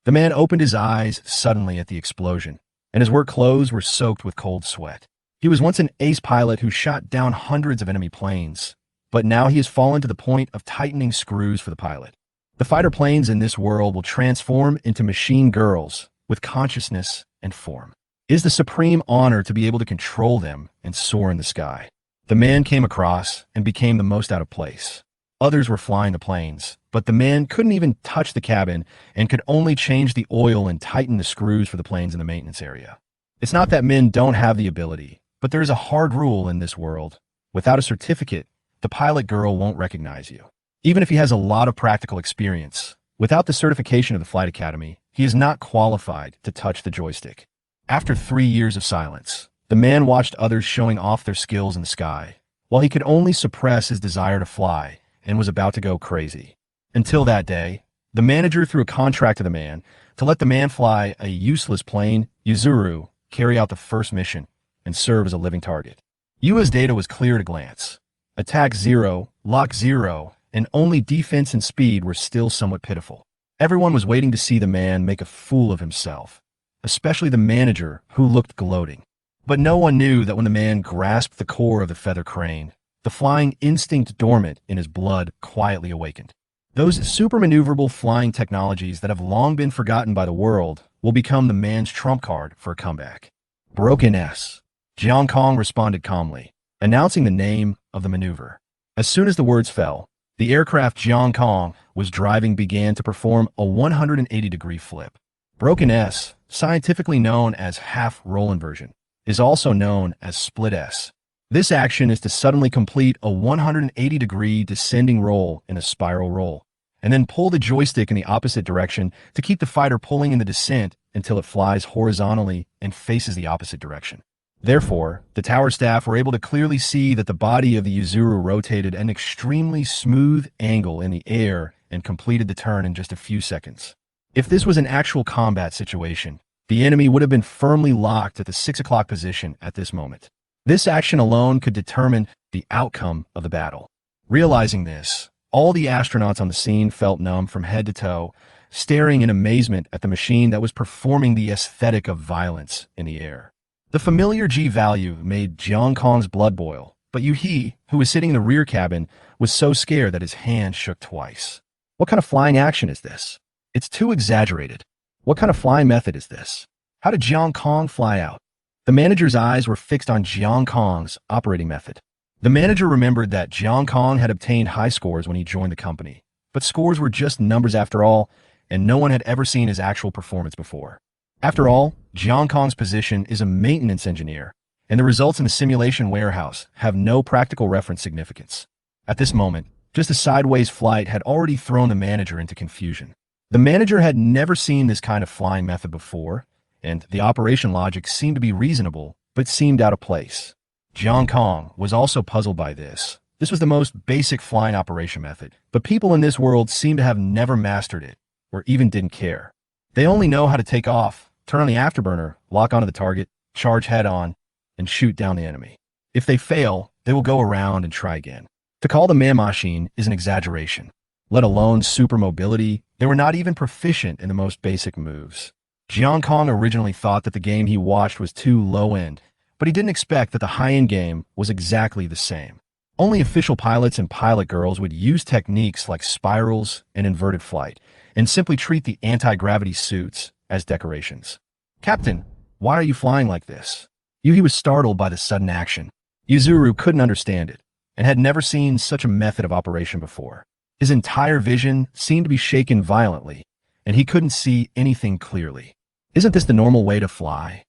The man opened his eyes suddenly at the explosion, and his work clothes were soaked with cold sweat. He was once an ace pilot who shot down hundreds of enemy planes, but now he has fallen to the point of tightening screws for the pilot. The fighter planes in this world will transform into machine girls with consciousness and form. It is the supreme honor to be able to control them and soar in the sky. The man came across and became the most out of place. Others were flying the planes, but the man couldn't even touch the cabin and could only change the oil and tighten the screws for the planes in the maintenance area. It's not that men don't have the ability, but there is a hard rule in this world. Without a certificate, the pilot girl won't recognize you. Even if he has a lot of practical experience, without the certification of the flight academy, he is not qualified to touch the joystick. After 3 years of silence, the man watched others showing off their skills in the sky, while he could only suppress his desire to fly and was about to go crazy. Until that day, the manager threw a contract to the man to let the man fly a useless plane, Yuzuru, carry out the first mission, and serve as a living target. Yua's data was clear at a glance. Attack 0, lock 0, and only defense and speed were still somewhat pitiful. Everyone was waiting to see the man make a fool of himself, especially the manager, who looked gloating. But no one knew that when the man grasped the core of the feather crane, the flying instinct dormant in his blood quietly awakened. Those super-maneuverable flying technologies that have long been forgotten by the world will become the man's trump card for a comeback. Broken S. Jiang Kong responded calmly, announcing the name of the maneuver. As soon as the words fell, the aircraft Jiang Kong was driving began to perform a 180-degree flip. Broken S, scientifically known as half-roll inversion, is also known as split S. This action is to suddenly complete a 180-degree descending roll in a spiral roll, and then pull the joystick in the opposite direction to keep the fighter pulling in the descent until it flies horizontally and faces the opposite direction. Therefore, the tower staff were able to clearly see that the body of the Yuzuru rotated at an extremely smooth angle in the air and completed the turn in just a few seconds. If this was an actual combat situation, the enemy would have been firmly locked at the 6 o'clock position at this moment. This action alone could determine the outcome of the battle. Realizing this, all the astronauts on the scene felt numb from head to toe, staring in amazement at the machine that was performing the aesthetic of violence in the air. The familiar G-value made Jiang Kong's blood boil, but Yu-He, who was sitting in the rear cabin, was so scared that his hand shook twice. What kind of flying action is this? It's too exaggerated. What kind of flying method is this? How did Jiang Kong fly out? The manager's eyes were fixed on Jiang Kong's operating method. The manager remembered that Jiang Kong had obtained high scores when he joined the company, but scores were just numbers after all, and no one had ever seen his actual performance before. After all, Jiang Kong's position is a maintenance engineer, and the results in the simulation warehouse have no practical reference significance. At this moment, just a sideways flight had already thrown the manager into confusion. The manager had never seen this kind of flying method before, and the operation logic seemed to be reasonable, but seemed out of place. Jiang Kong was also puzzled by this. This was the most basic flying operation method, but people in this world seem to have never mastered it, or even didn't care. They only know how to take off, turn on the afterburner, lock onto the target, charge head-on, and shoot down the enemy. If they fail, they will go around and try again. To call the man machine is an exaggeration. Let alone super mobility, they were not even proficient in the most basic moves. Jiang Kong originally thought that the game he watched was too low-end, but he didn't expect that the high-end game was exactly the same. Only official pilots and pilot girls would use techniques like spirals and inverted flight, and simply treat the anti-gravity suits as decorations. "Captain, why are you flying like this?" Yu-He was startled by the sudden action. Yuzuru couldn't understand it, and had never seen such a method of operation before. His entire vision seemed to be shaken violently, and he couldn't see anything clearly. "Isn't this the normal way to fly?"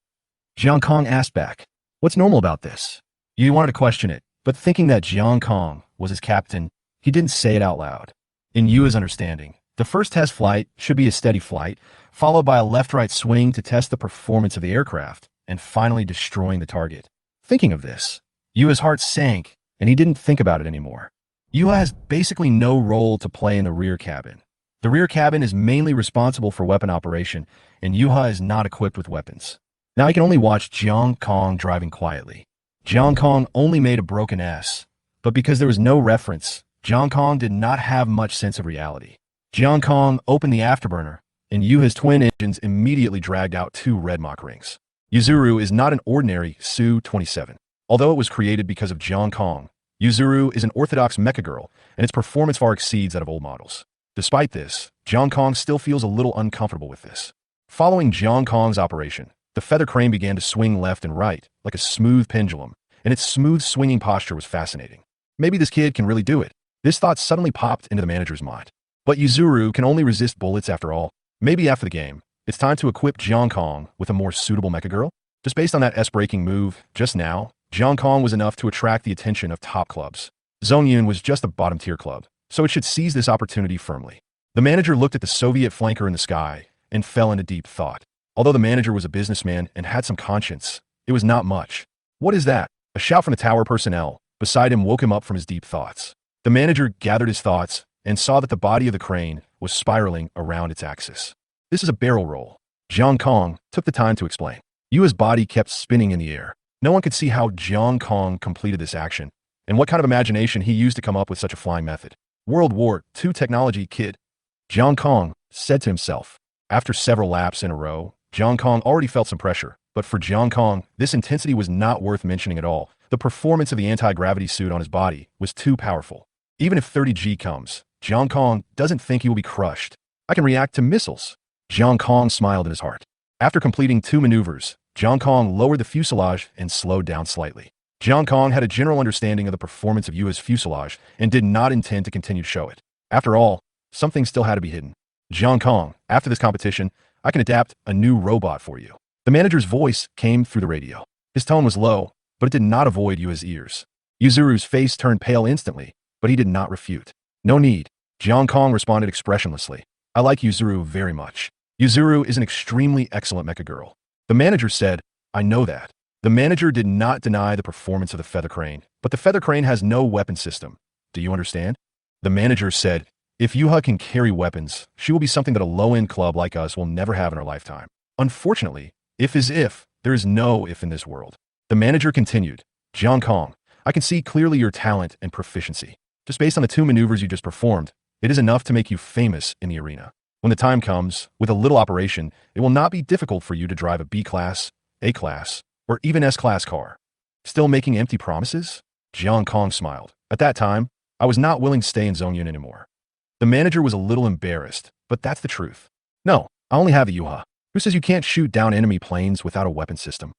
Jiang Kong asked back. "What's normal about this?" Yu wanted to question it, but thinking that Jiang Kong was his captain, he didn't say it out loud. In Yu's understanding, the first test flight should be a steady flight, followed by a left-right swing to test the performance of the aircraft, and finally destroying the target. Thinking of this, Yu's heart sank, and he didn't think about it anymore. Yu has basically no role to play in the rear cabin. The rear cabin is mainly responsible for weapon operation, and Yuha is not equipped with weapons. Now he can only watch Jiang Kong driving quietly. Jiang Kong only made a broken S, but because there was no reference, Jiang Kong did not have much sense of reality. Jiang Kong opened the afterburner, and Yuha's twin engines immediately dragged out two red Mach rings. Yuzuru is not an ordinary Su-27. Although it was created because of Jiang Kong, Yuzuru is an orthodox mecha girl, and its performance far exceeds that of old models. Despite this, Jiang Kong still feels a little uncomfortable with this. Following Jiang Kong's operation, the feather crane began to swing left and right, like a smooth pendulum, and its smooth swinging posture was fascinating. Maybe this kid can really do it. This thought suddenly popped into the manager's mind. But Yuzuru can only resist bullets after all. Maybe after the game, it's time to equip Jiang Kong with a more suitable mecha girl? Just based on that S-breaking move, just now, Jiang Kong was enough to attract the attention of top clubs. Zongyun was just a bottom-tier club, so it should seize this opportunity firmly. The manager looked at the Soviet flanker in the sky and fell into deep thought. Although the manager was a businessman and had some conscience, it was not much. What is that? A shout from the tower personnel beside him woke him up from his deep thoughts. The manager gathered his thoughts and saw that the body of the crane was spiraling around its axis. This is a barrel roll. Jiang Kong took the time to explain. Yua's body kept spinning in the air. No one could see how Jiang Kong completed this action, and what kind of imagination he used to come up with such a flying method. World War II technology, kid. Jiang Kong said to himself. After several laps in a row, Jiang Kong already felt some pressure, but for Jiang Kong, this intensity was not worth mentioning at all. The performance of the anti-gravity suit on his body was too powerful. Even if 30G comes, Jiang Kong doesn't think he will be crushed. I can react to missiles. Jiang Kong smiled in his heart. After completing two maneuvers, Jiang Kong lowered the fuselage and slowed down slightly. Jiang Kong had a general understanding of the performance of Yua's fuselage and did not intend to continue to show it. After all, something still had to be hidden. Jiang Kong, after this competition, I can adapt a new robot for you. The manager's voice came through the radio. His tone was low, but it did not avoid Yua's ears. Yuzuru's face turned pale instantly, but he did not refute. No need. Jiang Kong responded expressionlessly. I like Yuzuru very much. Yuzuru is an extremely excellent mecha girl. The manager said, I know that. The manager did not deny the performance of the feather crane, but the feather crane has no weapon system. Do you understand? The manager said, if Yuha can carry weapons, she will be something that a low-end club like us will never have in our lifetime. Unfortunately, if is if, there is no if in this world. The manager continued, Jiang Kong, I can see clearly your talent and proficiency. Just based on the two maneuvers you just performed, it is enough to make you famous in the arena. When the time comes, with a little operation, it will not be difficult for you to drive a B-class, A-class, or even S-class car. Still making empty promises? Jiang Kong smiled. At that time, I was not willing to stay in Zongyun anymore. The manager was a little embarrassed, but that's the truth. No, I only have the Yuha. Who says you can't shoot down enemy planes without a weapon system?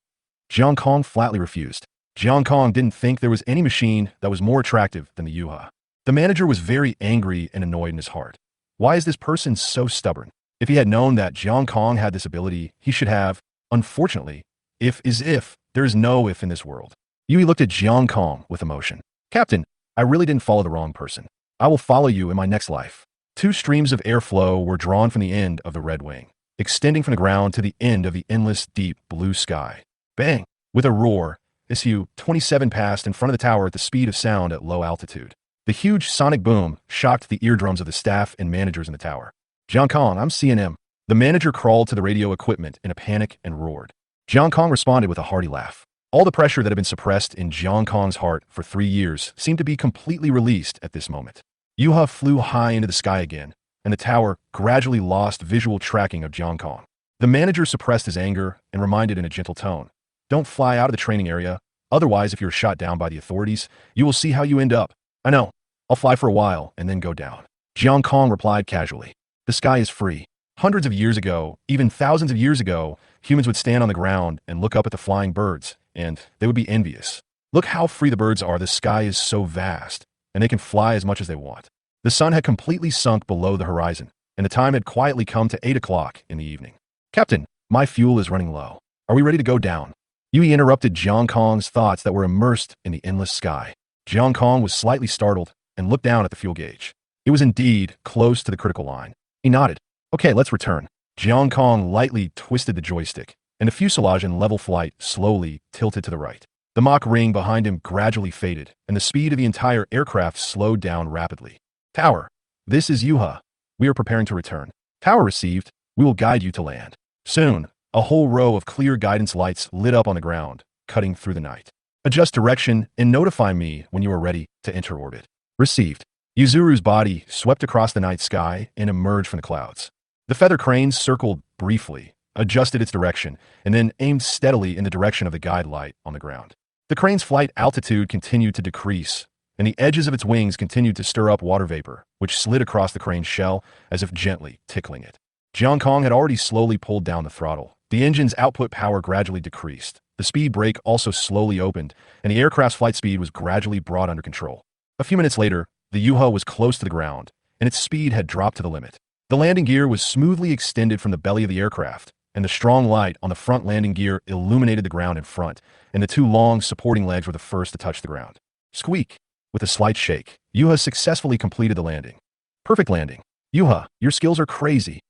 Jiang Kong flatly refused. Jiang Kong didn't think there was any machine that was more attractive than the Yuha. The manager was very angry and annoyed in his heart. Why is this person so stubborn? If he had known that Jiang Kong had this ability, he should have. Unfortunately, if is if, there is no if in this world. Yui looked at Jiang Kong with emotion. Captain, I really didn't follow the wrong person. I will follow you in my next life. Two streams of airflow were drawn from the end of the Red Wing, extending from the ground to the end of the endless deep blue sky. Bang! With a roar, Su-27 passed in front of the tower at the speed of sound at low altitude. The huge sonic boom shocked the eardrums of the staff and managers in the tower. Jiang Kong, I'm CNM. The manager crawled to the radio equipment in a panic and roared. Jiang Kong responded with a hearty laugh. All the pressure that had been suppressed in Jiang Kong's heart for 3 years seemed to be completely released at this moment. Yuha flew high into the sky again, and the tower gradually lost visual tracking of Jiang Kong. The manager suppressed his anger and reminded in a gentle tone, don't fly out of the training area, otherwise if you're shot down by the authorities, you will see how you end up. I know, I'll fly for a while and then go down. Jiang Kong replied casually, the sky is free. Hundreds of years ago, even thousands of years ago, humans would stand on the ground and look up at the flying birds, and they would be envious. Look how free the birds are, the sky is so vast, and they can fly as much as they want. The sun had completely sunk below the horizon, and the time had quietly come to 8 o'clock in the evening. Captain, my fuel is running low. Are we ready to go down? Yui interrupted Jiang Kong's thoughts that were immersed in the endless sky. Jiang Kong was slightly startled and looked down at the fuel gauge. It was indeed close to the critical line. He nodded. Okay, let's return. Jiang Kong lightly twisted the joystick, and the fuselage in level flight slowly tilted to the right. The Mach ring behind him gradually faded, and the speed of the entire aircraft slowed down rapidly. Tower, this is Yuha. We are preparing to return. Tower received. We will guide you to land. Soon, a whole row of clear guidance lights lit up on the ground, cutting through the night. Adjust direction and notify me when you are ready to enter orbit. Received. Yuzuru's body swept across the night sky and emerged from the clouds. The feather crane circled briefly, adjusted its direction, and then aimed steadily in the direction of the guide light on the ground. The crane's flight altitude continued to decrease, and the edges of its wings continued to stir up water vapor, which slid across the crane's shell as if gently tickling it. Jiang Kong had already slowly pulled down the throttle. The engine's output power gradually decreased. The speed brake also slowly opened, and the aircraft's flight speed was gradually brought under control. A few minutes later, the Yuha was close to the ground, and its speed had dropped to the limit. The landing gear was smoothly extended from the belly of the aircraft, and the strong light on the front landing gear illuminated the ground in front, and the two long supporting legs were the first to touch the ground. Squeak! With a slight shake, Yuha successfully completed the landing. Perfect landing. Yuha, your skills are crazy.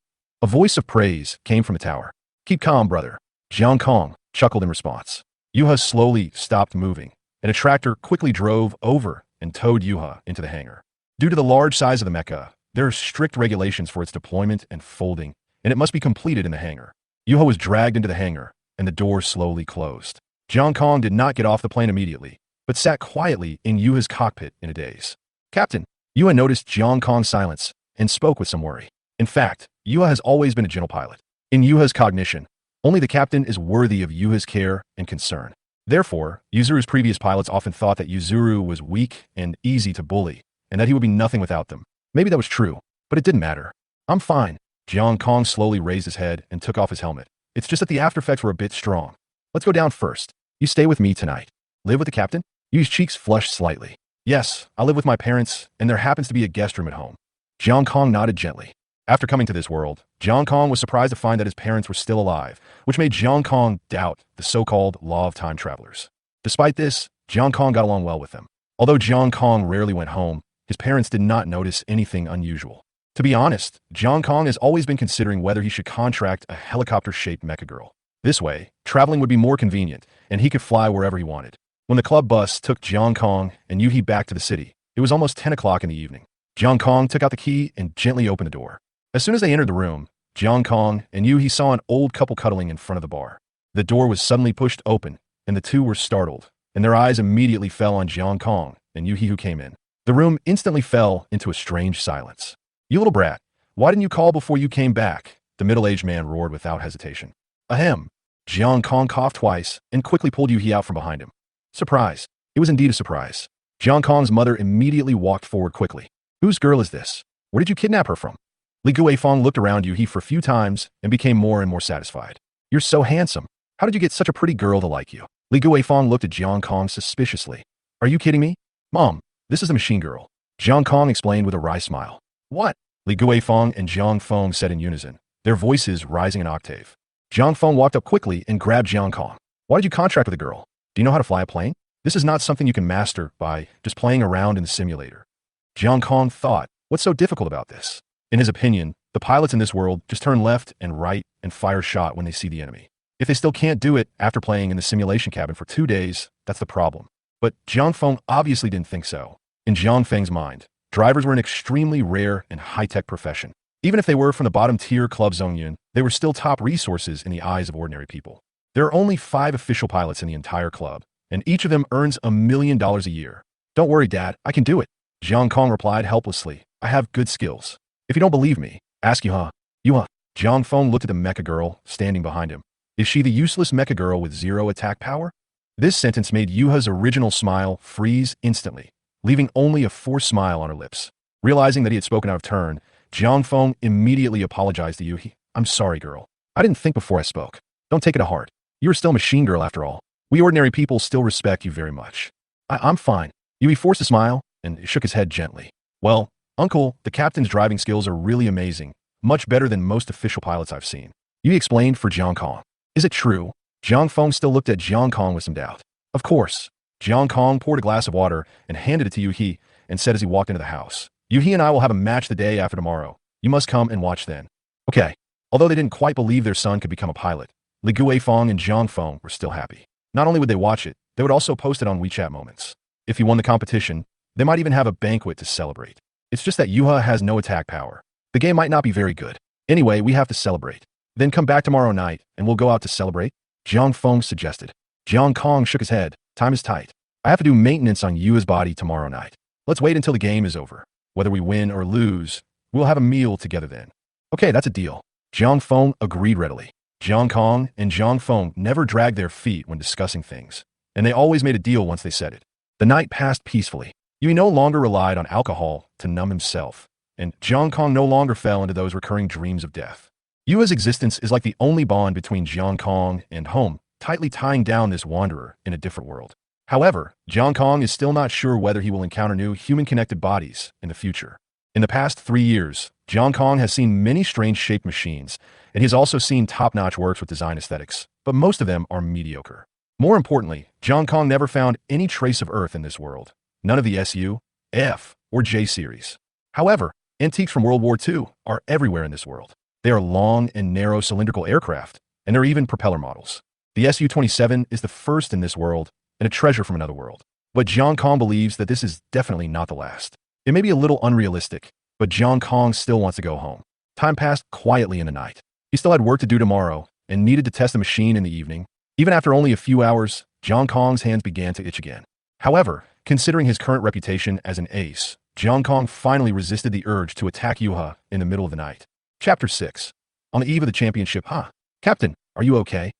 A voice of praise came from the tower. Keep calm, brother. Jiang Kong chuckled in response. Yuha slowly stopped moving, and a tractor quickly drove over and towed Yuha into the hangar. Due to the large size of the mecha, there are strict regulations for its deployment and folding, and it must be completed in the hangar. Yuha was dragged into the hangar, and the door slowly closed. Jiang Kong did not get off the plane immediately, but sat quietly in Yuha's cockpit in a daze. Captain, Yuha noticed Jiang Kong's silence and spoke with some worry. In fact, Yuha has always been a gentle pilot. In Yuha's cognition, only the captain is worthy of Yuha's care and concern. Therefore, Yuzuru's previous pilots often thought that Yuzuru was weak and easy to bully, and that he would be nothing without them. Maybe that was true, but it didn't matter. I'm fine. Jiang Kong slowly raised his head and took off his helmet. It's just that the aftereffects were a bit strong. Let's go down first. You stay with me tonight. Live with the captain? Yu's cheeks flushed slightly. Yes, I live with my parents, and there happens to be a guest room at home. Jiang Kong nodded gently. After coming to this world, Jiang Kong was surprised to find that his parents were still alive, which made Jiang Kong doubt the so-called law of time travelers. Despite this, Jiang Kong got along well with them. Although Jiang Kong rarely went home, his parents did not notice anything unusual. To be honest, Jiang Kong has always been considering whether he should contract a helicopter-shaped mecha girl. This way, traveling would be more convenient, and he could fly wherever he wanted. When the club bus took Jiang Kong and Yuhi back to the city, it was almost 10 o'clock in the evening. Jiang Kong took out the key and gently opened the door. As soon as they entered the room, Jiang Kong and Yuhi saw an old couple cuddling in front of the bar. The door was suddenly pushed open, and the two were startled, and their eyes immediately fell on Jiang Kong and Yuhi who came in. The room instantly fell into a strange silence. You little brat, why didn't you call before you came back? The middle-aged man roared without hesitation. Ahem. Jiang Kong coughed twice and quickly pulled Yuhi out from behind him. Surprise. It was indeed a surprise. Jiang Kong's mother immediately walked forward quickly. Whose girl is this? Where did you kidnap her from? Li Guifeng looked around Yuhi for a few times and became more and more satisfied. You're so handsome. How did you get such a pretty girl to like you? Li Guifeng looked at Jiang Kong suspiciously. Are you kidding me? Mom, this is the machine girl. Jiang Kong explained with a wry smile. What? Li Guifeng and Jiang Feng said in unison, their voices rising an octave. Jiang Feng walked up quickly and grabbed Jiang Kong. Why did you contract with a girl? Do you know how to fly a plane? This is not something you can master by just playing around in the simulator. Jiang Kong thought, what's so difficult about this? In his opinion, the pilots in this world just turn left and right and fire a shot when they see the enemy. If they still can't do it after playing in the simulation cabin for 2 days, that's the problem. But Jiang Feng obviously didn't think so. In Jiang Feng's mind, drivers were an extremely rare and high-tech profession. Even if they were from the bottom-tier club Zongyun, they were still top resources in the eyes of ordinary people. There are only 5 official pilots in the entire club, and each of them earns $1 million a year. Don't worry, Dad, I can do it. Jiang Kong replied helplessly. I have good skills. If you don't believe me, ask Yuha. Yuha. Jiang Feng looked at the mecha girl standing behind him. Is she the useless mecha girl with 0 attack power? This sentence made Yuha's original smile freeze instantly, leaving only a forced smile on her lips. Realizing that he had spoken out of turn, Jiang Feng immediately apologized to Yuhi. I'm sorry, girl. I didn't think before I spoke. Don't take it to heart. You are still a machine girl after all. We ordinary people still respect you very much. I'm fine. Yuhi forced a smile and shook his head gently. Well, Uncle, the captain's driving skills are really amazing, much better than most official pilots I've seen. Yuhi explained for Jiang Kong. Is it true? Jiang Feng still looked at Jiang Kong with some doubt. Of course. Jiang Kong poured a glass of water and handed it to Yuhi and said as he walked into the house, Yuhi and I will have a match the day after tomorrow. You must come and watch then. Okay. Although they didn't quite believe their son could become a pilot, Li Guifeng and Jiang Feng were still happy. Not only would they watch it, they would also post it on WeChat Moments. If he won the competition, they might even have a banquet to celebrate. It's just that Yuha has no attack power. The game might not be very good. Anyway, we have to celebrate. Then come back tomorrow night, and we'll go out to celebrate, Jiang Feng suggested. Jiang Kong shook his head. Time is tight. I have to do maintenance on Yuha's body tomorrow night. Let's wait until the game is over. Whether we win or lose, we'll have a meal together then. Okay, that's a deal. Jiang Feng agreed readily. Jiang Kong and Jiang Feng never dragged their feet when discussing things, and they always made a deal once they said it. The night passed peacefully. Yui no longer relied on alcohol to numb himself, and Jiang Kong no longer fell into those recurring dreams of death. Yua's existence is like the only bond between Jiang Kong and home, tightly tying down this wanderer in a different world. However, Jiang Kong is still not sure whether he will encounter new human-connected bodies in the future. In the past 3 years, Jiang Kong has seen many strange-shaped machines, and he has also seen top-notch works with design aesthetics, but most of them are mediocre. More importantly, Jiang Kong never found any trace of Earth in this world, none of the SU, F, or J series. However, antiques from World War II are everywhere in this world. They are long and narrow cylindrical aircraft, and there are even propeller models. The Su-27 is the first in this world, and a treasure from another world. But Jiang Kong believes that this is definitely not the last. It may be a little unrealistic, but Jiang Kong still wants to go home. Time passed quietly in the night. He still had work to do tomorrow, and needed to test the machine in the evening. Even after only a few hours, Jiang Kong's hands began to itch again. However, considering his current reputation as an ace, Jiang Kong finally resisted the urge to attack Yuha in the middle of the night. Chapter 6. On the eve of the championship, Captain, are you okay?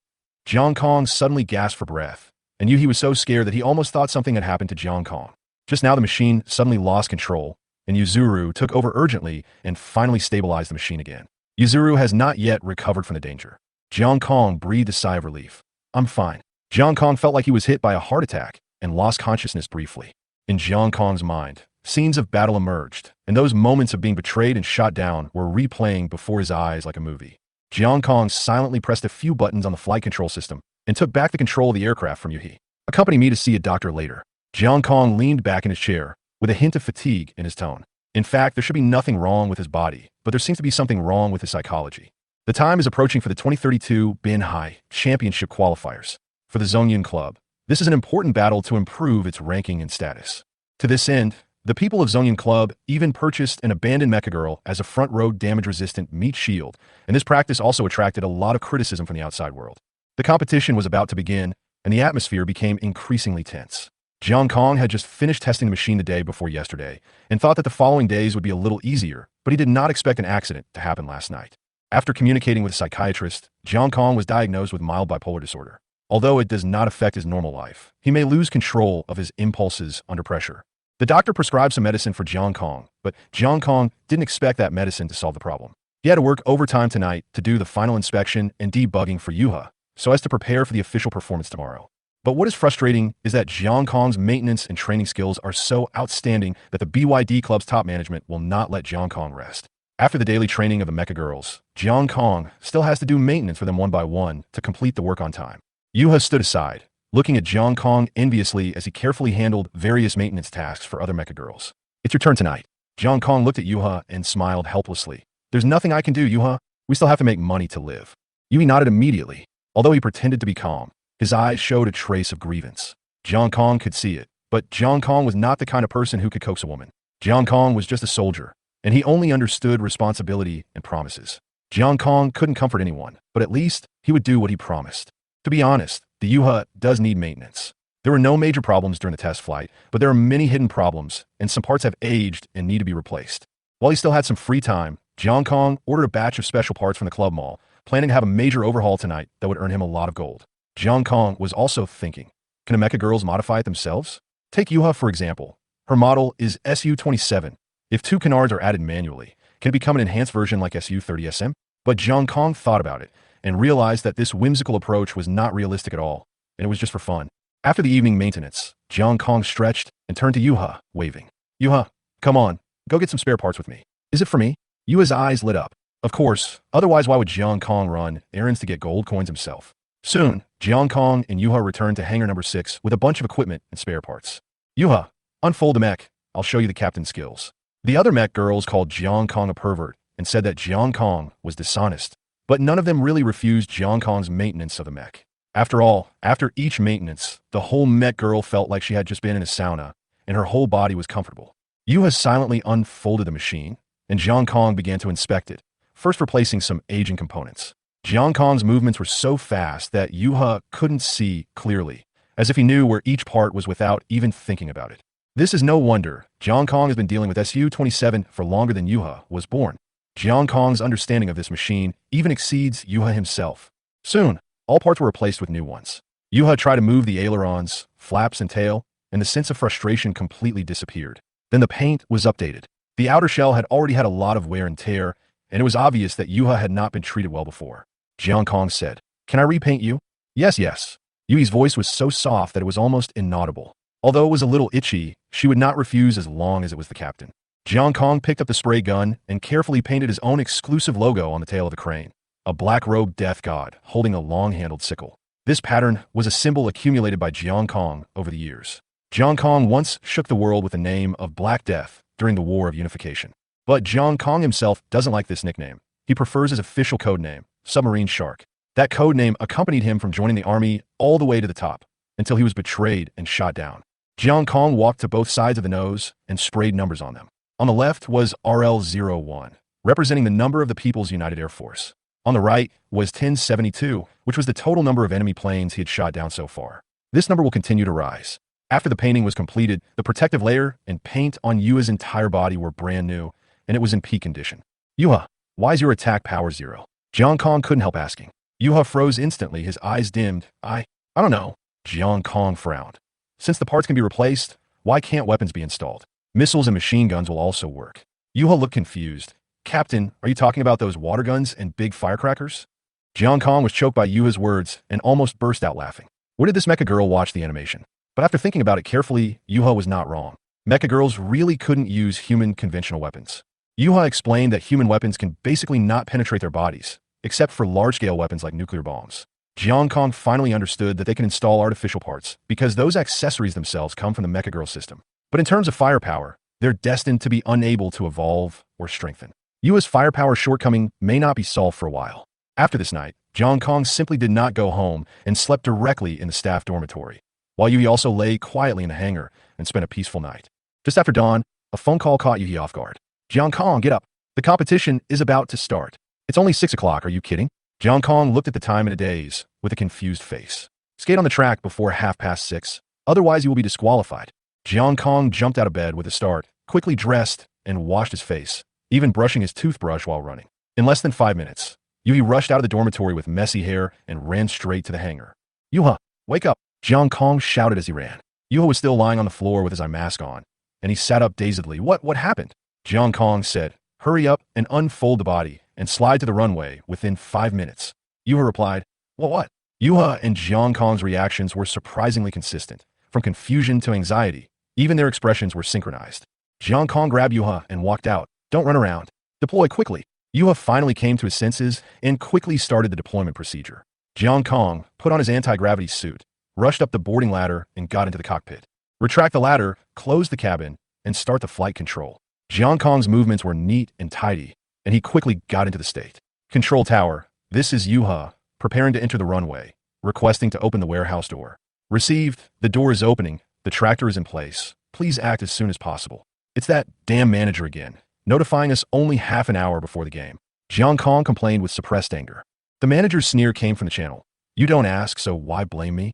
Jiang Kong suddenly gasped for breath, and Yuhi was so scared that he almost thought something had happened to Jiang Kong. Just now the machine suddenly lost control, and Yuzuru took over urgently and finally stabilized the machine again. Yuzuru has not yet recovered from the danger. Jiang Kong breathed a sigh of relief. I'm fine. Jiang Kong felt like he was hit by a heart attack and lost consciousness briefly. In Jiang Kong's mind, scenes of battle emerged, and those moments of being betrayed and shot down were replaying before his eyes like a movie. Jiang Kong silently pressed a few buttons on the flight control system and took back the control of the aircraft from Yuhi. Accompany me to see a doctor later. Jiang Kong leaned back in his chair with a hint of fatigue in his tone. In fact, there should be nothing wrong with his body, but there seems to be something wrong with his psychology. The time is approaching for the 2032 Bin Hai Championship qualifiers. For the Zongyun Club, this is an important battle to improve its ranking and status. To this end, the people of Zongyun Club even purchased an abandoned mecha girl as a front-row damage-resistant meat shield, and this practice also attracted a lot of criticism from the outside world. The competition was about to begin, and the atmosphere became increasingly tense. Jiang Kong had just finished testing the machine the day before yesterday, and thought that the following days would be a little easier, but he did not expect an accident to happen last night. After communicating with a psychiatrist, Jiang Kong was diagnosed with mild bipolar disorder. Although it does not affect his normal life, he may lose control of his impulses under pressure. The doctor prescribed some medicine for Jiang Kong, but Jiang Kong didn't expect that medicine to solve the problem. He had to work overtime tonight to do the final inspection and debugging for Yuha, so as to prepare for the official performance tomorrow. But what is frustrating is that Jiang Kong's maintenance and training skills are so outstanding that the BYD Club's top management will not let Jiang Kong rest. After the daily training of the mecha girls, Jiang Kong still has to do maintenance for them one by one to complete the work on time. Yuha stood aside, looking at Jiang Kong enviously as he carefully handled various maintenance tasks for other mecha girls. It's your turn tonight. Jiang Kong looked at Yuha and smiled helplessly. There's nothing I can do, Yuha. We still have to make money to live. Yui nodded immediately, although he pretended to be calm. His eyes showed a trace of grievance. Jiang Kong could see it, but Jiang Kong was not the kind of person who could coax a woman. Jiang Kong was just a soldier, and he only understood responsibility and promises. Jiang Kong couldn't comfort anyone, but at least he would do what he promised. To be honest, the Yuha does need maintenance. There were no major problems during the test flight, but there are many hidden problems, and some parts have aged and need to be replaced. While he still had some free time, Jiang Kong ordered a batch of special parts from the club mall, planning to have a major overhaul tonight that would earn him a lot of gold. Jiang Kong was also thinking, can the mecha girls modify it themselves? Take Yuha for example. Her model is Su-27. If 2 canards are added manually, can it become an enhanced version like Su-30SM? But Jiang Kong thought about it, and realized that this whimsical approach was not realistic at all, and it was just for fun. After the evening maintenance, Jiang Kong stretched and turned to Yuha, waving. Yuha, come on, go get some spare parts with me. Is it for me? Yuha's eyes lit up. Of course, otherwise why would Jiang Kong run errands to get gold coins himself? Soon, Jiang Kong and Yuha returned to hangar number 6 with a bunch of equipment and spare parts. Yuha, unfold the mech. I'll show you the captain's skills. The other mech girls called Jiang Kong a pervert and said that Jiang Kong was dishonest, but none of them really refused Jiang Kong's maintenance of the mech. After all, after each maintenance, the whole mech girl felt like she had just been in a sauna, and her whole body was comfortable. Yuha silently unfolded the machine, and Jiang Kong began to inspect it, first replacing some aging components. Jiang Kong's movements were so fast that Yuha couldn't see clearly, as if he knew where each part was without even thinking about it. This is no wonder. Jiang Kong has been dealing with Su-27 for longer than Yuha was born. Jiang Kong's understanding of this machine even exceeds Yuha himself. Soon, all parts were replaced with new ones. Yuha tried to move the ailerons, flaps, and tail, and the sense of frustration completely disappeared. Then the paint was updated. The outer shell had already had a lot of wear and tear, and it was obvious that Yuha had not been treated well before. Jiang Kong said, "Can I repaint you?" "Yes, yes." Yui's voice was so soft that it was almost inaudible. Although it was a little itchy, she would not refuse as long as it was the captain. Jiang Kong picked up the spray gun and carefully painted his own exclusive logo on the tail of the crane, a black-robed death god holding a long-handled sickle. This pattern was a symbol accumulated by Jiang Kong over the years. Jiang Kong once shook the world with the name of Black Death during the War of Unification. But Jiang Kong himself doesn't like this nickname. He prefers his official code name, Submarine Shark. That code name accompanied him from joining the army all the way to the top, until he was betrayed and shot down. Jiang Kong walked to both sides of the nose and sprayed numbers on them. On the left was RL-01, representing the number of the People's United Air Force. On the right was 1072, which was the total number of enemy planes he had shot down so far. This number will continue to rise. After the painting was completed, the protective layer and paint on Yuha's entire body were brand new, and it was in peak condition. "Yuha, why is your attack power 0? Jiang Kong couldn't help asking. Yuha froze instantly, his eyes dimmed. I don't know." Jiang Kong frowned. "Since the parts can be replaced, why can't weapons be installed? Missiles and machine guns will also work." Yuha looked confused. "Captain, are you talking about those water guns and big firecrackers?" Jiang Kong was choked by Yuha's words and almost burst out laughing. Where did this mecha girl watch the animation? But after thinking about it carefully, Yuha was not wrong. Mecha girls really couldn't use human conventional weapons. Yuha explained that human weapons can basically not penetrate their bodies, except for large-scale weapons like nuclear bombs. Jiang Kong finally understood that they can install artificial parts, because those accessories themselves come from the mecha girl system. But in terms of firepower, they're destined to be unable to evolve or strengthen. Yuha's firepower shortcoming may not be solved for a while. After this night, Jiang Kong simply did not go home and slept directly in the staff dormitory, while Yui also lay quietly in the hangar and spent a peaceful night. Just after dawn, a phone call caught Yui off guard. "Jiang Kong, get up. The competition is about to start." "It's only 6 o'clock, are you kidding?" Jiang Kong looked at the time in a daze, with a confused face. "Skate on the track before 6:30, otherwise you will be disqualified." Jiang Kong jumped out of bed with a start, quickly dressed, and washed his face, even brushing his toothbrush while running. In less than 5 minutes, Yui rushed out of the dormitory with messy hair and ran straight to the hangar. "Yuha, wake up!" Jiang Kong shouted as he ran. Yuha was still lying on the floor with his eye mask on, and he sat up dazedly. What happened?" Jiang Kong said, "Hurry up and unfold the body and slide to the runway within 5 minutes." Yuha replied, What? Yuha and Jiang Kong's reactions were surprisingly consistent, from confusion to anxiety. Even their expressions were synchronized. Jiang Kong grabbed Yuha and walked out. "Don't run around. Deploy quickly." Yuha finally came to his senses and quickly started the deployment procedure. Jiang Kong put on his anti-gravity suit, rushed up the boarding ladder, and got into the cockpit. Retract the ladder, close the cabin, and start the flight control. Jiang Kong's movements were neat and tidy, and he quickly got into the state. "Control tower, this is Yuha, preparing to enter the runway, requesting to open the warehouse door." "Received. The door is opening. The tractor is in place. Please act as soon as possible." "It's that damn manager again, notifying us only half an hour before the game." Jiang Kong complained with suppressed anger. The manager's sneer came from the channel. "You don't ask, so why blame me?"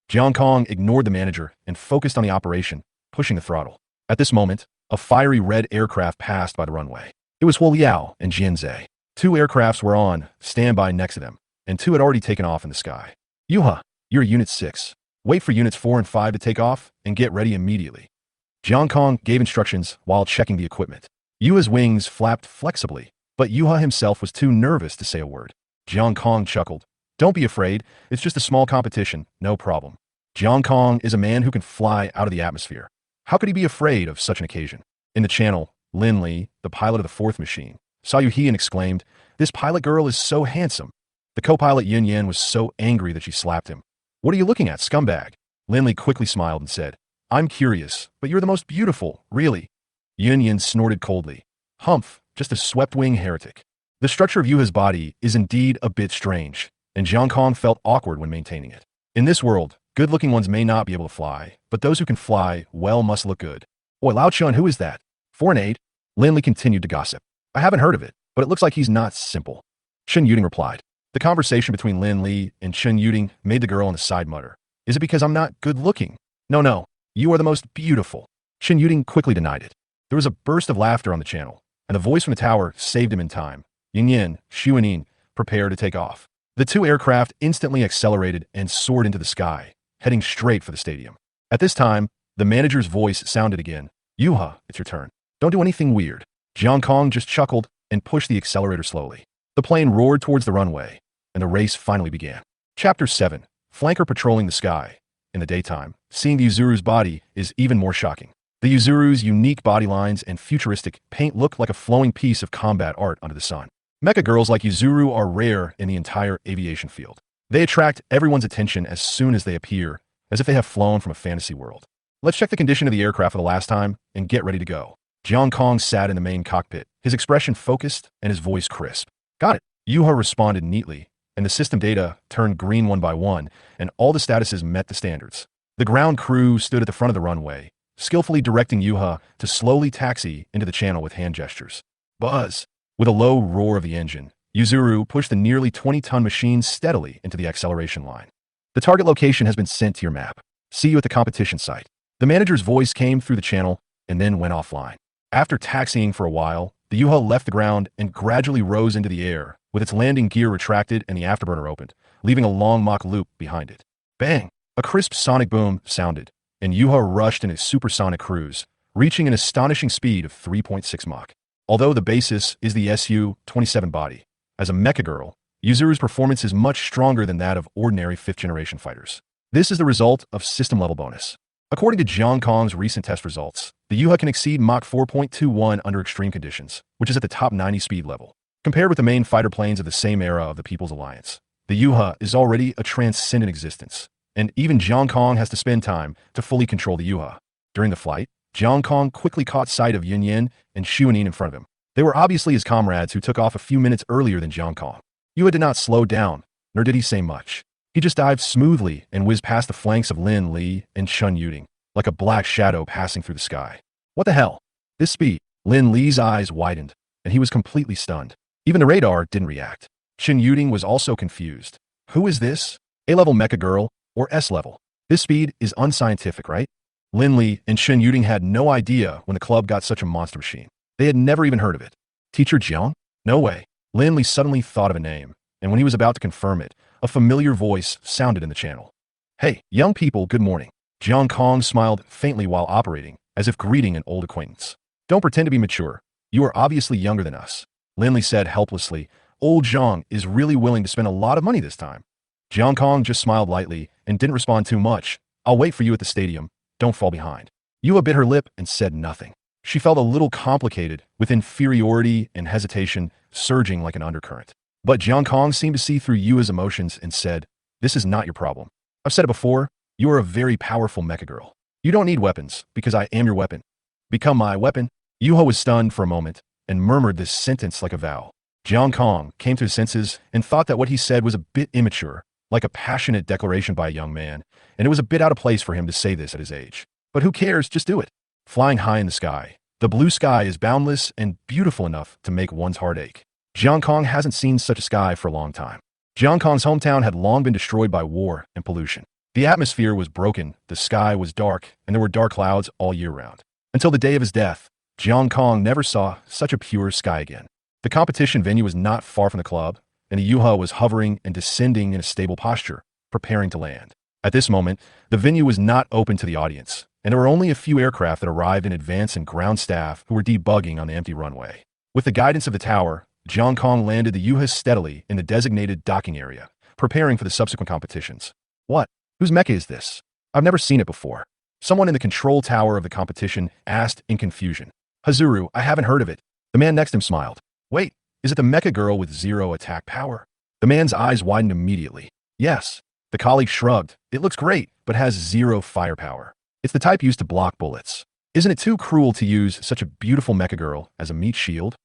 Jiang Kong ignored the manager and focused on the operation, pushing the throttle. At this moment, a fiery red aircraft passed by the runway. It was Huo Liao and Jianzhe. 2 aircrafts were on standby next to them, and 2 had already taken off in the sky. "Yuha, you're Unit 6. Wait for Units 4 and 5 to take off, and get ready immediately." Jiang Kong gave instructions while checking the equipment. Yuha's wings flapped flexibly, but Yuha himself was too nervous to say a word. Jiang Kong chuckled. "Don't be afraid, it's just a small competition, no problem." Jiang Kong is a man who can fly out of the atmosphere. How could he be afraid of such an occasion? In the channel, Lin Li, the pilot of the 4th machine, saw Yuhi and exclaimed, "This pilot girl is so handsome." The co-pilot Yin Yan was so angry that she slapped him. "What are you looking at, scumbag?" Lin Li quickly smiled and said, "I'm curious, but you're the most beautiful, really." Yin Yan snorted coldly. "Humph, just a swept-wing heretic." The structure of Yuha's body is indeed a bit strange, and Jiang Kong felt awkward when maintaining it. In this world, good-looking ones may not be able to fly, but those who can fly, well, must look good. "Oi, Lao Chun, who is that?" "Foreign aid." Lin Li continued to gossip. "I haven't heard of it, but it looks like he's not simple." Chen Yuding replied. The conversation between Lin Li and Chen Yuding made the girl on the side mutter, "Is it because I'm not good-looking?" No, you are the most beautiful." Chen Yuding quickly denied it. There was a burst of laughter on the channel, and the voice from the tower saved him in time. Yin, Xuanin, prepare to take off. The two aircraft instantly accelerated and soared into the sky, heading straight for the stadium. At this time, the manager's voice sounded again. Yuha, it's your turn. Don't do anything weird. Jiang Kong just chuckled and pushed the accelerator slowly. The plane roared towards the runway, and the race finally began. Chapter 7. Flanker patrolling the sky. In the daytime, seeing the Yuzuru's body is even more shocking. The Yuzuru's unique body lines and futuristic paint look like a flowing piece of combat art under the sun. Mecha girls like Yuzuru are rare in the entire aviation field. They attract everyone's attention as soon as they appear, as if they have flown from a fantasy world. Let's check the condition of the aircraft for the last time and get ready to go. Jiang Kong sat in the main cockpit, his expression focused and his voice crisp. Got it. Yuha responded neatly, and the system data turned green one by one, and all the statuses met the standards. The ground crew stood at the front of the runway, skillfully directing Yuha to slowly taxi into the channel with hand gestures. Buzz! With a low roar of the engine, Yuzuru pushed the nearly 20-ton machine steadily into the acceleration line. The target location has been sent to your map. See you at the competition site. The manager's voice came through the channel and then went offline. After taxiing for a while, the Yuha left the ground and gradually rose into the air, with its landing gear retracted and the afterburner opened, leaving a long Mach loop behind it. Bang! A crisp sonic boom sounded, and Yuha rushed in a supersonic cruise, reaching an astonishing speed of 3.6 Mach. Although the basis is the Su-27 body, as a mecha girl, Yuzuru's performance is much stronger than that of ordinary 5th-generation fighters. This is the result of system-level bonus. According to Jiang Kong's recent test results, the Yuha can exceed Mach 4.21 under extreme conditions, which is at the top 90 speed level. Compared with the main fighter planes of the same era of the People's Alliance, the Yuha is already a transcendent existence, and even Jiang Kong has to spend time to fully control the Yuha. During the flight, Jiang Kong quickly caught sight of Yin and Xuanin in front of him. They were obviously his comrades who took off a few minutes earlier than Jiang Kong. Yuha did not slow down, nor did he say much. He just dived smoothly and whizzed past the flanks of Lin Li and Chun Yuding, like a black shadow passing through the sky. What the hell? This speed? Lin Li's eyes widened, and he was completely stunned. Even the radar didn't react. Chun Yuding was also confused. Who is this? A-level mecha girl or S-level? This speed is unscientific, right? Lin Li and Chun Yuding had no idea when the club got such a monster machine. They had never even heard of it. Teacher Jiang? No way. Lin Li suddenly thought of a name, and when he was about to confirm it, a familiar voice sounded in the channel. Hey, young people, good morning. Jiang Kong smiled faintly while operating, as if greeting an old acquaintance. Don't pretend to be mature. You are obviously younger than us. Lin Li said helplessly. Old Jiang is really willing to spend a lot of money this time. Jiang Kong just smiled lightly and didn't respond too much. I'll wait for you at the stadium. Don't fall behind. Yuha bit her lip and said nothing. She felt a little complicated, with inferiority and hesitation surging like an undercurrent. But Jiang Kong seemed to see through Yuha's emotions and said, this is not your problem. I've said it before, you are a very powerful mecha girl. You don't need weapons, because I am your weapon. Become my weapon. Yuha was stunned for a moment and murmured this sentence like a vow. Jiang Kong came to his senses and thought that what he said was a bit immature, like a passionate declaration by a young man, and it was a bit out of place for him to say this at his age. But who cares? Just do it. Flying high in the sky, the blue sky is boundless and beautiful enough to make one's heart ache. Jiang Kong hasn't seen such a sky for a long time. Jiang Kong's hometown had long been destroyed by war and pollution. The atmosphere was broken, the sky was dark, and there were dark clouds all year round. Until the day of his death, Jiang Kong never saw such a pure sky again. The competition venue was not far from the club, and the Yuha was hovering and descending in a stable posture, preparing to land. At this moment, the venue was not open to the audience, and there were only a few aircraft that arrived in advance and ground staff who were debugging on the empty runway. With the guidance of the tower, Jiang Kong landed the Yuha steadily in the designated docking area, preparing for the subsequent competitions. What? Whose mecha is this? I've never seen it before. Someone in the control tower of the competition asked in confusion. Hazuru, I haven't heard of it. The man next to him smiled. Wait, is it the mecha girl with 0 attack power? The man's eyes widened immediately. Yes. The colleague shrugged. It looks great, but has 0 firepower. It's the type used to block bullets. Isn't it too cruel to use such a beautiful mecha girl as a meat shield?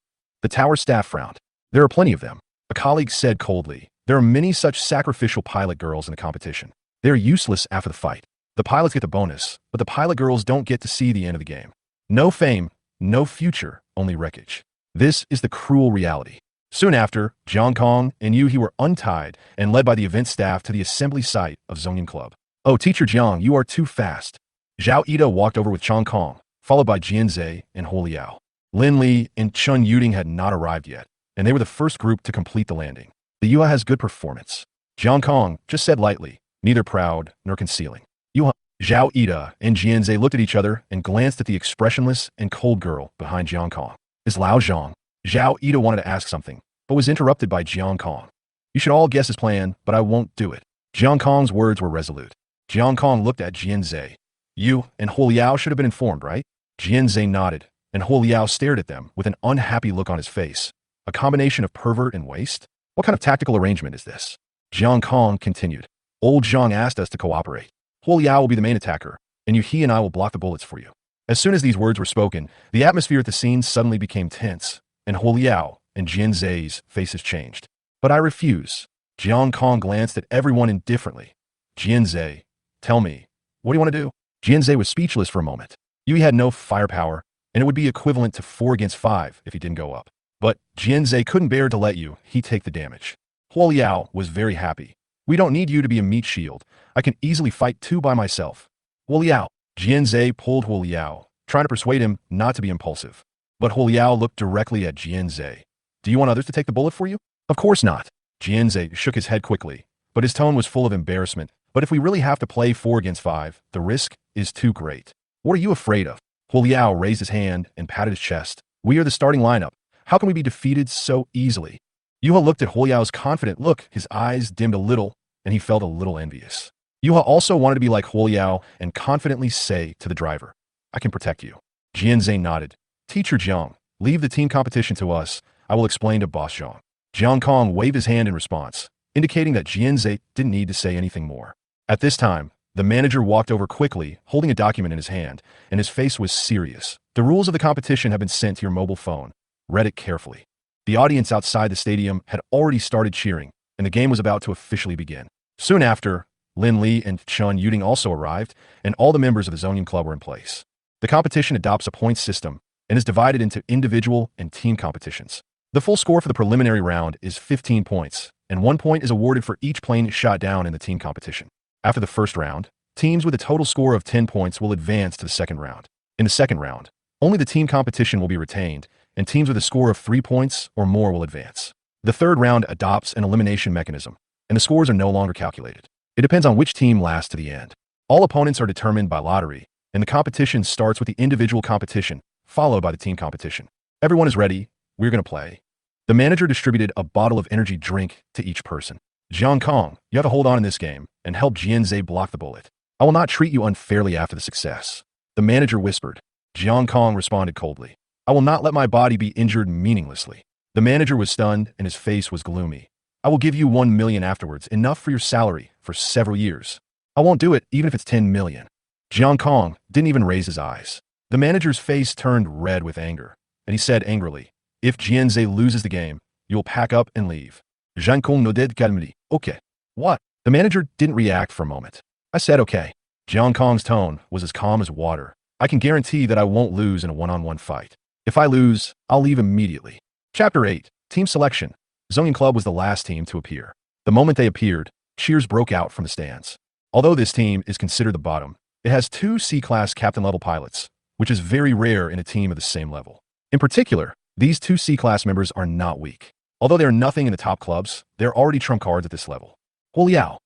The tower staff frowned. There are plenty of them. A colleague said coldly. There are many such sacrificial pilot girls in the competition. They are useless after the fight. The pilots get the bonus, but the pilot girls don't get to see the end of the game. No fame, no future, only wreckage. This is the cruel reality. Soon after, Jiang Kong and Yuhi were untied and led by the event staff to the assembly site of Zhongyan Club. Oh, Teacher Jiang, you are too fast. Zhao Ida walked over with Chang Kong, followed by Jianzhe and Holiao. Lin Li and Chun Yuding had not arrived yet, and they were the first group to complete the landing. The Yuha has good performance. Jiang Kong just said lightly, neither proud nor concealing. Yuha, Zhao Ida, and Jianzhe looked at each other and glanced at the expressionless and cold girl behind Jiang Kong. Is Lao Zhang? Zhao Ida wanted to ask something, but was interrupted by Jiang Kong. You should all guess his plan, but I won't do it. Jiang Kong's words were resolute. Jiang Kong looked at Jianzhe. You and Hu Liao should have been informed, right? Jianzhe nodded, and Hu Liao stared at them with an unhappy look on his face. A combination of pervert and waste? What kind of tactical arrangement is this? Jiang Kong continued. Old Zhang asked us to cooperate. Hu Liao will be the main attacker, and he and I will block the bullets for you. As soon as these words were spoken, the atmosphere at the scene suddenly became tense, and Hu Liao and Jianzhe's faces changed. But I refuse. Jiang Kong glanced at everyone indifferently. Jianzhe, tell me, what do you want to do? Jianzhe was speechless for a moment. Yui had no firepower, and it would be equivalent to 4 against 5 if he didn't go up. But Jianzhe couldn't bear to let he take the damage. Hu Liao was very happy. We don't need you to be a meat shield. I can easily fight 2 by myself. Hu Liao. Jianzhe pulled Hu Liao, trying to persuade him not to be impulsive. But Hu Liao looked directly at Jianzhe. Do you want others to take the bullet for you? Of course not. Jianzhe shook his head quickly, but his tone was full of embarrassment. But if we really have to play 4 against 5, the risk is too great. What are you afraid of? Hu Liao raised his hand and patted his chest. We are the starting lineup. How can we be defeated so easily? Yuha looked at Hu Liao's confident look. His eyes dimmed a little, and he felt a little envious. Yuha also wanted to be like Hu Liao and confidently say to the driver, I can protect you. Jianzhe nodded. Teacher Jiang, leave the team competition to us. I will explain to Boss Zhang. Jiang Kong waved his hand in response, indicating that Jianzhe didn't need to say anything more. At this time, the manager walked over quickly, holding a document in his hand, and his face was serious. The rules of the competition have been sent to your mobile phone. Read it carefully. The audience outside the stadium had already started cheering, and the game was about to officially begin. Soon after, Lin Li and Chun Yuding also arrived, and all the members of the Zonian Club were in place. The competition adopts a point system and is divided into individual and team competitions. The full score for the preliminary round is 15 points, and 1 point is awarded for each plane shot down in the team competition. After the first round, teams with a total score of 10 points will advance to the second round. In the second round, only the team competition will be retained, and teams with a score of 3 points or more will advance. The third round adopts an elimination mechanism, and the scores are no longer calculated. It depends on which team lasts to the end. All opponents are determined by lottery, and the competition starts with the individual competition, followed by the team competition. Everyone is ready. We're going to play. The manager distributed a bottle of energy drink to each person. Jiang Kong, you have to hold on in this game and help Jianzhe block the bullet. I will not treat you unfairly after the success. The manager whispered. Jiang Kong responded coldly. I will not let my body be injured meaninglessly. The manager was stunned and his face was gloomy. I will give you 1 million afterwards, enough for your salary for several years. I won't do it even if it's 10 million. Jiang Kong didn't even raise his eyes. The manager's face turned red with anger, and he said angrily, if Jianzhe loses the game, you will pack up and leave. Jiang Kong nodded calmly. Okay. What? The manager didn't react for a moment. I said okay. Jiang Kong's tone was as calm as water. I can guarantee that I won't lose in a one-on-one fight. If I lose, I'll leave immediately. Chapter 8. Team Selection. Zonian Club was the last team to appear. The moment they appeared, cheers broke out from the stands. Although this team is considered the bottom, it has 2 C-class captain-level pilots, which is very rare in a team of the same level. In particular, these 2 C-class members are not weak. Although they are nothing in the top clubs, they're already trump cards at this level. Hu Liao,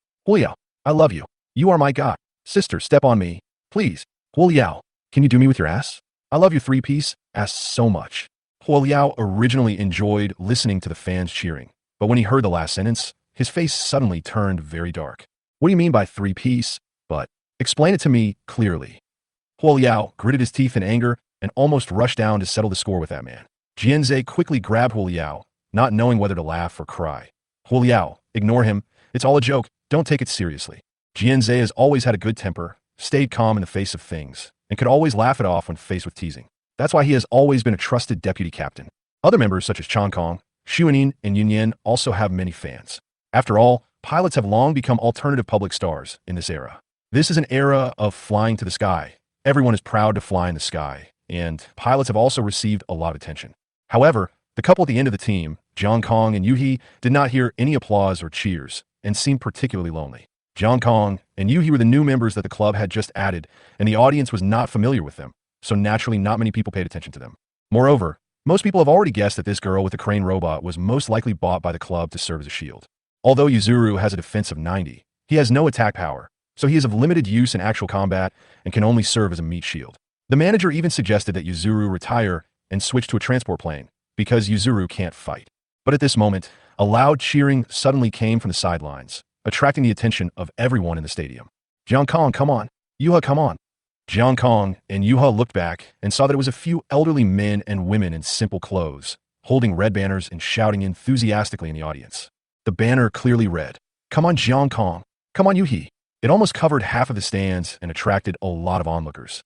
I love you. You are my god. Sister, step on me. Please. Hu Liao, can you do me with your ass? I love your 3-piece ass so much. Hu Liao originally enjoyed listening to the fans cheering, but when he heard the last sentence, his face suddenly turned very dark. What do you mean by 3-piece? But explain it to me clearly. Hu Liao gritted his teeth in anger and almost rushed down to settle the score with that man. Jianzhe quickly grabbed Hu Liao, not knowing whether to laugh or cry. Hu Liao, ignore him. It's all a joke. Don't take it seriously. Jianzhe has always had a good temper, stayed calm in the face of things, and could always laugh it off when faced with teasing. That's why he has always been a trusted deputy captain. Other members such as Chang Kong, Xuanin, and Yunyan also have many fans. After all, pilots have long become alternative public stars in this era. This is an era of flying to the sky. Everyone is proud to fly in the sky, and pilots have also received a lot of attention. However, the couple at the end of the team, Jiang Kong and Yuhi, did not hear any applause or cheers and seemed particularly lonely. Jiang Kong and Yuhi were the new members that the club had just added, and the audience was not familiar with them, so naturally not many people paid attention to them. Moreover, most people have already guessed that this girl with the crane robot was most likely bought by the club to serve as a shield. Although Yuzuru has a defense of 90, he has no attack power, so he is of limited use in actual combat and can only serve as a meat shield. The manager even suggested that Yuzuru retire and switch to a transport plane, because Yuzuru can't fight. But at this moment, a loud cheering suddenly came from the sidelines, attracting the attention of everyone in the stadium. Jiang Kong, come on. Yuha, come on. Jiang Kong and Yuha looked back and saw that it was a few elderly men and women in simple clothes, holding red banners and shouting enthusiastically in the audience. The banner clearly read, "Come on Jiang Kong, come on Yuhi." It almost covered half of the stands and attracted a lot of onlookers.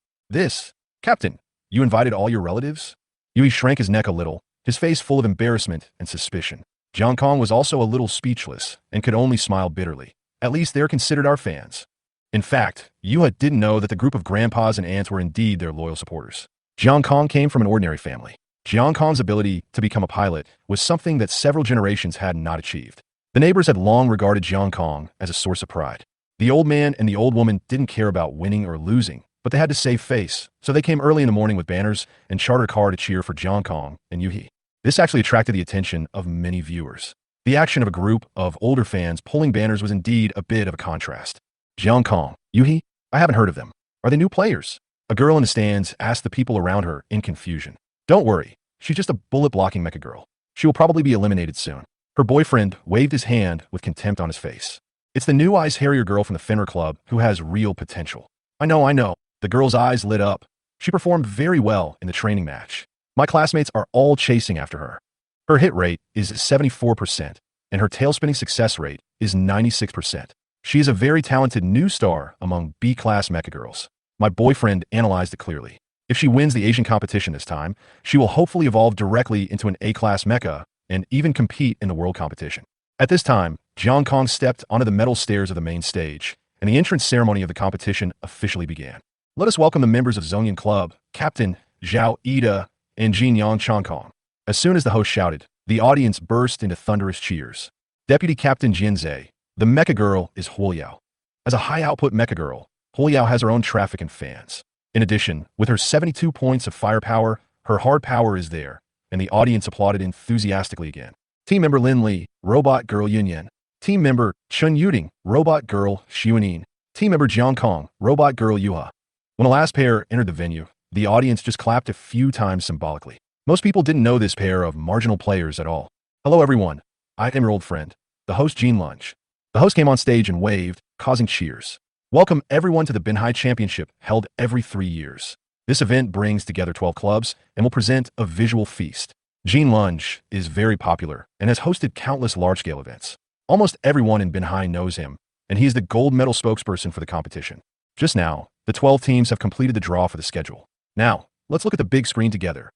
Captain, you invited all your relatives? Yuhi shrank his neck a little, his face full of embarrassment and suspicion. Jiang Kong was also a little speechless and could only smile bitterly. At least they're considered our fans. In fact, Yuha didn't know that the group of grandpas and aunts were indeed their loyal supporters. Jiang Kong came from an ordinary family. Jiang Kong's ability to become a pilot was something that several generations had not achieved. The neighbors had long regarded Jiang Kong as a source of pride. The old man and the old woman didn't care about winning or losing, but they had to save face, so they came early in the morning with banners and chartered a car to cheer for Jiang Kong and Yuhi. This actually attracted the attention of many viewers. The action of a group of older fans pulling banners was indeed a bit of a contrast. Jiang Kong, Yuhi? I haven't heard of them. Are they new players? A girl in the stands asked the people around her in confusion. Don't worry, she's just a bullet-blocking mecha girl. She will probably be eliminated soon. Her boyfriend waved his hand with contempt on his face. It's the new Ice Harrier girl from the Fenrir Club who has real potential. I know. The girl's eyes lit up. She performed very well in the training match. My classmates are all chasing after her. Her hit rate is 74%, and her tail-spinning success rate is 96%. She is a very talented new star among B-class mecha girls. My boyfriend analyzed it clearly. If she wins the Asian competition this time, she will hopefully evolve directly into an A-class mecha and even compete in the world competition. At this time, Jiang Kong stepped onto the metal stairs of the main stage, and the entrance ceremony of the competition officially began. Let us welcome the members of Zongyun Club, Captain Zhao Ida and Jin Yang Changkong. As soon as the host shouted, the audience burst into thunderous cheers. Deputy Captain Jinzei, the mecha girl, is Huoyao. As a high-output mecha girl, Huoyao has her own traffic and fans. In addition, with her 72 points of firepower, her hard power is there, and the audience applauded enthusiastically again. Team member Lin Li, Robot Girl Yunyan. Team member Chun Yuding, Robot Girl Xiunin. Team member Jiang Kong, Robot Girl Yuha. When the last pair entered the venue, the audience just clapped a few times symbolically. Most people didn't know this pair of marginal players at all. Hello everyone, I am your old friend, the host Jean Lunge. The host came on stage and waved, causing cheers. Welcome everyone to the Binhai Championship, held every 3 years. This event brings together 12 clubs and will present a visual feast. Jean Lunge is very popular and has hosted countless large-scale events. Almost everyone in Binhai knows him, and he is the gold medal spokesperson for the competition. Just now, the 12 teams have completed the draw for the schedule. Now, let's look at the big screen together.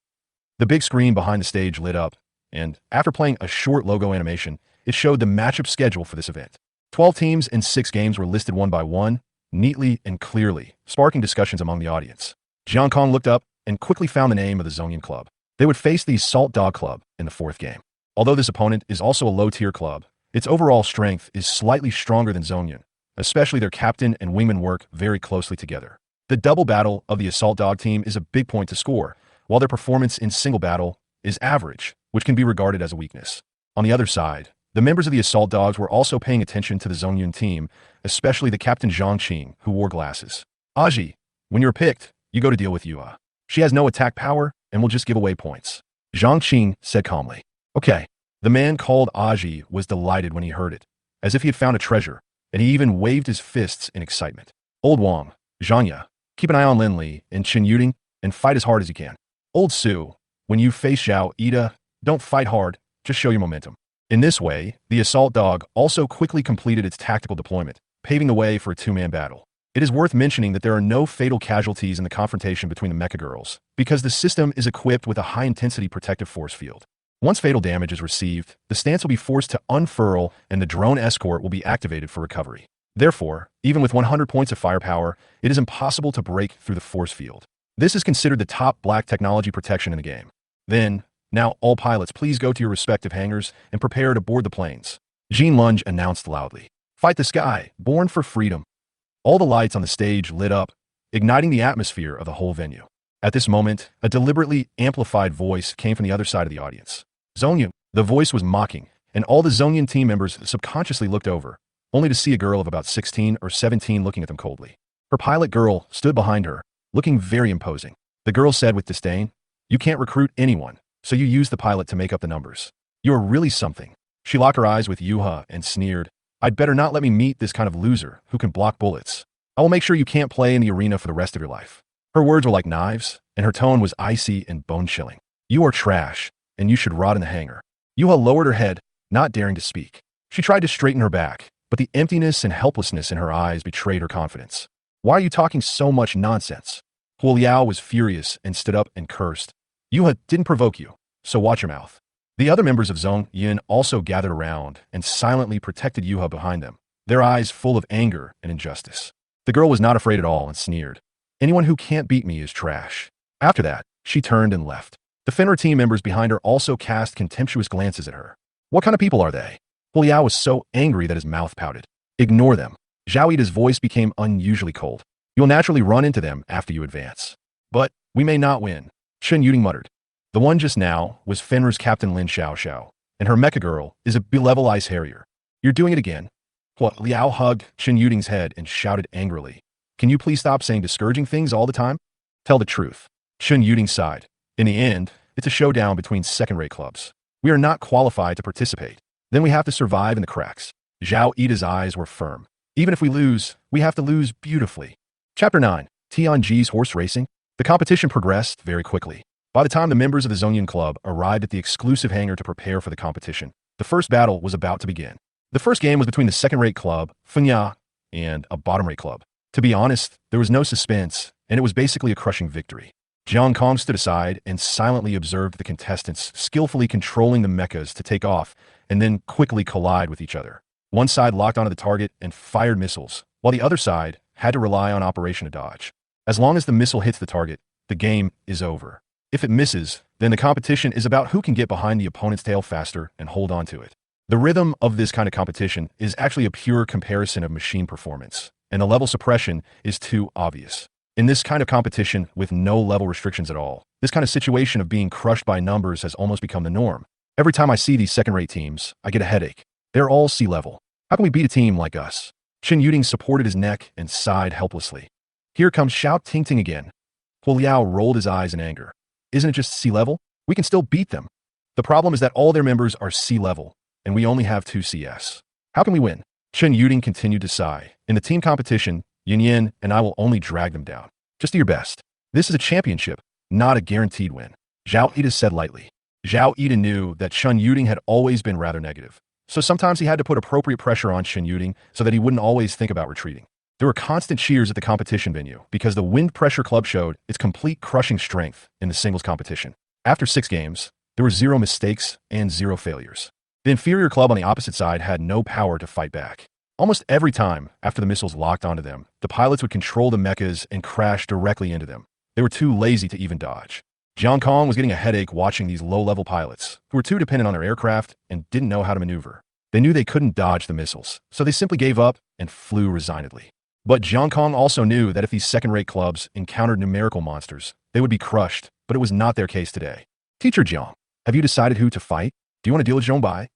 The big screen behind the stage lit up, and after playing a short logo animation, it showed the matchup schedule for this event. 12 teams and 6 games were listed one by one, neatly and clearly, sparking discussions among the audience. Jiang Kong looked up and quickly found the name of the Zongyun Club. They would face the Salt Dog Club in the 4th game. Although this opponent is also a low-tier club, its overall strength is slightly stronger than Zongyun, especially their captain and wingman work very closely together. The double battle of the Assault Dog team is a big point to score, while their performance in single battle is average, which can be regarded as a weakness. On the other side, the members of the Assault Dogs were also paying attention to the Zongyun team, especially the captain Zhang Qing, who wore glasses. Aji, when you're picked, you go to deal with Yua. She has no attack power and will just give away points. Zhang Qing said calmly. Okay. The man called Aji was delighted when he heard it, as if he had found a treasure, and he even waved his fists in excitement. Old Wang, Zhangya, keep an eye on Lin Li and Chen Yuding and fight as hard as you can. Old Su, when you face Zhao Ida, don't fight hard, just show your momentum. In this way, the Assault Dog also quickly completed its tactical deployment, paving the way for a 2-man battle. It is worth mentioning that there are no fatal casualties in the confrontation between the mecha girls, because the system is equipped with a high-intensity protective force field. Once fatal damage is received, the stance will be forced to unfurl and the drone escort will be activated for recovery. Therefore, even with 100 points of firepower, it is impossible to break through the force field. This is considered the top black technology protection in the game. Now all pilots please go to your respective hangars and prepare to board the planes. Jean Lunge announced loudly. Fight the sky, born for freedom. All the lights on the stage lit up, igniting the atmosphere of the whole venue. At this moment, a deliberately amplified voice came from the other side of the audience. Zongyun. The voice was mocking, and all the Zongyun team members subconsciously looked over, only to see a girl of about 16 or 17 looking at them coldly. Her pilot girl stood behind her, looking very imposing. The girl said with disdain, "You can't recruit anyone, so you use the pilot to make up the numbers. You are really something." She locked her eyes with Yuha and sneered, "I'd better not let me meet this kind of loser who can block bullets. I will make sure you can't play in the arena for the rest of your life." Her words were like knives, and her tone was icy and bone-chilling. "You are trash, and you should rot in the hangar." Yuha lowered her head, not daring to speak. She tried to straighten her back, but the emptiness and helplessness in her eyes betrayed her confidence. "Why are you talking so much nonsense?" Hu Liao was furious and stood up and cursed. "Yuha didn't provoke you, so watch your mouth." The other members of Zhong Yin also gathered around and silently protected Yuha behind them, their eyes full of anger and injustice. The girl was not afraid at all and sneered, "Anyone who can't beat me is trash." After that, she turned and left. The Fenrir team members behind her also cast contemptuous glances at her. What kind of people are they? Hu Liao was so angry that his mouth pouted. "Ignore them." Zhao Yida's voice became unusually cold. "You'll naturally run into them after you advance. But we may not win," Chen Yuding muttered. The one just now was Fenrir's Captain Lin Xiao, and her mecha girl is a B-level ice harrier. "You're doing it again." Hu Liao hugged Chen Yuding's head and shouted angrily, "Can you please stop saying discouraging things all the time? Tell the truth." Chen Yuding sighed. "In the end, it's a showdown between second-rate clubs. We are not qualified to participate. Then we have to survive in the cracks." Zhao Yida's eyes were firm. "Even if we lose, we have to lose beautifully." Chapter 9. Tianji's Horse Racing. The competition progressed very quickly. By the time the members of the Zongyun Club arrived at the exclusive hangar to prepare for the competition, the first battle was about to begin. The first game was between the second-rate club, Funya, and a bottom-rate club. To be honest, there was no suspense, and it was basically a crushing victory. Jiang Kong stood aside and silently observed the contestants skillfully controlling the mechas to take off and then quickly collide with each other. One side locked onto the target and fired missiles, while the other side had to rely on operation to dodge. As long as the missile hits the target, the game is over. If it misses, then the competition is about who can get behind the opponent's tail faster and hold on to it. The rhythm of this kind of competition is actually a pure comparison of machine performance, and the level suppression is too obvious. In this kind of competition with no level restrictions at all, this kind of situation of being crushed by numbers has almost become the norm. Every time I see these second-rate teams, I get a headache. They're all C-level. How can we beat a team like us? Chen Yuding supported his neck and sighed helplessly. Here comes Xiao Tingting again. Hu Liao rolled his eyes in anger. Isn't it just C-level? We can still beat them. The problem is that all their members are C-level, and we only have 2 CS. How can we win? Chen Yuding continued to sigh. In the team competition, Yin Yin and I will only drag them down. Just do your best. This is a championship, not a guaranteed win. Zhao Ida said lightly. Zhao Ida knew that Chen Yuding had always been rather negative, so sometimes he had to put appropriate pressure on Chen Yuding so that he wouldn't always think about retreating. There were constant cheers at the competition venue because the Wind Pressure Club showed its complete crushing strength in the singles competition. After 6 games, there were 0 mistakes and 0 failures. The inferior club on the opposite side had no power to fight back. Almost every time after the missiles locked onto them, the pilots would control the mechas and crash directly into them. They were too lazy to even dodge. Jiang Kong was getting a headache watching these low-level pilots, who were too dependent on their aircraft and didn't know how to maneuver. They knew they couldn't dodge the missiles, so they simply gave up and flew resignedly. But Jiang Kong also knew that if these second-rate clubs encountered numerical monsters, they would be crushed, but it was not their case today. "Teacher Jiang, have you decided who to fight? Do you want to deal with Zhongbai?"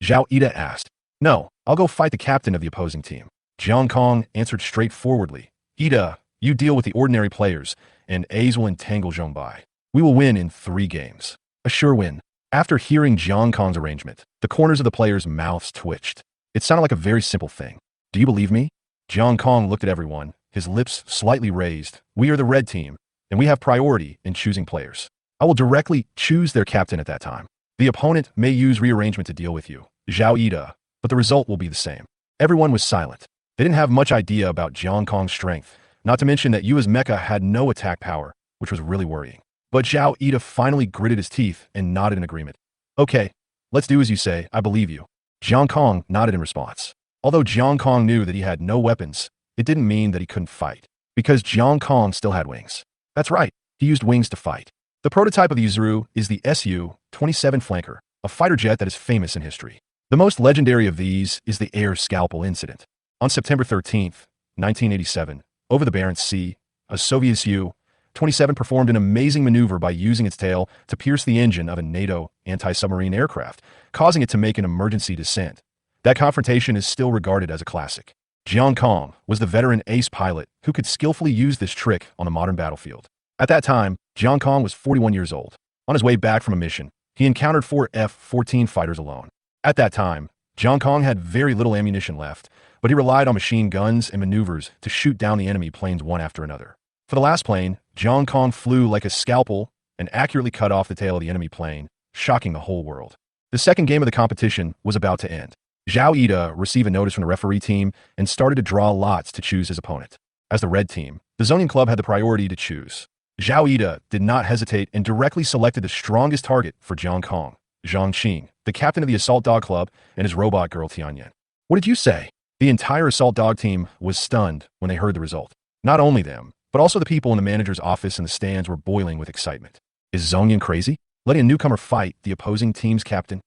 Zhao Ida asked. "No, I'll go fight the captain of the opposing team." Jiang Kong answered straightforwardly. "Ida, you deal with the ordinary players, and A's will entangle Zhongbai. We will win in 3 games. A sure win." After hearing Jiang Kong's arrangement, the corners of the players' mouths twitched. It sounded like a very simple thing. "Do you believe me?" Jiang Kong looked at everyone, his lips slightly raised. "We are the red team, and we have priority in choosing players. I will directly choose their captain at that time. The opponent may use rearrangement to deal with you, Zhao Ida, but the result will be the same." Everyone was silent. They didn't have much idea about Jiang Kong's strength, not to mention that Yua's mecha had no attack power, which was really worrying. But Zhao Ida finally gritted his teeth and nodded in agreement. "Okay, let's do as you say, I believe you." Jiang Kong nodded in response. Although Jiang Kong knew that he had no weapons, it didn't mean that he couldn't fight, because Jiang Kong still had wings. That's right, he used wings to fight. The prototype of the Yuzuru is the Su-27 Flanker, a fighter jet that is famous in history. The most legendary of these is the Air Scalpel incident. On September 13th, 1987, over the Barents Sea, a Soviet Su 27 performed an amazing maneuver by using its tail to pierce the engine of a NATO anti-submarine aircraft, causing it to make an emergency descent. That confrontation is still regarded as a classic. Jiang Kong was the veteran ace pilot who could skillfully use this trick on the modern battlefield. At that time, Jiang Kong was 41 years old. On his way back from a mission, he encountered 4 F-14 fighters alone. At that time, Jiang Kong had very little ammunition left, but he relied on machine guns and maneuvers to shoot down the enemy planes one after another. For the last plane, Jiang Kong flew like a scalpel and accurately cut off the tail of the enemy plane, shocking the whole world. The second game of the competition was about to end. Zhao Ida received a notice from the referee team and started to draw lots to choose his opponent. As the red team, the Zonian club had the priority to choose. Zhao Ida did not hesitate and directly selected the strongest target for Jiang Kong, Zhang Qing, the captain of the Assault Dog Club, and his robot girl Tianyan. What did you say? The entire Assault Dog team was stunned when they heard the result. Not only them, but also the people in the manager's office and the stands were boiling with excitement. Is Zhongyan crazy? Letting a newcomer fight the opposing team's captain?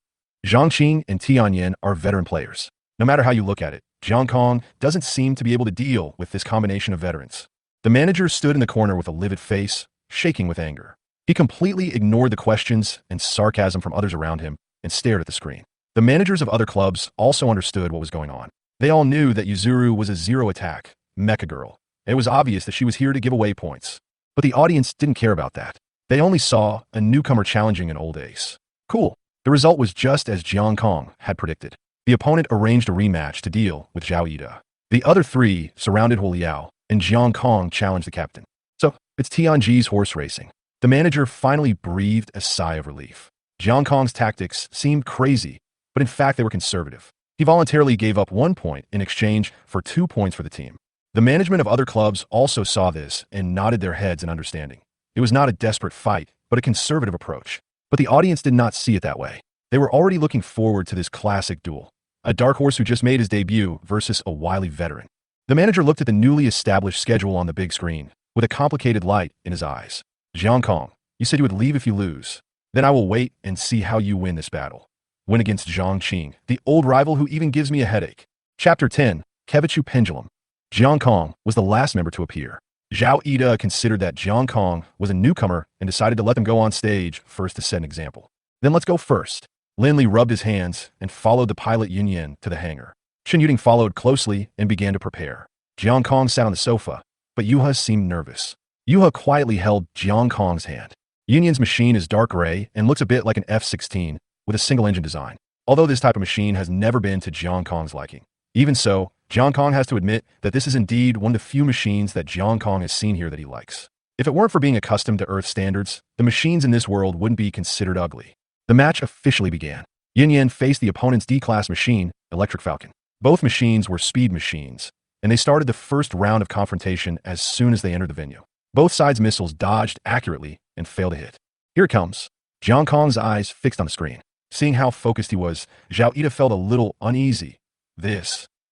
Zhang Qing and Tianyan are veteran players. No matter how you look at it, Jiang Kong doesn't seem to be able to deal with this combination of veterans. The manager stood in the corner with a livid face, shaking with anger. He completely ignored the questions and sarcasm from others around him and stared at the screen. The managers of other clubs also understood what was going on. They all knew that Yuzuru was a zero-attack mecha girl. It was obvious that she was here to give away points. But the audience didn't care about that. They only saw a newcomer challenging an old ace. Cool. The result was just as Jiang Kong had predicted. The opponent arranged a rematch to deal with Zhao Ida. The other 3 surrounded Hu Liao, and Jiang Kong challenged the captain. So, it's Tianji's horse racing. The manager finally breathed a sigh of relief. Jiang Kong's tactics seemed crazy, but in fact they were conservative. He voluntarily gave up 1 point in exchange for 2 points for the team. The management of other clubs also saw this and nodded their heads in understanding. It was not a desperate fight, but a conservative approach. But the audience did not see it that way. They were already looking forward to this classic duel. A dark horse who just made his debut versus a wily veteran. The manager looked at the newly established schedule on the big screen, with a complicated light in his eyes. Jiang Kong, you said you would leave if you lose. Then I will wait and see how you win this battle. Win against Zhang Qing, the old rival who even gives me a headache. Chapter 10, Kevichu Pendulum. Jiang Kong was the last member to appear. Zhao Ida considered that Jiang Kong was a newcomer and decided to let them go on stage first to set an example. Then let's go first. Lin Li rubbed his hands and followed the pilot Yunyan to the hangar. Shen Yuding followed closely and began to prepare. Jiang Kong sat on the sofa, but Yuha seemed nervous. Yuha quietly held Jiang Kong's hand. Yunyan's machine is dark gray and looks a bit like an F-16 with a single engine design. Although this type of machine has never been to Jiang Kong's liking. Even so, Jiang Kong has to admit that this is indeed one of the few machines that Jiang Kong has seen here that he likes. If it weren't for being accustomed to Earth standards, the machines in this world wouldn't be considered ugly. The match officially began. Yunyan faced the opponent's D-class machine, Electric Falcon. Both machines were speed machines, and they started the first round of confrontation as soon as they entered the venue. Both sides' missiles dodged accurately and failed to hit. Here it comes. Jiang Kong's eyes fixed on the screen. Seeing how focused he was, Zhao Ida felt a little uneasy.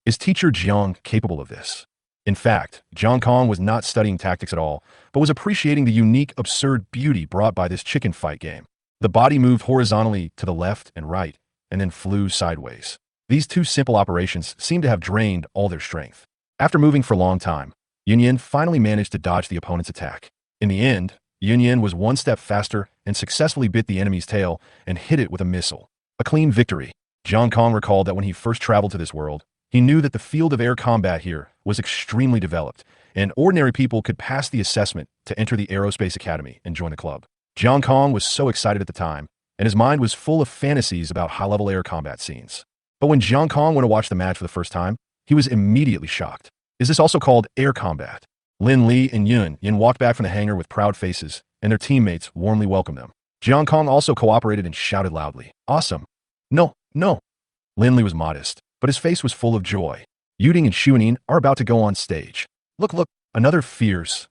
Is teacher Jiang capable of this? In fact, Jiang Kong was not studying tactics at all, but was appreciating the unique, absurd beauty brought by this chicken fight game. The body moved horizontally to the left and right, and then flew sideways. These 2 simple operations seemed to have drained all their strength. After moving for a long time, Yunyan finally managed to dodge the opponent's attack. In the end, Yunyan was 1 step faster and successfully bit the enemy's tail and hit it with a missile. A clean victory. Jiang Kong recalled that when he first traveled to this world, he knew that the field of air combat here was extremely developed, and ordinary people could pass the assessment to enter the Aerospace Academy and join the club. Jiang Kong was so excited at the time, and his mind was full of fantasies about high-level air combat scenes. But when Jiang Kong went to watch the match for the first time, he was immediately shocked. Is this also called air combat? Lin Li and Yun walked back from the hangar with proud faces, and their teammates warmly welcomed them. Jiang Kong also cooperated and shouted loudly, "Awesome!" No. Lin Li was modest, but his face was full of joy. Yuding and Xuanin are about to go on stage. Look, another fierce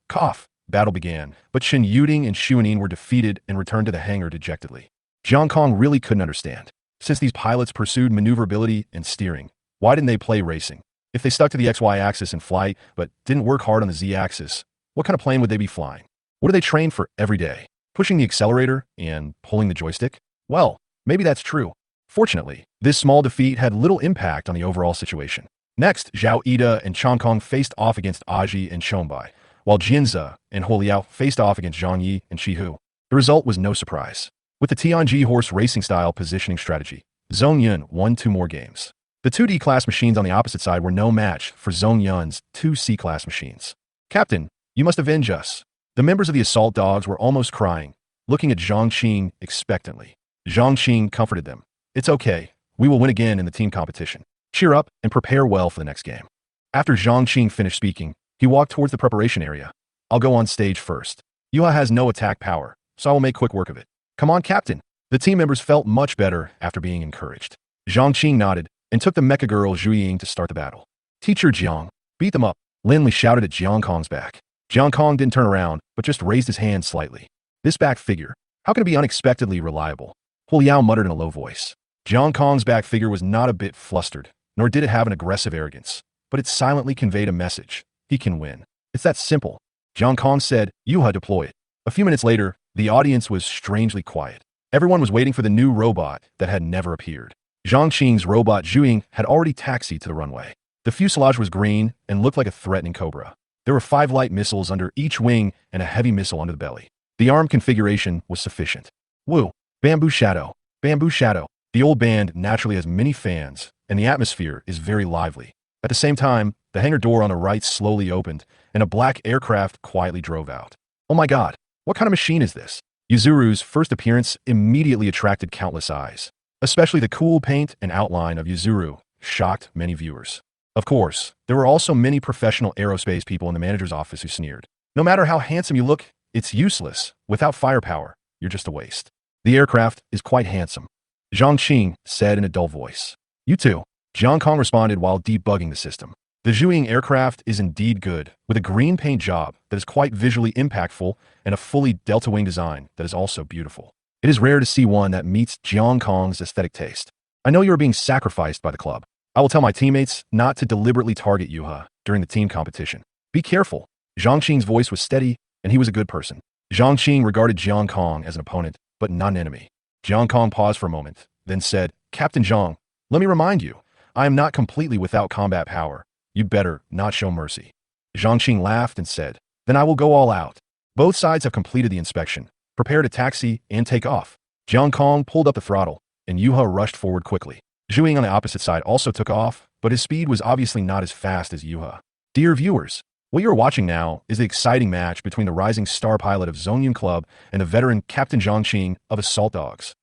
battle began, but Shen Yuding and Xuanin were defeated and returned to the hangar dejectedly. Jiang Kong really couldn't understand. Since these pilots pursued maneuverability and steering, why didn't they play racing? If they stuck to the XY axis in flight, but didn't work hard on the Z axis, what kind of plane would they be flying? What do they train for every day? Pushing the accelerator and pulling the joystick? Well, maybe that's true. Fortunately, this small defeat had little impact on the overall situation. Next, Zhao Ida and Chang Kong faced off against Aji and Shonbai. while Jinza and Huoliao faced off against Zhang Yi and Shihu. The result was no surprise. With the Tianji horse racing style positioning strategy, Zhong Yun won 2 more games. The 2D class machines on the opposite side were no match for Zhong Yun's 2 C class machines. Captain, you must avenge us. The members of the assault dogs were almost crying, looking at Zhang Qing expectantly. Zhang Qing comforted them. It's okay. We will win again in the team competition. Cheer up and prepare well for the next game. After Zhang Qing finished speaking, he walked towards the preparation area. I'll go on stage first. Yuha has no attack power, so I will make quick work of it. Come on, Captain. The team members felt much better after being encouraged. Zhang Qing nodded and took the mecha girl Zhu Ying to start the battle. Teacher Jiang, beat them up. Lin Li shouted at Jiang Kong's back. Jiang Kong didn't turn around, but just raised his hand slightly. This back figure, how can it be unexpectedly reliable? Huoliao muttered in a low voice. Jiang Kong's back figure was not a bit flustered, nor did it have an aggressive arrogance, but it silently conveyed a message. He can win. It's that simple. Jiang Kong said, Yuha, deploy it. A few minutes later, the audience was strangely quiet. Everyone was waiting for the new robot that had never appeared. Zhang Qing's robot Zhu Ying had already taxied to the runway. The fuselage was green and looked like a threatening cobra. There were 5 light missiles under each wing and a heavy missile under the belly. The arm configuration was sufficient. Woo! Bamboo Shadow. Bamboo Shadow. The old band naturally has many fans, and the atmosphere is very lively. At the same time, the hangar door on the right slowly opened, and a black aircraft quietly drove out. Oh my god, what kind of machine is this? Yuzuru's first appearance immediately attracted countless eyes. Especially the cool paint and outline of Yuzuru shocked many viewers. Of course, there were also many professional aerospace people in the manager's office who sneered. No matter how handsome you look, it's useless. Without firepower, you're just a waste. The aircraft is quite handsome. Zhang Qing said in a dull voice. You too. Jiang Kong responded while debugging the system. The Zhu Ying aircraft is indeed good, with a green paint job that is quite visually impactful and a fully delta wing design that is also beautiful. It is rare to see one that meets Jiang Kong's aesthetic taste. I know you are being sacrificed by the club. I will tell my teammates not to deliberately target Yuha during the team competition. Be careful. Zhang Qing's voice was steady, and he was a good person. Zhang Qing regarded Jiang Kong as an opponent, but not an enemy. Jiang Kong paused for a moment, then said, Captain Zhang, let me remind you, I am not completely without combat power. You better not show mercy. Zhang Qing laughed and said, then I will go all out. Both sides have completed the inspection. Prepare to taxi and take off. Jiang Kong pulled up the throttle, and Yuha rushed forward quickly. Zhu Ying on the opposite side also took off, but his speed was obviously not as fast as Yuha. Dear viewers, what you are watching now is the exciting match between the rising star pilot of Zongyun Club and the veteran Captain Zhang Qing of Assault Dogs.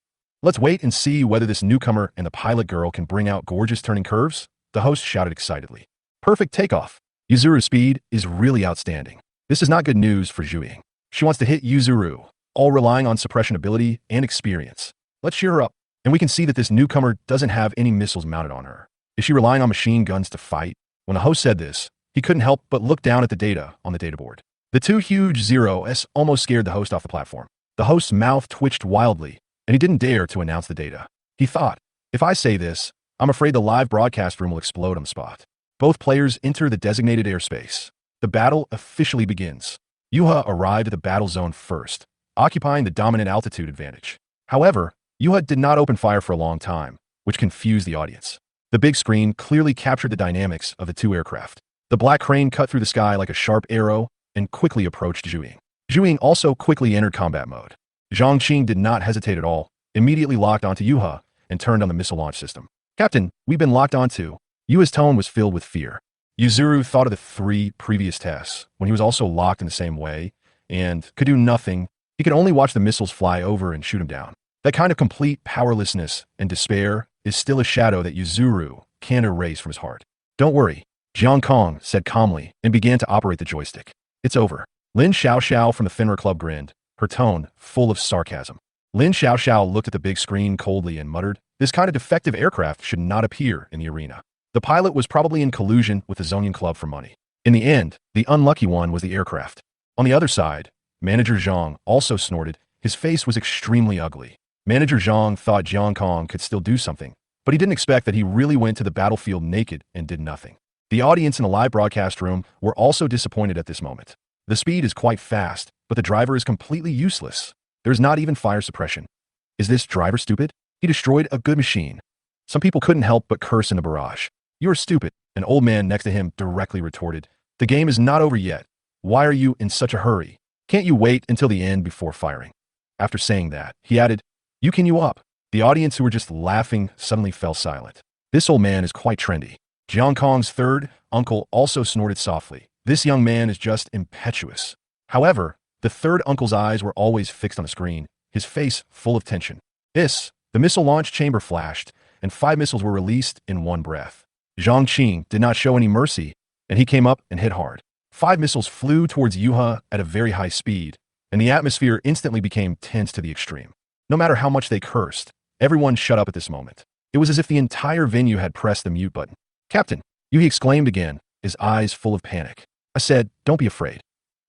Let's wait and see whether this newcomer and the pilot girl can bring out gorgeous turning curves, the host shouted excitedly. Perfect takeoff. Yuzuru's speed is really outstanding. This is not good news for Zhu Ying. She wants to hit Yuzuru, all relying on suppression ability and experience. Let's cheer her up. And we can see that this newcomer doesn't have any missiles mounted on her. Is she relying on machine guns to fight? When the host said this, he couldn't help but look down at the data on the data board. The 2 huge zeros almost scared the host off the platform. The host's mouth twitched wildly, and he didn't dare to announce the data. He thought, if I say this, I'm afraid the live broadcast room will explode on the spot. Both players enter the designated airspace. The battle officially begins. Yuha arrived at the battle zone first, occupying the dominant altitude advantage. However, Yuha did not open fire for a long time, which confused the audience. The big screen clearly captured the dynamics of the 2 aircraft. The black crane cut through the sky like a sharp arrow and quickly approached Zhu Ying. Zhu Ying also quickly entered combat mode. Zhang Qing did not hesitate at all, immediately locked onto Yuha and turned on the missile launch system. Captain, we've been locked onto. Yuha's tone was filled with fear. Yuzuru thought of the 3 previous tests, when he was also locked in the same way, and could do nothing. He could only watch the missiles fly over and shoot him down. That kind of complete powerlessness and despair is still a shadow that Yuzuru can't erase from his heart. Don't worry, Jiang Kong said calmly and began to operate the joystick. It's over. Lin Xiaoxiao from the Fenrir Club grinned, her tone full of sarcasm. Lin Xiaoxiao looked at the big screen coldly and muttered, this kind of defective aircraft should not appear in the arena. The pilot was probably in collusion with the Zongyun Club for money. In the end, the unlucky one was the aircraft. On the other side, Manager Zhang also snorted. His face was extremely ugly. Manager Zhang thought Jiang Kong could still do something, but he didn't expect that he really went to the battlefield naked and did nothing. The audience in the live broadcast room were also disappointed at this moment. The speed is quite fast, but the driver is completely useless. There's not even fire suppression. Is this driver stupid? He destroyed a good machine. Some people couldn't help but curse in the barrage. You're stupid, an old man next to him directly retorted. The game is not over yet. Why are you in such a hurry? Can't you wait until the end before firing? After saying that, he added, You can you up. The audience, who were just laughing, suddenly fell silent. This old man is quite trendy. Jiang Kong's third uncle also snorted softly. This young man is just impetuous. However, the third uncle's eyes were always fixed on the screen, his face full of tension. The missile launch chamber flashed, and 5 missiles were released in one breath. Zhang Qing did not show any mercy, and he came up and hit hard. 5 missiles flew towards Yuha at a very high speed, and the atmosphere instantly became tense to the extreme. No matter how much they cursed, everyone shut up at this moment. It was as if the entire venue had pressed the mute button. Captain, Yuhi exclaimed again, his eyes full of panic. I said, don't be afraid.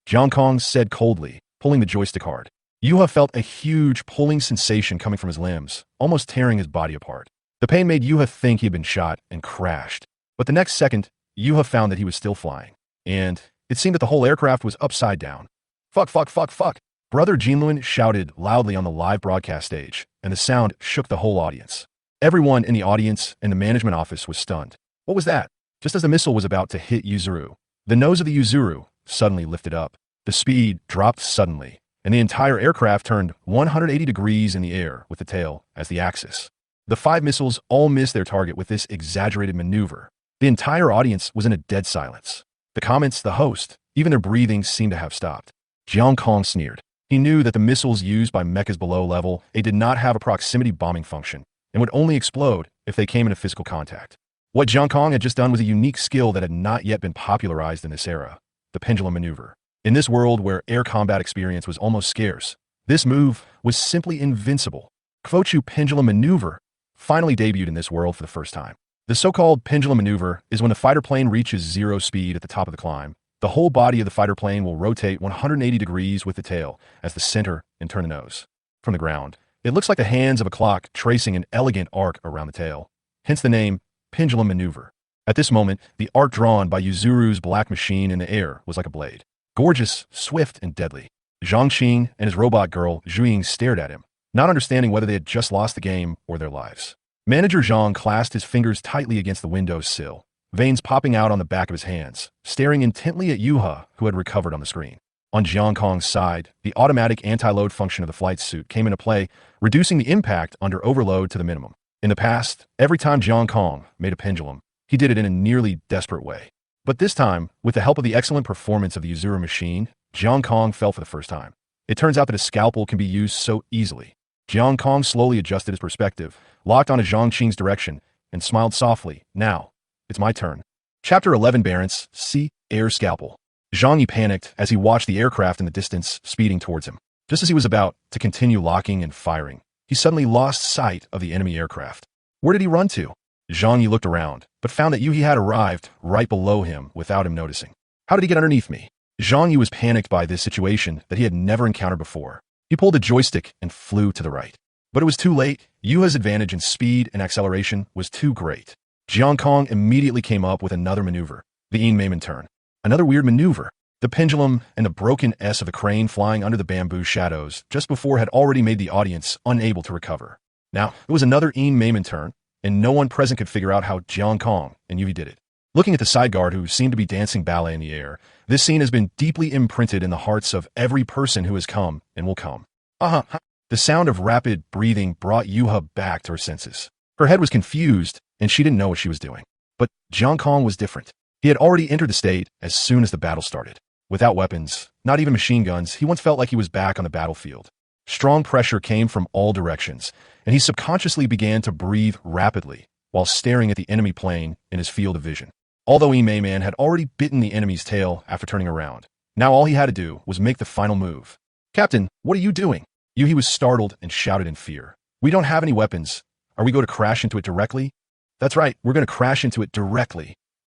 Jiang Kong said coldly, pulling the joystick hard. Yuha felt a huge pulling sensation coming from his limbs, almost tearing his body apart. The pain made Yuha think he had been shot and crashed. But the next second, Yuha found that he was still flying. And it seemed that the whole aircraft was upside down. Fuck. Brother Jinluan shouted loudly on the live broadcast stage, and the sound shook the whole audience. Everyone in the audience and the management office was stunned. What was that? Just as the missile was about to hit Yuzuru, the nose of the Yuzuru suddenly lifted up. The speed dropped suddenly, and the entire aircraft turned 180 degrees in the air with the tail as the axis. The 5 missiles all missed their target with this exaggerated maneuver. The entire audience was in a dead silence. The comments, the host, even their breathing seemed to have stopped. Jiang Kong sneered. He knew that the missiles used by mechas below level A did not have a proximity bombing function and would only explode if they came into physical contact. What Jiang Kong had just done was a unique skill that had not yet been popularized in this era, the pendulum maneuver. In this world where air combat experience was almost scarce, this move was simply invincible. Kvochu pendulum maneuver finally debuted in this world for the first time. The so-called pendulum maneuver is when the fighter plane reaches 0 speed at the top of the climb. The whole body of the fighter plane will rotate 180 degrees with the tail as the center and turn the nose. From the ground, it looks like the hands of a clock tracing an elegant arc around the tail, hence the name pendulum maneuver. At this moment, the arc drawn by Yuzuru's black machine in the air was like a blade. Gorgeous, swift, and deadly. Zhang Qing and his robot girl, Zhu stared at him, not understanding whether they had just lost the game or their lives. Manager Zhang clasped his fingers tightly against the window sill, veins popping out on the back of his hands, staring intently at Yuha, who had recovered on the screen. On Jiang Kong's side, the automatic anti-load function of the flight suit came into play, reducing the impact under overload to the minimum. In the past, every time Jiang Kong made a pendulum, he did it in a nearly desperate way. But this time, with the help of the excellent performance of the Yuzuru machine, Jiang Kong fell for the first time. It turns out that a scalpel can be used so easily. Jiang Kong slowly adjusted his perspective, locked onto Zhang Qing's direction, and smiled softly. Now, it's my turn. Chapter 11 Barents, C. Air Scalpel. Zhang Yi panicked as he watched the aircraft in the distance speeding towards him. Just as he was about to continue locking and firing, he suddenly lost sight of the enemy aircraft. Where did he run to? Zhang Yi looked around, but found that Yuhi had arrived right below him without him noticing. How did he get underneath me? Zhang Yi was panicked by this situation that he had never encountered before. He pulled a joystick and flew to the right. But it was too late. Yuha's advantage in speed and acceleration was too great. Jiang Kong immediately came up with another maneuver, the Yin Meiman turn. Another weird maneuver. The pendulum and the broken S of a crane flying under the bamboo shadows just before had already made the audience unable to recover. Now, it was another Yin Meiman turn, and no one present could figure out how Jiang Kong and Yuhi did it. Looking at the side guard who seemed to be dancing ballet in the air, this scene has been deeply imprinted in the hearts of every person who has come and will come. The sound of rapid breathing brought Yuha back to her senses. Her head was confused, and she didn't know what she was doing. But Jiang Kong was different. He had already entered the state as soon as the battle started. Without weapons, not even machine guns, he once felt like he was back on the battlefield. Strong pressure came from all directions, and he subconsciously began to breathe rapidly while staring at the enemy plane in his field of vision. Although Yin Meiman had already bitten the enemy's tail after turning around, now all he had to do was make the final move. Captain, what are you doing? Yuhi was startled and shouted in fear. We don't have any weapons. Are we going to crash into it directly? That's right, we're going to crash into it directly.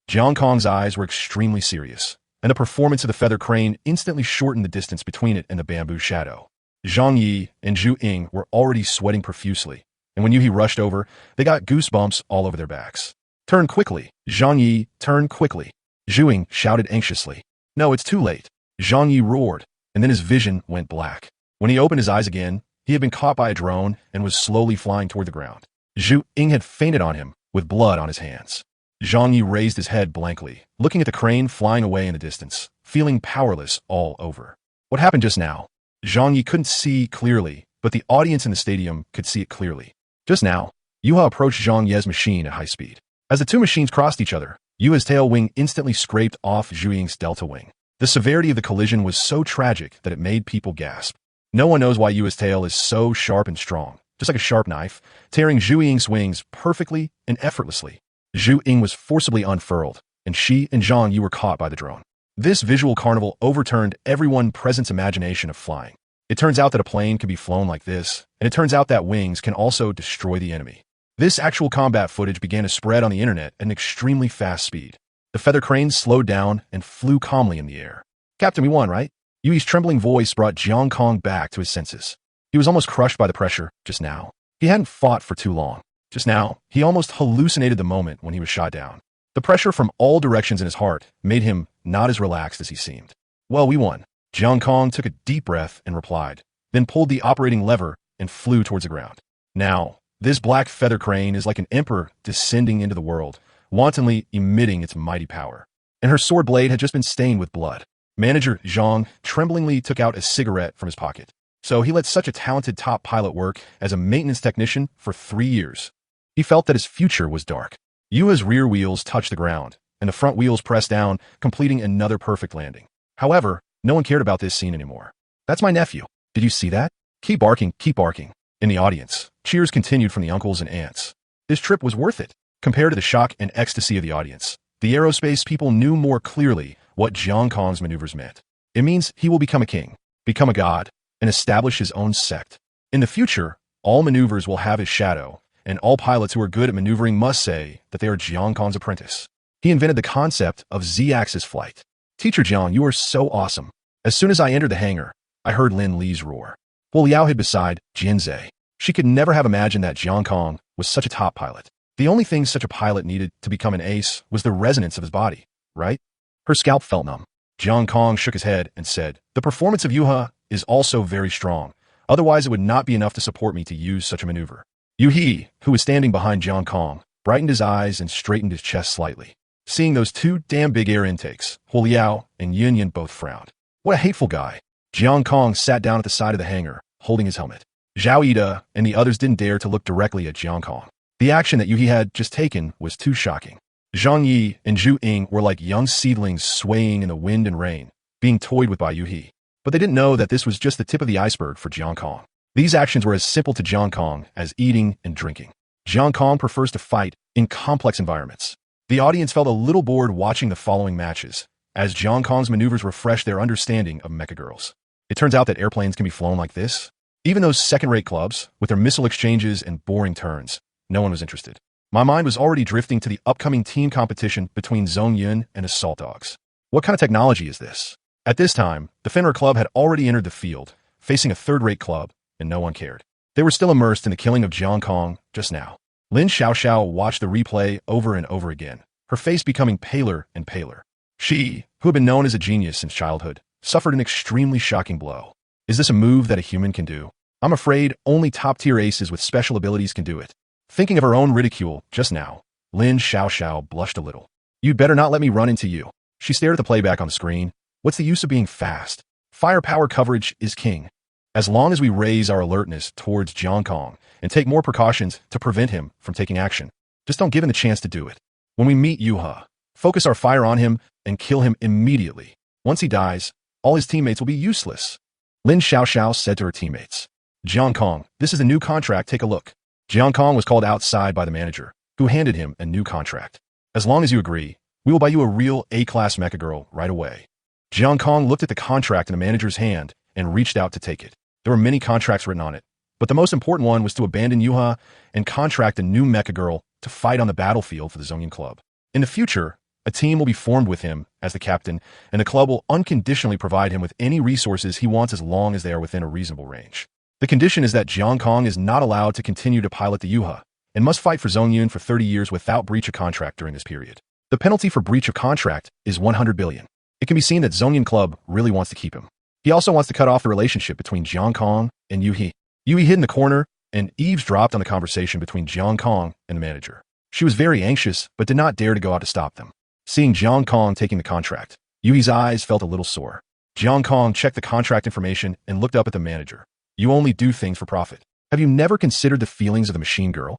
Jiang Kong's eyes were extremely serious, and the performance of the feather crane instantly shortened the distance between it and the bamboo shadow. Zhang Yi and Zhu Ying were already sweating profusely, and when Yuhi rushed over, they got goosebumps all over their backs. Turn quickly. Zhang Yi, turn quickly. Zhu Ying shouted anxiously. No, it's too late. Zhang Yi roared, and then his vision went black. When he opened his eyes again, he had been caught by a drone and was slowly flying toward the ground. Zhu Ying had fainted on him, with blood on his hands. Zhang Yi raised his head blankly, looking at the crane flying away in the distance, feeling powerless all over. What happened just now? Zhang Yi couldn't see clearly, but the audience in the stadium could see it clearly. Just now, Yuha approached Zhang Ye's machine at high speed. As the two machines crossed each other, Yuha's tail wing instantly scraped off Zhu Ying's delta wing. The severity of the collision was so tragic that it made people gasp. No one knows why Yuha's tail is so sharp and strong, just like a sharp knife, tearing Zhu Ying's wings perfectly and effortlessly. Zhu Ying was forcibly unfurled, and she and Zhang Yi were caught by the drone. This visual carnival overturned everyone present's imagination of flying. It turns out that a plane can be flown like this, and it turns out that wings can also destroy the enemy. This actual combat footage began to spread on the internet at an extremely fast speed. The feather cranes slowed down and flew calmly in the air. Captain, we won, right? Yui's trembling voice brought Jiang Kong back to his senses. He was almost crushed by the pressure just now. He hadn't fought for too long. Just now, he almost hallucinated the moment when he was shot down. The pressure from all directions in his heart made him not as relaxed as he seemed. Well, we won. Jiang Kong took a deep breath and replied, then pulled the operating lever and flew towards the ground. Now, this black feather crane is like an emperor descending into the world, wantonly emitting its mighty power. And her sword blade had just been stained with blood. Manager Zhang tremblingly took out a cigarette from his pocket. So he let such a talented top pilot work as a maintenance technician for 3 years. He felt that his future was dark. Yua's rear wheels touched the ground, and the front wheels pressed down, completing another perfect landing. However, no one cared about this scene anymore. That's my nephew. Did you see that? Keep barking, keep barking. In the audience, cheers continued from the uncles and aunts. This trip was worth it. Compared to the shock and ecstasy of the audience, the aerospace people knew more clearly what Jiang Kong's maneuvers meant. It means he will become a king, become a god, and establish his own sect. In the future, all maneuvers will have his shadow, and all pilots who are good at maneuvering must say that they are Jiang Kong's apprentice. He invented the concept of Z-axis flight. Teacher Jiang, you are so awesome. As soon as I entered the hangar, I heard Lin Li's roar. Hu Liao hid beside Jinzei. She could never have imagined that Jiang Kong was such a top pilot. The only thing such a pilot needed to become an ace was the resonance of his body, right? Her scalp felt numb. Jiang Kong shook his head and said, the performance of Yuha is also very strong. Otherwise, it would not be enough to support me to use such a maneuver. Yu He, who was standing behind Jiang Kong, brightened his eyes and straightened his chest slightly. Seeing those two damn big air intakes, Hu Liao and Yin Yin both frowned. What a hateful guy. Jiang Kong sat down at the side of the hangar, holding his helmet. Zhao Yida and the others didn't dare to look directly at Jiang Kong. The action that Yu He had just taken was too shocking. Zhang Yi and Zhu Ying were like young seedlings swaying in the wind and rain, being toyed with by Yu He. But they didn't know that this was just the tip of the iceberg for Jiang Kong. These actions were as simple to Jiang Kong as eating and drinking. Jiang Kong prefers to fight in complex environments. The audience felt a little bored watching the following matches, as Jiang Kong's maneuvers refreshed their understanding of mecha girls. It turns out that airplanes can be flown like this. Even those second-rate clubs, with their missile exchanges and boring turns, no one was interested. My mind was already drifting to the upcoming team competition between Zhong Yun and Assault Dogs. What kind of technology is this? At this time, the Fenrir Club had already entered the field, facing a third-rate club, and no one cared. They were still immersed in the killing of Jiang Kong just now. Lin Xiaoxiao watched the replay over and over again, her face becoming paler and paler. She, who had been known as a genius since childhood, suffered an extremely shocking blow. Is this a move that a human can do? I'm afraid only top-tier aces with special abilities can do it. Thinking of her own ridicule just now, Lin Xiaoxiao blushed a little. You'd better not let me run into you. She stared at the playback on the screen. What's the use of being fast? Firepower coverage is king. As long as we raise our alertness towards Jiang Kong and take more precautions to prevent him from taking action, just don't give him the chance to do it. When we meet Yuha, focus our fire on him and kill him immediately. Once he dies, all his teammates will be useless. Lin Xiaoxiao said to her teammates. Jiang Kong, this is a new contract, take a look. Jiang Kong was called outside by the manager, who handed him a new contract. As long as you agree, we will buy you a real A-class mecha girl right away. Jiang Kong looked at the contract in the manager's hand and reached out to take it. There were many contracts written on it, but the most important one was to abandon Yuha and contract a new mecha girl to fight on the battlefield for the Zongyun Club. In the future, a team will be formed with him as the captain, and the club will unconditionally provide him with any resources he wants as long as they are within a reasonable range. The condition is that Jiang Kong is not allowed to continue to pilot the Yuha and must fight for Zongyun for 30 years without breach of contract during this period. The penalty for breach of contract is 100 billion. It can be seen that Zongyun Club really wants to keep him. He also wants to cut off the relationship between Jiang Kong and Yu He. Yu He hid in the corner and eavesdropped on the conversation between Jiang Kong and the manager. She was very anxious, but did not dare to go out to stop them. Seeing Jiang Kong taking the contract, Yui's eyes felt a little sore. Jiang Kong checked the contract information and looked up at the manager. You only do things for profit. Have you never considered the feelings of the machine girl?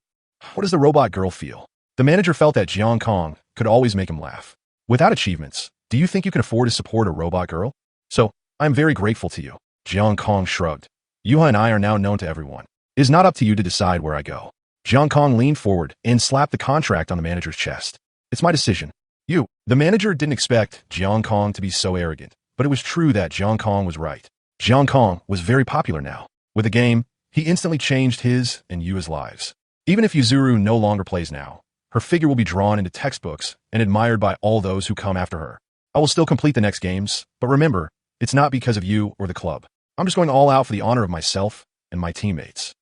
What does the robot girl feel? The manager felt that Jiang Kong could always make him laugh. Without achievements, do you think you can afford to support a robot girl? So, I'm very grateful to you. Jiang Kong shrugged. Yuha and I are now known to everyone. It is not up to you to decide where I go. Jiang Kong leaned forward and slapped the contract on the manager's chest. It's my decision. You. The manager didn't expect Jiang Kong to be so arrogant, but it was true that Jiang Kong was right. Jiang Kong was very popular now. With the game, he instantly changed his and Yua's lives. Even if Yuzuru no longer plays now, her figure will be drawn into textbooks and admired by all those who come after her. I will still complete the next games, but remember, it's not because of you or the club. I'm just going all out for the honor of myself and my teammates.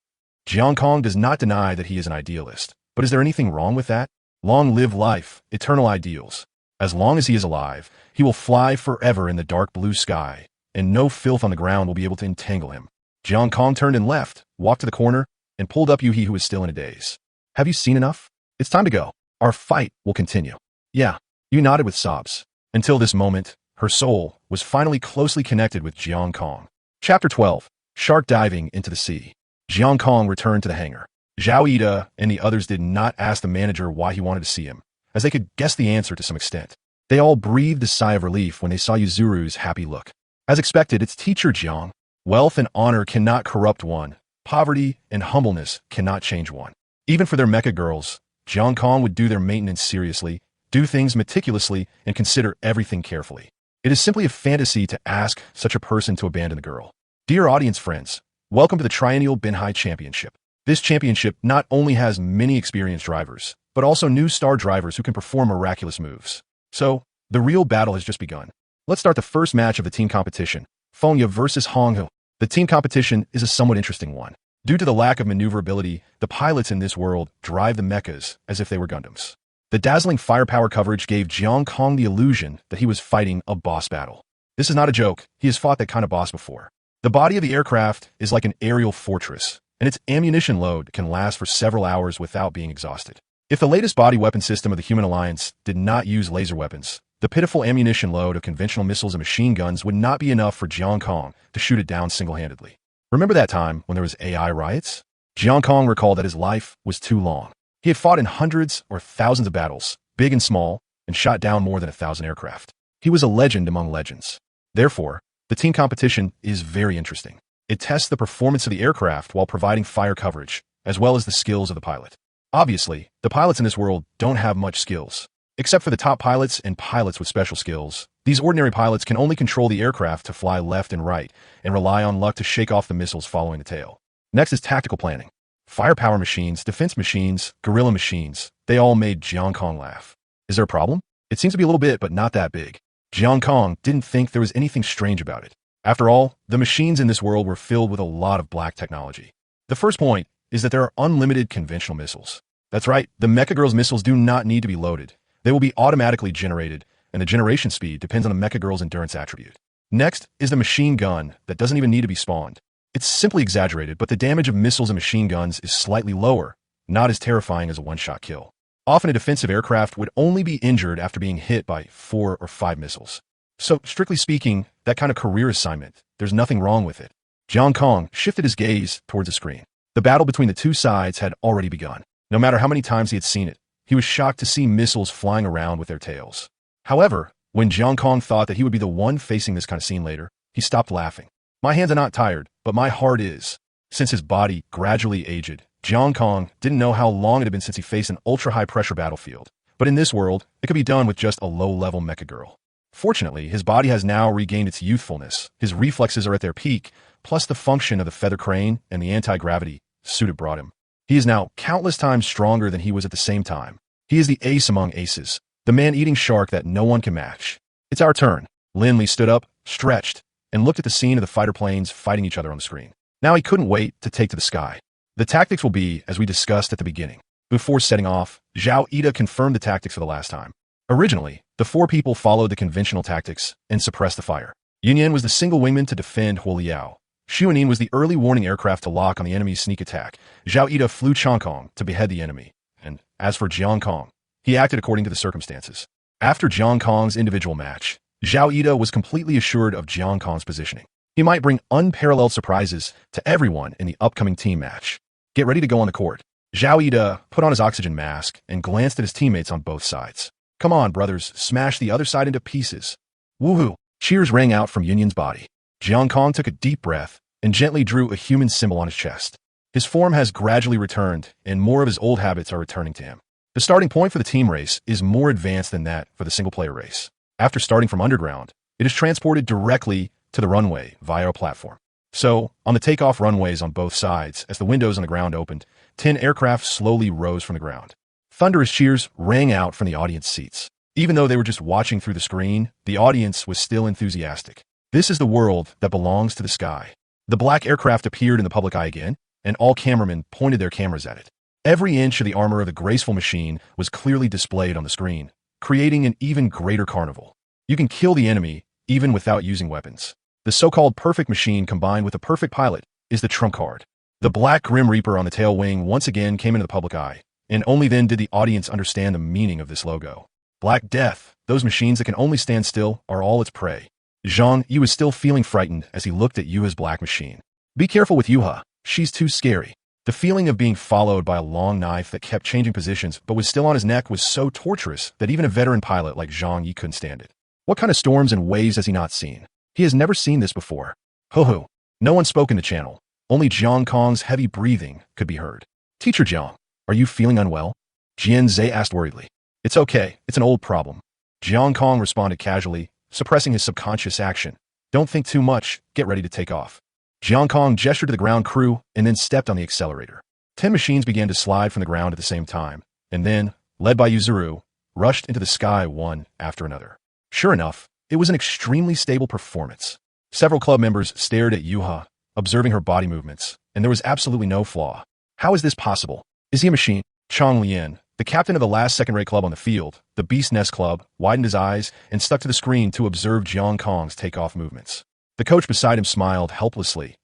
Jiang Kong does not deny that he is an idealist, but is there anything wrong with that? Long live life, eternal ideals. As long as he is alive, he will fly forever in the dark blue sky, and no filth on the ground will be able to entangle him. Jiang Kong turned and left, walked to the corner, and pulled up Yuhi, who was still in a daze. Have you seen enough? It's time to go. Our fight will continue. Yeah, you nodded with sobs. Until this moment, her soul was finally closely connected with Jiang Kong. Chapter 12. Shark Diving into the Sea. Jiang Kong returned to the hangar. Zhao Ida and the others did not ask the manager why he wanted to see him, as they could guess the answer to some extent. They all breathed a sigh of relief when they saw Yuzuru's happy look. As expected, it's teacher Jiang. Wealth and honor cannot corrupt one. Poverty and humbleness cannot change one. Even for their mecha girls, Jiang Kong would do their maintenance seriously, do things meticulously, and consider everything carefully. It is simply a fantasy to ask such a person to abandon the girl. Dear audience friends, welcome to the Triennial Binhai Championship. This championship not only has many experienced drivers, but also new star drivers who can perform miraculous moves. So, the real battle has just begun. Let's start the first match of the team competition, Fengya versus Honghu. The team competition is a somewhat interesting one. Due to the lack of maneuverability, the pilots in this world drive the mechas as if they were Gundams. The dazzling firepower coverage gave Jiang Kong the illusion that he was fighting a boss battle. This is not a joke, he has fought that kind of boss before. The body of the aircraft is like an aerial fortress, and its ammunition load can last for several hours without being exhausted. If the latest body weapon system of the Human Alliance did not use laser weapons, the pitiful ammunition load of conventional missiles and machine guns would not be enough for Jiang Kong to shoot it down single-handedly. Remember that time when there was AI riots? Jiang Kong recalled that his life was too long. He had fought in hundreds or thousands of battles, big and small, and shot down more than 1,000 aircraft. He was a legend among legends. Therefore, the team competition is very interesting. It tests the performance of the aircraft while providing fire coverage, as well as the skills of the pilot. Obviously, the pilots in this world don't have much skills. Except for the top pilots and pilots with special skills, these ordinary pilots can only control the aircraft to fly left and right, and rely on luck to shake off the missiles following the tail. Next is tactical planning. Firepower machines, defense machines, guerrilla machines, they all made Jiang Kong laugh. Is there a problem? It seems to be a little bit, but not that big. Jiang Kong didn't think there was anything strange about it. After all, the machines in this world were filled with a lot of black technology. The first point is that there are unlimited conventional missiles. That's right, the Mecha Girl's missiles do not need to be loaded. They will be automatically generated, and the generation speed depends on the Mecha Girl's endurance attribute. Next is the machine gun that doesn't even need to be spawned. It's simply exaggerated, but the damage of missiles and machine guns is slightly lower, not as terrifying as a one-shot kill. Often a defensive aircraft would only be injured after being hit by 4 or 5 missiles. So, strictly speaking, that kind of career assignment, there's nothing wrong with it. Jiang Kong shifted his gaze towards the screen. The battle between the two sides had already begun. No matter how many times he had seen it, he was shocked to see missiles flying around with their tails. However, when Jiang Kong thought that he would be the one facing this kind of scene later, he stopped laughing. My hands are not tired, but my heart is. Since his body gradually aged, Jiang Kong didn't know how long it had been since he faced an ultra-high-pressure battlefield. But in this world, it could be done with just a low-level mecha girl. Fortunately, his body has now regained its youthfulness, his reflexes are at their peak, plus the function of the feather crane and the anti-gravity suit it brought him. He is now countless times stronger than he was at the same time. He is the ace among aces, the man-eating shark that no one can match. It's our turn. Lin Li stood up, stretched, and looked at the scene of the fighter planes fighting each other on the screen. Now he couldn't wait to take to the sky. The tactics will be as we discussed at the beginning. Before setting off, Zhao Ida confirmed the tactics for the last time. Originally, the 4 people followed the conventional tactics and suppressed the fire. Yunyan was the single wingman to defend Huoliao. Xuanin was the early warning aircraft to lock on the enemy's sneak attack. Zhao Ida flew Chongkong to behead the enemy. And As for Jiang Kong, he acted according to the circumstances. After Jiang Kong's individual match, Zhao Ida was completely assured of Jiang Kong's positioning. He might bring unparalleled surprises to everyone in the upcoming team match. Get ready to go on the court. Zhao Ida put on his oxygen mask and glanced at his teammates on both sides. Come on, brothers, smash the other side into pieces. Woohoo! Cheers rang out from Yunyun's body. Jiang Kong took a deep breath and gently drew a human symbol on his chest. His form has gradually returned, and more of his old habits are returning to him. The starting point for the team race is more advanced than that for the single-player race. After starting from underground, it is transported directly to the runway via a platform. So, on the takeoff runways on both sides, as the windows on the ground opened, 10 aircraft slowly rose from the ground. Thunderous cheers rang out from the audience seats. Even though they were just watching through the screen, the audience was still enthusiastic. This is the world that belongs to the sky. The black aircraft appeared in the public eye again, and all cameramen pointed their cameras at it. Every inch of the armor of the graceful machine was clearly displayed on the screen, creating an even greater carnival. You can kill the enemy even without using weapons. The so-called perfect machine combined with a perfect pilot is the trump card. The black Grim Reaper on the tail wing once again came into the public eye, and only then did the audience understand the meaning of this logo. Black Death, those machines that can only stand still, are all its prey. Zhang Yi was still feeling frightened as he looked at Yuha's black machine. Be careful with Yuha, she's too scary. The feeling of being followed by a long knife that kept changing positions but was still on his neck was so torturous that even a veteran pilot like Zhang Yi couldn't stand it. What kind of storms and waves has he not seen? He has never seen this before. Ho-ho. No one spoke in the channel. Only Jiang Kong's heavy breathing could be heard. Teacher Jiang, are you feeling unwell? Jian Zhe asked worriedly. It's okay. It's an old problem. Jiang Kong responded casually, suppressing his subconscious action. Don't think too much. Get ready to take off. Jiang Kong gestured to the ground crew and then stepped on the accelerator. 10 machines began to slide from the ground at the same time, and then, led by Yuzuru, rushed into the sky one after another. Sure enough, it was an extremely stable performance. Several club members stared at Yuha, observing her body movements, and there was absolutely no flaw. How is this possible? Is he a machine? Chong Lian, the captain of the last second-rate club on the field, the Beast Nest Club, widened his eyes and stuck to the screen to observe Jiang Kong's takeoff movements. The coach beside him smiled helplessly.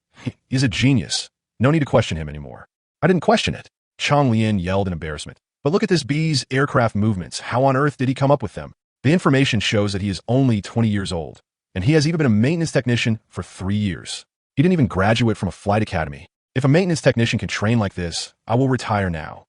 He's a genius. No need to question him anymore. I didn't question it. Chong Lian yelled in embarrassment. But look at this bee's aircraft movements. How on earth did he come up with them? The information shows that he is only 20 years old, and he has even been a maintenance technician for 3 years. He didn't even graduate from a flight academy. If a maintenance technician can train like this, I will retire now.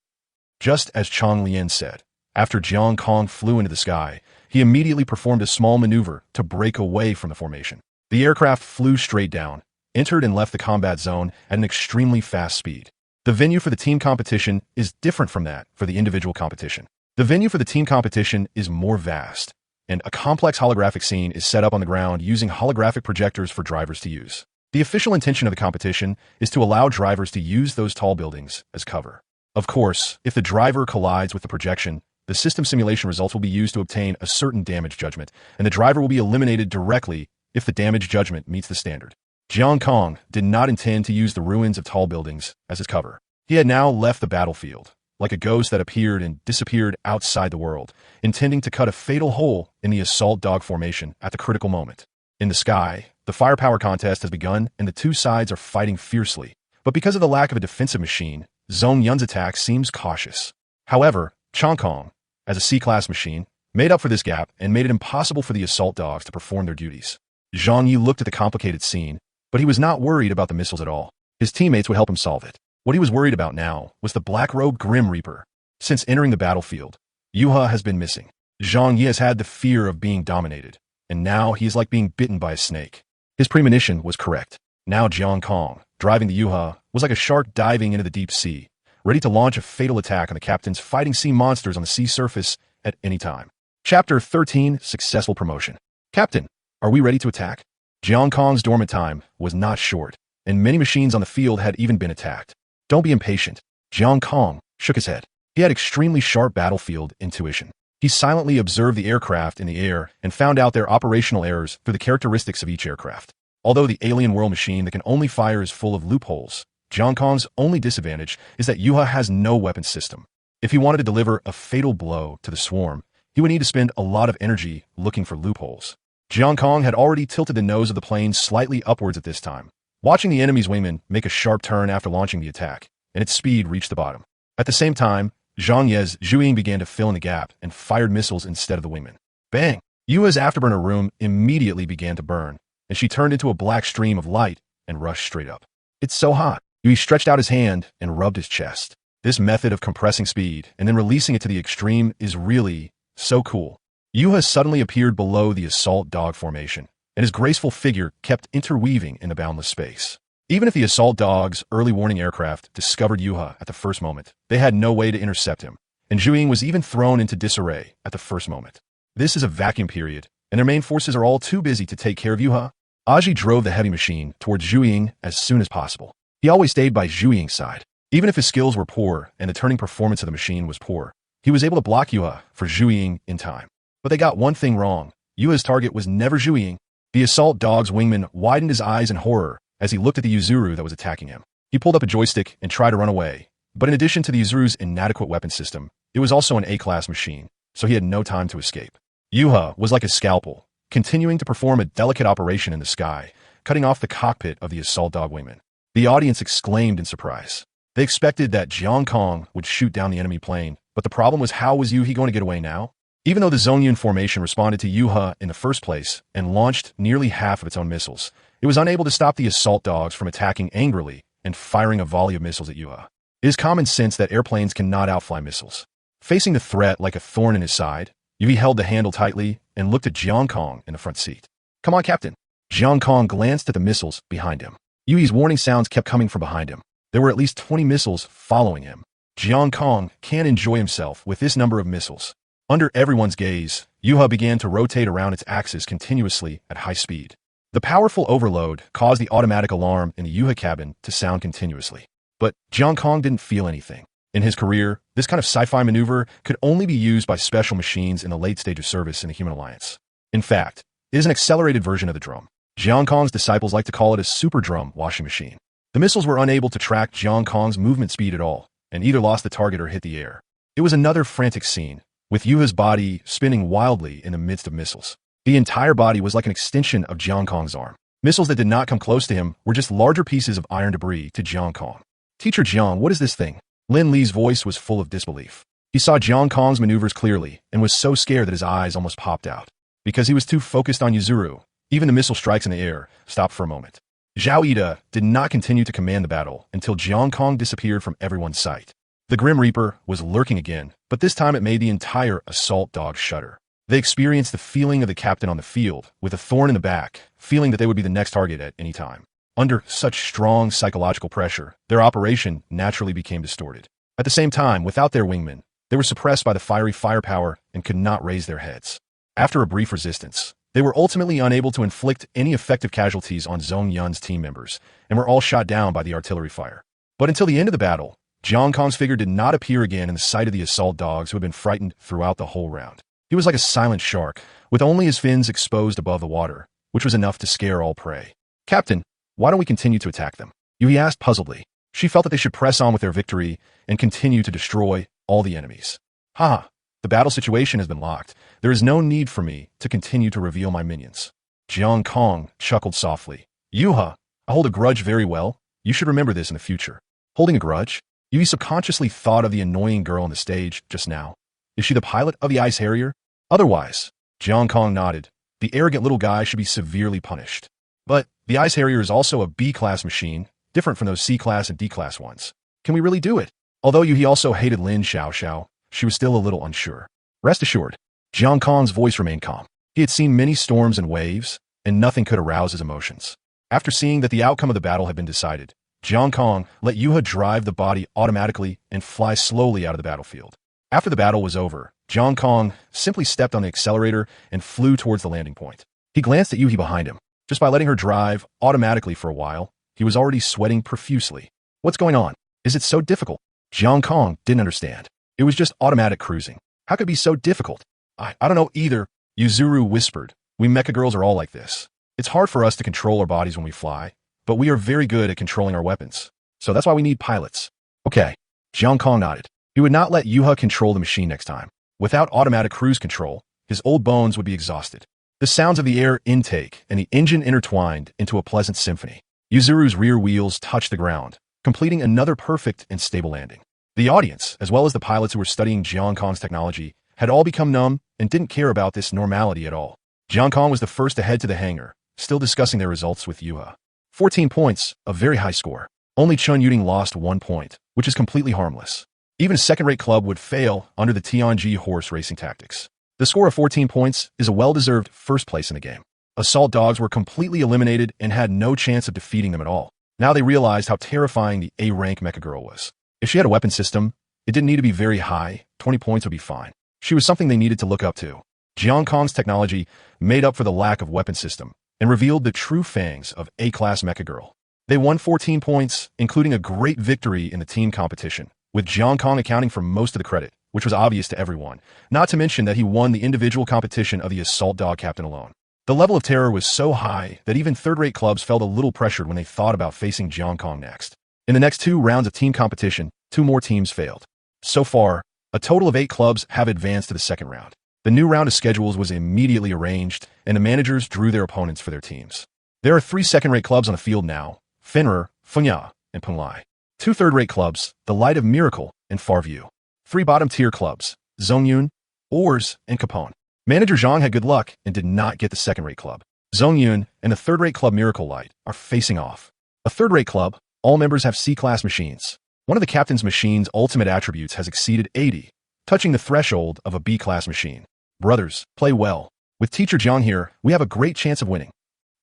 Just as Chong Lian said, after Jiang Kong flew into the sky, he immediately performed a small maneuver to break away from the formation. The aircraft flew straight down, entered and left the combat zone at an extremely fast speed. The venue for the team competition is different from that for the individual competition. The venue for the team competition is more vast, and a complex holographic scene is set up on the ground using holographic projectors for drivers to use. The official intention of the competition is to allow drivers to use those tall buildings as cover. Of course, if the driver collides with the projection, the system simulation results will be used to obtain a certain damage judgment, and the driver will be eliminated directly if the damage judgment meets the standard. Jiang Kong did not intend to use the ruins of tall buildings as his cover. He had now left the battlefield, like a ghost that appeared and disappeared outside the world, intending to cut a fatal hole in the assault dog formation at the critical moment. In the sky, the firepower contest has begun and the two sides are fighting fiercely, but because of the lack of a defensive machine, Zhong Yun's attack seems cautious. However, Chong Kong, as a C-class machine, made up for this gap and made it impossible for the assault dogs to perform their duties. Zhang Yi looked at the complicated scene, but he was not worried about the missiles at all. His teammates would help him solve it. What he was worried about now was the black-robed Grim Reaper. Since entering the battlefield, Yuha has been missing. Zhang Yi has had the fear of being dominated, and now he is like being bitten by a snake. His premonition was correct. Now Jiang Kong, driving the Yuha, was like a shark diving into the deep sea, ready to launch a fatal attack on the captain's fighting sea monsters on the sea surface at any time. Chapter 13, Successful Promotion. Captain, are we ready to attack? Jiang Kong's dormant time was not short, and many machines on the field had even been attacked. Don't be impatient. Jiang Kong shook his head. He had extremely sharp battlefield intuition. He silently observed the aircraft in the air and found out their operational errors through the characteristics of each aircraft. Although the alien world machine that can only fire is full of loopholes, Jiang Kong's only disadvantage is that Yuha has no weapon system. If he wanted to deliver a fatal blow to the swarm, he would need to spend a lot of energy looking for loopholes. Jiang Kong had already tilted the nose of the plane slightly upwards at this time, watching the enemy's wingman make a sharp turn after launching the attack, and its speed reached the bottom. At the same time, Zhang Ye's Zhuying began to fill in the gap and fired missiles instead of the wingman. Bang! Yuha's afterburner room immediately began to burn, and she turned into a black stream of light and rushed straight up. It's so hot. Yui stretched out his hand and rubbed his chest. This method of compressing speed and then releasing it to the extreme is really so cool. Yuha suddenly appeared below the assault dog formation, and his graceful figure kept interweaving in the boundless space. Even if the assault dog's early warning aircraft discovered Yuha at the first moment, they had no way to intercept him, and Zhuying was even thrown into disarray at the first moment. This is a vacuum period, and their main forces are all too busy to take care of Yuha. Aji drove the heavy machine towards Zhuying as soon as possible. He always stayed by Zhuiying's side. Even if his skills were poor and the turning performance of the machine was poor, he was able to block Yuha for Zhuiying in time. But they got one thing wrong. Yuha's target was never Zhuiying. The assault dog's wingman widened his eyes in horror as he looked at the Yuzuru that was attacking him. He pulled up a joystick and tried to run away. But in addition to the Yuzuru's inadequate weapon system, it was also an A-class machine, so he had no time to escape. Yuha was like a scalpel, continuing to perform a delicate operation in the sky, cutting off the cockpit of the assault dog wingman. The audience exclaimed in surprise. They expected that Jiang Kong would shoot down the enemy plane, but the problem was, how was Yuhi going to get away now? Even though the Zongyun formation responded to Yuha in the first place and launched nearly half of its own missiles, it was unable to stop the assault dogs from attacking angrily and firing a volley of missiles at Yuha. It is common sense that airplanes cannot outfly missiles. Facing the threat like a thorn in his side, Yuhi held the handle tightly and looked at Jiang Kong in the front seat. Come on, Captain. Jiang Kong glanced at the missiles behind him. Yuhi's warning sounds kept coming from behind him. There were at least 20 missiles following him. Jiang Kong can't enjoy himself with this number of missiles. Under everyone's gaze, Yuha began to rotate around its axis continuously at high speed. The powerful overload caused the automatic alarm in the Yuha cabin to sound continuously. But Jiang Kong didn't feel anything. In his career, this kind of sci-fi maneuver could only be used by special machines in the late stage of service in the Human Alliance. In fact, it is an accelerated version of the drum. Jiang Kong's disciples like to call it a super drum washing machine. The missiles were unable to track Jiang Kong's movement speed at all, and either lost the target or hit the air. It was another frantic scene, with Yuha's body spinning wildly in the midst of missiles. The entire body was like an extension of Jiang Kong's arm. Missiles that did not come close to him were just larger pieces of iron debris to Jiang Kong. Teacher Jiang, what is this thing? Lin Li's voice was full of disbelief. He saw Jiang Kong's maneuvers clearly and was so scared that his eyes almost popped out. Because he was too focused on Yuzuru, even the missile strikes in the air stopped for a moment. Zhao Ida did not continue to command the battle until Jiang Kong disappeared from everyone's sight. The Grim Reaper was lurking again, but this time it made the entire assault dog shudder. They experienced the feeling of the captain on the field, with a thorn in the back, feeling that they would be the next target at any time. Under such strong psychological pressure, their operation naturally became distorted. At the same time, without their wingmen, they were suppressed by the fiery firepower and could not raise their heads. After a brief resistance, they were ultimately unable to inflict any effective casualties on Zhong Yun's team members, and were all shot down by the artillery fire. But until the end of the battle, Jiang Kong's figure did not appear again in the sight of the assault dogs who had been frightened throughout the whole round. He was like a silent shark, with only his fins exposed above the water, which was enough to scare all prey. Captain, why don't we continue to attack them? Yui asked puzzledly. She felt that they should press on with their victory and continue to destroy all the enemies. Ha! The battle situation has been locked. There is no need for me to continue to reveal my minions. Jiang Kong chuckled softly. Yuha, I hold a grudge very well. You should remember this in the future. Holding a grudge? Yui subconsciously thought of the annoying girl on the stage just now. Is she the pilot of the Ice Harrier? Otherwise, Jiang Kong nodded. The arrogant little guy should be severely punished. But the Ice Harrier is also a B-class machine, different from those C-class and D-class ones. Can we really do it? Although Yuhi also hated Lin Xiao, she was still a little unsure. Rest assured, Jiang Kong's voice remained calm. He had seen many storms and waves, and nothing could arouse his emotions. After seeing that the outcome of the battle had been decided, Jiang Kong let Yuha drive the body automatically and fly slowly out of the battlefield. After the battle was over, Jiang Kong simply stepped on the accelerator and flew towards the landing point. He glanced at Yuhi behind him. Just by letting her drive automatically for a while, he was already sweating profusely. What's going on? Is it so difficult? Jiang Kong didn't understand. It was just automatic cruising. How could it be so difficult? I don't know either, Yuzuru whispered. We mecha girls are all like this. It's hard for us to control our bodies when we fly, but we are very good at controlling our weapons. So that's why we need pilots. Okay. Jiang Kong nodded. He would not let Yuha control the machine next time. Without automatic cruise control, his old bones would be exhausted. The sounds of the air intake and the engine intertwined into a pleasant symphony. Yuzuru's rear wheels touched the ground, completing another perfect and stable landing. The audience, as well as the pilots who were studying Jiang Kong's technology, had all become numb and didn't care about this normality at all. Jiang Kong was the first to head to the hangar, still discussing their results with Yuha. 14 points, a very high score. Only Chun Yuting lost 1 point, which is completely harmless. Even a second-rate club would fail under the Tianji horse racing tactics. The score of 14 points is a well-deserved first place in the game. Assault dogs were completely eliminated and had no chance of defeating them at all. Now they realized how terrifying the A-rank mecha girl was. If she had a weapon system, it didn't need to be very high, 20 points would be fine. She was something they needed to look up to. Jiang Kong's technology made up for the lack of weapon system and revealed the true fangs of A-class mecha girl. They won 14 points, including a great victory in the team competition, with Jiang Kong accounting for most of the credit, which was obvious to everyone, not to mention that he won the individual competition of the assault dog captain alone. The level of terror was so high that even third-rate clubs felt a little pressured when they thought about facing Jiang Kong next. In the next 2 rounds of team competition, 2 more teams failed. So far, a total of 8 clubs have advanced to the second round. The new round of schedules was immediately arranged, and the managers drew their opponents for their teams. There are 3 second-rate clubs on the field now: Fenrir, Fengya, and Penglai. 2 third-rate clubs, the Light of Miracle and Farview. 3 bottom-tier clubs, Zongyun, Ors, and Capone. Manager Zhang had good luck and did not get the second-rate club. Zongyun and the third-rate club Miracle Light are facing off. A third-rate club, all members have C-class machines. One of the captain's machine's ultimate attributes has exceeded 80, touching the threshold of a B-class machine. Brothers, play well. With teacher Zhang here, we have a great chance of winning.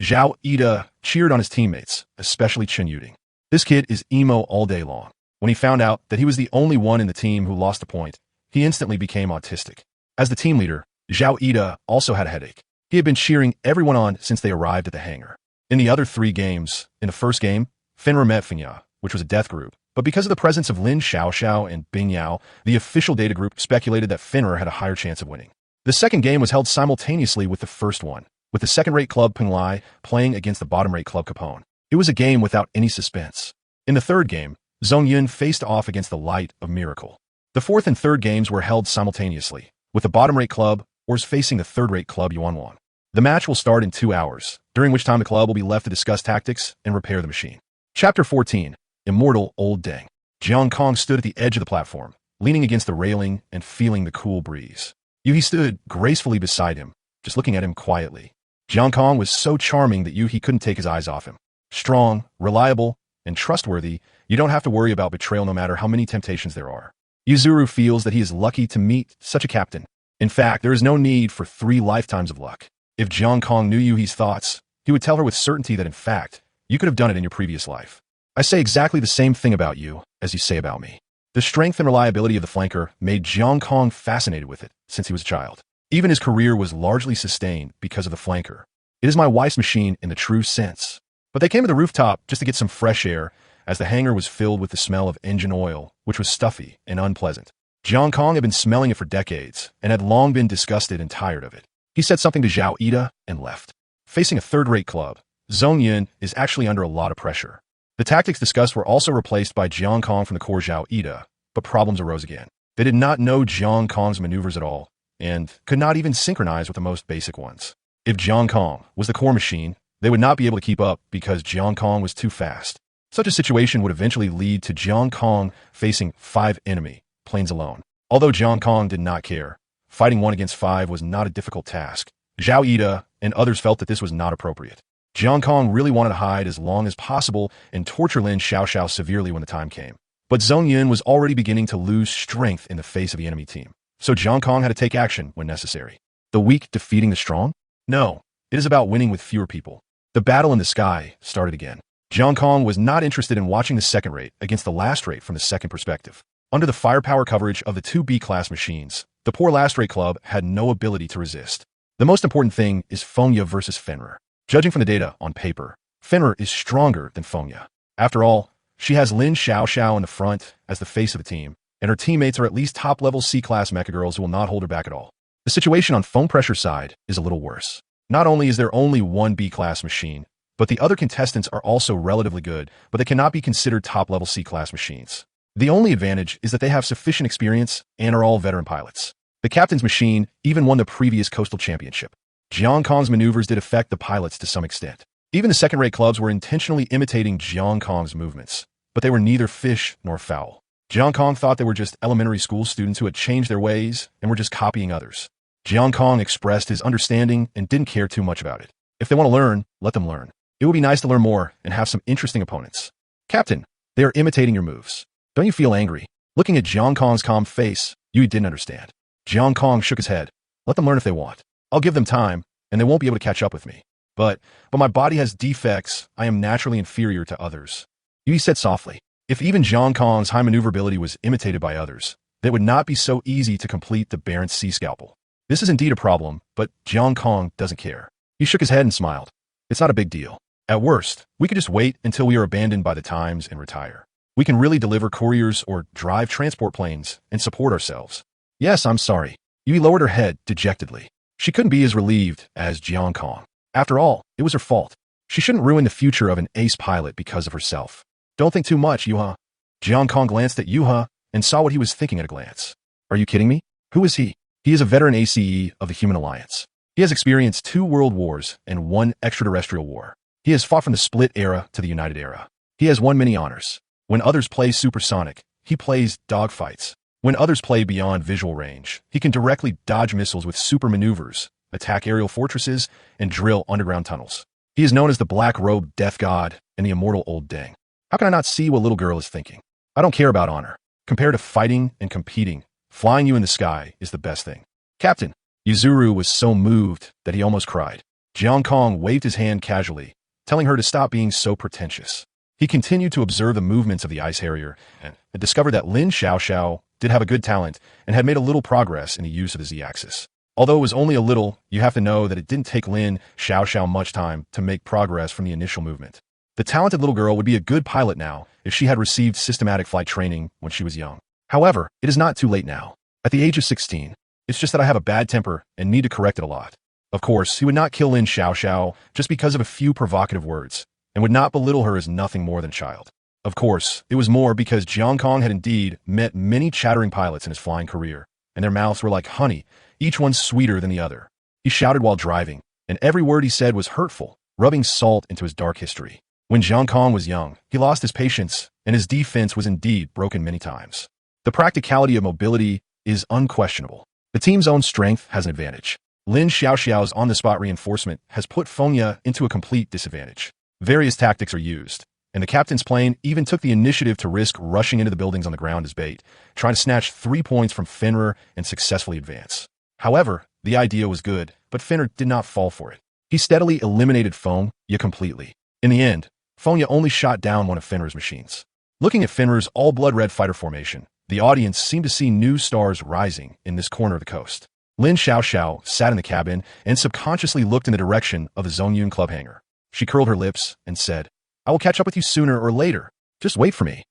Zhao Ida cheered on his teammates, especially Chen Yuting. This kid is emo all day long. When he found out that he was the only one in the team who lost a point, he instantly became autistic. As the team leader, Zhao Ida also had a headache. He had been cheering everyone on since they arrived at the hangar. In the other 3 games, in the first game, Fenrir met Fengya, which was a death group, but because of the presence of Lin Xiaoxiao and Bing Yao, the official data group speculated that Fenrir had a higher chance of winning. The second game was held simultaneously with the first one, with the second-rate club Penglai playing against the bottom-rate club Capone. It was a game without any suspense. In the third game, Zongyun faced off against the Light of Miracle. The fourth and third games were held simultaneously, with the bottom-rate club Ors facing the third-rate club Yuanwan. The match will start in 2 hours, during which time the club will be left to discuss tactics and repair the machine. Chapter 14, Immortal Old Deng. Jiang Kong stood at the edge of the platform, leaning against the railing and feeling the cool breeze. Yuhi stood gracefully beside him, just looking at him quietly. Jiang Kong was so charming that Yuhi couldn't take his eyes off him. Strong, reliable, and trustworthy, you don't have to worry about betrayal no matter how many temptations there are. Yuzuru feels that he is lucky to meet such a captain. In fact, there is no need for 3 lifetimes of luck. If Jiang Kong knew Yuhi's thoughts, he would tell her with certainty that in fact, you could have done it in your previous life. I say exactly the same thing about you as you say about me. The strength and reliability of the flanker made Jiang Kong fascinated with it since he was a child. Even his career was largely sustained because of the flanker. It is my wife's machine in the true sense. But they came to the rooftop just to get some fresh air, as the hangar was filled with the smell of engine oil, which was stuffy and unpleasant. Jiang Kong had been smelling it for decades and had long been disgusted and tired of it. He said something to Zhao Ida and left. Facing a third-rate club, Zongyun is actually under a lot of pressure. The tactics discussed were also replaced by Jiang Kong from the core Zhao Ida, but problems arose again. They did not know Jiang Kong's maneuvers at all, and could not even synchronize with the most basic ones. If Jiang Kong was the core machine, they would not be able to keep up because Jiang Kong was too fast. Such a situation would eventually lead to Jiang Kong facing 5 enemy planes alone. Although Jiang Kong did not care, fighting 1 against 5 was not a difficult task. Zhao Ida and others felt that this was not appropriate. Jiang Kong really wanted to hide as long as possible and torture Lin Xiaoxiao severely when the time came. But Zongyun was already beginning to lose strength in the face of the enemy team. So Jiang Kong had to take action when necessary. The weak defeating the strong? No, it is about winning with fewer people. The battle in the sky started again. Jiang Kong was not interested in watching the second rate against the last rate from the second perspective. Under the firepower coverage of the 2 B-class machines, the poor last rate club had no ability to resist. The most important thing is Fengya versus Fenrir. Judging from the data on paper, Fenrir is stronger than Fengya. After all, she has Lin Xiaoxiao in the front as the face of the team, and her teammates are at least top-level C-class mecha girls who will not hold her back at all. The situation on foam pressure side is a little worse. Not only is there only 1 B-class machine, but the other contestants are also relatively good, but they cannot be considered top-level C-class machines. The only advantage is that they have sufficient experience and are all veteran pilots. The captain's machine even won the previous Coastal Championship. Jiang Kong's maneuvers did affect the pilots to some extent. Even the second-rate clubs were intentionally imitating Jiang Kong's movements, but they were neither fish nor fowl. Jiang Kong thought they were just elementary school students who had changed their ways and were just copying others. Jiang Kong expressed his understanding and didn't care too much about it. If they want to learn, let them learn. It would be nice to learn more and have some interesting opponents. Captain, they are imitating your moves. Don't you feel angry? Looking at Jiang Kong's calm face, Yui didn't understand. Jiang Kong shook his head. Let them learn if they want. I'll give them time, and they won't be able to catch up with me. But my body has defects. I am naturally inferior to others. Yui said softly. If even Jiang Kong's high maneuverability was imitated by others, it would not be so easy to complete the Baron's Sea Scalpel. This is indeed a problem, but Jiang Kong doesn't care. He shook his head and smiled. It's not a big deal. At worst, we could just wait until we are abandoned by the times and retire. We can really deliver couriers or drive transport planes and support ourselves. Yes, I'm sorry. Yui lowered her head dejectedly. She couldn't be as relieved as Jiang Kong. After all, it was her fault. She shouldn't ruin the future of an ace pilot because of herself. Don't think too much, Yuha. Jiang Kong glanced at Yuha and saw what he was thinking at a glance. Are you kidding me? Who is he? He is a veteran ACE of the Human Alliance. He has experienced 2 world wars and 1 extraterrestrial war. He has fought from the Split Era to the United Era. He has won many honors. When others play supersonic, he plays dogfights. When others play beyond visual range, he can directly dodge missiles with super maneuvers, attack aerial fortresses, and drill underground tunnels. He is known as the Black-Robed Death God and the Immortal Old Deng. How can I not see what little girl is thinking? I don't care about honor. Compared to fighting and competing, flying you in the sky is the best thing. Captain, Yuzuru was so moved that he almost cried. Jiang Kong waved his hand casually, telling her to stop being so pretentious. He continued to observe the movements of the Ice Harrier and had discovered that Lin Xiaoxiao did have a good talent and had made a little progress in the use of the Z-axis. Although it was only a little, you have to know that it didn't take Lin Xiaoxiao much time to make progress from the initial movement. The talented little girl would be a good pilot now if she had received systematic flight training when she was young. However, it is not too late now. At the age of 16, it's just that I have a bad temper and need to correct it a lot. Of course, he would not kill Lin Xiaoxiao just because of a few provocative words, and would not belittle her as nothing more than a child. Of course, it was more because Jiang Kong had indeed met many chattering pilots in his flying career, and their mouths were like honey, each one sweeter than the other. He shouted while driving, and every word he said was hurtful, rubbing salt into his dark history. When Jiang Kong was young, he lost his patience, and his defense was indeed broken many times. The practicality of mobility is unquestionable. The team's own strength has an advantage. Lin Xiaoxiao's on-the-spot reinforcement has put Fengya into a complete disadvantage. Various tactics are used, and the captain's plane even took the initiative to risk rushing into the buildings on the ground as bait, trying to snatch 3 points from Fenrir and successfully advance. However, the idea was good, but Fenrir did not fall for it. He steadily eliminated Fengya completely. In the end, Fengya only shot down one of Fenrir's machines. Looking at Fenrir's all-blood-red fighter formation, the audience seemed to see new stars rising in this corner of the coast. Lin Xiaoxiao sat in the cabin and subconsciously looked in the direction of the Zongyun club hangar. She curled her lips and said, I will catch up with you sooner or later. Just wait for me.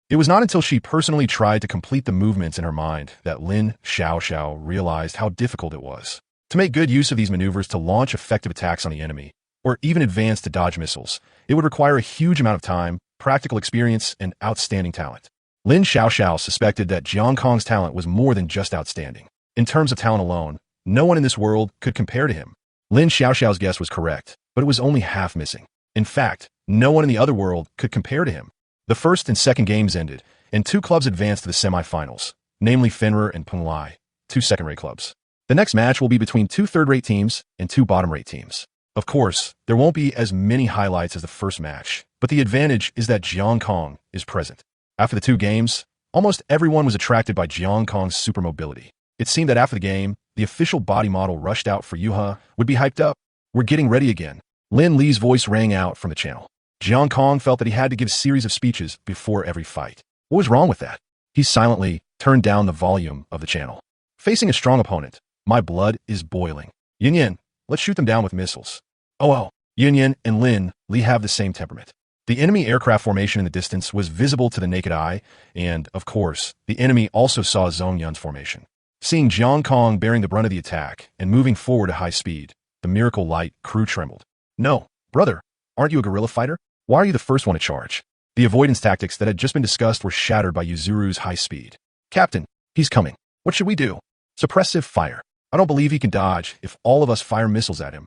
It was not until she personally tried to complete the movements in her mind that Lin Xiaoxiao realized how difficult it was. To make good use of these maneuvers to launch effective attacks on the enemy, or even advance to dodge missiles, it would require a huge amount of time, practical experience, and outstanding talent. Lin Xiaoxiao suspected that Jiang Kong's talent was more than just outstanding. In terms of talent alone, no one in this world could compare to him. Lin Xiaoxiao's guess was correct, but it was only half missing. In fact, no one in the other world could compare to him. The first and second games ended, and 2 clubs advanced to the semifinals, namely Fenrir and Punglai, 2 second-rate clubs. The next match will be between 2 third-rate teams and 2 bottom-rate teams. Of course, there won't be as many highlights as the first match, but the advantage is that Jiang Kong is present. After the 2 games, almost everyone was attracted by Jiang Kong's supermobility. It seemed that after the game, the official body model rushed out for Yuha would be hyped up. We're getting ready again. Lin Li's voice rang out from the channel. Jiang Kong felt that he had to give a series of speeches before every fight. What was wrong with that? He silently turned down the volume of the channel. Facing a strong opponent, my blood is boiling. Yin, let's shoot them down with missiles. Oh, Yin and Lin Li have the same temperament. The enemy aircraft formation in the distance was visible to the naked eye, and, of course, the enemy also saw Zongyun's formation. Seeing Jiang Kong bearing the brunt of the attack and moving forward at high speed, the Miracle Light crew trembled. No, brother, aren't you a guerrilla fighter? Why are you the first one to charge? The avoidance tactics that had just been discussed were shattered by Yuzuru's high speed. Captain, he's coming. What should we do? Suppressive fire. I don't believe he can dodge if all of us fire missiles at him.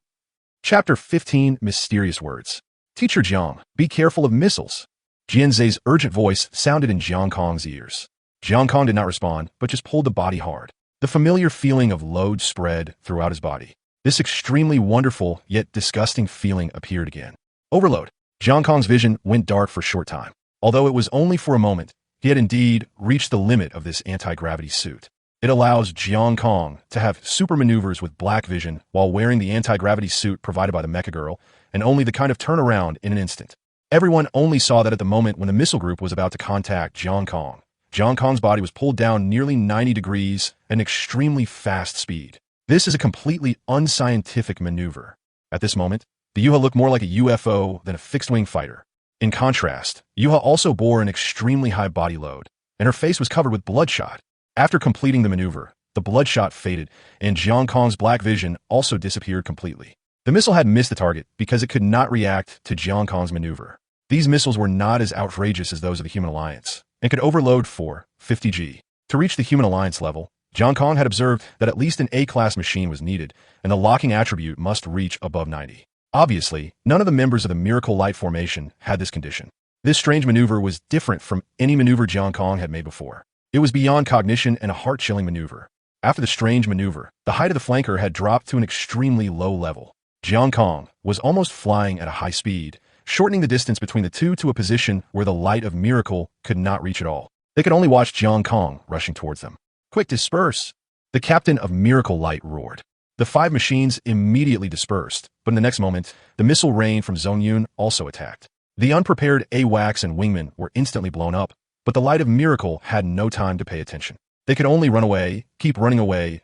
Chapter 15, Mysterious Words. Teacher Jiang, be careful of missiles. Jianzhe's urgent voice sounded in Jiang Kong's ears. Jiang Kong did not respond, but just pulled the body hard. The familiar feeling of load spread throughout his body. This extremely wonderful yet disgusting feeling appeared again. Overload. Jiang Kong's vision went dark for a short time. Although it was only for a moment, he had indeed reached the limit of this anti-gravity suit. It allows Jiang Kong to have super maneuvers with black vision while wearing the anti-gravity suit provided by the Mecha Girl, and only the kind of turnaround in an instant. Everyone only saw that at the moment when the missile group was about to contact Jiang Kong. Jiang Kong's body was pulled down nearly 90 degrees at an extremely fast speed. This is a completely unscientific maneuver. At this moment, the Yuha looked more like a UFO than a fixed-wing fighter. In contrast, Yuha also bore an extremely high body load, and her face was covered with bloodshot. After completing the maneuver, the bloodshot faded, and Jiang Kong's black vision also disappeared completely. The missile had missed the target because it could not react to Jiang Kong's maneuver. These missiles were not as outrageous as those of the Human Alliance, and could overload for 50G. To reach the Human Alliance level, Jiang Kong had observed that at least an A-class machine was needed, and the locking attribute must reach above 90. Obviously, none of the members of the Miracle Light formation had this condition. This strange maneuver was different from any maneuver Jiang Kong had made before. It was beyond cognition and a heart-chilling maneuver. After the strange maneuver, the height of the flanker had dropped to an extremely low level. Jiang Kong was almost flying at a high speed, shortening the distance between the two to a position where the light of Miracle could not reach at all. They could only watch Jiang Kong rushing towards them. "Quick, disperse!" The captain of Miracle Light roared. The 5 machines immediately dispersed, but in the next moment, the missile rain from Zhong Yun also attacked. The unprepared AWACS and wingmen were instantly blown up, but the light of Miracle had no time to pay attention. They could only run away, keep running away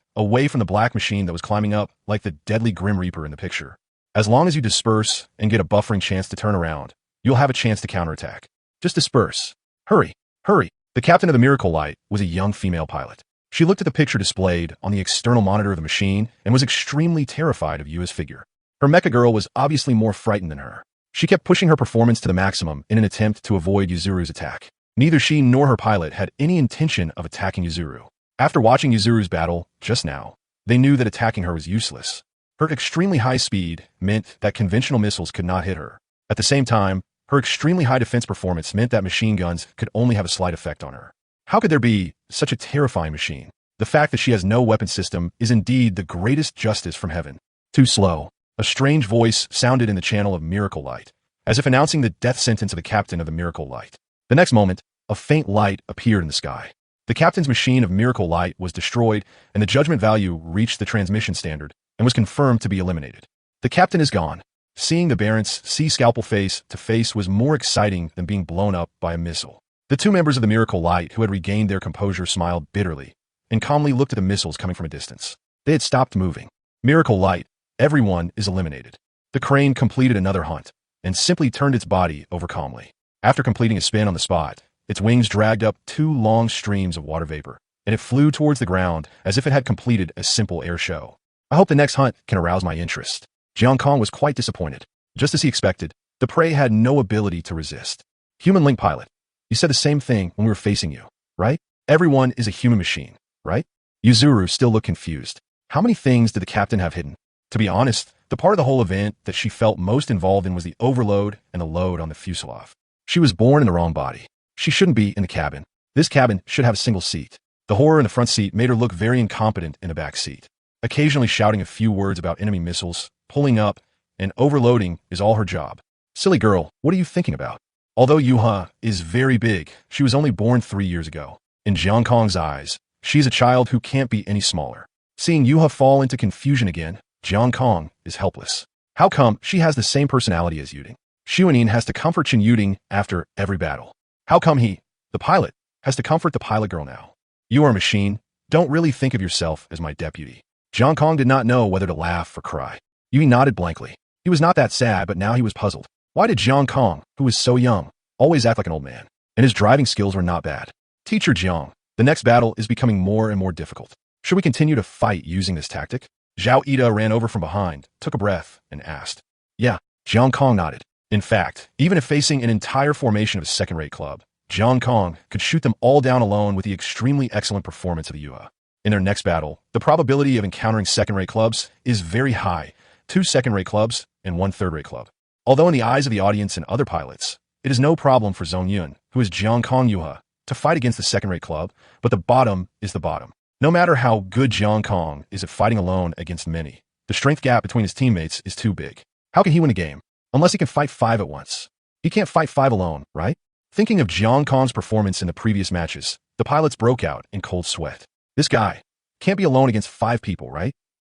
from the black machine that was climbing up like the deadly Grim Reaper in the picture. As long as you disperse and get a buffering chance to turn around, you'll have a chance to counterattack. Just disperse. Hurry, hurry. The captain of the Miracle Light was a young female pilot. She looked at the picture displayed on the external monitor of the machine and was extremely terrified of Yua's figure. Her Mecha Girl was obviously more frightened than her. She kept pushing her performance to the maximum in an attempt to avoid Yuzuru's attack. Neither she nor her pilot had any intention of attacking Yuzuru. After watching Yuzuru's battle just now, they knew that attacking her was useless. Her extremely high speed meant that conventional missiles could not hit her. At the same time, her extremely high defense performance meant that machine guns could only have a slight effect on her. How could there be such a terrifying machine? The fact that she has no weapon system is indeed the greatest justice from heaven. Too slow. A strange voice sounded in the channel of Miracle Light, as if announcing the death sentence of the captain of the Miracle Light. The next moment, a faint light appeared in the sky. The captain's machine of Miracle Light was destroyed, and the judgment value reached the transmission standard and was confirmed to be eliminated. The captain is gone. Seeing the Baron's sea scalpel face to face was more exciting than being blown up by a missile. The 2 members of the Miracle Light who had regained their composure smiled bitterly and calmly looked at the missiles coming from a distance. They had stopped moving. Miracle Light, everyone is eliminated. The crane completed another hunt and simply turned its body over calmly. After completing a spin on the spot, its wings dragged up 2 long streams of water vapor, and it flew towards the ground as if it had completed a simple air show. I hope the next hunt can arouse my interest. Jiang Kong was quite disappointed. Just as he expected, the prey had no ability to resist. Human Link Pilot, you said the same thing when we were facing you, right? Everyone is a human machine, right? Yuzuru still looked confused. How many things did the captain have hidden? To be honest, the part of the whole event that she felt most involved in was the overload and the load on the fuselage. She was born in the wrong body. She shouldn't be in the cabin. This cabin should have a single seat. The horror in the front seat made her look very incompetent in the back seat. Occasionally shouting a few words about enemy missiles, pulling up, and overloading is all her job. Silly girl, what are you thinking about? Although Yuha is very big, she was only born 3 years ago. In Jiang Kong's eyes, she's a child who can't be any smaller. Seeing Yuha fall into confusion again, Jiang Kong is helpless. How come she has the same personality as Yuding? Xuanin has to comfort Chen Yuding after every battle. How come he, the pilot, has to comfort the pilot girl now? You are a machine. Don't really think of yourself as my deputy. Jiang Kong did not know whether to laugh or cry. Yui nodded blankly. He was not that sad, but now he was puzzled. Why did Jiang Kong, who was so young, always act like an old man? And his driving skills were not bad. Teacher Jiang, the next battle is becoming more and more difficult. Should we continue to fight using this tactic? Zhao Ida ran over from behind, took a breath, and asked. Yeah, Jiang Kong nodded. In fact, even if facing an entire formation of a second-rate club, Jiang Kong could shoot them all down alone with the extremely excellent performance of the Yua. In their next battle, the probability of encountering second-rate clubs is very high, 2 second-rate clubs and 1 third-rate club. Although in the eyes of the audience and other pilots, it is no problem for Zhong Yun, who is Jiang Kong Yuha, to fight against the second-rate club, but the bottom is the bottom. No matter how good Jiang Kong is at fighting alone against many, the strength gap between his teammates is too big. How can he win a game? Unless he can fight 5 at once. He can't fight 5 alone, right? Thinking of Jiang Kong's performance in the previous matches, the pilots broke out in cold sweat. This guy can't be alone against 5 people, right?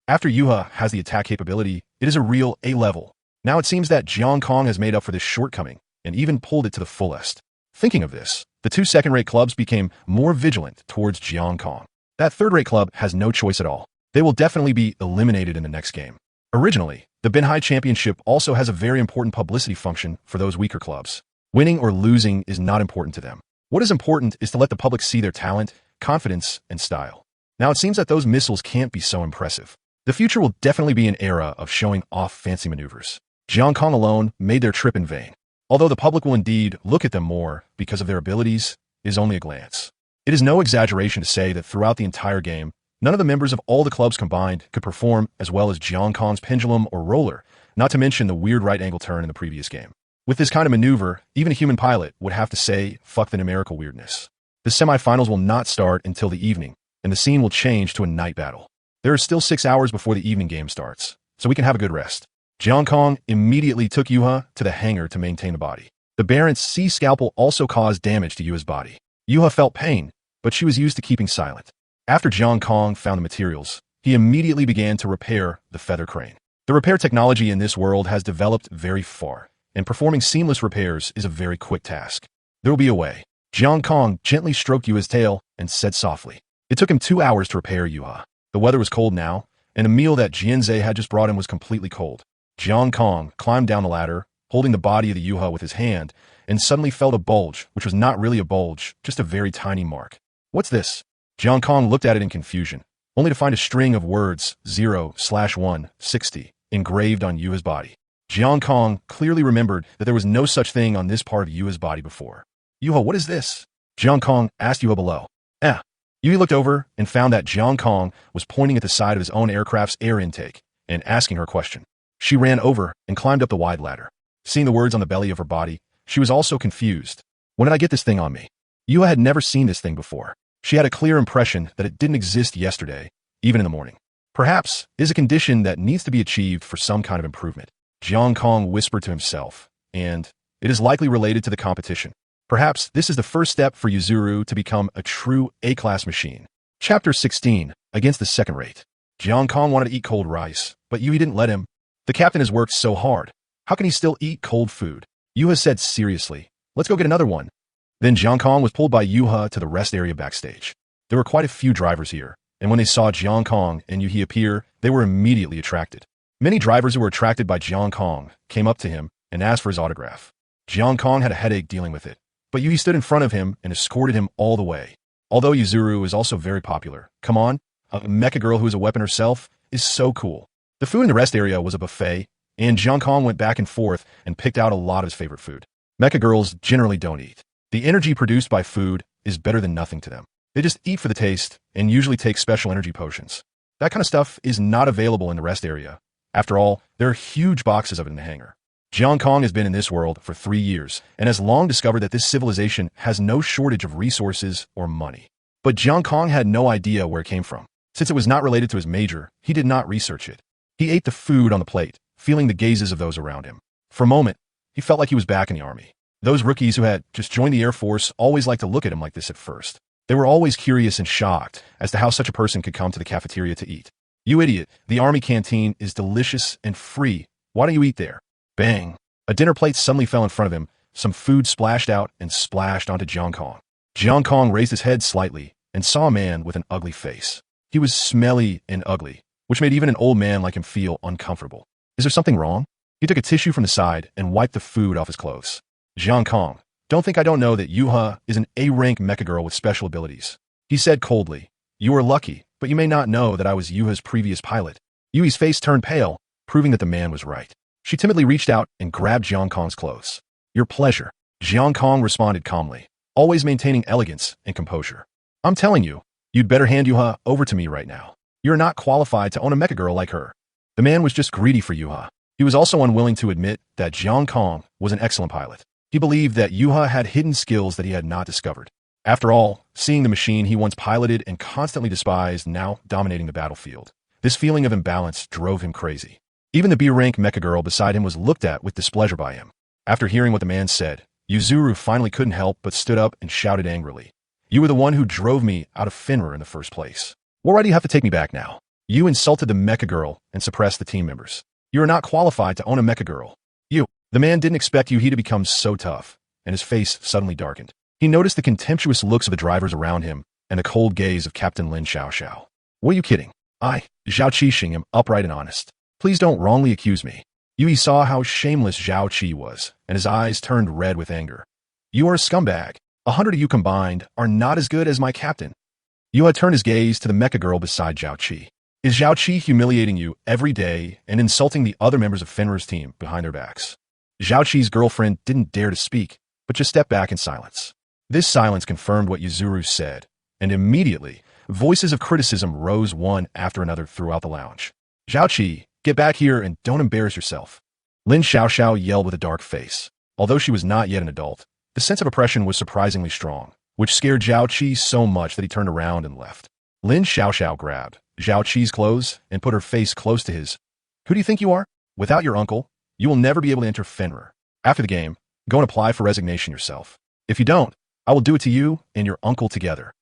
After Yuha has the attack capability, it is a real A level. Now it seems that Jiang Kong has made up for this shortcoming and even pulled it to the fullest. Thinking of this, the 2 second-rate clubs became more vigilant towards Jiang Kong. That third-rate club has no choice at all. They will definitely be eliminated in the next game. Originally, the Binhai Championship also has a very important publicity function for those weaker clubs. Winning or losing is not important to them. What is important is to let the public see their talent, confidence, and style. Now it seems that those missiles can't be so impressive. The future will definitely be an era of showing off fancy maneuvers. Jiang Kong alone made their trip in vain. Although the public will indeed look at them more because of their abilities, it is only a glance. It is no exaggeration to say that throughout the entire game, none of the members of all the clubs combined could perform as well as Jiang Kong's pendulum or roller, not to mention the weird right angle turn in the previous game. With this kind of maneuver, even a human pilot would have to say, fuck the numerical weirdness. The semifinals will not start until the evening, and the scene will change to a night battle. There are still 6 hours before the evening game starts, so we can have a good rest. Jiang Kong immediately took Yuha to the hangar to maintain the body. The Baron's C scalpel also caused damage to Yuha's body. Yuha felt pain, but she was used to keeping silent. After Jiang Kong found the materials, he immediately began to repair the feather crane. The repair technology in this world has developed very far, and performing seamless repairs is a very quick task. There will be a way. Jiang Kong gently stroked Yuha's tail and said softly. It took him 2 hours to repair Yuha. The weather was cold now, and a meal that Jianzhe had just brought him was completely cold. Jiang Kong climbed down the ladder, holding the body of the Yuha with his hand, and suddenly felt a bulge, which was not really a bulge, just a very tiny mark. What's this? Jiang Kong looked at it in confusion, only to find a string of words 0/1 60 engraved on Yuha's body. Jiang Kong clearly remembered that there was no such thing on this part of Yuha's body before. Yuha, what is this? Jiang Kong asked Yuha below. Yuha looked over and found that Jiang Kong was pointing at the side of his own aircraft's air intake and asking her a question. She ran over and climbed up the wide ladder. Seeing the words on the belly of her body, she was also confused. When did I get this thing on me? Yuha had never seen this thing before. She had a clear impression that it didn't exist yesterday, even in the morning. Perhaps it is a condition that needs to be achieved for some kind of improvement. Jiang Kong whispered to himself, and it is likely related to the competition. Perhaps this is the first step for Yuzuru to become a true A-class machine. Chapter 16, Against the Second Rate. Jiang Kong wanted to eat cold rice, but Yuhi didn't let him. The captain has worked so hard. How can he still eat cold food? Yuha said seriously, let's go get another one. Then Jiang Kong was pulled by Yuha to the rest area backstage. There were quite a few drivers here, and when they saw Jiang Kong and Yuhi appear, they were immediately attracted. Many drivers who were attracted by Jiang Kong came up to him and asked for his autograph. Jiang Kong had a headache dealing with it, but Yuhi stood in front of him and escorted him all the way. Although Yuzuru is also very popular, come on, a mecha girl who is a weapon herself is so cool. The food in the rest area was a buffet, and Jiang Kong went back and forth and picked out a lot of his favorite food. Mecha girls generally don't eat. The energy produced by food is better than nothing to them. They just eat for the taste and usually take special energy potions. That kind of stuff is not available in the rest area. After all, there are huge boxes of it in the hangar. Jiang Kong has been in this world for 3 years and has long discovered that this civilization has no shortage of resources or money. But Jiang Kong had no idea where it came from. Since it was not related to his major, he did not research it. He ate the food on the plate, feeling the gazes of those around him. For a moment, he felt like he was back in the army. Those rookies who had just joined the Air Force always liked to look at him like this at first. They were always curious and shocked as to how such a person could come to the cafeteria to eat. You idiot, the army canteen is delicious and free. Why don't you eat there? Bang! A dinner plate suddenly fell in front of him. Some food splashed out and splashed onto Jiang Kong. Jiang Kong raised his head slightly and saw a man with an ugly face. He was smelly and ugly, which made even an old man like him feel uncomfortable. Is there something wrong? He took a tissue from the side and wiped the food off his clothes. Jiang Kong, don't think I don't know that Yuha is an A-rank mecha girl with special abilities. He said coldly, you are lucky, but you may not know that I was Yuha's previous pilot. Yui's face turned pale, proving that the man was right. She timidly reached out and grabbed Jiang Kong's clothes. Your pleasure. Jiang Kong responded calmly, always maintaining elegance and composure. I'm telling you, you'd better hand Yuha over to me right now. You're not qualified to own a mecha girl like her. The man was just greedy for Yuha. He was also unwilling to admit that Jiang Kong was an excellent pilot. He believed that Yuha had hidden skills that he had not discovered. After all, seeing the machine he once piloted and constantly despised now dominating the battlefield. This feeling of imbalance drove him crazy. Even the B-rank mecha girl beside him was looked at with displeasure by him. After hearing what the man said, Yuzuru finally couldn't help but stood up and shouted angrily. You were the one who drove me out of Finra in the first place. What right do you have to take me back now? You insulted the mecha girl and suppressed the team members. You are not qualified to own a mecha girl. The man didn't expect Yuhi to become so tough, and his face suddenly darkened. He noticed the contemptuous looks of the drivers around him and the cold gaze of Captain Lin Xiaoxiao. What are you kidding? I, Zhao Qixing, am upright and honest. Please don't wrongly accuse me. Yuhi saw how shameless Zhao Qi was, and his eyes turned red with anger. You are a scumbag. 100 of you combined are not as good as my captain. Yuha turned his gaze to the mecha girl beside Zhao Qi. Is Zhao Qi humiliating you every day and insulting the other members of Finra's team behind their backs? Zhao Qi's girlfriend didn't dare to speak, but just stepped back in silence. This silence confirmed what Yuzuru said, and immediately, voices of criticism rose one after another throughout the lounge. Zhao Qi, get back here and don't embarrass yourself. Lin Xiaoxiao yelled with a dark face. Although she was not yet an adult, the sense of oppression was surprisingly strong, which scared Zhao Qi so much that he turned around and left. Lin Xiaoxiao grabbed Zhao Qi's clothes and put her face close to his. Who do you think you are? Without your uncle, you will never be able to enter Finra. After the game, go and apply for resignation yourself. If you don't, I will do it to you and your uncle together.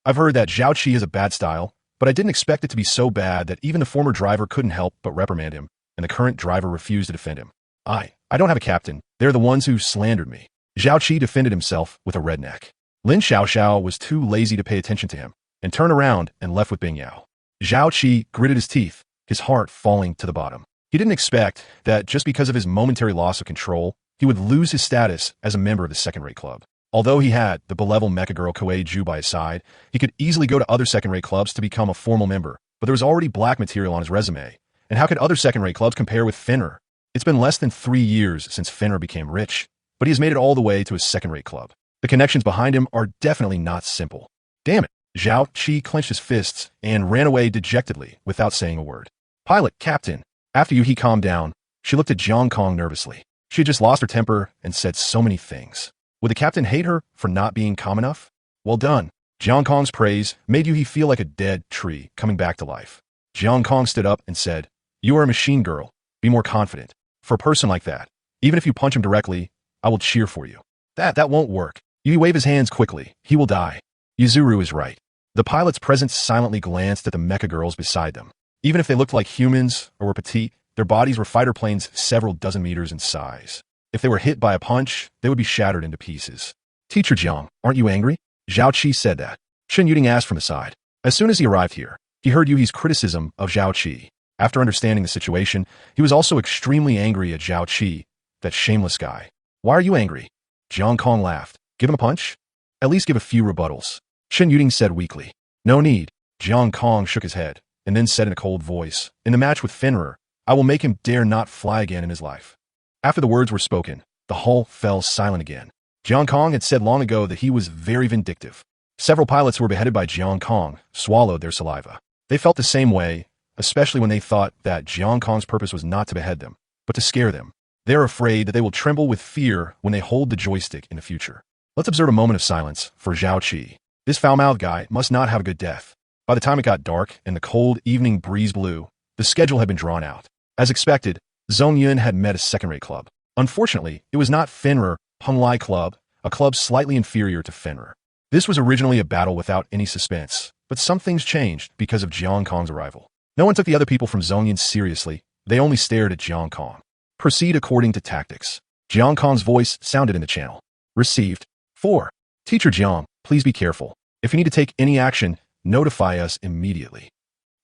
I've heard that Zhao Qi has a bad style, but I didn't expect it to be so bad that even the former driver couldn't help but reprimand him, and the current driver refused to defend him. I don't have a captain. They're the ones who slandered me. Zhao Qi defended himself with a redneck. Lin Xiaoxiao was too lazy to pay attention to him, and turned around and left with Bing Yao. Zhao Qi gritted his teeth, his heart falling to the bottom. He didn't expect that just because of his momentary loss of control, he would lose his status as a member of the second-rate club. Although he had the benevolent mecha girl Koei Ju by his side, he could easily go to other second-rate clubs to become a formal member, but there was already black material on his resume. And how could other second-rate clubs compare with Finra? It's been less than 3 years since Finra became rich, but he has made it all the way to his second-rate club. The connections behind him are definitely not simple. Damn it! Zhao Qi clenched his fists and ran away dejectedly without saying a word. Pilot, Captain. After Yuhi calmed down, she looked at Jiang Kong nervously. She had just lost her temper and said so many things. Would the captain hate her for not being calm enough? Well done. Jiang Kong's praise made Yuhi feel like a dead tree coming back to life. Jiang Kong stood up and said, You are a machine girl. Be more confident. For a person like that, even if you punch him directly, I will cheer for you. That won't work. Yuhi waved his hands quickly. He will die. Yuzuru is right. The pilot's presence silently glanced at the mecha girls beside them. Even if they looked like humans or were petite, their bodies were fighter planes several dozen meters in size. If they were hit by a punch, they would be shattered into pieces. Teacher Jiang, aren't you angry? Zhao Qi said that. Shen Yuding asked from the side. As soon as he arrived here, he heard Yuhi's criticism of Zhao Qi. After understanding the situation, he was also extremely angry at Zhao Qi, that shameless guy. Why are you angry? Jiang Kong laughed. Give him a punch? At least give a few rebuttals. Shen Yuding said weakly. No need. Jiang Kong shook his head, and then said in a cold voice, In the match with Finra, I will make him dare not fly again in his life. After the words were spoken, the hall fell silent again. Jiang Kong had said long ago that he was very vindictive. Several pilots who were beheaded by Jiang Kong swallowed their saliva. They felt the same way, especially when they thought that Jiang Kong's purpose was not to behead them, but to scare them. They are afraid that they will tremble with fear when they hold the joystick in the future. Let's observe a moment of silence for Zhao Qi. This foul-mouthed guy must not have a good death. By the time it got dark and the cold evening breeze blew, the schedule had been drawn out. As expected, Zhong Yun had met a second-rate club. Unfortunately, it was not Finra Penglai Club, a club slightly inferior to Finra. This was originally a battle without any suspense, but some things changed because of Jiang Kong's arrival. No one took the other people from Zhong Yun seriously. They only stared at Jiang Kong. Proceed according to tactics. Jiang Kong's voice sounded in the channel. Received. 4. Teacher Jiang, please be careful. If you need to take any action, notify us immediately.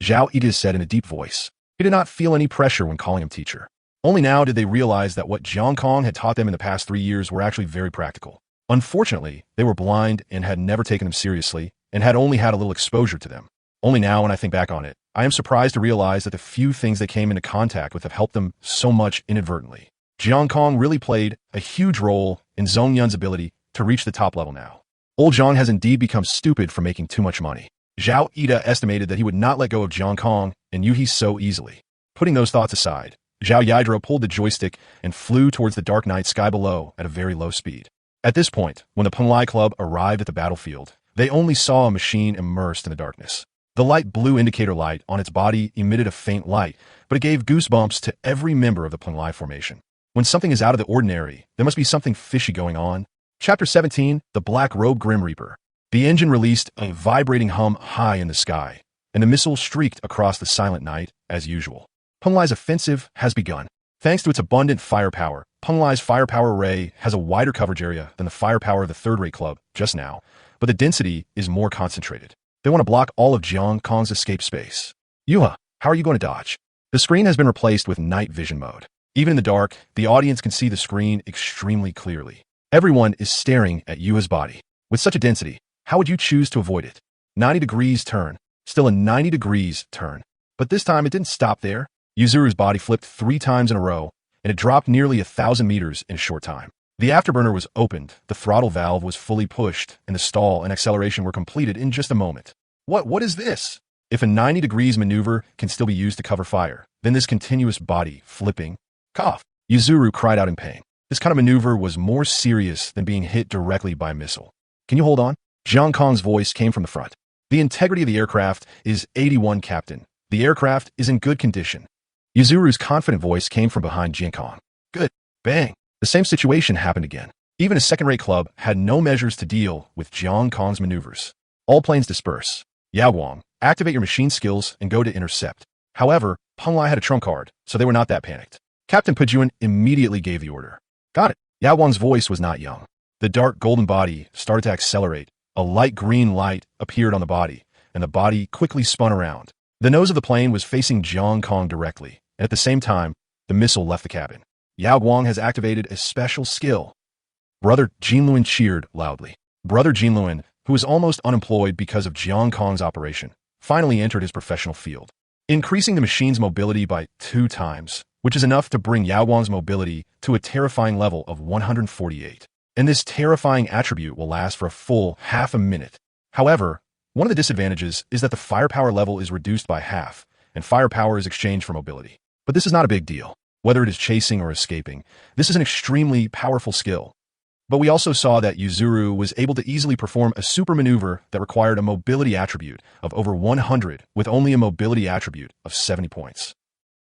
Zhao Ida said in a deep voice. He did not feel any pressure when calling him teacher. Only now did they realize that what Jiang Kong had taught them in the past 3 years were actually very practical. Unfortunately, they were blind and had never taken them seriously and had only had a little exposure to them. Only now, when I think back on it, I am surprised to realize that the few things they came into contact with have helped them so much inadvertently. Jiang Kong really played a huge role in Zhong Yun's ability to reach the top level now. Old Zhang has indeed become stupid for making too much money. Zhao Ida estimated that he would not let go of Jiang Kong and Yuhi so easily. Putting those thoughts aside, Zhao Yidro pulled the joystick and flew towards the dark night sky below at a very low speed. At this point, when the Punlai Club arrived at the battlefield, they only saw a machine immersed in the darkness. The light blue indicator light on its body emitted a faint light, but it gave goosebumps to every member of the Punlai formation. When something is out of the ordinary, there must be something fishy going on. Chapter 17, The Black Robe Grim Reaper. The engine released a vibrating hum high in the sky, and the missile streaked across the silent night as usual. Punlai's offensive has begun. Thanks to its abundant firepower, Punlai's firepower array has a wider coverage area than the firepower of the third-rate club just now, but the density is more concentrated. They want to block all of Jiang Kong's escape space. Yuha, how are you going to dodge? The screen has been replaced with night vision mode. Even in the dark, the audience can see the screen extremely clearly. Everyone is staring at Yuha's body. With such a density, how would you choose to avoid it? 90 degrees turn. Still a 90 degrees turn. But this time it didn't stop there. Yuzuru's body flipped 3 times in a row, and it dropped nearly 1,000 meters in a short time. The afterburner was opened, the throttle valve was fully pushed, and the stall and acceleration were completed in just a moment. What is this? If a 90 degrees maneuver can still be used to cover fire, then this continuous body flipping. Cough. Yuzuru cried out in pain. This kind of maneuver was more serious than being hit directly by a missile. Can you hold on? Jiang Kong's voice came from the front. The integrity of the aircraft is 81, Captain. The aircraft is in good condition. Yuzuru's confident voice came from behind Jiang Kong. Good. Bang. The same situation happened again. Even a second-rate club had no measures to deal with Jiang Kong's maneuvers. All planes disperse. Yao Guang, activate your machine skills and go to intercept. However, Punlai had a trump card, so they were not that panicked. Captain Pajuan immediately gave the order. Got it. Yao Guang's voice was not young. The dark golden body started to accelerate. A light green light appeared on the body, and the body quickly spun around. The nose of the plane was facing Jiang Kong directly, and at the same time, the missile left the cabin. Yao Guang has activated a special skill. Brother Jinluan cheered loudly. Brother Jinluan, who was almost unemployed because of Jiang Kong's operation, finally entered his professional field, increasing the machine's mobility by 2 times, which is enough to bring Yao Guang's mobility to a terrifying level of 148. And this terrifying attribute will last for a full half a minute. However, one of the disadvantages is that the firepower level is reduced by half, and firepower is exchanged for mobility. But this is not a big deal. Whether it is chasing or escaping, this is an extremely powerful skill. But we also saw that Yuzuru was able to easily perform a super maneuver that required a mobility attribute of over 100 with only a mobility attribute of 70 points.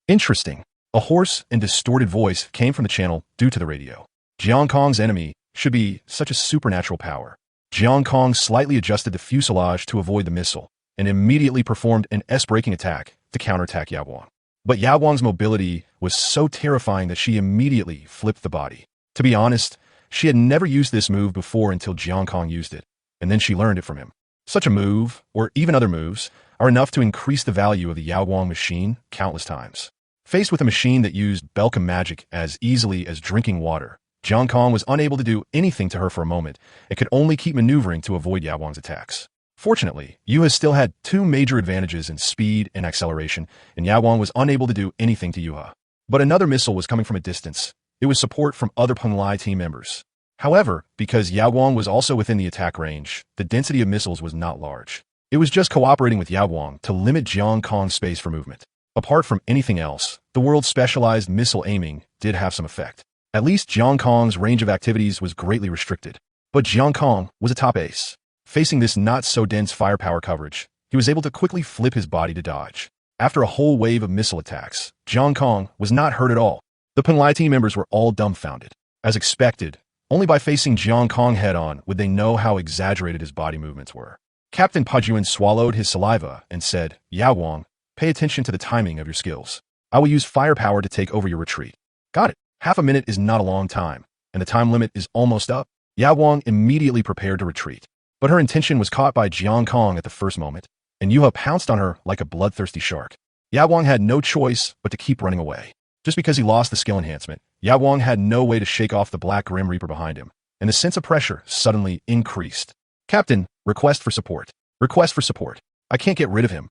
Interesting. A hoarse and distorted voice came from the channel due to the radio. Jiang Kong's enemy should be such a supernatural power. Jiang Kong slightly adjusted the fuselage to avoid the missile and immediately performed an S-braking attack to counterattack Yao Guang. But Yao Guang's mobility was so terrifying that she immediately flipped the body. To be honest, she had never used this move before until Jiang Kong used it, and then she learned it from him. Such a move, or even other moves, are enough to increase the value of the Yao Guang machine countless times. Faced with a machine that used Belka magic as easily as drinking water, Jiang Kong was unable to do anything to her for a moment and could only keep maneuvering to avoid Yao Guang's attacks. Fortunately, Yuha still had 2 major advantages in speed and acceleration, and Yao Guang was unable to do anything to Yuha. But another missile was coming from a distance. It was support from other Punlai team members. However, because Yao Guang was also within the attack range, the density of missiles was not large. It was just cooperating with Yao Guang to limit Jiang Kong's space for movement. Apart from anything else, the world's specialized missile aiming did have some effect. At least Jiang Kong's range of activities was greatly restricted. But Jiang Kong was a top ace. Facing this not-so-dense firepower coverage, he was able to quickly flip his body to dodge. After a whole wave of missile attacks, Jiang Kong was not hurt at all. The Punlai team members were all dumbfounded. As expected, only by facing Jiang Kong head-on would they know how exaggerated his body movements were. Captain Pajuan swallowed his saliva and said, Yao Guang, pay attention to the timing of your skills. I will use firepower to take over your retreat. Got it. Half a minute is not a long time, and the time limit is almost up. Yao Guang immediately prepared to retreat. But her intention was caught by Jiang Kong at the first moment, and Yuha pounced on her like a bloodthirsty shark. Yao Guang had no choice but to keep running away. Just because he lost the skill enhancement, Yao Guang had no way to shake off the Black Grim Reaper behind him, and the sense of pressure suddenly increased. Captain, request for support. Request for support. I can't get rid of him.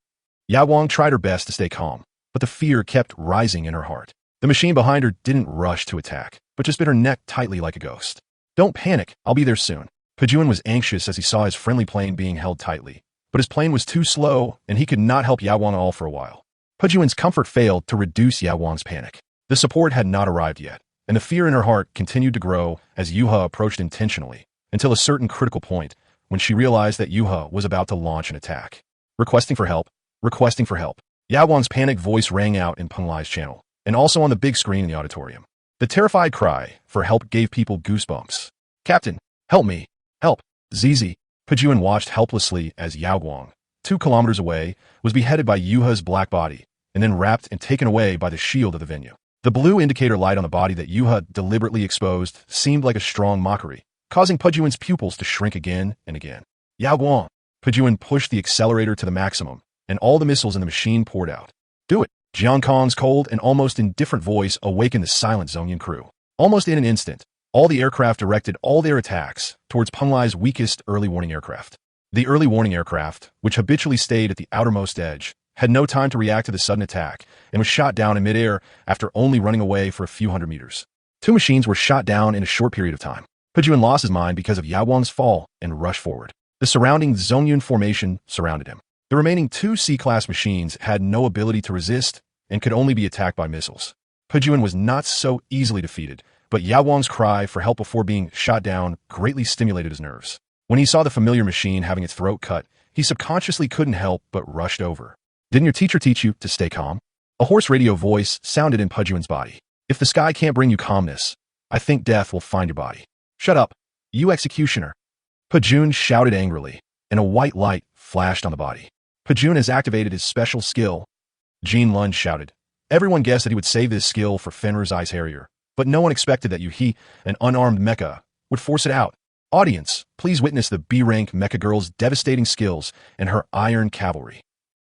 Yao Guang tried her best to stay calm, but the fear kept rising in her heart. The machine behind her didn't rush to attack, but just bit her neck tightly like a ghost. Don't panic, I'll be there soon. Pajuan was anxious as he saw his friendly plane being held tightly, but his plane was too slow, and he could not help Yao Guang at all for a while. Pajuan's comfort failed to reduce Yao Guang's panic. The support had not arrived yet, and the fear in her heart continued to grow as Yuha approached intentionally, until a certain critical point, when she realized that Yuha was about to launch an attack. Requesting for help, requesting for help. Yao Guang's panicked voice rang out in Peng Lai's channel, and also on the big screen in the auditorium. The terrified cry for help gave people goosebumps. Captain, help me, help, Zizi. Pejun watched helplessly as Yao Guang, 2 kilometers away, was beheaded by Yuha's black body, and then wrapped and taken away by the shield of the venue. The blue indicator light on the body that Yuha deliberately exposed seemed like a strong mockery, causing Pejun's pupils to shrink again and again. Yao Guang. Pejun pushed the accelerator to the maximum, and all the missiles in the machine poured out. Do it! Jiang Kong's cold and almost indifferent voice awakened the silent Zongyun crew. Almost in an instant, all the aircraft directed all their attacks towards Peng Lai's weakest early warning aircraft. The early warning aircraft, which habitually stayed at the outermost edge, had no time to react to the sudden attack and was shot down in midair after only running away for a few hundred meters. 2 machines were shot down in a short period of time. Pejun lost his mind because of Yao Guang's fall and rushed forward. The surrounding Zongyun formation surrounded him. The remaining 2 C-class machines had no ability to resist and could only be attacked by missiles. Pejun was not so easily defeated, but Yao Guang's cry for help before being shot down greatly stimulated his nerves. When he saw the familiar machine having its throat cut, he subconsciously couldn't help but rushed over. Didn't your teacher teach you to stay calm? A hoarse radio voice sounded in Pejun's body. If the sky can't bring you calmness, I think death will find your body. Shut up, you executioner. Pejun shouted angrily, and a white light flashed on the body. Pejun has activated his special skill. Jean Lun shouted. Everyone guessed that he would save this skill for Fenrir's Ice Harrier, but no one expected that he, an unarmed mecha, would force it out. Audience, please witness the B-rank mecha girl's devastating skills and her iron cavalry.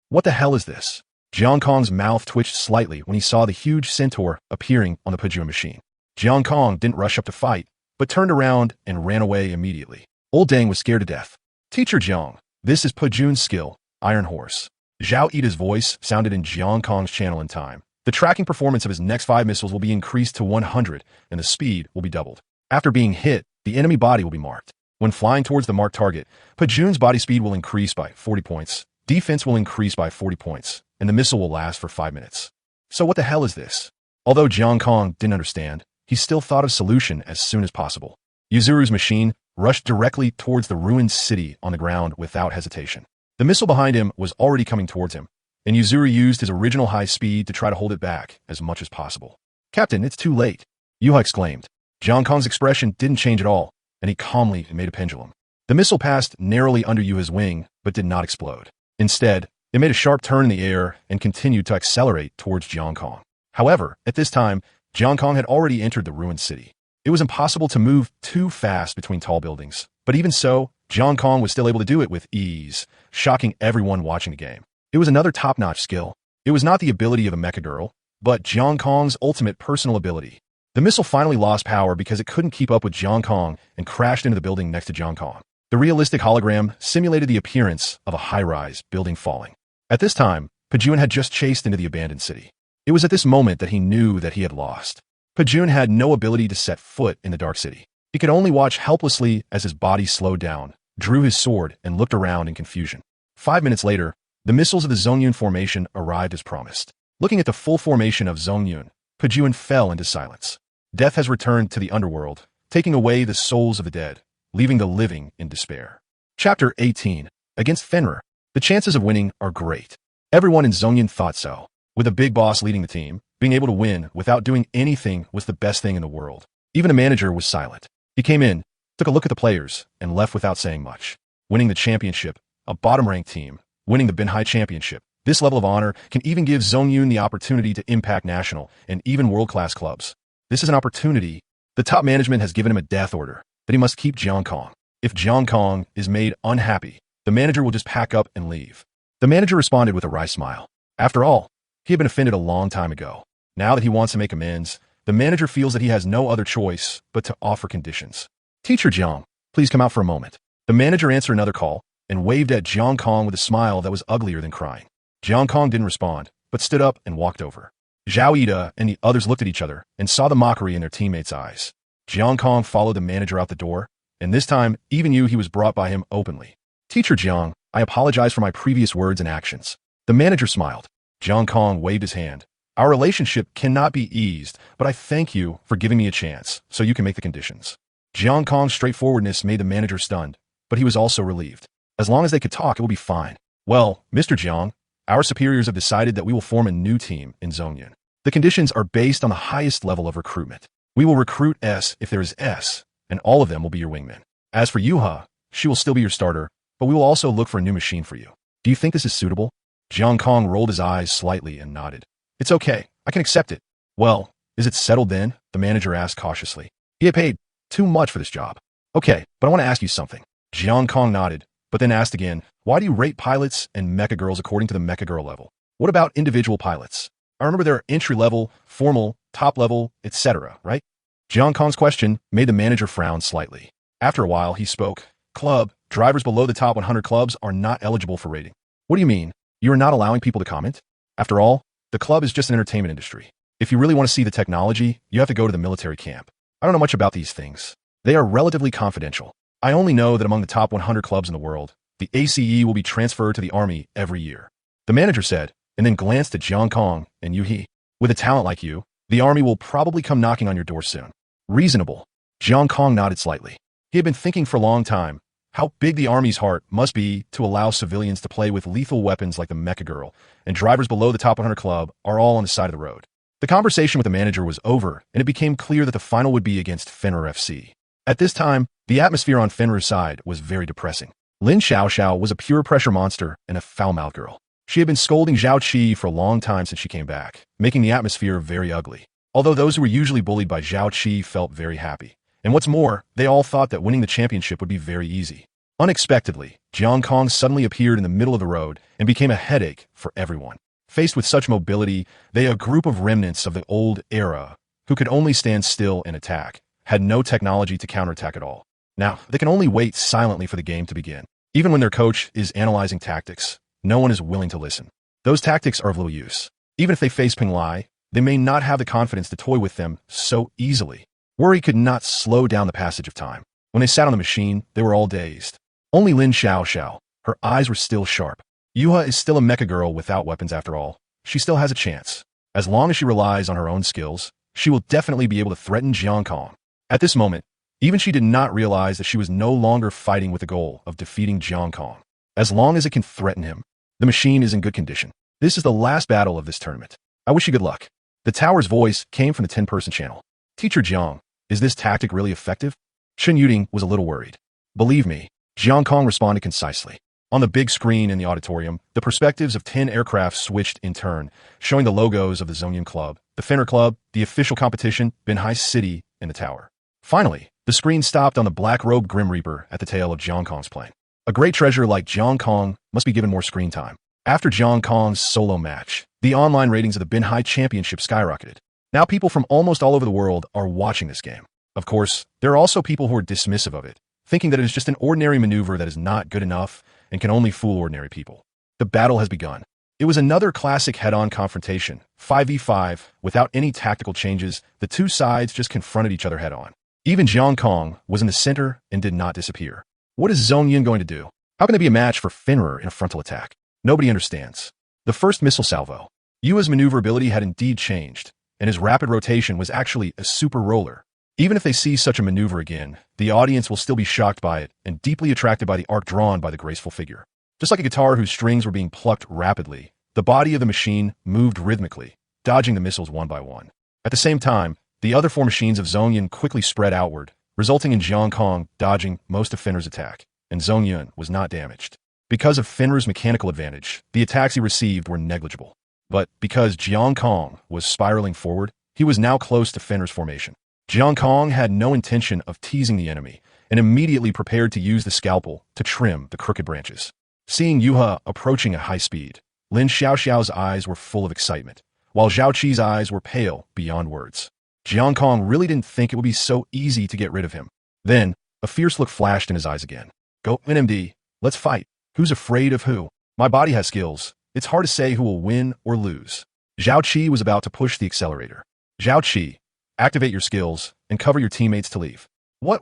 What the hell is this? Jiang Kong's mouth twitched slightly when he saw the huge centaur appearing on the Pejun machine. Jiang Kong didn't rush up to fight, but turned around and ran away immediately. Old Dang was scared to death. Teacher Jiang, this is Pejun's skill, Iron Horse. Zhao Yida's voice sounded in Jiang Kong's channel in time. The tracking performance of his next 5 missiles will be increased to 100, and the speed will be doubled. After being hit, the enemy body will be marked. When flying towards the marked target, Pejun's body speed will increase by 40 points, defense will increase by 40 points, and the missile will last for 5 minutes. So what the hell is this? Although Jiang Kong didn't understand, he still thought of a solution as soon as possible. Yuzuru's machine rushed directly towards the ruined city on the ground without hesitation. The missile behind him was already coming towards him, and Yuzuru used his original high speed to try to hold it back as much as possible. Captain, it's too late, Yuha exclaimed. Jiang Kong's expression didn't change at all, and he calmly made a pendulum. The missile passed narrowly under Yuha's wing, but did not explode. Instead, it made a sharp turn in the air and continued to accelerate towards Jiang Kong. However, at this time, Jiang Kong had already entered the ruined city. It was impossible to move too fast between tall buildings, but even so, Jiang Kong was still able to do it with ease, shocking everyone watching the game. It was another top-notch skill. It was not the ability of a mecha girl, but Jiang Kong's ultimate personal ability. The missile finally lost power because it couldn't keep up with Jiang Kong and crashed into the building next to Jiang Kong. The realistic hologram simulated the appearance of a high-rise building falling. At this time, Pejun had just chased into the abandoned city. It was at this moment that he knew that he had lost. Pejun had no ability to set foot in the Dark City. He could only watch helplessly as his body slowed down, drew his sword, and looked around in confusion. 5 minutes later, the missiles of the Zongyun formation arrived as promised. Looking at the full formation of Zongyun, Pejun fell into silence. Death has returned to the underworld, taking away the souls of the dead, leaving the living in despair. Chapter 18. Against Fenrir. The chances of winning are great. Everyone in Zongyun thought so. With a big boss leading the team, being able to win without doing anything was the best thing in the world. Even a manager was silent. He came in, took a look at the players, and left without saying much. Winning the championship, a bottom-ranked team, winning the Binhai Championship. This level of honor can even give Zongyun the opportunity to impact national and even world-class clubs. This is an opportunity. The top management has given him a death order that he must keep Jiang Kong. If Jiang Kong is made unhappy, the manager will just pack up and leave. The manager responded with a wry smile. After all, he had been offended a long time ago. Now that he wants to make amends, the manager feels that he has no other choice but to offer conditions. Teacher Jiang, please come out for a moment. The manager answered another call and waved at Jiang Kong with a smile that was uglier than crying. Jiang Kong didn't respond, but stood up and walked over. Zhao Yida and the others looked at each other and saw the mockery in their teammates' eyes. Jiang Kong followed the manager out the door, and this time, even he was brought by him openly. Teacher Jiang, I apologize for my previous words and actions. The manager smiled. Jiang Kong waved his hand, Our relationship cannot be eased, but I thank you for giving me a chance, so you can make the conditions. Jiang Kong's straightforwardness made the manager stunned, but he was also relieved. As long as they could talk, it will be fine. Well, Mr. Jiang, our superiors have decided that we will form a new team in Zongyun. The conditions are based on the highest level of recruitment. We will recruit S if there is S, and all of them will be your wingmen. As for Yuha, she will still be your starter, but we will also look for a new machine for you. Do you think this is suitable? Jiang Kong rolled his eyes slightly and nodded. It's okay. I can accept it. Well, is it settled then? The manager asked cautiously. He had paid too much for this job. Okay, but I want to ask you something. Jiang Kong nodded, but then asked again, why do you rate pilots and mecha girls according to the mecha girl level? What about individual pilots? I remember there are entry level, formal, top level, etc., right? Jiang Kong's question made the manager frown slightly. After a while, he spoke. Club, drivers below the top 100 clubs are not eligible for rating. What do you mean? You are not allowing people to comment? After all, the club is just an entertainment industry. If you really want to see the technology, you have to go to the military camp. I don't know much about these things. They are relatively confidential. I only know that among the top 100 clubs in the world, the ACE will be transferred to the army every year. The manager said, and then glanced at Jiang Kong and Yu He. With a talent like you, the army will probably come knocking on your door soon. Reasonable. Jiang Kong nodded slightly. He had been thinking for a long time how big the army's heart must be to allow civilians to play with lethal weapons like the Mecha Girl, and drivers below the top 100 club are all on the side of the road. The conversation with the manager was over, and it became clear that the final would be against Fenrir FC. At this time, the atmosphere on Fenrir's side was very depressing. Lin Xiaoxiao was a pure pressure monster and a foul-mouthed girl. She had been scolding Zhao Qi for a long time since she came back, making the atmosphere very ugly. Although those who were usually bullied by Zhao Qi felt very happy. And what's more, they all thought that winning the championship would be very easy. Unexpectedly, Jiang Kong suddenly appeared in the middle of the road and became a headache for everyone. Faced with such mobility, they, a group of remnants of the old era, who could only stand still and attack, had no technology to counterattack at all. Now, they can only wait silently for the game to begin. Even when their coach is analyzing tactics, no one is willing to listen. Those tactics are of little use. Even if they face Ping Lai, they may not have the confidence to toy with them so easily. Worry could not slow down the passage of time. When they sat on the machine, they were all dazed. Only Lin Xiaoxiao, her eyes were still sharp. Yuha is still a mecha girl without weapons after all. She still has a chance. As long as she relies on her own skills, she will definitely be able to threaten Jiang Kong. At this moment, even she did not realize that she was no longer fighting with the goal of defeating Jiang Kong. As long as it can threaten him, the machine is in good condition. This is the last battle of this tournament. I wish you good luck. The tower's voice came from the 10-person channel. Teacher Jiang, is this tactic really effective? Chen Yuding was a little worried. Believe me, Jiang Kong responded concisely. On the big screen in the auditorium, the perspectives of 10 aircraft switched in turn, showing the logos of the Zongyun Club, the Fenrir Club, the official competition, Binhai City, and the tower. Finally, the screen stopped on the black-robed Grim Reaper at the tail of Jiang Kong's plane. A great treasure like Jiang Kong must be given more screen time. After Jiang Kong's solo match, the online ratings of the Binhai Championship skyrocketed. Now people from almost all over the world are watching this game. Of course, there are also people who are dismissive of it, thinking that it is just an ordinary maneuver that is not good enough and can only fool ordinary people. The battle has begun. It was another classic head-on confrontation, 5v5, without any tactical changes. The two sides just confronted each other head-on. Even Jiang Kong was in the center and did not disappear. What is Zongyun going to do? How can it be a match for Fenrir in a frontal attack? Nobody understands. The first missile salvo. Yua's maneuverability had indeed changed, and his rapid rotation was actually a super roller. Even if they see such a maneuver again, the audience will still be shocked by it and deeply attracted by the arc drawn by the graceful figure. Just like a guitar whose strings were being plucked rapidly, the body of the machine moved rhythmically, dodging the missiles one by one. At the same time, the other four machines of Zongyun quickly spread outward, resulting in Jiang Kong dodging most of Fenrir's attack, and Zongyun was not damaged. Because of Fenrir's mechanical advantage, the attacks he received were negligible. But because Jiang Kong was spiraling forward, he was now close to Fenrir's formation. Jiang Kong had no intention of teasing the enemy and immediately prepared to use the scalpel to trim the crooked branches. Seeing Yuha approaching at high speed, Lin Xiaoxiao's eyes were full of excitement, while Zhao Qi's eyes were pale beyond words. Jiang Kong really didn't think it would be so easy to get rid of him. Then, a fierce look flashed in his eyes again. Go, NMD, let's fight. Who's afraid of who? My body has skills. It's hard to say who will win or lose. Zhao Qi was about to push the accelerator. Zhao Qi, activate your skills and cover your teammates to leave. What?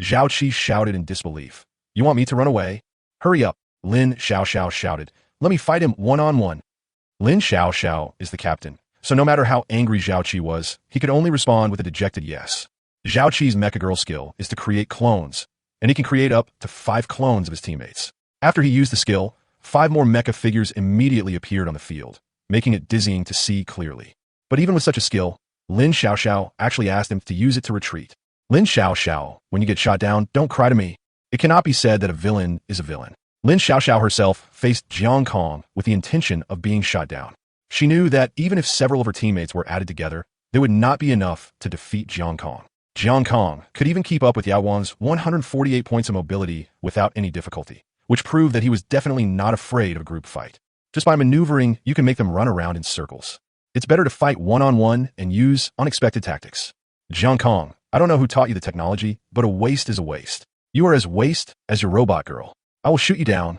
Zhao Qi shouted in disbelief. You want me to run away? Hurry up, Lin Xiaoxiao shouted. Let me fight him one-on-one. Lin Xiaoxiao is the captain, So no matter how angry Zhao Qi was, he could only respond with a dejected yes. Zhao Qi's Mecha Girl skill is to create clones, and he can create up to 5 clones of his teammates. After he used the skill, 5 more mecha figures immediately appeared on the field, making it dizzying to see clearly. But even with such a skill, Lin Xiaoxiao actually asked him to use it to retreat. Lin Xiaoxiao, when you get shot down, don't cry to me. It cannot be said that a villain is a villain. Lin Xiaoxiao herself faced Jiang Kong with the intention of being shot down. She knew that even if several of her teammates were added together, they would not be enough to defeat Jiang Kong. Jiang Kong could even keep up with Yao Wan's 148 points of mobility without any difficulty, which proved that he was definitely not afraid of a group fight. Just by maneuvering, you can make them run around in circles. It's better to fight one-on-one and use unexpected tactics. Jiang Kong, I don't know who taught you the technology, but a waste is a waste. You are as waste as your robot girl. I will shoot you down.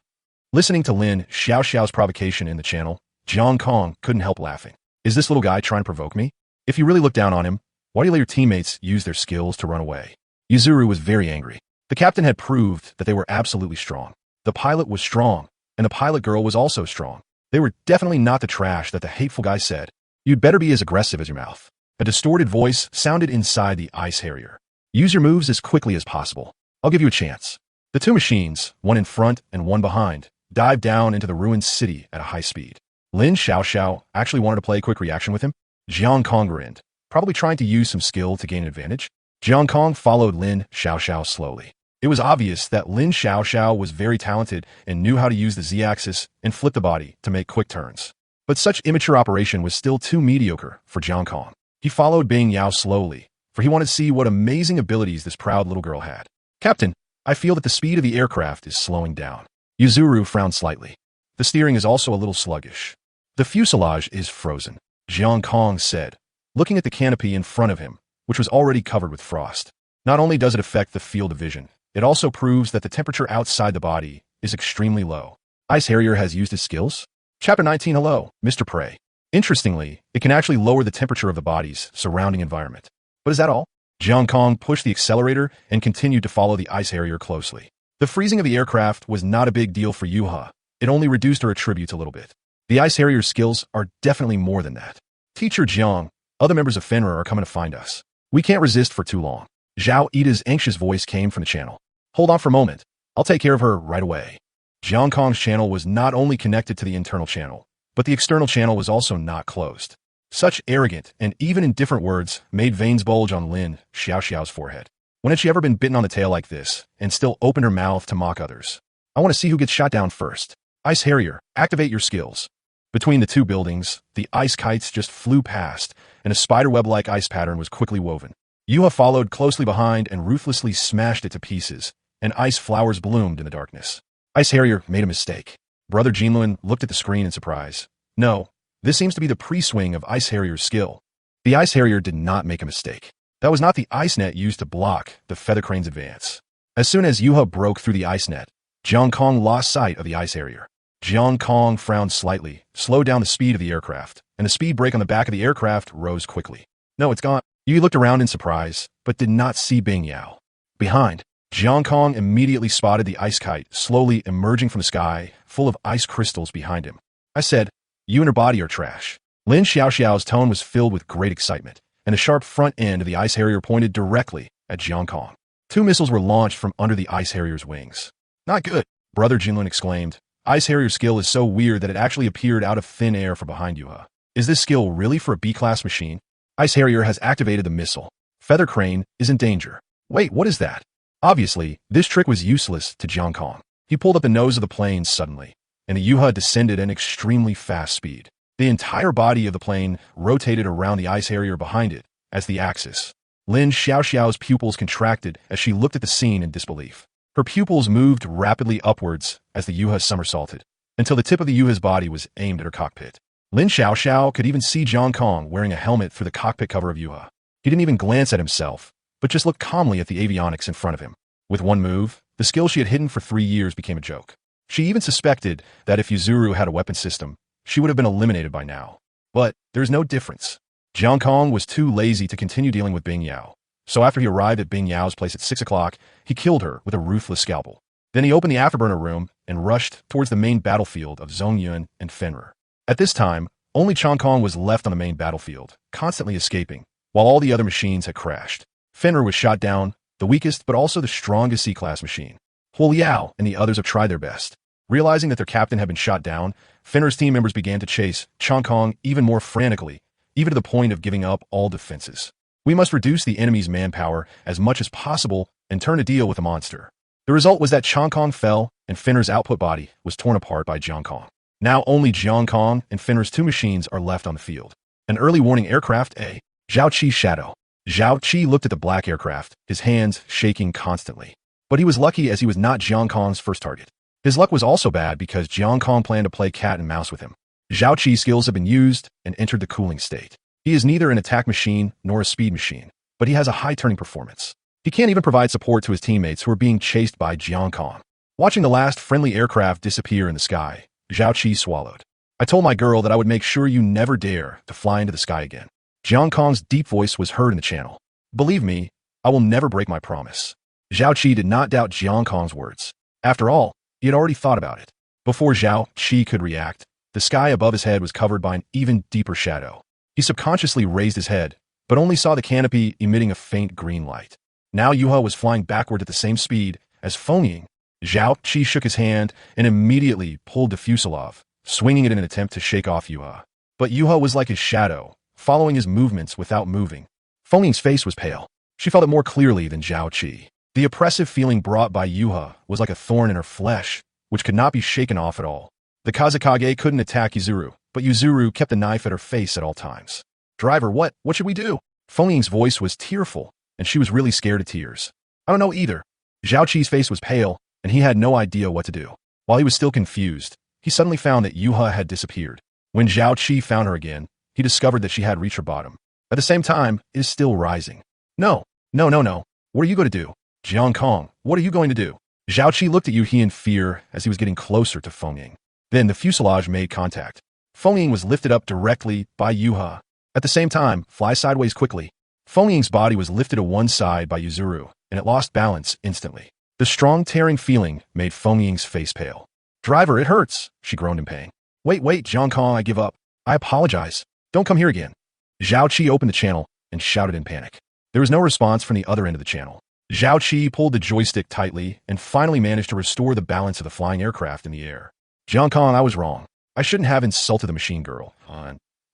Listening to Lin Xiaoxiao's provocation in the channel, Jiang Kong couldn't help laughing. Is this little guy trying to provoke me? If you really look down on him, why do you let your teammates use their skills to run away? Yuzuru was very angry. The captain had proved that they were absolutely strong. The pilot was strong, and the pilot girl was also strong. They were definitely not the trash that the hateful guy said. You'd better be as aggressive as your mouth. A distorted voice sounded inside the Ice Harrier. Use your moves as quickly as possible. I'll give you a chance. The 2 machines, one in front and one behind, dived down into the ruined city at a high speed. Lin Xiaoxiao actually wanted to play a quick reaction with him. Jiang Kong grinned, probably trying to use some skill to gain an advantage. Jiang Kong followed Lin Xiaoxiao slowly. It was obvious that Lin Xiaoxiao was very talented and knew how to use the Z-axis and flip the body to make quick turns. But such immature operation was still too mediocre for Jiang Kong. He followed Bing Yao slowly, for he wanted to see what amazing abilities this proud little girl had. Captain, I feel that the speed of the aircraft is slowing down. Yuzuru frowned slightly. The steering is also a little sluggish. The fuselage is frozen, Jiang Kong said, looking at the canopy in front of him, which was already covered with frost. Not only does it affect the field of vision, it also proves that the temperature outside the body is extremely low. Ice Harrier has used his skills? Chapter 19. Hello, Mr. Prey. Interestingly, it can actually lower the temperature of the body's surrounding environment. But is that all? Jiang Kong pushed the accelerator and continued to follow the Ice Harrier closely. The freezing of the aircraft was not a big deal for Yuha. It only reduced her attributes a little bit. The Ice Harrier's skills are definitely more than that. Teacher Jiang, other members of Fenrir are coming to find us. We can't resist for too long. Zhao Ida's anxious voice came from the channel. Hold on for a moment. I'll take care of her right away. Jiang Kong's channel was not only connected to the internal channel, but the external channel was also not closed. Such arrogant and even indifferent words made veins bulge on Lin Xiaoxiao's forehead. When had she ever been bitten on the tail like this, and still opened her mouth to mock others? I want to see who gets shot down first. Ice Harrier, activate your skills. Between the 2 buildings, the ice kites just flew past, and a spiderweb-like ice pattern was quickly woven. Yuha followed closely behind and ruthlessly smashed it to pieces, and ice flowers bloomed in the darkness. Ice Harrier made a mistake. Brother Jinlun looked at the screen in surprise. No, this seems to be the pre-swing of Ice Harrier's skill. The Ice Harrier did not make a mistake. That was not the ice net used to block the Feather Crane's advance. As soon as Yuha broke through the ice net, Jiang Kong lost sight of the Ice Harrier. Jiang Kong frowned slightly, slowed down the speed of the aircraft, and the speed brake on the back of the aircraft rose quickly. No, it's gone. Yu looked around in surprise, but did not see Bing Yao. Behind, Jiang Kong immediately spotted the ice kite slowly emerging from the sky, full of ice crystals behind him. I said, you and her body are trash. Lin Xiaoxiao's tone was filled with great excitement, and the sharp front end of the Ice Harrier pointed directly at Jiang Kong. 2 missiles were launched from under the Ice Harrier's wings. Not good, Brother Jinlun exclaimed. Ice Harrier's skill is so weird that it actually appeared out of thin air from behind Yuha. Is this skill really for a B-class machine? Ice Harrier has activated the missile. Feather Crane is in danger. Wait, what is that? Obviously, this trick was useless to Jiang Kong. He pulled up the nose of the plane suddenly, and the Yuha descended at an extremely fast speed. The entire body of the plane rotated around the Ice Harrier behind it as the axis. Lin Xiaoxiao's pupils contracted as she looked at the scene in disbelief. Her pupils moved rapidly upwards as the Yuha somersaulted, until the tip of the Yuha's body was aimed at her cockpit. Lin Xiaoxiao could even see Jiang Kong wearing a helmet through the cockpit cover of Yuha. He didn't even glance at himself, but just looked calmly at the avionics in front of him. With one move, the skill she had hidden for 3 years became a joke. She even suspected that if Yuzuru had a weapon system, she would have been eliminated by now. But there's no difference. Jiang Kong was too lazy to continue dealing with Bing Yao. So after he arrived at Bing Yao's place at 6 o'clock, he killed her with a ruthless scalpel. Then he opened the afterburner room and rushed towards the main battlefield of Zongyun and Fenrir. At this time, Only Chong Kong was left on the main battlefield, constantly escaping, while all the other machines had crashed. Fenrir was shot down, the weakest but also the strongest C-class machine. Huo Liao and the others have tried their best. Realizing that their captain had been shot down, Fenrir's team members began to chase Chong Kong even more frantically, even to the point of giving up all defenses. We must reduce the enemy's manpower as much as possible and turn a deal with the monster. The result was that Chong Kong fell, and Fenrir's output body was torn apart by Jiang Kong. Now only Jiang Kong and Fenrir's two machines are left on the field. An early warning aircraft, a Zhao Qi's shadow. Zhao Qi looked at the black aircraft, his hands shaking constantly. But he was lucky as he was not Jiang Kong's first target. His luck was also bad because Jiang Kong planned to play cat and mouse with him. Zhao Qi's skills have been used and entered the cooling state. He is neither an attack machine nor a speed machine, but he has a high turning performance. He can't even provide support to his teammates who are being chased by Jiang Kong. Watching the last friendly aircraft disappear in the sky, Zhao Qi swallowed. I told my girl that I would make sure you never dare to fly into the sky again. Jiang Kong's deep voice was heard in the channel. Believe me, I will never break my promise. Zhao Qi did not doubt Jiang Kong's words. After all, he had already thought about it. Before Zhao Qi could react, the sky above his head was covered by an even deeper shadow. He subconsciously raised his head, but only saw the canopy emitting a faint green light. Now Yuha was flying backward at the same speed as Fengying. Zhao Qi shook his hand and immediately pulled the fuselage, swinging it in an attempt to shake off Yuha. But Yuha was like his shadow, following his movements without moving. Fengying's face was pale. She felt it more clearly than Zhao Qi. The oppressive feeling brought by Yuha was like a thorn in her flesh, which could not be shaken off at all. The Kazekage couldn't attack Yuzuru, but Yuzuru kept the knife at her face at all times. Driver, what should we do? Fengying's voice was tearful, and she was really scared of tears. I don't know either. Zhao Qi's face was pale, and he had no idea what to do. While he was still confused, he suddenly found that Yuha had disappeared. When Zhao Qi found her again, he discovered that she had reached her bottom. At the same time, it is still rising. No. What are you going to do? Jiang Kong, what are you going to do? Zhao Qi looked at Yuhi in fear as he was getting closer to Fengying. Then the fuselage made contact. Fengying was lifted up directly by Yuha. At the same time, fly sideways quickly. Fengying's body was lifted to one side by Yuzuru, and it lost balance instantly. The strong tearing feeling made Fengying's face pale. Driver, it hurts, she groaned in pain. Wait, Jiang Kong, I give up. I apologize. Don't come here again. Zhao Qi opened the channel and shouted in panic. There was no response from the other end of the channel. Zhao Qi pulled the joystick tightly and finally managed to restore the balance of the flying aircraft in the air. Jiang Kong, I was wrong. I shouldn't have insulted the machine girl.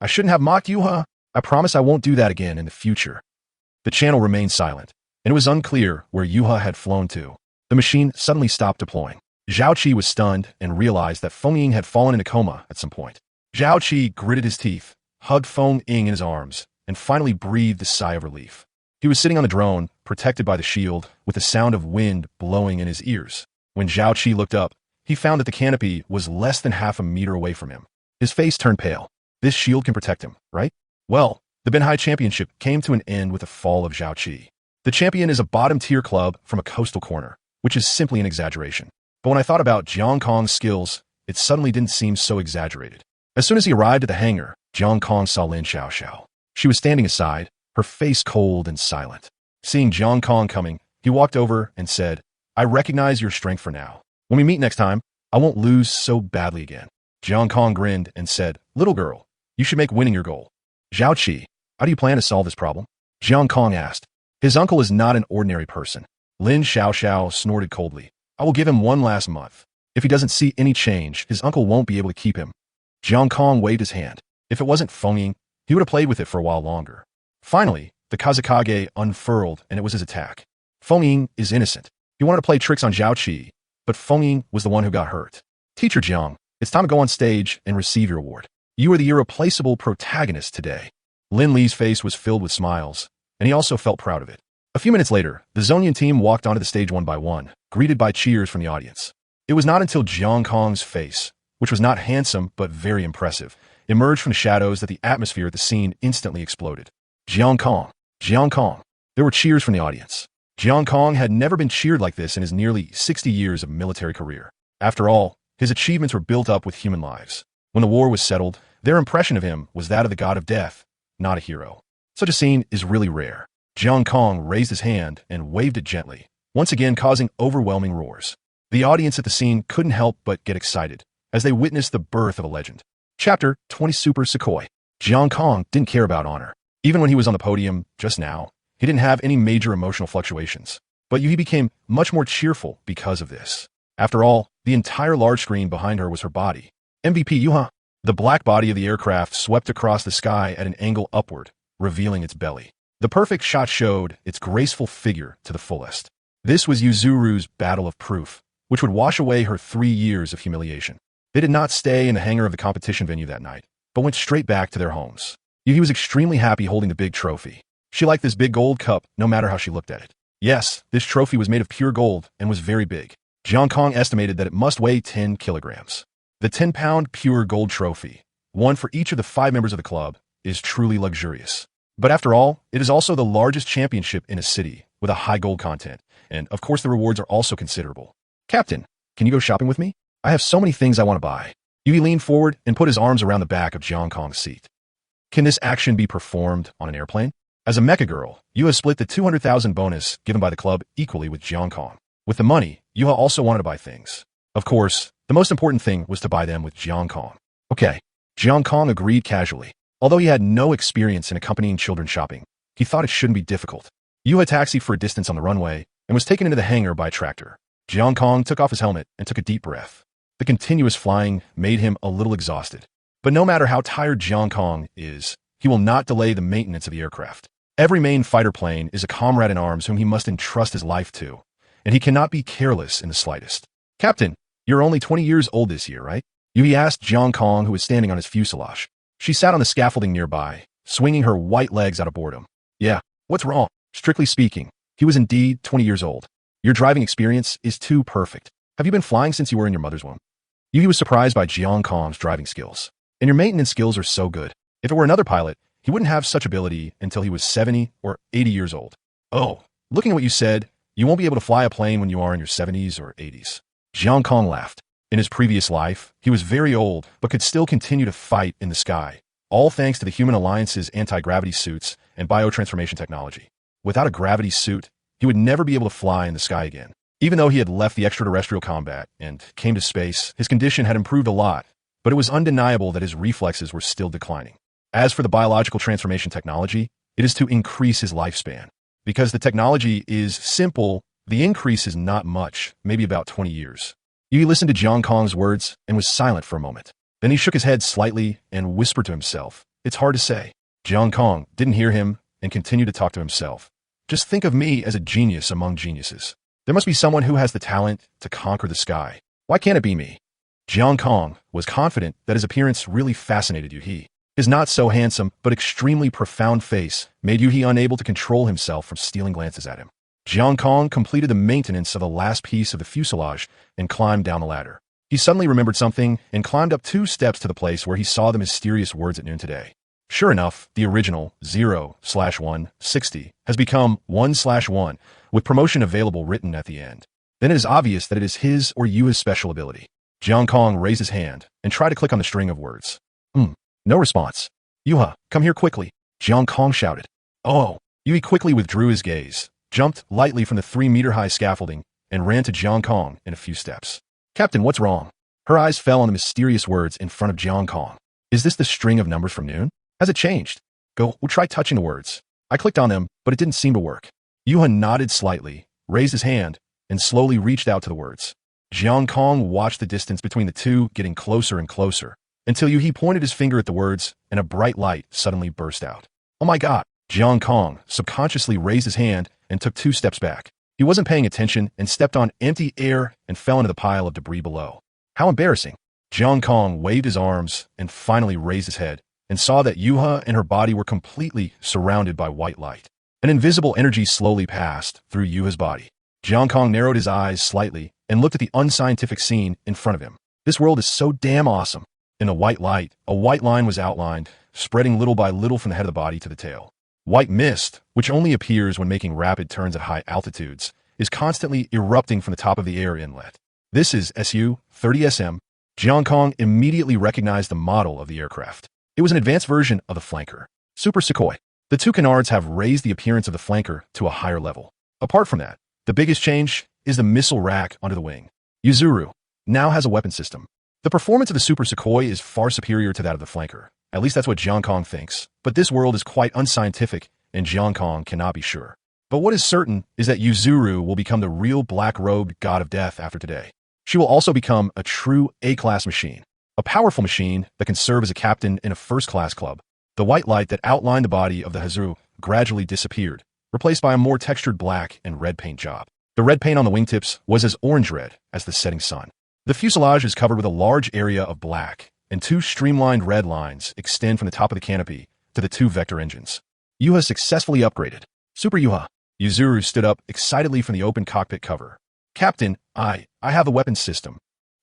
I shouldn't have mocked you, huh? I promise I won't do that again in the future. The channel remained silent, and it was unclear where Yuha had flown to. The machine suddenly stopped deploying. Zhao Qi was stunned and realized that Fengying had fallen in a coma at some point. Zhao Qi gritted his teeth, hugged Fengying in his arms, and finally breathed a sigh of relief. He was sitting on the drone, protected by the shield, with the sound of wind blowing in his ears. When Zhao Qi looked up, he found that the canopy was less than half a meter away from him. His face turned pale. This shield can protect him, right? Well, the Benhai Championship came to an end with the fall of Zhao Qi. The champion is a bottom-tier club from a coastal corner, which is simply an exaggeration. But when I thought about Jiang Kong's skills, it suddenly didn't seem so exaggerated. As soon as he arrived at the hangar, Jiang Kong saw Lin Xiaoxiao. She was standing aside, her face cold and silent. Seeing Jiang Kong coming, he walked over and said, I recognize your strength for now. When we meet next time, I won't lose so badly again. Jiang Kong grinned and said, Little girl, you should make winning your goal. Zhao Qi, how do you plan to solve this problem? Jiang Kong asked. His uncle is not an ordinary person. Lin Xiaoxiao snorted coldly. I will give him one last month. If he doesn't see any change, his uncle won't be able to keep him. Jiang Kong waved his hand. If it wasn't Fengying, he would have played with it for a while longer. Finally, the Kazekage unfurled, and it was his attack. Fengying is innocent. He wanted to play tricks on Zhao Qi, but Fengying was the one who got hurt. Teacher Jiang, it's time to go on stage and receive your award. You are the irreplaceable protagonist today. Lin Li's face was filled with smiles, and he also felt proud of it. A few minutes later, the Zonian team walked onto the stage one by one, greeted by cheers from the audience. It was not until Jiang Kong's face, which was not handsome but very impressive, emerged from the shadows that the atmosphere at the scene instantly exploded. Jiang Kong. There were cheers from the audience. Jiang Kong had never been cheered like this in his nearly 60 years of military career. After all, his achievements were built up with human lives. When the war was settled, their impression of him was that of the god of death, not a hero. Such a scene is really rare. Jiang Kong raised his hand and waved it gently, once again causing overwhelming roars. The audience at the scene couldn't help but get excited as they witnessed the birth of a legend. Chapter 20 Super Sukhoi. Jiang Kong didn't care about honor. Even when he was on the podium just now, he didn't have any major emotional fluctuations. But he became much more cheerful because of this. After all, the entire large screen behind her was her body. MVP Yuha. The black body of the aircraft swept across the sky at an angle upward, revealing its belly. The perfect shot showed its graceful figure to the fullest. This was Yuzuru's battle of proof, which would wash away her 3 years of humiliation. They did not stay in the hangar of the competition venue that night, but went straight back to their homes. Yuhi was extremely happy holding the big trophy. She liked this big gold cup no matter how she looked at it. Yes, this trophy was made of pure gold and was very big. Jiang Kong estimated that it must weigh 10 kilograms. The 10-pound pure gold trophy, one for each of the 5 members of the club, is truly luxurious. But after all, it is also the largest championship in a city with a high gold content, and of course the rewards are also considerable. Captain, can you go shopping with me? I have so many things I want to buy. Yuhi leaned forward and put his arms around the back of Jiang Kong's seat. Can this action be performed on an airplane? As a mecha girl, Yuha split the 200,000 bonus given by the club equally with Jiang Kong. With the money, Yuha also wanted to buy things. Of course, the most important thing was to buy them with Jiang Kong. Okay, Jiang Kong agreed casually. Although he had no experience in accompanying children shopping, he thought it shouldn't be difficult. Yuha taxied for a distance on the runway and was taken into the hangar by a tractor. Jiang Kong took off his helmet and took a deep breath. The continuous flying made him a little exhausted. But no matter how tired Jiang Kong is, he will not delay the maintenance of the aircraft. Every main fighter plane is a comrade in arms whom he must entrust his life to, and he cannot be careless in the slightest. Captain, you're only 20 years old this year, right? Yuhi asked Jiang Kong, who was standing on his fuselage. She sat on the scaffolding nearby, swinging her white legs out of boredom. Yeah, what's wrong? Strictly speaking, he was indeed 20 years old. Your driving experience is too perfect. Have you been flying since you were in your mother's womb? Yuhi was surprised by Jiang Kong's driving skills. And your maintenance skills are so good. If it were another pilot, he wouldn't have such ability until he was 70 or 80 years old. Oh, looking at what you said, you won't be able to fly a plane when you are in your 70s or 80s. Jiang Kong laughed. In his previous life, he was very old, but could still continue to fight in the sky, all thanks to the Human Alliance's anti-gravity suits and biotransformation technology. Without a gravity suit, he would never be able to fly in the sky again. Even though he had left the extraterrestrial combat and came to space, his condition had improved a lot, but it was undeniable that his reflexes were still declining. As for the biological transformation technology, it is to increase his lifespan. Because the technology is simple, the increase is not much, maybe about 20 years. Yuhi listened to Jiang Kong's words and was silent for a moment. Then he shook his head slightly and whispered to himself, "It's hard to say." Jiang Kong didn't hear him and continued to talk to himself. Just think of me as a genius among geniuses. There must be someone who has the talent to conquer the sky. Why can't it be me? Jiang Kong was confident that his appearance really fascinated Yuhi. His not so handsome but extremely profound face made Yuhi unable to control himself from stealing glances at him. Jiang Kong completed the maintenance of the last piece of the fuselage and climbed down the ladder. He suddenly remembered something and climbed up 2 steps to the place where he saw the mysterious words at noon today. Sure enough, the original 0/160 has become 1/1, with promotion available written at the end. Then it is obvious that it is his or Yuha's special ability. Jiang Kong raised his hand and tried to click on the string of words. No response. Yuha, come here quickly, Jiang Kong shouted. Oh, Yuhi quickly withdrew his gaze, jumped lightly from the 3-meter-high scaffolding, and ran to Jiang Kong in a few steps. Captain, what's wrong? Her eyes fell on the mysterious words in front of Jiang Kong. Is this the string of numbers from noon? Has it changed? We'll try touching the words. I clicked on them, but it didn't seem to work. Yuha nodded slightly, raised his hand, and slowly reached out to the words. Jiang Kong watched the distance between the two getting closer and closer, until Yuhi pointed his finger at the words, and a bright light suddenly burst out. Oh my god! Jiang Kong subconsciously raised his hand and took 2 steps back. He wasn't paying attention and stepped on empty air and fell into the pile of debris below. How embarrassing! Jiang Kong waved his arms and finally raised his head and saw that Yuha and her body were completely surrounded by white light. An invisible energy slowly passed through Yuha's body. Jiang Kong narrowed his eyes slightly and looked at the unscientific scene in front of him. This world is so damn awesome. In the white light, a white line was outlined, spreading little by little from the head of the body to the tail. White mist, which only appears when making rapid turns at high altitudes, is constantly erupting from the top of the air inlet. This is Su-30SM. Jiang Kong immediately recognized the model of the aircraft. It was an advanced version of the flanker, Super Sukhoi. The 2 canards have raised the appearance of the flanker to a higher level. Apart from that, the biggest change is the missile rack under the wing. Yuzuru now has a weapon system. The performance of the Super Sequoia is far superior to that of the flanker. At least that's what Jiang Kong thinks. But this world is quite unscientific, and Jiang Kong cannot be sure. But what is certain is that Yuzuru will become the real black-robed god of death after today. She will also become a true A-class machine. A powerful machine that can serve as a captain in a first-class club. The white light that outlined the body of the Hazuru gradually disappeared, replaced by a more textured black and red paint job. The red paint on the wingtips was as orange-red as the setting sun. The fuselage is covered with a large area of black, and two streamlined red lines extend from the top of the canopy to the two vector engines. Yuha successfully upgraded. Super Yuha. Yuzuru stood up excitedly from the open cockpit cover. Captain, I have the weapons system.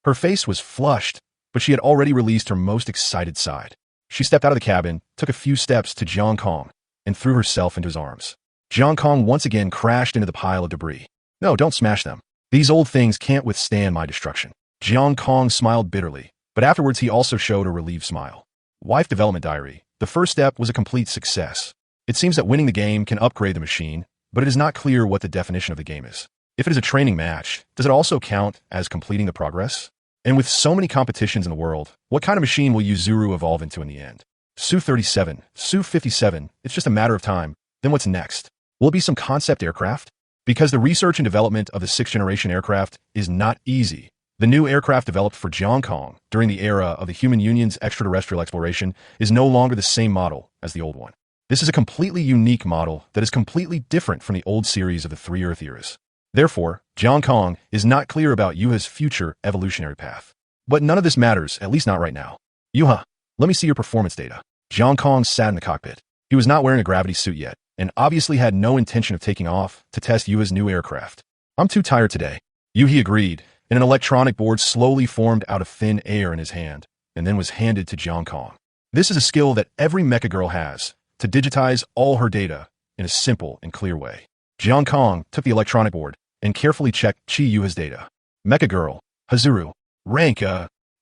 Her face was flushed, but she had already released her most excited side. She stepped out of the cabin, took a few steps to Jiang Kong, and threw herself into his arms. Jiang Kong once again crashed into the pile of debris. No, don't smash them. These old things can't withstand my destruction. Jiang Kong smiled bitterly, but afterwards he also showed a relieved smile. Wife Development Diary. The first step was a complete success. It seems that winning the game can upgrade the machine, but it is not clear what the definition of the game is. If it is a training match, does it also count as completing the progress? And with so many competitions in the world, what kind of machine will Yuzuru evolve into in the end? Su-37, Su-57, it's just a matter of time. Then what's next? Will it be some concept aircraft? Because the research and development of the 6th generation aircraft is not easy. The new aircraft developed for Jiang Kong during the era of the Human Union's extraterrestrial exploration is no longer the same model as the old one. This is a completely unique model that is completely different from the old series of the 3 Earth eras. Therefore, Jiang Kong is not clear about Yuha's future evolutionary path. But none of this matters, at least not right now. Yuha, let me see your performance data. Jiang Kong sat in the cockpit. He was not wearing a gravity suit yet, and obviously had no intention of taking off to test Yuha's new aircraft. I'm too tired today. Yuhi agreed, and an electronic board slowly formed out of thin air in his hand, and then was handed to Jiang Kong. This is a skill that every mecha girl has, to digitize all her data in a simple and clear way. Jiang Kong took the electronic board and carefully checked Chi Yuha's data. Mecha girl, Hazuru. Rank,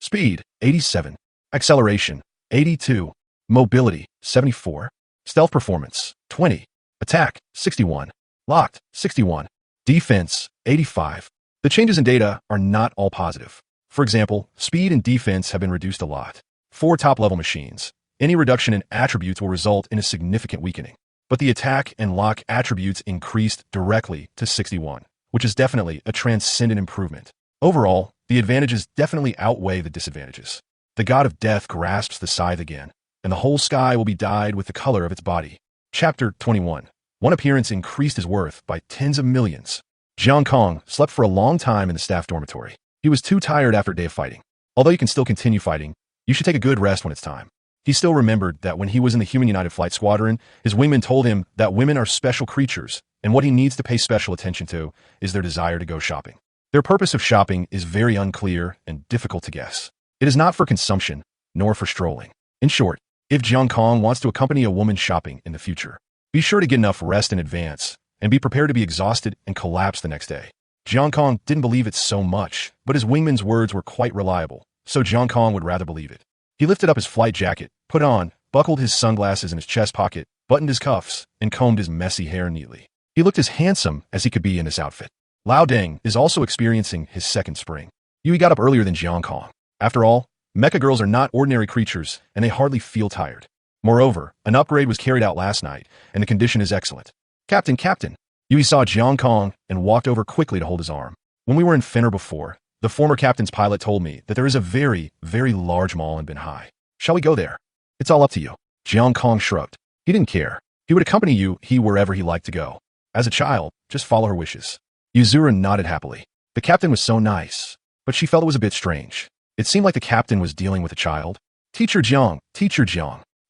speed, 87. Acceleration, 82. Mobility, 74. Stealth performance, 20. Attack, 61. Locked, 61. Defense, 85. The changes in data are not all positive. For example, speed and defense have been reduced a lot. For top-level machines, any reduction in attributes will result in a significant weakening. But the attack and lock attributes increased directly to 61, which is definitely a transcendent improvement. Overall, the advantages definitely outweigh the disadvantages. The god of death grasps the scythe again, and the whole sky will be dyed with the color of its body. Chapter 21. One appearance increased his worth by tens of millions. Jiang Kong slept for a long time in the staff dormitory. He was too tired after a day of fighting. Although you can still continue fighting, you should take a good rest when it's time. He still remembered that when he was in the Human United Flight Squadron, his wingman told him that women are special creatures, and what he needs to pay special attention to is their desire to go shopping. Their purpose of shopping is very unclear and difficult to guess. It is not for consumption, nor for strolling. In short, if Jiang Kong wants to accompany a woman shopping in the future, be sure to get enough rest in advance, and be prepared to be exhausted and collapse the next day. Jiang Kong didn't believe it so much, but his wingman's words were quite reliable, so Jiang Kong would rather believe it. He lifted up his flight jacket, put on, buckled his sunglasses in his chest pocket, buttoned his cuffs, and combed his messy hair neatly. He looked as handsome as he could be in this outfit. Lao Deng is also experiencing his second spring. Yui got up earlier than Jiang Kong. After all, mecha girls are not ordinary creatures, and they hardly feel tired. Moreover, an upgrade was carried out last night, and the condition is excellent. Captain. Yui saw Jiang Kong and walked over quickly to hold his arm. When we were in Fenner before, the former captain's pilot told me that there is a very, very large mall in Binhai. Shall we go there? It's all up to you. Jiang Kong shrugged. He didn't care. He would accompany Yuhi wherever he liked to go. As a child, just follow her wishes. Yuzuru nodded happily. The captain was so nice, but she felt it was a bit strange. It seemed like the captain was dealing with a child. Teacher Jiang.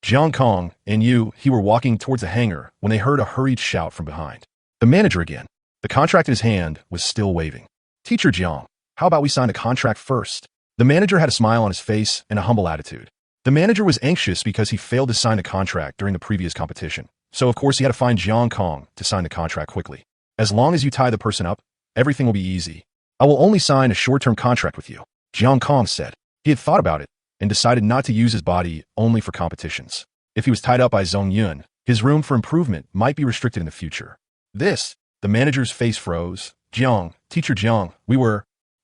Jiang Kong and Yuhi were walking towards the hangar when they heard a hurried shout from behind. The manager again. The contract in his hand was still waving. Teacher Jiang, how about we sign a contract first? The manager had a smile on his face and a humble attitude. The manager was anxious because he failed to sign the contract during the previous competition, so of course he had to find Jiang Kong to sign the contract quickly. As long as you tie the person up, everything will be easy. I will only sign a short-term contract with you, Jiang Kong said. He had thought about it and decided not to use his body only for competitions. If he was tied up by Zhong Yun, his room for improvement might be restricted in the future. The manager's face froze. Teacher Jiang,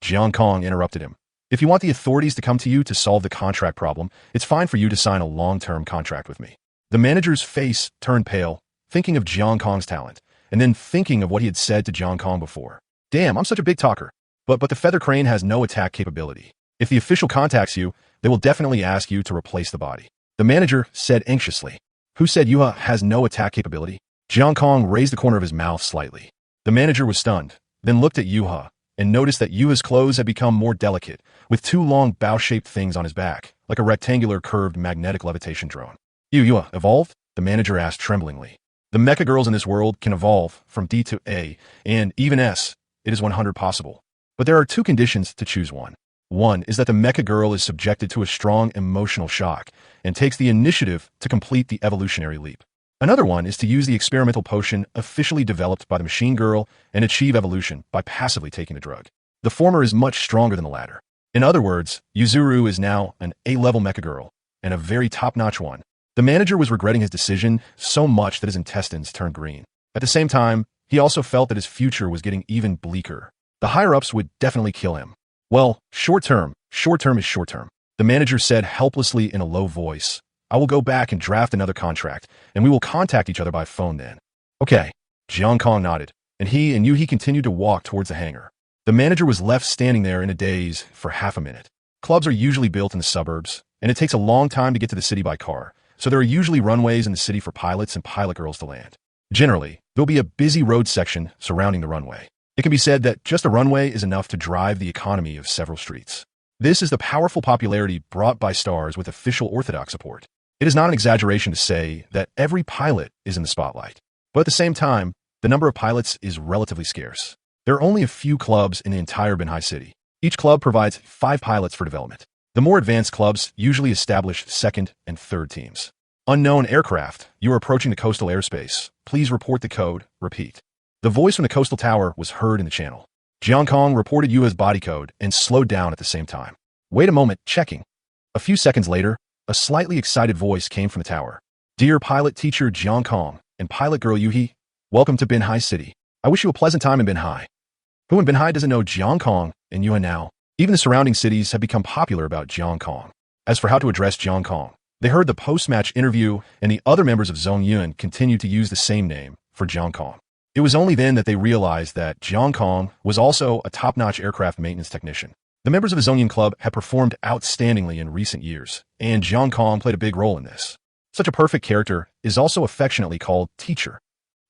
Jiang Kong interrupted him. If you want the authorities to come to you to solve the contract problem, it's fine for you to sign a long-term contract with me. The manager's face turned pale, thinking of Jiang Kong's talent, and then thinking of what he had said to Jiang Kong before. Damn, I'm such a big talker. But the feather crane has no attack capability. If the official contacts you, they will definitely ask you to replace the body. The manager said anxiously. Who said Yuha has no attack capability? Jiang Kong raised the corner of his mouth slightly. The manager was stunned, then looked at Yuha, and noticed that Yuha's clothes had become more delicate, with two long bow-shaped things on his back, like a rectangular curved magnetic levitation drone. Yuha evolved? The manager asked tremblingly. The mecha girls in this world can evolve from D to A, and even S. It is 100 possible. But there are two conditions to choose one. One is that the mecha girl is subjected to a strong emotional shock and takes the initiative to complete the evolutionary leap. Another one is to use the experimental potion officially developed by the machine girl and achieve evolution by passively taking the drug. The former is much stronger than the latter. In other words, Yuzuru is now an A-level mecha girl, and a very top-notch one. The manager was regretting his decision so much that his intestines turned green. At the same time, he also felt that his future was getting even bleaker. The higher-ups would definitely kill him. Well, short-term is short-term. The manager said helplessly in a low voice, I will go back and draft another contract, and we will contact each other by phone then. Okay. Jiang Kong nodded, and he and Yuhi continued to walk towards the hangar. The manager was left standing there in a daze for half a minute. Clubs are usually built in the suburbs, and it takes a long time to get to the city by car, so there are usually runways in the city for pilots and pilot girls to land. Generally, there'll be a busy road section surrounding the runway. It can be said that just a runway is enough to drive the economy of several streets. This is the powerful popularity brought by stars with official orthodox support. It is not an exaggeration to say that every pilot is in the spotlight. But at the same time, the number of pilots is relatively scarce. There are only a few clubs in the entire Binhai city. Each club provides 5 pilots for development. The more advanced clubs usually establish second and third teams. Unknown aircraft, you are approaching the coastal airspace. Please report the code. Repeat. The voice from the coastal tower was heard in the channel. Jiang Kong reported Yuha's body code and slowed down at the same time. Wait a moment, checking. A few seconds later, a slightly excited voice came from the tower. Dear pilot teacher Jiang Kong and pilot girl Yuhi, welcome to Binhai City. I wish you a pleasant time in Binhai. Who in Binhai doesn't know Jiang Kong and Yuha now? Even the surrounding cities have become popular about Jiang Kong. As for how to address Jiang Kong, they heard the post-match interview and the other members of Zhong Yun continued to use the same name for Jiang Kong. It was only then that they realized that Jiang Kong was also a top-notch aircraft maintenance technician. The members of the Zhongyun Club had performed outstandingly in recent years, and Jiang Kong played a big role in this. Such a perfect character is also affectionately called Teacher.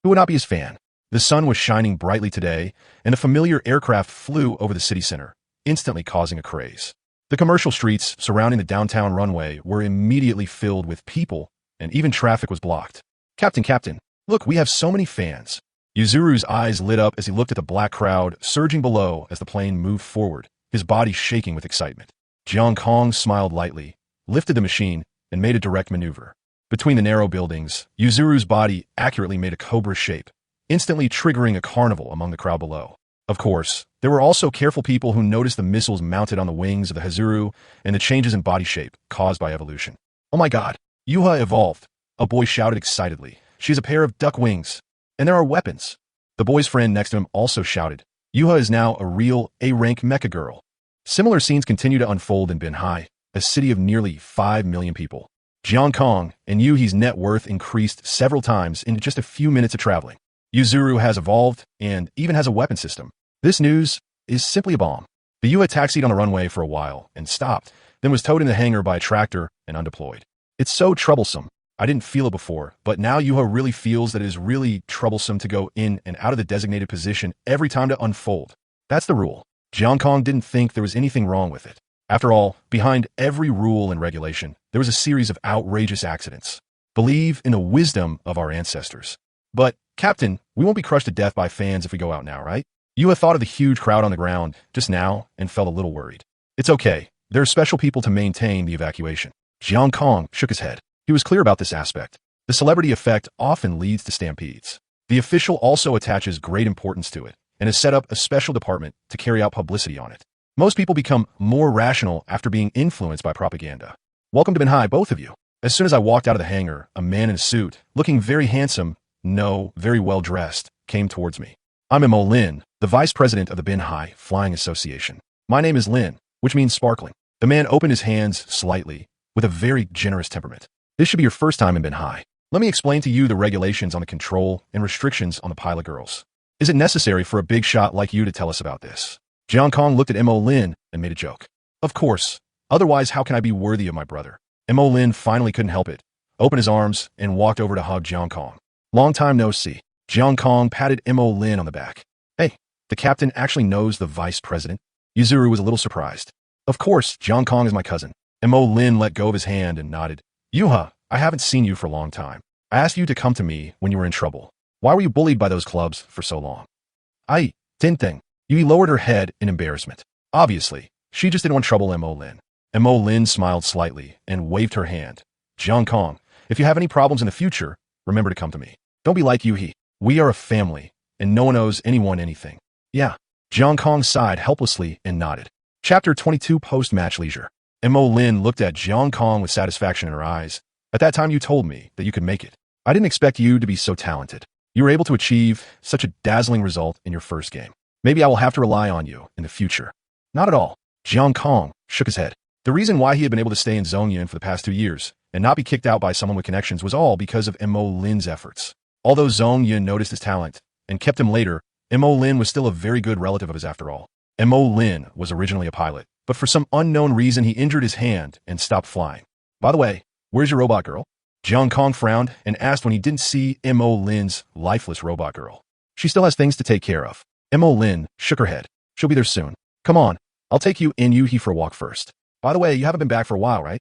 Who would not be his fan? The sun was shining brightly today, and a familiar aircraft flew over the city center, instantly causing a craze. The commercial streets surrounding the downtown runway were immediately filled with people, and even traffic was blocked. Captain, look, we have so many fans. Yuzuru's eyes lit up as he looked at the black crowd surging below as the plane moved forward, his body shaking with excitement. Jiang Kong smiled lightly, lifted the machine, and made a direct maneuver. Between the narrow buildings, Yuzuru's body accurately made a cobra shape, instantly triggering a carnival among the crowd below. Of course, there were also careful people who noticed the missiles mounted on the wings of the Hazuru and the changes in body shape caused by evolution. Oh my god, Yuha evolved, a boy shouted excitedly. She has a pair of duck wings. And there are weapons. The boy's friend next to him also shouted, Yuha is now a real A-rank mecha girl. Similar scenes continue to unfold in Binhai, a city of nearly 5 million people. Jiang Kong and Yuhi's net worth increased several times in just a few minutes of traveling. Yuzuru has evolved and even has a weapon system. This news is simply a bomb. The Yuha taxied on the runway for a while and stopped, then was towed in the hangar by a tractor and undeployed. It's so troublesome. I didn't feel it before, but now Yuha really feels that it is really troublesome to go in and out of the designated position every time to unfold. That's the rule. Jiang Kong didn't think there was anything wrong with it. After all, behind every rule and regulation, there was a series of outrageous accidents. Believe in the wisdom of our ancestors. But, Captain, we won't be crushed to death by fans if we go out now, right? Yuha thought of the huge crowd on the ground just now and felt a little worried. It's okay. There are special people to maintain the evacuation. Jiang Kong shook his head. He was clear about this aspect. The celebrity effect often leads to stampedes. The official also attaches great importance to it and has set up a special department to carry out publicity on it. Most people become more rational after being influenced by propaganda. Welcome to Binhai, both of you. As soon as I walked out of the hangar, a man in a suit, looking very handsome, very well dressed, came towards me. I'm Mo Lin, the vice president of the Binhai Flying Association. My name is Lin. which means sparkling. The man opened his hands slightly, with a very generous temperament. This should be your first time in Ben Hai. Let me explain to you the regulations on the control and restrictions on the pilot girls. Is it necessary for a big shot like you to tell us about this? Jiang Kong looked at Mo Lin and made a joke. Of course. Otherwise, how can I be worthy of my brother? Mo Lin finally couldn't help it, opened his arms, and walked over to hug Jiang Kong. Long time no see. Jiang Kong patted Mo Lin on the back. Hey, the captain actually knows the vice president? Yuzuru was a little surprised. Of course, Jiang Kong is my cousin. Mo Lin let go of his hand and nodded. Yuha, I haven't seen you for a long time. I asked you to come to me when you were in trouble. Why were you bullied by those clubs for so long? Didn't think. Yui lowered her head in embarrassment. Obviously, she just didn't want trouble Mo Lin. Mo Lin smiled slightly and waved her hand. Jiang Kong, if you have any problems in the future, remember to come to me. Don't be like Yuhi. We are a family, and no one owes anyone anything. Yeah. Jiang Kong sighed helplessly and nodded. Chapter 22 Post-Match Leisure. Mo Lin looked at Jiang Kong with satisfaction in her eyes. At that time you told me that you could make it. I didn't expect you to be so talented. You were able to achieve such a dazzling result in your first game. Maybe I will have to rely on you in the future. Not at all. Jiang Kong shook his head. The reason why he had been able to stay in Zongyun for the past 2 years and not be kicked out by someone with connections was all because of Mo Lin's efforts. Although Zongyun noticed his talent and kept him later, Mo Lin was still a very good relative of his after all. Mo Lin was originally a pilot, but for some unknown reason he injured his hand and stopped flying. By the way, where's your robot girl? Jiang Kong frowned and asked when he didn't see Mo Lin's lifeless robot girl. She still has things to take care of. Mo Lin shook her head. She'll be there soon. Come on, I'll take you and Yuhi for a walk first. By the way, you haven't been back for a while, right?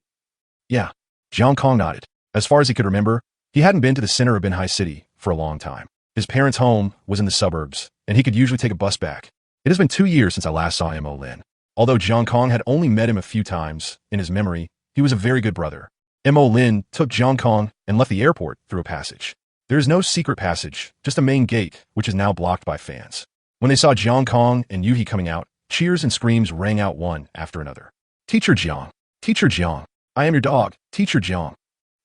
Yeah. Jiang Kong nodded. As far as he could remember, he hadn't been to the center of Ben Hai City for a long time. His parents' home was in the suburbs, and he could usually take a bus back. It has been 2 years since I last saw Mo Lin. Although Jiang Kong had only met him a few times, in his memory, he was a very good brother. Mo Lin took Jiang Kong and left the airport through a passage. There is no secret passage, just a main gate, which is now blocked by fans. When they saw Jiang Kong and Yuhi coming out, cheers and screams rang out one after another. Teacher Jiang! Teacher Jiang! I am your dog, Teacher Jiang.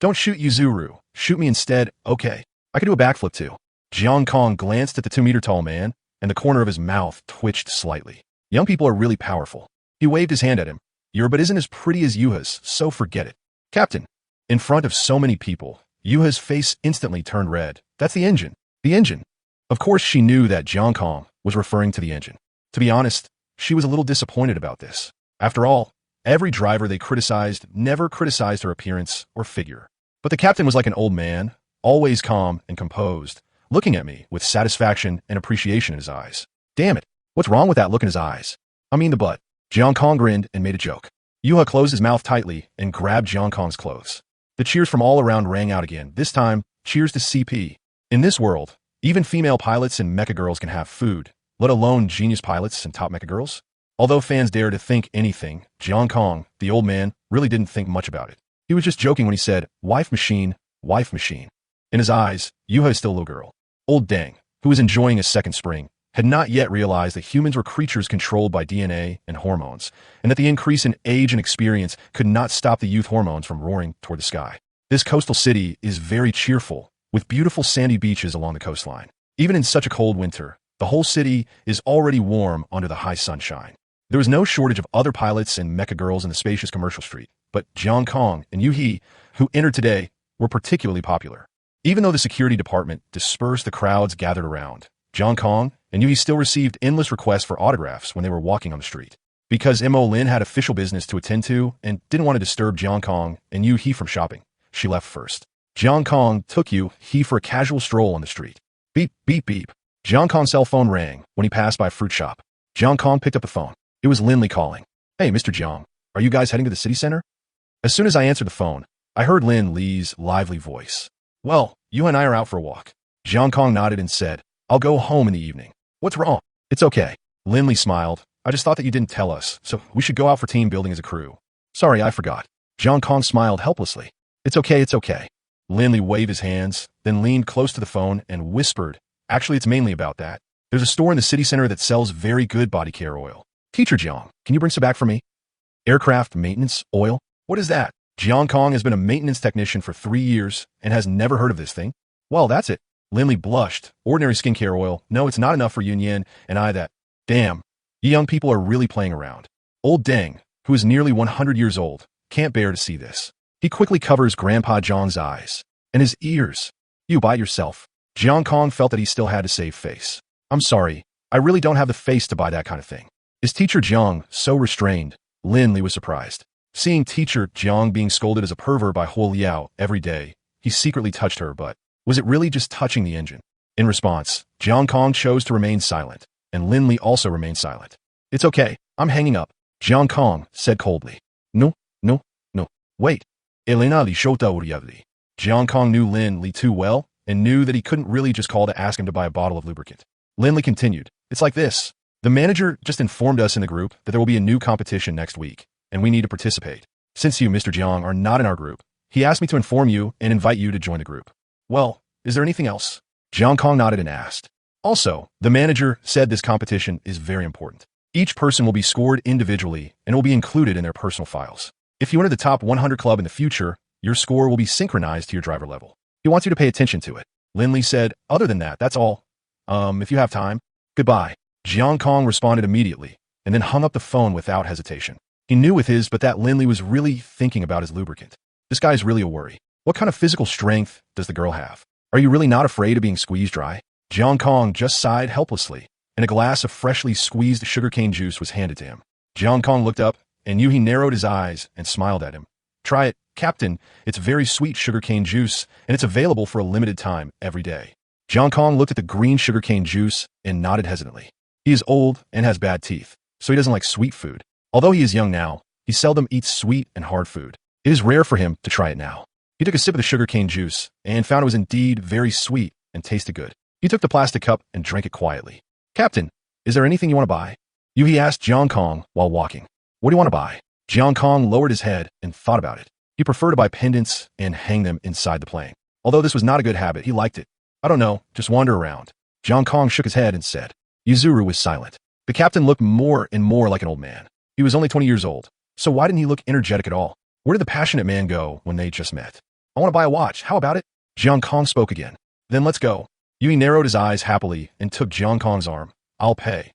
Don't shoot Yuzuru. Shoot me instead, okay. I could do a backflip too. Jiang Kong glanced at the 2-meter-tall man, and the corner of his mouth twitched slightly. Young people are really powerful. He waved his hand at him. Your butt isn't as pretty as Yuha's, so forget it. Captain. In front of so many people, Yuha's face instantly turned red. That's the engine. The engine. Of course she knew that Jiang Kong was referring to the engine. To be honest, she was a little disappointed about this. After all, every driver they criticized never criticized her appearance or figure. But the captain was like an old man, always calm and composed, looking at me with satisfaction and appreciation in his eyes. Damn it, what's wrong with that look in his eyes? I mean the butt. Jiang Kong grinned and made a joke. Yuha closed his mouth tightly and grabbed Jiang Kong's clothes. The cheers from all around rang out again, this time, cheers to CP. In this world, even female pilots and mecha girls can have food, let alone genius pilots and top mecha girls. Although fans dare to think anything, Jiang Kong, the old man, really didn't think much about it. He was just joking when he said, wife machine, wife machine. In his eyes, Yuha is still a little girl. Old Deng, who was enjoying his second spring, had not yet realized that humans were creatures controlled by DNA and hormones, and that the increase in age and experience could not stop the youth hormones from roaring toward the sky. This coastal city is very cheerful, with beautiful sandy beaches along the coastline. Even in such a cold winter, the whole city is already warm under the high sunshine. There was no shortage of other pilots and mecha girls in the spacious commercial street, but Jiang Kong and Yuhi, who entered today, were particularly popular. Even though the security department dispersed the crowds gathered around, Jiang Kong and Yuhi still received endless requests for autographs when they were walking on the street. Because Mo Lin had official business to attend to and didn't want to disturb Jiang Kong and Yuhi from shopping, she left first. Jiang Kong took Yuhi for a casual stroll on the street. Beep, beep, beep. Jiang Kong's cell phone rang when he passed by a fruit shop. Jiang Kong picked up the phone. It was Lin Li calling. Hey, Mr. Jiang, are you guys heading to the city center? As soon as I answered the phone, I heard Lin Li's lively voice. Well, you and I are out for a walk. Jiang Kong nodded and said, I'll go home in the evening. What's wrong? It's okay. Lin Li smiled. I just thought that you didn't tell us, so we should go out for team building as a crew. Sorry, I forgot. Jiang Kong smiled helplessly. It's okay, it's okay. Lin Li waved his hands, then leaned close to the phone and whispered, actually, it's mainly about that. There's a store in the city center that sells very good body care oil. Teacher Jiang, can you bring some back for me? Aircraft maintenance oil? What is that? Jiang Kong has been a maintenance technician for 3 years and has never heard of this thing. Well, that's it. Lin Li blushed. Ordinary skincare oil. No, it's not enough for Yun Yan and I that. Damn. You young people are really playing around. Old Deng, who is nearly 100 years old, can't bear to see this. He quickly covers Grandpa Zhang's eyes and his ears. You by yourself. Jiang Kong felt that he still had to save face. I'm sorry, I really don't have the face to buy that kind of thing. Is Teacher Jiang so restrained? Lin Li was surprised. Seeing Teacher Jiang being scolded as a pervert by Huo Liao every day, he secretly touched her, but was it really just touching the engine? In response, Jiang Kong chose to remain silent, and Lin Li also remained silent. It's okay, I'm hanging up, Jiang Kong said coldly. No, no, no, wait. Elena Li shouta uriavli. Jiang Kong knew Lin Li too well, and knew that he couldn't really just call to ask him to buy a bottle of lubricant. Lin Li continued, it's like this. The manager just informed us in the group that there will be a new competition next week, and we need to participate. Since you, Mr. Jiang, are not in our group, he asked me to inform you and invite you to join the group. Well, is there anything else? Jiang Kong nodded and asked. Also, the manager said this competition is very important. Each person will be scored individually and will be included in their personal files. If you enter the top 100 club in the future, your score will be synchronized to your driver level. He wants you to pay attention to it. Lin Li said, other than that, that's all. If you have time. Goodbye. Jiang Kong responded immediately, and then hung up the phone without hesitation. He knew with his but that Lin Li was really thinking about his lubricant. This guy's really a worry. What kind of physical strength does the girl have? Are you really not afraid of being squeezed dry? Jiang Kong just sighed helplessly, and a glass of freshly squeezed sugarcane juice was handed to him. Jiang Kong looked up, and knew he narrowed his eyes and smiled at him. Try it, Captain. It's very sweet sugarcane juice, and it's available for a limited time every day. Jiang Kong looked at the green sugarcane juice and nodded hesitantly. He is old and has bad teeth, so he doesn't like sweet food. Although he is young now, he seldom eats sweet and hard food. It is rare for him to try it now. He took a sip of the sugarcane juice and found it was indeed very sweet and tasted good. He took the plastic cup and drank it quietly. Captain, is there anything you want to buy? He asked Jiang Kong while walking. What do you want to buy? Jiang Kong lowered his head and thought about it. He preferred to buy pendants and hang them inside the plane. Although this was not a good habit, he liked it. I don't know, just wander around. Jiang Kong shook his head and said. Yuzuru was silent. The captain looked more and more like an old man. He was only 20 years old, so why didn't he look energetic at all? Where did the passionate man go when they just met? I want to buy a watch, how about it? Jiang Kong spoke again. Then let's go. Yui narrowed his eyes happily and took Jiang Kong's arm. I'll pay.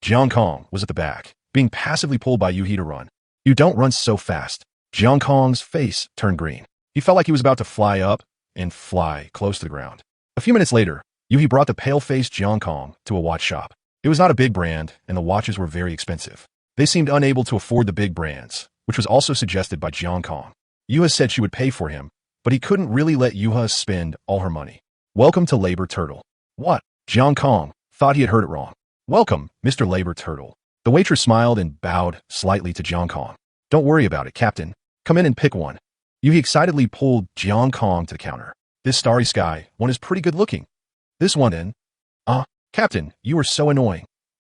Jiang Kong was at the back, being passively pulled by Yuhi to run. You don't run so fast. Jiang Kong's face turned green. He felt like he was about to fly up and fly close to the ground. A few minutes later, Yuhi brought the pale-faced Jiang Kong to a watch shop. It was not a big brand, and the watches were very expensive. They seemed unable to afford the big brands, which was also suggested by Jiang Kong. Yuha said she would pay for him, but he couldn't really let Yuha spend all her money. Welcome to Labor Turtle. What? Jiang Kong thought he had heard it wrong. Welcome, Mr. Labor Turtle. The waitress smiled and bowed slightly to Jiang Kong. Don't worry about it, Captain. Come in and pick one. Yuhi excitedly pulled Jiang Kong to the counter. This starry sky one is pretty good looking. This one then. Captain, you are so annoying.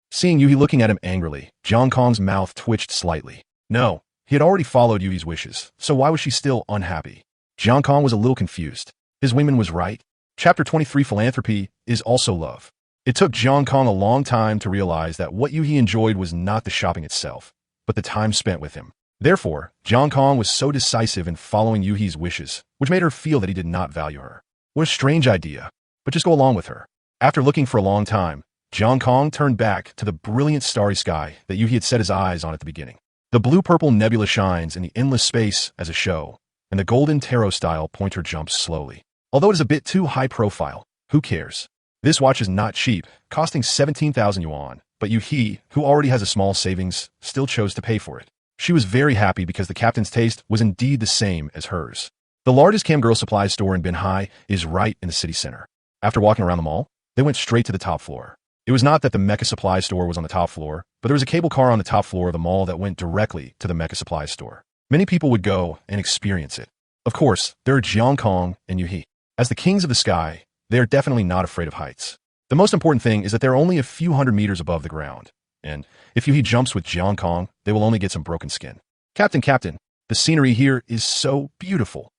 Seeing Yuhi looking at him angrily, Jiang Kong's mouth twitched slightly. No, he had already followed Yuhi's wishes, so why was she still unhappy? Jiang Kong was a little confused. His woman was right. Chapter 23 Philanthropy is also love. It took Jiang Kong a long time to realize that what Yuhi enjoyed was not the shopping itself, but the time spent with him. Therefore, Jiang Kong was so decisive in following Yuhi's wishes, which made her feel that he did not value her. What a strange idea, but just go along with her. After looking for a long time, Jiang Kong turned back to the brilliant starry sky that Yuhi had set his eyes on at the beginning. The blue-purple nebula shines in the endless space as a show, and the golden tarot-style pointer jumps slowly. Although it is a bit too high profile, who cares? This watch is not cheap, costing 17,000 yuan, but Yuhi, who already has a small savings, still chose to pay for it. She was very happy because the captain's taste was indeed the same as hers. The largest camgirl supply store in Binhai is right in the city center. After walking around the mall, they went straight to the top floor. It was not that the mecha supply store was on the top floor, but there was a cable car on the top floor of the mall that went directly to the mecha supply store. Many people would go and experience it. Of course, there are Jiang Kong and Yuhi. As the kings of the sky, they are definitely not afraid of heights. The most important thing is that they're only a few hundred meters above the ground, and if Yuhi jumps with Jiang Kong, they will only get some broken skin. Captain, the scenery here is so beautiful.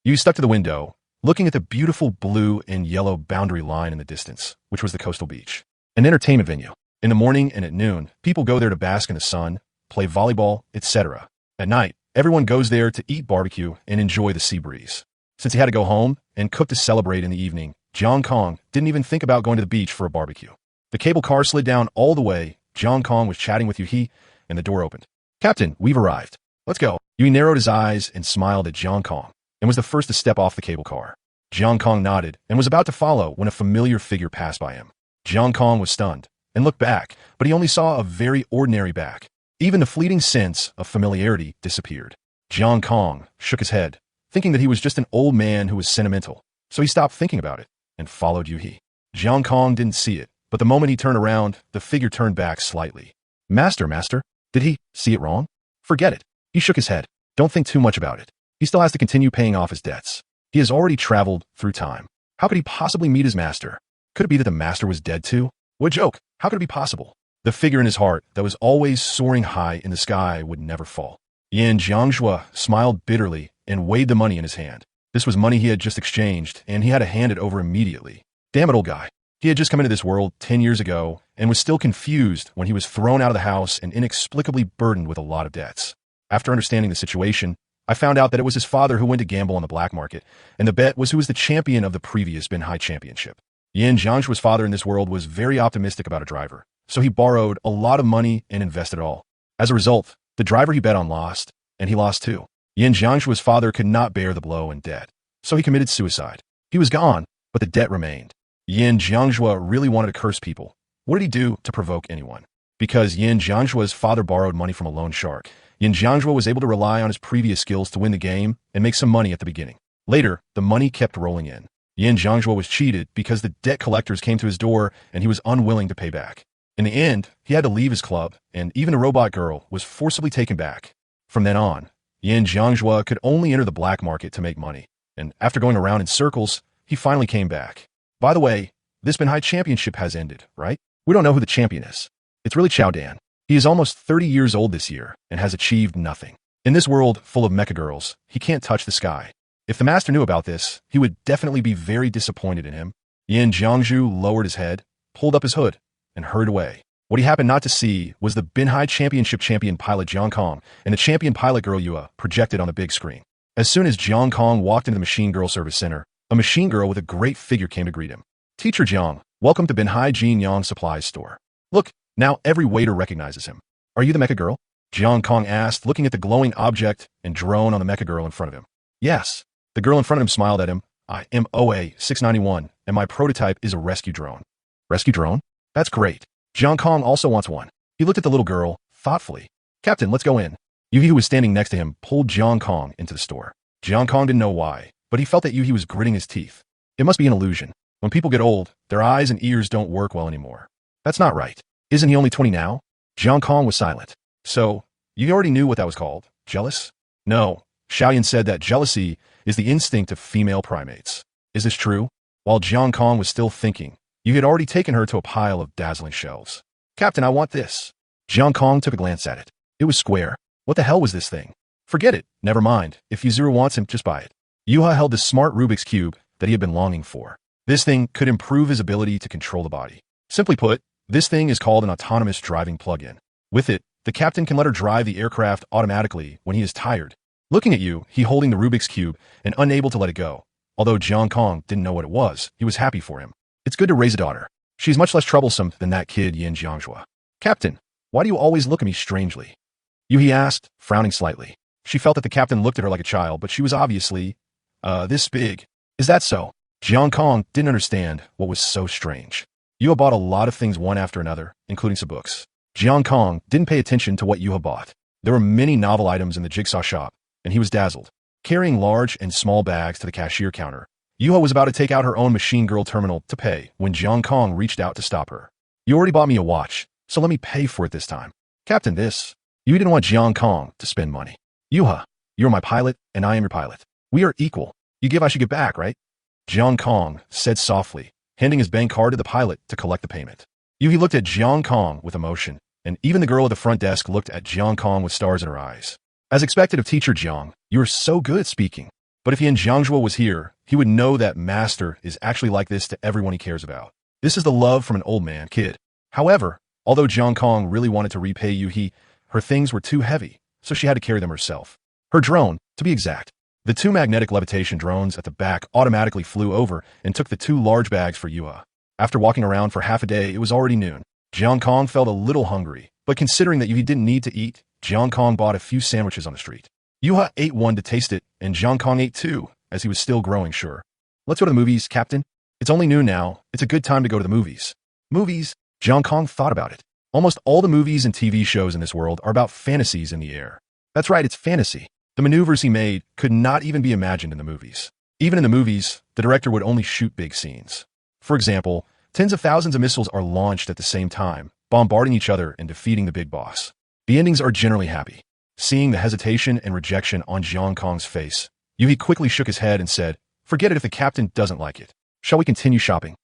Yuhi stuck to the window, looking at the beautiful blue and yellow boundary line in the distance, which was the coastal beach. An entertainment venue. In the morning and at noon, people go there to bask in the sun, play volleyball, etc. At night, everyone goes there to eat barbecue and enjoy the sea breeze. Since he had to go home and cook to celebrate in the evening, Jiang Kong didn't even think about going to the beach for a barbecue. The cable car slid down all the way. Jiang Kong was chatting with Yuhi, and the door opened. Captain, we've arrived. Let's go. Yui narrowed his eyes and smiled at Jiang Kong, and was the first to step off the cable car. Jiang Kong nodded and was about to follow when a familiar figure passed by him. Jiang Kong was stunned and looked back, but he only saw a very ordinary back. Even the fleeting sense of familiarity disappeared. Jiang Kong shook his head, thinking that he was just an old man who was sentimental, so he stopped thinking about it and followed Yu-He. Jiang Kong didn't see it, but the moment he turned around, the figure turned back slightly. Master, did he see it wrong? Forget it. He shook his head. Don't think too much about it. He still has to continue paying off his debts. He has already traveled through time. How could he possibly meet his master? Could it be that the master was dead too? What a joke. How could it be possible? The figure in his heart that was always soaring high in the sky would never fall. Yan Jiangzhua smiled bitterly and weighed the money in his hand. This was money he had just exchanged, and he had to hand it over immediately. Damn it, old guy. He had just come into this world 10 years ago and was still confused when he was thrown out of the house and inexplicably burdened with a lot of debts. After understanding the situation, I found out that it was his father who went to gamble on the black market, and the bet was who was the champion of the previous Binhai Championship. Yan Jiangzhua's father in this world was very optimistic about a driver, so he borrowed a lot of money and invested it all. As a result, the driver he bet on lost, and he lost too. Yan Jiangzhua's father could not bear the blow and debt, so he committed suicide. He was gone, but the debt remained. Yan Jiangzhua really wanted to curse people. What did he do to provoke anyone? Because Yan Jiangzhua's father borrowed money from a loan shark, Yan Jiangzhua was able to rely on his previous skills to win the game and make some money at the beginning. Later, the money kept rolling in. Yan Jiangzhua was cheated because the debt collectors came to his door and he was unwilling to pay back. In the end, he had to leave his club, and even a robot girl was forcibly taken back. From then on, Yan Jiangzhua could only enter the black market to make money, and after going around in circles, he finally came back. By the way, this Binhai Championship has ended, right? We don't know who the champion is. It's really Chao Dan. He is almost 30 years old this year and has achieved nothing. In this world full of mecha girls, he can't touch the sky. If the master knew about this, he would definitely be very disappointed in him. Yan Jiangzhu lowered his head, pulled up his hood, and hurried away. What he happened not to see was the Binhai Championship champion pilot Jiang Kong and the champion pilot girl Yua projected on the big screen. As soon as Jiang Kong walked into the Machine Girl Service Center, a machine girl with a great figure came to greet him. Teacher Jiang, welcome to Binhai Jin Yang Supplies Store. Look, now every waiter recognizes him. Are you the mecha girl? Jiang Kong asked, looking at the glowing object and drone on the mecha girl in front of him. Yes. The girl in front of him smiled at him. I am OA-691, and my prototype is a rescue drone. Rescue drone? That's great. Jiang Kong also wants one. He looked at the little girl, thoughtfully. Captain, let's go in. Yu-He, who was standing next to him, pulled Jiang Kong into the store. Jiang Kong didn't know why, but he felt that Yu-He was gritting his teeth. It must be an illusion. When people get old, their eyes and ears don't work well anymore. That's not right. Isn't he only 20 now? Jiang Kong was silent. So, you already knew what that was called? Jealous? No. Xiaoyan said that jealousy is the instinct of female primates. Is this true? While Jiang Kong was still thinking, you had already taken her to a pile of dazzling shells. Captain, I want this. Jiang Kong took a glance at it. It was square. What the hell was this thing? Forget it. Never mind. If Yuzuru wants him, just buy it. Yuha held the smart Rubik's Cube that he had been longing for. This thing could improve his ability to control the body. Simply put, this thing is called an autonomous driving plug-in. With it, the captain can let her drive the aircraft automatically when he is tired. Looking at you, he holding the Rubik's Cube and unable to let it go. Although Jiang Kong didn't know what it was, he was happy for him. It's good to raise a daughter. She's much less troublesome than that kid Yan Jiangzhua. Captain, why do you always look at me strangely? Yu-He asked, frowning slightly. She felt that the captain looked at her like a child, but she was obviously, this big. Is that so? Jiang Kong didn't understand what was so strange. Yuha bought a lot of things one after another, including some books. Jiang Kong didn't pay attention to what Yuha bought. There were many novel items in the jigsaw shop, and he was dazzled. Carrying large and small bags to the cashier counter, Yuha was about to take out her own machine girl terminal to pay when Jiang Kong reached out to stop her. You already bought me a watch, so let me pay for it this time. Captain, this. You didn't want Jiang Kong to spend money. Yuha, you're my pilot, and I am your pilot. We are equal. You give, I should give back, right? Jiang Kong said softly, handing his bank card to the pilot to collect the payment. Yu-He looked at Jiang Kong with emotion, and even the girl at the front desk looked at Jiang Kong with stars in her eyes. As expected of teacher Jiang, you are so good at speaking. But if Yan Jiangzhua was here, he would know that master is actually like this to everyone he cares about. This is the love from an old man, kid. However, although Jiang Kong really wanted to repay Yu-He, her things were too heavy, so she had to carry them herself. Her drone, to be exact. The two magnetic levitation drones at the back automatically flew over and took the two large bags for Yuha. After walking around for half a day, it was already noon. Jiang Kong felt a little hungry, but considering that Yu-He didn't need to eat, Jiang Kong bought a few sandwiches on the street. Yuha ate one to taste it, and Jiang Kong ate two, as he was still growing sure. Let's go to the movies, Captain. It's only noon now. It's a good time to go to the movies. Movies? Jiang Kong thought about it. Almost all the movies and TV shows in this world are about fantasies in the air. That's right, it's fantasy. The maneuvers he made could not even be imagined in the movies. Even in the movies, the director would only shoot big scenes. For example, tens of thousands of missiles are launched at the same time, bombarding each other and defeating the big boss. The endings are generally happy. Seeing the hesitation and rejection on Jiang Kong's face, Yuhi quickly shook his head and said, "Forget it if the captain doesn't like it. Shall we continue shopping?"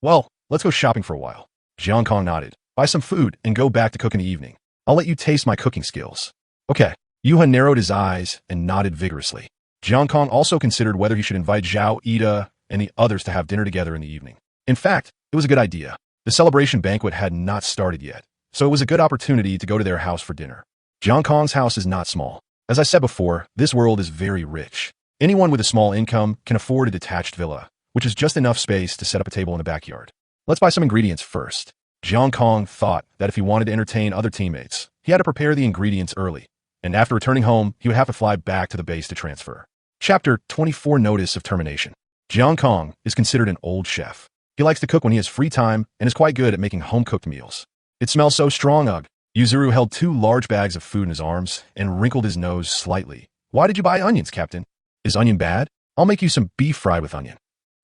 "Well, let's go shopping for a while." Jiang Kong nodded. "Buy some food and go back to cook in the evening. I'll let you taste my cooking skills." "Okay." Yuha narrowed his eyes and nodded vigorously. Jiang Kong also considered whether he should invite Zhao, Ida, and the others to have dinner together in the evening. In fact, it was a good idea. The celebration banquet had not started yet, so it was a good opportunity to go to their house for dinner. Jiang Kong's house is not small. As I said before, this world is very rich. Anyone with a small income can afford a detached villa, which is just enough space to set up a table in the backyard. Let's buy some ingredients first. Jiang Kong thought that if he wanted to entertain other teammates, he had to prepare the ingredients early, and after returning home, he would have to fly back to the base to transfer. Chapter 24 Notice of Termination. Jiang Kong is considered an old chef. He likes to cook when he has free time and is quite good at making home-cooked meals. It smells so strong, ugh. Yuzuru held 2 large bags of food in his arms and wrinkled his nose slightly. "Why did you buy onions, Captain? Is onion bad? I'll make you some beef fried with onion."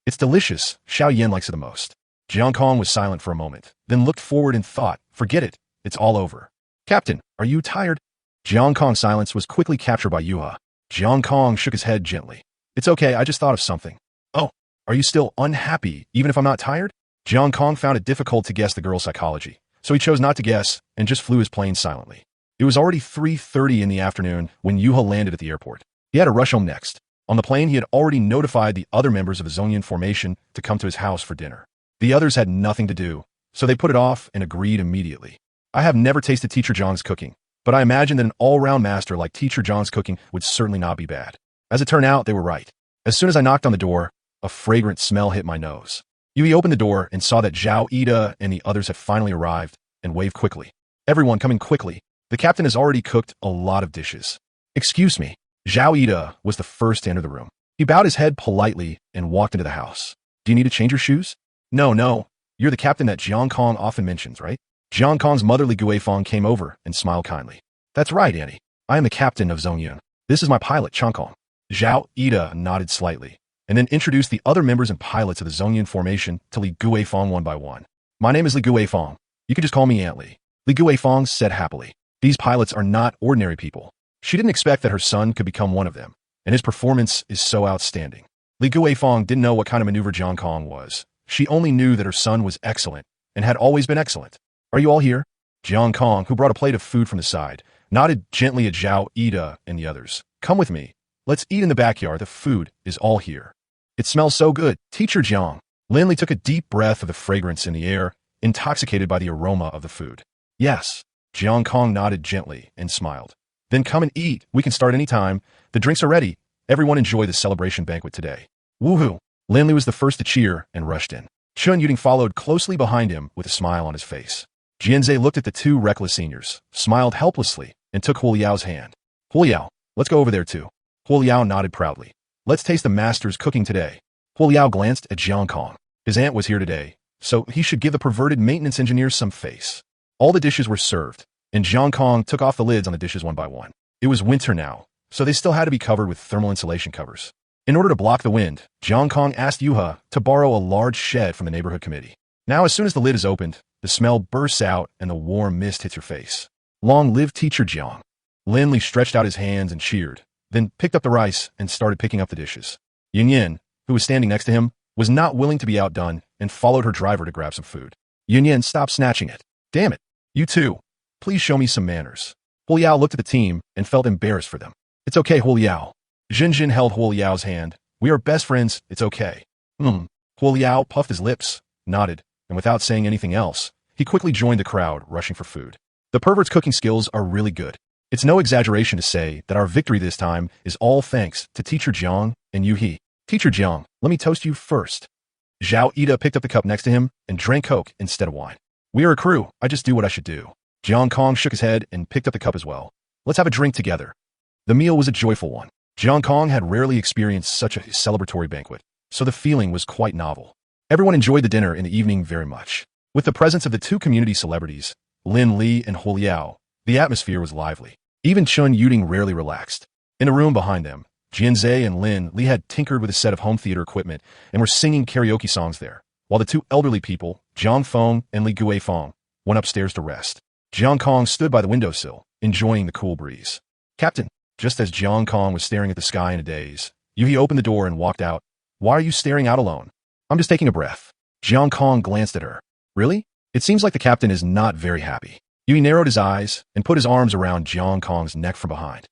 "It's delicious. Xiao Yan likes it the most." Jiang Kong was silent for a moment, then looked forward and thought, "Forget it. It's all over." "Captain, are you tired?" Jiang Kong's silence was quickly captured by Yuha. Jiang Kong shook his head gently. "It's okay, I just thought of something." "Oh, are you still unhappy, even if I'm not tired?" Jiang Kong found it difficult to guess the girl's psychology, so he chose not to guess and just flew his plane silently. It was already 3:30 in the afternoon when Yuha landed at the airport. He had to rush home next. On the plane, he had already notified the other members of the Zonyan formation to come to his house for dinner. The others had nothing to do, so they put it off and agreed immediately. I have never tasted Teacher Zhang's cooking, but I imagine that an all-round master like Teacher Zhang's cooking would certainly not be bad. As it turned out, they were right. As soon as I knocked on the door, a fragrant smell hit my nose. Yui opened the door and saw that Zhao, Ida, and the others had finally arrived and waved quickly. "Everyone coming quickly. The captain has already cooked a lot of dishes." "Excuse me." Zhao Ida was the first to enter the room. He bowed his head politely and walked into the house. "Do you need to change your shoes?" No. You're the captain that Jiang Kong often mentions, right?" Jiang Kong's mother Li Guifeng came over and smiled kindly. "That's right, Annie. I am the captain of Zongyun. This is my pilot, Chang Kong." Zhao Ida nodded slightly, and then introduced the other members and pilots of the Zongyun formation to Li Guifeng one by one. "My name is Li Guifeng. You can just call me Aunt Li." Li Guifeng said happily. These pilots are not ordinary people. She didn't expect that her son could become one of them, and his performance is so outstanding. Li Guifeng didn't know what kind of maneuver Jiang Kong was. She only knew that her son was excellent and had always been excellent. "Are you all here?" Jiang Kong, who brought a plate of food from the side, nodded gently at Zhao, Ida, and the others. "Come with me. Let's eat in the backyard. The food is all here." "It smells so good. Teacher Jiang." Lin Li took a deep breath of the fragrance in the air, intoxicated by the aroma of the food. "Yes." Jiang Kong nodded gently and smiled. "Then come and eat. We can start any time. The drinks are ready. Everyone enjoy the celebration banquet today." "Woohoo!" Lin Li was the first to cheer and rushed in. Chun Yuding followed closely behind him with a smile on his face. Jianzhe looked at the 2 reckless seniors, smiled helplessly, and took Hu Liao's hand. "Hu Liao, let's go over there too." Hu Liao nodded proudly. "Let's taste the master's cooking today." Hu Liao glanced at Jiang Kong. His aunt was here today, so he should give the perverted maintenance engineer some face. All the dishes were served, and Jiang Kong took off the lids on the dishes one by one. It was winter now, so they still had to be covered with thermal insulation covers. In order to block the wind, Jiang Kong asked Yuha to borrow a large shed from the neighborhood committee. Now, as soon as the lid is opened, the smell bursts out and the warm mist hits your face. "Long live Teacher Jiang." Lin Li stretched out his hands and cheered, then picked up the rice and started picking up the dishes. Yin Yin, who was standing next to him, was not willing to be outdone and followed her driver to grab some food. Yin Yin stopped snatching it. "Damn it. You too. Please show me some manners." Hu Liao looked at the team and felt embarrassed for them. "It's okay, Hu Liao." Jin Jin held Hu Liao's hand. "We are best friends. It's okay." Hu Liao puffed his lips, nodded, and without saying anything else, he quickly joined the crowd rushing for food. The pervert's cooking skills are really good. It's no exaggeration to say that our victory this time is all thanks to Teacher Jiang and Yu He. "Teacher Jiang, let me toast you first." Zhao Ida picked up the cup next to him and drank Coke instead of wine. "We are a crew. I just do what I should do." Jiang Kong shook his head and picked up the cup as well. Let's have a drink together. The meal was a joyful one. Jiang Kong had rarely experienced such a celebratory banquet, so the feeling was quite novel. Everyone enjoyed the dinner in the evening very much. With the presence of the two community celebrities, Lin Li and Hu Liao, the atmosphere was lively. Even Chun Yuding rarely relaxed. In a room behind them, Jianzhe and Lin Li had tinkered with a set of home theater equipment and were singing karaoke songs there, while the two elderly people, Jiang Feng and Li Guifeng, went upstairs to rest. Jiang Kong stood by the windowsill, enjoying the cool breeze. Captain, just as Jiang Kong was staring at the sky in a daze, Yuhi opened the door and walked out. Why are you staring out alone? I'm just taking a breath. Jiang Kong glanced at her. Really? It seems like the captain is not very happy. Yuhi narrowed his eyes and put his arms around Jiang Kong's neck from behind.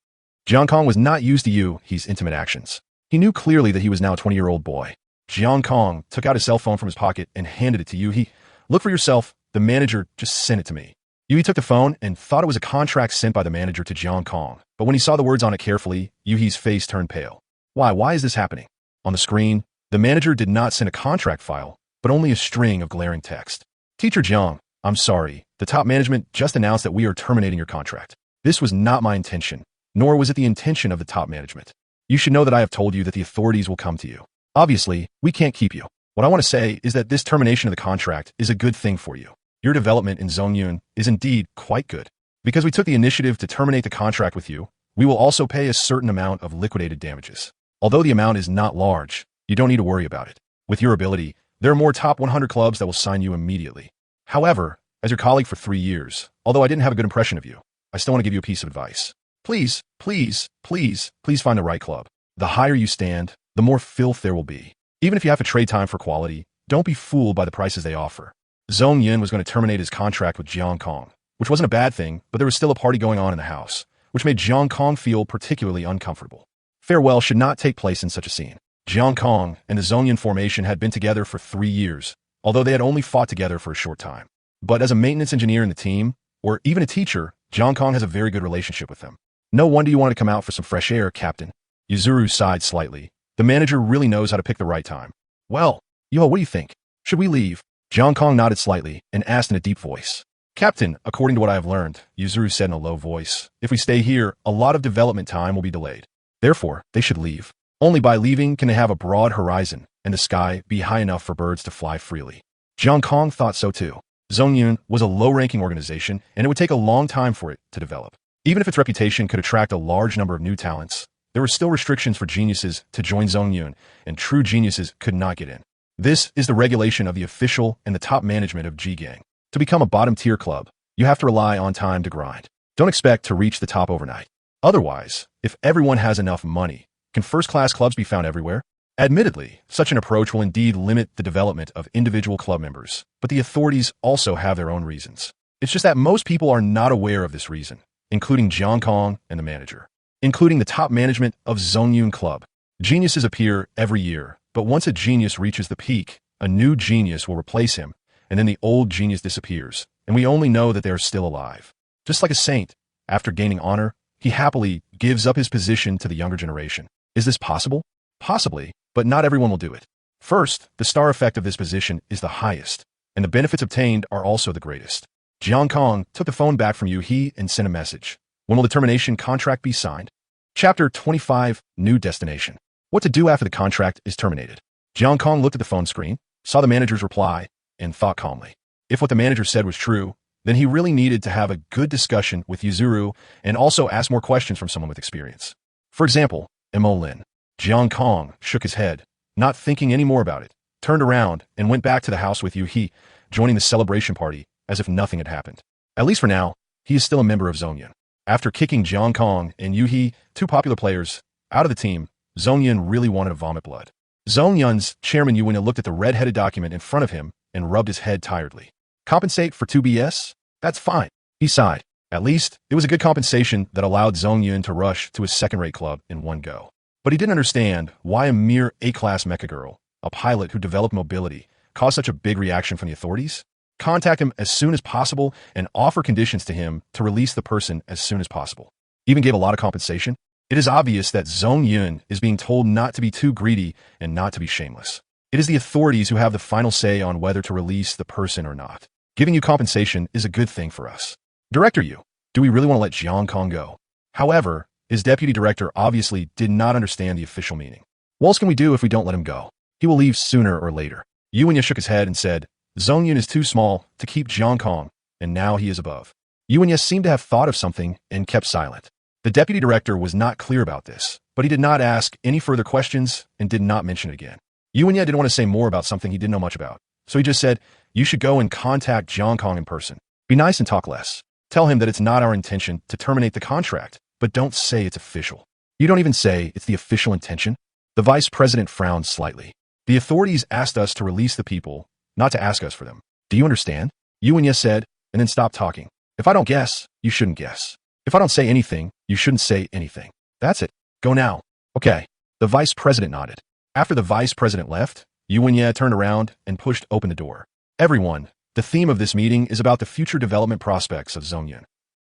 Jiang Kong was not used to Yuhi's intimate actions. He knew clearly that he was now a 20-year-old boy. Jiang Kong took out his cell phone from his pocket and handed it to Yuhi. Look for yourself. The manager just sent it to me. Yuhi took the phone and thought it was a contract sent by the manager to Jiang Kong. But when he saw the words on it carefully, Yuhi's face turned pale. Why is this happening? On the screen, the manager did not send a contract file, but only a string of glaring text. Teacher Jiang, I'm sorry. The top management just announced that we are terminating your contract. This was not my intention, nor was it the intention of the top management. You should know that I have told you that the authorities will come to you. Obviously, we can't keep you. What I want to say is that this termination of the contract is a good thing for you. Your development in Zongyun is indeed quite good. Because we took the initiative to terminate the contract with you, we will also pay a certain amount of liquidated damages. Although the amount is not large, you don't need to worry about it. With your ability, there are more top 100 clubs that will sign you immediately. However, as your colleague for 3 years, although I didn't have a good impression of you, I still want to give you a piece of advice. Please find the right club. The higher you stand, the more filth there will be. Even if you have to trade time for quality, don't be fooled by the prices they offer. Zongyun was going to terminate his contract with Jiang Kong, which wasn't a bad thing, but there was still a party going on in the house, which made Jiang Kong feel particularly uncomfortable. Farewell should not take place in such a scene. Jiang Kong and the Zongyun formation had been together for 3 years, although they had only fought together for a short time. But as a maintenance engineer in the team, or even a teacher, Jiang Kong has a very good relationship with them. No wonder you wanted to come out for some fresh air, Captain. Yuzuru sighed slightly. The manager really knows how to pick the right time. Well, Yo, what do you think? Should we leave? Jiang Kong nodded slightly and asked in a deep voice. Captain, according to what I have learned, Yuzuru said in a low voice, if we stay here, a lot of development time will be delayed. Therefore, they should leave. Only by leaving can they have a broad horizon and the sky be high enough for birds to fly freely. Jiang Kong thought so too. Zongyun was a low-ranking organization, and it would take a long time for it to develop. Even if its reputation could attract a large number of new talents, there were still restrictions for geniuses to join Zongyun, and true geniuses could not get in. This is the regulation of the official and the top management of G-Gang. To become a bottom-tier club, you have to rely on time to grind. Don't expect to reach the top overnight. Otherwise, if everyone has enough money, can first-class clubs be found everywhere? Admittedly, such an approach will indeed limit the development of individual club members, but the authorities also have their own reasons. It's just that most people are not aware of this reason, including Jiang Kong and the manager, including the top management of Zongyun Club. Geniuses appear every year, but once a genius reaches the peak, a new genius will replace him, and then the old genius disappears, and we only know that they are still alive. Just like a saint, after gaining honor, he happily gives up his position to the younger generation. Is this possible? Possibly, but not everyone will do it. First, the star effect of this position is the highest, and the benefits obtained are also the greatest. Jiang Kong took the phone back from Yuhi and sent a message. When will the termination contract be signed? Chapter 25, New Destination. What to do after the contract is terminated. Jiang Kong looked at the phone screen, saw the manager's reply, and thought calmly. If what the manager said was true, then he really needed to have a good discussion with Yuzuru and also ask more questions from someone with experience. For example, Mo Lin. Jiang Kong shook his head, not thinking any more about it, turned around and went back to the house with Yuhi, joining the celebration party as if nothing had happened. At least for now, he is still a member of Zongyun. After kicking Jiang Kong and Yuhi, two popular players, out of the team, Zongyun really wanted to vomit blood. Zongyun's chairman Yuina looked at the red-headed document in front of him and rubbed his head tiredly. Compensate for 2BS? That's fine. He sighed. At least, it was a good compensation that allowed Zongyun to rush to his second-rate club in one go. But he didn't understand why a mere A-class mecha girl, a pilot who developed mobility, caused such a big reaction from the authorities. Contact him as soon as possible and offer conditions to him to release the person as soon as possible. Even gave a lot of compensation. It is obvious that Zongyun is being told not to be too greedy and not to be shameless. It is the authorities who have the final say on whether to release the person or not. Giving you compensation is a good thing for us. Director Yu, do we really want to let Jiang Kong go? However, his deputy director obviously did not understand the official meaning. What else can we do if we don't let him go? He will leave sooner or later. Yuanya shook his head and said, Zongyun is too small to keep Jiang Kong, and now he is above. Yuanya seemed to have thought of something and kept silent. The deputy director was not clear about this, but he did not ask any further questions and did not mention it again. Yuanya didn't want to say more about something he didn't know much about, so he just said, you should go and contact Jiang Kong in person. Be nice and talk less. Tell him that it's not our intention to terminate the contract, but don't say it's official. You don't even say it's the official intention? The vice president frowned slightly. The authorities asked us to release the people, not to ask us for them. Do you understand? Yuanya said, and then stopped talking. If I don't guess, you shouldn't guess. If I don't say anything, you shouldn't say anything. That's it. Go now. Okay. The vice president nodded. After the vice president left, Yuanya turned around and pushed open the door. Everyone, the theme of this meeting is about the future development prospects of Zongyun.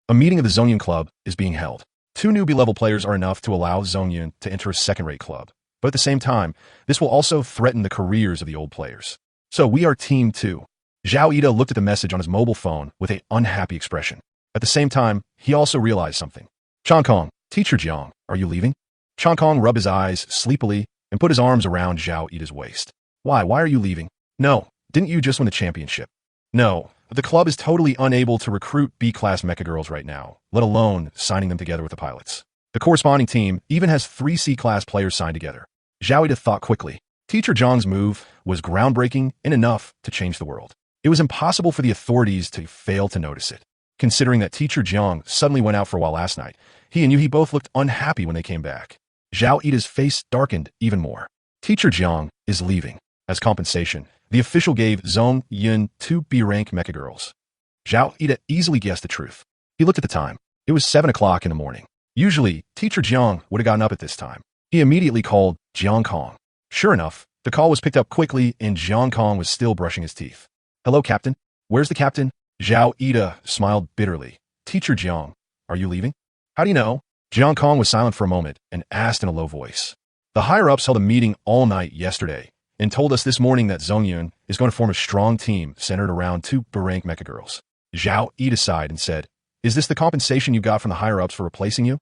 A meeting of the Zongyun Club is being held. 2 newbie level players are enough to allow Zongyun to enter a second-rate club. But at the same time, this will also threaten the careers of the old players. So we are Team 2. Zhao Ida looked at the message on his mobile phone with an unhappy expression. At the same time, he also realized something. Chang Kong, Teacher Jiang, are you leaving? Chang Kong rubbed his eyes sleepily and put his arms around Zhao Ida's waist. Why are you leaving? No, didn't you just win the championship? No, the club is totally unable to recruit B-class mecha girls right now, let alone signing them together with the pilots. The corresponding team even has 3 C-class players signed together. Zhao Ida thought quickly. Teacher Jiang's move was groundbreaking and enough to change the world. It was impossible for the authorities to fail to notice it. Considering that Teacher Jiang suddenly went out for a while last night, he and Yuhi both looked unhappy when they came back. Zhao Ida's face darkened even more. Teacher Jiang is leaving. As compensation, the official gave Zong Yun 2 B-rank mecha girls. Zhao Ida easily guessed the truth. He looked at the time. It was 7 o'clock in the morning. Usually, Teacher Jiang would have gotten up at this time. He immediately called Jiang Kong. Sure enough, the call was picked up quickly and Jiang Kong was still brushing his teeth. Hello, Captain. Where's the captain? Zhao Ida smiled bitterly. Teacher Jiang, are you leaving? How do you know? Jiang Kong was silent for a moment and asked in a low voice. The higher-ups held a meeting all night yesterday and told us this morning that Zongyun is going to form a strong team centered around 2 B-rank mecha girls. Zhao Ida sighed and said, is this the compensation you got from the higher-ups for replacing you?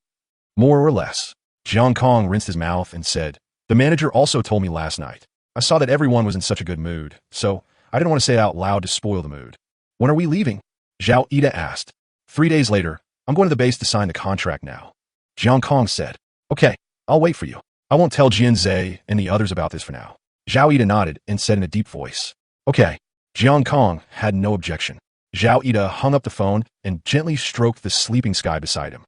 More or less. Jiang Kong rinsed his mouth and said, the manager also told me last night. I saw that everyone was in such a good mood, so I didn't want to say it out loud to spoil the mood. When are we leaving? Zhao Ida asked. 3 days later, I'm going to the base to sign the contract now. Jiang Kong said, okay, I'll wait for you. I won't tell Jian Zhe and the others about this for now. Zhao Ida nodded and said in a deep voice, okay. Jiang Kong had no objection. Zhao Ida hung up the phone and gently stroked the sleeping sky beside him.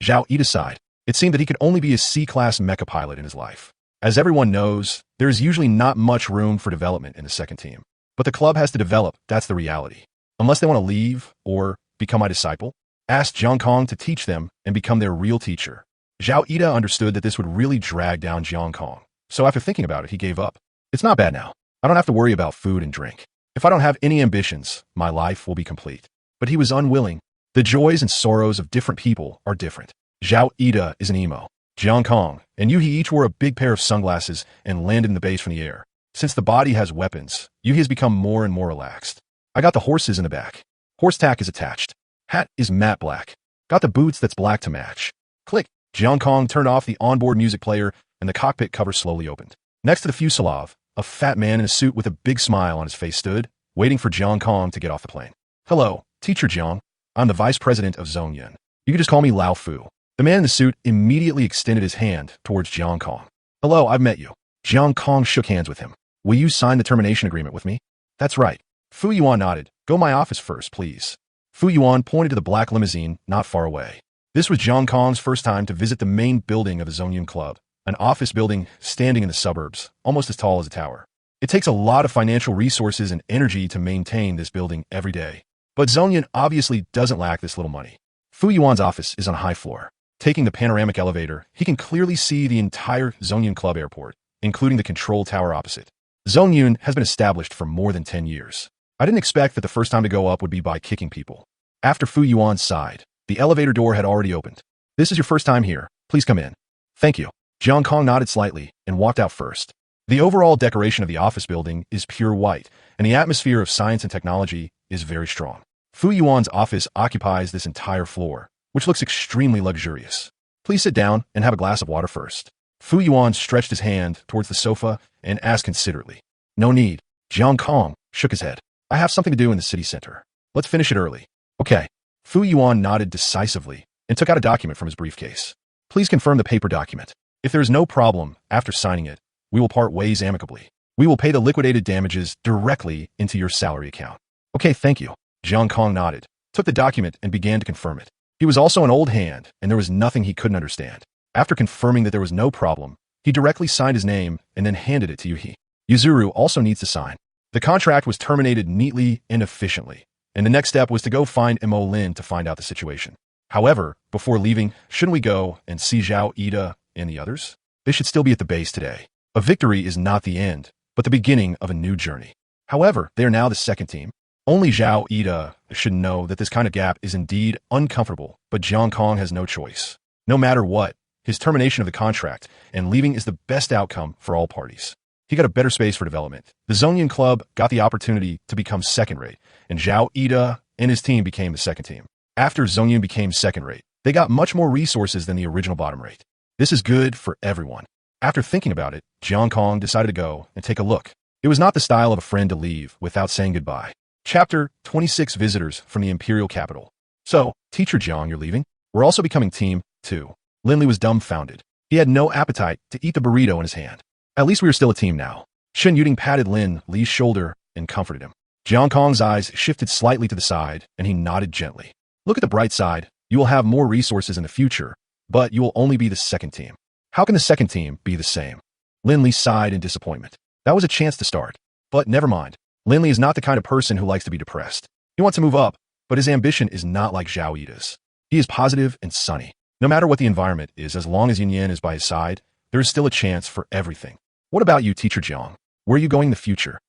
Zhao Ida sighed. It seemed that he could only be a C-class mecha pilot in his life. As everyone knows, there is usually not much room for development in the second team. But the club has to develop, that's the reality. Unless they want to leave or become my disciple, ask Jiang Kong to teach them and become their real teacher. Zhao Ida understood that this would really drag down Jiang Kong. So after thinking about it, he gave up. It's not bad now. I don't have to worry about food and drink. If I don't have any ambitions, my life will be complete. But he was unwilling. The joys and sorrows of different people are different. Zhao Ida is an emo. Jiang Kong and Yuhi each wore a big pair of sunglasses and landed in the base from the air. Since the body has weapons, Yuhi has become more and more relaxed. I got the horses in the back. Horse tack is attached. Hat is matte black. Got the boots that's black to match. Click. Jiang Kong turned off the onboard music player and the cockpit cover slowly opened. Next to the fuselage, a fat man in a suit with a big smile on his face stood, waiting for Jiang Kong to get off the plane. Hello, Teacher Jiang. I'm the vice president of Zongyun. You can just call me Lao Fu. The man in the suit immediately extended his hand towards Jiang Kong. Hello, I've met you. Jiang Kong shook hands with him. Will you sign the termination agreement with me? That's right. Fu Yuan nodded. Go my office first, please. Fu Yuan pointed to the black limousine not far away. This was Jiang Kong's first time to visit the main building of the Zongyun Club, an office building standing in the suburbs, almost as tall as a tower. It takes a lot of financial resources and energy to maintain this building every day. But Zongyun obviously doesn't lack this little money. Fu Yuan's office is on a high floor. Taking the panoramic elevator, he can clearly see the entire Zongyun Club airport, including the control tower opposite. Zongyun has been established for more than 10 years. I didn't expect that the first time to go up would be by kicking people. After Fu Yuan sighed, the elevator door had already opened. This is your first time here. Please come in. Thank you. Jiang Kong nodded slightly and walked out first. The overall decoration of the office building is pure white, and the atmosphere of science and technology is very strong. Fu Yuan's office occupies this entire floor, which looks extremely luxurious. Please sit down and have a glass of water first. Fu Yuan stretched his hand towards the sofa and asked considerately. No need. Jiang Kong shook his head. I have something to do in the city center. Let's finish it early. Okay. Fu Yuan nodded decisively and took out a document from his briefcase. Please confirm the paper document. If there is no problem after signing it, we will part ways amicably. We will pay the liquidated damages directly into your salary account. Okay, thank you. Jiang Kong nodded, took the document and began to confirm it. He was also an old hand, and there was nothing he couldn't understand. After confirming that there was no problem, he directly signed his name and then handed it to Yuhi. Yuzuru also needs to sign. The contract was terminated neatly and efficiently, and the next step was to go find Mo Lin to find out the situation. However, before leaving, shouldn't we go and see Zhao Ida and the others? They should still be at the base today. A victory is not the end, but the beginning of a new journey. However, they are now the second team. Only Zhao Ida should know that this kind of gap is indeed uncomfortable, but Jiang Kong has no choice. No matter what, his termination of the contract and leaving is the best outcome for all parties. He got a better space for development. The Zongyun Club got the opportunity to become second-rate, and Zhao Ida and his team became the second team. After Zongyun became second-rate, they got much more resources than the original bottom rate. This is good for everyone. After thinking about it, Jiang Kong decided to go and take a look. It was not the style of a friend to leave without saying goodbye. Chapter 26 Visitors from the Imperial Capital. So, Teacher Jiang, you're leaving? We're also becoming Team 2. Linley was dumbfounded. He had no appetite to eat the burrito in his hand. At least we are still a team now. Shen Yuding patted Lin Li's shoulder and comforted him. Jiang Kong's eyes shifted slightly to the side, and he nodded gently. Look at the bright side. You will have more resources in the future, but you will only be the second team. How can the second team be the same? Lin Li sighed in disappointment. That was a chance to start. But never mind. Lin Li is not the kind of person who likes to be depressed. He wants to move up, but his ambition is not like Zhao Yida's. He is positive and sunny. No matter what the environment is, as long as Yin Yan is by his side, there is still a chance for everything. What about you, Teacher Jiang? Where are you going in the future?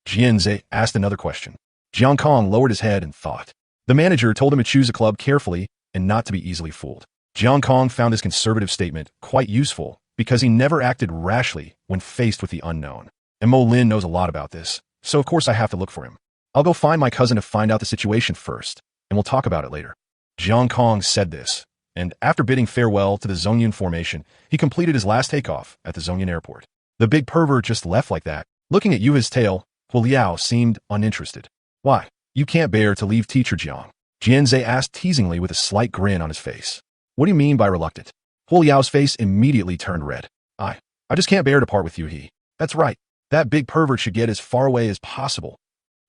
Jianze asked another question. Jiang Kong lowered his head and thought. The manager told him to choose a club carefully and not to be easily fooled. Jiang Kong found his conservative statement quite useful because he never acted rashly when faced with the unknown. And Mo Lin knows a lot about this, so of course I have to look for him. I'll go find my cousin to find out the situation first, and we'll talk about it later. Jiang Kong said this, and after bidding farewell to the Zongyun formation, he completed his last takeoff at the Zongyun airport. The big pervert just left like that. Looking at Yuha's tail, Hu Liao seemed uninterested. Why? You can't bear to leave Teacher Jiang? Jianze asked teasingly with a slight grin on his face. What do you mean by reluctant? Hu Liao's face immediately turned red. I just can't bear to part with Yuhi. That's right. That big pervert should get as far away as possible.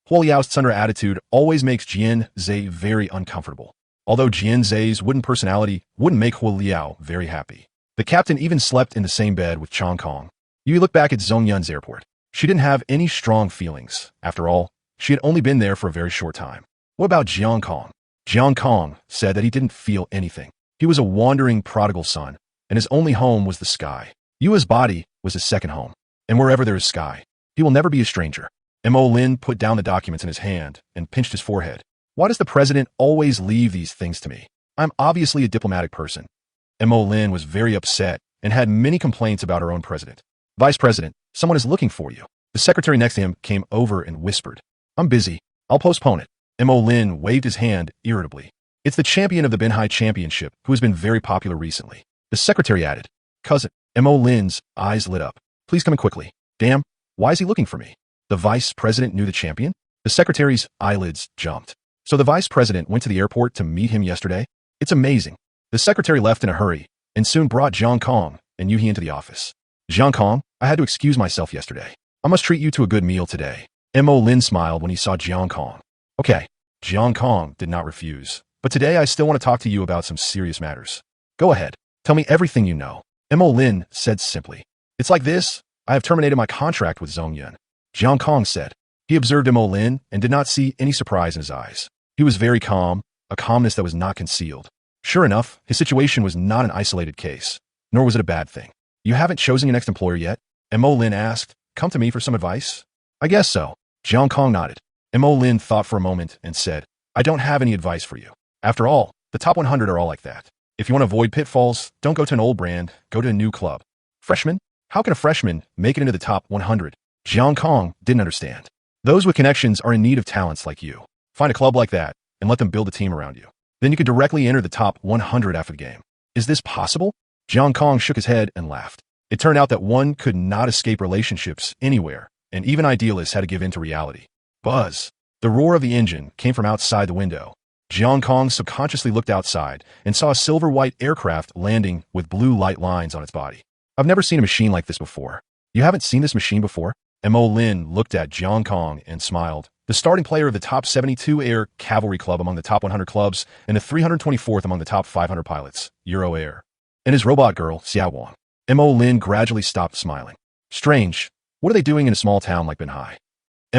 Hu Liao's Tsundra attitude always makes Jianze very uncomfortable. Although Jianze's wooden personality wouldn't make Hu Liao very happy. The captain even slept in the same bed with Chong Kong. Yui looked back at Zongyun's airport. She didn't have any strong feelings. After all, she had only been there for a very short time. What about Jiang Kong? Jiang Kong said that he didn't feel anything. He was a wandering prodigal son, and his only home was the sky. Yua's body was his second home, and wherever there is sky, he will never be a stranger. Mo Lin put down the documents in his hand and pinched his forehead. Why does the president always leave these things to me? I'm obviously a diplomatic person. Mo Lin was very upset and had many complaints about her own president. Vice President, someone is looking for you. The secretary next to him came over and whispered. I'm busy. I'll postpone it. Mo Lin waved his hand irritably. It's the champion of the Binhai Championship who has been very popular recently. The secretary added. Cousin. Mo Lin's eyes lit up. Please come in quickly. Damn, why is he looking for me? The vice president knew the champion? The secretary's eyelids jumped. So the vice president went to the airport to meet him yesterday? It's amazing. The secretary left in a hurry and soon brought Jiang Kong and Yuhi into the office. Jiang Kong, I had to excuse myself yesterday. I must treat you to a good meal today. Mo Lin smiled when he saw Jiang Kong. Okay. Jiang Kong did not refuse. But today I still want to talk to you about some serious matters. Go ahead. Tell me everything you know. Mo Lin said simply. It's like this. I have terminated my contract with Zongyun. Jiang Kong said. He observed Mo Lin and did not see any surprise in his eyes. He was very calm, a calmness that was not concealed. Sure enough, his situation was not an isolated case, nor was it a bad thing. You haven't chosen your next employer yet? Mo Lin asked. Come to me for some advice? I guess so. Jiang Kong nodded. Mo Lin thought for a moment and said, I don't have any advice for you. After all, the top 100 are all like that. If you want to avoid pitfalls, don't go to an old brand, go to a new club. Freshman? How can a freshman make it into the top 100? Jiang Kong didn't understand. Those with connections are in need of talents like you. Find a club like that and let them build a team around you. Then you can directly enter the top 100 after the game. Is this possible? Jiang Kong shook his head and laughed. It turned out that one could not escape relationships anywhere, and even idealists had to give in to reality. Buzz. The roar of the engine came from outside the window. Jiang Kong subconsciously looked outside and saw a silver-white aircraft landing with blue light lines on its body. I've never seen a machine like this before. You haven't seen this machine before? Mo Lin looked at Jiang Kong and smiled. The starting player of the top 72 Air Cavalry Club among the top 100 clubs and the 324th among the top 500 pilots, Euro Air. And his robot girl, Xiao Wang. Mo Lin gradually stopped smiling. Strange. What are they doing in a small town like Binhai?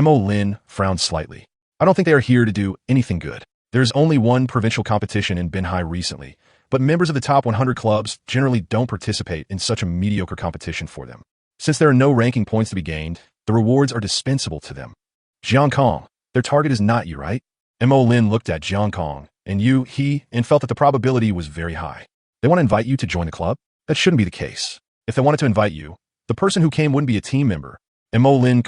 Mo Lin frowned slightly. I don't think they are here to do anything good. There's only one provincial competition in Binhai recently, but members of the top 100 clubs generally don't participate in such a mediocre competition for them. Since there are no ranking points to be gained, the rewards are dispensable to them. Jiang Kong, their target is not you, right? Mo Lin looked at Jiang Kong, and and felt that the probability was very high. They want to invite you to join the club? That shouldn't be the case. If they wanted to invite you, the person who came wouldn't be a team member. Mo Lin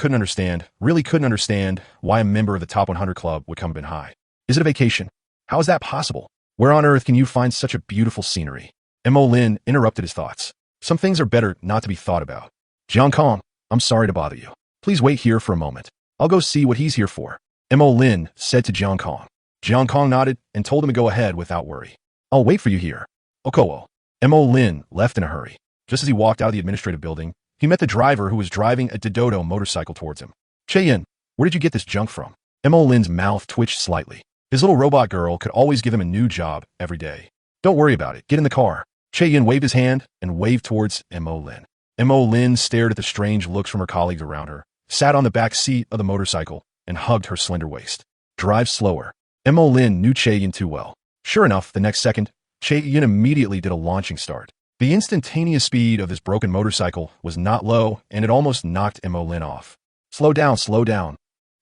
really couldn't understand why a member of the top 100 club would come to Binhai. Is it a vacation? How is that possible? Where on earth can you find such a beautiful scenery? Mo Lin interrupted his thoughts. Some things are better not to be thought about. Jiang Kong, I'm sorry to bother you. Please wait here for a moment. I'll go see what he's here for. Mo Lin said to Jiang Kong. Jiang Kong nodded and told him to go ahead without worry. I'll wait for you here. Okowo. Mo Lin left in a hurry. Just as he walked out of the administrative building, he met the driver who was driving a Dodo motorcycle towards him. Che-yin, where did you get this junk from? Mo Lin's mouth twitched slightly. His little robot girl could always give him a new job every day. Don't worry about it. Get in the car. Che-yin waved his hand and waved towards Mo Lin. Mo Lin stared at the strange looks from her colleagues around her, sat on the back seat of the motorcycle, and hugged her slender waist. Drive slower. Mo Lin knew Che-yin too well. Sure enough, the next second, Che-yin immediately did a launching start. The instantaneous speed of this broken motorcycle was not low, and it almost knocked Mo Lin off. Slow down, slow down.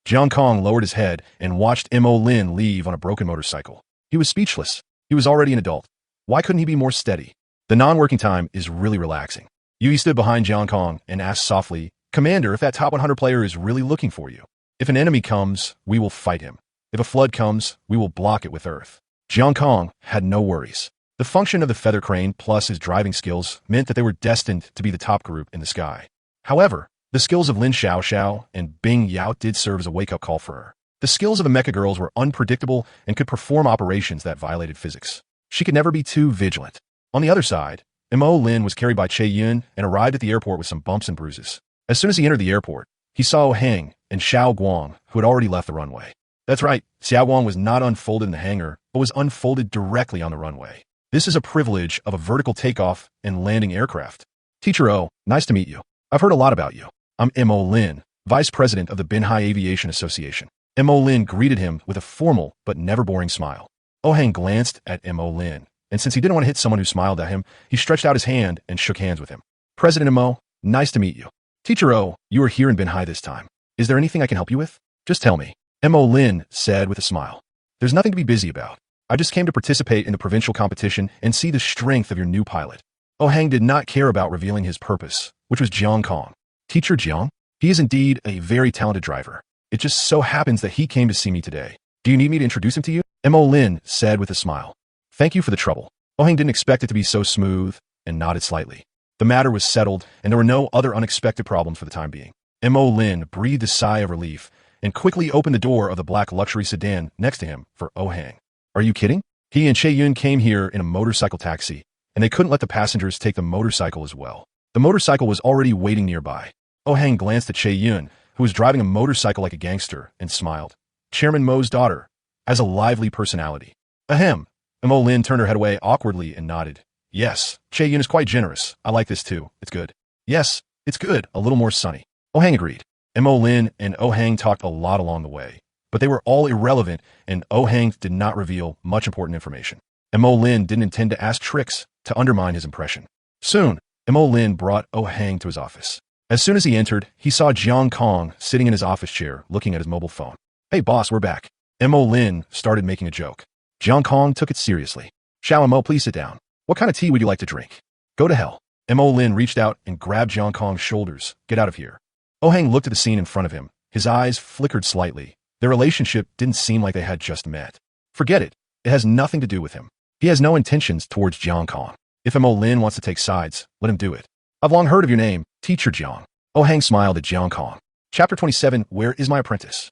Jiang Kong lowered his head and watched Mo Lin leave on a broken motorcycle. He was speechless. He was already an adult. Why couldn't he be more steady? The non-working time is really relaxing. Yui stood behind Jiang Kong and asked softly, Commander, if that top 100 player is really looking for you. If an enemy comes, we will fight him. If a flood comes, we will block it with earth. Jiang Kong had no worries. The function of the feather crane plus his driving skills meant that they were destined to be the top group in the sky. However, the skills of Lin Xiaoxiao and Bing Yao did serve as a wake-up call for her. The skills of the mecha girls were unpredictable and could perform operations that violated physics. She could never be too vigilant. On the other side, Mo Lin was carried by Che-Yun and arrived at the airport with some bumps and bruises. As soon as he entered the airport, he saw Heng and Xiao Guang, who had already left the runway. That's right, Xiao Guang was not unfolded in the hangar, but was unfolded directly on the runway. This is a privilege of a vertical takeoff and landing aircraft. Teacher O, nice to meet you. I've heard a lot about you. I'm Mo Lin, Vice President of the Binhai Aviation Association. Mo Lin greeted him with a formal but never boring smile. Ohang glanced at Mo Lin, and since he didn't want to hit someone who smiled at him, he stretched out his hand and shook hands with him. President Mo, nice to meet you. Teacher O, you are here in Binhai this time. Is there anything I can help you with? Just tell me. Mo Lin said with a smile. There's nothing to be busy about. I just came to participate in the provincial competition and see the strength of your new pilot. Ohang did not care about revealing his purpose, which was Jiang Kong. Teacher Jiang? He is indeed a very talented driver. It just so happens that he came to see me today. Do you need me to introduce him to you? Mo Lin said with a smile. Thank you for the trouble. Ohang didn't expect it to be so smooth and nodded slightly. The matter was settled, and there were no other unexpected problems for the time being. Mo Lin breathed a sigh of relief and quickly opened the door of the black luxury sedan next to him for Ohang. Are you kidding? He and Che-Yun came here in a motorcycle taxi, and they couldn't let the passengers take the motorcycle as well. The motorcycle was already waiting nearby. Ohang glanced at Che-Yun, who was driving a motorcycle like a gangster, and smiled. Chairman Mo's daughter, has a lively personality. Ahem. Mo Lin turned her head away awkwardly and nodded. Yes, Che-Yun is quite generous. I like this too. It's good. Yes, it's good. A little more sunny. Ohang agreed. Mo Lin and Ohang talked a lot along the way, but they were all irrelevant, and Ohang did not reveal much important information. Mo Lin didn't intend to ask tricks to undermine his impression. Soon, Mo Lin brought Ohang to his office. As soon as he entered, he saw Jiang Kong sitting in his office chair, looking at his mobile phone. Hey boss, we're back. Mo Lin started making a joke. Jiang Kong took it seriously. Xiao Mo, please sit down. What kind of tea would you like to drink? Go to hell. Mo Lin reached out and grabbed Jiang Kong's shoulders. Get out of here. Ohang looked at the scene in front of him. His eyes flickered slightly. Their relationship didn't seem like they had just met. Forget it. It has nothing to do with him. He has no intentions towards Jiang Kong. If Mo Lin wants to take sides, let him do it. I've long heard of your name, Teacher Jiang. Oh Hang smiled at Jiang Kong. Chapter 27, Where is my apprentice?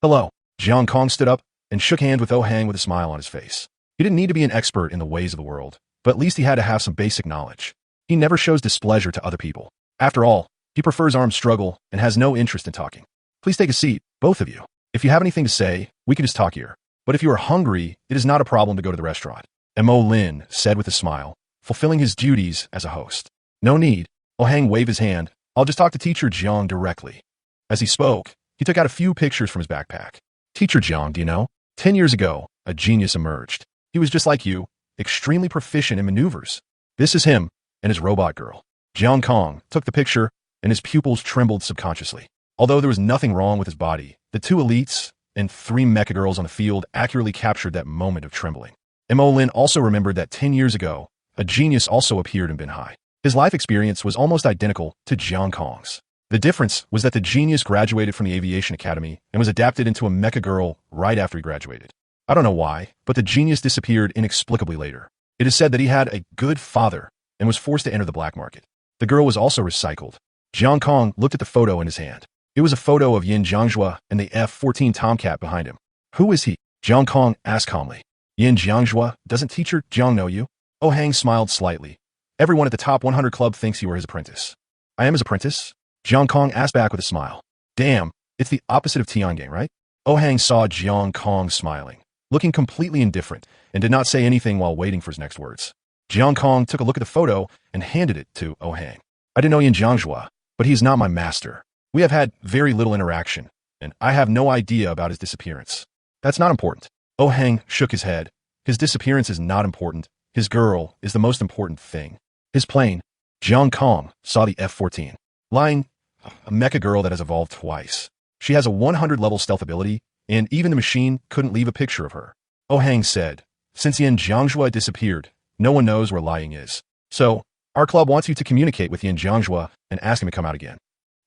Hello. Jiang Kong stood up and shook hands with Oh Hang with a smile on his face. He didn't need to be an expert in the ways of the world, but at least he had to have some basic knowledge. He never shows displeasure to other people. After all, he prefers armed struggle and has no interest in talking. Please take a seat, both of you. If you have anything to say, we can just talk here. But if you are hungry, it is not a problem to go to the restaurant. And Mo Lin said with a smile, fulfilling his duties as a host. No need. Oh Hang waved his hand. I'll just talk to Teacher Jiang directly. As he spoke, he took out a few pictures from his backpack. Teacher Jiang, do you know? 10 years ago, a genius emerged. He was just like you, extremely proficient in maneuvers. This is him and his robot girl. Jiang Kong took the picture and his pupils trembled subconsciously. Although there was nothing wrong with his body, the two elites and 3 mecha girls on the field accurately captured that moment of trembling. Mo Lin also remembered that 10 years ago, a genius also appeared in Binhai. His life experience was almost identical to Jiang Kong's. The difference was that the genius graduated from the Aviation Academy and was adapted into a mecha girl right after he graduated. I don't know why, but the genius disappeared inexplicably later. It is said that he had a good father and was forced to enter the black market. The girl was also recycled. Jiang Kong looked at the photo in his hand. It was a photo of Yin Jiangzhua and the F-14 Tomcat behind him. Who is he? Jiang Kong asked calmly. Yin Jiangzhua, doesn't Teacher Jiang know you? Oh Hang smiled slightly. Everyone at the top 100 club thinks you were his apprentice. I am his apprentice? Jiang Kong asked back with a smile. Damn, it's the opposite of Tiangang, right? Oh Hang saw Jiang Kong smiling, looking completely indifferent, and did not say anything while waiting for his next words. Jiang Kong took a look at the photo and handed it to Oh Hang. I didn't know Yin Jiangzhua, but he is not my master. We have had very little interaction, and I have no idea about his disappearance. That's not important. Oh Hang shook his head. His disappearance is not important. His girl is the most important thing. His plane. Jiang Kong saw the F-14. Lying, a mecha girl that has evolved twice. She has a 100-level stealth ability, and even the machine couldn't leave a picture of her. Oh Hang said, since Yin Jiangzhua disappeared, no one knows where Lying is. So, our club wants you to communicate with Yin Jiangzhua and ask him to come out again.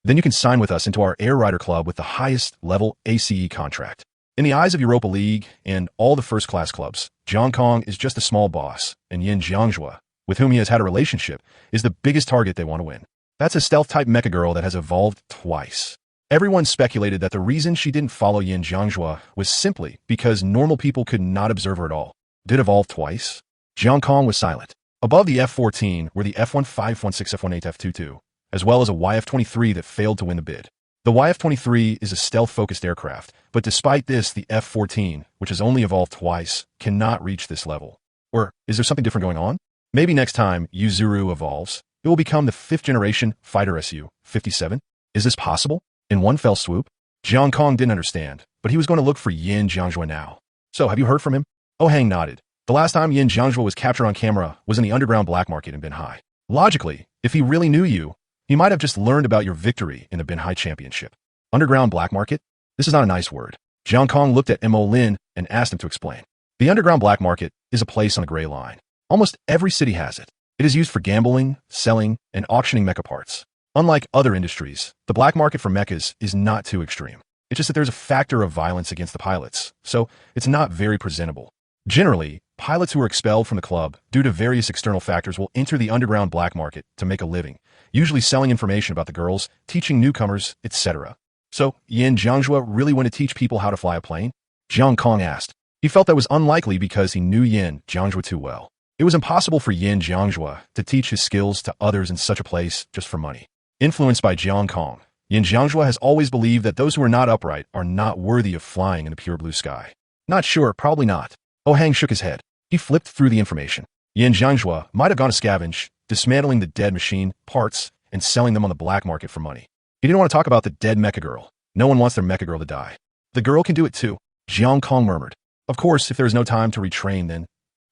Then you can sign with us into our Air Rider Club with the highest level ACE contract. In the eyes of Europa League and all the first-class clubs, Jiang Kong is just a small boss, and Yin Jiangzhua, with whom he has had a relationship, is the biggest target they want to win. That's a stealth-type mecha girl that has evolved twice. Everyone speculated that the reason she didn't follow Yin Jiangzhua was simply because normal people could not observe her at all. Did evolve twice? Jiang Kong was silent. Above the F-14 were the F-15, F-16, F-18, F-22, as well as a YF-23 that failed to win the bid. The YF-23 is a stealth-focused aircraft, but despite this, the F-14, which has only evolved twice, cannot reach this level. Or is there something different going on? Maybe next time Yuzuru evolves, it will become the 5th-generation fighter Su-57. Is this possible? In one fell swoop? Jiang Kong didn't understand, but he was going to look for Yin Jiangzhua now. So, have you heard from him? Oh Hang nodded. The last time Yin Jiangzhua was captured on camera was in the underground black market in Binhai. Logically, if he really knew you, he might have just learned about your victory in the Binhai Championship. Underground black market? This is not a nice word. Jiang Kong looked at Mo Lin and asked him to explain. The underground black market is a place on a gray line. Almost every city has it. It is used for gambling, selling, and auctioning mecha parts. Unlike other industries, the black market for mechas is not too extreme. It's just that there's a factor of violence against the pilots, so it's not very presentable. Generally, pilots who are expelled from the club due to various external factors will enter the underground black market to make a living, usually selling information about the girls, teaching newcomers, etc. So, Yin Jiangzhua really want to teach people how to fly a plane? Jiang Kong asked. He felt that was unlikely because he knew Yin Jiangzhua too well. It was impossible for Yin Jiangzhua to teach his skills to others in such a place just for money. Influenced by Jiang Kong, Yin Jiangzhua has always believed that those who are not upright are not worthy of flying in the pure blue sky. Not sure, probably not. Oh Hang shook his head. He flipped through the information. Yin Jiangzhua might have gone to scavenge, dismantling the dead machine, parts, and selling them on the black market for money. He didn't want to talk about the dead mecha girl. No one wants their mecha girl to die. The girl can do it too, Jiang Kong murmured. Of course, if there is no time to retrain, then...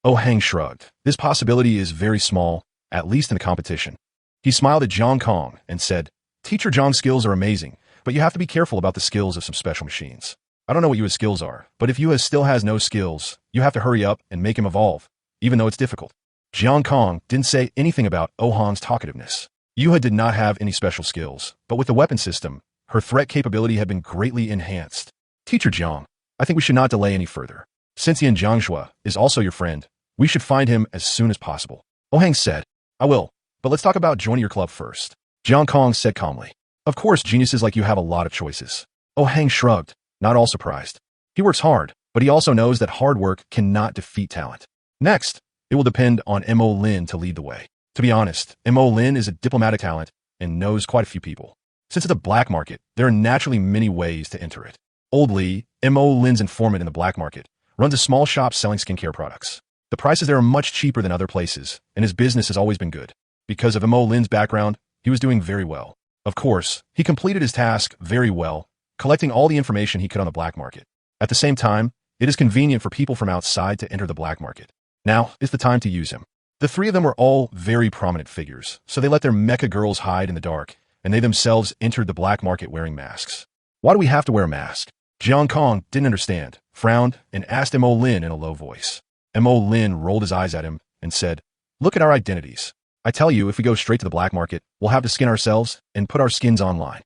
Oh Hang shrugged. This possibility is very small, at least in the competition. He smiled at Jiang Kong and said, Teacher Zhang's skills are amazing, but you have to be careful about the skills of some special machines. I don't know what Yua's skills are, but if Yua still has no skills, you have to hurry up and make him evolve, even though it's difficult. Jiang Kong didn't say anything about Oh Hang's talkativeness. Yuha did not have any special skills, but with the weapon system, her threat capability had been greatly enhanced. Teacher Jiang, I think we should not delay any further. Since Yin Jiangzhua is also your friend, we should find him as soon as possible. Oh Hang said, I will, but let's talk about joining your club first. Jiang Kong said calmly. Of course, geniuses like you have a lot of choices. Oh Hang shrugged, not all surprised. He works hard, but he also knows that hard work cannot defeat talent. Next, it will depend on Mo Lin to lead the way. To be honest, Mo Lin is a diplomatic talent and knows quite a few people. Since it's a black market, there are naturally many ways to enter it. Old Lee, Mo Lin's informant in the black market, runs a small shop selling skincare products. The prices there are much cheaper than other places, and his business has always been good. Because of Mo Lin's background, he was doing very well. Of course, he completed his task very well, collecting all the information he could on the black market. At the same time, it is convenient for people from outside to enter the black market. Now is the time to use him. The three of them were all very prominent figures, so they let their mecha girls hide in the dark, and they themselves entered the black market wearing masks. Why do we have to wear a mask? Jiang Kong didn't understand, frowned, and asked Mo Lin in a low voice. Mo Lin rolled his eyes at him and said, Look at our identities. I tell you, if we go straight to the black market, we'll have to skin ourselves and put our skins online.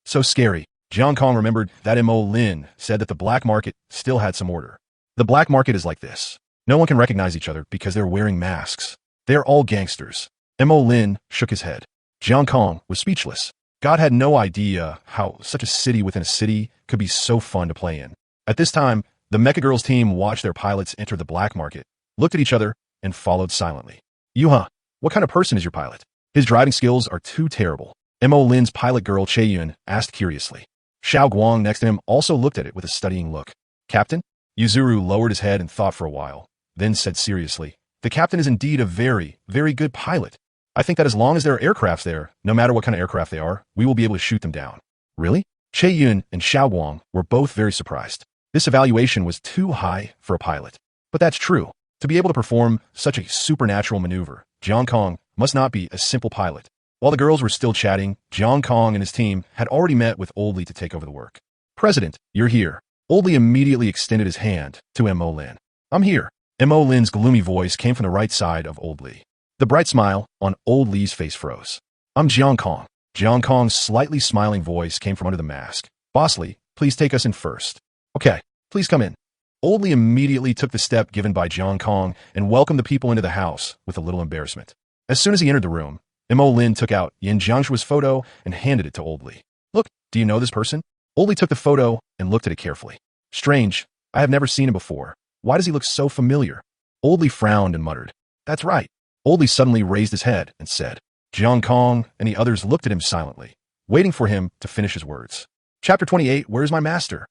So scary. Jiang Kong remembered that Mo Lin said that the black market still had some order. The black market is like this. No one can recognize each other because they're wearing masks. They're all gangsters. Mo Lin shook his head. Jiang Kong was speechless. God had no idea how such a city within a city could be so fun to play in. At this time, the Mecha Girls team watched their pilots enter the black market, looked at each other, and followed silently. Yuha, what kind of person is your pilot? His driving skills are too terrible. Mo Lin's pilot girl Che Yun asked curiously. Xiao Guang next to him also looked at it with a studying look. Captain? Yuzuru lowered his head and thought for a while, then said seriously, The captain is indeed a very, very good pilot. I think that as long as there are aircrafts there, no matter what kind of aircraft they are, we will be able to shoot them down. Really? Che Yun and Xiao Guang were both very surprised. This evaluation was too high for a pilot. But that's true. To be able to perform such a supernatural maneuver, Jiang Kong must not be a simple pilot. While the girls were still chatting, Jiang Kong and his team had already met with Old Lee to take over the work. President, you're here. Old Lee immediately extended his hand to Mo Lin. I'm here. Mo Lin's gloomy voice came from the right side of Old Lee. The bright smile on Old Lee's face froze. I'm Jiang Kong. Jiang Kong's slightly smiling voice came from under the mask. Boss Lee, please take us in first. Okay, please come in. Old Lee immediately took the step given by Jiang Kong and welcomed the people into the house with a little embarrassment. As soon as he entered the room, Mo Lin took out Yin Jiangshua's photo and handed it to Old Lee. Look, do you know this person? Old Lee took the photo and looked at it carefully. Strange, I have never seen him before. Why does he look so familiar? Old Lee frowned and muttered. That's right. Old Lee suddenly raised his head and said. Jiang Kong and the others looked at him silently, waiting for him to finish his words. Chapter 28, Where's my master?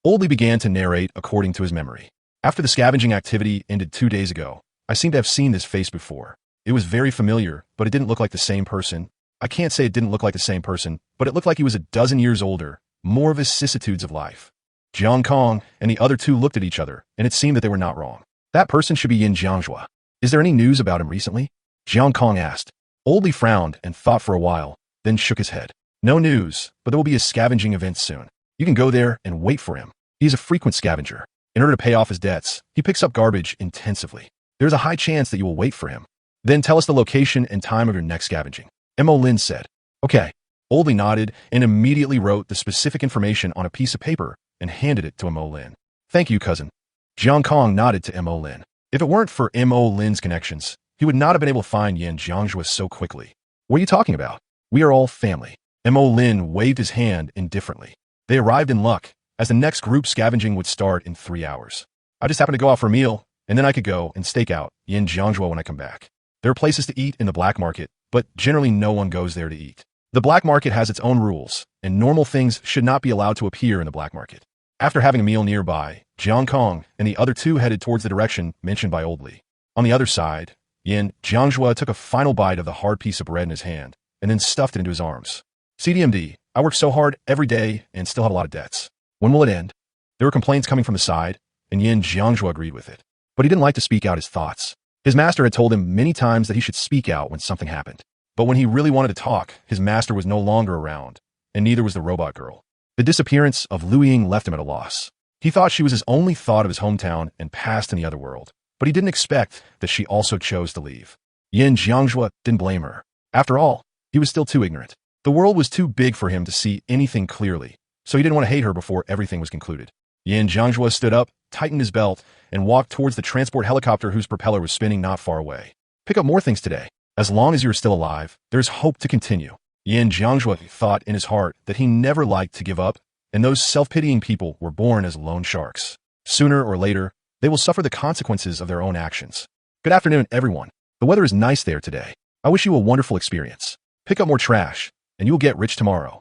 Old Lee began to narrate according to his memory. After the scavenging activity ended 2 days ago, I seem to have seen this face before. It was very familiar, but it didn't look like the same person. I can't say it didn't look like the same person, but it looked like he was a dozen years older, more of vicissitudes of life. Jiang Kong and the other two looked at each other, and it seemed that they were not wrong. That person should be Yin Jiangshua. Is there any news about him recently? Jiang Kong asked. Old Lee frowned and thought for a while, then shook his head. No news, but there will be a scavenging event soon. You can go there and wait for him. He's a frequent scavenger. In order to pay off his debts, he picks up garbage intensively. There's a high chance that you will wait for him. Then tell us the location and time of your next scavenging. Mo Lin said. Okay. Old Lee nodded and immediately wrote the specific information on a piece of paper and handed it to Mo Lin. Thank you, cousin. Jiang Kong nodded to Mo Lin. If it weren't for Mo Lin's connections, he would not have been able to find Yin Jiangshua so quickly. What are you talking about? We are all family. Mo Lin waved his hand indifferently. They arrived in luck, as the next group scavenging would start in 3 hours. I just happened to go out for a meal, and then I could go and stake out Yin Jiangshua when I come back. There are places to eat in the black market, but generally no one goes there to eat. The black market has its own rules, and normal things should not be allowed to appear in the black market. After having a meal nearby, Jiang Kong and the other two headed towards the direction mentioned by Old Lee. On the other side, Yin Jiangshua took a final bite of the hard piece of bread in his hand, and then stuffed it into his arms. CDMD, I work so hard every day and still have a lot of debts. When will it end? There were complaints coming from the side, and Yin Jiangshua agreed with it. But he didn't like to speak out his thoughts. His master had told him many times that he should speak out when something happened. But when he really wanted to talk, his master was no longer around, and neither was the robot girl. The disappearance of Lu Ying left him at a loss. He thought she was his only thought of his hometown and past in the other world, but he didn't expect that she also chose to leave. Yin Jiangshua didn't blame her. After all, he was still too ignorant. The world was too big for him to see anything clearly, so he didn't want to hate her before everything was concluded. Yin Jiangshua stood up, tightened his belt, and walked towards the transport helicopter whose propeller was spinning not far away. Pick up more things today. As long as you are still alive, there is hope to continue. Yin Jiangjue thought in his heart that he never liked to give up, and those self-pitying people were born as loan sharks. Sooner or later, they will suffer the consequences of their own actions. Good afternoon, everyone. The weather is nice there today. I wish you a wonderful experience. Pick up more trash, and you will get rich tomorrow.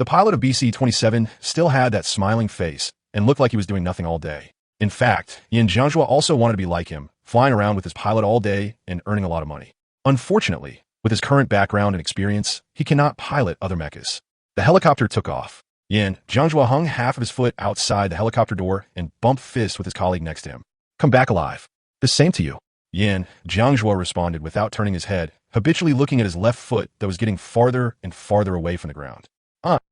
The pilot of BC-27 still had that smiling face and looked like he was doing nothing all day. In fact, Yin Jiangjue also wanted to be like him, flying around with his pilot all day and earning a lot of money. Unfortunately, with his current background and experience, he cannot pilot other mechas. The helicopter took off. Yin Jiangjue hung half of his foot outside the helicopter door and bumped fists with his colleague next to him. Come back alive. The same to you. Yin Jiangjue responded without turning his head, habitually looking at his left foot that was getting farther and farther away from the ground.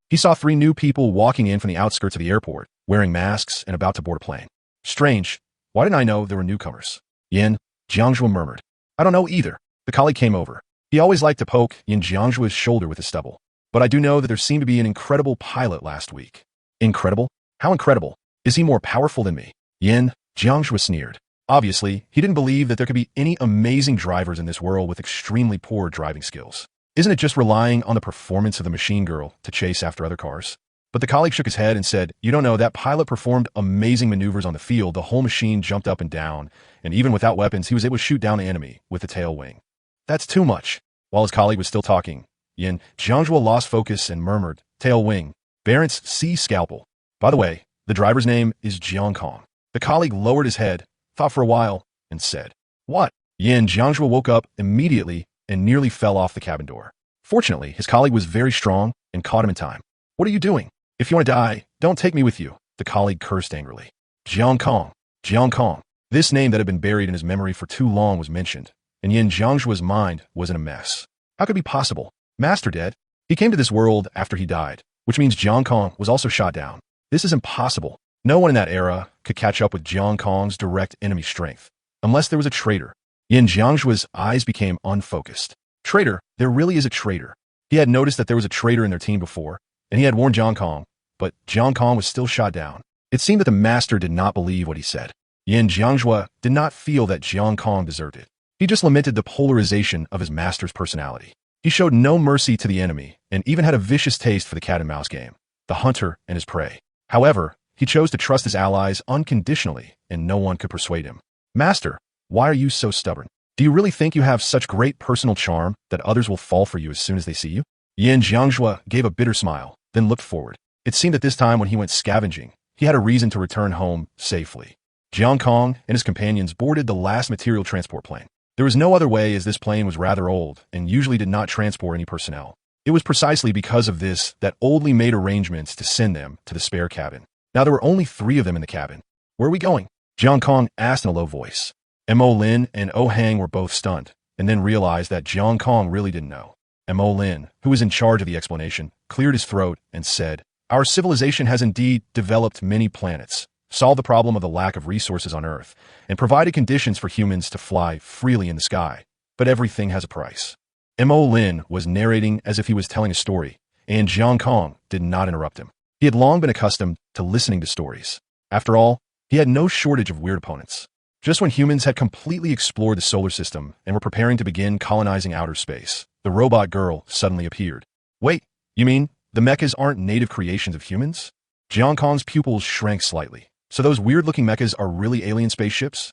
He saw 3 new people walking in from the outskirts of the airport, wearing masks and about to board a plane. Strange. Why didn't I know there were newcomers? Yin Jiangjue murmured. I don't know either. The colleague came over. He always liked to poke Yin Jiangjue's shoulder with his stubble. But I do know that there seemed to be an incredible pilot last week. Incredible? How incredible? Is he more powerful than me? Yin Jiangjue sneered. Obviously, he didn't believe that there could be any amazing drivers in this world with extremely poor driving skills. Isn't it just relying on the performance of the machine girl to chase after other cars? But the colleague shook his head and said, you don't know, that pilot performed amazing maneuvers on the field. The whole machine jumped up and down, and even without weapons, he was able to shoot down the enemy with the tail wing. That's too much. While his colleague was still talking, Yin Jiangjue lost focus and murmured, tail wing, Barents C. Scalpel. By the way, the driver's name is Jiang Kong. The colleague lowered his head, thought for a while, and said, what? Yin Jiangjue woke up immediately and nearly fell off the cabin door. Fortunately, his colleague was very strong and caught him in time. What are you doing? If you want to die, don't take me with you, the colleague cursed angrily. Jiang Kong. Jiang Kong. This name that had been buried in his memory for too long was mentioned, and Yin Jiangjue's mind was in a mess. How could it be possible? Master dead? He came to this world after he died, which means Jiang Kong was also shot down. This is impossible. No one in that era could catch up with Jiang Kong's direct enemy strength, unless there was a traitor. Yin Jiangjue's eyes became unfocused. Traitor? There really is a traitor. He had noticed that there was a traitor in their team before, and he had warned Jiang Kong, but Jiang Kong was still shot down. It seemed that the master did not believe what he said. Yin Jiangjue did not feel that Jiang Kong deserved it. He just lamented the polarization of his master's personality. He showed no mercy to the enemy, and even had a vicious taste for the cat-and-mouse game, the hunter and his prey. However, he chose to trust his allies unconditionally, and no one could persuade him. Master, why are you so stubborn? Do you really think you have such great personal charm that others will fall for you as soon as they see you? Yin Jiangjue gave a bitter smile, then looked forward. It seemed that this time when he went scavenging, he had a reason to return home safely. Jiang Kong and his companions boarded the last material transport plane. There was no other way, as this plane was rather old and usually did not transport any personnel. It was precisely because of this that Oldley made arrangements to send them to the spare cabin. Now there were only 3 of them in the cabin. Where are we going? Jiang Kong asked in a low voice. Mo Lin and Oh Hang were both stunned, and then realized that Jiang Kong really didn't know. Mo Lin, who was in charge of the explanation, cleared his throat and said, our civilization has indeed developed many planets, solved the problem of the lack of resources on Earth, and provided conditions for humans to fly freely in the sky. But everything has a price. Mo Lin was narrating as if he was telling a story, and Jiang Kong did not interrupt him. He had long been accustomed to listening to stories. After all, he had no shortage of weird opponents. Just when humans had completely explored the solar system and were preparing to begin colonizing outer space, the robot girl suddenly appeared. Wait, you mean the mechas aren't native creations of humans? Jiang Kong's pupils shrank slightly. So those weird-looking mechas are really alien spaceships?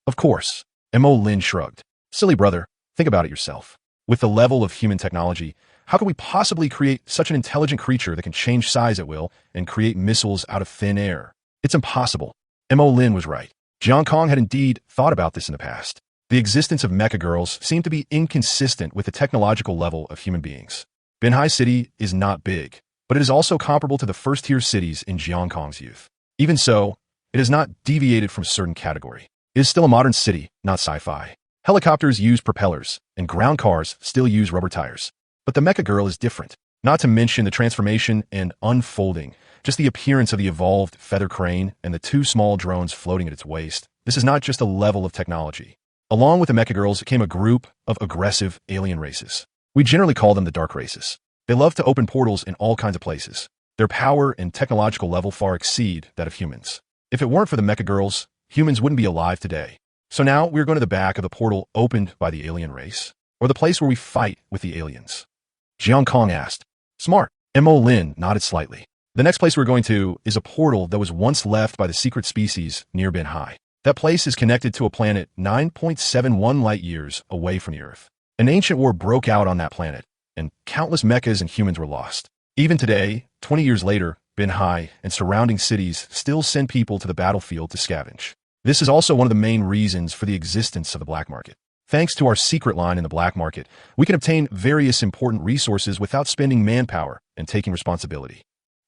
Of course. Mo Lin shrugged. Silly brother, think about it yourself. With the level of human technology, how could we possibly create such an intelligent creature that can change size at will and create missiles out of thin air? It's impossible. Mo Lin was right. Jiang Kong had indeed thought about this in the past. The existence of mecha girls seemed to be inconsistent with the technological level of human beings. Binhai City is not big, but it is also comparable to the first-tier cities in Jiang Kong's youth. Even so, it has not deviated from a certain category. It is still a modern city, not sci-fi. Helicopters use propellers, and ground cars still use rubber tires. But the mecha girl is different. Not to mention the transformation and unfolding, just the appearance of the evolved feather crane and the 2 small drones floating at its waist. This is not just a level of technology. Along with the mecha girls came a group of aggressive alien races. We generally call them the dark races. They love to open portals in all kinds of places. Their power and technological level far exceed that of humans. If it weren't for the mecha girls, humans wouldn't be alive today. So now we're going to the back of the portal opened by the alien race, or the place where we fight with the aliens. Jiang Kong asked. Smart. Mo Lin nodded slightly. The next place we're going to is a portal that was once left by the secret species near Ben Hai. That place is connected to a planet 9.71 light years away from the Earth. An ancient war broke out on that planet, and countless mechas and humans were lost. Even today, 20 years later, Ben Hai and surrounding cities still send people to the battlefield to scavenge. This is also one of the main reasons for the existence of the black market. Thanks to our secret line in the black market, we can obtain various important resources without spending manpower and taking responsibility.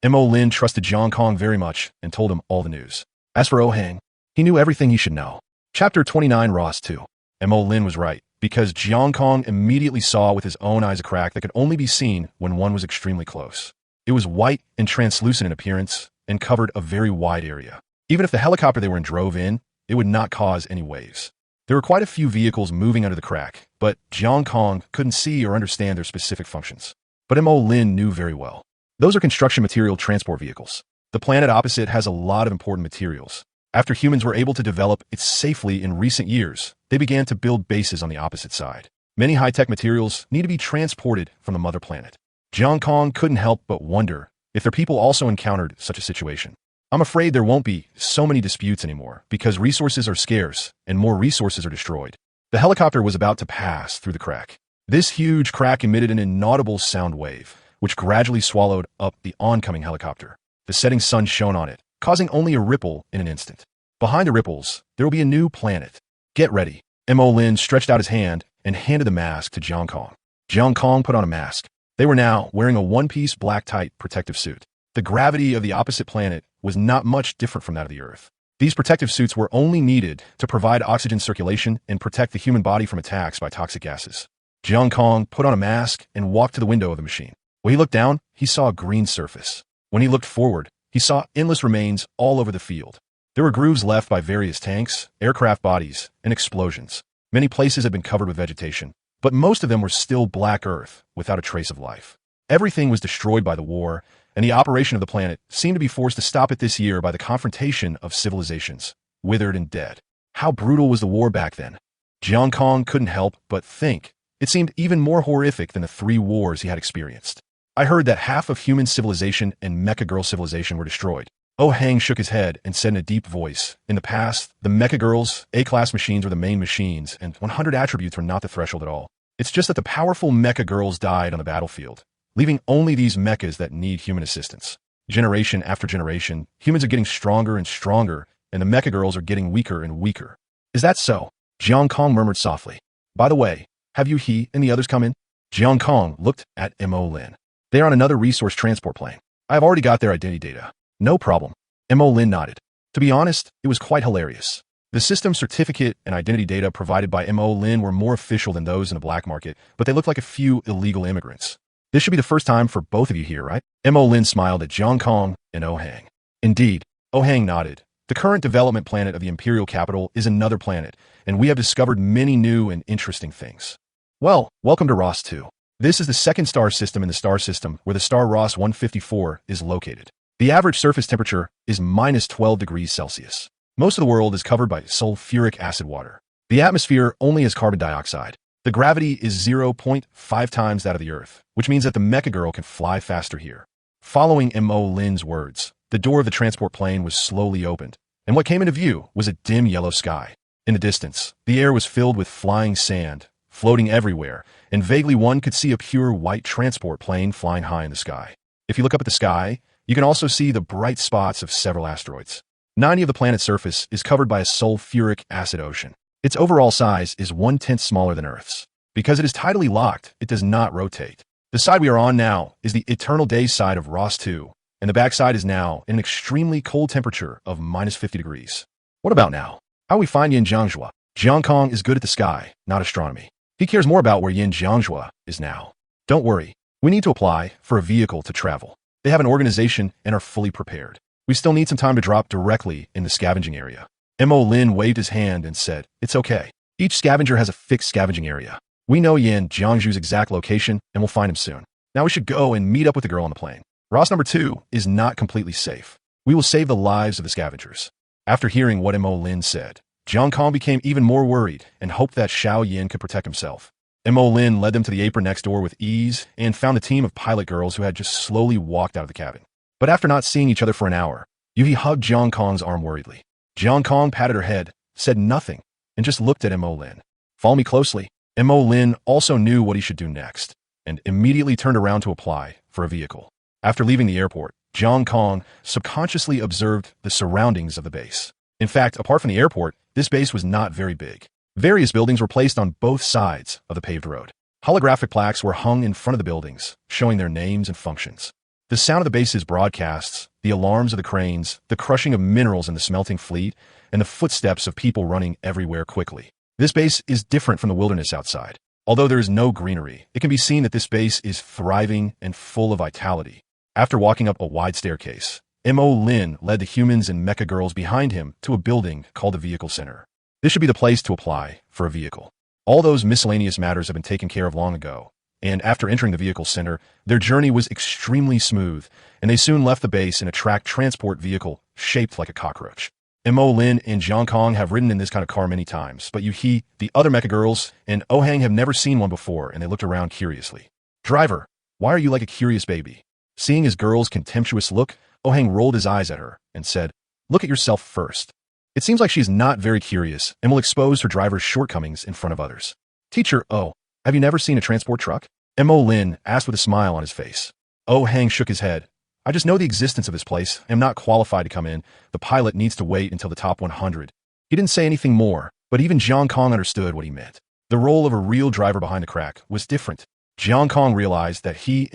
Mo Lin trusted Jiang Kong very much and told him all the news. As for Oh Hang, he knew everything he should know. Chapter 29 Ross 2. Mo Lin was right, because Jiang Kong immediately saw with his own eyes a crack that could only be seen when one was extremely close. It was white and translucent in appearance and covered a very wide area. Even if the helicopter they were in drove in, it would not cause any waves. There were quite a few vehicles moving under the crack, but Jiang Kong couldn't see or understand their specific functions. But Mo Lin knew very well. Those are construction material transport vehicles. The planet opposite has a lot of important materials. After humans were able to develop it safely in recent years, they began to build bases on the opposite side. Many high-tech materials need to be transported from the mother planet. Jiang Kong couldn't help but wonder if their people also encountered such a situation. I'm afraid there won't be so many disputes anymore because resources are scarce and more resources are destroyed. The helicopter was about to pass through the crack. This huge crack emitted an inaudible sound wave, which gradually swallowed up the oncoming helicopter. The setting sun shone on it, causing only a ripple in an instant. Behind the ripples, there will be a new planet. Get ready. Mo Lin stretched out his hand and handed the mask to Jiang Kong. Jiang Kong put on a mask. They were now wearing a one-piece black tight protective suit. The gravity of the opposite planet was not much different from that of the Earth. These protective suits were only needed to provide oxygen circulation and protect the human body from attacks by toxic gases. Jiang Kong put on a mask and walked to the window of the machine. When he looked down, he saw a green surface. When he looked forward, he saw endless remains all over the field. There were grooves left by various tanks, aircraft bodies, and explosions. Many places had been covered with vegetation, but most of them were still black earth without a trace of life. Everything was destroyed by the war, and the operation of the planet seemed to be forced to stop it this year by the confrontation of civilizations, withered and dead. How brutal was the war back then? Jiang Kong couldn't help but think. It seemed even more horrific than the 3 wars he had experienced. I heard that half of human civilization and Mecha Girl civilization were destroyed. Oh Hang shook his head and said in a deep voice, in the past, the Mecha Girls, A-class machines were the main machines, and 100 attributes were not the threshold at all. It's just that the powerful Mecha Girls died on the battlefield, leaving only these mechas that need human assistance. Generation after generation, humans are getting stronger and stronger, and the Mecha Girls are getting weaker and weaker. Is that so? Jiang Kong murmured softly. By the way, have you he and the others come in? Jiang Kong looked at Mo Lin. They are on another resource transport plane. I have already got their identity data. No problem. Mo Lin nodded. To be honest, it was quite hilarious. The system certificate and identity data provided by Mo Lin were more official than those in the black market, but they looked like a few illegal immigrants. This should be the first time for both of you here, right? Mo Lin smiled at Jiang Kong and Oh Hang. Indeed. Oh Hang nodded. The current development planet of the Imperial capital is another planet, and we have discovered many new and interesting things. Well, welcome to Ross 2. This is the second star system in the star system where the star Ross 154 is located. The average surface temperature is minus 12 degrees Celsius. Most of the world is covered by sulfuric acid water. The atmosphere only has carbon dioxide. The gravity is 0.5 times that of the Earth, which means that the Mecha Girl can fly faster here. Following Mo Lin's words, the door of the transport plane was slowly opened, and what came into view was a dim yellow sky. In the distance, the air was filled with flying sand, floating everywhere, and vaguely one could see a pure white transport plane flying high in the sky. If you look up at the sky, you can also see the bright spots of several asteroids. 90% of the planet's surface is covered by a sulfuric acid ocean. Its overall size is 1/10 smaller than Earth's. Because it is tidally locked, it does not rotate. The side we are on now is the eternal day side of Ross 2, and the backside is now in an extremely cold temperature of minus 50 degrees. What about now? How we find Yin Jiangzhua? Jiang Kong is good at the sky, not astronomy. He cares more about where Yin Jiangzhua is now. Don't worry, we need to apply for a vehicle to travel. They have an organization and are fully prepared. We still need some time to drop directly in the scavenging area. Mo Lin waved his hand and said, "It's okay. Each scavenger has a fixed scavenging area. We know Yin Jiangzhu's exact location and we'll find him soon. Now we should go and meet up with the girl on the plane. Ross number 2 is not completely safe. We will save the lives of the scavengers." After hearing what Mo Lin said, Jiang Kong became even more worried and hoped that Xiao Yin could protect himself. Mo Lin led them to the apron next door with ease and found a team of pilot girls who had just slowly walked out of the cabin. But after not seeing each other for an hour, Yuhi hugged Jiang Kong's arm worriedly. Jiang Kong patted her head, said nothing, and just looked at Mo Lin. Follow me closely. Mo Lin also knew what he should do next, and immediately turned around to apply for a vehicle. After leaving the airport, Jiang Kong subconsciously observed the surroundings of the base. In fact, apart from the airport, this base was not very big. Various buildings were placed on both sides of the paved road. Holographic plaques were hung in front of the buildings, showing their names and functions. The sound of the base's broadcasts, the alarms of the cranes, the crushing of minerals in the smelting fleet, and the footsteps of people running everywhere quickly. This base is different from the wilderness outside. Although there is no greenery, it can be seen that this base is thriving and full of vitality. After walking up a wide staircase, Mo Lin led the humans and mecha girls behind him to a building called the Vehicle Center. This should be the place to apply for a vehicle. All those miscellaneous matters have been taken care of long ago, and after entering the Vehicle Center, their journey was extremely smooth, and they soon left the base in a tracked transport vehicle shaped like a cockroach. Mo Lin and Jiang Kong have ridden in this kind of car many times, but Yuhi, the other mecha girls, and Oh Hang have never seen one before, and they looked around curiously. Driver, why are you like a curious baby? Seeing his girl's contemptuous look, Oh Hang rolled his eyes at her and said, look at yourself first. It seems like she's not very curious and will expose her driver's shortcomings in front of others. Teacher, oh, have you never seen a transport truck? Mo Lin asked with a smile on his face. Oh Hang shook his head. I just know the existence of this place. I am not qualified to come in. The pilot needs to wait until the top 100. He didn't say anything more, but even Jiang Kong understood what he meant. The role of a real driver behind the crack was different. Jiang Kong realized that he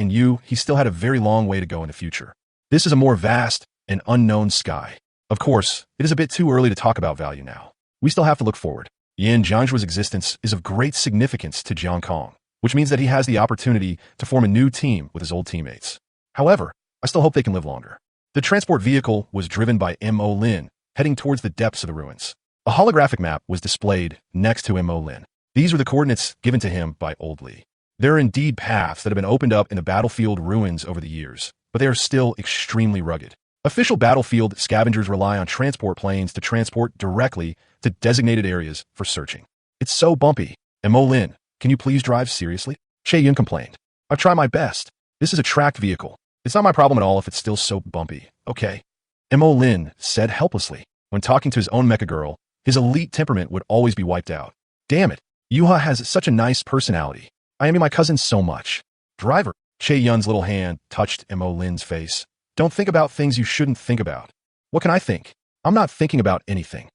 still had a very long way to go in the future. This is a more vast and unknown sky. Of course, it is a bit too early to talk about value now. We still have to look forward. Yin Jianghua's existence is of great significance to Jiang Kong, which means that he has the opportunity to form a new team with his old teammates. However, I still hope they can live longer. The transport vehicle was driven by Mo Lin, heading towards the depths of the ruins. A holographic map was displayed next to Mo Lin. These were the coordinates given to him by Old Li. There are indeed paths that have been opened up in the battlefield ruins over the years, but they are still extremely rugged. Official battlefield scavengers rely on transport planes to transport directly to designated areas for searching. It's so bumpy. Mo Lin, can you please drive seriously? Che Yun complained. I've tried my best. This is a tracked vehicle. It's not my problem at all if it's still so bumpy. Okay. Mo Lin said helplessly. When talking to his own mecha girl, his elite temperament would always be wiped out. Damn it. Yuha has such a nice personality. I envy my cousin so much. Driver. Che Yun's little hand touched Mo Lin's face. Don't think about things you shouldn't think about. What can I think? I'm not thinking about anything.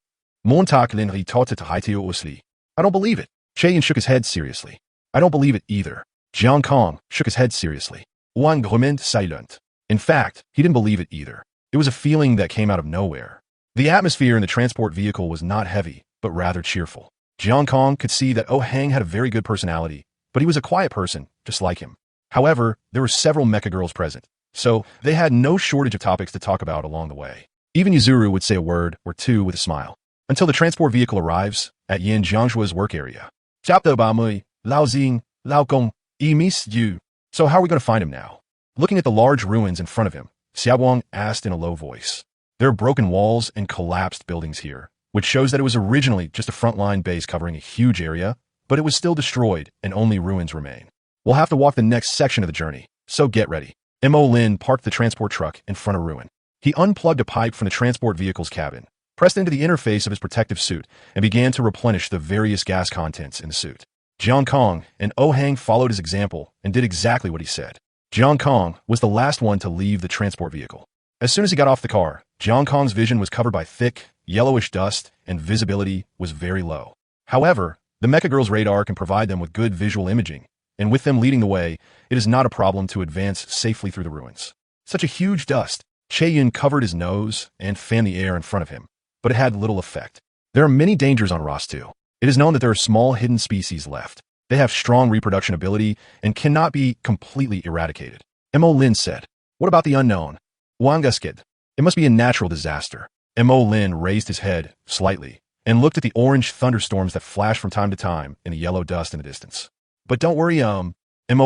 Montak Lin usli. I don't believe it. Che Yun shook his head seriously. I don't believe it either. Jiang Kong shook his head seriously. Wang remained silent. In fact, he didn't believe it either. It was a feeling that came out of nowhere. The atmosphere in the transport vehicle was not heavy, but rather cheerful. Jiang Kong could see that Oh Hang had a very good personality, but he was a quiet person, just like him. However, there were several mecha girls present, so they had no shortage of topics to talk about along the way. Even Yuzuru would say a word or two with a smile, until the transport vehicle arrives at Yin Jianghua's work area. Chapter ba mui, Lao Xing, Lao Gong, I miss you. So how are we going to find him now? Looking at the large ruins in front of him, Xiaowang asked in a low voice. There are broken walls and collapsed buildings here, which shows that it was originally just a frontline base covering a huge area, but it was still destroyed and only ruins remain. We'll have to walk the next section of the journey, so get ready. Mo Lin parked the transport truck in front of ruin. He unplugged a pipe from the transport vehicle's cabin, pressed into the interface of his protective suit, and began to replenish the various gas contents in the suit. Jiang Kong and Oh Hang followed his example and did exactly what he said. Jiang Kong was the last one to leave the transport vehicle. As soon as he got off the car, Jiang Kong's vision was covered by thick, yellowish dust and visibility was very low. However, the mecha girl's radar can provide them with good visual imaging, and with them leading the way, it is not a problem to advance safely through the ruins. Such a huge dust. Che Yun covered his nose and fanned the air in front of him, but it had little effect. There are many dangers on Rostu. It is known that there are small hidden species left. They have strong reproduction ability and cannot be completely eradicated. Mo Lin said, what about the unknown? Wangaskid. It must be a natural disaster. Mo Lin raised his head slightly and looked at the orange thunderstorms that flashed from time to time in the yellow dust in the distance. But don't worry, Mo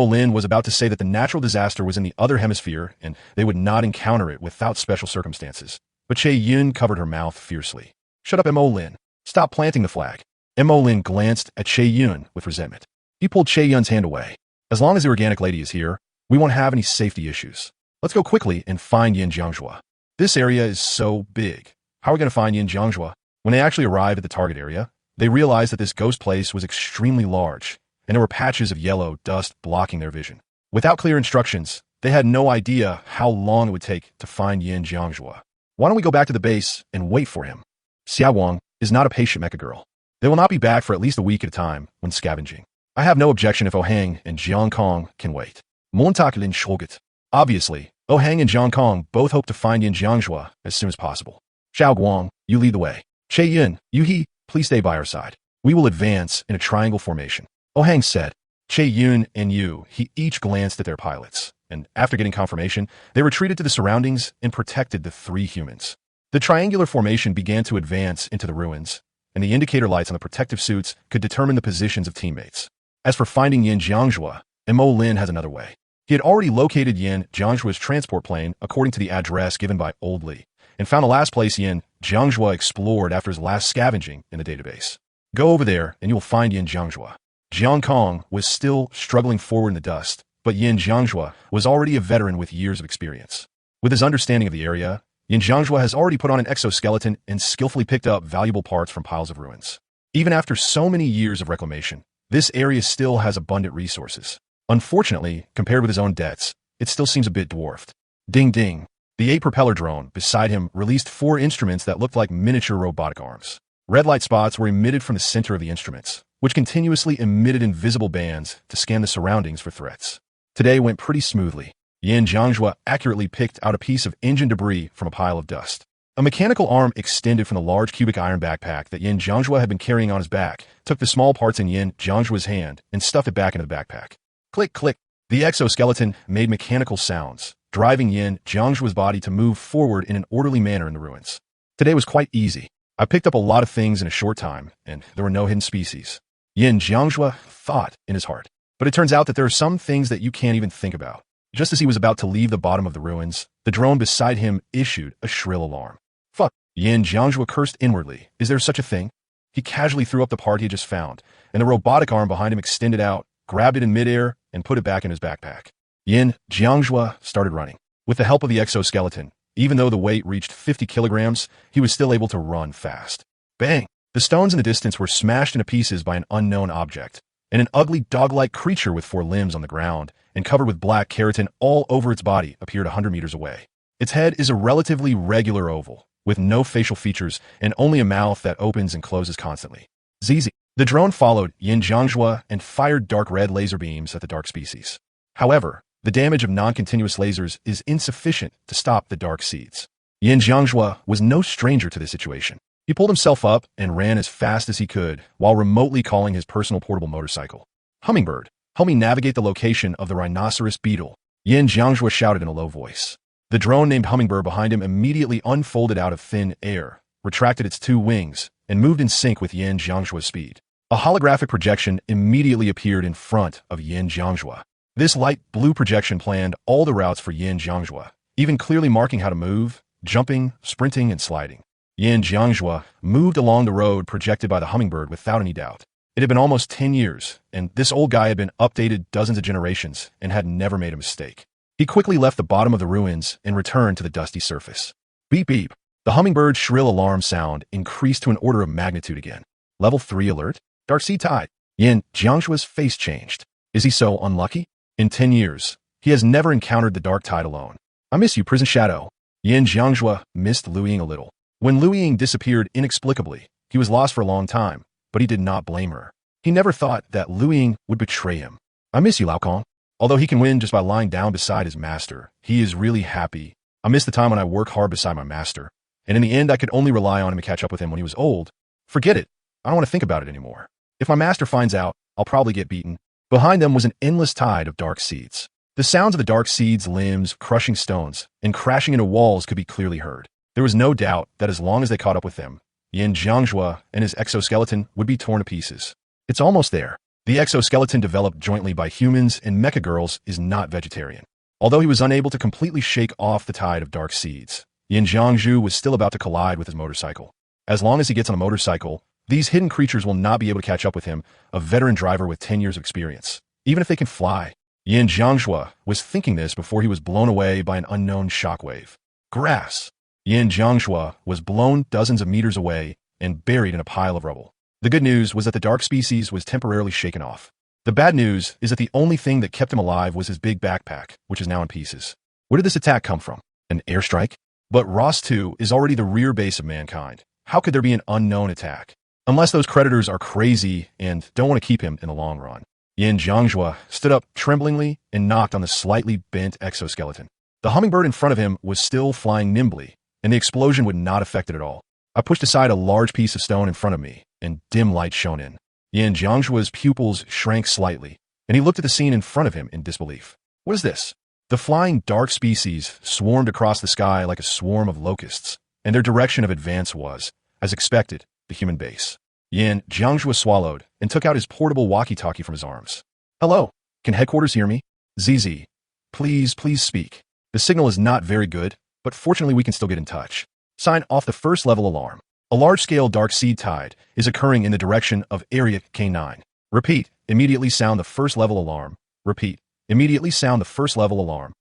Lin was about to say that the natural disaster was in the other hemisphere and they would not encounter it without special circumstances. But Che Yun covered her mouth fiercely. Shut up, Mo Lin. Stop planting the flag. Mo Lin glanced at Che Yun with resentment. He pulled Che Yun's hand away. As long as the organic lady is here, we won't have any safety issues. Let's go quickly and find Yin Jiangjua. This area is so big. How are we going to find Yin Jiangjua? When they actually arrive at the target area, they realize that this ghost place was extremely large, and there were patches of yellow dust blocking their vision. Without clear instructions, they had no idea how long it would take to find Yin Jiangjua. Why don't we go back to the base and wait for him? Xia Wang is not a patient mecha girl. They will not be back for at least a week at a time when scavenging. I have no objection if Ohang and Jiang Kong can wait. Montaklin Shulgit. Obviously, Ohang and Jiang Kong both hope to find Yin Jiangjua as soon as possible. Xiao Guang, you lead the way. Che Yun, Yu He, please stay by our side. We will advance in a triangle formation. Ohang said. Che Yun and Yu He each glanced at their pilots, and after getting confirmation, they retreated to the surroundings and protected the three humans. The triangular formation began to advance into the ruins, and the indicator lights on the protective suits could determine the positions of teammates. As for finding Yin Jiangjua, Mo Lin has another way. He had already located Yin Jiangjua's transport plane according to the address given by Old Li, and found the last place Yin Jiangjua explored after his last scavenging in the database. Go over there and you will find Yin Jiangjua. Jiang Kong was still struggling forward in the dust, but Yin Jiangjua was already a veteran with years of experience. With his understanding of the area, Yin Jiangjua has already put on an exoskeleton and skillfully picked up valuable parts from piles of ruins. Even after so many years of reclamation, this area still has abundant resources. Unfortunately, compared with his own debts, it still seems a bit dwarfed. Ding ding. The 8-propeller drone beside him released 4 instruments that looked like miniature robotic arms. Red light spots were emitted from the center of the instruments, which continuously emitted invisible bands to scan the surroundings for threats. Today went pretty smoothly. Yin Jiangjua accurately picked out a piece of engine debris from a pile of dust. A mechanical arm extended from the large cubic iron backpack that Yin Jiangjua had been carrying on his back, took the small parts in Yin Jiangjua's hand, and stuffed it back into the backpack. Click, click. The exoskeleton made mechanical sounds, driving Yin Jiangjua's body to move forward in an orderly manner in the ruins. Today was quite easy. I picked up a lot of things in a short time, and there were no hidden species. Yin Jiangjua thought in his heart. But it turns out that there are some things that you can't even think about. Just as he was about to leave the bottom of the ruins, the drone beside him issued a shrill alarm. Fuck. Yin Jiangjua cursed inwardly. Is there such a thing? He casually threw up the part he had just found, and the robotic arm behind him extended out, grabbed it in midair, and put it back in his backpack. Yin Jiangjua started running. With the help of the exoskeleton, even though the weight reached 50 kilograms, he was still able to run fast. Bang! The stones in the distance were smashed into pieces by an unknown object, and an ugly dog-like creature with 4 limbs on the ground and covered with black keratin all over its body appeared 100 meters away. Its head is a relatively regular oval, with no facial features and only a mouth that opens and closes constantly. ZZ. The drone followed Yin Jiangjua and fired dark red laser beams at the dark species. However, the damage of non-continuous lasers is insufficient to stop the dark seeds. Yin Jiangjua was no stranger to this situation. He pulled himself up and ran as fast as he could while remotely calling his personal portable motorcycle. Hummingbird, help me navigate the location of the rhinoceros beetle, Yin Jiangjua shouted in a low voice. The drone named Hummingbird behind him immediately unfolded out of thin air, retracted its 2 wings, and moved in sync with Yin Jiangjua's speed. A holographic projection immediately appeared in front of Yin Jiangjua. This light blue projection planned all the routes for Yin Jiangjua, even clearly marking how to move, jumping, sprinting, and sliding. Yin Jiangjua moved along the road projected by the Hummingbird without any doubt. It had been almost 10 years, and this old guy had been updated dozens of generations and had never made a mistake. He quickly left the bottom of the ruins and returned to the dusty surface. Beep beep. The Hummingbird's shrill alarm sound increased to an order of magnitude again. Level 3 alert. Dark Sea Tide. Yin Jiangjua's face changed. Is he so unlucky? In 10 years, he has never encountered the dark tide alone. I miss you, Prison Shadow. Yin Jiangjua missed Liu Ying a little. When Liu Ying disappeared inexplicably, he was lost for a long time, but he did not blame her. He never thought that Liu Ying would betray him. I miss you, Lao Kong. Although he can win just by lying down beside his master, he is really happy. I miss the time when I worked hard beside my master, and in the end I could only rely on him to catch up with him when he was old. Forget it. I don't want to think about it anymore. If my master finds out, I'll probably get beaten. Behind them was an endless tide of dark seeds. The sounds of the dark seeds' limbs crushing stones and crashing into walls could be clearly heard. There was no doubt that as long as they caught up with them, Yin Jiangjua and his exoskeleton would be torn to pieces. It's almost there. The exoskeleton developed jointly by humans and mecha girls is not vegetarian. Although he was unable to completely shake off the tide of dark seeds, Yin Jiangju was still about to collide with his motorcycle. As long as he gets on a motorcycle, These hidden creatures will not be able to catch up with him, a veteran driver with 10 years of experience, even if they can fly. Yin Jiangshua was thinking this before he was blown away by an unknown shockwave. Grass. Yin Jiangshua was blown dozens of meters away and buried in a pile of rubble. The good news was that the dark species was temporarily shaken off. The bad news is that the only thing that kept him alive was his big backpack, which is now in pieces. Where did this attack come from? An airstrike? But Ross 2 is already the rear base of mankind. How could there be an unknown attack? Unless those creditors are crazy and don't want to keep him in the long run. Yin Jiangshua stood up tremblingly and knocked on the slightly bent exoskeleton. The hummingbird in front of him was still flying nimbly, and the explosion would not affect it at all. I pushed aside a large piece of stone in front of me, and dim light shone in. Yin Jiangshua's pupils shrank slightly, and he looked at the scene in front of him in disbelief. What is this? The flying dark species swarmed across the sky like a swarm of locusts, and their direction of advance was, as expected, the human base. Yin Jiangshua swallowed and took out his portable walkie-talkie from his arms. Hello, can headquarters hear me? ZZ, please speak. The signal is not very good, but fortunately we can still get in touch. Sign off the first level alarm. A large-scale dark seed tide is occurring in the direction of Area K9. Repeat, immediately sound the first level alarm. Repeat, immediately sound the first level alarm.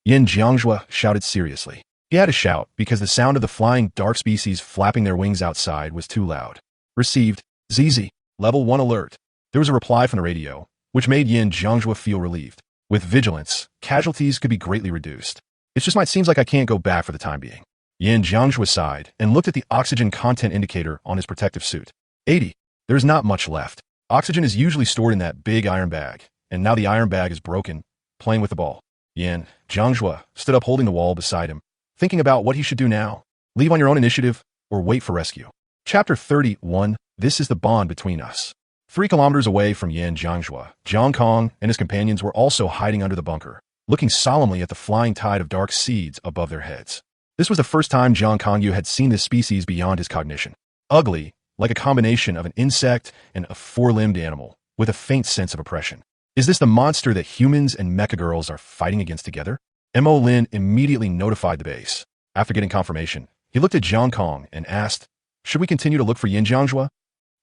Yin Jiangshua shouted seriously. He had to shout because the sound of the flying dark species flapping their wings outside was too loud. Received, ZZ, level 1 alert. There was a reply from the radio, which made Yin Jiangshua feel relieved. With vigilance, casualties could be greatly reduced. It just might seem like I can't go back for the time being. Yin Jiangshua sighed and looked at the oxygen content indicator on his protective suit. 80. There's not much left. Oxygen is usually stored in that big iron bag, and now the iron bag is broken, playing with the ball. Yin Jiangshua stood up holding the wall beside him, thinking about what he should do now. Leave on your own initiative, or wait for rescue. Chapter 31, This is the Bond Between Us. 3 kilometers away from Yin Jiangshua, Zhang Kong and his companions were also hiding under the bunker, looking solemnly at the flying tide of dark seeds above their heads. This was the first time Zhang Kongyu had seen this species beyond his cognition. Ugly, like a combination of an insect and a 4-limbed animal, with a faint sense of oppression. Is this the monster that humans and mecha girls are fighting against together? Mo Lin immediately notified the base. After getting confirmation, he looked at Zhang Kong and asked, should we continue to look for Yin Jiangshua?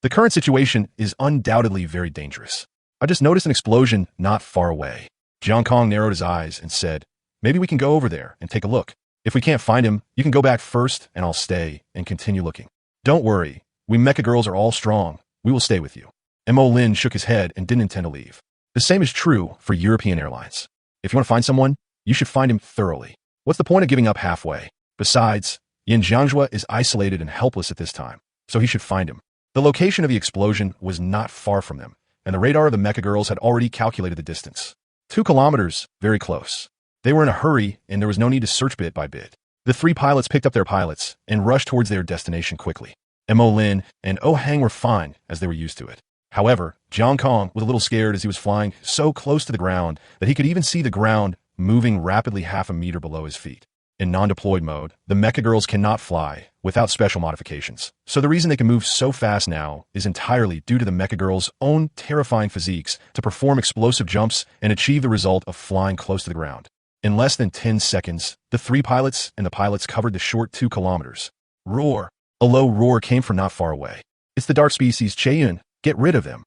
The current situation is undoubtedly very dangerous. I just noticed an explosion not far away. Zhang Kong narrowed his eyes and said, maybe we can go over there and take a look. If we can't find him, you can go back first and I'll stay and continue looking. Don't worry, we mecha girls are all strong. We will stay with you. Mo Lin shook his head and didn't intend to leave. The same is true for European airlines. If you want to find someone, you should find him thoroughly. What's the point of giving up halfway? Besides, Yin Jiangshua is isolated and helpless at this time, so he should find him. The location of the explosion was not far from them, and the radar of the mecha girls had already calculated the distance. 2 kilometers, very close. They were in a hurry, and there was no need to search bit by bit. The 3 pilots picked up their pilots and rushed towards their destination quickly. Mo Lin and Oh Hang were fine, as they were used to it. However, Zhang Kong was a little scared as he was flying so close to the ground that he could even see the ground moving rapidly half a meter below his feet. In non-deployed mode, the mecha girls cannot fly without special modifications. So the reason they can move so fast now is entirely due to the mecha girls' own terrifying physiques to perform explosive jumps and achieve the result of flying close to the ground. In less than 10 seconds, the 3 pilots and the pilots covered the short 2 kilometers. Roar! A low roar came from not far away. It's the dark species Cheyun. Get rid of them.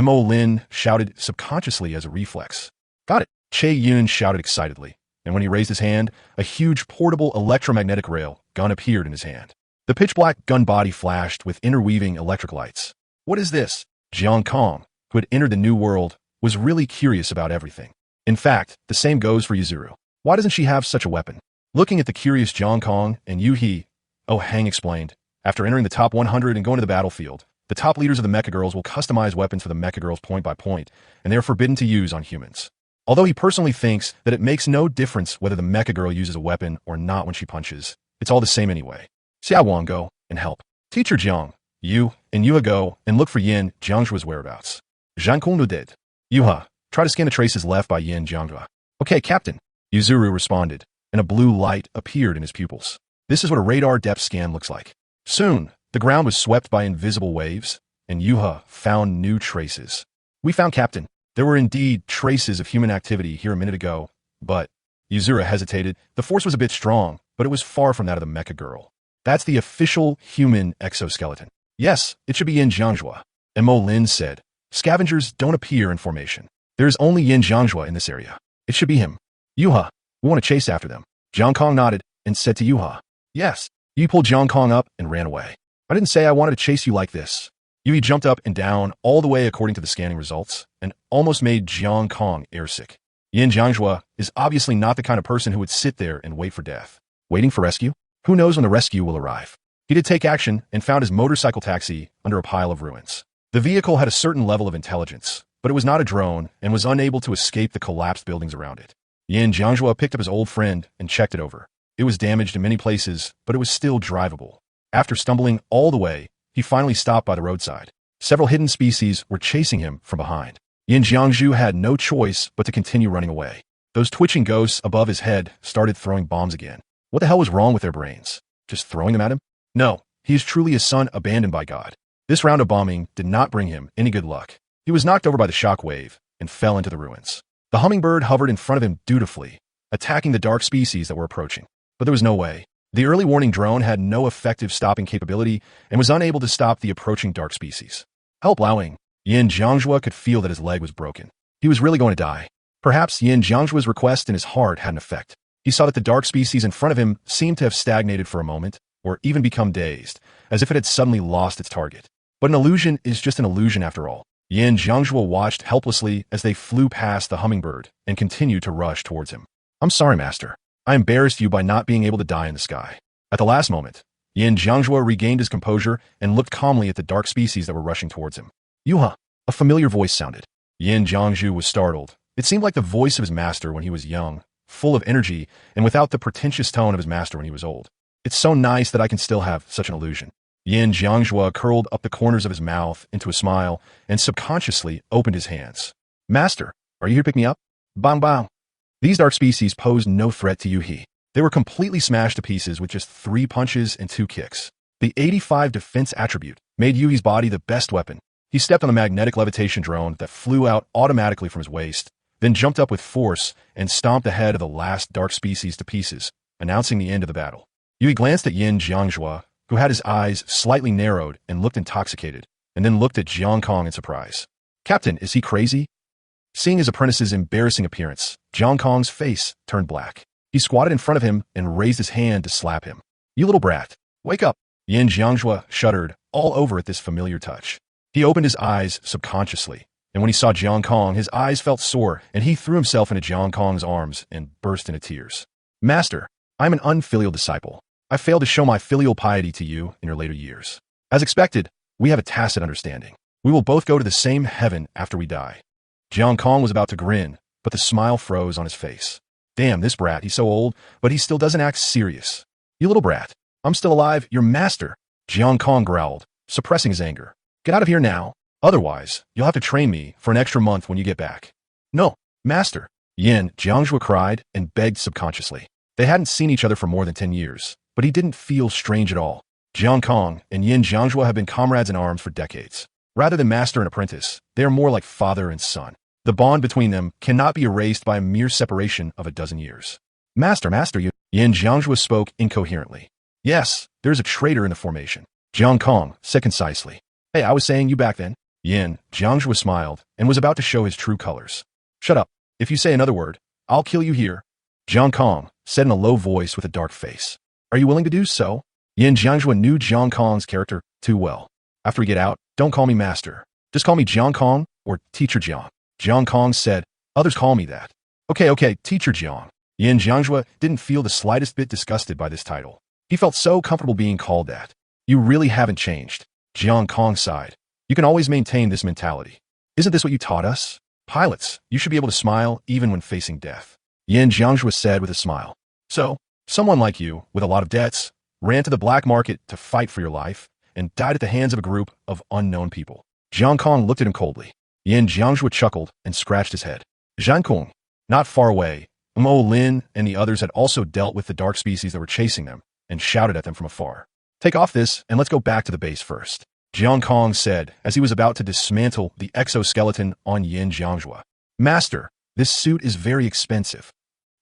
Mo Lin shouted subconsciously as a reflex. Got it, Cheyun shouted excitedly. And when he raised his hand, a huge portable electromagnetic rail gun appeared in his hand. The pitch-black gun body flashed with interweaving electric lights. What is this? Zhang Kong, who had entered the new world, was really curious about everything. In fact, the same goes for Yuzuru. Why doesn't she have such a weapon? Looking at the curious Zhang Kong and Yu He, Oh Hang explained, after entering the top 100 and going to the battlefield, the top leaders of the mecha girls will customize weapons for the mecha girls point by point, and they are forbidden to use on humans. Although he personally thinks that it makes no difference whether the mecha girl uses a weapon or not when she punches, it's all the same anyway. Xia Wang go and help. Teacher Jiang, you and Yuha go and look for Yin Jiangshua's whereabouts. Zhang Kongnu did. Yuha, try to scan the traces left by Yin Jiangshua. Okay, Captain. Yuzuru responded, and a blue light appeared in his pupils. This is what a radar depth scan looks like. Soon, the ground was swept by invisible waves, and Yuha found new traces. We found Captain. There were indeed traces of human activity here a minute ago, but Yuzuru hesitated. The force was a bit strong, but it was far from that of the mecha girl. That's the official human exoskeleton. Yes, it should be Yin Jiangjua. And Mo Lin said, scavengers don't appear in formation. There is only Yin Jiangjua in this area. It should be him. Yuha, we want to chase after them. Jiang Kong nodded and said to Yuha, yes. Yu pulled Jiang Kong up and ran away. I didn't say I wanted to chase you like this. Yui jumped up and down all the way according to the scanning results and almost made Jiang Kong airsick. Yin Jiangjua is obviously not the kind of person who would sit there and wait for death. Waiting for rescue? Who knows when the rescue will arrive? He did take action and found his motorcycle taxi under a pile of ruins. The vehicle had a certain level of intelligence, but it was not a drone and was unable to escape the collapsed buildings around it. Yin Jiangjua picked up his old friend and checked it over. It was damaged in many places, but it was still drivable. After stumbling all the way, he finally stopped by the roadside. Several hidden species were chasing him from behind. Yin Jiangju had no choice but to continue running away. Those twitching ghosts above his head started throwing bombs again. What the hell was wrong with their brains? Just throwing them at him? No, he is truly a son abandoned by God. This round of bombing did not bring him any good luck. He was knocked over by the shock wave and fell into the ruins. The hummingbird hovered in front of him dutifully, attacking the dark species that were approaching. But there was no way. The early warning drone had no effective stopping capability and was unable to stop the approaching dark species. Help Laoing. Yin Jiangjua could feel that his leg was broken. He was really going to die. Perhaps Yin Jiangjua's request in his heart had an effect. He saw that the dark species in front of him seemed to have stagnated for a moment, or even become dazed, as if it had suddenly lost its target. But an illusion is just an illusion after all. Yin Jiangjua watched helplessly as they flew past the hummingbird and continued to rush towards him. I'm sorry, Master. I embarrassed you by not being able to die in the sky. At the last moment, Yin Jiangjua regained his composure and looked calmly at the dark species that were rushing towards him. Yuha, a familiar voice sounded. Yin Jiangju was startled. It seemed like the voice of his master when he was young, full of energy, and without the pretentious tone of his master when he was old. It's so nice that I can still have such an illusion. Yin Jiangjua curled up the corners of his mouth into a smile and subconsciously opened his hands. Master, are you here to pick me up? Bang bang. These dark species posed no threat to Yuhi. They were completely smashed to pieces with just 3 punches and 2 kicks. The 85 defense attribute made Yuhi's body the best weapon. He stepped on the magnetic levitation drone that flew out automatically from his waist, then jumped up with force and stomped the head of the last dark species to pieces, announcing the end of the battle. Yui glanced at Yin Jiangjua, who had his eyes slightly narrowed and looked intoxicated, and then looked at Jiang Kong in surprise. Captain, is he crazy? Seeing his apprentice's embarrassing appearance, Jiang Kong's face turned black. He squatted in front of him and raised his hand to slap him. You little brat, wake up. Yin Jiangjua shuddered all over at this familiar touch. He opened his eyes subconsciously, and when he saw Jiang Kong, his eyes felt sore, and he threw himself into Jiang Kong's arms and burst into tears. Master, I'm an unfilial disciple. I failed to show my filial piety to you in your later years. As expected, we have a tacit understanding. We will both go to the same heaven after we die. Jiang Kong was about to grin, but the smile froze on his face. Damn, this brat, he's so old, but he still doesn't act serious. You little brat, I'm still alive, your master. Jiang Kong growled, suppressing his anger. Get out of here now. Otherwise, you'll have to train me for an extra month when you get back. No, master. Yin Jiangjua cried and begged subconsciously. They hadn't seen each other for more than 10 years, but he didn't feel strange at all. Jiang Kong and Yin Jiangjua have been comrades in arms for decades. Rather than master and apprentice, they are more like father and son. The bond between them cannot be erased by a mere separation of a dozen years. Master, you. Yin Jiangjua spoke incoherently. Yes, there's a traitor in the formation. Jiang Kong said concisely. Hey, I was saying you back then. Yin Jiangjua smiled and was about to show his true colors. Shut up. If you say another word, I'll kill you here. Jiang Kong said in a low voice with a dark face. Are you willing to do so? Yin Jiangjua knew Jiang Kong's character too well. After we get out, don't call me master. Just call me Jiang Kong or Teacher Jiang. Jiang Kong said, others call me that. Okay, Teacher Jiang. Yin Jiangjua didn't feel the slightest bit disgusted by this title. He felt so comfortable being called that. You really haven't changed. Jiang Kong sighed. You can always maintain this mentality. Isn't this what you taught us? Pilots, you should be able to smile even when facing death. Yin Jiangjua said with a smile. So, someone like you, with a lot of debts, ran to the black market to fight for your life, and died at the hands of a group of unknown people. Jiang Kong looked at him coldly. Yin Jiangjua chuckled and scratched his head. Zhang Kong. Not far away, Mo Lin and the others had also dealt with the dark species that were chasing them, and shouted at them from afar. Take off this, and let's go back to the base first. Jiang Kong said as he was about to dismantle the exoskeleton on Yin Jiangjua. Master, this suit is very expensive.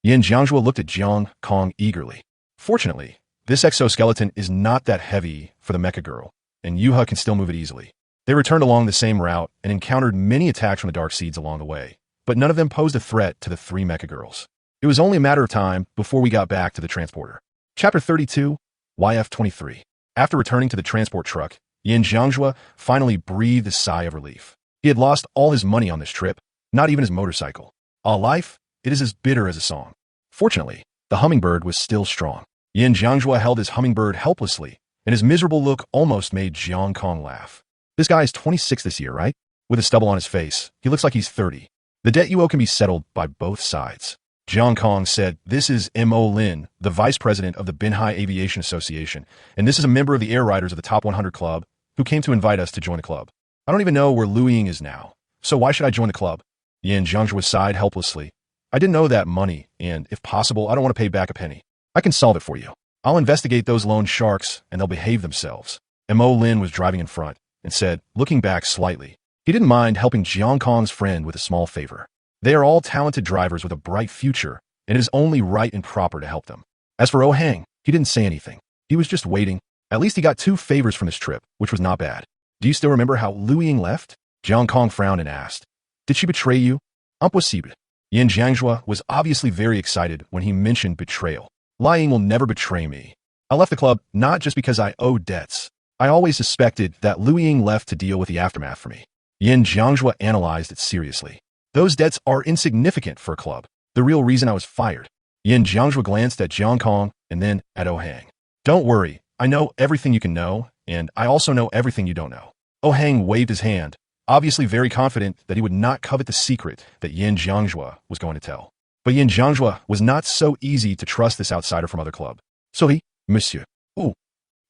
Yin Jiangjua looked at Jiang Kong eagerly. Fortunately, this exoskeleton is not that heavy for the mecha girl. and Yuha can still move it easily. They returned along the same route and encountered many attacks from the Dark Seeds along the way, but none of them posed a threat to the three mecha girls. It was only a matter of time before we got back to the transporter. Chapter 32, YF-23. After returning to the transport truck, Yin Jiangjua finally breathed a sigh of relief. He had lost all his money on this trip, not even his motorcycle. A life, it is as bitter as a song. Fortunately, the hummingbird was still strong. Yin Jiangjua held his hummingbird helplessly, and his miserable look almost made Jiang Kong laugh. This guy is 26 this year, right? With a stubble on his face, he looks like he's 30. The debt you owe can be settled by both sides. Jiang Kong said, "This is M.O. Lin, the vice president of the Binhai Aviation Association, and this is a member of the air riders of the Top 100 Club who came to invite us to join the club. I don't even know where Lu Ying is now, so why should I join the club?" Yin Jiangjua sighed helplessly. "I didn't know that money, and if possible, I don't want to pay back a penny. I can solve it for you. I'll investigate those loan sharks, and they'll behave themselves." M.O. Lin was driving in front and said, looking back slightly, he didn't mind helping Jiang Kong's friend with a small favor. They are all talented drivers with a bright future, and it is only right and proper to help them. As for Oh Hang, he didn't say anything. He was just waiting. At least he got 2 favors from this trip, which was not bad. "Do you still remember how Lu Ying left?" Jiang Kong frowned and asked. "Did she betray you?" "Impossible." Yin Jiangjua was obviously very excited when he mentioned betrayal. "Lying will never betray me. I left the club not just because I owed debts. I always suspected that Lu Ying left to deal with the aftermath for me." Yin Jiangjua analyzed it seriously. "Those debts are insignificant for a club. The real reason I was fired." Yin Jiangjua glanced at Jiang Kong and then at Oh Hang. "Don't worry, I know everything you can know, and I also know everything you don't know." Oh Hang waved his hand, obviously very confident that he would not covet the secret that Yin Jiangjua was going to tell. But Yin Jiangjua was not so easy to trust this outsider from other club. "Sorry, monsieur." "Ooh."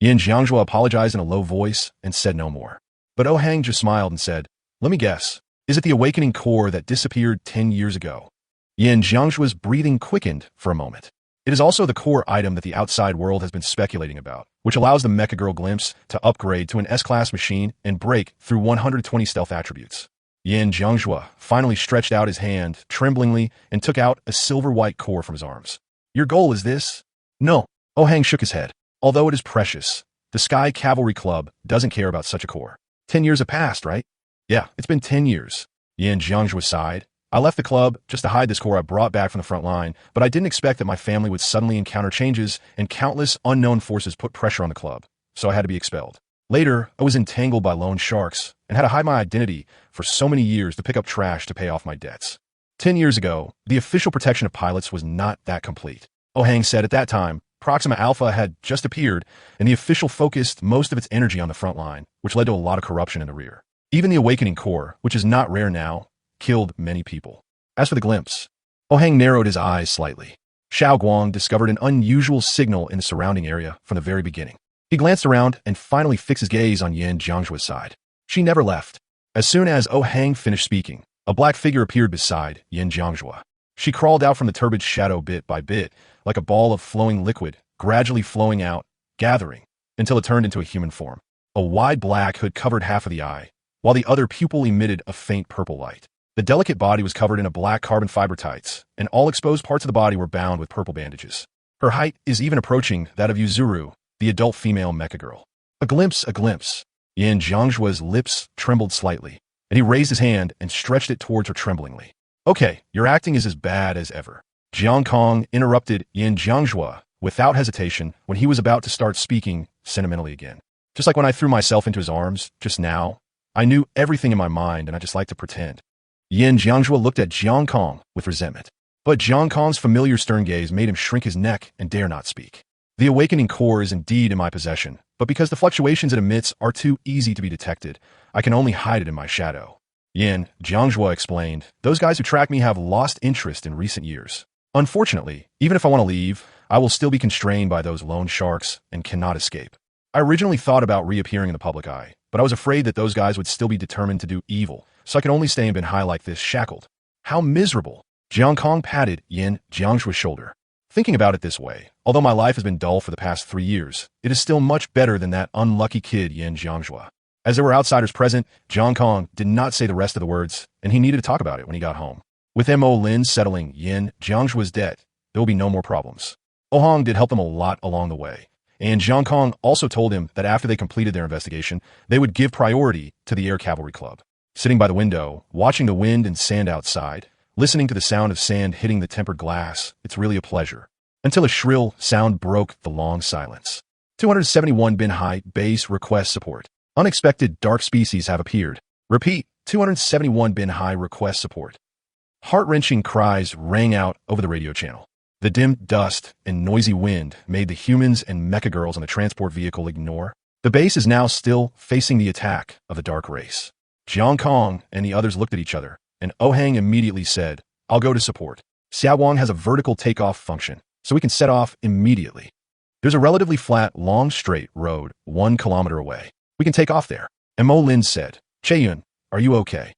Yin Jiangjua apologized in a low voice and said no more. But Oh Hang just smiled and said, "Let me guess. Is it the awakening core that disappeared 10 years ago?" Yin Jiangjua's breathing quickened for a moment. It is also the core item that the outside world has been speculating about, which allows the Mecha Girl Glimpse to upgrade to an S-Class machine and break through 120 stealth attributes. Yin Jiangjua finally stretched out his hand, tremblingly, and took out a silver-white core from his arms. "Your goal is this?" "No." Oh Hang shook his head. "Although it is precious, the Sky Cavalry Club doesn't care about such a core. 10 years have passed, right?" "Yeah, it's been 10 years. Yin Jiangjua sighed. "I left the club just to hide this core I brought back from the front line, but I didn't expect that my family would suddenly encounter changes and countless unknown forces put pressure on the club, so I had to be expelled. Later, I was entangled by loan sharks and had to hide my identity for so many years to pick up trash to pay off my debts. 10 years ago, the official protection of pilots was not that complete. Oh Hang said at that time, Proxima Alpha had just appeared, and the official focused most of its energy on the front line, which led to a lot of corruption in the rear. Even the Awakening Core, which is not rare now, killed many people. As for the glimpse, Oh Hang narrowed his eyes slightly. Xiao Guang discovered an unusual signal in the surrounding area from the very beginning. He glanced around and finally fixed his gaze on Yin Jiangjua's side. She never left. As soon as Oh Hang finished speaking, a black figure appeared beside Yin Jiangjua. She crawled out from the turbid shadow bit by bit, like a ball of flowing liquid, gradually flowing out, gathering, until it turned into a human form. A wide black hood covered half of the eye, while the other pupil emitted a faint purple light. The delicate body was covered in a black carbon fiber tights, and all exposed parts of the body were bound with purple bandages. Her height is even approaching that of Yuzuru, the adult female mecha girl. A glimpse, a glimpse. Yin Jiangjua's lips trembled slightly, and he raised his hand and stretched it towards her tremblingly. Okay, your acting is as bad as ever. Jiang Kong interrupted Yin Jiangjua without hesitation when he was about to start speaking sentimentally again. Just like when I threw myself into his arms just now, I knew everything in my mind and I just liked to pretend. Yin Jiangjua looked at Jiang Kong with resentment. But Jiang Kong's familiar stern gaze made him shrink his neck and dare not speak. The awakening core is indeed in my possession, but because the fluctuations it emits are too easy to be detected, I can only hide it in my shadow. Yin Jiangjua explained, those guys who track me have lost interest in recent years. Unfortunately, even if I want to leave, I will still be constrained by those loan sharks and cannot escape. I originally thought about reappearing in the public eye, but I was afraid that those guys would still be determined to do evil, so I could only stay in Binhai like this, shackled. How miserable! Jiang Kong patted Yin Jiangjua's shoulder. Thinking about it this way, although my life has been dull for the past 3 years, it is still much better than that unlucky kid Yin Jiangjua. As there were outsiders present, Jiang Kong did not say the rest of the words, and he needed to talk about it when he got home. With M.O. Lin settling Yin Jiangjua's debt, there will be no more problems. Oh Hong did help them a lot along the way, and Jiang Kong also told him that after they completed their investigation, they would give priority to the Air Cavalry Club. Sitting by the window, watching the wind and sand outside, listening to the sound of sand hitting the tempered glass, it's really a pleasure. Until a shrill sound broke the long silence. 271 bin high base request support. Unexpected dark species have appeared. Repeat, 271 bin high request support. Heart-wrenching cries rang out over the radio channel. The dim dust and noisy wind made the humans and mecha girls on the transport vehicle ignore. The base is now still facing the attack of the dark race. Jiang Kong and the others looked at each other, and Ohang immediately said, "I'll go to support. Xiao Wang has a vertical takeoff function, so we can set off immediately. There's a relatively flat, long, straight road 1 kilometer away. We can take off there." And Mo Lin said, "Chaeyun, are you okay?"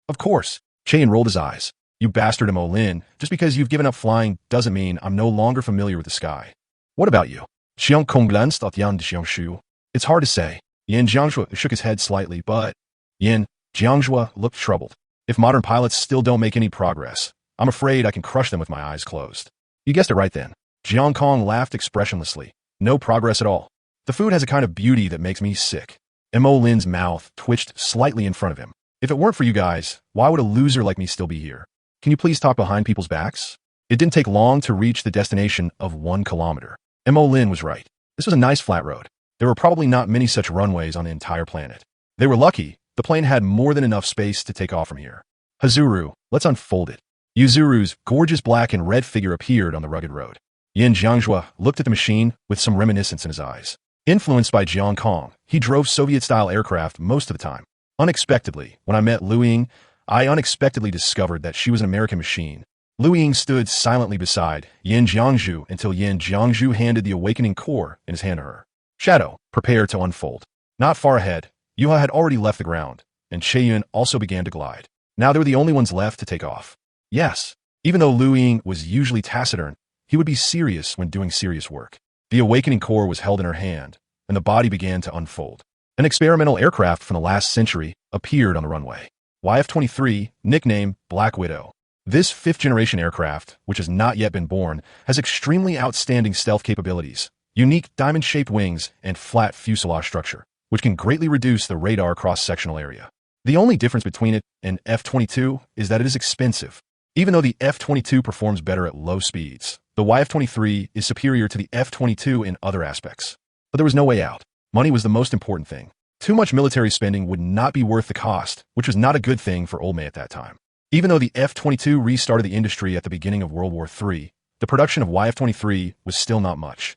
"Of course." Chaeyun rolled his eyes. "You bastard, Mo Lin, just because you've given up flying doesn't mean I'm no longer familiar with the sky. What about you?" Xiang Kong glanced at Yan Jiangshu. "It's hard to say." Yan Jiangshua shook his head slightly, but Yan Jiangshua looked troubled. "If modern pilots still don't make any progress, I'm afraid I can crush them with my eyes closed." "You guessed it right then." Jiang Kong laughed expressionlessly. "No progress at all. The food has a kind of beauty that makes me sick." Mo Lin's mouth twitched slightly in front of him. "If it weren't for you guys, why would a loser like me still be here? Can you please talk behind people's backs?" It didn't take long to reach the destination of 1 kilometer. Mo Lin was right. This was a nice flat road. There were probably not many such runways on the entire planet. They were lucky. The plane had more than enough space to take off from here. "Hazuru, let's unfold it." Yuzuru's gorgeous black and red figure appeared on the rugged road. Yan Jiangshua looked at the machine with some reminiscence in his eyes. Influenced by Jiang Kong, he drove Soviet-style aircraft most of the time. Unexpectedly, when I met Liu Ying, I unexpectedly discovered that she was an American machine. Liu Ying stood silently beside Yan Jiangzhu until Yan Jiangzhu handed the awakening core in his hand to her. Shadow, prepare to unfold. Not far ahead, Yuha had already left the ground, and Chaeyun also began to glide. Now they were the only ones left to take off. Yes, even though Liu Ying was usually taciturn, he would be serious when doing serious work. The awakening core was held in her hand, and the body began to unfold. An experimental aircraft from the last century appeared on the runway. YF-23, nicknamed Black Widow. This 5th-generation aircraft, which has not yet been born, has extremely outstanding stealth capabilities, unique diamond-shaped wings, and flat fuselage structure, which can greatly reduce the radar cross-sectional area. The only difference between it and F-22 is that it is expensive. Even though the F-22 performs better at low speeds, the YF-23 is superior to the F-22 in other aspects. But there was no way out. Money was the most important thing. Too much military spending would not be worth the cost, which was not a good thing for Old May at that time. Even though the F-22 restarted the industry at the beginning of World War III, the production of YF-23 was still not much.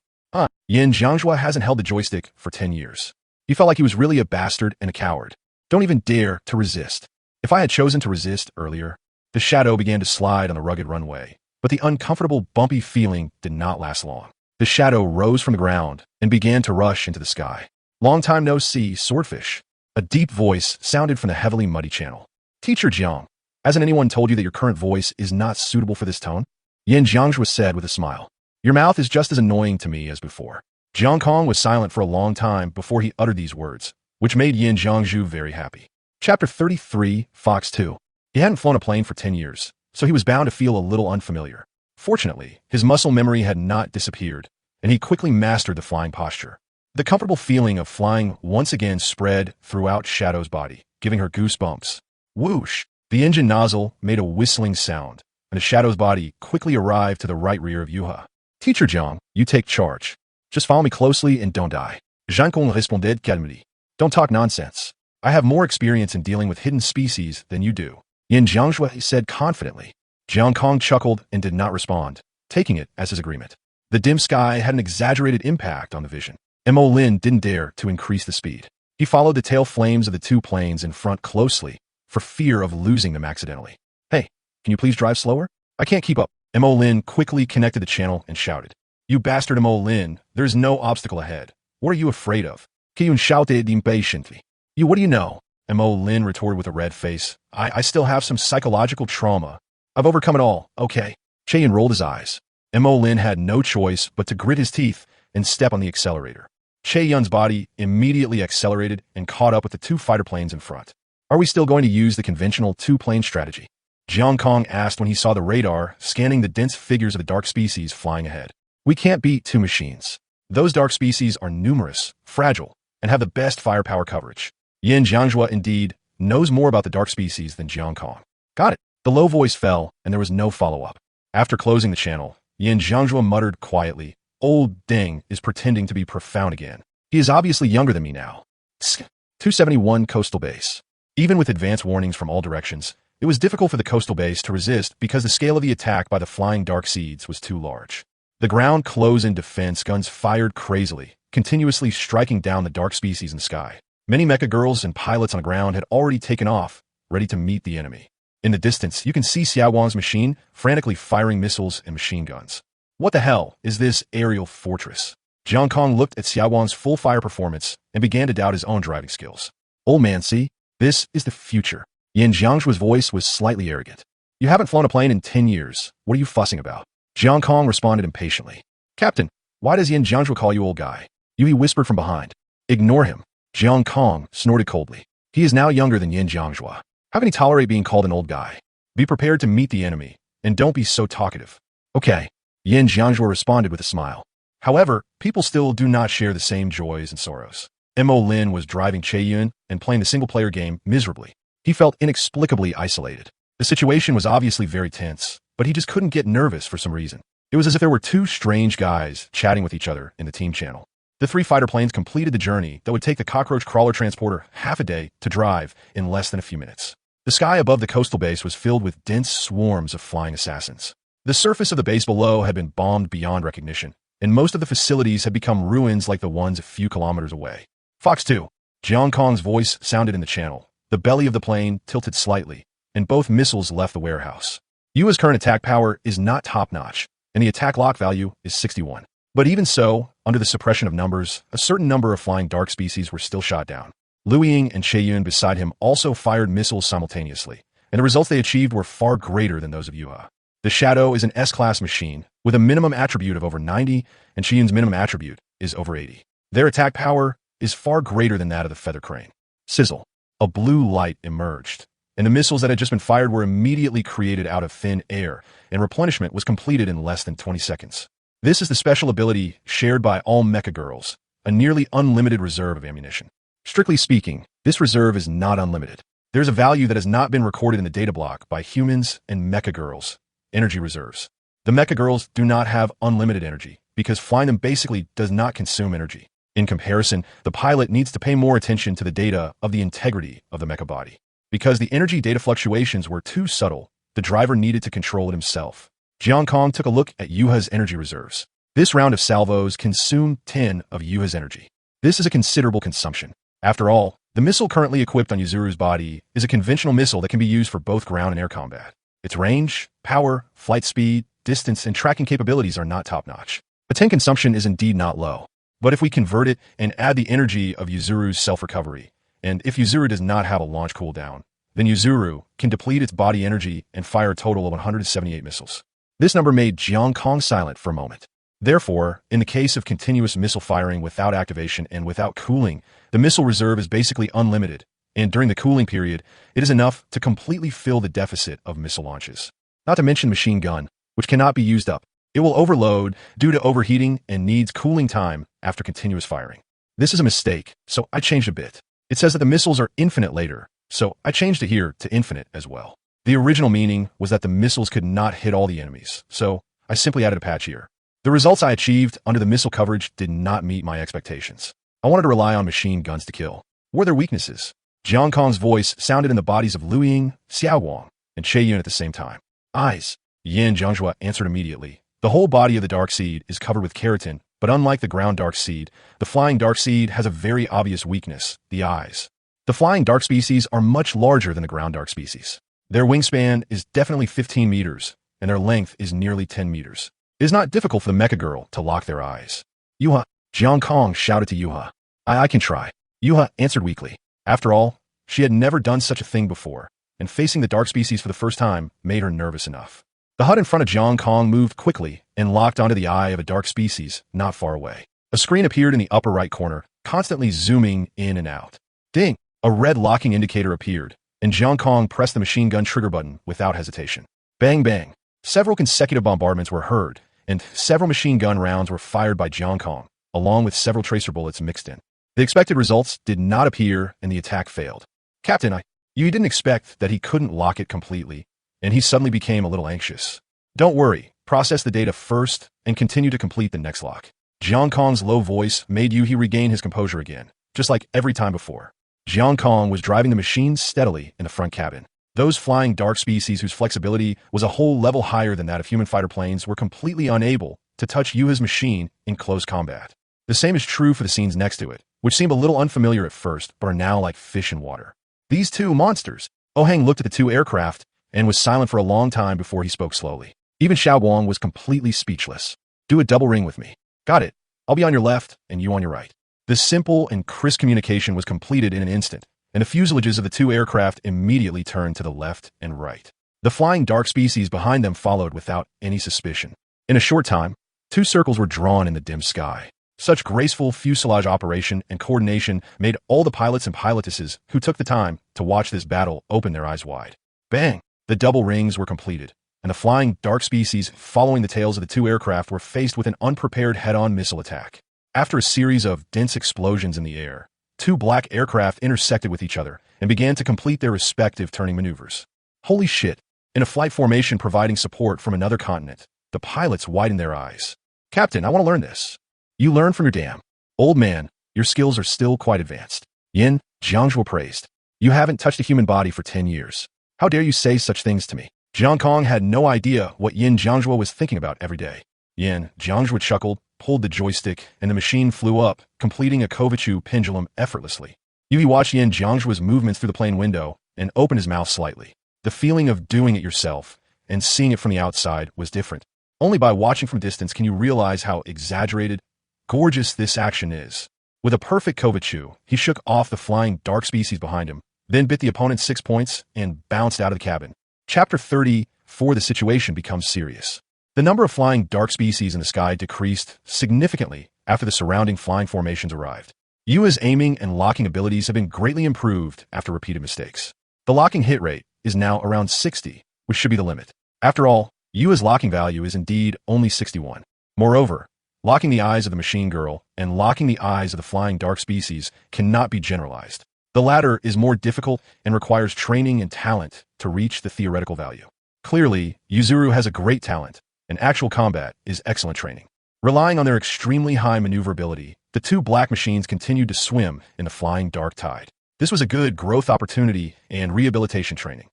Yan Jiangshua hasn't held the joystick for 10 years. He felt like he was really a bastard and a coward. Don't even dare to resist. If I had chosen to resist earlier, the shadow began to slide on the rugged runway, but the uncomfortable, bumpy feeling did not last long. The shadow rose from the ground and began to rush into the sky. "Long time no see, swordfish." A deep voice sounded from the heavily muddy channel. "Teacher Jiang, hasn't anyone told you that your current voice is not suitable for this tone?" Yan Jiangshua said with a smile. "Your mouth is just as annoying to me as before." Jiang Kong was silent for a long time before he uttered these words, which made Yan Jiangzhu very happy. Chapter 33, Fox 2. He hadn't flown a plane for 10 years, so he was bound to feel a little unfamiliar. Fortunately, his muscle memory had not disappeared, and he quickly mastered the flying posture. The comfortable feeling of flying once again spread throughout Shadow's body, giving her goosebumps. Whoosh! The engine nozzle made a whistling sound, and the Shadow's body quickly arrived to the right rear of Yuha. "Teacher Jiang, you take charge. Just follow me closely and don't die." Jiang Kong responded calmly. "Don't talk nonsense. I have more experience in dealing with hidden species than you do," Yan Jiangshua said confidently. Jiang Kong chuckled and did not respond, taking it as his agreement. The dim sky had an exaggerated impact on the vision. Mo Lin didn't dare to increase the speed. He followed the tail flames of the two planes in front closely, for fear of losing them accidentally. "Hey, can you please drive slower? I can't keep up." Mo Lin quickly connected the channel and shouted. "You bastard Mo Lin, there's no obstacle ahead. What are you afraid of?" Kyun shouted impatiently. "You, what do you know?" Mo Lin retorted with a red face. I still have some psychological trauma. I've overcome it all, okay?" Chaeyun rolled his eyes. Mo Lin had no choice but to grit his teeth and step on the accelerator. Chaeyun's body immediately accelerated and caught up with the two fighter planes in front. "Are we still going to use the conventional two-plane strategy?" Jiang Kong asked when he saw the radar scanning the dense figures of the dark species flying ahead. "We can't beat two machines. Those dark species are numerous, fragile, and have the best firepower coverage. Yin Jiangjua, indeed, knows more about the dark species than Jiang Kong. Got it. The low voice fell, and there was no follow-up. After closing the channel, Yin Jiangjua muttered quietly, "Old Ding is pretending to be profound again. He is obviously younger than me now." 271 Coastal Base. Even with advance warnings from all directions, it was difficult for the coastal base to resist because the scale of the attack by the flying dark seeds was too large. The ground close-in defense guns fired crazily, continuously striking down the dark species in the sky. Many mecha girls and pilots on the ground had already taken off, ready to meet the enemy. In the distance, you can see Xiao Wang's machine frantically firing missiles and machine guns. What the hell is this aerial fortress? Jiang Kong looked at Xiao Wang's full fire performance and began to doubt his own driving skills. Old man, see? This is the future. Yin Jiangjua's voice was slightly arrogant. You haven't flown a plane in 10 years. What are you fussing about? Jiang Kong responded impatiently. Captain, why does Yin Jiangjua call you old guy? Yui whispered from behind. Ignore him. Jiang Kong snorted coldly. He is now younger than Yin Jiangjua. How can he tolerate being called an old guy? Be prepared to meet the enemy, and don't be so talkative. Okay. Yin Jiangjua responded with a smile. However, people still do not share the same joys and sorrows. Mo Lin was driving Che Yun and playing the single-player game miserably. He felt inexplicably isolated. The situation was obviously very tense, but he just couldn't get nervous for some reason. It was as if there were two strange guys chatting with each other in the team channel. The 3 fighter planes completed the journey that would take the cockroach crawler transporter half a day to drive in less than a few minutes. The sky above the coastal base was filled with dense swarms of flying assassins. The surface of the base below had been bombed beyond recognition, and most of the facilities had become ruins like the ones a few kilometers away. Fox 2. Jiang Kong's voice sounded in the channel. The belly of the plane tilted slightly, and both missiles left the warehouse. Yua's current attack power is not top-notch, and the attack lock value is 61. But even so, under the suppression of numbers, a certain number of flying dark species were still shot down. Liu Ying and Che Yun beside him also fired missiles simultaneously, and the results they achieved were far greater than those of Yuha. The Shadow is an S-class machine with a minimum attribute of over 90, and Che Yun's minimum attribute is over 80. Their attack power is far greater than that of the Feather Crane. Sizzle. A blue light emerged, and the missiles that had just been fired were immediately created out of thin air, and replenishment was completed in less than 20 seconds. This is the special ability shared by all mecha girls, a nearly unlimited reserve of ammunition. Strictly speaking, this reserve is not unlimited. There's a value that has not been recorded in the data block by humans and mecha girls, energy reserves. The mecha girls do not have unlimited energy, because flying them basically does not consume energy. In comparison, the pilot needs to pay more attention to the data of the integrity of the mecha body. Because the energy data fluctuations were too subtle, the driver needed to control it himself. Jiang Kong took a look at Yuha's energy reserves. This round of salvos consumed 10 of Yuha's energy. This is a considerable consumption. After all, the missile currently equipped on Yuzuru's body is a conventional missile that can be used for both ground and air combat. Its range, power, flight speed, distance, and tracking capabilities are not top-notch. The 10 consumption is indeed not low. But if we convert it and add the energy of Yuzuru's self-recovery, and if Yuzuru does not have a launch cooldown, then Yuzuru can deplete its body energy and fire a total of 178 missiles. This number made Jiang Kong silent for a moment. Therefore, in the case of continuous missile firing without activation and without cooling, the missile reserve is basically unlimited, and during the cooling period, it is enough to completely fill the deficit of missile launches. Not to mention machine gun, which cannot be used up. It will overload due to overheating and needs cooling time after continuous firing. This is a mistake, so I changed a bit. It says that the missiles are infinite later, so I changed it here to infinite as well. The original meaning was that the missiles could not hit all the enemies, so I simply added a patch here. The results I achieved under the missile coverage did not meet my expectations. I wanted to rely on machine guns to kill. What were their weaknesses? Jiang Kong's voice sounded in the bodies of Liu Ying, Xiao Wang, and Che Yun at the same time. Eyes. Yin Jiangjua answered immediately. The whole body of the dark seed is covered with keratin, but unlike the ground dark seed, the flying dark seed has a very obvious weakness, the eyes. The flying dark species are much larger than the ground dark species. Their wingspan is definitely 15 meters, and their length is nearly 10 meters. It is not difficult for the mecha girl to lock their eyes. Yuha, Jiang Kong shouted to Yuha. I can try. Yuha answered weakly. After all, she had never done such a thing before, and facing the dark species for the first time made her nervous enough. The HUD in front of Jiang Kong moved quickly and locked onto the eye of a dark species not far away. A screen appeared in the upper right corner, constantly zooming in and out. Ding! A red locking indicator appeared, and Jiang Kong pressed the machine gun trigger button without hesitation. Bang bang! Several consecutive bombardments were heard, and several machine gun rounds were fired by Jiang Kong, along with several tracer bullets mixed in. The expected results did not appear, and the attack failed. Captain, you didn't expect that he couldn't lock it completely, and he suddenly became a little anxious. Don't worry, process the data first and continue to complete the next lock. Jiang Kong's low voice made Yuhi regain his composure again, just like every time before. Jiang Kong was driving the machine steadily in the front cabin. Those flying dark species whose flexibility was a whole level higher than that of human fighter planes were completely unable to touch Yuha's machine in close combat. The same is true for the scenes next to it, which seemed a little unfamiliar at first, but are now like fish in water. These two monsters. Ohang looked at the two aircraft and was silent for a long time before he spoke slowly. Even Xiaoguang was completely speechless. Do a double ring with me. Got it. I'll be on your left and you on your right. The simple and crisp communication was completed in an instant, and the fuselages of the two aircraft immediately turned to the left and right. The flying dark species behind them followed without any suspicion. In a short time, two circles were drawn in the dim sky. Such graceful fuselage operation and coordination made all the pilots and pilotesses who took the time to watch this battle open their eyes wide. Bang! The double rings were completed, and the flying dark species following the tails of the two aircraft were faced with an unprepared head-on missile attack. After a series of dense explosions in the air, two black aircraft intersected with each other and began to complete their respective turning maneuvers. Holy shit! In a flight formation providing support from another continent, the pilots widened their eyes. Captain, I want to learn this. You learn from your dam. Old man, your skills are still quite advanced. Yin, Jiangzhuo praised. You haven't touched a human body for 10 years. How dare you say such things to me? Jiang Kong had no idea what Yin Jiangzhuo was thinking about every day. Yin Jiangzhuo chuckled, pulled the joystick, and the machine flew up, completing a Kovachu pendulum effortlessly. Yuhi watched Yin Jiangzhuo's movements through the plane window and opened his mouth slightly. The feeling of doing it yourself and seeing it from the outside was different. Only by watching from distance can you realize how exaggerated, gorgeous this action is. With a perfect Kovachu, he shook off the flying dark species behind him, then bit the opponent's 6 points and bounced out of the cabin. Chapter 34. The situation becomes serious. The number of flying dark species in the sky decreased significantly after the surrounding flying formations arrived. Yua's aiming and locking abilities have been greatly improved after repeated mistakes. The locking hit rate is now around 60, which should be the limit. After all, Yua's locking value is indeed only 61. Moreover, locking the eyes of the machine girl and locking the eyes of the flying dark species cannot be generalized. The latter is more difficult and requires training and talent to reach the theoretical value. Clearly, Yuzuru has a great talent, and actual combat is excellent training. Relying on their extremely high maneuverability, the two black machines continued to swim in the flying dark tide. This was a good growth opportunity and rehabilitation training.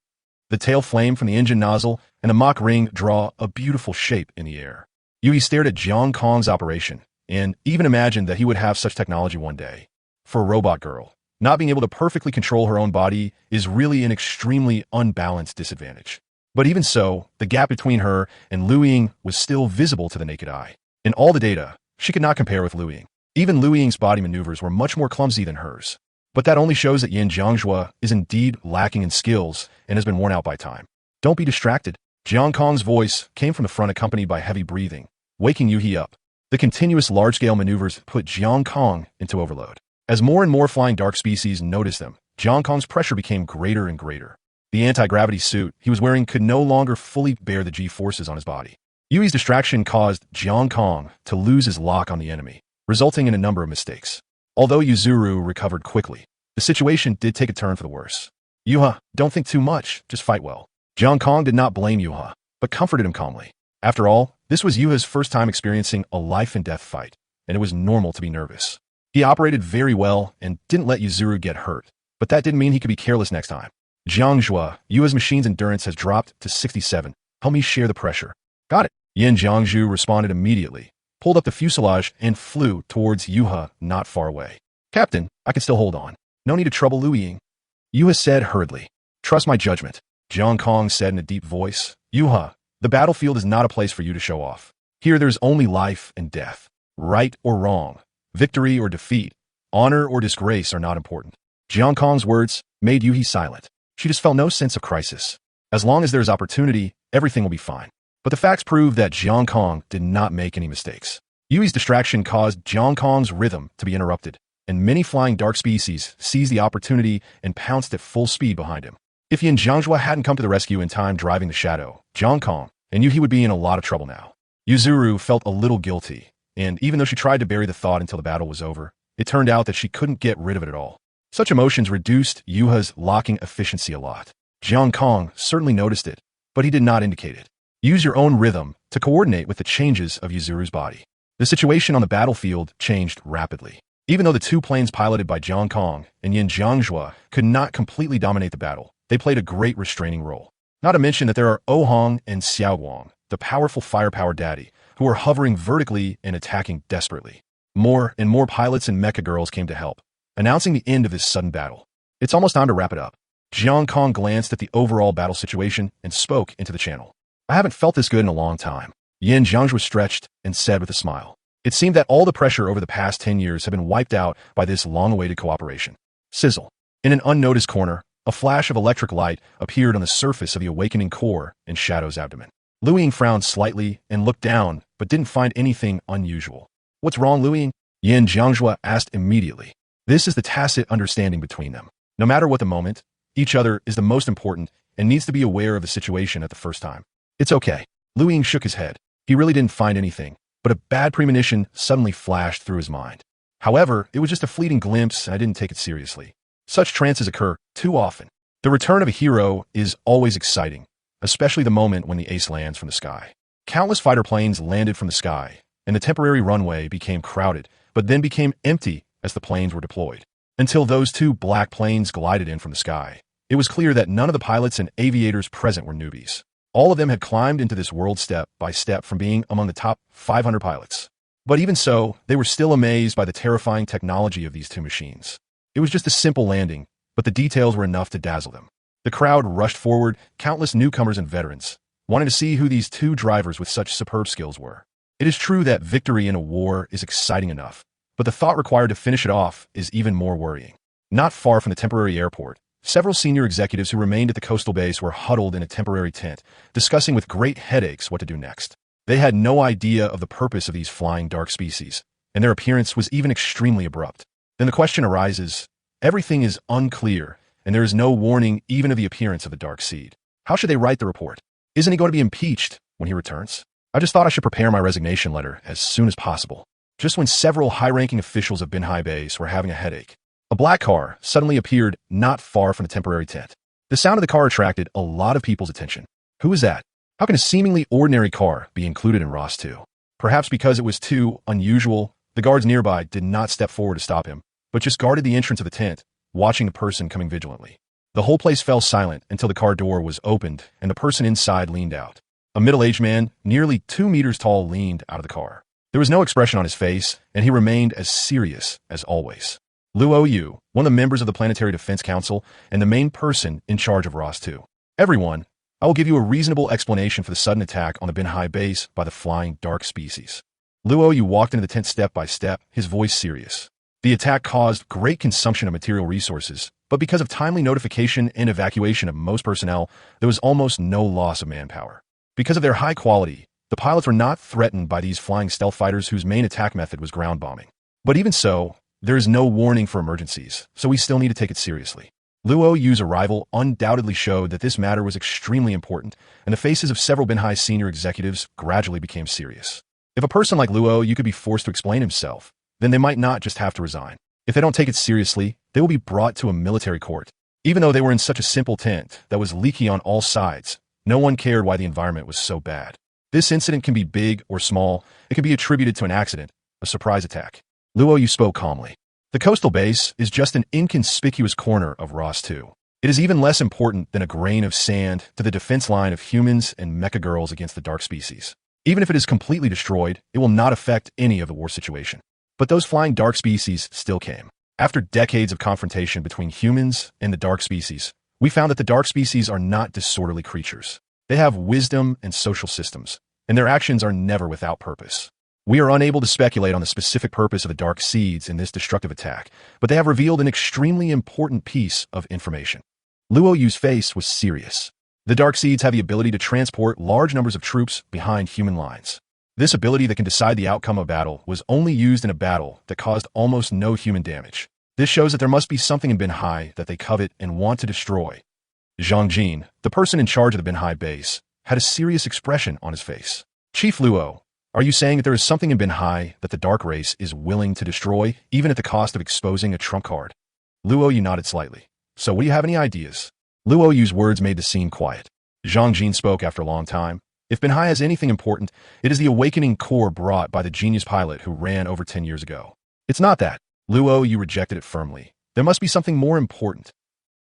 The tail flame from the engine nozzle and the Mach ring draw a beautiful shape in the air. Yui stared at Jiang Kong's operation and even imagined that he would have such technology one day. For a robot girl, not being able to perfectly control her own body is really an extremely unbalanced disadvantage. But even so, the gap between her and Lu Ying was still visible to the naked eye. In all the data, she could not compare with Lu Ying. Even Lu Ying's body maneuvers were much more clumsy than hers. But that only shows that Yin Jiangzhuo is indeed lacking in skills and has been worn out by time. Don't be distracted. Jiang Kong's voice came from the front accompanied by heavy breathing, waking Yuhi up. The continuous large-scale maneuvers put Jiang Kong into overload. As more and more flying dark species noticed them, Jiang Kong's pressure became greater and greater. The anti-gravity suit he was wearing could no longer fully bear the G-forces on his body. Yui's distraction caused Jiang Kong to lose his lock on the enemy, resulting in a number of mistakes. Although Yuzuru recovered quickly, the situation did take a turn for the worse. Yuha, don't think too much, just fight well. Jiang Kong did not blame Yuha, but comforted him calmly. After all, this was Yuha's first time experiencing a life-and-death fight, and it was normal to be nervous. He operated very well and didn't let Yuzuru get hurt, but that didn't mean he could be careless next time. Jiangzhuo, Yuha's machine's endurance has dropped to 67. Help me share the pressure. Got it. Yin Jiangzhu responded immediately, pulled up the fuselage, and flew towards Yuha not far away. Captain, I can still hold on. No need to trouble Lu Ying. Yuha said hurriedly. Trust my judgment. Jiang Kong said in a deep voice. Yuha, the battlefield is not a place for you to show off. Here there's only life and death. Right or wrong, victory or defeat, honor or disgrace are not important. Jiang Kong's words made Yuhi silent. She just felt no sense of crisis. As long as there's opportunity, everything will be fine. But the facts prove that Jiang Kong did not make any mistakes. Yui's distraction caused Jiang Kong's rhythm to be interrupted, and many flying dark species seized the opportunity and pounced at full speed behind him. If Yin Jiangzhuo hadn't come to the rescue in time driving the shadow, Jiang Kong and Yuhi would be in a lot of trouble now. Yuzuru felt a little guilty, and even though she tried to bury the thought until the battle was over, it turned out that she couldn't get rid of it at all. Such emotions reduced Yuha's locking efficiency a lot. Jiang Kong certainly noticed it, but he did not indicate it. Use your own rhythm to coordinate with the changes of Yuzuru's body. The situation on the battlefield changed rapidly. Even though the two planes piloted by Jiang Kong and Yin Jiangjua could not completely dominate the battle, they played a great restraining role. Not to mention that there are Oh Hong and Xiao Guang, the powerful firepower daddy, who are hovering vertically and attacking desperately. More and more pilots and mecha girls came to help, announcing the end of this sudden battle. It's almost time to wrap it up. Jiang Kong glanced at the overall battle situation and spoke into the channel. I haven't felt this good in a long time. Yin Jiangjua stretched and said with a smile. It seemed that all the pressure over the past 10 years had been wiped out by this long-awaited cooperation. Sizzle. In an unnoticed corner, a flash of electric light appeared on the surface of the awakening core in Shadow's abdomen. Lu Ying frowned slightly and looked down, but didn't find anything unusual. What's wrong, Lu Ying? Yin Jiangjua asked immediately. This is the tacit understanding between them. No matter what the moment, each other is the most important and needs to be aware of the situation at the first time. It's okay. Lu Ying shook his head. He really didn't find anything, but a bad premonition suddenly flashed through his mind. However, it was just a fleeting glimpse and I didn't take it seriously. Such trances occur too often. The return of a hero is always exciting, especially the moment when the ace lands from the sky. Countless fighter planes landed from the sky, and the temporary runway became crowded, but then became empty as the planes were deployed. Until those two black planes glided in from the sky, it was clear that none of the pilots and aviators present were newbies. All of them had climbed into this world step by step from being among the top 500 pilots. But even so, they were still amazed by the terrifying technology of these two machines. It was just a simple landing, but the details were enough to dazzle them. The crowd rushed forward, countless newcomers and veterans, wanting to see who these two drivers with such superb skills were. It is true that victory in a war is exciting enough, but the thought required to finish it off is even more worrying. Not far from the temporary airport, several senior executives who remained at the coastal base were huddled in a temporary tent, discussing with great headaches what to do next. They had no idea of the purpose of these flying dark species, and their appearance was even extremely abrupt. Then the question arises, everything is unclear, and there is no warning even of the appearance of the dark seed. How should they write the report? Isn't he going to be impeached when he returns? I just thought I should prepare my resignation letter as soon as possible. Just when several high-ranking officials of Binhai Base were having a headache, a black car suddenly appeared not far from the temporary tent. The sound of the car attracted a lot of people's attention. Who is that? How can a seemingly ordinary car be included in ROS 2? Perhaps because it was too unusual, the guards nearby did not step forward to stop him, but just guarded the entrance of the tent, watching the person coming vigilantly. The whole place fell silent until the car door was opened and the person inside leaned out. A middle-aged man, nearly 2 meters tall, leaned out of the car. There was no expression on his face, and he remained as serious as always. Luo Yu, one of the members of the Planetary Defense Council and the main person in charge of ROS 2. Everyone, I will give you a reasonable explanation for the sudden attack on the Binhai base by the flying dark species. Luo Yu walked into the tent step by step, his voice serious. The attack caused great consumption of material resources, but because of timely notification and evacuation of most personnel, there was almost no loss of manpower. Because of their high quality, the pilots were not threatened by these flying stealth fighters whose main attack method was ground bombing. But even so, there is no warning for emergencies, so we still need to take it seriously. Luo Yu's arrival undoubtedly showed that this matter was extremely important, and the faces of several Binhai senior executives gradually became serious. If a person like Luo Yu could be forced to explain himself, then they might not just have to resign. If they don't take it seriously, they will be brought to a military court. Even though they were in such a simple tent that was leaky on all sides, no one cared why the environment was so bad. This incident can be big or small. It can be attributed to an accident, a surprise attack. Luo Yu spoke calmly. The coastal base is just an inconspicuous corner of ROS 2. It is even less important than a grain of sand to the defense line of humans and mecha girls against the dark species. Even if it is completely destroyed, it will not affect any of the war situation. But those flying dark species still came. After decades of confrontation between humans and the dark species, we found that the dark species are not disorderly creatures. They have wisdom and social systems, and their actions are never without purpose. We are unable to speculate on the specific purpose of the dark seeds in this destructive attack, but they have revealed an extremely important piece of information. Luo Yu's face was serious. The dark seeds have the ability to transport large numbers of troops behind human lines. This ability that can decide the outcome of battle was only used in a battle that caused almost no human damage. This shows that there must be something in Binhai that they covet and want to destroy. Zhang Jin, the person in charge of the Binhai base, had a serious expression on his face. Chief Luo, Are you saying that there is something in Binhai that the dark race is willing to destroy, even at the cost of exposing a trump card? Luo Yu nodded slightly. So do you have any ideas? Luo Yu's words made the scene quiet. Zhang Jin spoke after a long time. If Binhai has anything important, it is the awakening core brought by the genius pilot who ran over 10 years ago. It's not that. Luo Yu rejected it firmly. There must be something more important.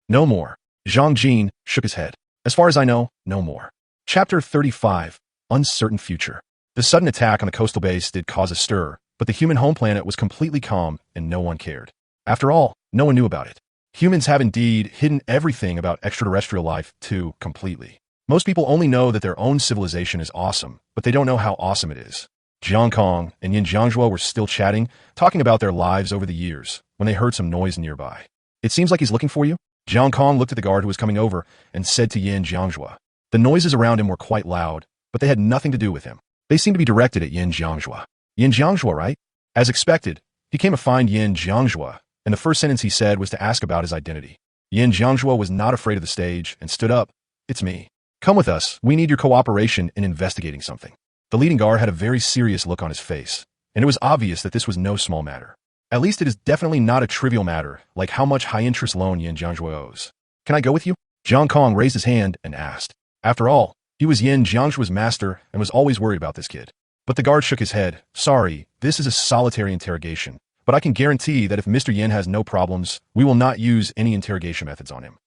No more. Zhang Jin shook his head. As far as I know, no more. Chapter 35. Uncertain Future. The sudden attack on the coastal base did cause a stir, but the human home planet was completely calm and no one cared. After all, no one knew about it. Humans have indeed hidden everything about extraterrestrial life too completely. Most people only know that their own civilization is awesome, but they don't know how awesome it is. Jiang Kong and Yin Jiangzhuo were still chatting, talking about their lives over the years, when they heard some noise nearby. It seems like he's looking for you. Jiang Kong looked at the guard who was coming over and said to Yin Jiangzhuo. The noises around him were quite loud, but they had nothing to do with him. They seemed to be directed at Yin Jiangzhuo. Yin Jiangzhuo, right? As expected, he came to find Yin Jiangzhuo, and the first sentence he said was to ask about his identity. Yin Jiangzhuo was not afraid of the stage and stood up. It's me. Come with us. We need your cooperation in investigating something. The leading guard had a very serious look on his face, and it was obvious that this was no small matter. At least it is definitely not a trivial matter, like how much high-interest loan Yin Jiangzhuo owes. Can I go with you? Jiang Kong raised his hand and asked. After all, he was Yin Jiangzhuo's master and was always worried about this kid. But the guard shook his head. Sorry, this is a solitary interrogation, but I can guarantee that if Mr. Yin has no problems, we will not use any interrogation methods on him.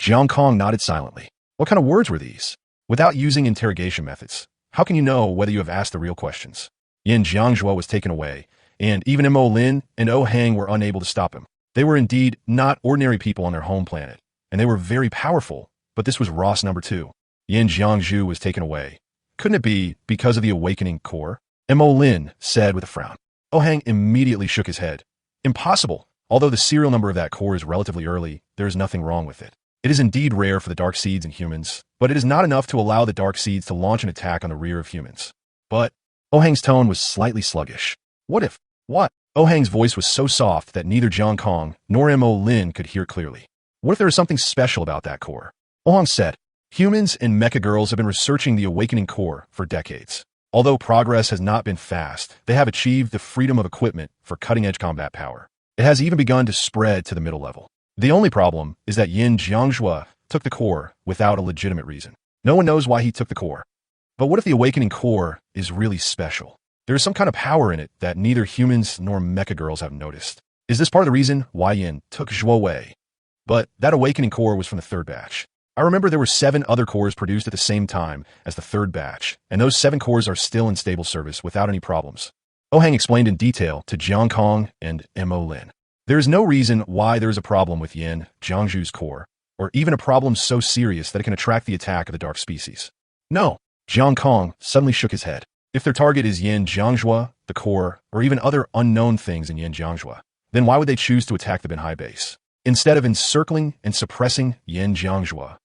Jiang Kong nodded silently. What kind of words were these? Without using interrogation methods, how can you know whether you have asked the real questions? Yin Jiangzhuo was taken away, and even Mo Lin and Oh Hang were unable to stop him. They were indeed not ordinary people on their home planet, and they were very powerful, but this was Ross number 2. Yin Jiangzhu was taken away. Couldn't it be because of the awakening core? Mo Lin said with a frown. Oh Hang immediately shook his head. Impossible. Although the serial number of that core is relatively early, there is nothing wrong with it. It is indeed rare for the dark seeds in humans, but it is not enough to allow the dark seeds to launch an attack on the rear of humans. But Oh Hang's tone was slightly sluggish. What if? What? Oh Hang's voice was so soft that neither Jiang Kong nor Mo Lin could hear clearly. What if there is something special about that core? Oh Hang said, humans and mecha girls have been researching the awakening core for decades. Although progress has not been fast, they have achieved the freedom of equipment for cutting-edge combat power. It has even begun to spread to the middle level. The only problem is that Yin Jiangzhuo took the core without a legitimate reason. No one knows why he took the core. But what if the awakening core is really special? There is some kind of power in it that neither humans nor mecha girls have noticed. Is this part of the reason why Yin took Zhuo Wei? But that awakening core was from the third batch. I remember there were 7 other cores produced at the same time as the third batch, and those 7 cores are still in stable service without any problems. Oh Hang explained in detail to Jiang Kong and Mo Lin. There is no reason why there is a problem with Yin Jiangzhu's core, or even a problem so serious that it can attract the attack of the dark species. No, Jiang Kong suddenly shook his head. If their target is Yin Jiangzhuo, the core, or even other unknown things in Yin Jiangzhuo, then why would they choose to attack the Binhai base, instead of encircling and suppressing Yin Jiangzhuo?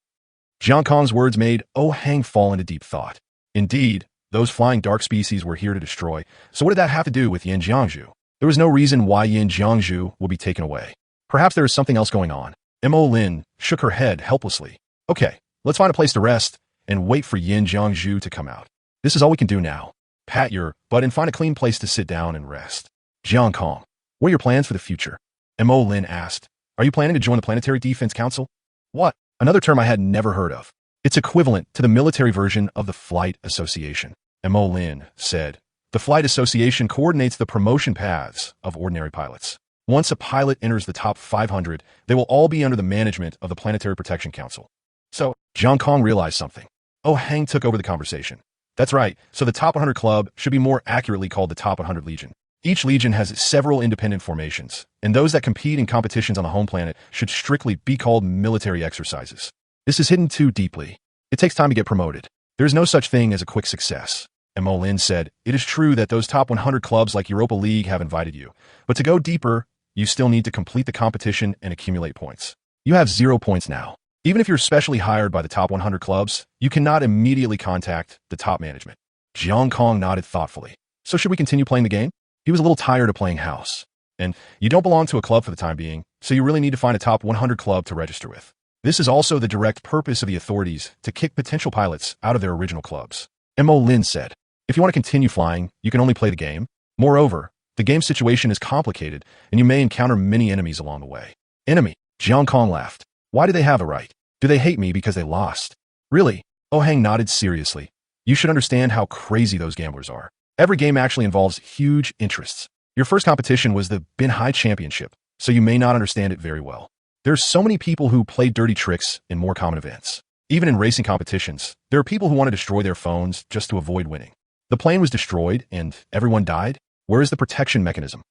Jiang Kong's words made Oh Hang fall into deep thought. Indeed, those flying dark species were here to destroy, so what did that have to do with Yin Jiangzhu? There was no reason why Yin Jiangzhu would be taken away. Perhaps there is something else going on. Mo Lin shook her head helplessly. Okay, let's find a place to rest and wait for Yin Jiangzhu to come out. This is all we can do now. Pat your butt and find a clean place to sit down and rest. Jiang Kong, what are your plans for the future? Mo Lin asked. Are you planning to join the Planetary Defense Council? What? Another term I had never heard of. It's equivalent to the military version of the Flight Association. Mo Lin said. The Flight Association coordinates the promotion paths of ordinary pilots. Once a pilot enters the top 500, they will all be under the management of the Planetary Protection Council. So, Jiang Kong realized something. Oh Hang took over the conversation. That's right, so the Top 100 Club should be more accurately called the Top 100 Legion. Each legion has several independent formations, and those that compete in competitions on the home planet should strictly be called military exercises. This is hidden too deeply. It takes time to get promoted. There is no such thing as a quick success. Mo Lin said, it is true that those top 100 clubs like Europa League have invited you, but to go deeper, you still need to complete the competition and accumulate points. You have 0 points now. Even if you're specially hired by the top 100 clubs, you cannot immediately contact the top management. Jiang Kong nodded thoughtfully. So should we continue playing the game? He was a little tired of playing house. And you don't belong to a club for the time being, so you really need to find a top 100 club to register with. This is also the direct purpose of the authorities to kick potential pilots out of their original clubs. Mo Lin said. If you want to continue flying, you can only play the game. Moreover, the game situation is complicated, and you may encounter many enemies along the way. Enemy. Jiang Kong laughed. Why do they have a right? Do they hate me because they lost? Really? Oh Hang nodded seriously. You should understand how crazy those gamblers are. Every game actually involves huge interests. Your first competition was the Bin Hai Championship, so you may not understand it very well. There's so many people who play dirty tricks in more common events. Even in racing competitions, there are people who want to destroy their phones just to avoid winning. The plane was destroyed and everyone died. Where is the protection mechanism?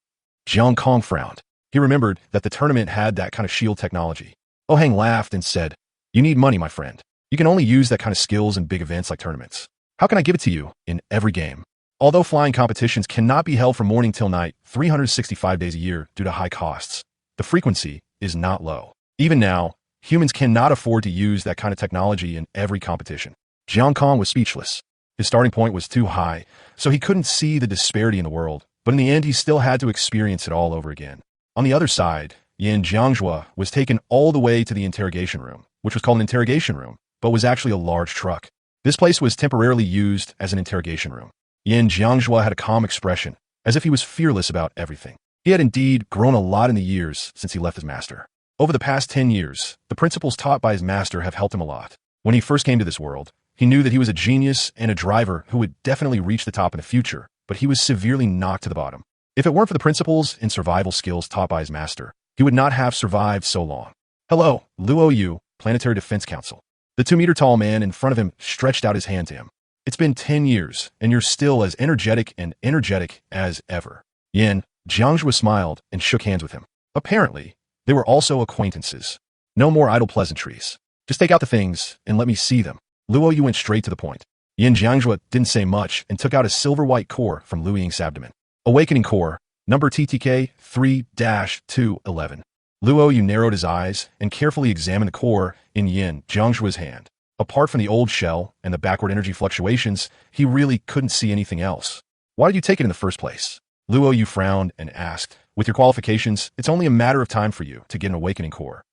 Jiang Kong frowned. He remembered that the tournament had that kind of shield technology. Oh Hang laughed and said, You need money, my friend. You can only use that kind of skills in big events like tournaments. How can I give it to you in every game? Although flying competitions cannot be held from morning till night 365 days a year due to high costs, the frequency is not low. Even now, humans cannot afford to use that kind of technology in every competition. Jiang Kong was speechless. His starting point was too high, so he couldn't see the disparity in the world, but in the end he still had to experience it all over again. On the other side, Yin Jiangzhua was taken all the way to the interrogation room, which was called an interrogation room, but was actually a large truck. This place was temporarily used as an interrogation room. Yin Jiangzhua had a calm expression, as if he was fearless about everything. He had indeed grown a lot in the years since he left his master. Over the past 10 years, the principles taught by his master have helped him a lot. When he first came to this world, he knew that he was a genius and a driver who would definitely reach the top in the future, but he was severely knocked to the bottom. If it weren't for the principles and survival skills taught by his master, he would not have survived so long. Hello, Luo Yu, Planetary Defense Council. The 2-meter-tall man in front of him stretched out his hand to him. It's been 10 years, and you're still as energetic as ever. Yin Jiangzhua smiled and shook hands with him. Apparently, they were also acquaintances. No more idle pleasantries. Just take out the things and let me see them. Luo Yu went straight to the point. Yin Jiangzhua didn't say much and took out a silver-white core from Lu Ying's abdomen. Awakening core, number TTK 3-211. Luo Yu narrowed his eyes and carefully examined the core in Yin Jiangzhua's hand. Apart from the old shell and the backward energy fluctuations, he really couldn't see anything else. Why did you take it in the first place? Luo Yu frowned and asked, With your qualifications, it's only a matter of time for you to get an awakening core.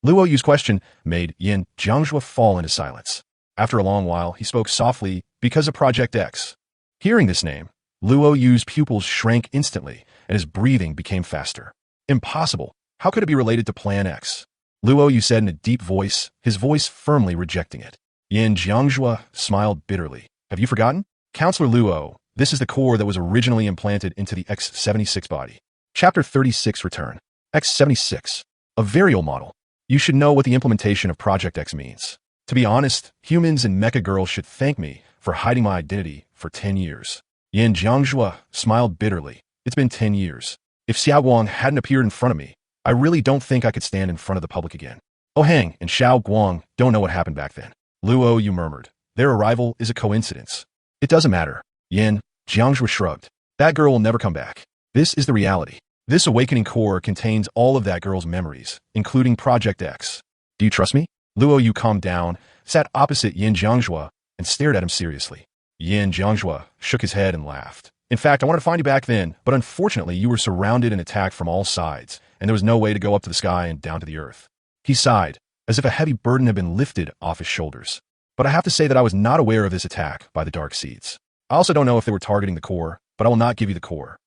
Luo Yu's question made Yin Jiangzhua fall into silence. After a long while, he spoke softly, because of Project X. Hearing this name, Luo Yu's pupils shrank instantly, and his breathing became faster. Impossible. How could it be related to Plan X? Luo Yu said in a deep voice, his voice firmly rejecting it. Yin Jiangzhua smiled bitterly. Have you forgotten? Counselor Luo, this is the core that was originally implanted into the X-76 body. Chapter 36 Return. X-76. A very old model. You should know what the implementation of Project X means. To be honest, humans and mecha girls should thank me for hiding my identity for 10 years. Yin Jiangzhua smiled bitterly. It's been 10 years. If Xiao Guang hadn't appeared in front of me, I really don't think I could stand in front of the public again. Oh Hang and Xiao Guang don't know what happened back then. Luo Yu murmured. Their arrival is a coincidence. It doesn't matter. Yin Jiangzhua shrugged. That girl will never come back. This is the reality. This awakening core contains all of that girl's memories, including Project X. Do you trust me? Luo Yu calmed down, sat opposite Yin Jiangzhua, and stared at him seriously. Yin Jiangzhua shook his head and laughed. In fact, I wanted to find you back then, but unfortunately you were surrounded and attacked from all sides, and there was no way to go up to the sky and down to the earth. He sighed, as if a heavy burden had been lifted off his shoulders. But I have to say that I was not aware of this attack by the Dark Seeds. I also don't know if they were targeting the core, but I will not give you the core.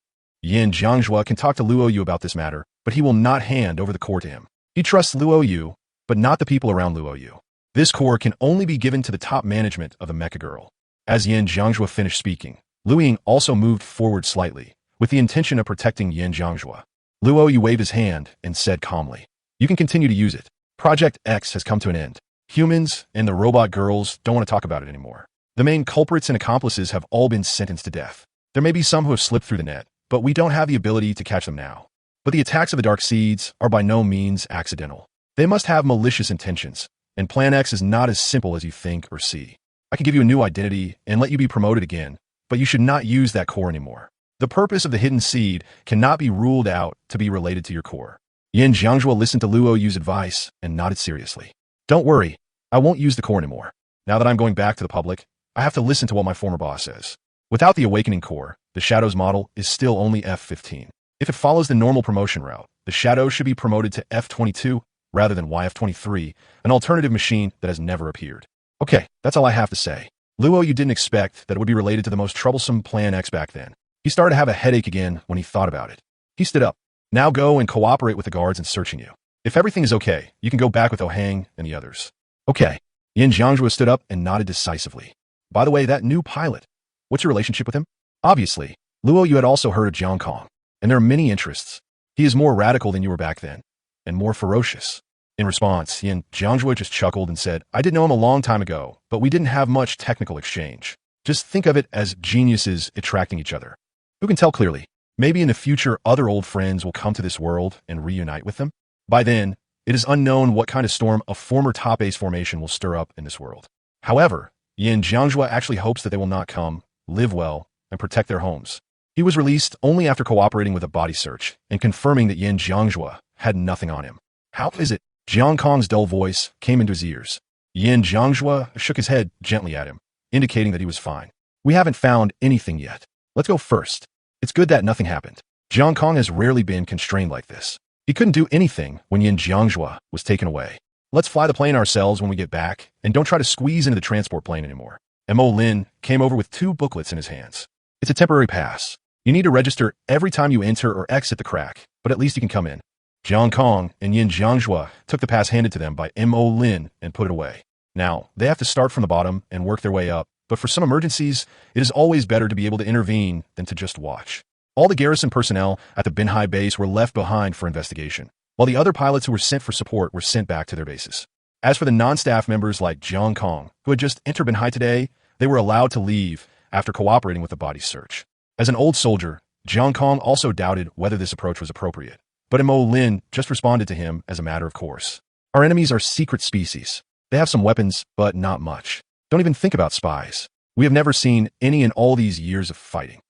Yin Jiangzhua can talk to Luo Yu about this matter, but he will not hand over the core to him. He trusts Luo Yu, but not the people around Luo Yu. This core can only be given to the top management of the mecha girl. As Yin Jiangzhua finished speaking, Lu Ying also moved forward slightly, with the intention of protecting Yin Jiangzhua. Luo Yu waved his hand and said calmly, You can continue to use it. Project X has come to an end. Humans and the robot girls don't want to talk about it anymore. The main culprits and accomplices have all been sentenced to death. There may be some who have slipped through the net, but we don't have the ability to catch them now. But the attacks of the Dark Seeds are by no means accidental. They must have malicious intentions, and Plan X is not as simple as you think or see. I can give you a new identity and let you be promoted again, but you should not use that core anymore. The purpose of the hidden seed cannot be ruled out to be related to your core. Yin Jiangzhua listened to Luo Yu's advice and nodded seriously. Don't worry, I won't use the core anymore. Now that I'm going back to the public, I have to listen to what my former boss says. Without the awakening core, the Shadows model is still only F15. If it follows the normal promotion route, the Shadows should be promoted to F22 rather than YF23, an alternative machine that has never appeared. Okay, that's all I have to say. Luo, you didn't expect that it would be related to the most troublesome Plan X back then. He started to have a headache again when he thought about it. He stood up. Now go and cooperate with the guards in searching you. If everything is okay, you can go back with Ohang and the others. Okay. Yin Jiangjue stood up and nodded decisively. By the way, that new pilot, what's your relationship with him? Obviously, Luo, you had also heard of Jiang Kong, and there are many interests. He is more radical than you were back then, and more ferocious. In response, Yin Jiangjue just chuckled and said, I did know him a long time ago, but we didn't have much technical exchange. Just think of it as geniuses attracting each other. Who can tell clearly? Maybe in the future other old friends will come to this world and reunite with them. By then, it is unknown what kind of storm a former top ace formation will stir up in this world. However, Yin Jiangjue actually hopes that they will not come, live well, and protect their homes. He was released only after cooperating with a body search and confirming that Yin Jiangjue had nothing on him. How is it? Jiang Kong's dull voice came into his ears. Yin Jiangjue shook his head gently at him, indicating that he was fine. We haven't found anything yet. Let's go first. It's good that nothing happened. Jiang Kong has rarely been constrained like this. He couldn't do anything when Yin Jiangjue was taken away. Let's fly the plane ourselves when we get back, and don't try to squeeze into the transport plane anymore. Mo Lin came over with 2 booklets in his hands. It's a temporary pass. You need to register every time you enter or exit the crack, but at least you can come in. Jiang Kong and Yin Jiangjue took the pass handed to them by Mo Lin and put it away. Now, they have to start from the bottom and work their way up, but for some emergencies, it is always better to be able to intervene than to just watch. All the garrison personnel at the Binhai base were left behind for investigation, while the other pilots who were sent for support were sent back to their bases. As for the non-staff members like Jiang Kong, who had just entered Binhai today, they were allowed to leave after cooperating with the body search. As an old soldier, Jiang Kong also doubted whether this approach was appropriate, but Mo Lin just responded to him as a matter of course. Our enemies are secret species. They have some weapons, but not much. Don't even think about spies. We have never seen any in all these years of fighting.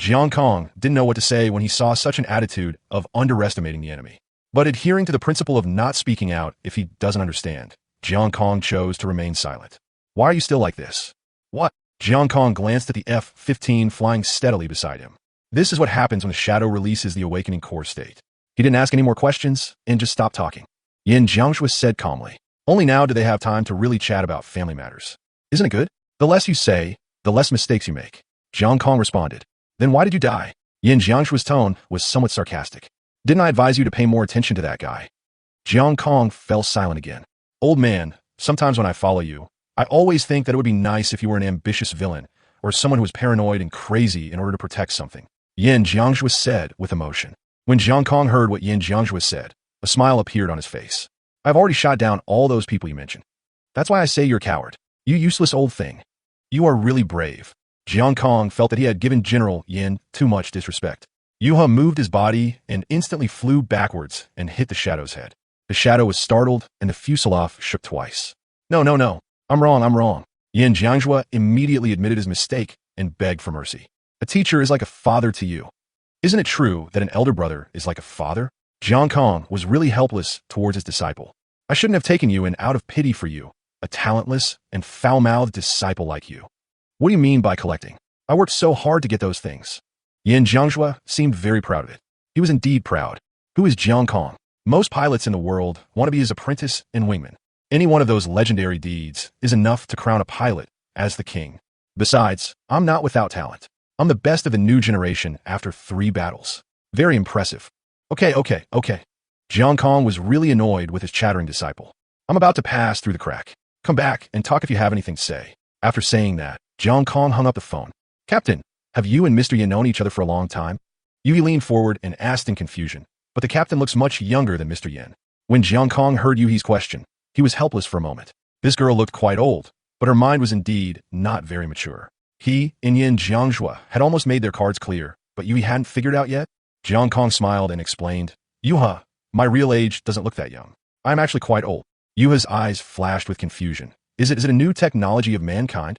Jiang Kong didn't know what to say when he saw such an attitude of underestimating the enemy. But adhering to the principle of not speaking out if he doesn't understand, Jiang Kong chose to remain silent. Why are you still like this? What? Jiang Kong glanced at the F-15 flying steadily beside him. This is what happens when the shadow releases the awakening core state. He didn't ask any more questions and just stopped talking. Yin Jiangjue said calmly, only now do they have time to really chat about family matters. Isn't it good? The less you say, the less mistakes you make. Jiang Kong responded. Then why did you die? Yin Jiangjue's tone was somewhat sarcastic. Didn't I advise you to pay more attention to that guy? Jiang Kong fell silent again. Old man, sometimes when I follow you, I always think that it would be nice if you were an ambitious villain, or someone who was paranoid and crazy in order to protect something. Yin Jiangjue said with emotion. When Jiang Kong heard what Yin Jiangjue said, a smile appeared on his face. I've already shot down all those people you mentioned. That's why I say you're a coward. You useless old thing. You are really brave. Jiang Kong felt that he had given General Yin too much disrespect. Yuha moved his body and instantly flew backwards and hit the shadow's head. The shadow was startled and the fuselage shook twice. No. I'm wrong. Yin Jiangjue immediately admitted his mistake and begged for mercy. A teacher is like a father to you. Isn't it true that an elder brother is like a father? Jiang Kong was really helpless towards his disciple. I shouldn't have taken you in out of pity for you, a talentless and foul-mouthed disciple like you. What do you mean by collecting? I worked so hard to get those things. Yin Jiangjue seemed very proud of it. He was indeed proud. Who is Jiang Kong? Most pilots in the world want to be his apprentice and wingman. Any one of those legendary deeds is enough to crown a pilot as the king. Besides, I'm not without talent. I'm the best of the new generation after 3 battles. Very impressive. Okay. Jiang Kong was really annoyed with his chattering disciple. I'm about to pass through the crack. Come back and talk if you have anything to say. After saying that, Jiang Kong hung up the phone. Captain, have you and Mr. Yin known each other for a long time? Yui leaned forward and asked in confusion, but the captain looks much younger than Mr. Yin. When Jiang Kong heard Yui's question, he was helpless for a moment. This girl looked quite old, but her mind was indeed not very mature. He and Yin Jiangjue had almost made their cards clear, but Yui hadn't figured out yet. Jiang Kong smiled and explained, Yuha, my real age doesn't look that young. I'm actually quite old. Yuha's eyes flashed with confusion. Is it a new technology of mankind?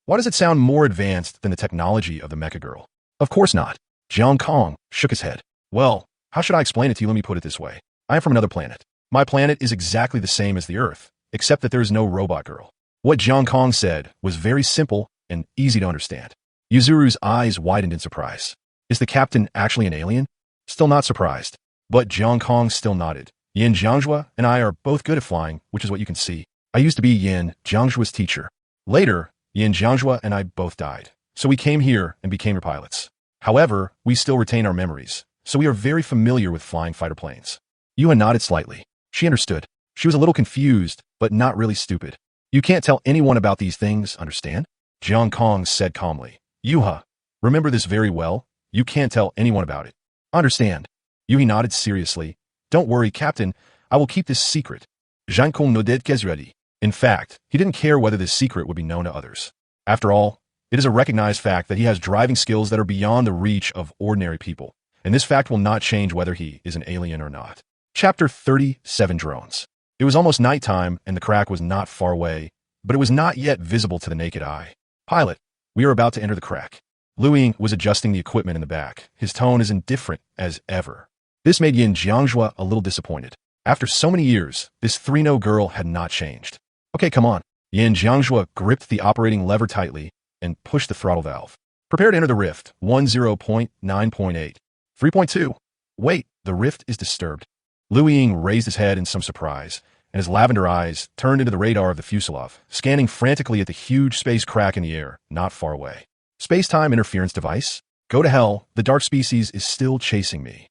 Why does it sound more advanced than the technology of the mecha girl? Of course not. Jiang Kong shook his head. Well, how should I explain it to you? Let me put it this way. I am from another planet. My planet is exactly the same as the Earth, except that there is no robot girl. What Jiang Kong said was very simple and easy to understand. Yuzuru's eyes widened in surprise. Is the captain actually an alien? Still not surprised. But Jiang Kong still nodded. Yin Jiangjue and I are both good at flying, which is what you can see. I used to be Yin Jiangjue's teacher. Later, Yin Jiangjua and I both died. So we came here and became your pilots. However, we still retain our memories, so we are very familiar with flying fighter planes. Yuha nodded slightly. She understood. She was a little confused, but not really stupid. You can't tell anyone about these things, understand? Jiang Kong said calmly. Yuha, remember this very well. You can't tell anyone about it. Understand. Yuhi nodded seriously. Don't worry, Captain. I will keep this secret. Jiang Kong nodded ready. In fact, he didn't care whether this secret would be known to others. After all, it is a recognized fact that he has driving skills that are beyond the reach of ordinary people, and this fact will not change whether he is an alien or not. Chapter 37 Drones. It was almost nighttime, and the crack was not far away, but it was not yet visible to the naked eye. Pilot, we are about to enter the crack. Lu Ying was adjusting the equipment in the back, his tone as indifferent as ever. This made Yin Jiangjua a little disappointed. After so many years, this 3-0 girl had not changed. Okay, come on. Yin Jiangjua gripped the operating lever tightly and pushed the throttle valve. Prepare to enter the rift. 10.9.8. 3.2. Wait, the rift is disturbed. Lu Ying raised his head in some surprise, and his lavender eyes turned into the radar of the fuselage, scanning frantically at the huge space crack in the air, not far away. Space-time interference device? Go to hell, the dark species is still chasing me.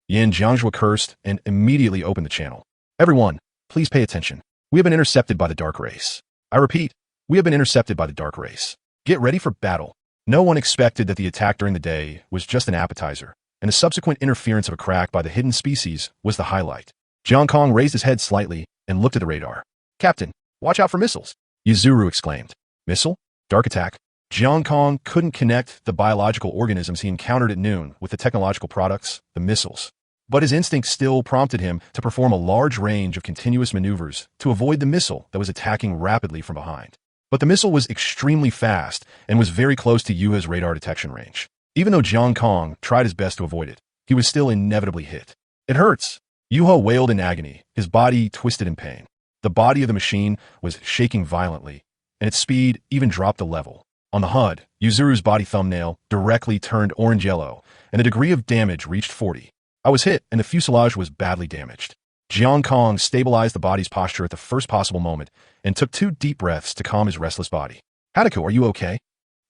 Yin Jiangjua cursed and immediately opened the channel. Everyone, please pay attention. We have been intercepted by the dark race. I repeat, we have been intercepted by the dark race. Get ready for battle. No one expected that the attack during the day was just an appetizer, and the subsequent interference of a crack by the hidden species was the highlight. Jiang Kong raised his head slightly and looked at the radar. Captain, watch out for missiles, Yuzuru exclaimed. Missile? Dark attack? Jiang Kong couldn't connect the biological organisms he encountered at noon with the technological products, the missiles. But his instinct still prompted him to perform a large range of continuous maneuvers to avoid the missile that was attacking rapidly from behind. But the missile was extremely fast and was very close to Yuha's radar detection range. Even though Jiang Kong tried his best to avoid it, he was still inevitably hit. It hurts. Yuha wailed in agony, his body twisted in pain. The body of the machine was shaking violently, and its speed even dropped a level. On the HUD, Yuzuru's body thumbnail directly turned orange-yellow, and the degree of damage reached 40. I was hit, and the fuselage was badly damaged. Jiang Kong stabilized the body's posture at the first possible moment and took 2 deep breaths to calm his restless body. Hadako, are you okay?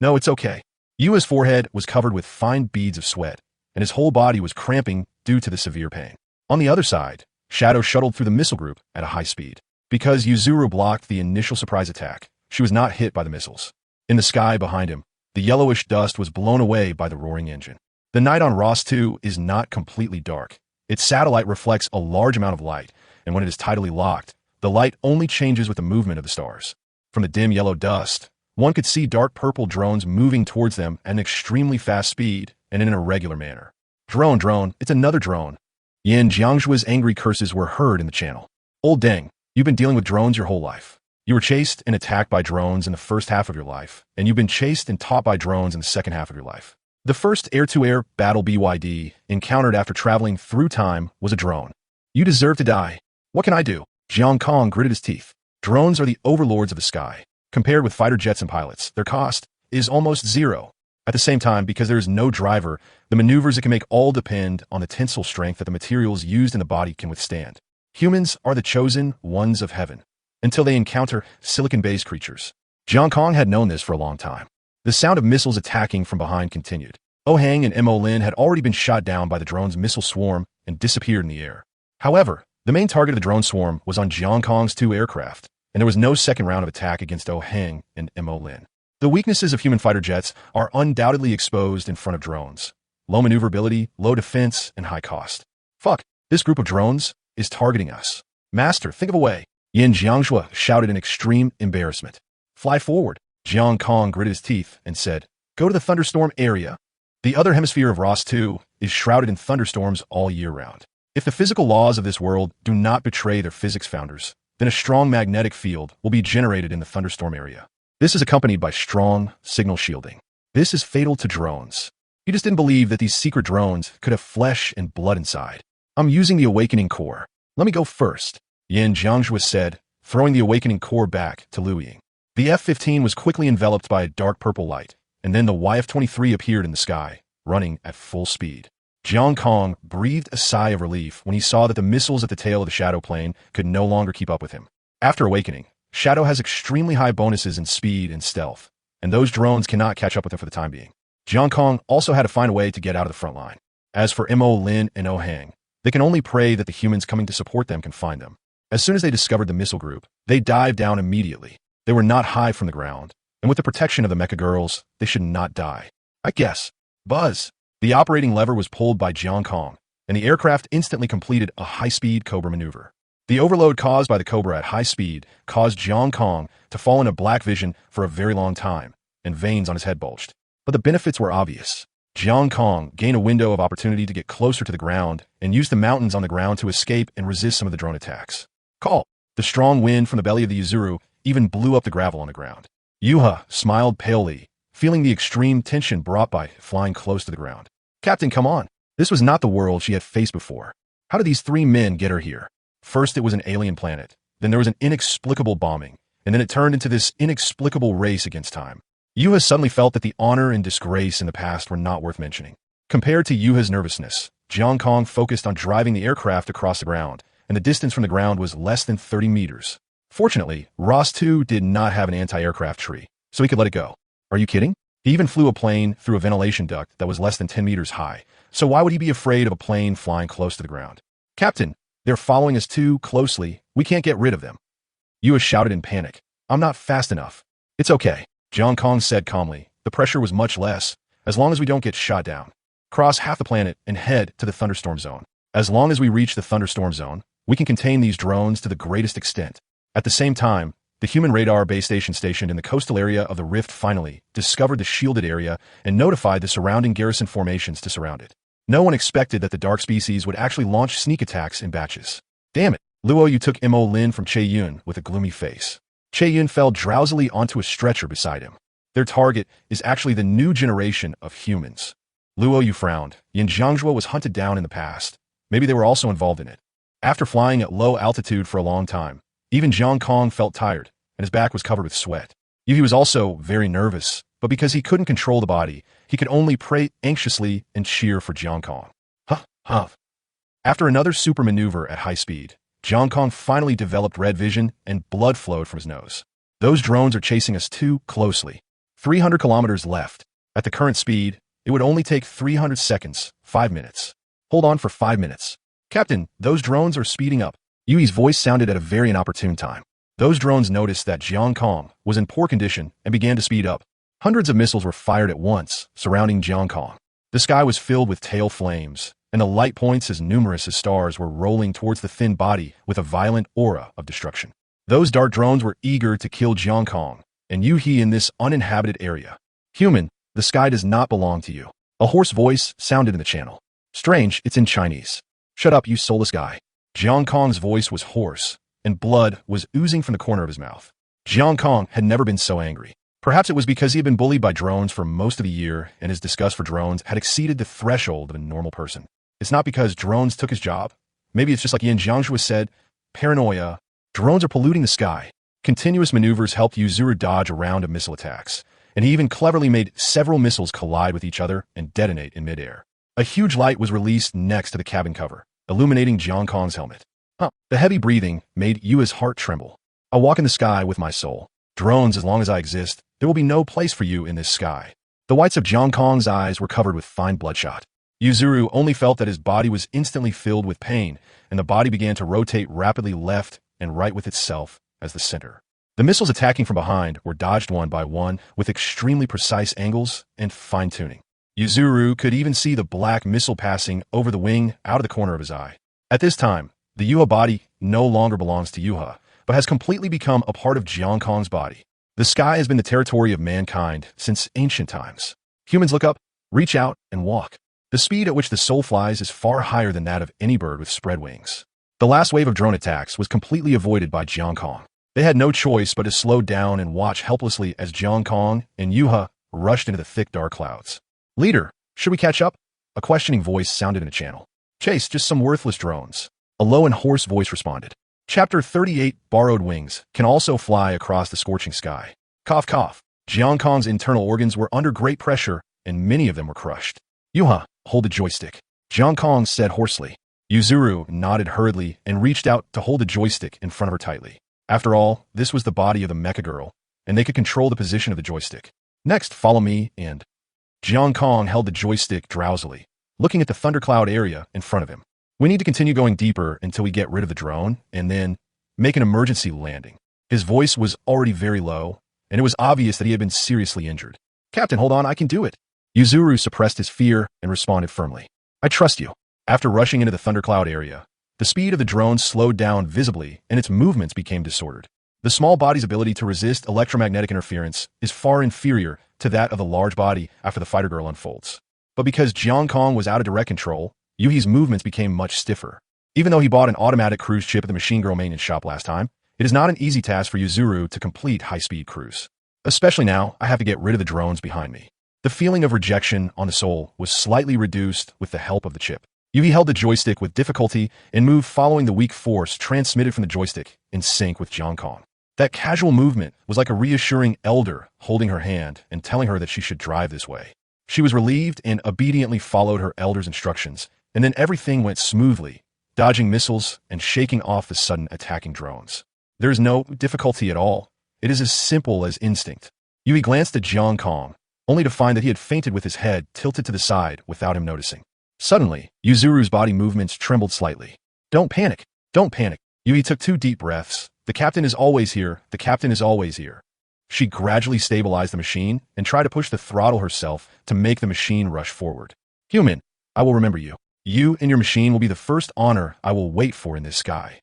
No, it's okay. Yua's forehead was covered with fine beads of sweat, and his whole body was cramping due to the severe pain. On the other side, Shadow shuttled through the missile group at a high speed. Because Yuzuru blocked the initial surprise attack, she was not hit by the missiles. In the sky behind him, the yellowish dust was blown away by the roaring engine. The night on Ross 2 is not completely dark. Its satellite reflects a large amount of light, and when it is tidally locked, the light only changes with the movement of the stars. From the dim yellow dust, one could see dark purple drones moving towards them at an extremely fast speed and in an irregular manner. Drone, it's another drone. Yin Jiangjua's angry curses were heard in the channel. Old Deng, you've been dealing with drones your whole life. You were chased and attacked by drones in the first half of your life, and you've been chased and taught by drones in the second half of your life. The first air-to-air battle BYD encountered after traveling through time was a drone. You deserve to die. What can I do? Jiang Kong gritted his teeth. Drones are the overlords of the sky. Compared with fighter jets and pilots, their cost is almost zero. At the same time, because there is no driver, the maneuvers it can make all depend on the tensile strength that the materials used in the body can withstand. Humans are the chosen ones of heaven, until they encounter silicon-based creatures. Jiang Kong had known this for a long time. The sound of missiles attacking from behind continued. Oh Hang and Mo Lin had already been shot down by the drone's missile swarm and disappeared in the air. However, the main target of the drone swarm was on Jiang Kong's 2 aircraft, and there was no second round of attack against Oh Hang and Mo Lin. The weaknesses of human fighter jets are undoubtedly exposed in front of drones. Low maneuverability, low defense, and high cost. Fuck, this group of drones is targeting us. Master, think of a way. Yin Jiangjua shouted in extreme embarrassment. Fly forward. Jiang Kong gritted his teeth and said, go to the thunderstorm area. The other hemisphere of Ross 2 is shrouded in thunderstorms all year round. If the physical laws of this world do not betray their physics founders, then a strong magnetic field will be generated in the thunderstorm area. This is accompanied by strong signal shielding. This is fatal to drones. You just didn't believe that these secret drones could have flesh and blood inside. I'm using the awakening core. Let me go first, Yin Jiangjua said, throwing the awakening core back to Lu Ying. The F-15 was quickly enveloped by a dark purple light, and then the YF-23 appeared in the sky, running at full speed. Jiang Kong breathed a sigh of relief when he saw that the missiles at the tail of the shadow plane could no longer keep up with him. After awakening, Shadow has extremely high bonuses in speed and stealth, and those drones cannot catch up with him for the time being. Jiang Kong also had to find a way to get out of the front line. As for Mo Lin and Oh Hang, they can only pray that the humans coming to support them can find them. As soon as they discovered the missile group, they dived down immediately. They were not high from the ground, and with the protection of the mecha girls, they should not die. I guess. Buzz. The operating lever was pulled by Jiang Kong, and the aircraft instantly completed a high-speed Cobra maneuver. The overload caused by the Cobra at high speed caused Jiang Kong to fall into black vision for a very long time, and veins on his head bulged. But the benefits were obvious. Jiang Kong gained a window of opportunity to get closer to the ground and use the mountains on the ground to escape and resist some of the drone attacks. Call. The strong wind from the belly of the Yuzuru even blew up the gravel on the ground. Yuha smiled palely, feeling the extreme tension brought by flying close to the ground. Captain, come on. This was not the world she had faced before. How did these three men get her here? First it was an alien planet, then there was an inexplicable bombing, and then it turned into this inexplicable race against time. Yuha suddenly felt that the honor and disgrace in the past were not worth mentioning. Compared to Yuha's nervousness, Jiang Kong focused on driving the aircraft across the ground, and the distance from the ground was less than 30 meters. Fortunately, Ross 2 did not have an anti-aircraft tree, so he could let it go. Are you kidding? He even flew a plane through a ventilation duct that was less than 10 meters high, so why would he be afraid of a plane flying close to the ground? Captain, they're following us too closely. We can't get rid of them. Yuha shouted in panic. I'm not fast enough. It's okay, Jiang Kong said calmly. The pressure was much less, as long as we don't get shot down. Cross half the planet and head to the thunderstorm zone. As long as we reach the thunderstorm zone, we can contain these drones to the greatest extent. At the same time, the human radar base station stationed in the coastal area of the rift finally discovered the shielded area and notified the surrounding garrison formations to surround it. No one expected that the dark species would actually launch sneak attacks in batches. Damn it, Luo, you took Mo Lin from Che Yun with a gloomy face. Che Yun fell drowsily onto a stretcher beside him. Their target is actually the new generation of humans. Luo, you frowned. Yin Jiangzhua was hunted down in the past. Maybe they were also involved in it. After flying at low altitude for a long time, even Jiang Kong felt tired, and his back was covered with sweat. He was also very nervous, but because he couldn't control the body, he could only pray anxiously and cheer for Jiang Kong. Huh. After another super maneuver at high speed, Jiang Kong finally developed red vision and blood flowed from his nose. Those drones are chasing us too closely. 300 kilometers left. At the current speed, it would only take 300 seconds, 5 minutes. Hold on for 5 minutes. Captain, those drones are speeding up. Yui's voice sounded at a very inopportune time. Those drones noticed that Jiang Kong was in poor condition and began to speed up. Hundreds of missiles were fired at once, surrounding Jiang Kong. The sky was filled with tail flames, and the light points as numerous as stars were rolling towards the thin body with a violent aura of destruction. Those dart drones were eager to kill Jiang Kong, and Yuhi in this uninhabited area. Human, the sky does not belong to you. A hoarse voice sounded in the channel. Strange, it's in Chinese. Shut up, you soulless guy. Jiang Kong's voice was hoarse, and blood was oozing from the corner of his mouth. Jiang Kong had never been so angry. Perhaps it was because he had been bullied by drones for most of the year, and his disgust for drones had exceeded the threshold of a normal person. It's not because drones took his job. Maybe it's just like Yin Jiangzhua said, paranoia. Drones are polluting the sky. Continuous maneuvers helped Yuzuru dodge a round of missile attacks, and he even cleverly made several missiles collide with each other and detonate in midair. A huge light was released next to the cabin cover, illuminating Jiang Kong's helmet. The heavy breathing made Yua's heart tremble. I'll walk in the sky with my soul. Drones, as long as I exist, there will be no place for you in this sky. The whites of Jiang Kong's eyes were covered with fine bloodshot. Yuzuru only felt that his body was instantly filled with pain, and the body began to rotate rapidly left and right with itself as the center. The missiles attacking from behind were dodged one by one with extremely precise angles and fine-tuning. Yuzuru could even see the black missile passing over the wing out of the corner of his eye. At this time, the Yuha body no longer belongs to Yuha, but has completely become a part of Jiang Kong's body. The sky has been the territory of mankind since ancient times. Humans look up, reach out, and walk. The speed at which the soul flies is far higher than that of any bird with spread wings. The last wave of drone attacks was completely avoided by Jiang Kong. They had no choice but to slow down and watch helplessly as Jiang Kong and Yuha rushed into the thick dark clouds. Leader, should we catch up? A questioning voice sounded in a channel. Chase, just some worthless drones. A low and hoarse voice responded. Chapter 38, Borrowed Wings, can also fly across the scorching sky. Cough, cough. Jiang Kong's internal organs were under great pressure, and many of them were crushed. Yuha, hold the joystick. Jiang Kong said hoarsely. Yuzuru nodded hurriedly and reached out to hold the joystick in front of her tightly. After all, this was the body of the mecha girl, and they could control the position of the joystick. Next, follow me, and Jiang Kong held the joystick drowsily, looking at the thundercloud area in front of him. We need to continue going deeper until we get rid of the drone, and then make an emergency landing. His voice was already very low, and it was obvious that he had been seriously injured. Captain, hold on, I can do it. Yuzuru suppressed his fear and responded firmly. I trust you. After rushing into the thundercloud area, the speed of the drone slowed down visibly and its movements became disordered. The small body's ability to resist electromagnetic interference is far inferior to that of the large body after the fighter girl unfolds. But because Jiang Kong was out of direct control, Yuhi's movements became much stiffer. Even though he bought an automatic cruise chip at the machine girl maintenance shop last time, it is not an easy task for Yuzuru to complete high-speed cruise. Especially now, I have to get rid of the drones behind me. The feeling of rejection on the soul was slightly reduced with the help of the chip. Yuhi held the joystick with difficulty and moved following the weak force transmitted from the joystick in sync with Jiang Kong. That casual movement was like a reassuring elder holding her hand and telling her that she should drive this way. She was relieved and obediently followed her elder's instructions, and then everything went smoothly, dodging missiles and shaking off the sudden attacking drones. There is no difficulty at all. It is as simple as instinct. Yui glanced at Jiang Kong, only to find that he had fainted with his head tilted to the side without him noticing. Suddenly, Yuzuru's body movements trembled slightly. Don't panic. Don't panic. Yui took 2 deep breaths. The captain is always here. The captain is always here. She gradually stabilized the machine and tried to push the throttle herself to make the machine rush forward. Human, I will remember you. You and your machine will be the first honor I will wait for in this sky.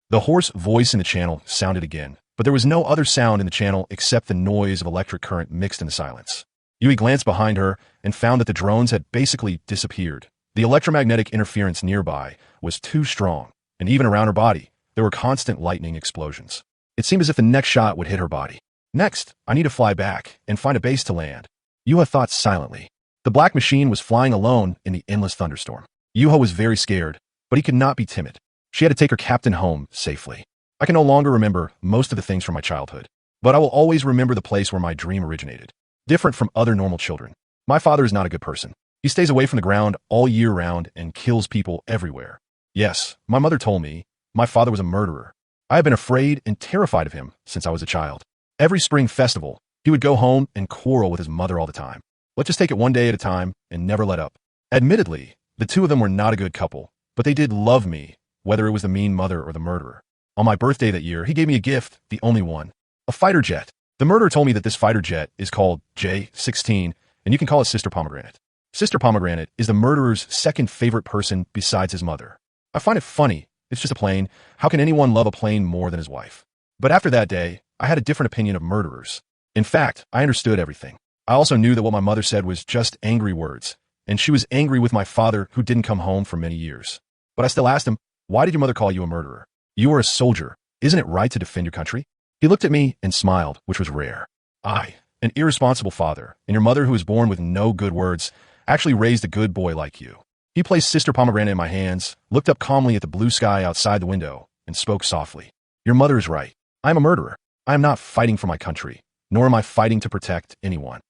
The hoarse voice in the channel sounded again, but there was no other sound in the channel except the noise of electric current mixed in the silence. Yui glanced behind her and found that the drones had basically disappeared. The electromagnetic interference nearby was too strong, and even around her body, there were constant lightning explosions. It seemed as if the next shot would hit her body. Next, I need to fly back and find a base to land. Yuha thought silently. The black machine was flying alone in the endless thunderstorm. Yuha was very scared, but he could not be timid. She had to take her captain home safely. I can no longer remember most of the things from my childhood, but I will always remember the place where my dream originated. Different from other normal children. My father is not a good person. He stays away from the ground all year round and kills people everywhere. Yes, my mother told me my father was a murderer. I have been afraid and terrified of him since I was a child. Every spring festival, he would go home and quarrel with his mother all the time. Let's just take it one day at a time and never let up. Admittedly, the two of them were not a good couple, but they did love me, whether it was the mean mother or the murderer. On my birthday that year, he gave me a gift, the only one, a fighter jet. The murderer told me that this fighter jet is called J-16, and you can call it Sister Pomegranate. Sister Pomegranate is the murderer's second favorite person besides his mother. I find it funny. It's just a plane. How can anyone love a plane more than his wife? But after that day, I had a different opinion of murderers. In fact, I understood everything. I also knew that what my mother said was just angry words, and she was angry with my father who didn't come home for many years. But I still asked him, why did your mother call you a murderer? You are a soldier. Isn't it right to defend your country? He looked at me and smiled, which was rare. I, an irresponsible father, and your mother who was born with no good words, actually raised a good boy like you. He placed Sister Pomegranate in my hands, looked up calmly at the blue sky outside the window, and spoke softly. Your mother is right. I am a murderer. I am not fighting for my country, nor am I fighting to protect anyone.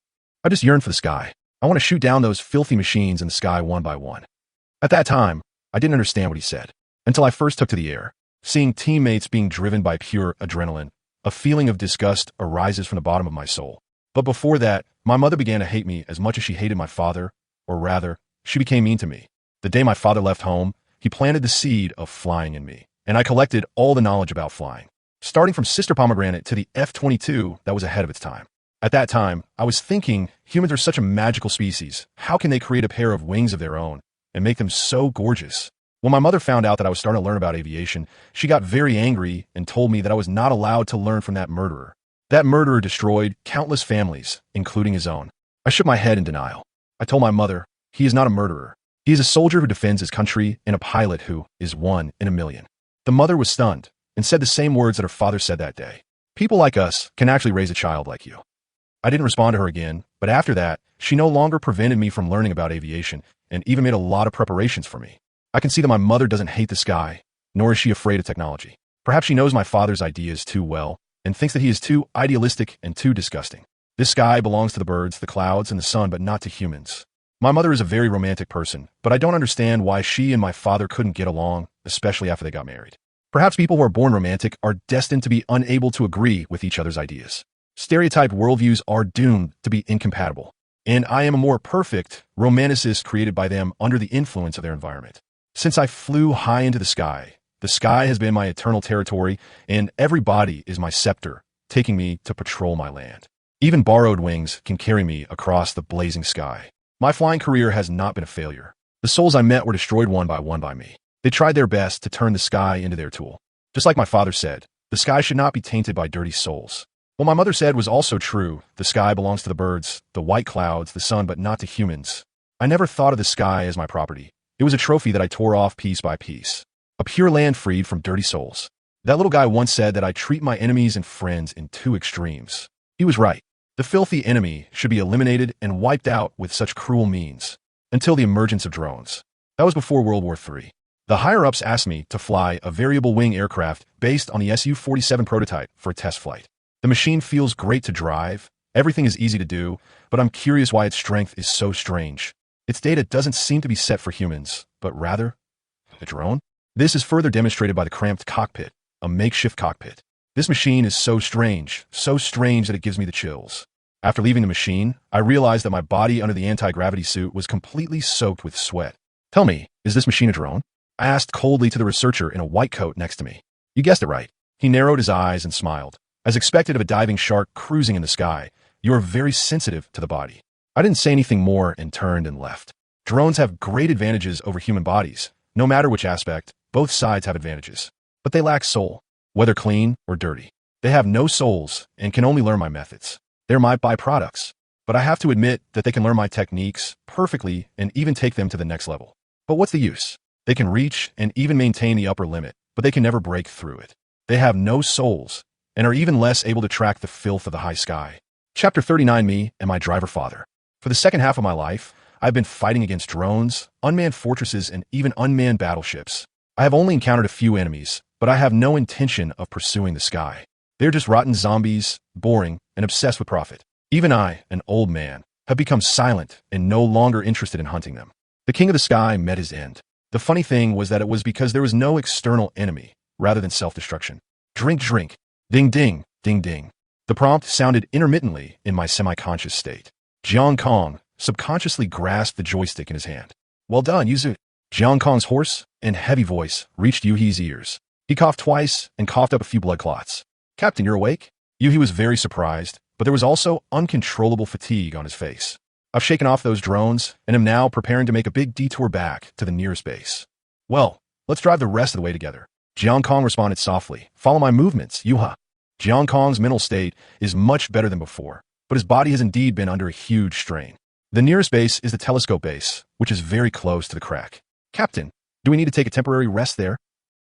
I just yearn for the sky. I want to shoot down those filthy machines in the sky one by one. At that time, I didn't understand what he said, until I first took to the air. Seeing teammates being driven by pure adrenaline, a feeling of disgust arises from the bottom of my soul. But before that, my mother began to hate me as much as she hated my father, or rather, she became mean to me. The day my father left home, he planted the seed of flying in me, and I collected all the knowledge about flying. Starting from Sister Pomegranate to the F-22 that was ahead of its time. At that time, I was thinking, humans are such a magical species. How can they create a pair of wings of their own and make them so gorgeous? When my mother found out that I was starting to learn about aviation, she got very angry and told me that I was not allowed to learn from that murderer. That murderer destroyed countless families, including his own. I shook my head in denial. I told my mother, he is not a murderer. He is a soldier who defends his country and a pilot who is one in a million. The mother was stunned and said the same words that her father said that day. People like us can actually raise a child like you. I didn't respond to her again, but after that, she no longer prevented me from learning about aviation and even made a lot of preparations for me. I can see that my mother doesn't hate the sky, nor is she afraid of technology. Perhaps she knows my father's ideas too well and thinks that he is too idealistic and too disgusting. This sky belongs to the birds, the clouds, and the sun, but not to humans. My mother is a very romantic person, but I don't understand why she and my father couldn't get along, especially after they got married. Perhaps people who are born romantic are destined to be unable to agree with each other's ideas. Stereotyped worldviews are doomed to be incompatible. And I am a more perfect romanticist created by them under the influence of their environment. Since I flew high into the sky has been my eternal territory, and every body is my scepter, taking me to patrol my land. Even borrowed wings can carry me across the blazing sky. My flying career has not been a failure. The souls I met were destroyed one by me. They tried their best to turn the sky into their tool. Just like my father said, the sky should not be tainted by dirty souls. What my mother said was also true. The sky belongs to the birds, the white clouds, the sun, but not to humans. I never thought of the sky as my property. It was a trophy that I tore off piece by piece. A pure land freed from dirty souls. That little guy once said that I treat my enemies and friends in two extremes. He was right. The filthy enemy should be eliminated and wiped out with such cruel means. Until the emergence of drones. That was before World War III. The higher-ups asked me to fly a variable wing aircraft based on the Su-47 prototype for a test flight. The machine feels great to drive, everything is easy to do, but I'm curious why its strength is so strange. Its data doesn't seem to be set for humans, but rather, a drone? This is further demonstrated by the cramped cockpit, a makeshift cockpit. This machine is so strange that it gives me the chills. After leaving the machine, I realized that my body under the anti-gravity suit was completely soaked with sweat. Tell me, is this machine a drone? I asked coldly to the researcher in a white coat next to me. You guessed it right. He narrowed his eyes and smiled. As expected of a diving shark cruising in the sky, you are very sensitive to the body. I didn't say anything more and turned and left. Drones have great advantages over human bodies. No matter which aspect, both sides have advantages. But they lack soul, whether clean or dirty. They have no souls and can only learn my methods. They're my byproducts. But I have to admit that they can learn my techniques perfectly and even take them to the next level. But what's the use? They can reach and even maintain the upper limit, but they can never break through it. They have no souls and are even less able to track the filth of the high sky. Chapter 39, Me and My Driver Father. For the second half of my life, I've been fighting against drones, unmanned fortresses, and even unmanned battleships. I have only encountered a few enemies, but I have no intention of pursuing the sky. They're just rotten zombies, boring, and obsessed with profit. Even I, an old man, have become silent and no longer interested in hunting them. The king of the sky met his end. The funny thing was that it was because there was no external enemy, rather than self-destruction. Drink, drink. Ding, ding, ding, ding. The prompt sounded intermittently in my semi-conscious state. Jiang Kong subconsciously grasped the joystick in his hand. Well done, Yuzu. Jiang Kong's hoarse and heavy voice reached Yu He's ears. He coughed twice and coughed up a few blood clots. Captain, you're awake? Yu He was very surprised, but there was also uncontrollable fatigue on his face. I've shaken off those drones and am now preparing to make a big detour back to the nearest base. Well, let's drive the rest of the way together. Jiang Kong responded softly. Follow my movements, Yuha. Jiang Kong's mental state is much better than before, but his body has indeed been under a huge strain. The nearest base is the telescope base, which is very close to the crack. Captain, do we need to take a temporary rest there?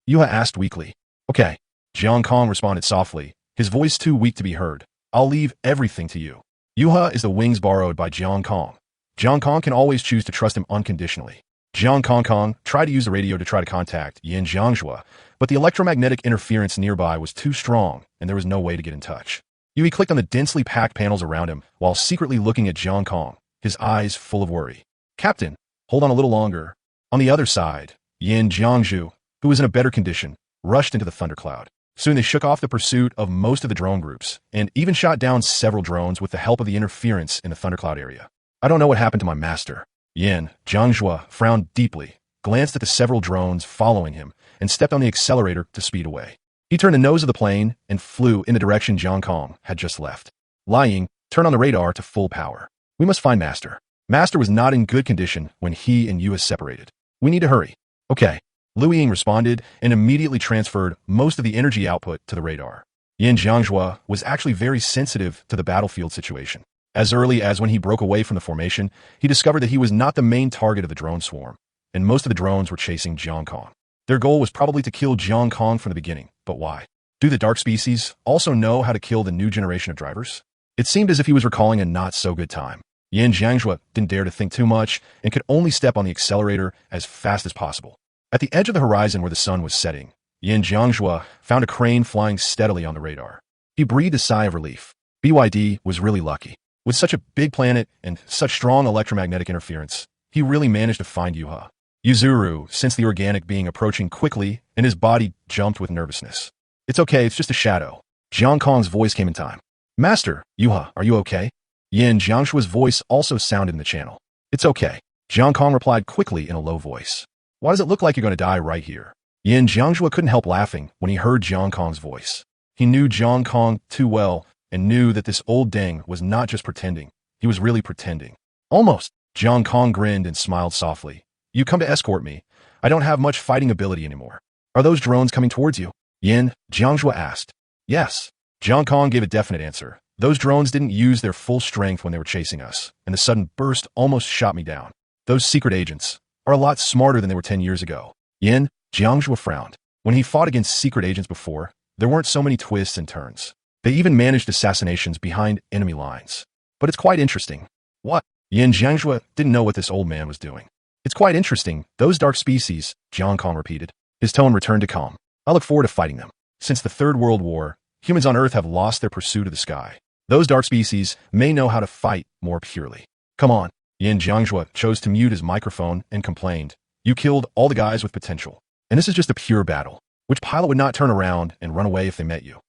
Yuha asked weakly. Okay. Jiang Kong responded softly, his voice too weak to be heard. I'll leave everything to you. Yuha is the wings borrowed by Jiang Kong. Jiang Kong can always choose to trust him unconditionally. Jiang Kong tried to use the radio to try to contact Yin Jiangzhua, but the electromagnetic interference nearby was too strong and there was no way to get in touch. Yui clicked on the densely packed panels around him while secretly looking at Jiang Kong, his eyes full of worry. Captain, hold on a little longer. On the other side, Yin Jiangzhu, who was in a better condition, rushed into the thundercloud. Soon they shook off the pursuit of most of the drone groups and even shot down several drones with the help of the interference in the thundercloud area. I don't know what happened to my master. Yin Jiangzhua frowned deeply, glanced at the several drones following him, and stepped on the accelerator to speed away. He turned the nose of the plane and flew in the direction Jiang Kong had just left. Lying, turned on the radar to full power. We must find Master. Master was not in good condition when he and Yua separated. We need to hurry. Okay. Lu Ying responded and immediately transferred most of the energy output to the radar. Yin Jiangzhua was actually very sensitive to the battlefield situation. As early as when he broke away from the formation, he discovered that he was not the main target of the drone swarm, and most of the drones were chasing Jiang Kong. Their goal was probably to kill Jiang Kong from the beginning, but why? Do the dark species also know how to kill the new generation of drivers? It seemed as if he was recalling a not-so-good time. Yin Jiangzhua didn't dare to think too much and could only step on the accelerator as fast as possible. At the edge of the horizon where the sun was setting, Yin Jiangzhua found a crane flying steadily on the radar. He breathed a sigh of relief. BYD was really lucky. With such a big planet and such strong electromagnetic interference, he really managed to find Yuha. Yuzuru sensed the organic being approaching quickly, and his body jumped with nervousness. It's okay, it's just a shadow. Jiang Kong's voice came in time. Master, Yuha, are you okay? Yin Jiangshua's voice also sounded in the channel. It's okay. Jiang Kong replied quickly in a low voice. Why does it look like you're going to die right here? Yin Jiangshua couldn't help laughing when he heard Jiang Kong's voice. He knew Jiang Kong too well and knew that this old deng was not just pretending. He was really pretending. Almost. Jiang Kong grinned and smiled softly. You come to escort me. I don't have much fighting ability anymore. Are those drones coming towards you? Yin Jiangshua asked. Yes. Jiang Kong gave a definite answer. Those drones didn't use their full strength when they were chasing us, and the sudden burst almost shot me down. Those secret agents are a lot smarter than they were 10 years ago. Yin Jiangshua frowned. When he fought against secret agents before, there weren't so many twists and turns. They even managed assassinations behind enemy lines. But it's quite interesting. What? Yin Jiangshua didn't know what this old man was doing. It's quite interesting. Those dark species, Jiang Kong repeated. His tone returned to calm. I look forward to fighting them. Since the Third World War, humans on Earth have lost their pursuit of the sky. Those dark species may know how to fight more purely. Come on. Yin Jiangshua chose to mute his microphone and complained. You killed all the guys with potential. And this is just a pure battle. Which pilot would not turn around and run away if they met you?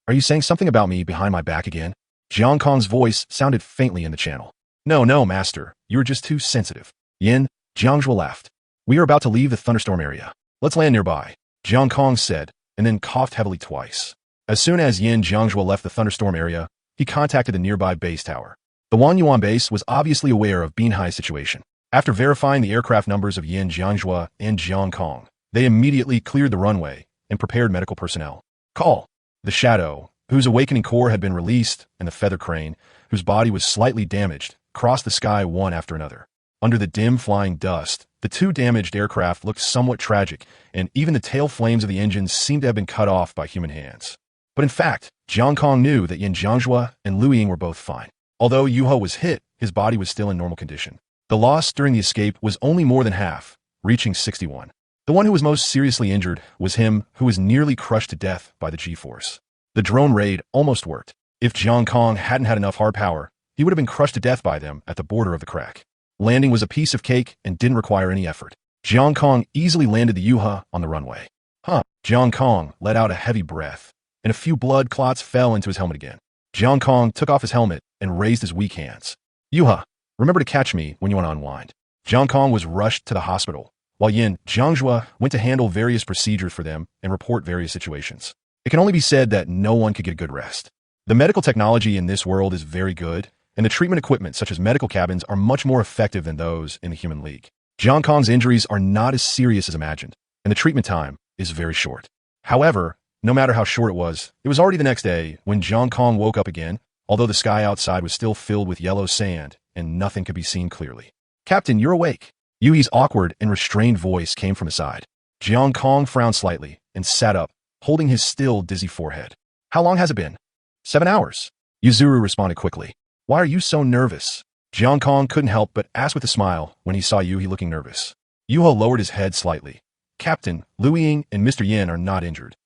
Are you saying something about me behind my back again? Jiang Kong's voice sounded faintly in the channel. No, master. You're just too sensitive. Yin Jiangshua laughed. We are about to leave the thunderstorm area. Let's land nearby. Jiang Kong said, and then coughed heavily twice. As soon as Yin Jiangshua left the thunderstorm area, he contacted the nearby base tower. The Wanyuan base was obviously aware of Binhai's situation. After verifying the aircraft numbers of Yin Jiangshua and Jiang Kong, they immediately cleared the runway and prepared medical personnel. Call. The Shadow, whose awakening core had been released, and the Feather Crane, whose body was slightly damaged, crossed the sky one after another. Under the dim flying dust, the two damaged aircraft looked somewhat tragic, and even the tail flames of the engines seemed to have been cut off by human hands. But in fact, Jiang Kong knew that Yin Jiangshua and Liu Ying were both fine. Although Yuho was hit, his body was still in normal condition. The loss during the escape was only more than half, reaching 61. The one who was most seriously injured was him who was nearly crushed to death by the G-force. The drone raid almost worked. If Jiang Kong hadn't had enough hard power, he would have been crushed to death by them at the border of the crack. Landing was a piece of cake and didn't require any effort. Jiang Kong easily landed the Yuha on the runway. Jiang Kong let out a heavy breath, and a few blood clots fell into his helmet again. Jiang Kong took off his helmet and raised his weak hands. Yuha, remember to catch me when you want to unwind. Jiang Kong was rushed to the hospital, while Yin Jiangshua went to handle various procedures for them and report various situations. It can only be said that no one could get a good rest. The medical technology in this world is very good, and the treatment equipment such as medical cabins are much more effective than those in the Human League. Jiang Kong's injuries are not as serious as imagined, and the treatment time is very short. However, no matter how short it was already the next day when Jiang Kong woke up again, although the sky outside was still filled with yellow sand and nothing could be seen clearly. Captain, you're awake. Yui's awkward and restrained voice came from his side. Jiang Kong frowned slightly and sat up, holding his still dizzy forehead. How long has it been? 7 hours. Yuzuru responded quickly. Why are you so nervous? Jiang Kong couldn't help but ask with a smile when he saw Yuhi looking nervous. Yuho lowered his head slightly. Captain, Liu Ying and Mr. Yin are not injured.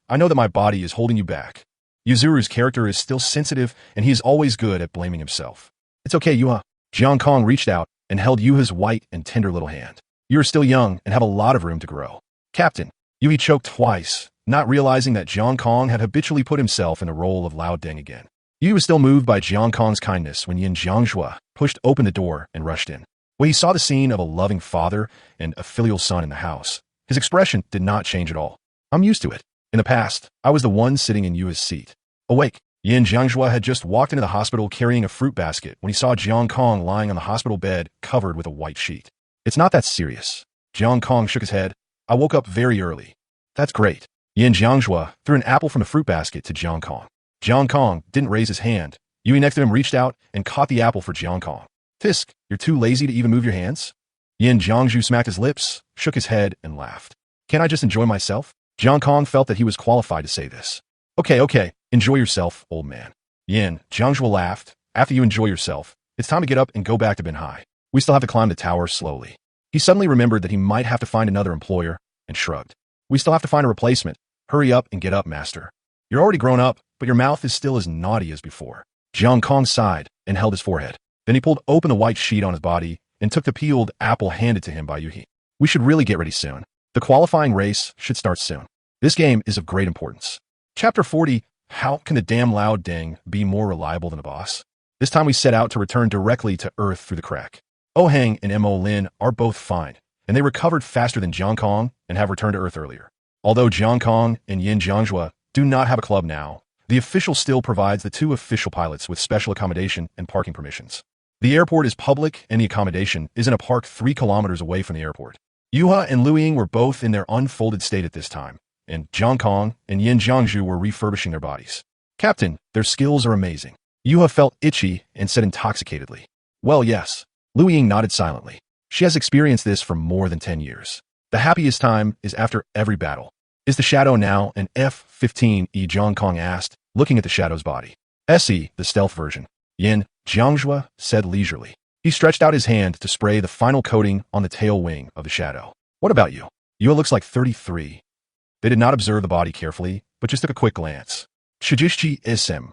I know that my body is holding you back. Yuzuru's character is still sensitive, and he is always good at blaming himself. It's okay, Yuha. Jiang Kong reached out and held Yuha's white and tender little hand. You are still young and have a lot of room to grow. Captain, Yuhi choked twice, not realizing that Jiang Kong had habitually put himself in the role of Lao Deng again. Yuhi was still moved by Jiang Kong's kindness when Yin Jiangshua pushed open the door and rushed in. When he saw the scene of a loving father and a filial son in the house, his expression did not change at all. I'm used to it. In the past, I was the one sitting in Yuha's seat. Awake, Yin Jiangshua had just walked into the hospital carrying a fruit basket when he saw Jiang Kong lying on the hospital bed covered with a white sheet. It's not that serious. Jiang Kong shook his head. I woke up very early. That's great. Yin Jiangshua threw an apple from the fruit basket to Jiang Kong. Jiang Kong didn't raise his hand. Yui next to him reached out and caught the apple for Jiang Kong. Fisk, you're too lazy to even move your hands? Yin Jiangju smacked his lips, shook his head, and laughed. Can't I just enjoy myself? Jiang Kong felt that he was qualified to say this. Okay, enjoy yourself, old man. Yin Jiangshua laughed. After you enjoy yourself, it's time to get up and go back to Binhai. We still have to climb the tower slowly. He suddenly remembered that he might have to find another employer, and shrugged. We still have to find a replacement. Hurry up and get up, master. You're already grown up, but your mouth is still as naughty as before. Jiang Kong sighed and held his forehead. Then he pulled open the white sheet on his body and took the peeled apple handed to him by Yuhi. We should really get ready soon. The qualifying race should start soon. This game is of great importance. Chapter 40, How can the damn loud ding be more reliable than a boss? This time we set out to return directly to Earth through the crack. Oh Hang and Mo Lin are both fine, and they recovered faster than Jiang Kong and have returned to Earth earlier. Although Jiang Kong and Yin Jiangjua do not have a club now, the official still provides the two official pilots with special accommodation and parking permissions. The airport is public, and the accommodation is in a park 3 kilometers away from the airport. Yuha and Lu Ying were both in their unfolded state at this time, and Jiang Kong and Yin Jiangju were refurbishing their bodies. Captain, their skills are amazing. Yuha felt itchy and said intoxicatedly. Well, yes. Lu Ying nodded silently. She has experienced this for more than 10 years. The happiest time is after every battle. Is the shadow now an F-15? Jiang Kong asked, looking at the shadow's body. SE, the stealth version. Yin Jiangjua said leisurely. He stretched out his hand to spray the final coating on the tail wing of the shadow. What about you? Yuha looks like 33. They did not observe the body carefully, but just took a quick glance. Chijishchi ism.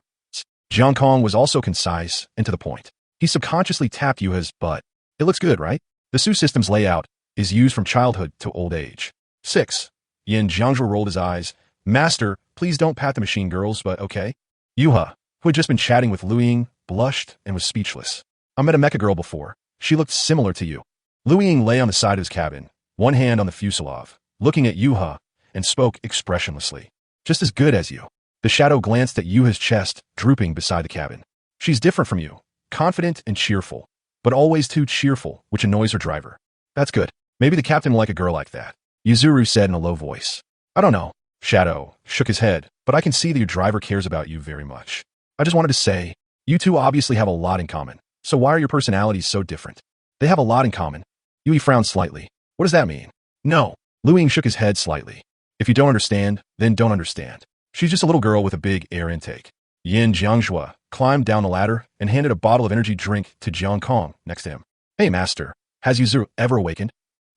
Jiang Kong was also concise and to the point. He subconsciously tapped Yuha's butt. It looks good, right? The Su system's layout is used from childhood to old age. 6. Yin Jiangjua rolled his eyes. Master, please don't pat the machine girls, but okay? Yuha, who had just been chatting with Lu Ying, blushed and was speechless. I met a mecha girl before. She looked similar to you. Lu Ying lay on the side of his cabin, one hand on the fuselage, looking at Yuha, and spoke expressionlessly. Just as good as you. The shadow glanced at Yuha's chest, drooping beside the cabin. She's different from you, confident and cheerful, but always too cheerful, which annoys her driver. That's good. Maybe the captain will like a girl like that. Yuzuru said in a low voice. I don't know. Shadow shook his head, but I can see that your driver cares about you very much. I just wanted to say, you two obviously have a lot in common. So why are your personalities so different? They have a lot in common. Yui frowned slightly. What does that mean? No. Lu Ying shook his head slightly. If you don't understand, then don't understand. She's just a little girl with a big air intake. Yin Jiangjua climbed down the ladder and handed a bottle of energy drink to Jiang Kong next to him. Hey, master, has Yuzuru ever awakened?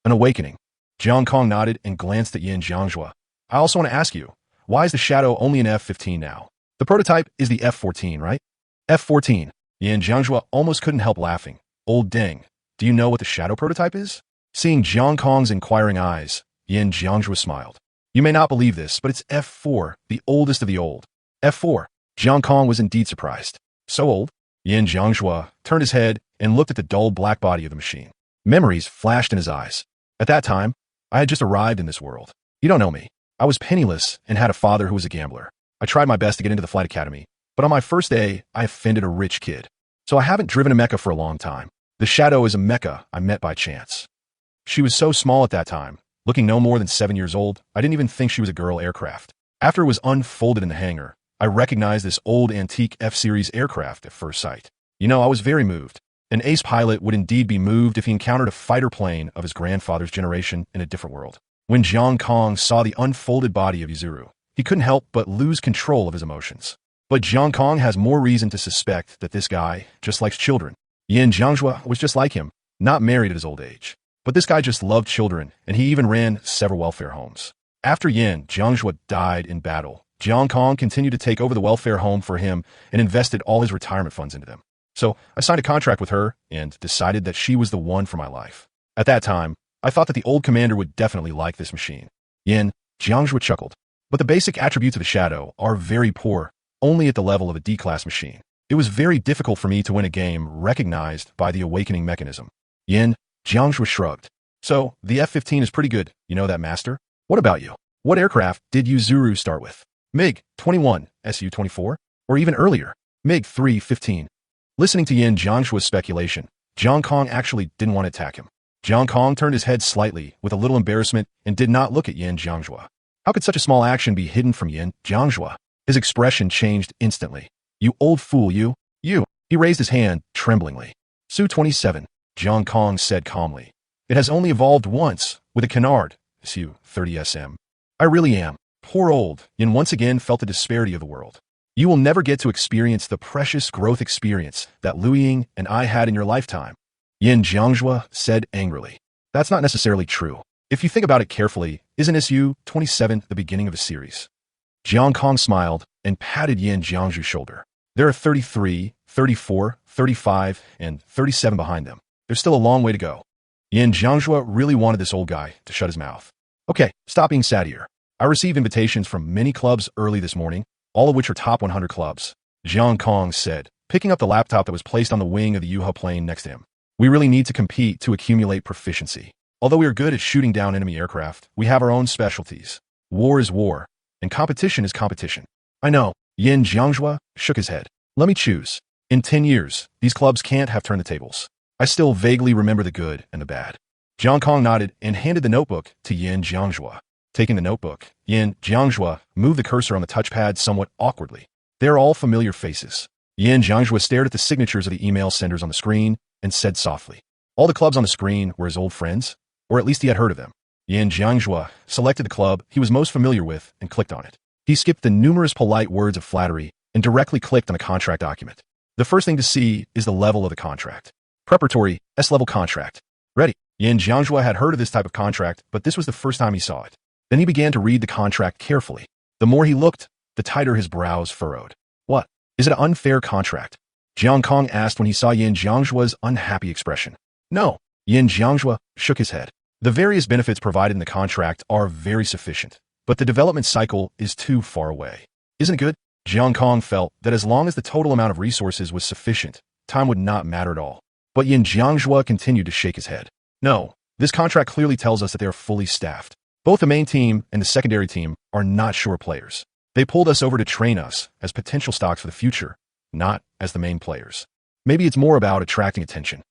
An awakening. Jiang Kong nodded and glanced at Yin Jiangjua. I also want to ask you, why is the shadow only an F-15 now? The prototype is the F-14, right? F-14. Yin Jiangjua almost couldn't help laughing. Old ding. Do you know what the shadow prototype is? Seeing Jiang Kong's inquiring eyes, Yin Jiangjua smiled. You may not believe this, but it's F4, the oldest of the old. F4. Jiang Kong was indeed surprised. So old? Yin Jiangjua turned his head and looked at the dull black body of the machine. Memories flashed in his eyes. At that time, I had just arrived in this world. You don't know me. I was penniless and had a father who was a gambler. I tried my best to get into the flight academy, but on my first day, I offended a rich kid. So I haven't driven a mecha for a long time. The shadow is a mecha I met by chance. She was so small at that time, looking no more than 7 years old, I didn't even think she was a girl aircraft. After it was unfolded in the hangar, I recognized this old antique F-Series aircraft at first sight. You know, I was very moved. An ace pilot would indeed be moved if he encountered a fighter plane of his grandfather's generation in a different world. When Jiang Kong saw the unfolded body of Yuzuru, he couldn't help but lose control of his emotions. But Jiang Kong has more reason to suspect that this guy just likes children. Yin Jiangjua was just like him, not married at his old age. But this guy just loved children, and he even ran several welfare homes. After Yin Jiangjua died in battle, Jiang Kong continued to take over the welfare home for him and invested all his retirement funds into them. So I signed a contract with her and decided that she was the one for my life. At that time, I thought that the old commander would definitely like this machine. Yin Jiangjua chuckled. But the basic attributes of the shadow are very poor, only at the level of a D-class machine. It was very difficult for me to win a game recognized by the awakening mechanism. Yin Jiangjua shrugged. So, the F-15 is pretty good, you know that, master? What about you? What aircraft did Yuzuru start with? MiG-21, Su-24? Or even earlier, MiG-315? Listening to Yin Jiangjua's speculation, Jiang Kong actually didn't want to attack him. Jiang Kong turned his head slightly with a little embarrassment and did not look at Yin Jiangjua. How could such a small action be hidden from Yin Jiangjua? His expression changed instantly. You old fool, you. He raised his hand, tremblingly. Su-27, Jiang Kong said calmly. It has only evolved once, with a canard, Su-30SM. I really am. Poor old Yin once again felt the disparity of the world. You will never get to experience the precious growth experience that Lu Ying and I had in your lifetime. Yin Jiangjua said angrily. That's not necessarily true. If you think about it carefully, isn't Su-27 the beginning of a series? Jiang Kong smiled and patted Yin Jiangju's shoulder. There are 33, 34, 35, and 37 behind them. There's still a long way to go. Yin Jiangjua really wanted this old guy to shut his mouth. Okay, stop being sad here. I received invitations from many clubs early this morning, all of which are top 100 clubs, Jiang Kong said, picking up the laptop that was placed on the wing of the Yuho plane next to him. We really need to compete to accumulate proficiency. Although we are good at shooting down enemy aircraft, we have our own specialties. War is war, and competition is competition. I know. Yin Jiangjua shook his head. Let me choose. In 10 years, these clubs can't have turned the tables. I still vaguely remember the good and the bad. Jiang Kong nodded and handed the notebook to Yin Jiangjua. Taking the notebook, Yin Jiangjua moved the cursor on the touchpad somewhat awkwardly. They are all familiar faces. Yin Jiangjua stared at the signatures of the email senders on the screen and said softly. All the clubs on the screen were his old friends, or at least he had heard of them. Yin Jiangjua selected the club he was most familiar with and clicked on it. He skipped the numerous polite words of flattery and directly clicked on the contract document. The first thing to see is the level of the contract. Preparatory, S-level contract. Ready. Yin Jiangjua had heard of this type of contract, but this was the first time he saw it. Then he began to read the contract carefully. The more he looked, the tighter his brows furrowed. What? Is it an unfair contract? Jiang Kong asked when he saw Yin Jiangjua's unhappy expression. No. Yin Jiangjua shook his head. The various benefits provided in the contract are very sufficient, but the development cycle is too far away. Isn't it good? Jiang Kong felt that as long as the total amount of resources was sufficient, time would not matter at all. But Yin Jiangjua continued to shake his head. No, this contract clearly tells us that they are fully staffed. Both the main team and the secondary team are not sure players. They pulled us over to train us as potential stocks for the future, not as the main players. Maybe it's more about attracting attention.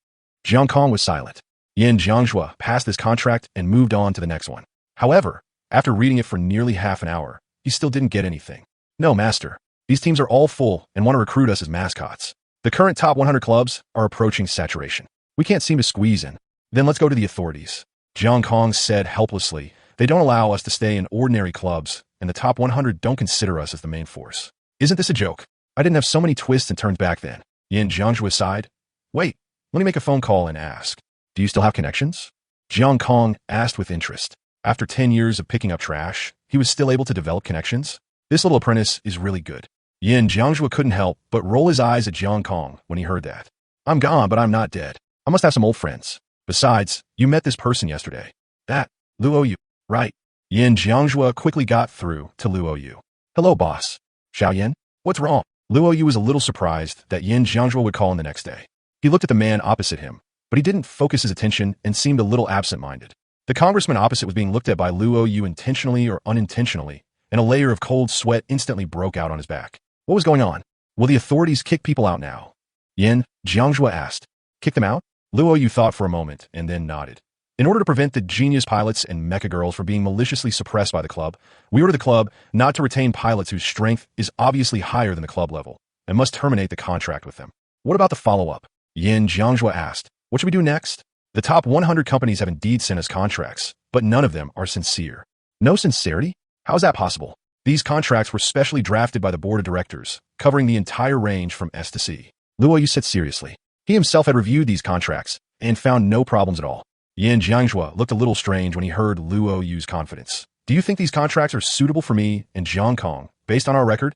Jiang Kong was silent. Yin Jiangjua passed this contract and moved on to the next one. However, after reading it for nearly half an hour, he still didn't get anything. No, master. These teams are all full and want to recruit us as mascots. The current top 100 clubs are approaching saturation. We can't seem to squeeze in. Then let's go to the authorities. Jiang Kong said helplessly. They don't allow us to stay in ordinary clubs, and the top 100 don't consider us as the main force. Isn't this a joke? I didn't have so many twists and turns back then. Yin Jiangjua sighed. Wait, let me make a phone call and ask. Do you still have connections? Jiang Kong asked with interest. After 10 years of picking up trash, he was still able to develop connections? This little apprentice is really good. Yin Jiangjua couldn't help but roll his eyes at Jiang Kong when he heard that. I'm gone, but I'm not dead. I must have some old friends. Besides, you met this person yesterday. That, Luo Yu, right? Yin Jiangjua quickly got through to Luo Yu. Hello, boss. Xiao Yin? What's wrong? Luo Yu was a little surprised that Yin Jiangjua would call in the next day. He looked at the man opposite him, but he didn't focus his attention and seemed a little absent-minded. The congressman opposite was being looked at by Luo Yu intentionally or unintentionally, and a layer of cold sweat instantly broke out on his back. What was going on? Will the authorities kick people out now? Yin Jiangjua asked. Kick them out? Luo Yu thought for a moment and then nodded. In order to prevent the genius pilots and mecha girls from being maliciously suppressed by the club, we order the club not to retain pilots whose strength is obviously higher than the club level, and must terminate the contract with them. What about the follow-up? Yin Jiangjua asked. What should we do next? The top 100 companies have indeed sent us contracts, but none of them are sincere. No sincerity? How is that possible? These contracts were specially drafted by the board of directors, covering the entire range from S to C. Luo Yu said seriously. He himself had reviewed these contracts and found no problems at all. Yin Jiangjua looked a little strange when he heard Luo Yu's confidence. Do you think these contracts are suitable for me and Jiang Kong, based on our record?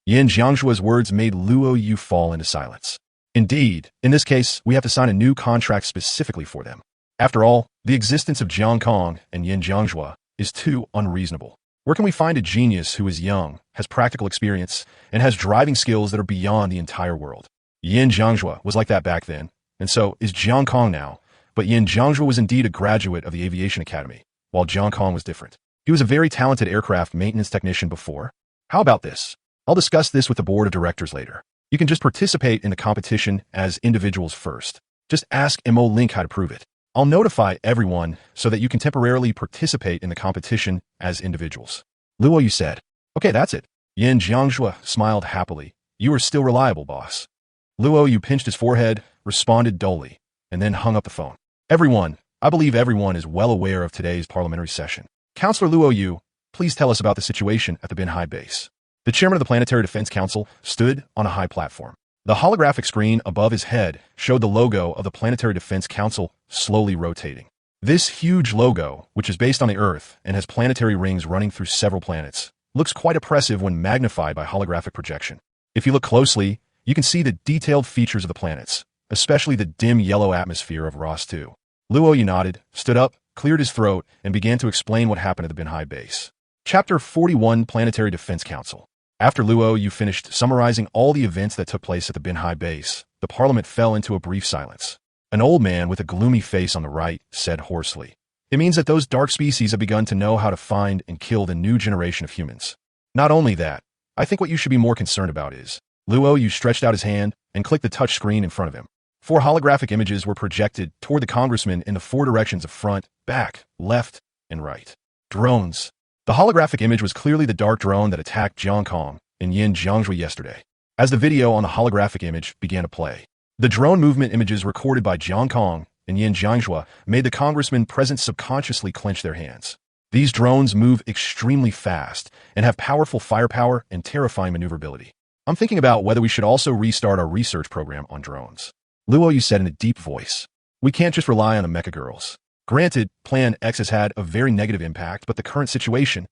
Yin Jiangjua's words made Luo Yu fall into silence. Indeed, in this case, we have to sign a new contract specifically for them. After all, the existence of Jiang Kong and Yin Jiangjua is too unreasonable. Where can we find a genius who is young, has practical experience, and has driving skills that are beyond the entire world? Yin Jiangjua was like that back then, and so is Jiang Kong now, but Yin Jiangjua was indeed a graduate of the Aviation Academy, while Jiang Kong was different. He was a very talented aircraft maintenance technician before. How about this? I'll discuss this with the board of directors later. You can just participate in the competition as individuals first. Just ask MO Link how to prove it. I'll notify everyone so that you can temporarily participate in the competition as individuals. Luo Yu said. Okay, that's it. Yin Jiangjua smiled happily. You are still reliable, boss. Luo Yu pinched his forehead, responded dully, and then hung up the phone. Everyone, I believe everyone is well aware of today's parliamentary session. Councillor Luo Yu, please tell us about the situation at the Binhai base. The chairman of the Planetary Defense Council stood on a high platform. The holographic screen above his head showed the logo of the Planetary Defense Council slowly rotating. This huge logo, which is based on the Earth and has planetary rings running through several planets, looks quite oppressive when magnified by holographic projection. If you look closely, you can see the detailed features of the planets, especially the dim yellow atmosphere of Ross 2. Luo nodded, stood up, cleared his throat, and began to explain what happened at the Binhai base. Chapter 41 Planetary Defense Council. After Luo finished summarizing all the events that took place at the Binhai base, the parliament fell into a brief silence. An old man with a gloomy face on the right said hoarsely, "It means that those dark species have begun to know how to find and kill the new generation of humans. Not only that, I think what you should be more concerned about is..." Luo stretched out his hand and clicked the touch screen in front of him. 4 holographic images were projected toward the congressman in the 4 directions of front, back, left, and right. Drones. The holographic image was clearly the dark drone that attacked Jiang Kong and Yin Jiangzhui yesterday. As the video on the holographic image began to play, the drone movement images recorded by Jiang Kong and Yin Jiangzhui made the congressman present subconsciously clench their hands. These drones move extremely fast and have powerful firepower and terrifying maneuverability. I'm thinking about whether we should also restart our research program on drones. Luo said in a deep voice. We can't just rely on the mecha girls. Granted, Plan X has had a very negative impact, but the current situation...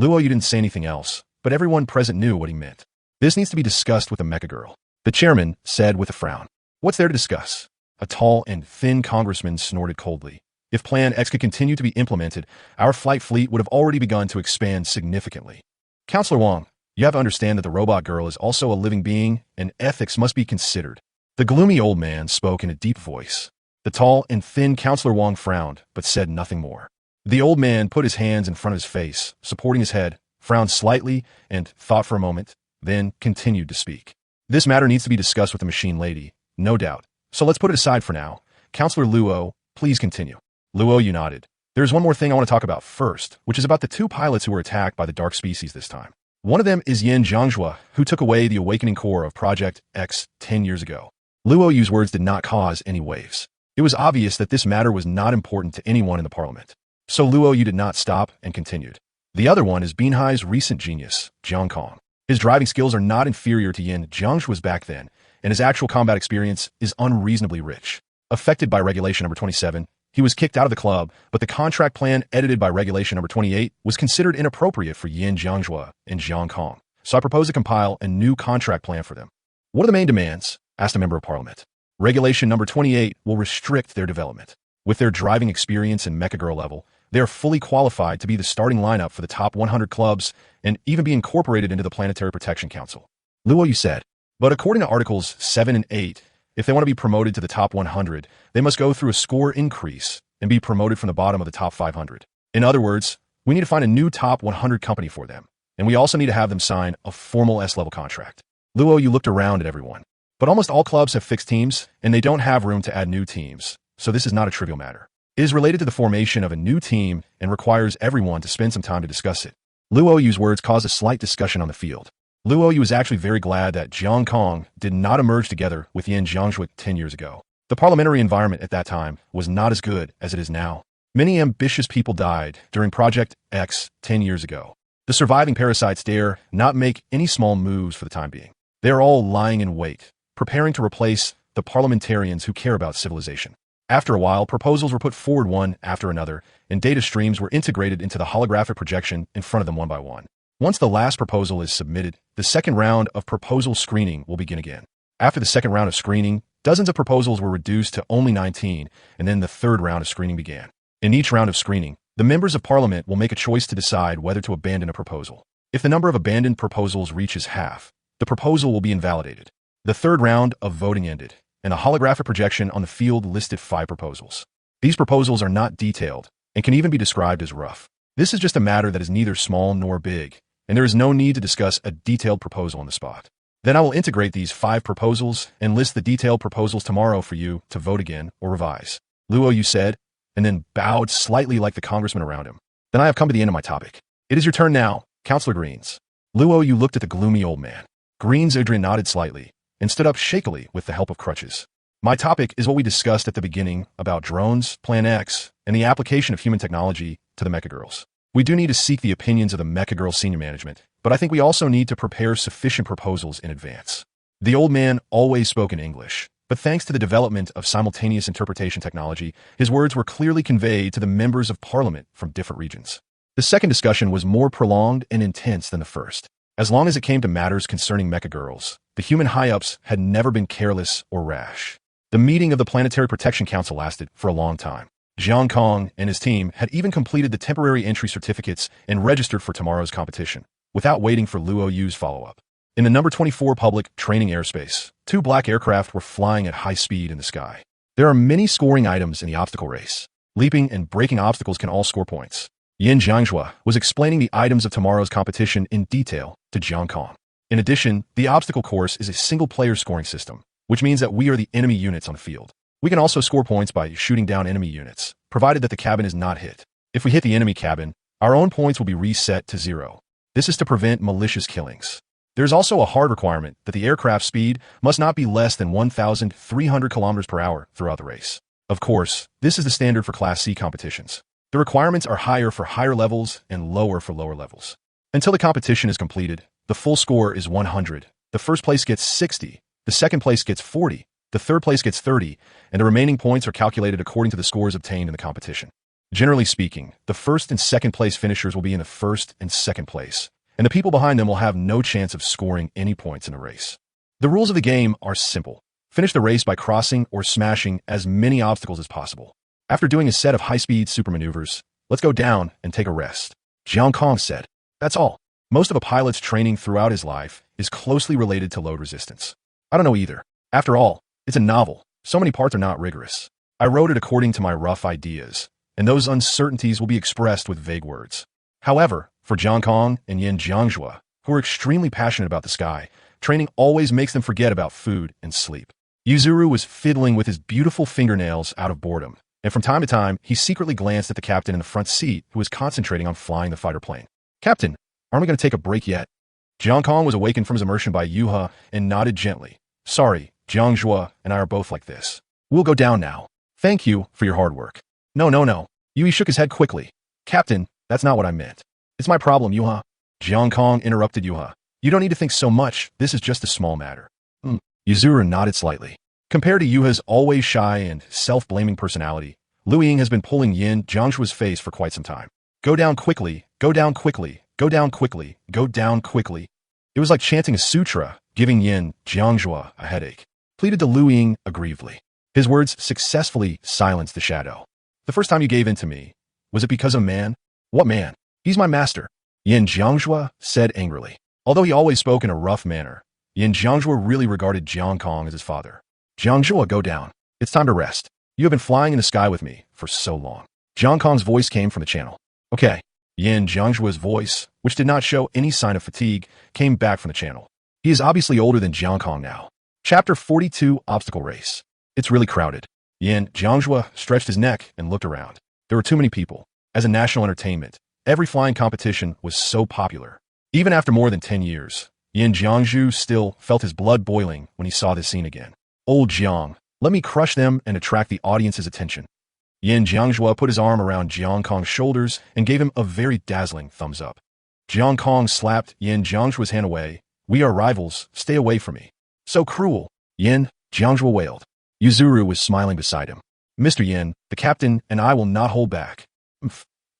Luo didn't say anything else, but everyone present knew what he meant. This needs to be discussed with the mecha girl. The chairman said with a frown. What's there to discuss? A tall and thin congressman snorted coldly. If Plan X could continue to be implemented, our flight fleet would have already begun to expand significantly. Counselor Wang, you have to understand that the robot girl is also a living being, and ethics must be considered. The gloomy old man spoke in a deep voice. The tall and thin Counselor Wang frowned, but said nothing more. The old man put his hands in front of his face, supporting his head, frowned slightly, and thought for a moment, then continued to speak. This matter needs to be discussed with the machine lady, no doubt. So let's put it aside for now. Counselor Luo, please continue. Luo nodded. There's one more thing I want to talk about first, which is about the 2 pilots who were attacked by the dark species this time. One of them is Yin Jiangzhui, who took away the awakening core of Project X 10 years ago. Luo's words did not cause any waves. It was obvious that this matter was not important to anyone in the parliament. So Luo did not stop and continued. The other one is Binhai's recent genius, Jiang Kong. His driving skills are not inferior to Yin Jiangzhui's back then, and his actual combat experience is unreasonably rich. Affected by Regulation Number 27, he was kicked out of the club, but the contract plan edited by Regulation Number 28 was considered inappropriate for Yin Jiangzhui and Jiang Kong. So I propose to compile a new contract plan for them. What are the main demands? Asked a member of parliament. Regulation Number 28 will restrict their development. With their driving experience and mecha girl level, they are fully qualified to be the starting lineup for the top 100 clubs and even be incorporated into the Planetary Protection Council. Luo said, but according to Articles 7 and 8, if they want to be promoted to the top 100, they must go through a score increase and be promoted from the bottom of the top 500. In other words, we need to find a new top 100 company for them, and we also need to have them sign a formal S-level contract. Luo looked around at everyone. But almost all clubs have fixed teams, and they don't have room to add new teams, so this is not a trivial matter. It is related to the formation of a new team and requires everyone to spend some time to discuss it. Luo's words caused a slight discussion on the field. Luo was actually very glad that Jiang Kong did not emerge together with Yin Jiangzhui 10 years ago. The parliamentary environment at that time was not as good as it is now. Many ambitious people died during Project X 10 years ago. The surviving parasites dare not make any small moves for the time being. They are all lying in wait, preparing to replace the parliamentarians who care about civilization. After a while, proposals were put forward one after another, and data streams were integrated into the holographic projection in front of them one by one. Once the last proposal is submitted, the second round of proposal screening will begin again. After the second round of screening, dozens of proposals were reduced to only 19, and then the third round of screening began. In each round of screening, the members of parliament will make a choice to decide whether to abandon a proposal. If the number of abandoned proposals reaches half, the proposal will be invalidated. The third round of voting ended, and a holographic projection on the field listed 5 proposals. These proposals are not detailed and can even be described as rough. This is just a matter that is neither small nor big, and there is no need to discuss a detailed proposal on the spot. Then I will integrate these 5 proposals and list the detailed proposals tomorrow for you to vote again or revise. Luo said, and then bowed slightly like the congressman around him. Then I have come to the end of my topic. It is your turn now, Counselor Greens. Luo looked at the gloomy old man. Greens Adrian nodded slightly and stood up shakily with the help of crutches. My topic is what we discussed at the beginning about drones, Plan X, and the application of human technology to the mecha girls. We do need to seek the opinions of the mecha girl senior management, but I think we also need to prepare sufficient proposals in advance. The old man always spoke in English, but thanks to the development of simultaneous interpretation technology, his words were clearly conveyed to the members of parliament from different regions. The second discussion was more prolonged and intense than the first. As long as it came to matters concerning mecha girls, the human high-ups had never been careless or rash. The meeting of the Planetary Protection Council lasted for a long time. Jiang Kong and his team had even completed the temporary entry certificates and registered for tomorrow's competition, without waiting for Luo Yu's follow-up. In the number 24 public training airspace, 2 black aircraft were flying at high speed in the sky. There are many scoring items in the obstacle race. Leaping and breaking obstacles can all score points. Yin Jiangzhua was explaining the items of tomorrow's competition in detail to Jiang Kong. In addition, the obstacle course is a single-player scoring system, which means that we are the enemy units on the field. We can also score points by shooting down enemy units, provided that the cabin is not hit. If we hit the enemy cabin, our own points will be reset to 0. This is to prevent malicious killings. There's also a hard requirement that the aircraft speed must not be less than 1,300 kilometers per hour throughout the race. Of course, this is the standard for Class C competitions. The requirements are higher for higher levels and lower for lower levels. Until the competition is completed, the full score is 100. The first place gets 60, the second place gets 40, the third place gets 30, and the remaining points are calculated according to the scores obtained in the competition. Generally speaking, the first and second place finishers will be in the first and second place, and the people behind them will have no chance of scoring any points in the race. The rules of the game are simple. Finish the race by crossing or smashing as many obstacles as possible. After doing a set of high-speed super maneuvers, let's go down and take a rest. Jiang Kong said. That's all. Most of a pilot's training throughout his life is closely related to load resistance. I don't know either. After all, it's a novel. So many parts are not rigorous. I wrote it according to my rough ideas, and those uncertainties will be expressed with vague words. However, for Jiang Kong and Yin Jiangzhua, who are extremely passionate about the sky, training always makes them forget about food and sleep. Yuzuru was fiddling with his beautiful fingernails out of boredom, and from time to time, he secretly glanced at the captain in the front seat who was concentrating on flying the fighter plane. Captain, aren't we going to take a break yet? Jiang Kong was awakened from his immersion by Yuha and nodded gently. Sorry, Jiangzhua and I are both like this. We'll go down now. Thank you for your hard work. No. Yui shook his head quickly. Captain, that's not what I meant. It's my problem, Yuha. Jiang Kong interrupted Yuha. You don't need to think so much. This is just a small matter. Yuzuru nodded slightly. Compared to Yuha's always shy and self-blaming personality, Lu Ying has been pulling Yin Jiangzhua's face for quite some time. Go down quickly, go down quickly, go down quickly, go down quickly. It was like chanting a sutra, giving Yin Jiangzhua a headache. Pleaded to Lu Ying aggrievedly. His words successfully silenced the shadow. The first time you gave in to me, was it because of man? What man? He's my master, Yin Jiangzhua said angrily. Although he always spoke in a rough manner, Yin Jiangzhua really regarded Jiang Kong as his father. Jiangzhua, go down. It's time to rest. You have been flying in the sky with me for so long. Jiang Kong's voice came from the channel. Okay. Yin Jiangzhua's voice, which did not show any sign of fatigue, came back from the channel. He is obviously older than Jiang Kong now. Chapter 42, Obstacle Race. It's really crowded. Yin Jiangzhua stretched his neck and looked around. There were too many people. As a national entertainment, every flying competition was so popular. Even after more than 10 years, Yin Jiangzhu still felt his blood boiling when he saw this scene again. Old Jiang, let me crush them and attract the audience's attention. Yin Jiangzhua put his arm around Jiang Kong's shoulders and gave him a very dazzling thumbs up. Jiang Kong slapped Yin Jiangzhua's hand away. We are rivals, stay away from me. So cruel, Yin Jiangzhua wailed. Yuzuru was smiling beside him. Mr. Yin, the captain and I will not hold back.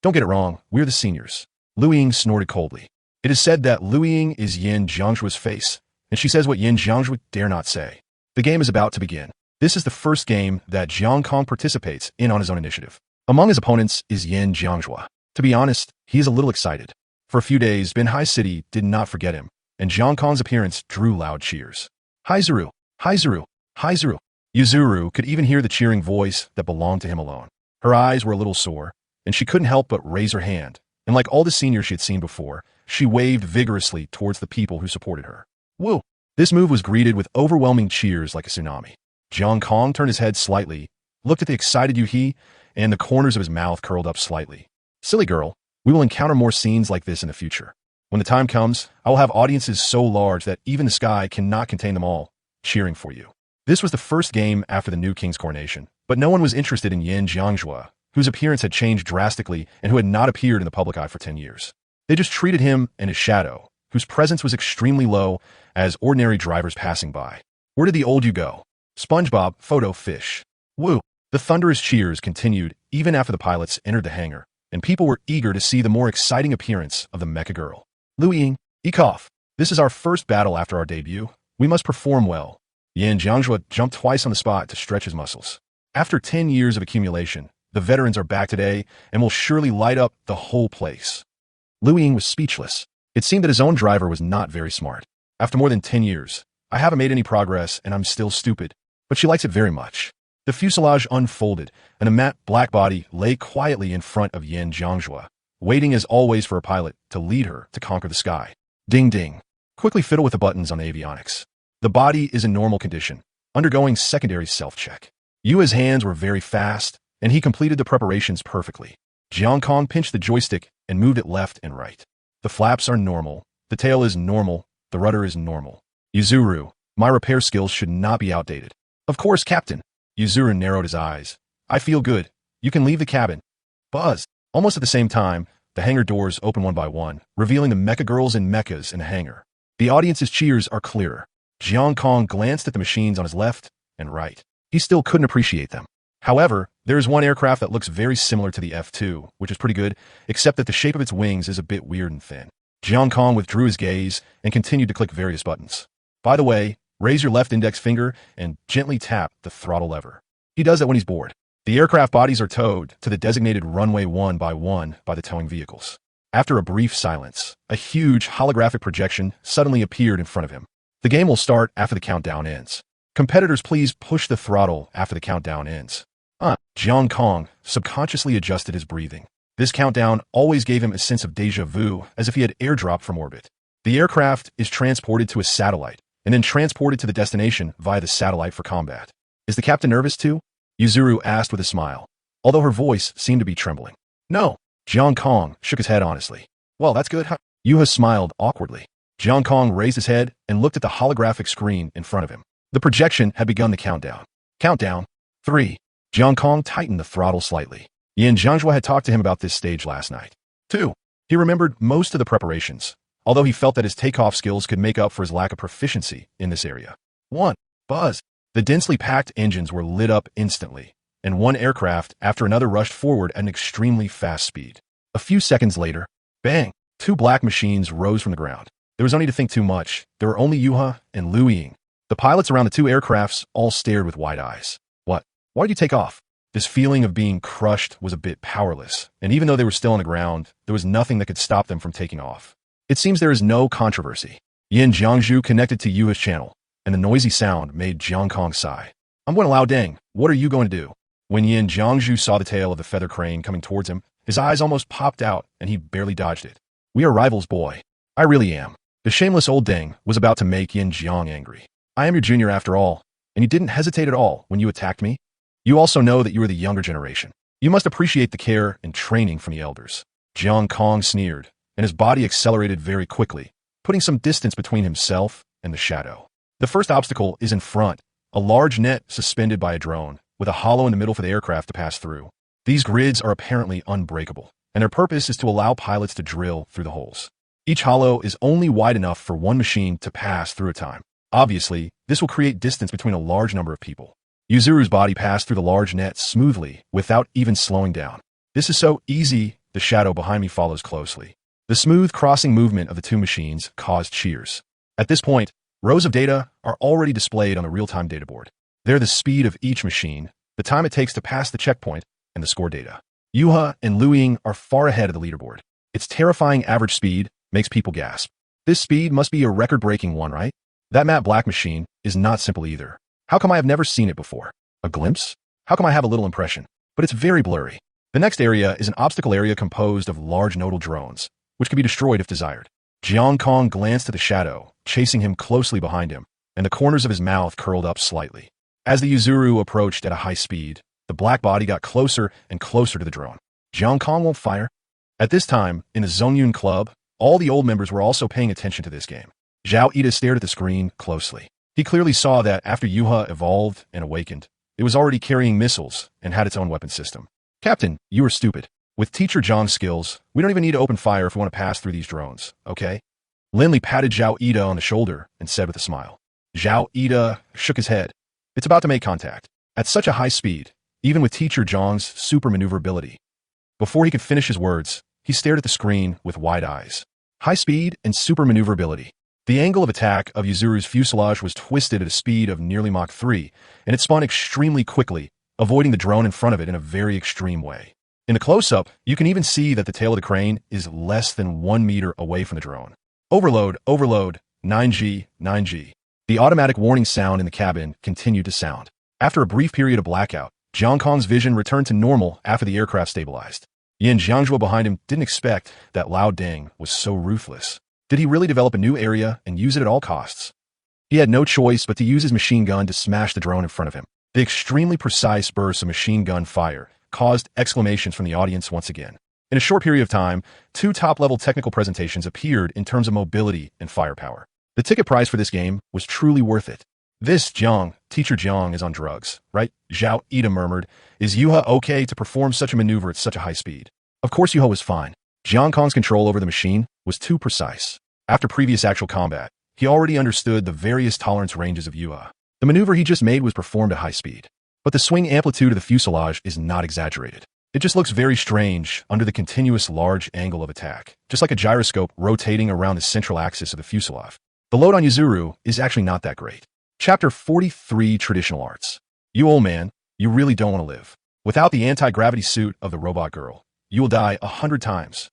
Don't get it wrong, we're the seniors. Lu Ying snorted coldly. It is said that Lu Ying is Yin Jiangzhua's face, and she says what Yin Jiangzhua dare not say. The game is about to begin. This is the first game that Jiang Kong participates in on his own initiative. Among his opponents is Yin Jiangzhua. To be honest, he is a little excited. For a few days, Binhai City did not forget him, and Jiang Kong's appearance drew loud cheers. Haizuru, Haizuru, Haizuru. Yuzuru could even hear the cheering voice that belonged to him alone. Her eyes were a little sore, and she couldn't help but raise her hand, and like all the seniors she had seen before, she waved vigorously towards the people who supported her. Woo! This move was greeted with overwhelming cheers like a tsunami. Jiang Kong turned his head slightly, looked at the excited Yu-He, and the corners of his mouth curled up slightly. Silly girl, we will encounter more scenes like this in the future. When the time comes, I will have audiences so large that even the sky cannot contain them all, cheering for you. This was the first game after the new king's coronation, but no one was interested in Yin Jiangzhua, whose appearance had changed drastically and who had not appeared in the public eye for 10 years. They just treated him and his shadow, whose presence was extremely low, as ordinary drivers passing by. Where did the old you go? SpongeBob, photo fish. Woo! The thunderous cheers continued even after the pilots entered the hangar, and people were eager to see the more exciting appearance of the mecha girl. Lu Ying, Ekoff, this is our first battle after our debut. We must perform well. Yin Jiangzhua jumped twice on the spot to stretch his muscles. After 10 years of accumulation, The veterans are back today and will surely light up the whole place. Liu Ying was speechless. It seemed that his own driver was not very smart. After more than 10 years, I haven't made any progress and I'm still stupid. But she likes it very much. The fuselage unfolded, and a matte black body lay quietly in front of Yin Jiangjue, waiting as always for a pilot to lead her to conquer the sky. Ding ding. Quickly fiddle with the buttons on avionics. The body is in normal condition, undergoing secondary self-check. Yua's hands were very fast, and he completed the preparations perfectly. Jiang Kong pinched the joystick and moved it left and right. The flaps are normal, the tail is normal, the rudder is normal. Yuzuru, my repair skills should not be outdated. Of course, Captain. Yuzuru narrowed his eyes. I feel good. You can leave the cabin. Buzz. Almost at the same time, the hangar doors open one by one, revealing the mecha girls and mechas in the hangar. The audience's cheers are clearer. Jiang Kong glanced at the machines on his left and right. He still couldn't appreciate them. However, there is one aircraft that looks very similar to the F-2, which is pretty good, except that the shape of its wings is a bit weird and thin. Jiang Kong withdrew his gaze and continued to click various buttons. By the way, raise your left index finger and gently tap the throttle lever. He does that when he's bored. The aircraft bodies are towed to the designated runway one by the towing vehicles. After a brief silence, a huge holographic projection suddenly appeared in front of him. The game will start after the countdown ends. Competitors, please push the throttle after the countdown ends. Jiang Kong subconsciously adjusted his breathing. This countdown always gave him a sense of déjà vu, as if he had airdropped from orbit. The aircraft is transported to a satellite, and then transported to the destination via the satellite for combat. Is the captain nervous too? Yuzuru asked with a smile, although her voice seemed to be trembling. No. Jiang Kong shook his head honestly. Well, that's good, huh? Yuha smiled awkwardly. Jiang Kong raised his head and looked at the holographic screen in front of him. The projection had begun the countdown. Countdown. 3. Jiang Kong tightened the throttle slightly. Yin Jiangjue had talked to him about this stage last night. 2. He remembered most of the preparations, although he felt that his takeoff skills could make up for his lack of proficiency in this area. 1. Buzz. The densely packed engines were lit up instantly, and one aircraft after another rushed forward at an extremely fast speed. A few seconds later, bang, 2 black machines rose from the ground. There was no need to think too much. There were only Yuha and Liu Ying. The pilots around the 2 aircrafts all stared with wide eyes. What? Why did you take off? This feeling of being crushed was a bit powerless, and even though they were still on the ground, there was nothing that could stop them from taking off. It seems there is no controversy. Yin Jiangju connected to Yuha's channel, and the noisy sound made Jiang Kong sigh. I'm going to Lao Deng. What are you going to do? When Yin Jiangju saw the tail of the feather crane coming towards him, his eyes almost popped out, and he barely dodged it. We are rivals, boy. I really am. The shameless old Deng was about to make Yin Jiang angry. I am your junior after all, and you didn't hesitate at all when you attacked me. You also know that you are the younger generation. You must appreciate the care and training from the elders. Jiang Kong sneered, and his body accelerated very quickly, putting some distance between himself and the shadow. The first obstacle is in front, a large net suspended by a drone, with a hollow in the middle for the aircraft to pass through. These grids are apparently unbreakable, and their purpose is to allow pilots to drill through the holes. Each hollow is only wide enough for one machine to pass through at a time. Obviously, this will create distance between a large number of people. Yuzuru's body passed through the large net smoothly, without even slowing down. This is so easy, the shadow behind me follows closely. The smooth crossing movement of the 2 machines caused cheers. At this point, rows of data are already displayed on the real-time data board. They're the speed of each machine, the time it takes to pass the checkpoint, and the score data. Yuha and Liu Ying are far ahead of the leaderboard. Its terrifying average speed makes people gasp. This speed must be a record-breaking one, right? That matte black machine is not simple either. How come I have never seen it before? A glimpse? How come I have a little impression? But it's very blurry. The next area is an obstacle area composed of large nodal drones, which can be destroyed if desired. Jiang Kong glanced at the shadow, chasing him closely behind him, and the corners of his mouth curled up slightly. As the Yuzuru approached at a high speed, the black body got closer and closer to the drone. Jiang Kong won't fire. At this time, in the Zongyun Club, all the old members were also paying attention to this game. Zhao Ida stared at the screen closely. He clearly saw that after Yuha evolved and awakened, it was already carrying missiles and had its own weapon system. Captain, you are stupid. With Teacher Zhang's skills, we don't even need to open fire if we want to pass through these drones, okay? Lin Li patted Zhao Ida on the shoulder and said with a smile. Zhao Ida shook his head. It's about to make contact. At such a high speed, even with Teacher Zhang's super maneuverability. Before he could finish his words, he stared at the screen with wide eyes. High speed and super maneuverability. The angle of attack of Yuzuru's fuselage was twisted at a speed of nearly Mach 3, and it spun extremely quickly, avoiding the drone in front of it in a very extreme way. In the close-up, you can even see that the tail of the crane is less than 1 meter away from the drone. Overload, overload, 9G, 9G. The automatic warning sound in the cabin continued to sound. After a brief period of blackout, Jiang Kong's vision returned to normal after the aircraft stabilized. Yin Jiangzhua behind him didn't expect that Lao Ding was so ruthless. Did he really develop a new area and use it at all costs? He had no choice but to use his machine gun to smash the drone in front of him. The extremely precise bursts of machine gun fire caused exclamations from the audience once again. In a short period of time, 2 top-level technical presentations appeared in terms of mobility and firepower. The ticket price for this game was truly worth it. This Jiang, Teacher Jiang, is on drugs, right? Zhao Ida murmured. Is Yuha okay to perform such a maneuver at such a high speed? Of course Yuha was fine. Jiang Kong's control over the machine was too precise. After previous actual combat, he already understood the various tolerance ranges of Yuha. The maneuver he just made was performed at high speed. But the swing amplitude of the fuselage is not exaggerated. It just looks very strange under the continuous large angle of attack, just like a gyroscope rotating around the central axis of the fuselage. The load on Yuzuru is actually not that great. Chapter 43, Traditional Arts. You old man, you really don't want to live. Without the anti-gravity suit of the robot girl, you will die 100 times.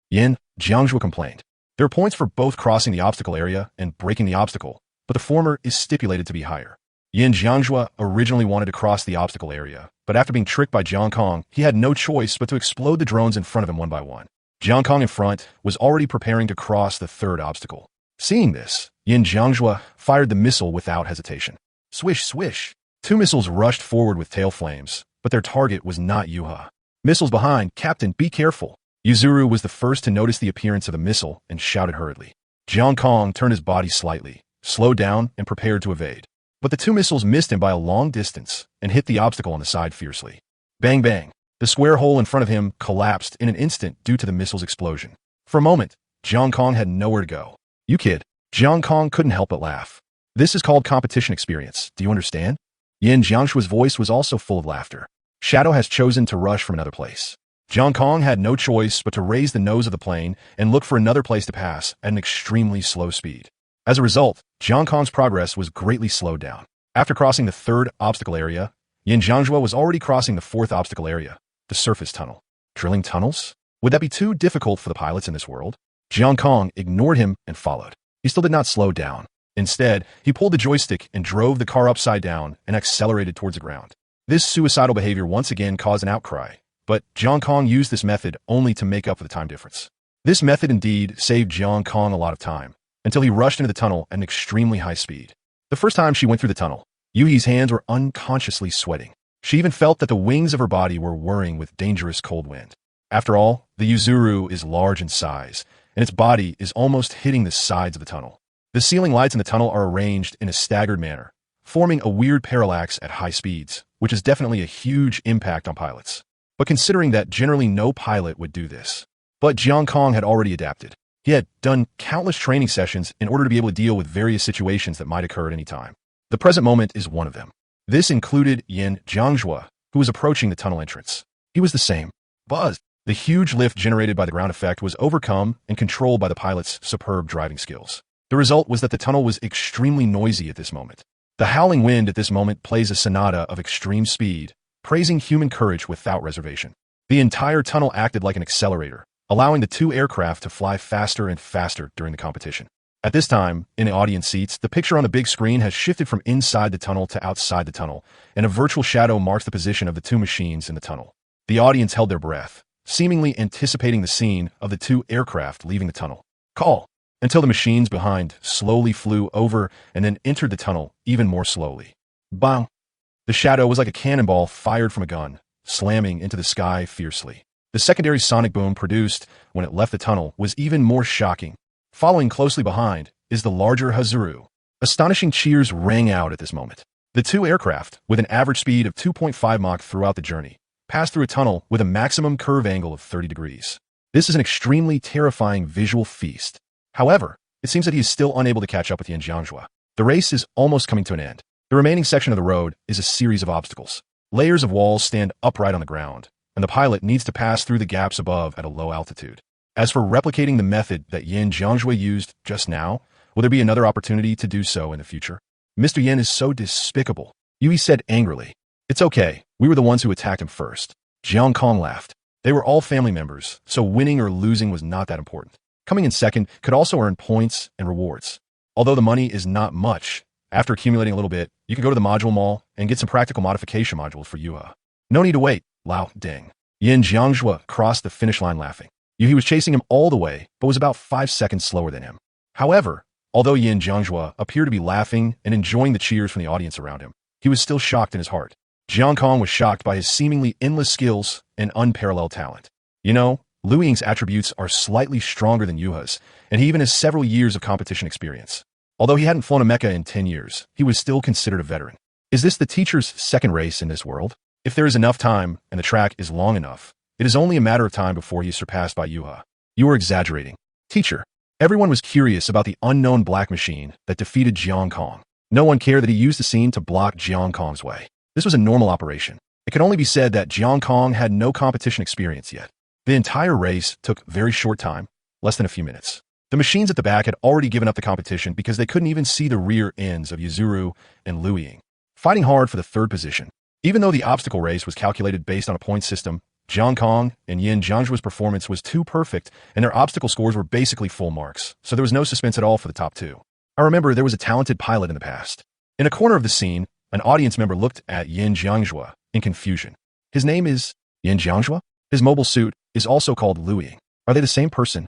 Yin Jiangzhua complained. There are points for both crossing the obstacle area and breaking the obstacle, but the former is stipulated to be higher. Yin Jiangzhua originally wanted to cross the obstacle area, but after being tricked by Jiang Kong, he had no choice but to explode the drones in front of him one by one. Jiang Kong in front was already preparing to cross the 3rd obstacle. Seeing this, Yin Jiangzhua fired the missile without hesitation. Swish, swish. 2 missiles rushed forward with tail flames, but their target was not Yuha. Missiles behind, Captain, be careful. Yuzuru was the first to notice the appearance of the missile and shouted hurriedly. Jiang Kong turned his body slightly, slowed down, and prepared to evade. But the 2 missiles missed him by a long distance and hit the obstacle on the side fiercely. Bang bang. The square hole in front of him collapsed in an instant due to the missile's explosion. For a moment, Jiang Kong had nowhere to go. You kid. Jiang Kong couldn't help but laugh. This is called competition experience, do you understand? Yin Jiangzhua's voice was also full of laughter. Shadow has chosen to rush from another place. Jiang Kong had no choice but to raise the nose of the plane and look for another place to pass at an extremely slow speed. As a result, Jiang Kong's progress was greatly slowed down. After crossing the 3rd obstacle area, Yin Jiangzhua was already crossing the 4th obstacle area, the surface tunnel. Drilling tunnels? Would that be too difficult for the pilots in this world? Jiang Kong ignored him and followed. He still did not slow down. Instead, he pulled the joystick and drove the car upside down and accelerated towards the ground. This suicidal behavior once again caused an outcry, but Jiang Kong used this method only to make up for the time difference. This method indeed saved Jiang Kong a lot of time, until he rushed into the tunnel at an extremely high speed. The first time she went through the tunnel, Yuhi's hands were unconsciously sweating. She even felt that the wings of her body were whirring with dangerous cold wind. After all, the Yuzuru is large in size, and its body is almost hitting the sides of the tunnel. The ceiling lights in the tunnel are arranged in a staggered manner, forming a weird parallax at high speeds, which is definitely a huge impact on pilots. But considering that generally no pilot would do this. But Jiang Kong had already adapted. He had done countless training sessions in order to be able to deal with various situations that might occur at any time. The present moment is one of them. This included Yin Jiangzhua, who was approaching the tunnel entrance. He was the same. Buzz. The huge lift generated by the ground effect was overcome and controlled by the pilot's superb driving skills. The result was that the tunnel was extremely noisy at this moment. The howling wind at this moment plays a sonata of extreme speed, praising human courage without reservation. The entire tunnel acted like an accelerator, allowing the 2 aircraft to fly faster and faster during the competition. At this time, in the audience seats, the picture on the big screen has shifted from inside the tunnel to outside the tunnel, and a virtual shadow marks the position of the 2 machines in the tunnel. The audience held their breath, seemingly anticipating the scene of the 2 aircraft leaving the tunnel. Call! Until the machines behind slowly flew over and then entered the tunnel even more slowly. Bang! The shadow was like a cannonball fired from a gun, slamming into the sky fiercely. The secondary sonic boom produced when it left the tunnel was even more shocking. Following closely behind is the larger Hazuru. Astonishing cheers rang out at this moment. The 2 aircraft, with an average speed of 2.5 Mach throughout the journey, passed through a tunnel with a maximum curve angle of 30 degrees. This is an extremely terrifying visual feast. However, it seems that he is still unable to catch up with Yin Jiangzhua. The race is almost coming to an end. The remaining section of the road is a series of obstacles. Layers of walls stand upright on the ground, and the pilot needs to pass through the gaps above at a low altitude. As for replicating the method that Yin Jiangzhua used just now, will there be another opportunity to do so in the future? Mr. Yin is so despicable, Yui said angrily. It's okay, We were the ones who attacked him first. Jiang Kong laughed. They were all family members, so winning or losing was not that important. Coming in second could also earn points and rewards. Although the money is not much, after accumulating a little bit, you could go to the module mall and get some practical modification modules for Yuha. No need to wait, Lao Ding. Yin Jiangzhua crossed the finish line laughing. Yuhi was chasing him all the way, but was about 5 seconds slower than him. However, although Yin Jiangzhua appeared to be laughing and enjoying the cheers from the audience around him, he was still shocked in his heart. Jiang Kong was shocked by his seemingly endless skills and unparalleled talent. You know, Liu Ying's attributes are slightly stronger than Yuha's, and he even has several years of competition experience. Although he hadn't flown a mecha in 10 years, he was still considered a veteran. Is this the teacher's second race in this world? If there is enough time and the track is long enough, it is only a matter of time before he is surpassed by Yuha. You are exaggerating. Teacher. Everyone was curious about the unknown black machine that defeated Jiang Kong. No one cared that he used the scene to block Jiang Kong's way. This was a normal operation. It could only be said that Jiang Kong had no competition experience yet. The entire race took very short time, less than a few minutes. The machines at the back had already given up the competition because they couldn't even see the rear ends of Yuzuru and Liu Ying. Fighting hard for the third position. Even though the obstacle race was calculated based on a point system, Jiang Kong and Yin Jiangzhua's performance was too perfect and their obstacle scores were basically full marks, so there was no suspense at all for the top two. I remember there was a talented pilot in the past. In a corner of the scene, an audience member looked at Yin Jiangzhua in confusion. His name is Yin Jiangzhua? His mobile suit is also called Liu Ying. Are they the same person?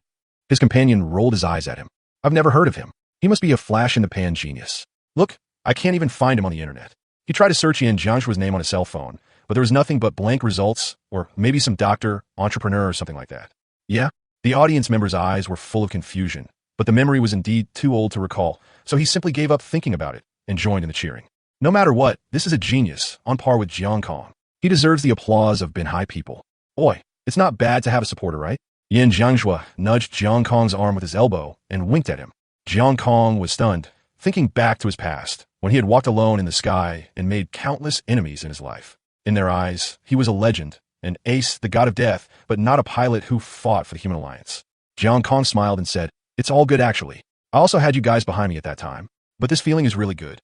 His companion rolled his eyes at him. I've never heard of him. He must be a flash-in-the-pan genius. Look, I can't even find him on the internet. He tried to search Yin Jiangzhua's name on his cell phone, but there was nothing but blank results, or maybe some doctor, entrepreneur, or something like that. Yeah? The audience member's eyes were full of confusion, but the memory was indeed too old to recall, so he simply gave up thinking about it and joined in the cheering. No matter what, this is a genius, on par with Jiang Kong. He deserves the applause of Binhai people. Oi, it's not bad to have a supporter, right? Yin Jiangzhua nudged Jiang Kong's arm with his elbow and winked at him. Jiang Kong was stunned, thinking back to his past, when he had walked alone in the sky and made countless enemies in his life. In their eyes, he was a legend, an ace, the god of death, but not a pilot who fought for the Human Alliance. Jiang Kong smiled and said, "It's all good actually. I also had you guys behind me at that time, but this feeling is really good."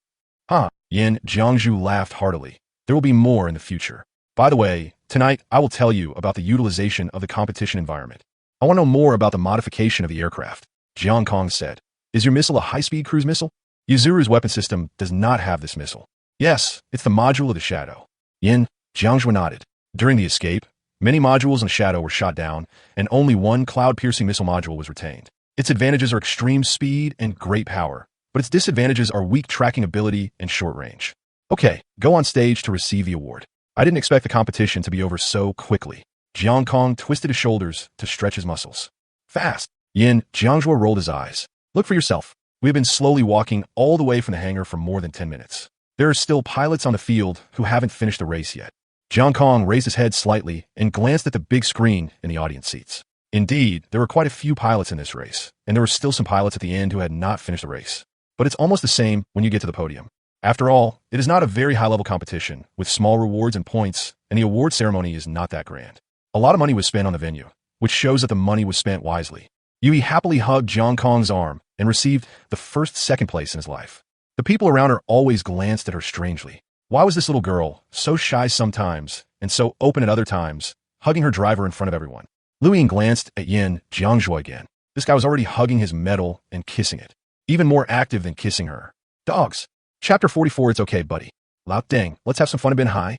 Huh? Yin Jiangzhu laughed heartily. There will be more in the future. By the way, tonight I will tell you about the utilization of the competition environment. I want to know more about the modification of the aircraft. Jiang Kong said, "Is your missile a high-speed cruise missile?" Yuzuru's weapon system does not have this missile. Yes, it's the module of the Shadow. Yin Jiangzhu nodded. During the escape, many modules in the Shadow were shot down, and only one cloud-piercing missile module was retained. Its advantages are extreme speed and great power, but its disadvantages are weak tracking ability and short range. Okay, go on stage to receive the award. I didn't expect the competition to be over so quickly. Jiang Kong twisted his shoulders to stretch his muscles. Fast. Yin Jiangzhua rolled his eyes. Look for yourself. We have been slowly walking all the way from the hangar for more than 10 minutes. There are still pilots on the field who haven't finished the race yet. Jiang Kong raised his head slightly and glanced at the big screen in the audience seats. Indeed, there were quite a few pilots in this race, and there were still some pilots at the end who had not finished the race. But it's almost the same when you get to the podium. After all, it is not a very high-level competition, with small rewards and points, and the award ceremony is not that grand. A lot of money was spent on the venue, which shows that the money was spent wisely. Yui happily hugged Jiang Kong's arm and received the second place in his life. The people around her always glanced at her strangely. Why was this little girl, so shy sometimes and so open at other times, hugging her driver in front of everyone? Liu Ying glanced at Yin Jiangzhua again. This guy was already hugging his medal and kissing it. Even more active than kissing her. Dogs. Chapter 44. It's okay, buddy. Lao Deng, let's have some fun a bit high.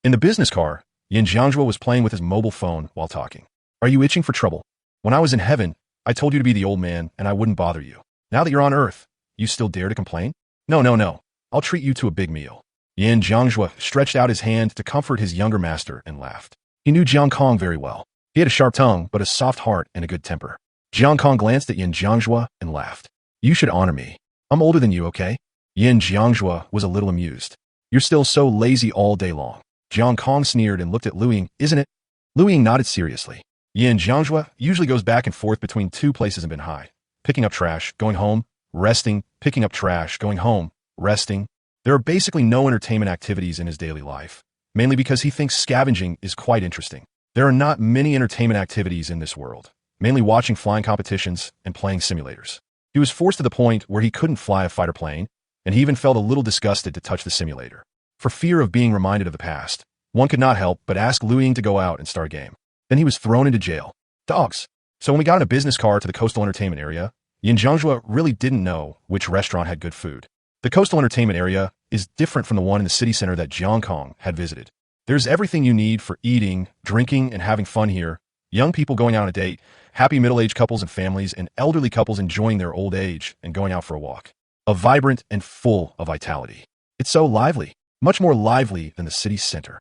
In the business car, Yin Jiangzhua was playing with his mobile phone while talking. Are you itching for trouble? When I was in heaven, I told you to be the old man and I wouldn't bother you. Now that you're on earth, you still dare to complain? No. I'll treat you to a big meal. Yin Jiangzhua stretched out his hand to comfort his younger master and laughed. He knew Jiang Kong very well. He had a sharp tongue, but a soft heart and a good temper. Jiang Kong glanced at Yin Jiangzhua and laughed. You should honor me. I'm older than you, okay? Yin Jiangzhua was a little amused. You're still so lazy all day long. Jiang Kong sneered and looked at Liu Ying, isn't it? Liu Ying nodded seriously. Yin Jiangzhua usually goes back and forth between two places in Binhai. Picking up trash, going home, resting, picking up trash, going home, resting. There are basically no entertainment activities in his daily life, mainly because he thinks scavenging is quite interesting. There are not many entertainment activities in this world, mainly watching flying competitions and playing simulators. He was forced to the point where he couldn't fly a fighter plane, and he even felt a little disgusted to touch the simulator. For fear of being reminded of the past, One could not help but ask Lu Ying to go out and start a game. Then he was thrown into jail. Dogs. So when we got in a business car to the coastal entertainment area, Yin Jiangjue really didn't know which restaurant had good food. The coastal entertainment area is different from the one in the city center that Jiang Kong had visited. There's everything you need for eating, drinking, and having fun here. Young people going out on a date, happy middle-aged couples and families, and elderly couples enjoying their old age and going out for a walk. A vibrant and full of vitality. It's so lively, much more lively than the city center.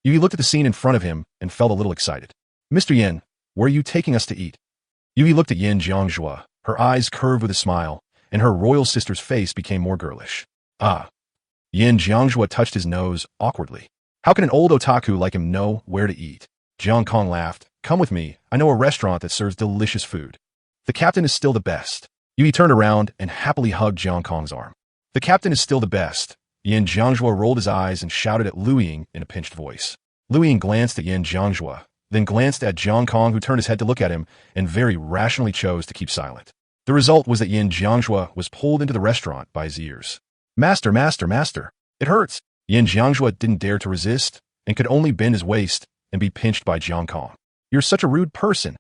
Yu looked at the scene in front of him and felt a little excited. Mr. Yin, where are you taking us to eat? Yu looked at Yin Jiangjue, her eyes curved with a smile, and her royal sister's face became more girlish. Ah. Yin Jiangjue touched his nose awkwardly. How can an old otaku like him know where to eat? Jiang Kong laughed. Come with me. I know a restaurant that serves delicious food. The captain is still the best. Yu turned around and happily hugged Jiang Kong's arm. The captain is still the best. Yin Jiangjue rolled his eyes and shouted at Lu Ying in a pinched voice. Lu Ying glanced at Yin Jiangjue, then glanced at Jiang Kong, who turned his head to look at him and very rationally chose to keep silent. The result was that Yin Jiangjue was pulled into the restaurant by his ears. Master, master, master. It hurts. Yin Jiangjue didn't dare to resist and could only bend his waist and be pinched by Jiang Kong. You're such a rude person.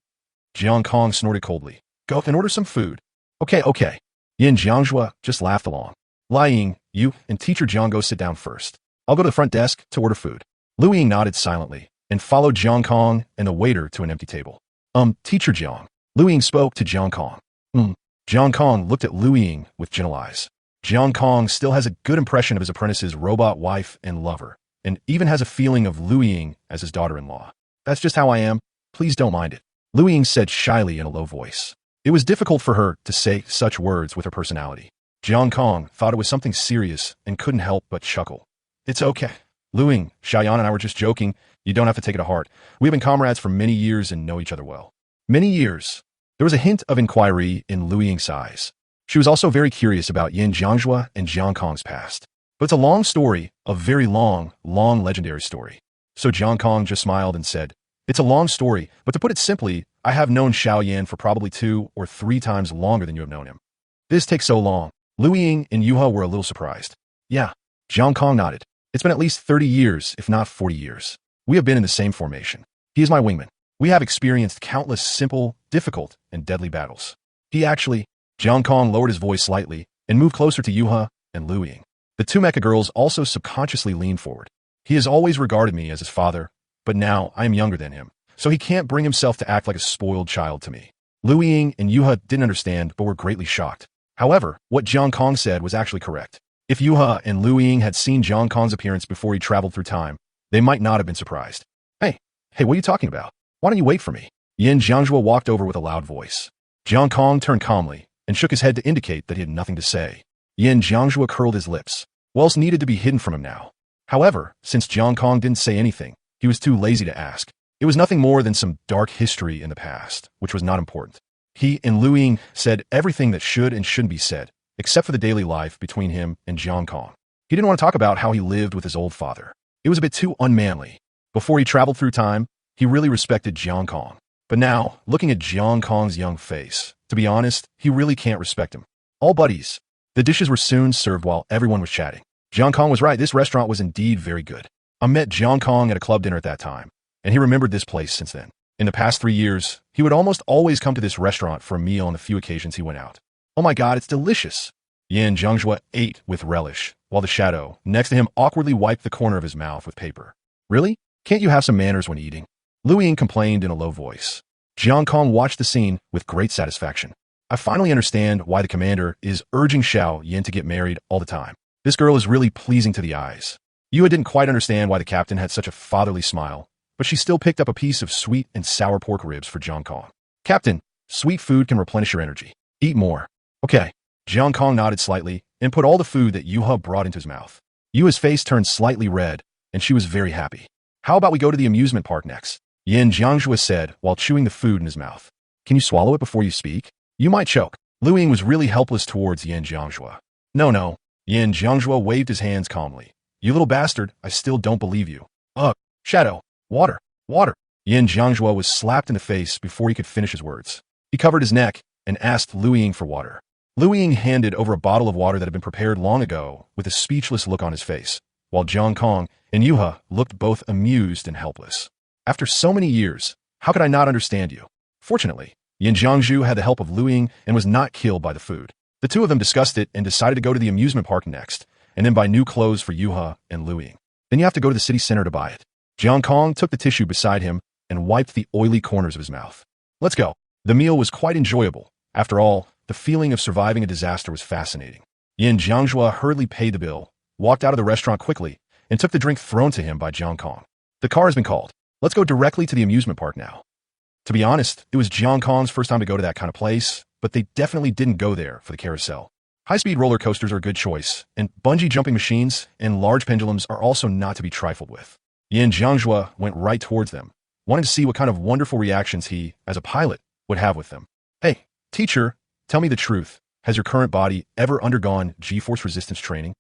Jiang Kong snorted coldly. Go and order some food. Okay. Yin Jiangjue just laughed along. Lying, you and teacher Jiang go sit down first. I'll go to the front desk to order food. Lu Ying nodded silently and followed Jiang Kong and the waiter to an empty table. Teacher Jiang. Lu Ying spoke to Jiang Kong. Jiang Kong looked at Lu Ying with gentle eyes. Jiang Kong still has a good impression of his apprentice's robot wife and lover, and even has a feeling of Lu Ying as his daughter-in-law. That's just how I am. Please don't mind it. Lu Ying said shyly in a low voice. It was difficult for her to say such words with her personality. Jiang Kong thought it was something serious and couldn't help but chuckle. It's okay. Lu Ying, Xiaoyan and I were just joking. You don't have to take it to heart. We've been comrades for many years and know each other well. Many years. There was a hint of inquiry in Lu Ying's eyes. She was also very curious about Yin Jiangjue and Jiang Kong's past. But it's a long story, a very long legendary story. So Jiang Kong just smiled and said, it's a long story, but to put it simply, I have known Xiao Yan for probably 2 or 3 times longer than you have known him. This takes so long. Lu Ying and Yuha were a little surprised. Yeah. Jiang Kong nodded. It's been at least 30 years, if not 40 years. We have been in the same formation. He is my wingman. We have experienced countless simple, difficult, and deadly battles. He actually... Jiang Kong lowered his voice slightly and moved closer to Yuha and Lu Ying. The 2 mecha girls also subconsciously leaned forward. He has always regarded me as his father, but now I am younger than him, so he can't bring himself to act like a spoiled child to me. Lu Ying and Yuha didn't understand but were greatly shocked. However, what Jiang Kong said was actually correct. If Yuha and Lu Ying had seen Jiang Kong's appearance before he traveled through time, they might not have been surprised. Hey, what are you talking about? Why don't you wait for me? Yin Jiangjue walked over with a loud voice. Jiang Kong turned calmly and shook his head to indicate that he had nothing to say. Yin Jiangjue curled his lips. What else needed to be hidden from him now? However, since Jiang Kong didn't say anything, he was too lazy to ask. It was nothing more than some dark history in the past, which was not important. He and Lu Ying said everything that should and shouldn't be said, except for the daily life between him and Jiang Kong. He didn't want to talk about how he lived with his old father. It was a bit too unmanly. Before he traveled through time, he really respected Jiang Kong. But now, looking at Jiang Kong's young face, to be honest, he really can't respect him. All buddies. The dishes were soon served while everyone was chatting. Jiang Kong was right. This restaurant was indeed very good. I met Jiang Kong at a club dinner at that time, and he remembered this place since then. In the past 3 years, he would almost always come to this restaurant for a meal on the few occasions he went out. Oh my god, it's delicious. Yin Jiangjue ate with relish, while the shadow next to him awkwardly wiped the corner of his mouth with paper. Really? Can't you have some manners when eating? Lu Ying complained in a low voice. Jiang Kong watched the scene with great satisfaction. I finally understand why the commander is urging Xiao Yan to get married all the time. This girl is really pleasing to the eyes. Yua didn't quite understand why the captain had such a fatherly smile, but she still picked up a piece of sweet and sour pork ribs for Jiang Kong. Captain, sweet food can replenish your energy. Eat more. Okay. Jiang Kong nodded slightly and put all the food that Yuha brought into his mouth. Yua's face turned slightly red, and she was very happy. How about we go to the amusement park next? Yin Jiangjue said while chewing the food in his mouth. Can you swallow it before you speak? You might choke. Lu Ying was really helpless towards Yin Jiangjue. No. Yin Jiangjue waved his hands calmly. You little bastard, I still don't believe you. Ugh. Shadow. Water. Yin Jiangjue was slapped in the face before he could finish his words. He covered his neck and asked Lu Ying for water. Lu Ying handed over a bottle of water that had been prepared long ago with a speechless look on his face, while Jiang Kong and Yuha looked both amused and helpless. After so many years, how could I not understand you? Fortunately, Yin Jiangzhu had the help of Lu Ying and was not killed by the food. The two of them discussed it and decided to go to the amusement park next, and then buy new clothes for Yuha and Lu Ying. Then you have to go to the city center to buy it. Jiang Kong took the tissue beside him and wiped the oily corners of his mouth. Let's go. The meal was quite enjoyable. After all, the feeling of surviving a disaster was fascinating. Yin Jiangzhu hurriedly paid the bill, walked out of the restaurant quickly, and took the drink thrown to him by Jiang Kong. The car has been called. Let's go directly to the amusement park now. To be honest, it was Jiang Kong's first time to go to that kind of place, but they definitely didn't go there for the carousel. High-speed roller coasters are a good choice, and bungee jumping machines and large pendulums are also not to be trifled with. Yin Jiangzhu went right towards them, wanting to see what kind of wonderful reactions he, as a pilot, would have with them. Hey, teacher, tell me the truth. Has your current body ever undergone G-force resistance training?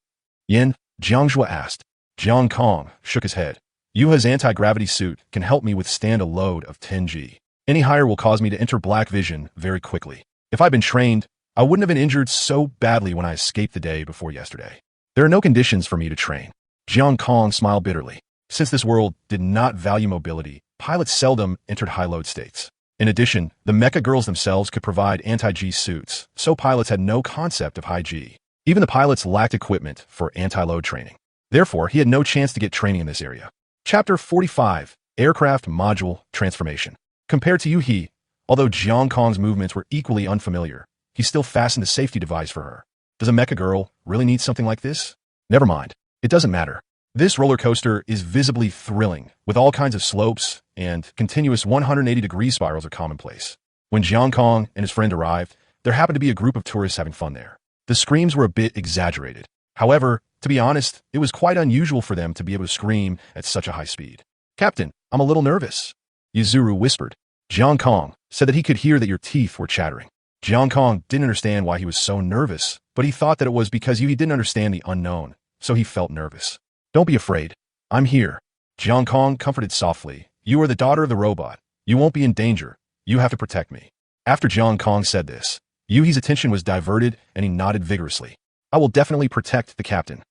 Yin Jiangzhu asked. Jiang Kong shook his head. Yuha's anti-gravity suit can help me withstand a load of 10 G. Any higher will cause me to enter black vision very quickly. If I'd been trained, I wouldn't have been injured so badly when I escaped the day before yesterday. There are no conditions for me to train. Jiang Kong smiled bitterly. Since this world did not value mobility, pilots seldom entered high-load states. In addition, the mecha girls themselves could provide anti-G suits, so pilots had no concept of high G. Even the pilots lacked equipment for anti-load training. Therefore, he had no chance to get training in this area. Chapter 45, Aircraft Module Transformation. Compared to Yu-He, although Jiang Kong's movements were equally unfamiliar, he still fastened a safety device for her. Does a mecha girl really need something like this? Never mind. It doesn't matter. This roller coaster is visibly thrilling, with all kinds of slopes, and continuous 180-degree spirals are commonplace. When Jiang Kong and his friend arrived, there happened to be a group of tourists having fun there. The screams were a bit exaggerated. However, to be honest, it was quite unusual for them to be able to scream at such a high speed. Captain, I'm a little nervous. Yuzuru whispered. Jiang Kong said that he could hear that your teeth were chattering. Jiang Kong didn't understand why he was so nervous, but he thought that it was because he didn't understand the unknown, so he felt nervous. Don't be afraid. I'm here. Jiang Kong comforted softly. You are the daughter of the robot. You won't be in danger. You have to protect me. After Jiang Kong said this, Yuhi's attention was diverted and he nodded vigorously. I will definitely protect the captain.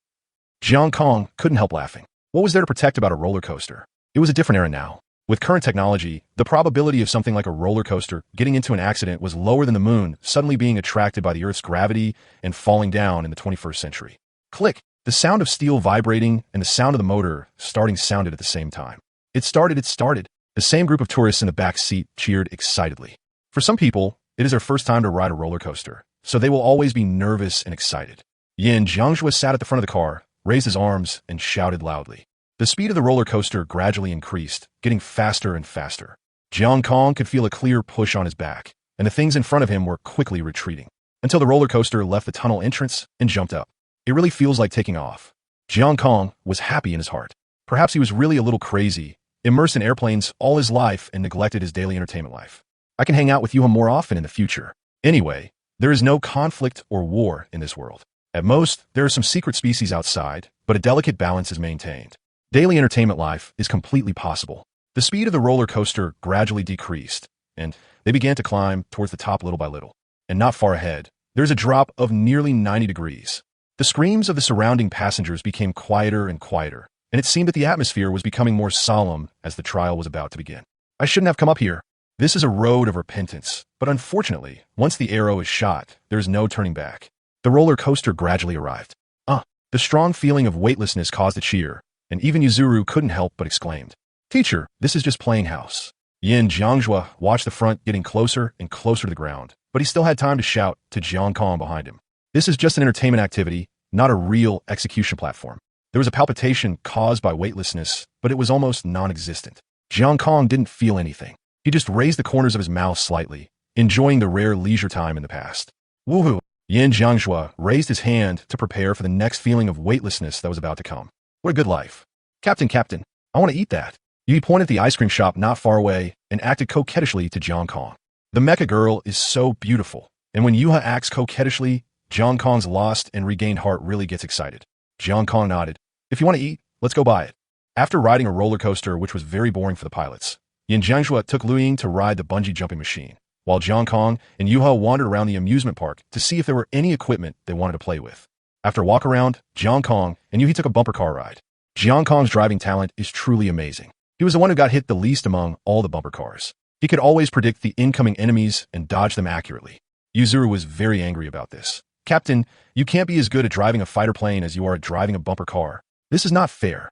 Jiang Kong couldn't help laughing. What was there to protect about a roller coaster? It was a different era now. With current technology, the probability of something like a roller coaster getting into an accident was lower than the moon suddenly being attracted by the Earth's gravity and falling down in the 21st century. Click! The sound of steel vibrating and the sound of the motor starting sounded at the same time. It started. The same group of tourists in the back seat cheered excitedly. For some people, it is their first time to ride a roller coaster, so they will always be nervous and excited. Yin Jiangzhu sat at the front of the car, raised his arms, and shouted loudly. The speed of the roller coaster gradually increased, getting faster and faster. Jiang Kong could feel a clear push on his back, and the things in front of him were quickly retreating, until the roller coaster left the tunnel entrance and jumped up. It really feels like taking off. Jiang Kong was happy in his heart. Perhaps he was really a little crazy, immersed in airplanes all his life and neglected his daily entertainment life. I can hang out with you more often in the future. Anyway, there is no conflict or war in this world. At most, there are some secret species outside, but a delicate balance is maintained. Daily entertainment life is completely possible. The speed of the roller coaster gradually decreased, and they began to climb towards the top little by little. And not far ahead, there's a drop of nearly 90 degrees. The screams of the surrounding passengers became quieter and quieter, and it seemed that the atmosphere was becoming more solemn as the trial was about to begin. I shouldn't have come up here. This is a road of repentance, but unfortunately, once the arrow is shot, there is no turning back. The roller coaster gradually arrived. The strong feeling of weightlessness caused a cheer, and even Yuzuru couldn't help but exclaimed, Teacher, this is just playing house. Yin Jiangzhu watched the front getting closer and closer to the ground, but he still had time to shout to Jiang Kong behind him. This is just an entertainment activity, not a real execution platform. There was a palpitation caused by weightlessness, but it was almost non-existent. Jiang Kong didn't feel anything. He just raised the corners of his mouth slightly, enjoying the rare leisure time in the past. Woohoo! Yin Jiangzhu raised his hand to prepare for the next feeling of weightlessness that was about to come. What a good life. Captain, I want to eat that. He pointed at the ice cream shop not far away and acted coquettishly to Jiang Kong. The mecha girl is so beautiful, and when Yuha acts coquettishly, Jiang Kong's lost and regained heart really gets excited. Jiang Kong nodded. If you want to eat, let's go buy it. After riding a roller coaster, which was very boring for the pilots, Yin Jiangzhu took Lu Ying to ride the bungee jumping machine, while Jiang Kong and Yuha wandered around the amusement park to see if there were any equipment they wanted to play with. After a walk around, Jiang Kong and Yuhi took a bumper car ride. Jiang Kong's driving talent is truly amazing. He was the one who got hit the least among all the bumper cars. He could always predict the incoming enemies and dodge them accurately. Yuzuru was very angry about this. Captain, you can't be as good at driving a fighter plane as you are at driving a bumper car. This is not fair.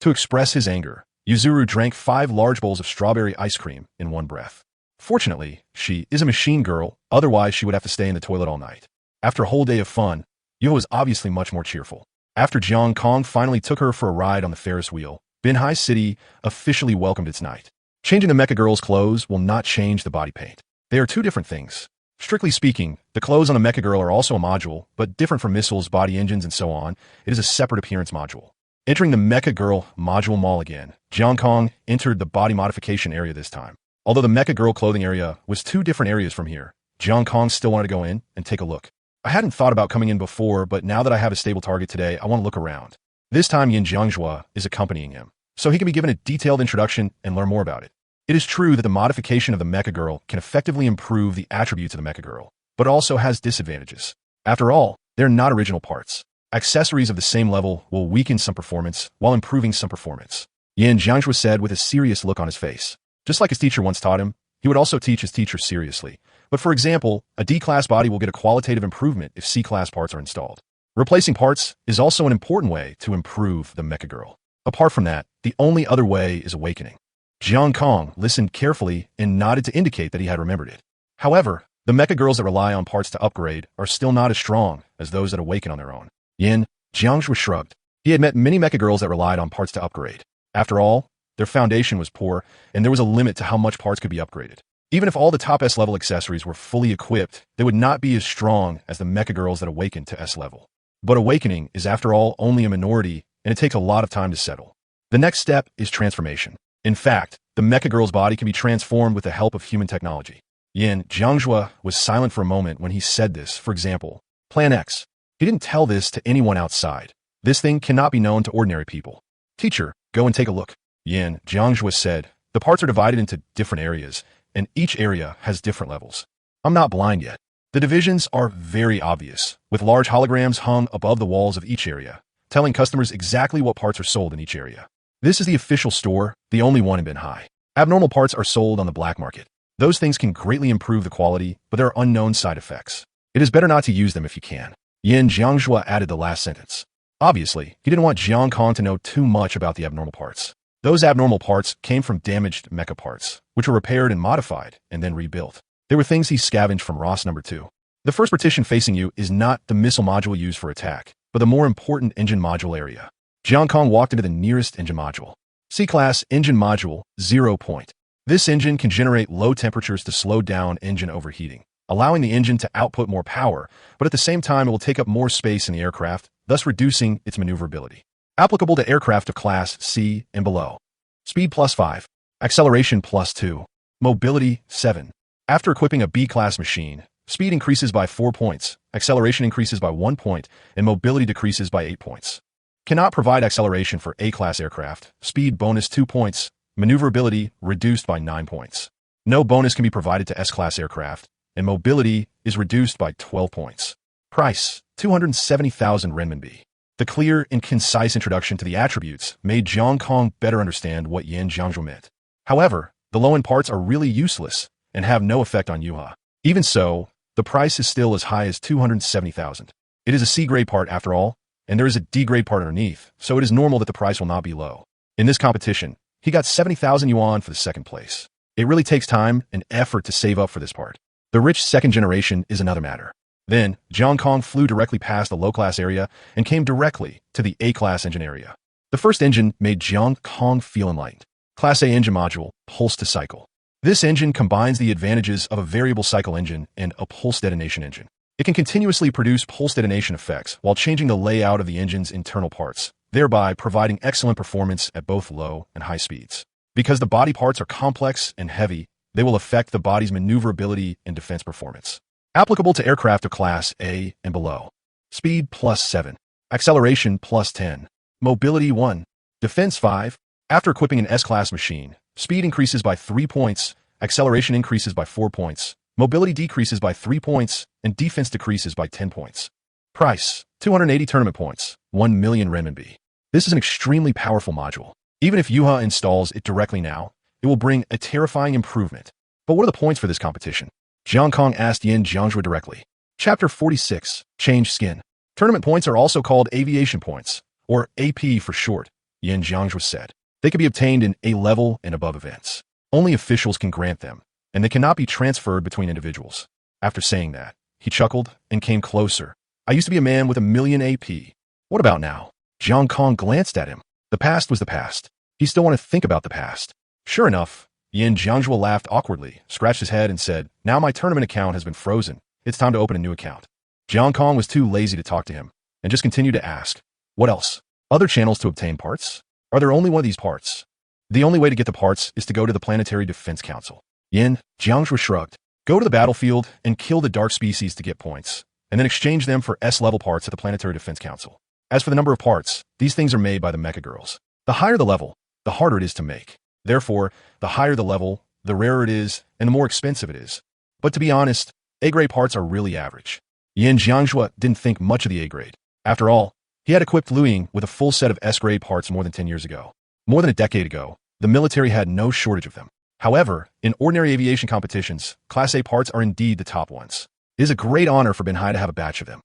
To express his anger, Yuzuru drank 5 large bowls of strawberry ice cream in one breath. Fortunately, she is a machine girl, otherwise she would have to stay in the toilet all night. After a whole day of fun, Yuha was obviously much more cheerful. After Jiang Kong finally took her for a ride on the Ferris wheel, Binhai City officially welcomed its night. Changing the mecha girl's clothes will not change the body paint. They are two different things. Strictly speaking, the clothes on the mecha girl are also a module, but different from missiles, body engines, and so on. It is a separate appearance module. Entering the mecha girl module mall again, Jiang Kong entered the body modification area this time. Although the mecha girl clothing area was 2 different areas from here, Jiang Kong still wanted to go in and take a look. I hadn't thought about coming in before, but now that I have a stable target today, I want to look around. This time Yin Jiangjua is accompanying him, so he can be given a detailed introduction and learn more about it. It is true that the modification of the mecha girl can effectively improve the attributes of the mecha girl, but also has disadvantages. After all, they're not original parts. Accessories of the same level will weaken some performance while improving some performance. Yin Jiangjua said with a serious look on his face. Just like his teacher once taught him, he would also teach his teacher seriously. But for example, a D-class body will get a qualitative improvement if C-class parts are installed. Replacing parts is also an important way to improve the mecha girl. Apart from that, the only other way is awakening. Jiang Kong listened carefully and nodded to indicate that he had remembered it. However, the mecha girls that rely on parts to upgrade are still not as strong as those that awaken on their own. Yin Jiangjua shrugged. He had met many mecha girls that relied on parts to upgrade. After all, their foundation was poor, and there was a limit to how much parts could be upgraded. Even if all the top S-level accessories were fully equipped, they would not be as strong as the mecha girls that awakened to S-level. But awakening is, after all, only a minority, and it takes a lot of time to settle. The next step is transformation. In fact, the mecha girl's body can be transformed with the help of human technology. Yin Jiangjua was silent for a moment when he said this. For example, Plan X. He didn't tell this to anyone outside. This thing cannot be known to ordinary people. Teacher, go and take a look. Yin Jiangjua said, the parts are divided into different areas, and each area has different levels. I'm not blind yet. The divisions are very obvious, with large holograms hung above the walls of each area, telling customers exactly what parts are sold in each area. This is the official store, the only one in Binhai. Abnormal parts are sold on the black market. Those things can greatly improve the quality, but there are unknown side effects. It is better not to use them if you can. Yin Jiangjua added the last sentence. Obviously, he didn't want Jiang Kong to know too much about the abnormal parts. Those abnormal parts came from damaged mecha parts, which were repaired and modified, and then rebuilt. They were things he scavenged from Ross number 2. The first partition facing you is not the missile module used for attack, but the more important engine module area. Jiang Kong walked into the nearest engine module. C-Class Engine Module, 0 point. This engine can generate low temperatures to slow down engine overheating, allowing the engine to output more power, but at the same time it will take up more space in the aircraft, thus reducing its maneuverability. Applicable to aircraft of Class C and below. Speed +5. Acceleration +2. Mobility 7. After equipping a B-class machine, speed increases by 4 points, acceleration increases by 1 point, and mobility decreases by 8 points. Cannot provide acceleration for A-class aircraft, speed bonus 2 points, maneuverability reduced by 9 points. No bonus can be provided to S-class aircraft, and mobility is reduced by 12 points. Price, 270,000 renminbi. The clear and concise introduction to the attributes made Jiang Kong better understand what Yin Jiangjua meant. However, the low-end parts are really useless and have no effect on Yuha. Even so, the price is still as high as 270,000. It is a C-grade part after all, and there is a D-grade part underneath, so it is normal that the price will not be low. In this competition, he got 70,000 yuan for the second place. It really takes time and effort to save up for this part. The rich second generation is another matter. Then, Jiang Kong flew directly past the low-class area and came directly to the A-class engine area. The first engine made Jiang Kong feel enlightened. Class A engine module, pulse to cycle. This engine combines the advantages of a variable cycle engine and a pulse detonation engine. It can continuously produce pulse detonation effects while changing the layout of the engine's internal parts, thereby providing excellent performance at both low and high speeds. Because the body parts are complex and heavy, they will affect the body's maneuverability and defense performance. Applicable to aircraft of Class A and below. Speed +7. Acceleration +10. Mobility 1. Defense 5. After equipping an S-class machine, speed increases by 3 points, acceleration increases by 4 points, mobility decreases by 3 points, and defense decreases by 10 points. Price, 280 tournament points, 1 million renminbi. This is an extremely powerful module. Even if Yuha installs it directly now, it will bring a terrifying improvement. But what are the points for this competition? Jiang Kong asked Yin Jiangjue directly. Chapter 46, Change Skin. Tournament points are also called aviation points, or AP for short, Yin Jiangjue said. They can be obtained in A-level and above events. Only officials can grant them, and they cannot be transferred between individuals. After saying that, he chuckled and came closer. I used to be a man with 1,000,000 AP. What about now? Jiang Kong glanced at him. The past was the past. He still wanted to think about the past. Sure enough, Yin Jiangjue laughed awkwardly, scratched his head, and said, now my tournament account has been frozen. It's time to open a new account. Jiang Kong was too lazy to talk to him, and just continued to ask, what else? Other channels to obtain parts? Are there only one of these parts? The only way to get the parts is to go to the Planetary Defense Council. Yin Jiangjue shrugged. Go to the battlefield and kill the dark species to get points, and then exchange them for S-level parts at the Planetary Defense Council. As for the number of parts, these things are made by the mecha girls. The higher the level, the harder it is to make. Therefore, the higher the level, the rarer it is, and the more expensive it is. But to be honest, A-grade parts are really average. Yin Jiangjue didn't think much of the A-grade. After all, he had equipped Liu Ying with a full set of S-grade parts more than 10 years ago. More than a decade ago, the military had no shortage of them. However, in ordinary aviation competitions, Class A parts are indeed the top ones. It is a great honor for Benhai to have a batch of them.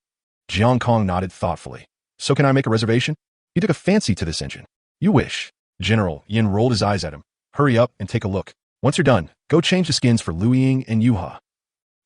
Jiang Kong nodded thoughtfully. So can I make a reservation? He took a fancy to this engine. You wish. General Yin rolled his eyes at him. Hurry up and take a look. Once you're done, go change the skins for Liu Ying and Yuha.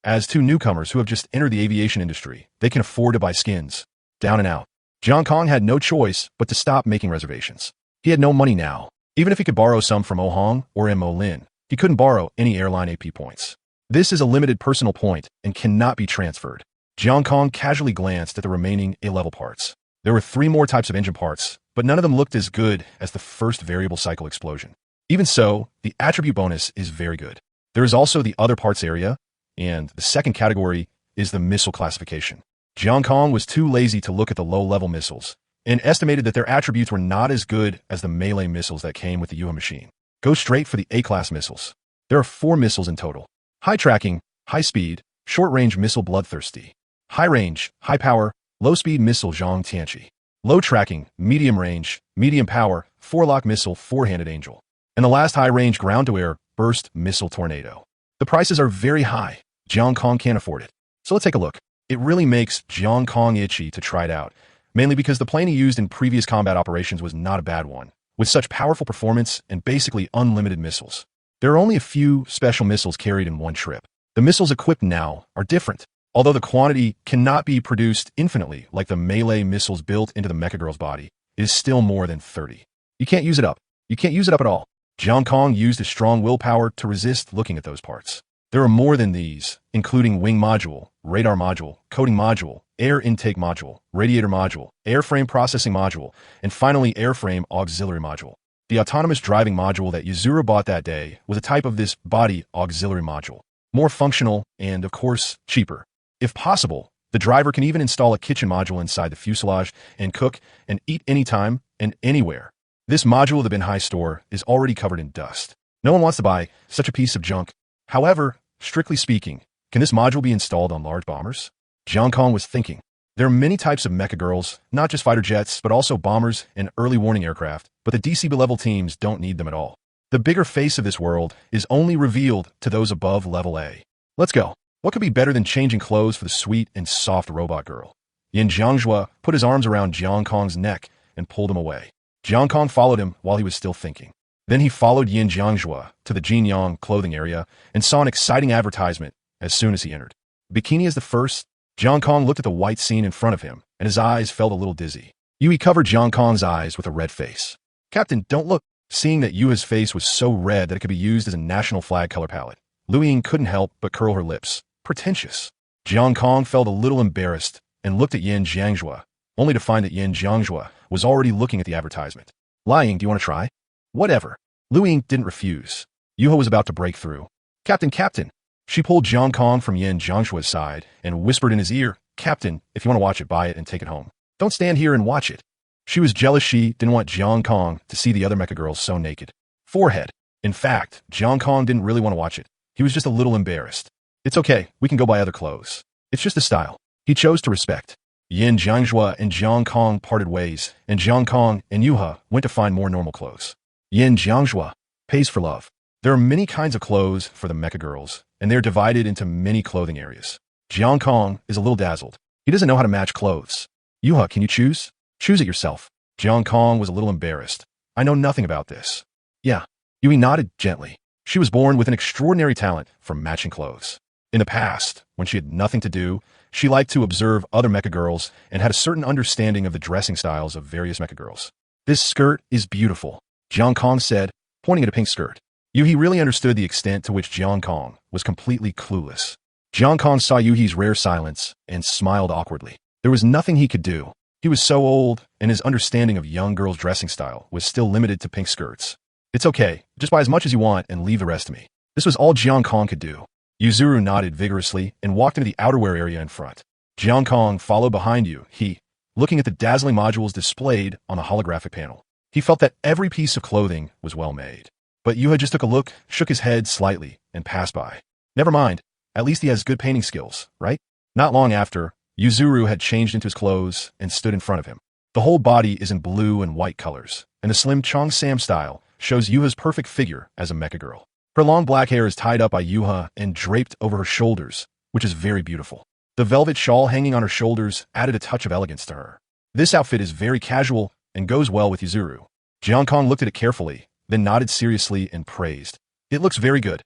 As two newcomers who have just entered the aviation industry, they can afford to buy skins. Down and out. Jiang Kong had no choice but to stop making reservations. He had no money now. Even if he could borrow some from Ohang or Mo Lin, he couldn't borrow any airline AP points. This is a limited personal point and cannot be transferred. Jiang Kong casually glanced at the remaining A-level parts. There were 3 more types of engine parts, but none of them looked as good as the first variable cycle explosion. Even so, the attribute bonus is very good. There is also the other parts area, and the second category is the missile classification. Jiang Kong was too lazy to look at the low-level missiles, and estimated that their attributes were not as good as the melee missiles that came with the Yuha machine. Go straight for the A-class missiles. There are 4 missiles in total. High tracking, high speed, short-range missile bloodthirsty. High range, high power, low-speed missile Zhang Tianqi. Low tracking, medium range, medium power, 4-lock missile 4-handed angel. And the last high-range ground-to-air burst missile tornado. The prices are very high. Jiang Kong can't afford it. So let's take a look. It really makes Jiang Kong itchy to try it out, mainly because the plane he used in previous combat operations was not a bad one, with such powerful performance and basically unlimited missiles. There are only a few special missiles carried in one trip. The missiles equipped now are different, although the quantity cannot be produced infinitely like the melee missiles built into the mecha girl's body. It is still more than 30. You can't use it up. You can't use it up at all. Jiang Kong used his strong willpower to resist looking at those parts. There are more than these, including wing module, radar module, coating module, air intake module, radiator module, airframe processing module, and finally airframe auxiliary module. The autonomous driving module that Yuzuru bought that day was a type of this body auxiliary module. More functional and, of course, cheaper. If possible, the driver can even install a kitchen module inside the fuselage and cook and eat anytime and anywhere. This module of the Benhai store is already covered in dust. No one wants to buy such a piece of junk. However, strictly speaking, can this module be installed on large bombers? Jiang Kong was thinking. There are many types of mecha girls, not just fighter jets, but also bombers and early warning aircraft, but the DCB level teams don't need them at all. The bigger face of this world is only revealed to those above level A. Let's go. What could be better than changing clothes for the sweet and soft robot girl? Yin Jiangjue put his arms around Jiang Kong's neck and pulled him away. Jiang Kong followed him while he was still thinking. Then he followed Yin Jiangjue to the Jinyang clothing area and saw an exciting advertisement as soon as he entered. Bikini is the first. Jiang Kong looked at the white scene in front of him, and his eyes felt a little dizzy. Yui covered Jiang Kong's eyes with a red face. Captain, don't look. Seeing that Yui's face was so red that it could be used as a national flag color palette, Liu Ying couldn't help but curl her lips. Pretentious. Jiang Kong felt a little embarrassed and looked at Yin Jiangjue, only to find that Yin Jiangjue was already looking at the advertisement. Lying, do you want to try? Whatever. Liu Ying didn't refuse. Yuha was about to break through. Captain. She pulled Jiang Kong from Yin Jiangjue's side and whispered in his ear, Captain, if you want to watch it, buy it and take it home. Don't stand here and watch it. She was jealous she didn't want Jiang Kong to see the other mecha girls so naked. Forehead. In fact, Jiang Kong didn't really want to watch it. He was just a little embarrassed. It's okay, we can go buy other clothes. It's just a style. He chose to respect. Yin Jiangjua and Jiang Kong parted ways, and Jiang Kong and Yuha went to find more normal clothes. Yin Jiangjua pays for love. There are many kinds of clothes for the mecha girls, and they are divided into many clothing areas. Jiang Kong is a little dazzled. He doesn't know how to match clothes. Yuha, can you choose? Choose it yourself. Jiang Kong was a little embarrassed. I know nothing about this. Yeah. Yui nodded gently. She was born with an extraordinary talent for matching clothes. In the past, when she had nothing to do, she liked to observe other mecha girls and had a certain understanding of the dressing styles of various mecha girls. This skirt is beautiful, Jiang Kong said, pointing at a pink skirt. Yuhi really understood the extent to which Jiang Kong was completely clueless. Jiang Kong saw Yuhi's rare silence and smiled awkwardly. There was nothing he could do. He was so old, and his understanding of young girls' dressing style was still limited to pink skirts. It's okay, just buy as much as you want and leave the rest to me. This was all Jiang Kong could do. Yuzuru nodded vigorously and walked into the outerwear area in front. Jiang Kong followed behind Yuhi, looking at the dazzling modules displayed on the holographic panel. He felt that every piece of clothing was well made. But Yuha just took a look, shook his head slightly, and passed by. Never mind, at least he has good painting skills, right? Not long after, Yuzuru had changed into his clothes and stood in front of him. The whole body is in blue and white colors, and the slim Chong Sam style shows Yuha's perfect figure as a mecha girl. Her long black hair is tied up by Yuha and draped over her shoulders, which is very beautiful. The velvet shawl hanging on her shoulders added a touch of elegance to her. This outfit is very casual and goes well with Yuzuru. Jiang Kong looked at it carefully, then nodded seriously and praised. It looks very good.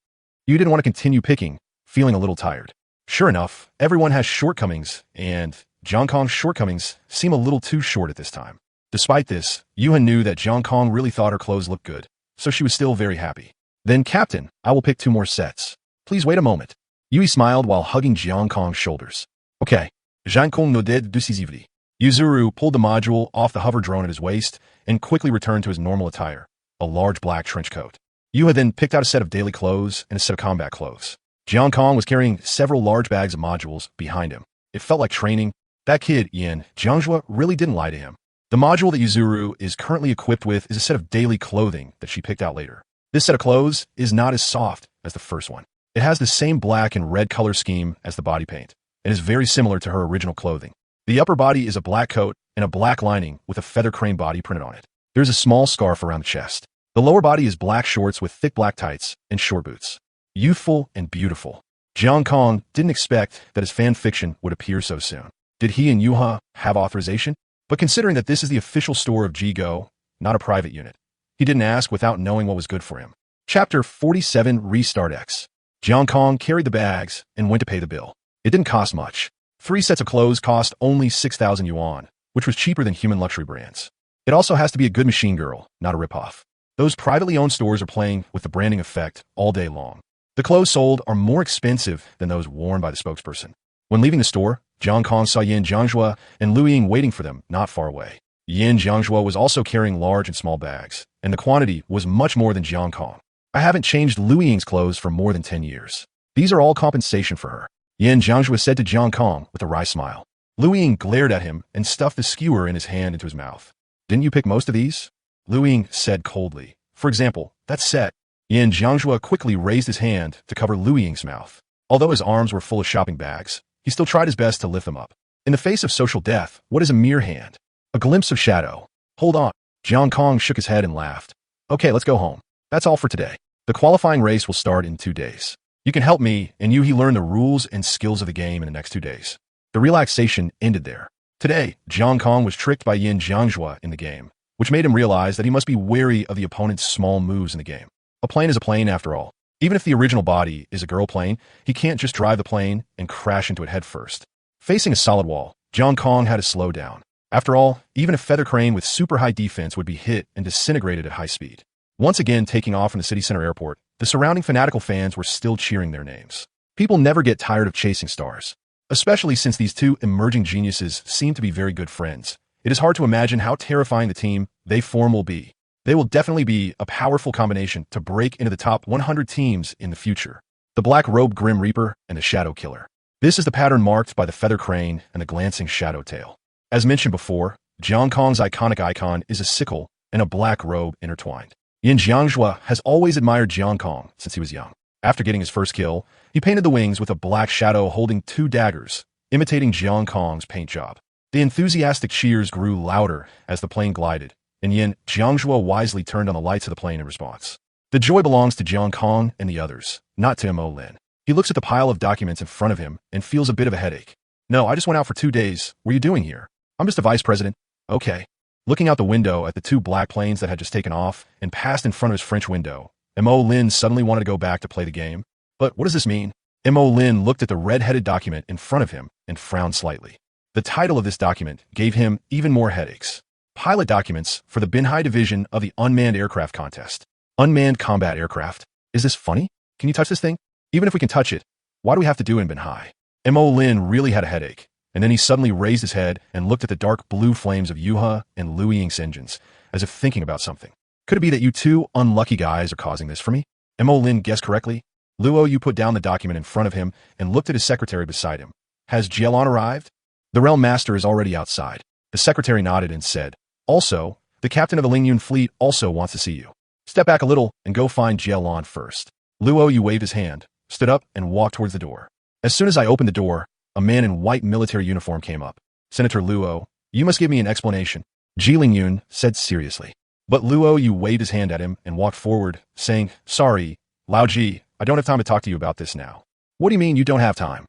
You didn't want to continue picking, feeling a little tired. Sure enough, everyone has shortcomings, and Jiang Kong's shortcomings seem a little too short at this time. Despite this, Yuha knew that Jiang Kong really thought her clothes looked good, so she was still very happy. Then, Captain, I will pick 2 more sets. Please wait a moment. Yui smiled while hugging Jiang Kong's shoulders. Okay. Jiang Kong nodded decisively. Yuzuru pulled the module off the hover drone at his waist and quickly returned to his normal attire, a large black trench coat. Yuha then picked out a set of daily clothes and a set of combat clothes. Jiang Kong was carrying several large bags of modules behind him. It felt like training. That kid, Yin Jiangjua, really didn't lie to him. The module that Yuzuru is currently equipped with is a set of daily clothing that she picked out later. This set of clothes is not as soft as the first one. It has the same black and red color scheme as the body paint, and is very similar to her original clothing. The upper body is a black coat and a black lining with a feather crane body printed on it. There's a small scarf around the chest. The lower body is black shorts with thick black tights and short boots. Youthful and beautiful. Jiang Kong didn't expect that his fan fiction would appear so soon. Did he and Yuha have authorization? But considering that this is the official store of G-Go, not a private unit, he didn't ask without knowing what was good for him. Chapter 47 Restart X. Jiang Kong carried the bags and went to pay the bill. It didn't cost much. 3 sets of clothes cost only 6,000 yuan, which was cheaper than human luxury brands. It also has to be a good machine girl, not a ripoff. Those privately owned stores are playing with the branding effect all day long. The clothes sold are more expensive than those worn by the spokesperson. When leaving the store, Jiang Kong saw Yin Jiangjua and Lu Ying waiting for them not far away. Yin Jiangjua was also carrying large and small bags, and the quantity was much more than Jiang Kong. I haven't changed Lu Ying's clothes for more than 10 years. These are all compensation for her, Yin Jiangjua said to Jiang Kong with a wry smile. Lu Ying glared at him and stuffed the skewer in his hand into his mouth. Didn't you pick most of these? Lu Ying said coldly. For example, that set. Yin Jiangjua quickly raised his hand to cover Lu Ying's mouth. Although his arms were full of shopping bags, he still tried his best to lift them up. In the face of social death, what is a mere hand? A glimpse of shadow. Hold on. Jiang Kong shook his head and laughed. Okay, let's go home. That's all for today. The qualifying race will start in 2 days. You can help me and Yuhi learn the rules and skills of the game in the next 2 days. The relaxation ended there. Today, Jiang Kong was tricked by Yin Jiangjua in the game, which made him realize that he must be wary of the opponent's small moves in the game. A plane is a plane after all. Even if the original body is a girl plane, he can't just drive the plane and crash into it head first. Facing a solid wall, Jiang Kong had to slow down. After all, even a feather crane with super high defense would be hit and disintegrated at high speed. Once again taking off from the city center airport, the surrounding fanatical fans were still cheering their names. People never get tired of chasing stars. Especially since these 2 emerging geniuses seem to be very good friends. It is hard to imagine how terrifying the team they form will be. They will definitely be a powerful combination to break into the top 100 teams in the future. The Black Robe Grim Reaper and the Shadow Killer. This is the pattern marked by the feather crane and the glancing shadow tail. As mentioned before, Jiang Kong's iconic icon is a sickle and a black robe intertwined. Yin Jiangjua has always admired Jiang Kong since he was young. After getting his first kill, he painted the wings with a black shadow holding 2 daggers, imitating Jiang Kong's paint job. The enthusiastic cheers grew louder as the plane glided, and Yin Jiangzhuo wisely turned on the lights of the plane in response. The joy belongs to Jiang Kong and the others, not to Mo Lin. He looks at the pile of documents in front of him and feels a bit of a headache. No, I just went out for 2 days. What are you doing here? I'm just a vice president. Okay. Looking out the window at the 2 black planes that had just taken off and passed in front of his French window, Mo Lin suddenly wanted to go back to play the game. But what does this mean? Mo Lin looked at the red-headed document in front of him and frowned slightly. The title of this document gave him even more headaches. Pilot documents for the Binhai division of the Unmanned Aircraft Contest. Unmanned combat aircraft. Is this funny? Can you touch this thing? Even if we can touch it, why do we have to do it in Binhai? Mo Lin really had a headache, and then he suddenly raised his head and looked at the dark blue flames of Yuha and Liu Ying's engines, as if thinking about something. Could it be that you 2 unlucky guys are causing this for me? Mo Lin guessed correctly. Luo Yu put down the document in front of him and looked at his secretary beside him. Has Jielon arrived? The Realm Master is already outside. The secretary nodded and said, also, the captain of the Lingyun fleet also wants to see you. Step back a little and go find Jielon first. Luo Yu waved his hand, stood up, and walked towards the door. As soon as I opened the door, a man in white military uniform came up. Senator Luo, you must give me an explanation. Ji Lingyun said seriously. But Luo Yu waved his hand at him and walked forward, saying, sorry, Lao Ji, I don't have time to talk to you about this now. What do you mean you don't have time?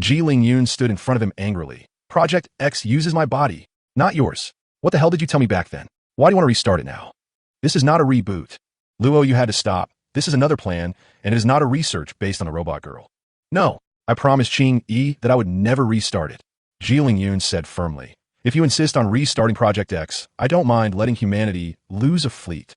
Ji Lingyun stood in front of him angrily. Project X uses my body, not yours. What the hell did you tell me back then? Why do you want to restart it now? This is not a reboot. Luo Yu had to stop. This is another plan, and it is not a research based on a robot girl. No, I promised Qing Yi that I would never restart it. Ji Lingyun said firmly. If you insist on restarting Project X, I don't mind letting humanity lose a fleet.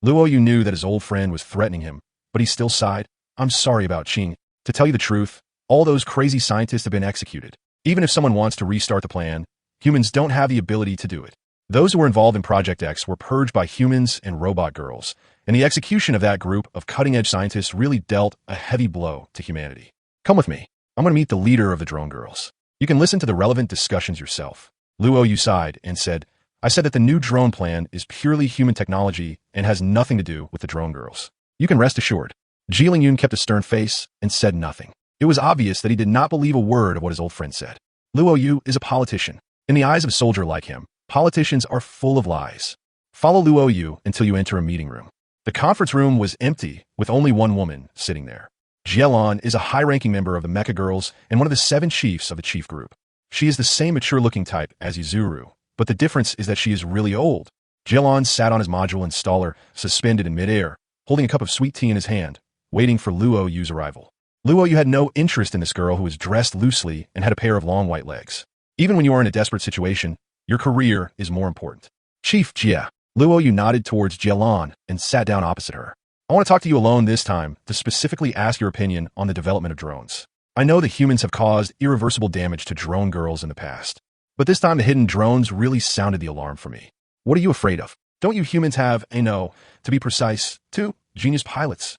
Luo Yu knew that his old friend was threatening him, but he still sighed. I'm sorry about Qing. To tell you the truth, all those crazy scientists have been executed. Even if someone wants to restart the plan, humans don't have the ability to do it. Those who were involved in Project X were purged by humans and robot girls, and the execution of that group of cutting-edge scientists really dealt a heavy blow to humanity. Come with me. I'm going to meet the leader of the drone girls. You can listen to the relevant discussions yourself. Luo Yu sighed and said, I said that the new drone plan is purely human technology and has nothing to do with the drone girls. You can rest assured. Ji Lingyun kept a stern face and said nothing. It was obvious that he did not believe a word of what his old friend said. Luo Yu is a politician. In the eyes of a soldier like him, politicians are full of lies. Follow Luo Yu until you enter a meeting room. The conference room was empty, with only one woman sitting there. Jielon is a high-ranking member of the Mecha Girls and one of the 7 chiefs of the chief group. She is the same mature-looking type as Yuzuru, but the difference is that she is really old. Jielon sat on his module installer, suspended in midair, holding a cup of sweet tea in his hand, waiting for Luo Yu's arrival. Luo Yu had no interest in this girl who was dressed loosely and had a pair of long white legs. Even when you are in a desperate situation, your career is more important. Chief Jia. Luo Yu nodded towards Jielon and sat down opposite her. I want to talk to you alone this time to specifically ask your opinion on the development of drones. I know that humans have caused irreversible damage to drone girls in the past, but this time the hidden drones really sounded the alarm for me. What are you afraid of? Don't you humans have, to be precise, 2 genius pilots?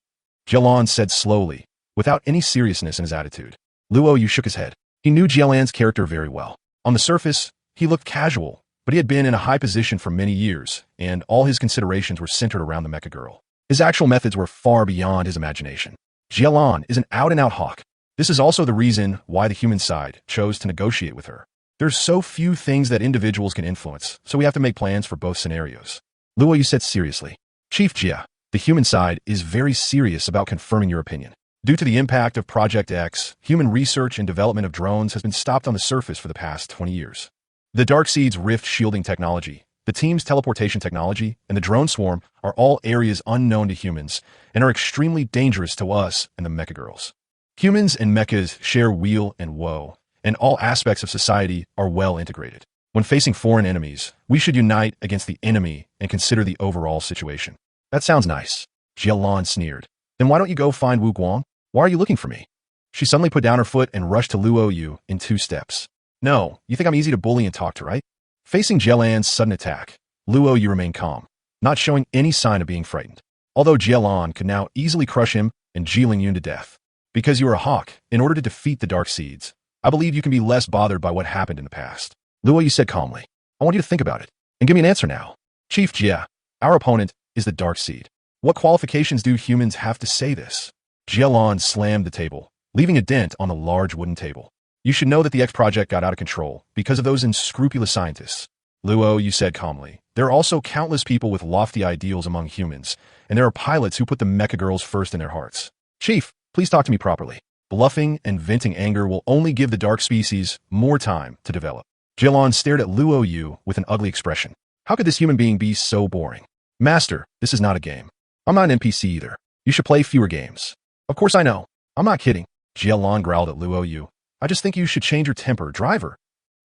Jielon said slowly, without any seriousness in his attitude. Luo Yu shook his head. He knew Jielon's character very well. On the surface, he looked casual, but he had been in a high position for many years, and all his considerations were centered around the Mecha Girl. His actual methods were far beyond his imagination. Jielon is an out-and-out hawk. This is also the reason why the human side chose to negotiate with her. There's so few things that individuals can influence, so we have to make plans for both scenarios. Luo Yu said seriously. Chief Jia, the human side is very serious about confirming your opinion. Due to the impact of Project X, human research and development of drones has been stopped on the surface for the past 20 years. The Darkseid's rift shielding technology, the team's teleportation technology, and the drone swarm are all areas unknown to humans and are extremely dangerous to us and the Mecha Girls. Humans and mechas share weal and woe, and all aspects of society are well integrated. When facing foreign enemies, we should unite against the enemy and consider the overall situation. That sounds nice. Jielon sneered. Then why don't you go find Wu Guang? Why are you looking for me? She suddenly put down her foot and rushed to Luo Yu in 2 steps. No, you think I'm easy to bully and talk to, right? Facing Jielon's sudden attack, Luo Yu remained calm, not showing any sign of being frightened. Although Jielon could now easily crush him and Ji Lingyun to death. Because you are a hawk, in order to defeat the Darkseeds, I believe you can be less bothered by what happened in the past. Luo Yu said calmly. I want you to think about it, and give me an answer now. Chief Jia, our opponent is the Darkseid. What qualifications do humans have to say this? Jielon slammed the table, leaving a dent on the large wooden table. You should know that the X project got out of control because of those unscrupulous scientists. Luo, you said calmly. There are also countless people with lofty ideals among humans, and there are pilots who put the mecha girls first in their hearts. Chief, please talk to me properly. Bluffing and venting anger will only give the dark species more time to develop. Jilon stared at Luo Yu with an ugly expression. How could this human being be so boring? Master, this is not a game. I'm not an NPC either. You should play fewer games. Of course I know. I'm not kidding. Jilon growled at Luo Yu. I just think you should change your temper, driver.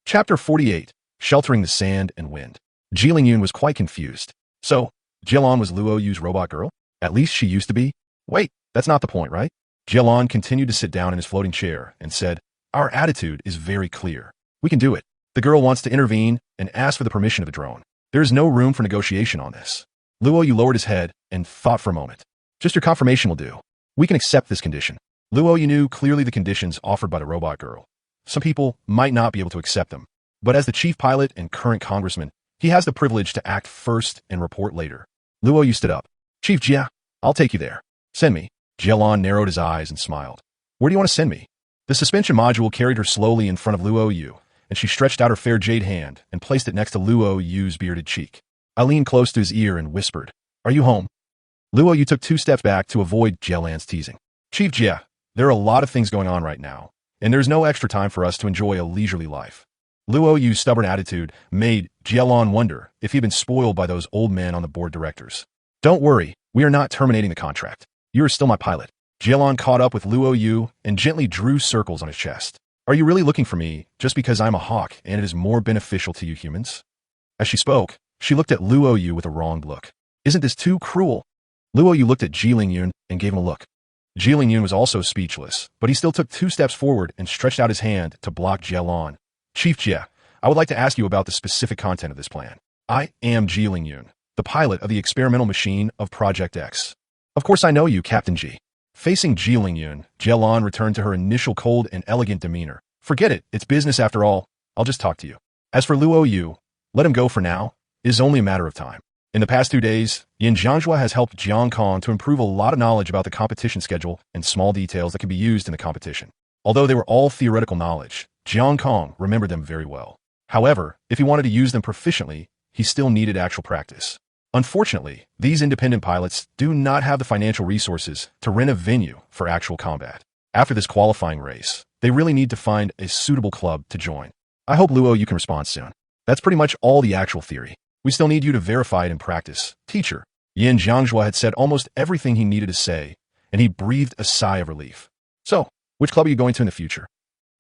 Chapter 48. Sheltering the Sand and Wind. Ji Yun was quite confused. So, Jilon was Luo Yu's robot girl? At least she used to be? Wait, that's not the point, right? Jilon continued to sit down in his floating chair and said, Our attitude is very clear. We can do it. The girl wants to intervene and ask for the permission of the drone. There is no room for negotiation on this. Luo Yu lowered his head and thought for a moment. Just your confirmation will do. We can accept this condition. Luo Yu knew clearly the conditions offered by the robot girl. Some people might not be able to accept them, but as the chief pilot and current congressman, he has the privilege to act first and report later. Luo Yu stood up. Chief Jia, I'll take you there. Send me. Jialon narrowed his eyes and smiled. Where do you want to send me? The suspension module carried her slowly in front of Luo Yu, and she stretched out her fair jade hand and placed it next to Luo Yu's bearded cheek. I leaned close to his ear and whispered, Are you home? Luo Yu took 2 steps back to avoid Jialan's teasing. Chief Jia, there are a lot of things going on right now, and there's no extra time for us to enjoy a leisurely life. Luo Yu's stubborn attitude made Jialon wonder if he'd been spoiled by those old men on the board directors. Don't worry, we are not terminating the contract. You are still my pilot. Jialon caught up with Luo Yu and gently drew circles on his chest. Are you really looking for me just because I'm a hawk and it is more beneficial to you humans? As she spoke, she looked at Luo Yu with a wronged look. Isn't this too cruel? Luo Yu looked at Ji Yun and gave him a look. Ji Yun was also speechless, but he still took 2 steps forward and stretched out his hand to block Jialon. Chief Jia, I would like to ask you about the specific content of this plan. I am Ji Yun, the pilot of the experimental machine of Project X. Of course I know you, Captain Ji. Facing Ji Yun, Jialon returned to her initial cold and elegant demeanor. Forget it, it's business after all. I'll just talk to you. As for Luo Yu, let him go for now. It is only a matter of time. In the past 2 days, Yin Jianghua has helped Jiang Kong to improve a lot of knowledge about the competition schedule and small details that can be used in the competition. Although they were all theoretical knowledge, Jiang Kong remembered them very well. However, if he wanted to use them proficiently, he still needed actual practice. Unfortunately, these independent pilots do not have the financial resources to rent a venue for actual combat. After this qualifying race, they really need to find a suitable club to join. I hope Luo you can respond soon. That's pretty much all the actual theory. We still need you to verify it in practice. Teacher, Yin Jianghua had said almost everything he needed to say, and he breathed a sigh of relief. So, which club are you going to in the future?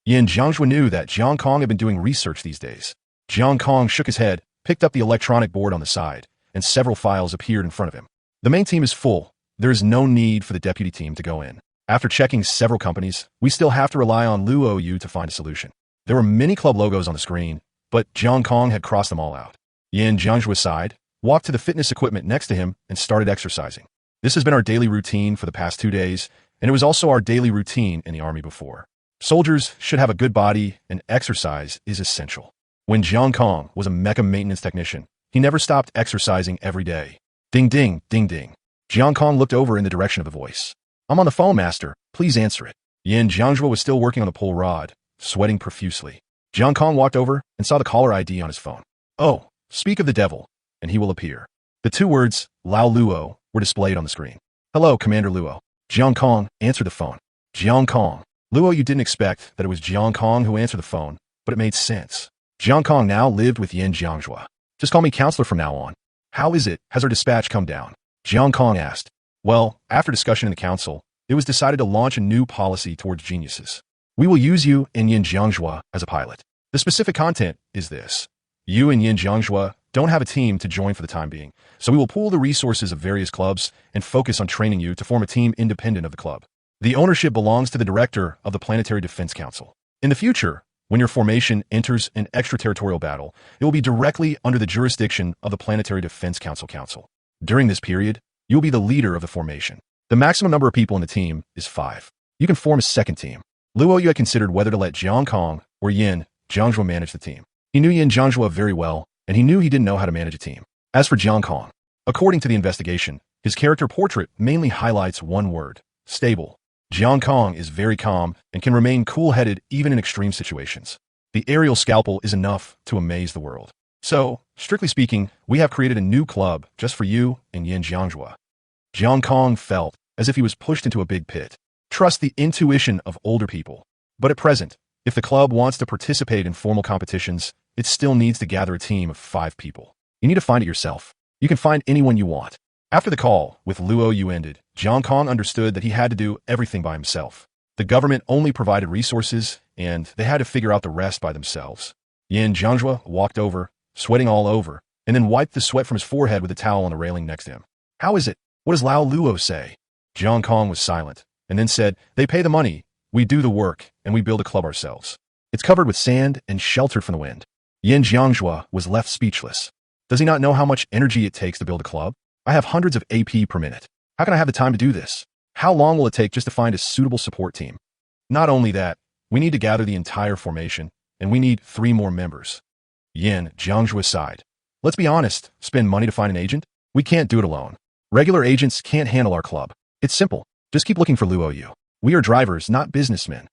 Yin Jianghua knew that Jiang Kong had been doing research these days. Jiang Kong shook his head, picked up the electronic board on the side, and several files appeared in front of him. The main team is full. There is no need for the deputy team to go in. After checking several companies, we still have to rely on Luo Yu to find a solution. There were many club logos on the screen, but Jiang Kong had crossed them all out. Yin Jianghua sighed, walked to the fitness equipment next to him, and started exercising. This has been our daily routine for the past 2 days, and it was also our daily routine in the army before. Soldiers should have a good body, and exercise is essential. When Jiang Kong was a mecha maintenance technician, he never stopped exercising every day. Ding ding, ding ding. Jiang Kong looked over in the direction of the voice. I'm on the phone, master. Please answer it. Yin Jianghua was still working on the pull rod, sweating profusely. Jiang Kong walked over and saw the caller ID on his phone. Oh, speak of the devil, and he will appear. The 2 words, Lao Luo, were displayed on the screen. Hello, Commander Luo. Jiang Kong answered the phone. Jiang Kong. Luo, you didn't expect that it was Jiang Kong who answered the phone, but it made sense. Jiang Kong now lived with Yin Jianghua. Just call me counselor from now on. How is it? Has our dispatch come down? Jiang Kong asked. Well, after discussion in the council, it was decided to launch a new policy towards geniuses. We will use you and Yin Jianghua as a pilot. The specific content is this. You and Yin Jianghua don't have a team to join for the time being, so we will pool the resources of various clubs and focus on training you to form a team independent of the club. The ownership belongs to the director of the Planetary Defense Council. In the future, when your formation enters an extraterritorial battle, it will be directly under the jurisdiction of the Planetary Defense Council. During this period, you will be the leader of the formation. The maximum number of people in the team is 5. You can form a second team. Luo Yu had considered whether to let Jiang Kong or Yin Jianghua manage the team. He knew Yin Jianghua very well, and he knew he didn't know how to manage a team. As for Jiang Kong, according to the investigation, his character portrait mainly highlights one word, stable. Jiang Kong is very calm and can remain cool-headed even in extreme situations. The aerial scalpel is enough to amaze the world. So, strictly speaking, we have created a new club just for you and Yin Jiangjua. Jiang Kong felt as if he was pushed into a big pit. Trust the intuition of older people. But at present, if the club wants to participate in formal competitions, it still needs to gather a team of 5 people. You need to find it yourself. You can find anyone you want. After the call with Luo Yu ended, Jiang Kong understood that he had to do everything by himself. The government only provided resources, and they had to figure out the rest by themselves. Yin Jiangjua walked over, sweating all over, and then wiped the sweat from his forehead with a towel on the railing next to him. How is it? What does Lao Luo say? Jiang Kong was silent, and then said, they pay the money, we do the work, and we build a club ourselves. It's covered with sand and sheltered from the wind. Yin Jiangjua was left speechless. Does he not know how much energy it takes to build a club? I have hundreds of AP per minute. How can I have the time to do this? How long will it take just to find a suitable support team? Not only that, we need to gather the entire formation, and we need 3 more members. Yin Jiangjua sighed. Let's be honest, spend money to find an agent? We can't do it alone. Regular agents can't handle our club. It's simple. Just keep looking for Luo Yu. We are drivers, not businessmen.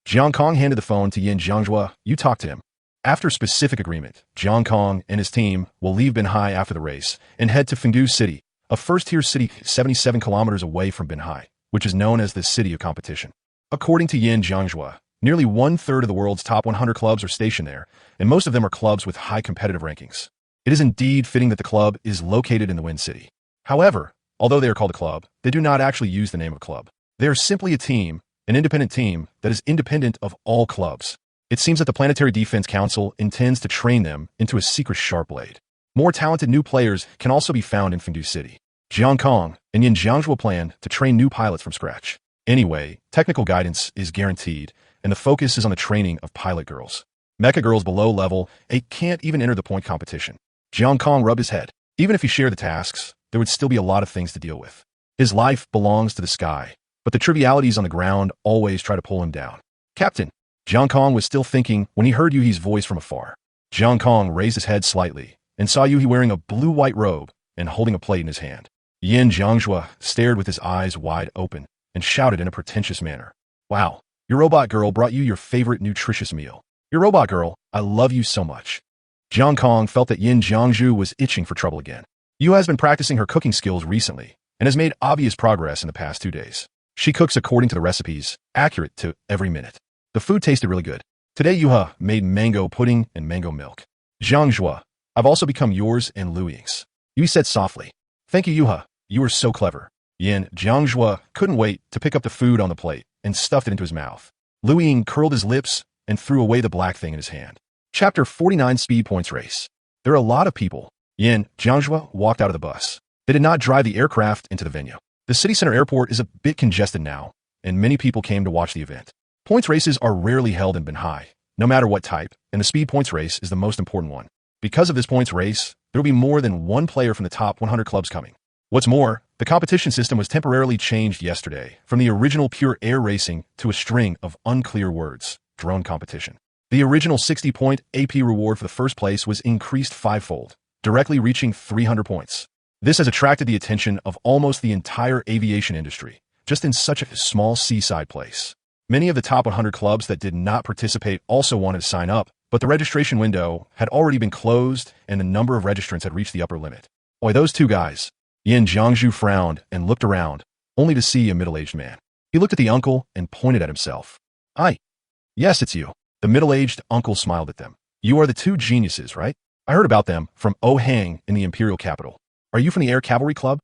Jiang Kong handed the phone to Yin Jiangjua. You talk to him. After specific agreement, Jiang Kong and his team will leave Binhai after the race and head to Fengdu City, a first-tier city 77 kilometers away from Binhai, which is known as the City of Competition. According to Yin Jiangjua, nearly 1/3 of the world's top 100 clubs are stationed there, and most of them are clubs with high competitive rankings. It is indeed fitting that the club is located in the Wind City. However, although they are called a club, they do not actually use the name of a club. They are simply a team, an independent team that is independent of all clubs. It seems that the Planetary Defense Council intends to train them into a secret sharp blade. More talented new players can also be found in Fengdu City. Jiang Kong and Yin Jiangjua plan to train new pilots from scratch. Anyway, technical guidance is guaranteed, and the focus is on the training of pilot girls. Mecha girls below level 8 can't even enter the point competition. Jiang Kong rubbed his head. Even if he shared the tasks, there would still be a lot of things to deal with. His life belongs to the sky, but the trivialities on the ground always try to pull him down. Captain, Jiang Kong was still thinking when he heard Yuhi's voice from afar. Jiang Kong raised his head slightly and saw Yuhi wearing a blue-white robe and holding a plate in his hand. Yin Jiangjua stared with his eyes wide open and shouted in a pretentious manner. Wow, your robot girl brought you your favorite nutritious meal. Your robot girl, I love you so much. Jiang Kong felt that Yin Jiangjua was itching for trouble again. Yu has been practicing her cooking skills recently and has made obvious progress in the past 2 days. She cooks according to the recipes, accurate to every minute. The food tasted really good. Today Yuha made mango pudding and mango milk. Jiangjua, I've also become yours and Lu Ying's. Yu said softly. Thank you, Yuha. You are so clever. Yin Jiangjua couldn't wait to pick up the food on the plate and stuffed it into his mouth. Lu Ying curled his lips and threw away the black thing in his hand. Chapter 49 Speed Points Race. There are a lot of people. Yin Jiangjua walked out of the bus. They did not drive the aircraft into the venue. The city center airport is a bit congested now, and many people came to watch the event. Points races are rarely held in Binhai, no matter what type, and the speed points race is the most important one. Because of this points race, there will be more than one player from the top 100 clubs coming. What's more, the competition system was temporarily changed yesterday from the original pure air racing to a string of unclear words, drone competition. The original 60-point AP reward for the first place was increased 5-fold, directly reaching 300 points. This has attracted the attention of almost the entire aviation industry, just in such a small seaside place. Many of the top 100 clubs that did not participate also wanted to sign up, but the registration window had already been closed and the number of registrants had reached the upper limit. Boy, those 2 guys. Yin Jiangjua frowned and looked around, only to see a middle-aged man. He looked at the uncle and pointed at himself. Yes, it's you. The middle-aged uncle smiled at them. You are the 2 geniuses, right? I heard about them from Ohang in the imperial capital. Are you from the Air Cavalry Club?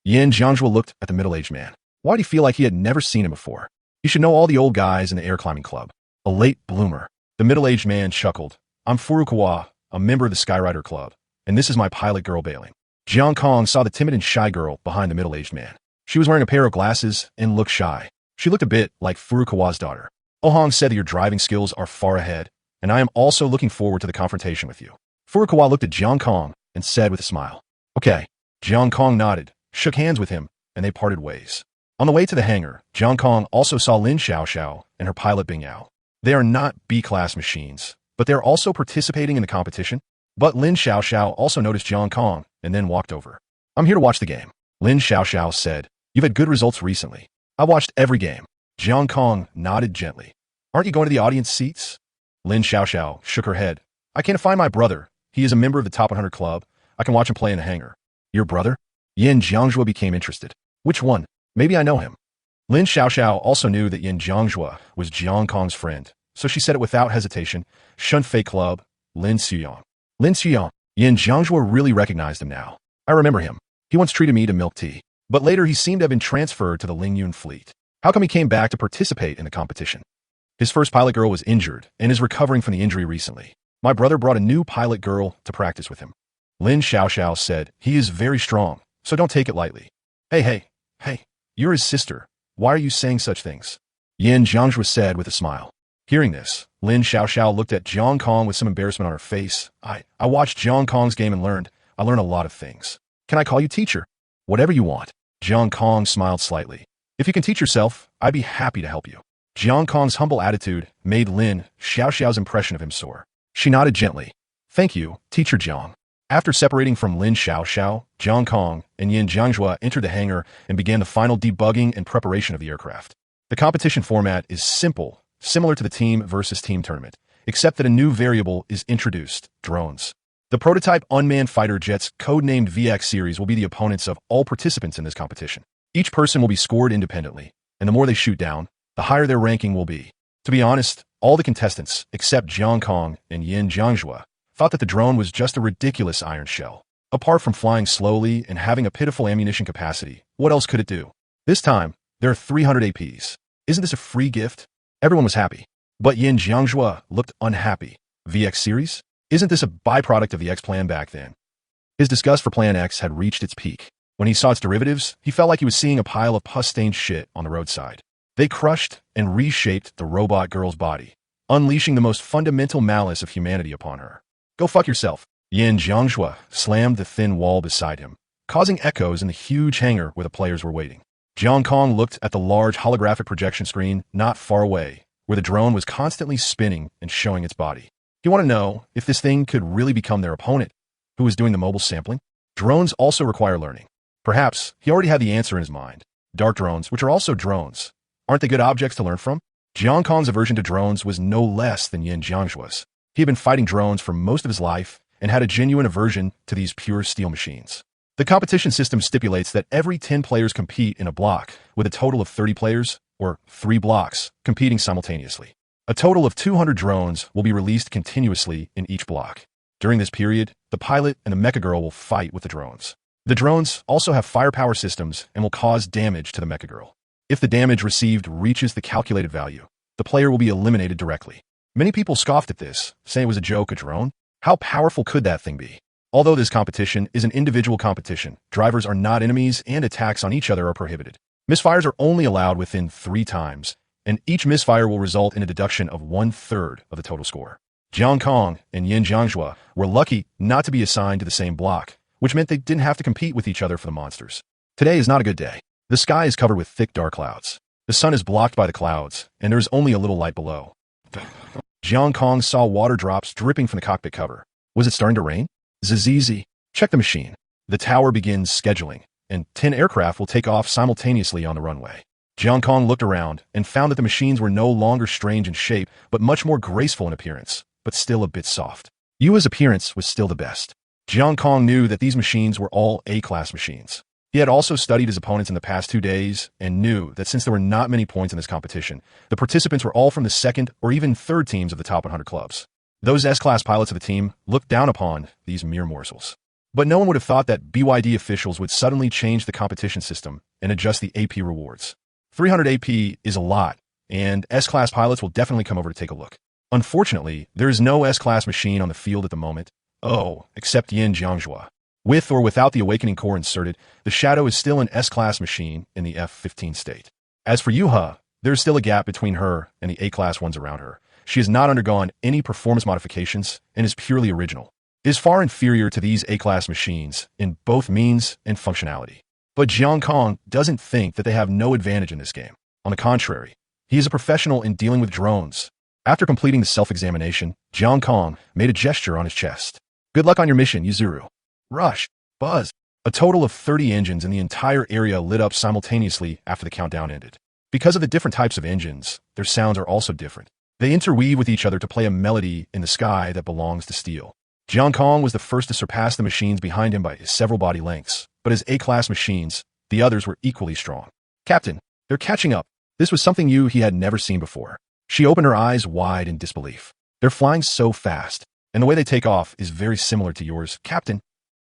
Yin Jiangjua looked at the middle-aged man. Why did he feel like he had never seen him before? He should know all the old guys in the air climbing club. A late bloomer. The middle-aged man chuckled. I'm Furukawa, a member of the Skyrider Club, and this is my pilot girl Bailing. Jiang Kong saw the timid and shy girl behind the middle-aged man. She was wearing a pair of glasses and looked shy. She looked a bit like Furukawa's daughter. Ohang said that your driving skills are far ahead, and I am also looking forward to the confrontation with you. Furukawa looked at Jiang Kong and said with a smile, Okay. Jiang Kong nodded, shook hands with him, and they parted ways. On the way to the hangar, Jiang Kong also saw Lin Xiaoxiao and her pilot Bing Yao. They are not B-class machines, but they are also participating in the competition. But Lin Xiaoxiao also noticed Jiang Kong and then walked over. I'm here to watch the game. Lin Xiaoxiao said, You've had good results recently. I watched every game. Jiang Kong nodded gently. Aren't you going to the audience seats? Lin Xiaoxiao shook her head. I can't find my brother. He is a member of the top 100 club. I can watch him play in the hangar. Your brother? Yin Jiangzhua became interested. Which one? Maybe I know him. Lin Xiaoxiao also knew that Yin Jiangzhua was Jiang Kong's friend, so she said it without hesitation. Shunfei Club, Lin Xuyang. Lin Xuyang. Yin Jiangzhua really recognized him now. I remember him. He once treated me to milk tea. But later he seemed to have been transferred to the Lingyun fleet. How come he came back to participate in the competition? His first pilot girl was injured and is recovering from the injury recently. My brother brought a new pilot girl to practice with him. Lin Xiaoxiao said, he is very strong, so don't take it lightly. Hey, you're his sister. Why are you saying such things? Yin Jiangzhua said with a smile. Hearing this, Lin Xiaoxiao looked at Jiang Kong with some embarrassment on her face. I watched Jiang Kong's game and I learned a lot of things. Can I call you teacher? Whatever you want. Jiang Kong smiled slightly. If you can teach yourself, I'd be happy to help you. Jiang Kong's humble attitude made Lin Xiaoxiao's impression of him soar. She nodded gently. Thank you, Teacher Jiang. After separating from Lin Xiaoxiao, Jiang Kong and Yin Jiangzhua entered the hangar and began the final debugging and preparation of the aircraft. The competition format is simple, similar to the team versus team tournament, except that a new variable is introduced, drones. The prototype unmanned fighter jets, codenamed VX series, will be the opponents of all participants in this competition. Each person will be scored independently, and the more they shoot down, the higher their ranking will be. To be honest, all the contestants, except Jiang Kong and Yin Jiangzhua, thought that the drone was just a ridiculous iron shell. Apart from flying slowly and having a pitiful ammunition capacity, what else could it do? This time, there are 300 APs. Isn't this a free gift? Everyone was happy. But Yin Jiangzhua looked unhappy. VX series? Isn't this a byproduct of the X plan back then? His disgust for Plan X had reached its peak. When he saw its derivatives, he felt like he was seeing a pile of pus-stained shit on the roadside. They crushed and reshaped the robot girl's body, unleashing the most fundamental malice of humanity upon her. Go fuck yourself. Yin Jiangzhua slammed the thin wall beside him, causing echoes in the huge hangar where the players were waiting. Jiang Kong looked at the large holographic projection screen not far away, where the drone was constantly spinning and showing its body. He wanted to know if this thing could really become their opponent, who was doing the mobile sampling. Drones also require learning. Perhaps he already had the answer in his mind. Dark drones, which are also drones. Aren't they good objects to learn from? Jiang Kong's aversion to drones was no less than Yin Jiangzhua's. He had been fighting drones for most of his life and had a genuine aversion to these pure steel machines. The competition system stipulates that every 10 players compete in a block, with a total of 30 players, or 3 blocks, competing simultaneously. A total of 200 drones will be released continuously in each block. During this period, the pilot and the mecha girl will fight with the drones. The drones also have firepower systems and will cause damage to the mecha girl. If the damage received reaches the calculated value, the player will be eliminated directly. Many people scoffed at this, saying it was a joke, a drone. How powerful could that thing be? Although this competition is an individual competition, drivers are not enemies and attacks on each other are prohibited. Misfires are only allowed within 3 times, and each misfire will result in a deduction of 1/3 of the total score. Jiang Kong and Yin Jiangzhua were lucky not to be assigned to the same block, which meant they didn't have to compete with each other for the monsters. Today is not a good day. The sky is covered with thick dark clouds. The sun is blocked by the clouds, and there is only a little light below. Jiang Kong saw water drops dripping from the cockpit cover. Was it starting to rain? Zizi, check the machine. The tower begins scheduling, and 10 aircraft will take off simultaneously on the runway. Jiang Kong looked around and found that the machines were no longer strange in shape, but much more graceful in appearance, but still a bit soft. Yua's appearance was still the best. Jiang Kong knew that these machines were all A-class machines. He had also studied his opponents in the past 2 days and knew that since there were not many points in this competition, the participants were all from the second or even third teams of the top 100 clubs. Those S-class pilots of the team looked down upon these mere morsels. But no one would have thought that BYD officials would suddenly change the competition system and adjust the AP rewards. 300 AP is a lot, and S-class pilots will definitely come over to take a look. Unfortunately, there is no S-class machine on the field at the moment. Oh, except Yin Jiangzhua. With or without the awakening core inserted, the Shadow is still an S-class machine in the F-15 state. As for Yuha, there is still a gap between her and the A-class ones around her. She has not undergone any performance modifications and is purely original. It is far inferior to these A-class machines in both means and functionality. But Jiang Kong doesn't think that they have no advantage in this game. On the contrary, he is a professional in dealing with drones. After completing the self-examination, Jiang Kong made a gesture on his chest. Good luck on your mission, Yuzuru. Rush, buzz. A total of 30 engines in the entire area lit up simultaneously after the countdown ended. Because of the different types of engines, their sounds are also different. They interweave with each other to play a melody in the sky that belongs to steel. Jiang Kong was the first to surpass the machines behind him by several body lengths, but as A-class machines, the others were equally strong. Captain, they're catching up. This was something he had never seen before. She opened her eyes wide in disbelief. They're flying so fast, and the way they take off is very similar to yours, Captain.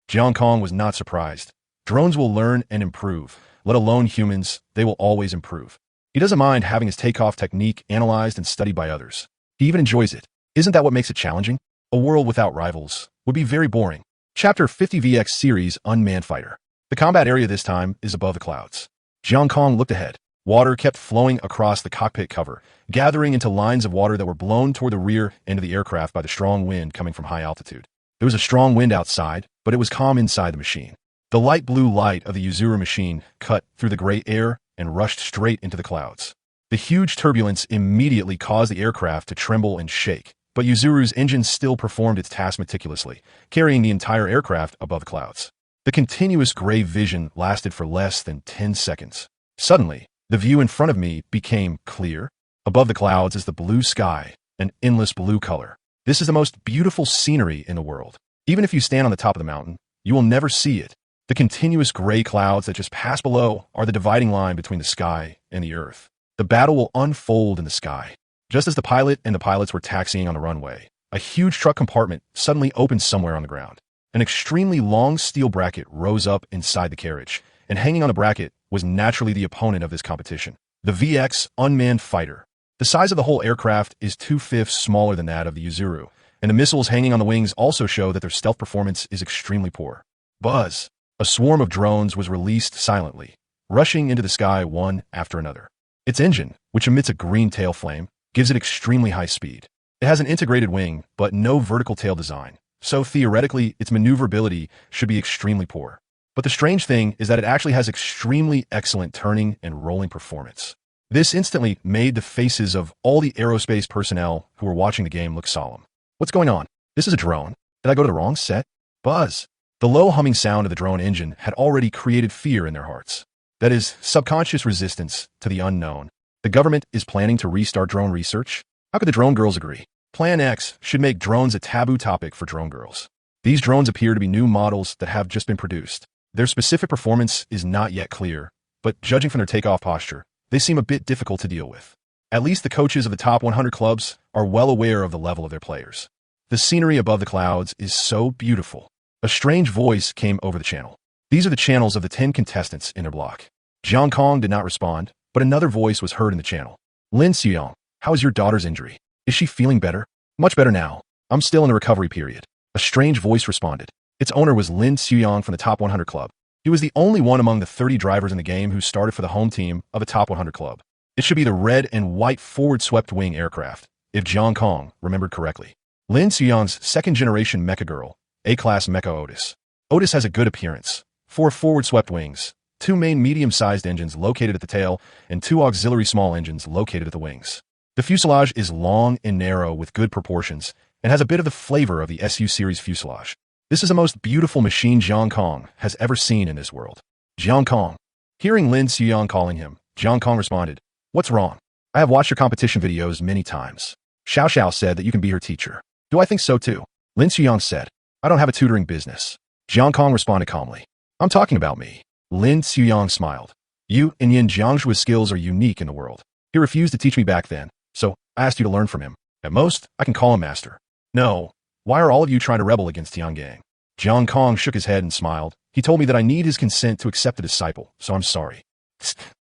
Jiang Kong was not surprised. Drones will learn and improve, let alone humans, they will always improve. He doesn't mind having his takeoff technique analyzed and studied by others. He even enjoys it. Isn't that what makes it challenging? A world without rivals would be very boring. Chapter 50 VX Series Unmanned Fighter. The combat area this time is above the clouds. Jiang Kong looked ahead. Water kept flowing across the cockpit cover, gathering into lines of water that were blown toward the rear end of the aircraft by the strong wind coming from high altitude. There was a strong wind outside, but it was calm inside the machine. The light blue light of the Yuzuru machine cut through the gray air and rushed straight into the clouds. The huge turbulence immediately caused the aircraft to tremble and shake, but Yuzuru's engine still performed its task meticulously, carrying the entire aircraft above the clouds. The continuous gray vision lasted for less than 10 seconds. Suddenly, the view in front of me became clear. Above the clouds is the blue sky, an endless blue color. This is the most beautiful scenery in the world. Even if you stand on the top of the mountain, you will never see it. The continuous gray clouds that just pass below are the dividing line between the sky and the earth. The battle will unfold in the sky. Just as the pilot and the pilots were taxiing on the runway, a huge truck compartment suddenly opened somewhere on the ground. An extremely long steel bracket rose up inside the carriage, and hanging on the bracket was naturally the opponent of this competition, the VX Unmanned Fighter. The size of the whole aircraft is 2/5 smaller than that of the Yuzuru, and the missiles hanging on the wings also show that their stealth performance is extremely poor. Buzz! A swarm of drones was released silently, rushing into the sky one after another. Its engine, which emits a green tail flame, gives it extremely high speed. It has an integrated wing, but no vertical tail design, so theoretically its maneuverability should be extremely poor. But the strange thing is that it actually has extremely excellent turning and rolling performance. This instantly made the faces of all the aerospace personnel who were watching the game look solemn. What's going on? This is a drone. Did I go to the wrong set? Buzz! The low humming sound of the drone engine had already created fear in their hearts. That is, subconscious resistance to the unknown. The government is planning to restart drone research? How could the drone girls agree? Plan X should make drones a taboo topic for drone girls. These drones appear to be new models that have just been produced. Their specific performance is not yet clear, but judging from their takeoff posture, they seem a bit difficult to deal with. At least the coaches of the top 100 clubs are well aware of the level of their players. The scenery above the clouds is so beautiful. A strange voice came over the channel. These are the channels of the 10 contestants in their block. Jiang Kong did not respond, but another voice was heard in the channel. Lin Xuyang, how is your daughter's injury? Is she feeling better? Much better now. I'm still in the recovery period. A strange voice responded. Its owner was Lin Xuyang from the top 100 club. He was the only one among the 30 drivers in the game who started for the home team of a top 100 club. It should be the red and white forward-swept wing aircraft, if Jiang Kong remembered correctly. Lin Xuyang's second-generation mecha girl, A-class Mecha Otis. Otis has a good appearance. 4 forward-swept wings, 2 main medium-sized engines located at the tail, and 2 auxiliary small engines located at the wings. The fuselage is long and narrow with good proportions, and has a bit of the flavor of the SU series fuselage. This is the most beautiful machine Jiang Kong has ever seen in this world. Jiang Kong. Hearing Lin Xuyang calling him, Jiang Kong responded, "What's wrong? I have watched your competition videos many times. Xiao Xiao said that you can be her teacher. Do I think so too?" Lin Xuyang said, "I don't have a tutoring business." Jiang Kong responded calmly, "I'm talking about me." Lin Xuyang smiled. "You and Yin Jiangshua's skills are unique in the world. He refused to teach me back then, so I asked you to learn from him. At most, I can call him master." "No. Why are all of you trying to rebel against Tiangang?" Jiang Kong shook his head and smiled. "He told me that I need his consent to accept a disciple, so I'm sorry."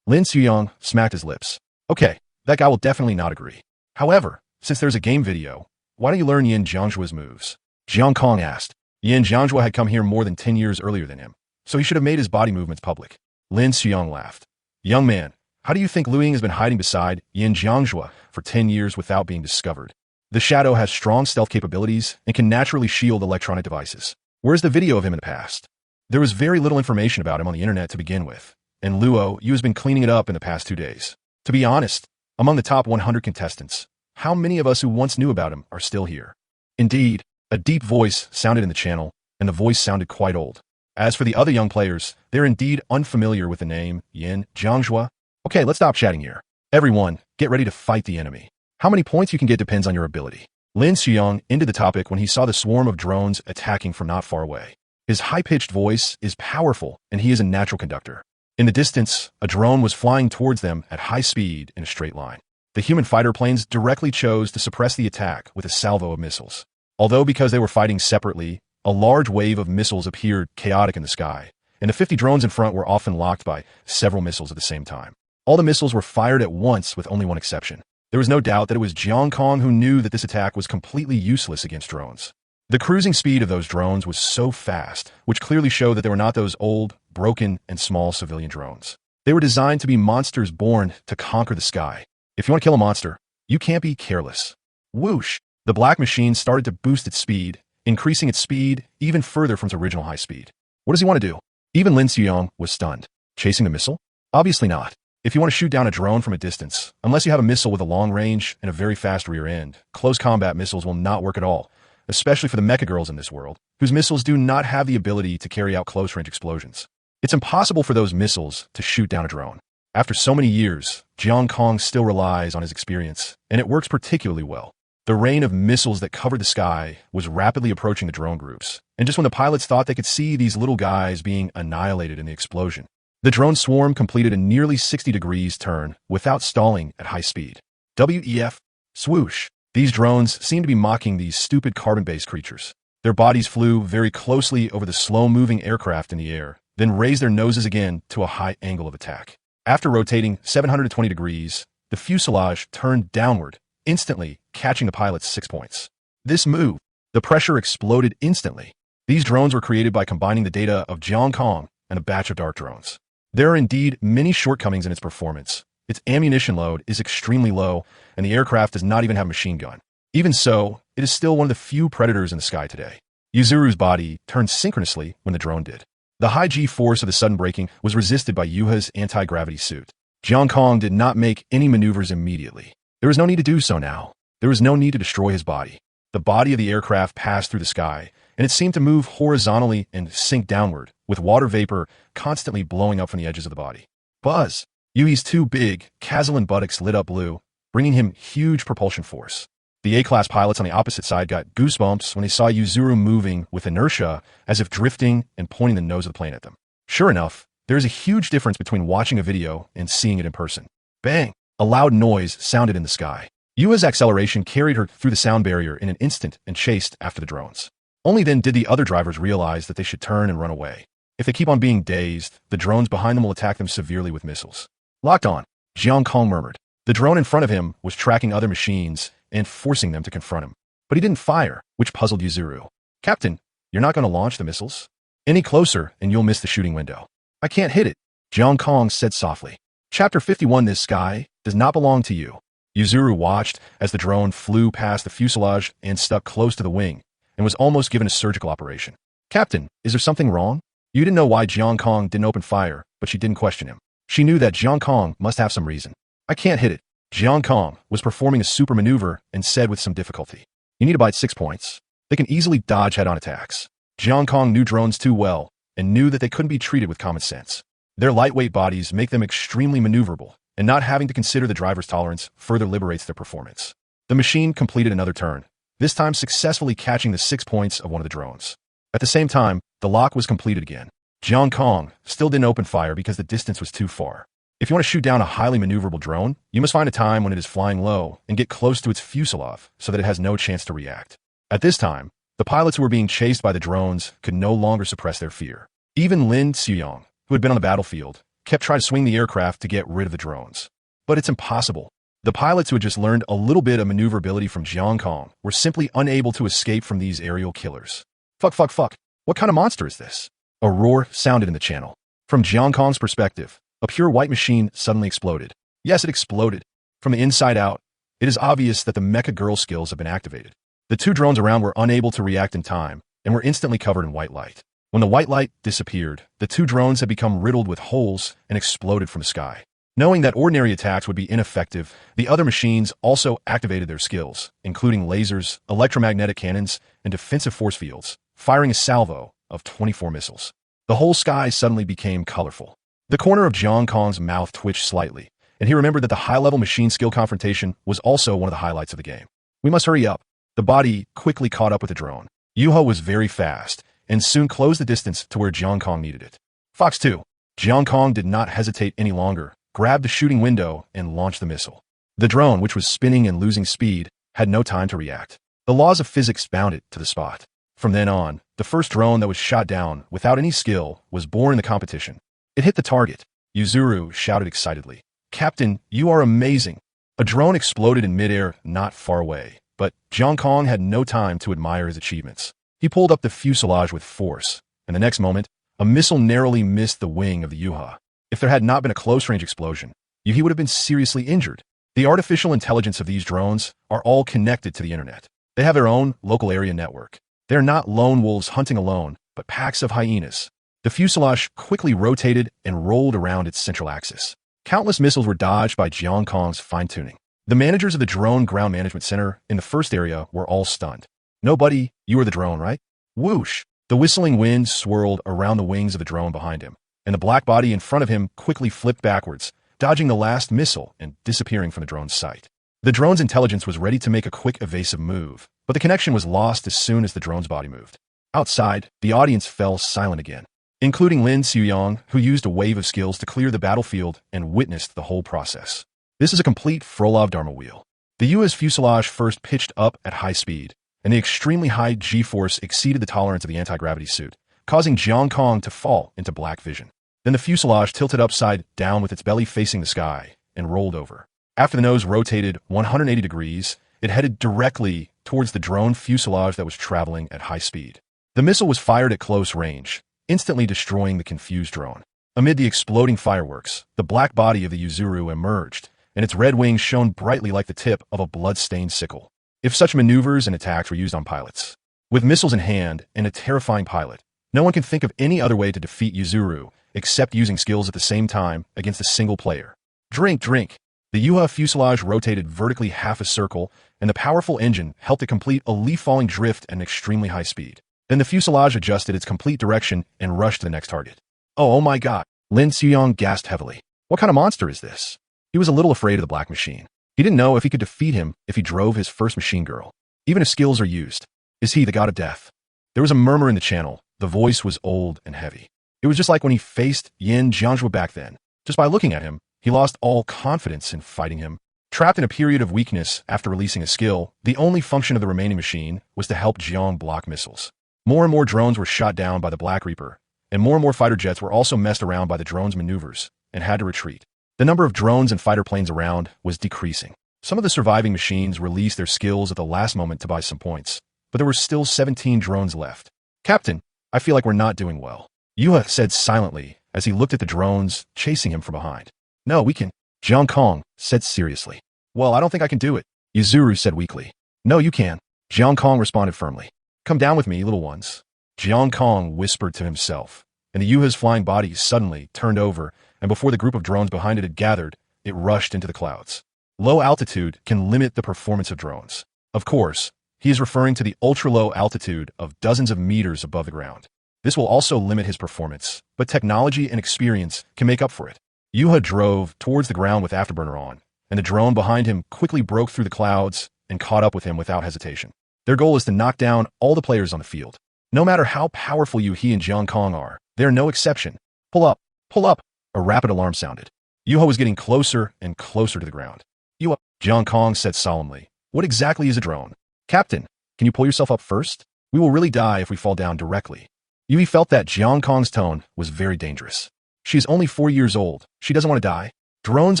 Lin Xuyang smacked his lips. "Okay, that guy will definitely not agree. However, since there's a game video, why don't you learn Yin Jiangshua's moves?" Jiang Kong asked. Yin Jiangshua had come here more than 10 years earlier than him, so he should have made his body movements public. Lin Xuyang laughed. "Young man, how do you think Lu Ying has been hiding beside Yin Jiangshua for 10 years without being discovered? The Shadow has strong stealth capabilities and can naturally shield electronic devices. Where's the video of him in the past? There was very little information about him on the internet to begin with, and Luo Yu has been cleaning it up in the past 2 days. To be honest, among the top 100 contestants, how many of us who once knew about him are still here?" Indeed, a deep voice sounded in the channel, and the voice sounded quite old. As for the other young players, they're indeed unfamiliar with the name Yin Jiangshua. Okay, let's stop chatting here. Everyone, get ready to fight the enemy. How many points you can get depends on your ability. Lin Xiong ended the topic when he saw the swarm of drones attacking from not far away. His high-pitched voice is powerful, and he is a natural conductor. In the distance, a drone was flying towards them at high speed in a straight line. The human fighter planes directly chose to suppress the attack with a salvo of missiles. Although because they were fighting separately, a large wave of missiles appeared chaotic in the sky, and the 50 drones in front were often locked by several missiles at the same time. All the missiles were fired at once with only one exception. There was no doubt that it was Jiang Kong who knew that this attack was completely useless against drones. The cruising speed of those drones was so fast, which clearly showed that they were not those old, broken, and small civilian drones. They were designed to be monsters born to conquer the sky. If you want to kill a monster, you can't be careless. Whoosh! The black machine started to boost its speed, increasing its speed even further from its original high speed. What does he want to do? Even Lin Xiong was stunned. Chasing a missile? Obviously not. If you want to shoot down a drone from a distance, unless you have a missile with a long range and a very fast rear end, close combat missiles will not work at all, especially for the mecha girls in this world, whose missiles do not have the ability to carry out close-range explosions. It's impossible for those missiles to shoot down a drone. After so many years, Jiang Kong still relies on his experience, and it works particularly well. The rain of missiles that covered the sky was rapidly approaching the drone groups, and just when the pilots thought they could see these little guys being annihilated in the explosion, the drone swarm completed a nearly 60 degrees turn without stalling at high speed. WEF, swoosh. These drones seemed to be mocking these stupid carbon-based creatures. Their bodies flew very closely over the slow-moving aircraft in the air, then raised their noses again to a high angle of attack. After rotating 720 degrees, the fuselage turned downward, instantly catching the pilots 6 points. This move, the pressure exploded instantly. These drones were created by combining the data of Jiang Kong and a batch of dart drones. There are indeed many shortcomings in its performance. Its ammunition load is extremely low, and the aircraft does not even have a machine gun. Even so, it is still one of the few predators in the sky today. Yuzuru's body turned synchronously when the drone did. The high G-force of the sudden braking was resisted by Yuha's anti-gravity suit. Jiang Kong did not make any maneuvers immediately. There was no need to do so now. There was no need to destroy his body. The body of the aircraft passed through the sky, and it seemed to move horizontally and sink downward, with water vapor constantly blowing up from the edges of the body. Buzz! Yui's two big, Kazalan buttocks lit up blue, bringing him huge propulsion force. The A-class pilots on the opposite side got goosebumps when they saw Yuzuru moving with inertia, as if drifting and pointing the nose of the plane at them. Sure enough, there is a huge difference between watching a video and seeing it in person. Bang! A loud noise sounded in the sky. Yua's acceleration carried her through the sound barrier in an instant and chased after the drones. Only then did the other drivers realize that they should turn and run away. If they keep on being dazed, the drones behind them will attack them severely with missiles. Locked on, Jiang Kong murmured. The drone in front of him was tracking other machines and forcing them to confront him. But he didn't fire, which puzzled Yuzuru. Captain, you're not going to launch the missiles? Any closer and you'll miss the shooting window. I can't hit it, Jiang Kong said softly. Chapter 51, this sky does not belong to you. Yuzuru watched as the drone flew past the fuselage and stuck close to the wing, and was almost given a surgical operation. Captain, is there something wrong? You didn't know why Jiang Kong didn't open fire, but she didn't question him. She knew that Jiang Kong must have some reason. I can't hit it. Jiang Kong was performing a super maneuver and said with some difficulty. You need to bite 6 points. They can easily dodge head-on attacks. Jiang Kong knew drones too well and knew that they couldn't be treated with common sense. Their lightweight bodies make them extremely maneuverable, and not having to consider the driver's tolerance further liberates their performance. The machine completed another turn, this time successfully catching the 6 points of one of the drones. At the same time, the lock was completed again. Jiang Kong still didn't open fire because the distance was too far. If you want to shoot down a highly maneuverable drone, you must find a time when it is flying low and get close to its fuselage so that it has no chance to react. At this time, the pilots who were being chased by the drones could no longer suppress their fear. Even Lin Xiong, who had been on the battlefield, kept trying to swing the aircraft to get rid of the drones. But it's impossible. The pilots who had just learned a little bit of maneuverability from Jiang Kong were simply unable to escape from these aerial killers. Fuck. What kind of monster is this? A roar sounded in the channel. From Jiang Kong's perspective, a pure white machine suddenly exploded. Yes, it exploded. From the inside out, it is obvious that the mecha girl skills have been activated. The two drones around were unable to react in time and were instantly covered in white light. When the white light disappeared, the two drones had become riddled with holes and exploded from the sky. Knowing that ordinary attacks would be ineffective, the other machines also activated their skills, including lasers, electromagnetic cannons, and defensive force fields, firing a salvo of 24 missiles. The whole sky suddenly became colorful. The corner of Jiang Kong's mouth twitched slightly, and he remembered that the high-level machine skill confrontation was also one of the highlights of the game. We must hurry up. The body quickly caught up with the drone. Yuha was very fast, and soon closed the distance to where Jiang Kong needed it. Fox 2. Jiang Kong did not hesitate any longer, grabbed the shooting window, and launched the missile. The drone, which was spinning and losing speed, had no time to react. The laws of physics bound it to the spot. From then on, the first drone that was shot down without any skill was born in the competition. It hit the target. Yuzuru shouted excitedly. Captain, you are amazing. A drone exploded in midair not far away, but Jiang Kong had no time to admire his achievements. He pulled up the fuselage with force, and the next moment, a missile narrowly missed the wing of the Yuha. If there had not been a close-range explosion, he would have been seriously injured. The artificial intelligence of these drones are all connected to the internet. They have their own local area network. They are not lone wolves hunting alone, but packs of hyenas. The fuselage quickly rotated and rolled around its central axis. Countless missiles were dodged by Jiang Kong's fine-tuning. The managers of the Drone Ground Management Center in the first area were all stunned. Nobody, you are the drone, right? Whoosh! The whistling wind swirled around the wings of the drone behind him, and the black body in front of him quickly flipped backwards, dodging the last missile and disappearing from the drone's sight. The drone's intelligence was ready to make a quick evasive move, but the connection was lost as soon as the drone's body moved. Outside, the audience fell silent again, including Lin Xuyang, who used a wave of skills to clear the battlefield and witnessed the whole process. This is a complete Frolov Dharma wheel. The U.S. fuselage first pitched up at high speed, and the extremely high G-force exceeded the tolerance of the anti-gravity suit, causing Jiang Kong to fall into black vision. Then the fuselage tilted upside down with its belly facing the sky and rolled over. After the nose rotated 180 degrees, it headed directly towards the drone fuselage that was traveling at high speed. The missile was fired at close range, instantly destroying the confused drone. Amid the exploding fireworks, the black body of the Yuzuru emerged, and its red wings shone brightly like the tip of a blood-stained sickle. If such maneuvers and attacks were used on pilots, with missiles in hand and a terrifying pilot, no one can think of any other way to defeat Yuzuru except using skills at the same time against a single player. Drink, drink. The Yuha fuselage rotated vertically half a circle, and the powerful engine helped it complete a leaf-falling drift at an extremely high speed. Then the fuselage adjusted its complete direction and rushed to the next target. Oh my god! Lin Xuyang gasped heavily. What kind of monster is this? He was a little afraid of the black machine. He didn't know if he could defeat him if he drove his first machine girl. Even if skills are used. Is he the god of death? There was a murmur in the channel. The voice was old and heavy. It was just like when he faced Yin Jianzhou back then. Just by looking at him, he lost all confidence in fighting him. Trapped in a period of weakness after releasing a skill, the only function of the remaining machine was to help Jiang block missiles. More and more drones were shot down by the Black Reaper, and more fighter jets were also messed around by the drone's maneuvers and had to retreat. The number of drones and fighter planes around was decreasing. Some of the surviving machines released their skills at the last moment to buy some points, but there were still 17 drones left. Captain, I feel like we're not doing well, Yuha said silently as he looked at the drones chasing him from behind. No, we can, Jiang Kong said seriously. Well, I don't think I can do it, Yuzuru said weakly. No, you can, Jiang Kong responded firmly. Come down with me, little ones, Jiang Kong whispered to himself, and the Yuha's flying body suddenly turned over, and before the group of drones behind it had gathered, it rushed into the clouds. Low altitude can limit the performance of drones. Of course, he is referring to the ultra-low altitude of dozens of meters above the ground. This will also limit his performance, but technology and experience can make up for it. Yuha drove towards the ground with afterburner on, and the drone behind him quickly broke through the clouds and caught up with him without hesitation. Their goal is to knock down all the players on the field. No matter how powerful Yuhi and Jiang Kong are, they are no exception. Pull up, pull up. A rapid alarm sounded. Yuha was getting closer and closer to the ground. You up, Jiang Kong said solemnly. What exactly is a drone? Captain, can you pull yourself up first? We will really die if we fall down directly. Yuhi felt that Jiang Kong's tone was very dangerous. She is only 4 years old. She doesn't want to die. Drones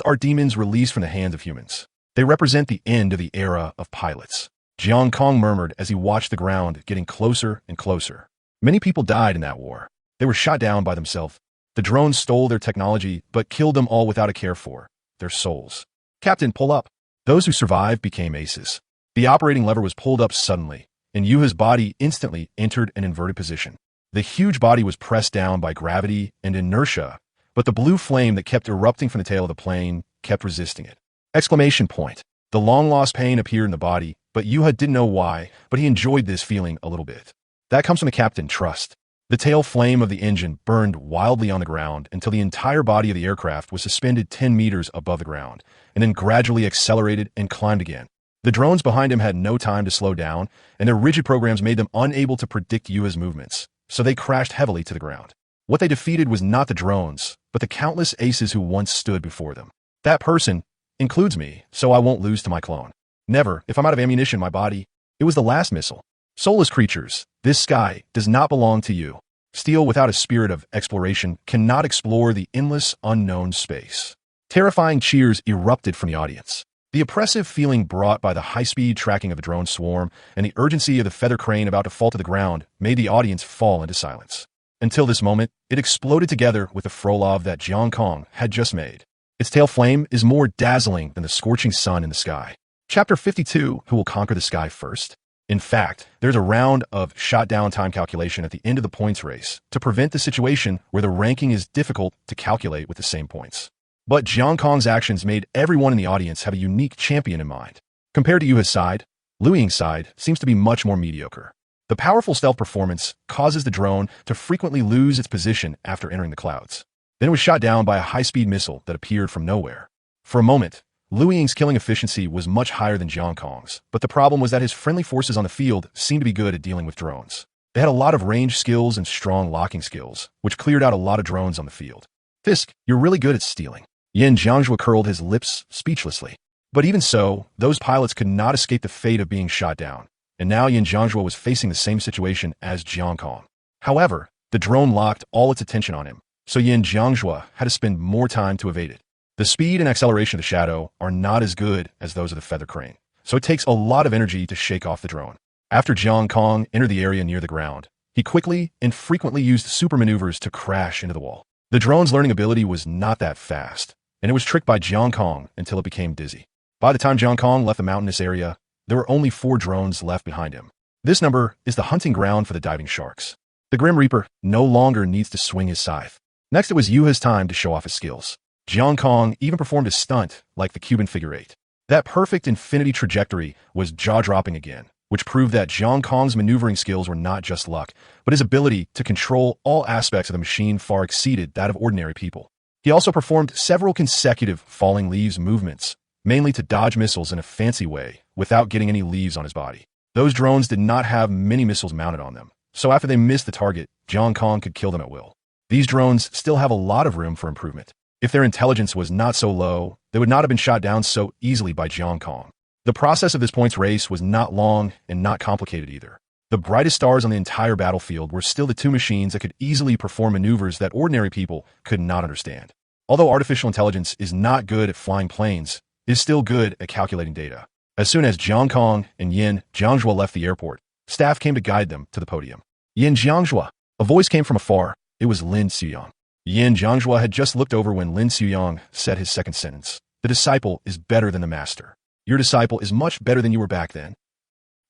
are demons released from the hands of humans. They represent the end of the era of pilots. Jiang Kong murmured as he watched the ground getting closer and closer. Many people died in that war. They were shot down by themselves. The drones stole their technology, but killed them all without a care for their souls. Captain, pull up. Those who survived became aces. The operating lever was pulled up suddenly, and Yuha's body instantly entered an inverted position. The huge body was pressed down by gravity and inertia, but the blue flame that kept erupting from the tail of the plane kept resisting it. Exclamation point. The long-lost pain appeared in the body, but Yuha didn't know why, but he enjoyed this feeling a little bit. That comes from the captain, trust. The tail flame of the engine burned wildly on the ground until the entire body of the aircraft was suspended 10 meters above the ground, and then gradually accelerated and climbed again. The drones behind him had no time to slow down, and their rigid programs made them unable to predict Yuha's movements, so they crashed heavily to the ground. What they defeated was not the drones, but the countless aces who once stood before them. That person includes me, so I won't lose to my clone. Never, if I'm out of ammunition in my body. It was the last missile. Soulless creatures, this sky does not belong to you. Steel without a spirit of exploration cannot explore the endless unknown space. Terrifying cheers erupted from the audience. The oppressive feeling brought by the high-speed tracking of the drone swarm and the urgency of the feather crane about to fall to the ground made the audience fall into silence. Until this moment, it exploded together with the Frolov that Jiang Kong had just made. Its tail flame is more dazzling than the scorching sun in the sky. Chapter 52, Who will conquer the sky first? In fact, there's a round of shot-down time calculation at the end of the points race to prevent the situation where the ranking is difficult to calculate with the same points. But Jiang Kong's actions made everyone in the audience have a unique champion in mind. Compared to Yuha's side, Liu Ying's side seems to be much more mediocre. The powerful stealth performance causes the drone to frequently lose its position after entering the clouds. Then it was shot down by a high-speed missile that appeared from nowhere. For a moment, Liu Ying's killing efficiency was much higher than Jiang Kong's, but the problem was that his friendly forces on the field seemed to be good at dealing with drones. They had a lot of range skills and strong locking skills, which cleared out a lot of drones on the field. Fisk, you're really good at stealing. Yin Jiangzhua curled his lips speechlessly. But even so, those pilots could not escape the fate of being shot down, and now Yin Jiangzhua was facing the same situation as Jiang Kong. However, the drone locked all its attention on him, so Yin Jiangzhua had to spend more time to evade it. The speed and acceleration of the Shadow are not as good as those of the Feather Crane, so it takes a lot of energy to shake off the drone. After Jiang Kong entered the area near the ground, he quickly and frequently used super maneuvers to crash into the wall. The drone's learning ability was not that fast, and it was tricked by Jiang Kong until it became dizzy. By the time Jiang Kong left the mountainous area, there were only 4 drones left behind him. This number is the hunting ground for the diving sharks. The Grim Reaper no longer needs to swing his scythe. Next, it was Yuha's time to show off his skills. Jiang Kong even performed a stunt like the Cuban figure 8. That perfect infinity trajectory was jaw-dropping again, which proved that Jiang Kong's maneuvering skills were not just luck, but his ability to control all aspects of the machine far exceeded that of ordinary people. He also performed several consecutive falling leaves movements, mainly to dodge missiles in a fancy way, without getting any leaves on his body. Those drones did not have many missiles mounted on them, so after they missed the target, Jiang Kong could kill them at will. These drones still have a lot of room for improvement. If their intelligence was not so low, they would not have been shot down so easily by Jiang Kong. The process of this points race was not long and not complicated either. The brightest stars on the entire battlefield were still the 2 machines that could easily perform maneuvers that ordinary people could not understand. Although artificial intelligence is not good at flying planes, it is still good at calculating data. As soon as Jiang Kong and Yin Jiangzhua left the airport, staff came to guide them to the podium. Yin Jiangzhua. A voice came from afar. It was Lin Xuyang. Yin Jiangzhua had just looked over when Lin Xuyang said his second sentence. The disciple is better than the master. Your disciple is much better than you were back then.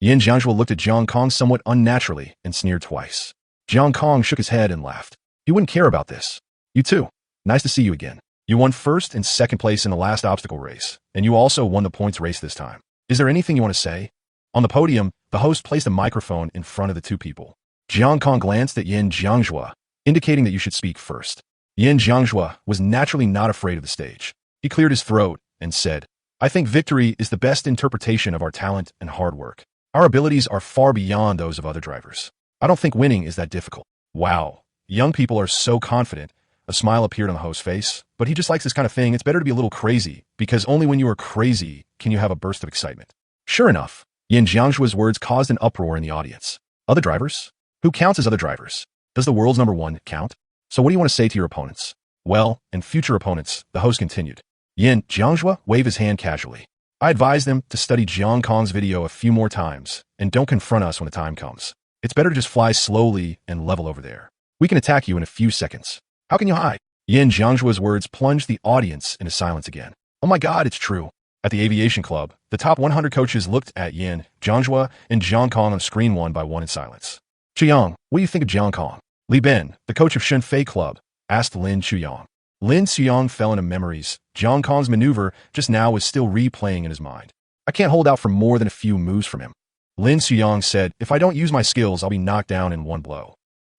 Yin Jiangzhua looked at Jiang Kong somewhat unnaturally and sneered twice. Jiang Kong shook his head and laughed. You wouldn't care about this. You too. Nice to see you again. You won first and second place in the last obstacle race, and you also won the points race this time. Is there anything you want to say? On the podium, the host placed a microphone in front of the 2 people. Jiang Kong glanced at Yin Jiangzhua, indicating that you should speak first. Yin Jiangzhua was naturally not afraid of the stage. He cleared his throat and said, I think victory is the best interpretation of our talent and hard work. Our abilities are far beyond those of other drivers. I don't think winning is that difficult. Wow. Young people are so confident. A smile appeared on the host's face, but he just likes this kind of thing. It's better to be a little crazy, because only when you are crazy can you have a burst of excitement. Sure enough, Yin Jiangzhua's words caused an uproar in the audience. Other drivers? Who counts as other drivers? Does the world's number 1 count? So what do you want to say to your opponents? Well, and future opponents, the host continued. Yin Jiangzhua waved his hand casually. I advise them to study Jiang Kong's video a few more times, and don't confront us when the time comes. It's better to just fly slowly and level over there. We can attack you in a few seconds. How can you hide? Yin Jiangzhua's words plunged the audience into silence again. Oh my god, it's true. At the aviation club, the top 100 coaches looked at Yin Jiangzhua and Jiang Kong on screen one by one in silence. Chuyang, what do you think of Jiang Kong? Li Ben, the coach of Shenfei Club, asked Lin Chuyang. Lin Xuyang fell into memories. Jiang Kong's maneuver just now was still replaying in his mind. I can't hold out for more than a few moves from him. Lin Xuyang said, if I don't use my skills, I'll be knocked down in one blow.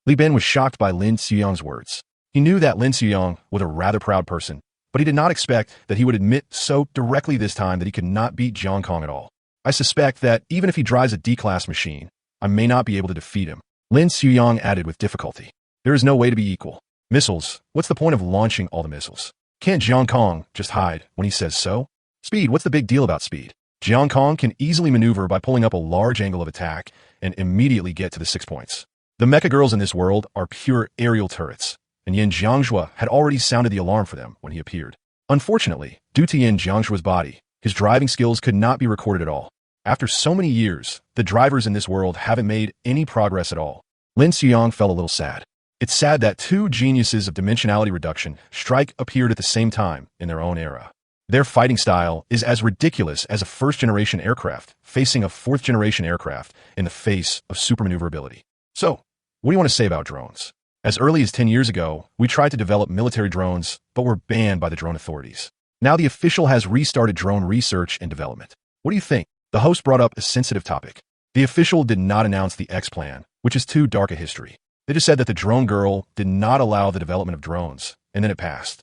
Li Ben was shocked by Lin Xiyang's words. He knew that Lin Xiyang was a rather proud person, but he did not expect that he would admit so directly this time that he could not beat Jiang Kong at all. I suspect that even if he drives a D-class machine, I may not be able to defeat him. Lin Xiyang added with difficulty. There is no way to be equal. Missiles, what's the point of launching all the missiles? Can't Jiang Kong just hide when he says so? Speed, what's the big deal about speed? Jiang Kong can easily maneuver by pulling up a large angle of attack and immediately get to the 6 points. The mecha girls in this world are pure aerial turrets, and Yin Jiangzhua had already sounded the alarm for them when he appeared. Unfortunately, due to Yin Jiangzhua's body, his driving skills could not be recorded at all. After so many years, the drivers in this world haven't made any progress at all. Lin Xiyang felt a little sad. It's sad that two geniuses of dimensionality reduction strike appeared at the same time in their own era. Their fighting style is as ridiculous as a first-generation aircraft facing a fourth-generation aircraft in the face of supermaneuverability. So, what do you want to say about drones? As early as 10 years ago, we tried to develop military drones, but were banned by the drone authorities. Now the official has restarted drone research and development. What do you think? The host brought up a sensitive topic. The official did not announce the X plan, which is too dark a history. They just said that the drone girl did not allow the development of drones, and then it passed.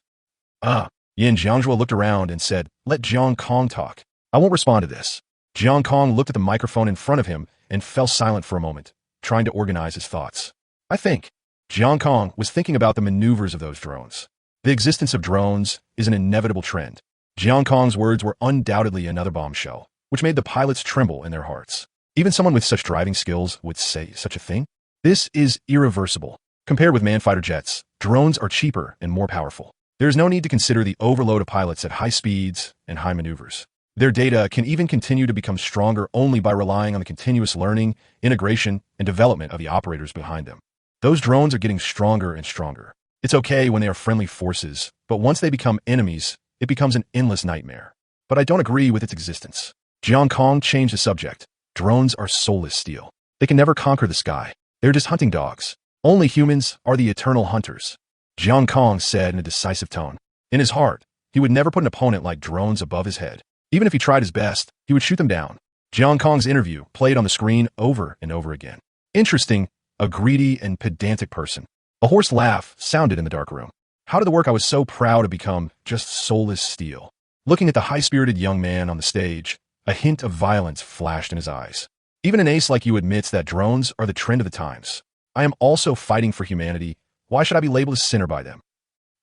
Yin Jiangzhua looked around and said, "Let Jiang Kong talk. I won't respond to this." Jiang Kong looked at the microphone in front of him and fell silent for a moment, trying to organize his thoughts. I think Jiang Kong was thinking about the maneuvers of those drones. The existence of drones is an inevitable trend. Jiang Kong's words were undoubtedly another bombshell, which made the pilots tremble in their hearts. Even someone with such driving skills would say such a thing? This is irreversible. Compared with man-fighter jets, drones are cheaper and more powerful. There is no need to consider the overload of pilots at high speeds and high maneuvers. Their data can even continue to become stronger only by relying on the continuous learning, integration, and development of the operators behind them. Those drones are getting stronger and stronger. It's okay when they are friendly forces, but once they become enemies, it becomes an endless nightmare. But I don't agree with its existence. Jiang Kong changed the subject. Drones are soulless steel. They can never conquer the sky. They're just hunting dogs. Only humans are the eternal hunters. Jiang Kong said in a decisive tone. In his heart, he would never put an opponent like drones above his head. Even if he tried his best, he would shoot them down. Jiang Kong's interview played on the screen over and over again. Interesting, a greedy and pedantic person. A hoarse laugh sounded in the dark room. How did the work I was so proud to become just soulless steel? Looking at the high-spirited young man on the stage, a hint of violence flashed in his eyes. Even an ace like you admits that drones are the trend of the times. I am also fighting for humanity. Why should I be labeled a sinner by them?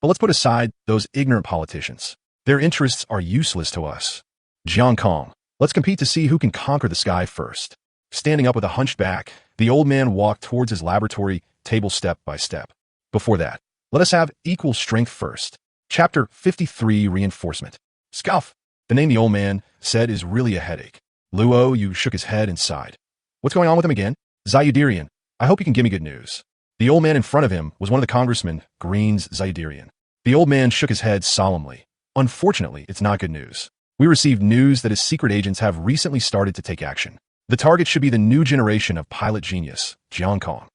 But let's put aside those ignorant politicians. Their interests are useless to us. Jiang Kong, let's compete to see who can conquer the sky first. Standing up with a hunched back, the old man walked towards his laboratory table step by step. Before that, let us have equal strength first. Chapter 53, Reinforcement. Scuff. The name the old man said is really a headache. Luo Yu shook his head and sighed. What's going on with him again? Zayudirian, I hope you can give me good news. The old man in front of him was one of the congressmen, Green's Zayudirian. The old man shook his head solemnly. Unfortunately, it's not good news. We received news that his secret agents have recently started to take action. The target should be the new generation of pilot genius, Jiang Kong.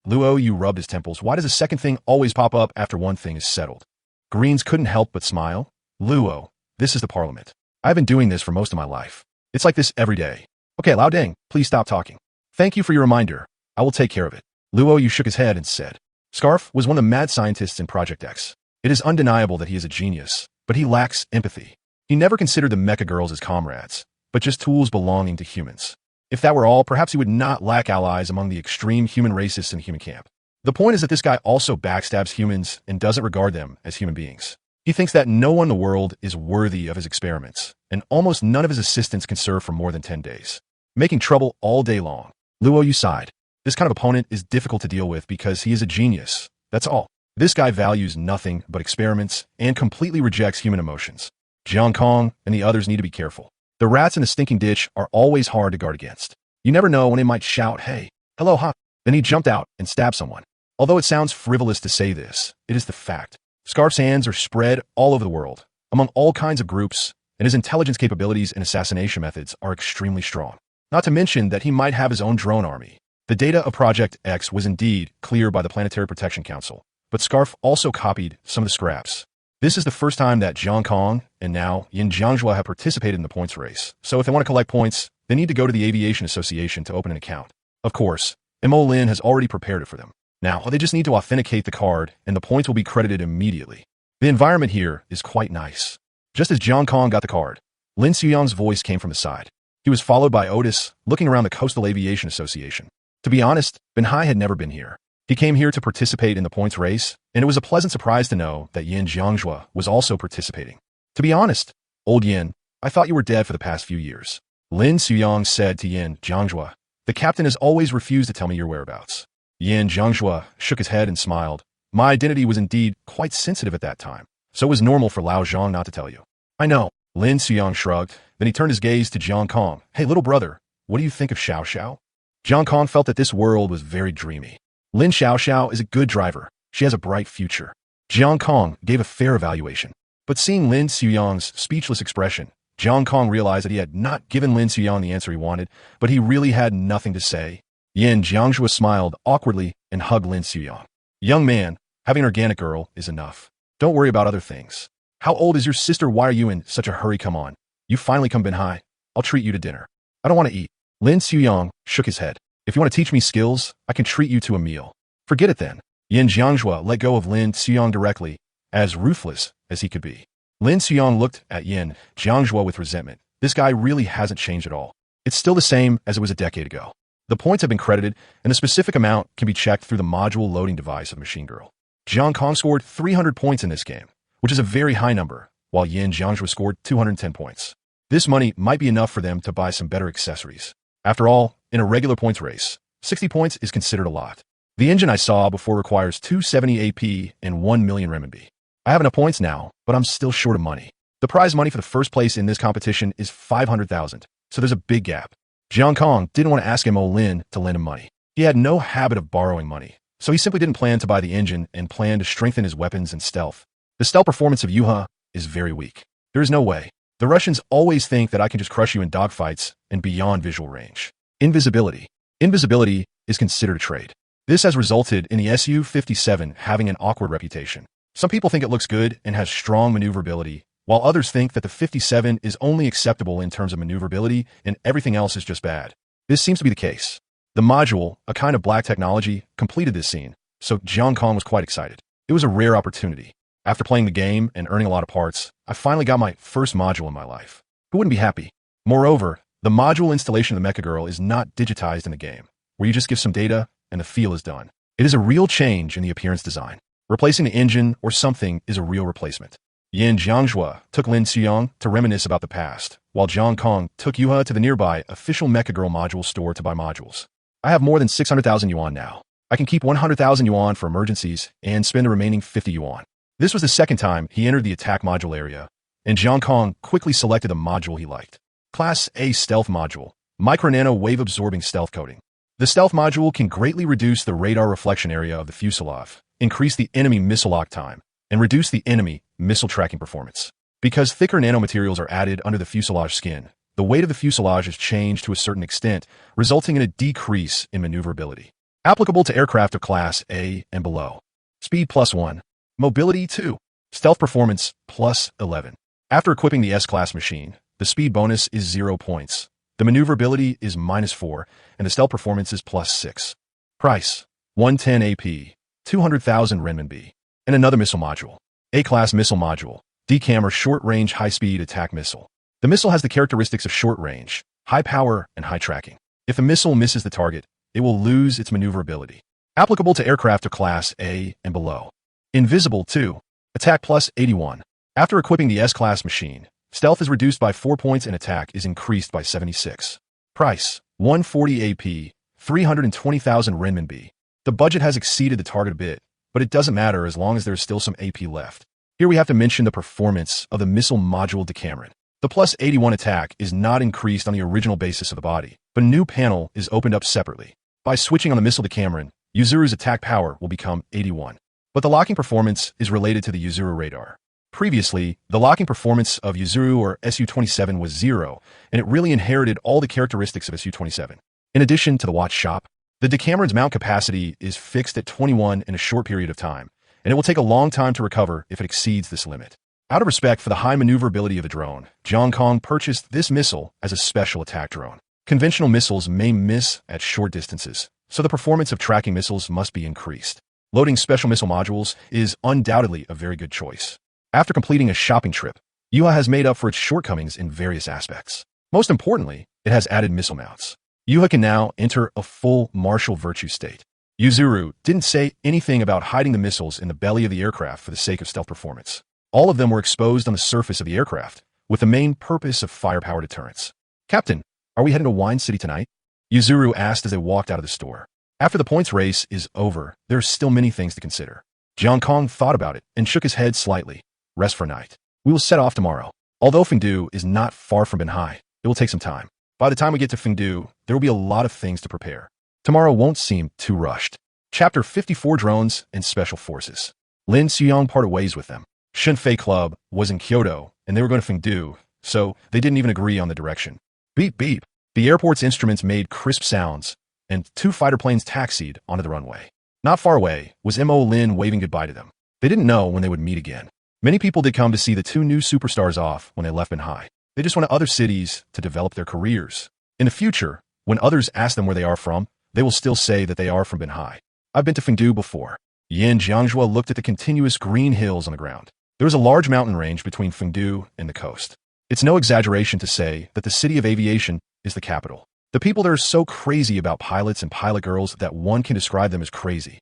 Luo Yu rubbed his temples. Why does a second thing always pop up after one thing is settled? Greens couldn't help but smile. Luo, this is the parliament. I've been doing this for most of my life. It's like this every day. Okay, Lao Deng, please stop talking. Thank you for your reminder. I will take care of it. Luo Yu shook his head and said. Scarf was one of the mad scientists in Project X. It is undeniable that he is a genius, but he lacks empathy. He never considered the mecha girls as comrades, but just tools belonging to humans. If that were all, perhaps he would not lack allies among the extreme human racists in the human camp. The point is that this guy also backstabs humans and doesn't regard them as human beings. He thinks that no one in the world is worthy of his experiments, and almost none of his assistants can serve for more than 10 days. Making trouble all day long. Luo Yu sighed. This kind of opponent is difficult to deal with because he is a genius. That's all. This guy values nothing but experiments and completely rejects human emotions. Jiang Kong and the others need to be careful. The rats in the stinking ditch are always hard to guard against. You never know when they might shout, hey, hello, huh? Then he jumped out and stabbed someone. Although it sounds frivolous to say this, it is the fact. Scarf's hands are spread all over the world, among all kinds of groups, and his intelligence capabilities and assassination methods are extremely strong. Not to mention that he might have his own drone army. The data of Project X was indeed cleared by the Planetary Protection Council, but Scarf also copied some of the scraps. This is the first time that Jiang Kong and now Yin Jiangzhua have participated in the points race, so if they want to collect points, they need to go to the Aviation Association to open an account. Of course, Mo Lin has already prepared it for them. Now, they just need to authenticate the card, and the points will be credited immediately. The environment here is quite nice. Just as Jiang Kong got the card, Lin Xuyang's voice came from the side. He was followed by Otis, looking around the Coastal Aviation Association. To be honest, Benhai had never been here. He came here to participate in the points race, and it was a pleasant surprise to know that Yin Jiangjue was also participating. To be honest, old Yin, I thought you were dead for the past few years. Lin Xuyang said to Yin Jiangjue, the captain has always refused to tell me your whereabouts. Yin Jiangjue shook his head and smiled. My identity was indeed quite sensitive at that time, so it was normal for Lao Zhang not to tell you. I know. Lin Xuyang shrugged, then he turned his gaze to Jiang Kong. Hey, little brother, what do you think of Xiao Xiao? Jiang Kong felt that this world was very dreamy. Lin Xiao Xiao is a good driver. She has a bright future. Jiang Kong gave a fair evaluation. But seeing Lin Xuyang's speechless expression, Jiang Kong realized that he had not given Lin Xuyang the answer he wanted, but he really had nothing to say. Yin Jiangjue smiled awkwardly and hugged Lin Xuyang. Young man, having an organic girl is enough. Don't worry about other things. How old is your sister? Why are you in such a hurry? Come on. You finally come Benhai. I'll treat you to dinner. I don't want to eat. Lin Xuyang shook his head. If you want to teach me skills, I can treat you to a meal. Forget it then. Yin Jiangjue let go of Lin Xuyang directly, as ruthless as he could be. Lin Xuyang looked at Yin Jiangjue with resentment. This guy really hasn't changed at all. It's still the same as it was a decade ago. The points have been credited, and the specific amount can be checked through the module loading device of Machine Girl. Jiang Kong scored 300 points in this game, which is a very high number, while Yin Jiangjue scored 210 points. This money might be enough for them to buy some better accessories. After all, in a regular points race, 60 points is considered a lot. The engine I saw before requires 270 AP and 1 million renminbi. I have enough points now, but I'm still short of money. The prize money for the first place in this competition is 500,000, so there's a big gap. Jiang Kong didn't want to ask Mo Lin to lend him money. He had no habit of borrowing money, so he simply didn't plan to buy the engine and planned to strengthen his weapons and stealth. The stealth performance of Yuha is very weak. There is no way. The Russians always think that I can just crush you in dogfights and beyond visual range. Invisibility. Invisibility is considered a trade. This has resulted in the Su-57 having an awkward reputation. Some people think it looks good and has strong maneuverability, while others think that the 57 is only acceptable in terms of maneuverability and everything else is just bad. This seems to be the case. The module, a kind of black technology, completed this scene, so Jiang Kong was quite excited. It was a rare opportunity. After playing the game and earning a lot of parts, I finally got my first module in my life. Who wouldn't be happy? Moreover, the module installation of the Mecha Girl is not digitized in the game, where you just give some data and the feel is done. It is a real change in the appearance design. Replacing the engine or something is a real replacement. Yin Jiangjue took Lin Xuyang to reminisce about the past, while Jiang Kong took Yuha to the nearby official Mecha Girl module store to buy modules. I have more than 600,000 yuan now. I can keep 100,000 yuan for emergencies and spend the remaining 50 yuan. This was the second time he entered the attack module area, and Jiang Kong quickly selected a module he liked. Class A Stealth Module, Micro-Nano Wave-Absorbing Stealth Coating. The stealth module can greatly reduce the radar reflection area of the fuselage, increase the enemy missile lock time, and reduce the enemy missile tracking performance. Because thicker nanomaterials are added under the fuselage skin, the weight of the fuselage is changed to a certain extent, resulting in a decrease in maneuverability. Applicable to aircraft of Class A and below. Speed +1. Mobility 2. Stealth performance +11. After equipping the S-Class machine, the speed bonus is 0 points. The maneuverability is -4, and the stealth performance is +6. Price, 110 AP, 200,000 renminbi. And another missile module. A-Class Missile Module, D-Camera Short-Range High-Speed Attack Missile. The missile has the characteristics of short range, high power, and high tracking. If the missile misses the target, it will lose its maneuverability. Applicable to aircraft of Class A and below. Invisible 2. Attack +81. After equipping the S-Class machine, stealth is reduced by 4 points and attack is increased by 76. Price, 140 AP, 320,000 renminbi. The budget has exceeded the target a bit, but it doesn't matter as long as there's still some AP left. Here we have to mention the performance of the missile module Decameron. The +81 attack is not increased on the original basis of the body, but a new panel is opened up separately. By switching on the missile Decameron, Yuzuru's attack power will become 81. But the locking performance is related to the Yuzuru radar. Previously, the locking performance of Yuzuru or Su-27 was 0, and it really inherited all the characteristics of Su-27. In addition to the watch shop, the Decameron's mount capacity is fixed at 21 in a short period of time, and it will take a long time to recover if it exceeds this limit. Out of respect for the high maneuverability of the drone, Jiang Kong purchased this missile as a special attack drone. Conventional missiles may miss at short distances, so the performance of tracking missiles must be increased. Loading special missile modules is undoubtedly a very good choice. After completing a shopping trip, Yuha has made up for its shortcomings in various aspects. Most importantly, it has added missile mounts. Yuha can now enter a full martial virtue state. Yuzuru didn't say anything about hiding the missiles in the belly of the aircraft for the sake of stealth performance. All of them were exposed on the surface of the aircraft, with the main purpose of firepower deterrence. Captain, are we heading to Wine City tonight? Yuzuru asked as they walked out of the store. After the points race is over, there are still many things to consider. Jiang Kong thought about it and shook his head slightly. Rest for a night. We will set off tomorrow. Although Fengdu is not far from Binhai, it will take some time. By the time we get to Fengdu, there will be a lot of things to prepare. Tomorrow won't seem too rushed. Chapter 54 Drones and Special Forces. Lin Xuyang parted ways with them. Shunfei Club was in Kyoto, and they were going to Fengdu, so they didn't even agree on the direction. Beep beep. The airport's instruments made crisp sounds, and 2 fighter planes taxied onto the runway. Not far away was Mo Lin waving goodbye to them. They didn't know when they would meet again. Many people did come to see the 2 new superstars off when they left Binhai. They just went to other cities to develop their careers. In the future, when others ask them where they are from, they will still say that they are from Binhai. I've been to Fengdu before. Yin Jiangjua looked at the continuous green hills on the ground. There is a large mountain range between Fengdu and the coast. It's no exaggeration to say that the city of aviation is the capital. The people there are so crazy about pilots and pilot girls that one can describe them as crazy.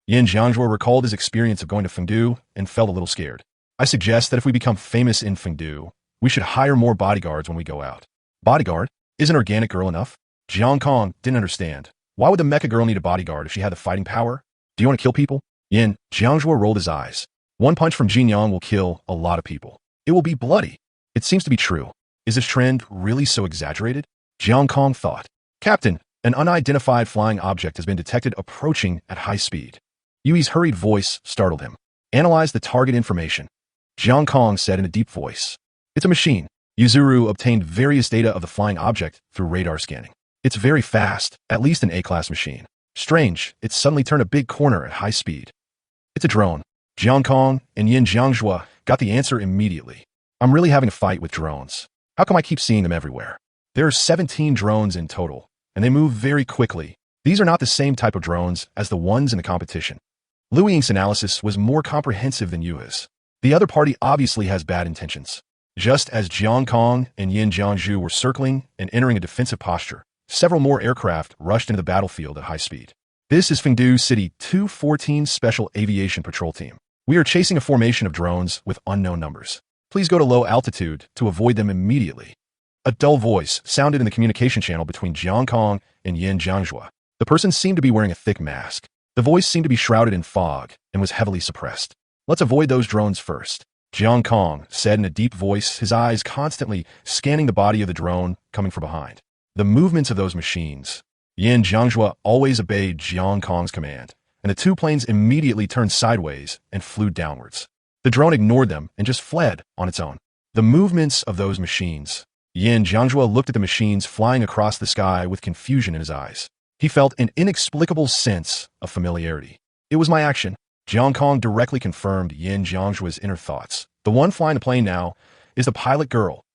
Yin Jiangjua recalled his experience of going to Fengdu and felt a little scared. I suggest that if we become famous in Fengdu, we should hire more bodyguards when we go out. Bodyguard? Isn't an organic girl enough? Jiang Kong didn't understand. Why would the mecha girl need a bodyguard if she had the fighting power? Do you want to kill people? Yin Jiangjua rolled his eyes. One punch from Jin Yang will kill a lot of people. It will be bloody. It seems to be true. Is this trend really so exaggerated? Jiang Kong thought. Captain, an unidentified flying object has been detected approaching at high speed. Yui's hurried voice startled him. Analyze the target information. Jiang Kong said in a deep voice. It's a machine. Yuzuru obtained various data of the flying object through radar scanning. It's very fast, at least an A-class machine. Strange, it suddenly turned a big corner at high speed. It's a drone. Jiang Kong and Yin Jiangjua got the answer immediately. I'm really having a fight with drones. How come I keep seeing them everywhere? There are 17 drones in total, and they move very quickly. These are not the same type of drones as the ones in the competition. Lu Ying's analysis was more comprehensive than Yuha's. The other party obviously has bad intentions. Just as Jiang Kong and Yin Jiangju were circling and entering a defensive posture, several more aircraft rushed into the battlefield at high speed. This is Fengdu City 214 Special Aviation Patrol Team. We are chasing a formation of drones with unknown numbers. Please go to low altitude to avoid them immediately. A dull voice sounded in the communication channel between Jiang Kong and Yin Jiangjua. The person seemed to be wearing a thick mask. The voice seemed to be shrouded in fog and was heavily suppressed. Let's avoid those drones first. Jiang Kong said in a deep voice, his eyes constantly scanning the body of the drone coming from behind. The movements of those machines. Yin Jiangjua always obeyed Jiang Kong's command, and the 2 planes immediately turned sideways and flew downwards. The drone ignored them and just fled on its own. The movements of those machines. Yin Jiangjua looked at the machines flying across the sky with confusion in his eyes. He felt an inexplicable sense of familiarity. It was my action. Jiang Kong directly confirmed Yin Jiangjua's inner thoughts. The one flying the plane now is the pilot girl.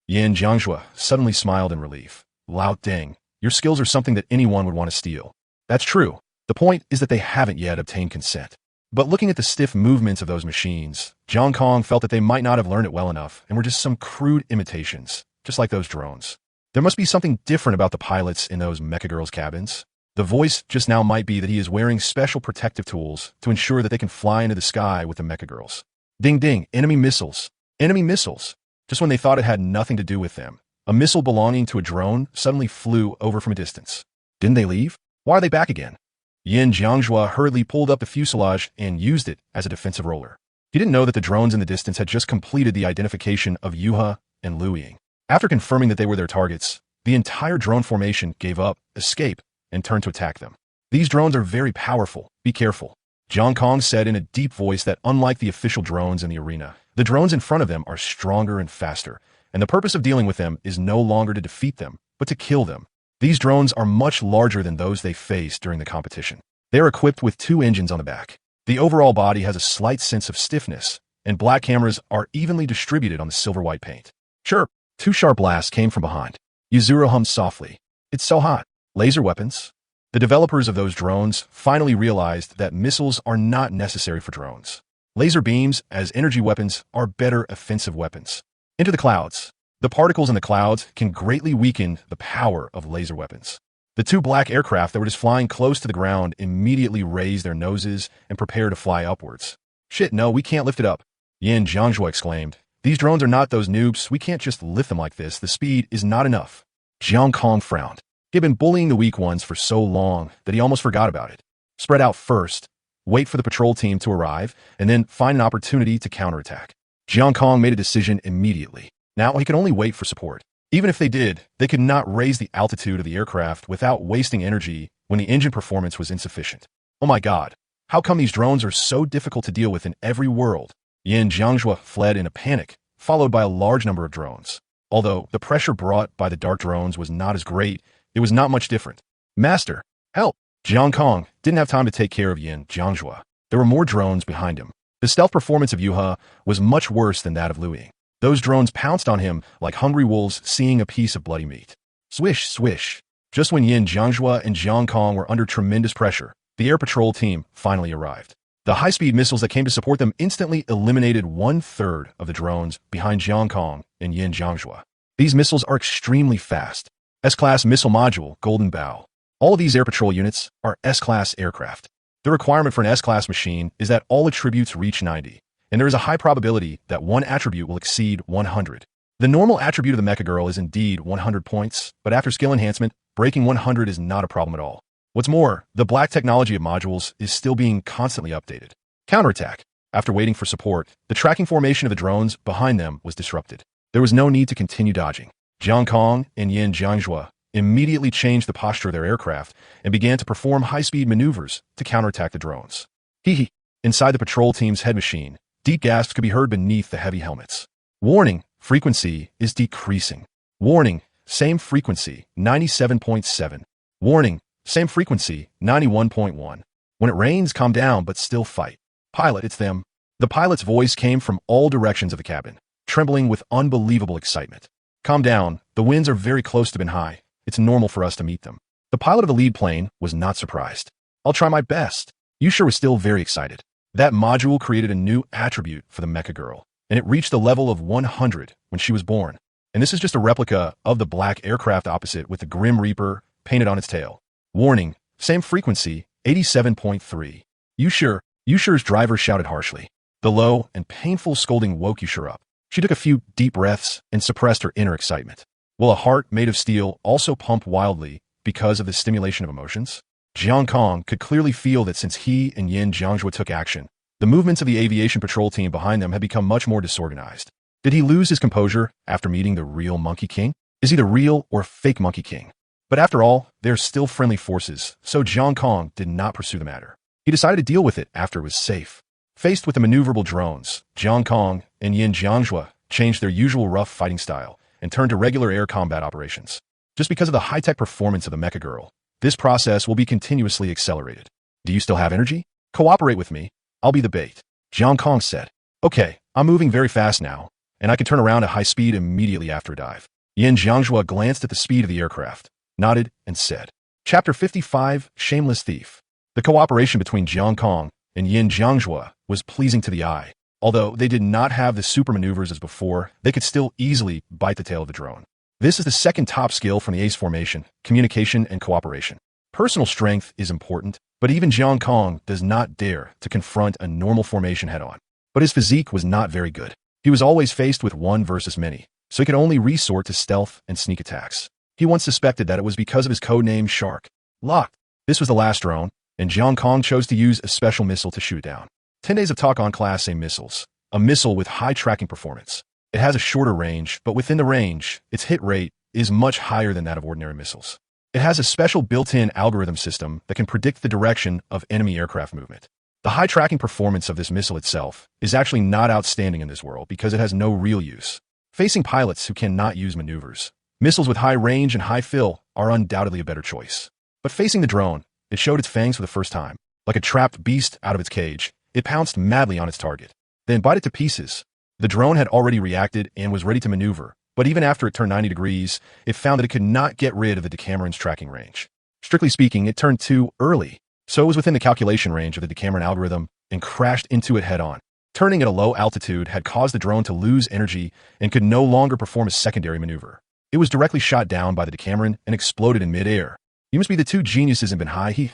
Yin Jiangjua suddenly smiled in relief. Lao Deng, your skills are something that anyone would want to steal. That's true. The point is that they haven't yet obtained consent. But looking at the stiff movements of those machines, Jiang Kong felt that they might not have learned it well enough and were just some crude imitations, just like those drones. There must be something different about the pilots in those mecha girls' cabins. The voice just now might be that he is wearing special protective tools to ensure that they can fly into the sky with the mecha girls. Ding ding, enemy missiles. Enemy missiles. Just when they thought it had nothing to do with them, a missile belonging to a drone suddenly flew over from a distance. Didn't they leave? Why are they back again? Yin Jiangjua hurriedly pulled up the fuselage and used it as a defensive roller. He didn't know that the drones in the distance had just completed the identification of Yuha and Lu Ying. After confirming that they were their targets, the entire drone formation gave up, escaped, and turned to attack them. These drones are very powerful. Be careful. Jiang Kong said in a deep voice that unlike the official drones in the arena, the drones in front of them are stronger and faster, and the purpose of dealing with them is no longer to defeat them, but to kill them. These drones are much larger than those they faced during the competition. They are equipped with 2 engines on the back. The overall body has a slight sense of stiffness, and black cameras are evenly distributed on the silver-white paint. Chirp! 2 sharp blasts came from behind. Yuzuru hummed softly. It's so hot. Laser weapons? The developers of those drones finally realized that missiles are not necessary for drones. Laser beams, as energy weapons, are better offensive weapons. Into the clouds. The particles in the clouds can greatly weaken the power of laser weapons. The two black aircraft that were just flying close to the ground immediately raised their noses and prepared to fly upwards. Shit, no, we can't lift it up. Yin Jiangzhua exclaimed. These drones are not those noobs. We can't just lift them like this. The speed is not enough. Jiang Kong frowned. He had been bullying the weak ones for so long that he almost forgot about it. Spread out first, wait for the patrol team to arrive, and then find an opportunity to counterattack. Jiang Kong made a decision immediately. Now he could only wait for support. Even if they did, they could not raise the altitude of the aircraft without wasting energy when the engine performance was insufficient. Oh my god, how come these drones are so difficult to deal with in every world? Yin Jiangzhua fled in a panic, followed by a large number of drones. Although the pressure brought by the dark drones was not as great, it was not much different. Master, help! Jiang Kong didn't have time to take care of Yin Jiangzhua. There were more drones behind him. The stealth performance of Yuha was much worse than that of Lu Ying. Those drones pounced on him like hungry wolves seeing a piece of bloody meat. Swish, swish. Just when Yin Jiangzhua and Jiang Kong were under tremendous pressure, the air patrol team finally arrived. The high-speed missiles that came to support them instantly eliminated 1/3 of the drones behind Jiang Kong and Yin Jiangzhua. These missiles are extremely fast. S-Class Missile Module, Golden Bow. All of these air patrol units are S-Class aircraft. The requirement for an S-Class machine is that all attributes reach 90, and there is a high probability that one attribute will exceed 100. The normal attribute of the Mecha Girl is indeed 100 points, but after skill enhancement, breaking 100 is not a problem at all. What's more, the black technology of modules is still being constantly updated. Counterattack. After waiting for support, the tracking formation of the drones behind them was disrupted. There was no need to continue dodging. Jiang Kong and Yin Jiangzhua immediately changed the posture of their aircraft and began to perform high-speed maneuvers to counterattack the drones. Hee. Inside the patrol team's head machine, deep gasps could be heard beneath the heavy helmets. Warning, frequency is decreasing. Warning, same frequency, 97.7. Warning, same frequency, 91.1. When it rains, calm down, but still fight. Pilot, it's them. The pilot's voice came from all directions of the cabin, trembling with unbelievable excitement. Calm down, the winds are very close to being high. It's normal for us to meet them. The pilot of the lead plane was not surprised. I'll try my best. Yusha was still very excited. That module created a new attribute for the Mecha Girl, and it reached the level of 100 when she was born. And this is just a replica of the black aircraft opposite with the Grim Reaper painted on its tail. Warning, same frequency, 87.3. Yusha's driver shouted harshly. The low and painful scolding woke Yusha up. She took a few deep breaths and suppressed her inner excitement. Will a heart made of steel also pump wildly because of the stimulation of emotions? Jiang Kong could clearly feel that since he and Yin Jiangzhua took action, the movements of the aviation patrol team behind them had become much more disorganized. Did he lose his composure after meeting the real Monkey King? Is he the real or fake Monkey King? But after all, they're still friendly forces, so Jiang Kong did not pursue the matter. He decided to deal with it after it was safe. Faced with the maneuverable drones, Jiang Kong and Yin Jiangzhua changed their usual rough fighting style and turned to regular air combat operations. Just because of the high-tech performance of the Mecha Girl, this process will be continuously accelerated. Do you still have energy? Cooperate with me. I'll be the bait. Jiang Kong said. Okay, I'm moving very fast now, and I can turn around at high speed immediately after a dive. Yin Jiangzhua glanced at the speed of the aircraft, nodded, and said. Chapter 55, Shameless Thief. The cooperation between Jiang Kong and Yin Jiangzhua was pleasing to the eye. Although they did not have the super maneuvers as before, they could still easily bite the tail of the drone. This is the second top skill from the ace formation, communication and cooperation. Personal strength is important, but even Jiang Kong does not dare to confront a normal formation head-on. But his physique was not very good. He was always faced with one versus many, so he could only resort to stealth and sneak attacks. He once suspected that it was because of his codename Shark. Locked. This was the last drone, and Jiang Kong chose to use a special missile to shoot it down. 10 days of talk on Class A missiles. A missile with high tracking performance. It has a shorter range, but within the range, its hit rate is much higher than that of ordinary missiles. It has a special built-in algorithm system that can predict the direction of enemy aircraft movement. The high tracking performance of this missile itself is actually not outstanding in this world because it has no real use. Facing pilots who cannot use maneuvers, missiles with high range and high fill are undoubtedly a better choice. But facing the drone, it showed its fangs for the first time. Like a trapped beast out of its cage, it pounced madly on its target. Then bite it to pieces. The drone had already reacted and was ready to maneuver, but even after it turned 90 degrees, it found that it could not get rid of the Decameron's tracking range. Strictly speaking, it turned too early, so it was within the calculation range of the Decameron algorithm and crashed into it head-on. Turning at a low altitude had caused the drone to lose energy and could no longer perform a secondary maneuver. It was directly shot down by the Decameron and exploded in mid-air. You must be the two geniuses in Benhai.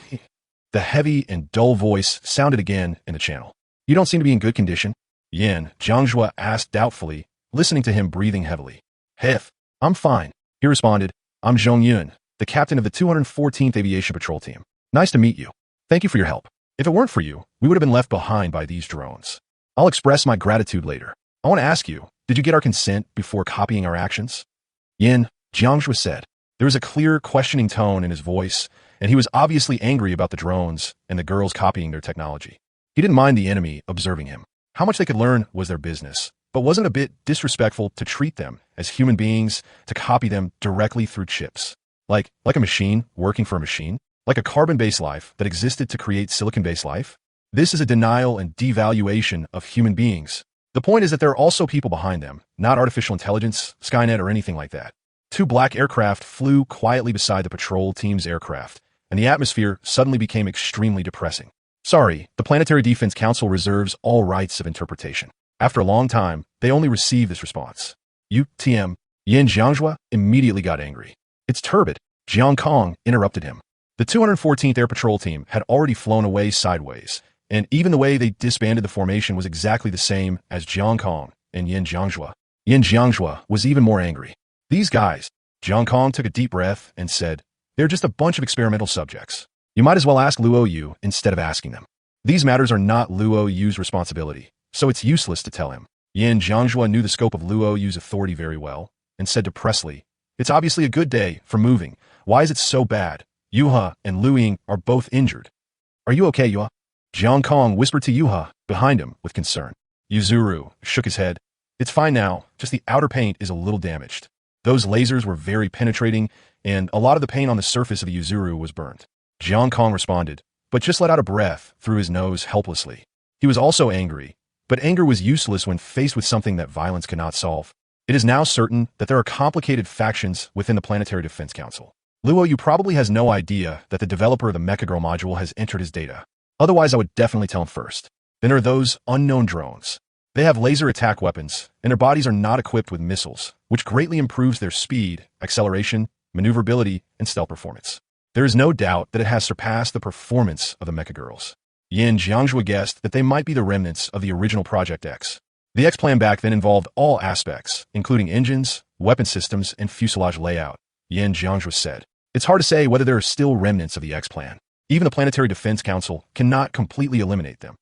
The heavy and dull voice sounded again in the channel. You don't seem to be in good condition? Yin Jiangjua asked doubtfully, listening to him breathing heavily. Hef, I'm fine. He responded, I'm Zhong Yun, the captain of the 214th Aviation Patrol Team. Nice to meet you. Thank you for your help. If it weren't for you, we would have been left behind by these drones. I'll express my gratitude later. I want to ask you, did you get our consent before copying our actions? Yin Jiangjua said. There was a clear, questioning tone in his voice, and he was obviously angry about the drones and the girls copying their technology. He didn't mind the enemy observing him. How much they could learn was their business, but wasn't a bit disrespectful to treat them as human beings, to copy them directly through chips. Like a machine working for a machine? Like a carbon-based life that existed to create silicon-based life? This is a denial and devaluation of human beings. The point is that there are also people behind them, not artificial intelligence, Skynet, or anything like that. Two black aircraft flew quietly beside the patrol team's aircraft, and the atmosphere suddenly became extremely depressing. Sorry, the Planetary Defense Council reserves all rights of interpretation. After a long time, they only received this response. UTM, Yin Jiangjua immediately got angry. It's turbid. Jiang Kong interrupted him. The 214th Air Patrol Team had already flown away sideways, and even the way they disbanded the formation was exactly the same as Jiang Kong and Yin Jiangjua. Yin Jiangjua was even more angry. These guys, Jiang Kong took a deep breath and said, they're just a bunch of experimental subjects. You might as well ask Luo Yu instead of asking them. These matters are not Luo Yu's responsibility, so it's useless to tell him. Yin Jiangjua knew the scope of Luo Yu's authority very well, and said depressedly, it's obviously a good day for moving. Why is it so bad? Yuha and Lu Ying are both injured. Are you okay, Yuha? Jiang Kong whispered to Yuha behind him with concern. Yuzuru shook his head. It's fine now, just the outer paint is a little damaged. Those lasers were very penetrating, and a lot of the paint on the surface of the Yuzuru was burned. Jiang Kong responded, but just let out a breath through his nose helplessly. He was also angry, but anger was useless when faced with something that violence cannot solve. It is now certain that there are complicated factions within the Planetary Defense Council. Luo Yu probably has no idea that the developer of the Mecha Girl module has entered his data. Otherwise, I would definitely tell him first. Then there are those unknown drones. They have laser attack weapons, and their bodies are not equipped with missiles, which greatly improves their speed, acceleration, maneuverability, and stealth performance. There is no doubt that it has surpassed the performance of the Mecha Girls. Yin Jiangjua guessed that they might be the remnants of the original Project X. The X plan back then involved all aspects, including engines, weapon systems, and fuselage layout. Yin Jiangjua said, it's hard to say whether there are still remnants of the X plan. Even the Planetary Defense Council cannot completely eliminate them.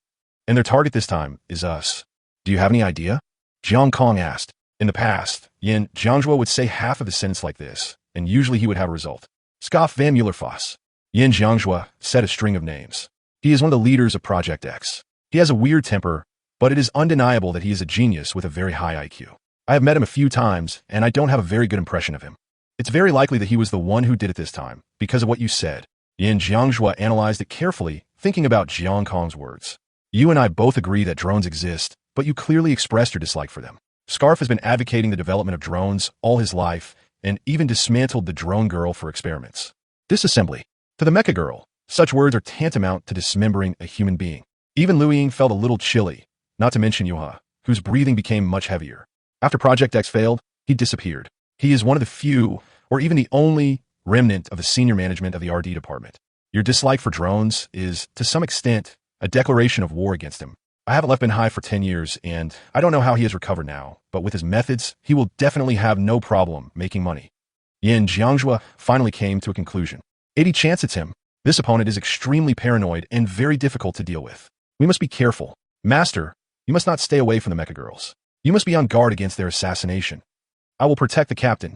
And their target this time is us. Do you have any idea? Jiang Kong asked. In the past, Yin Jiangjua would say half of the sentence like this, and usually he would have a result. Scoff Van Muellerfoss. Yin Jiangjua said a string of names. He is one of the leaders of Project X. He has a weird temper, but it is undeniable that he is a genius with a very high IQ. I have met him a few times, and I don't have a very good impression of him. It's very likely that he was the one who did it this time, because of what you said. Yin Jiangjua analyzed it carefully, thinking about Jiang Kong's words. You and I both agree that drones exist, but you clearly expressed your dislike for them. Scarf has been advocating the development of drones all his life, and even dismantled the drone girl for experiments. Disassembly. To the Mecha Girl, such words are tantamount to dismembering a human being. Even Lu Ying felt a little chilly, not to mention Yuha, whose breathing became much heavier. After Project X failed, he disappeared. He is one of the few, or even the only, remnant of the senior management of the RD department. Your dislike for drones is, to some extent, a declaration of war against him. I haven't left Benhai for 10 years, and I don't know how he has recovered now, but with his methods, he will definitely have no problem making money. Yin Jiangjua finally came to a conclusion. 80 chance it's him. This opponent is extremely paranoid and very difficult to deal with. We must be careful. Master, you must not stay away from the Mecha Girls. You must be on guard against their assassination. I will protect the captain.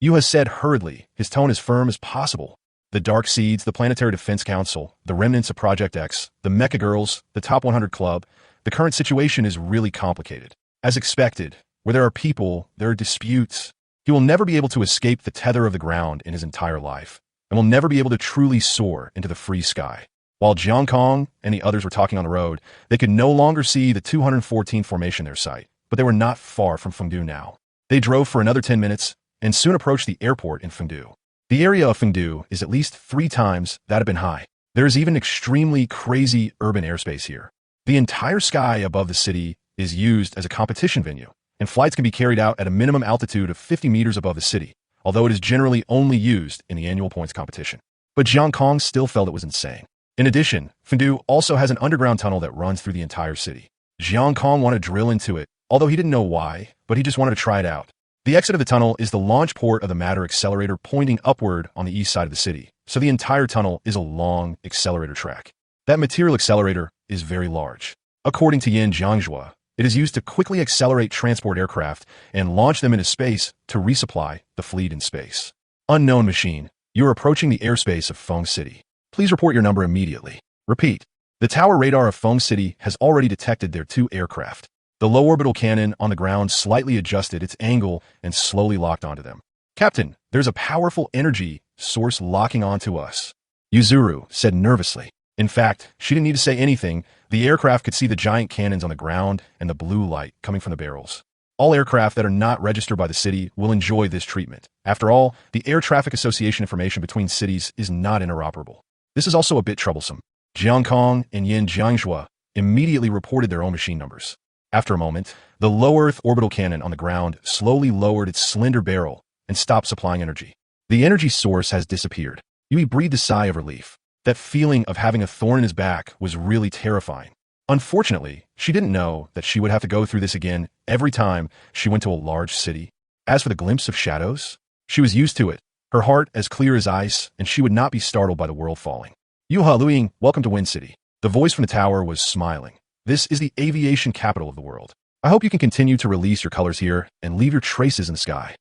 Yu has said hurriedly, his tone as firm as possible. The Dark Seeds, the Planetary Defense Council, the remnants of Project X, the Mecha Girls, the Top 100 Club, the current situation is really complicated. As expected, where there are people, there are disputes. He will never be able to escape the tether of the ground in his entire life, and will never be able to truly soar into the free sky. While Jiang Kong and the others were talking on the road, they could no longer see the 214th formation in their sight, but they were not far from Fengdu now. They drove for another 10 minutes, and soon approached the airport in Fengdu. The area of Fengdu is at least 3 times that of Binhai. There is even extremely crazy urban airspace here. The entire sky above the city is used as a competition venue, and flights can be carried out at a minimum altitude of 50 meters above the city, although it is generally only used in the annual points competition. But Jiang Kong still felt it was insane. In addition, Fengdu also has an underground tunnel that runs through the entire city. Jiang Kong wanted to drill into it, although he didn't know why, but he just wanted to try it out. The exit of the tunnel is the launch port of the matter accelerator pointing upward on the east side of the city, so the entire tunnel is a long accelerator track. That material accelerator is very large. According to Yin Jiangjua, it is used to quickly accelerate transport aircraft and launch them into space to resupply the fleet in space. Unknown machine, you are approaching the airspace of Feng City. Please report your number immediately. Repeat. The tower radar of Feng City has already detected their 2 aircraft. The low orbital cannon on the ground slightly adjusted its angle and slowly locked onto them. Captain, there's a powerful energy source locking onto us, Yuzuru said nervously. In fact, she didn't need to say anything. The aircraft could see the giant cannons on the ground and the blue light coming from the barrels. All aircraft that are not registered by the city will enjoy this treatment. After all, the Air Traffic Association information between cities is not interoperable. This is also a bit troublesome. Jiang Kong and Yin Jiangjua immediately reported their own machine numbers. After a moment, the low Earth orbital cannon on the ground slowly lowered its slender barrel and stopped supplying energy. The energy source has disappeared. Yui breathed a sigh of relief. That feeling of having a thorn in his back was really terrifying. Unfortunately, she didn't know that she would have to go through this again every time she went to a large city. As for the glimpse of shadows, she was used to it, her heart as clear as ice, and she would not be startled by the world falling. Yuha Luiying, welcome to Wind City. The voice from the tower was smiling. This is the aviation capital of the world. I hope you can continue to release your colors here and leave your traces in the sky.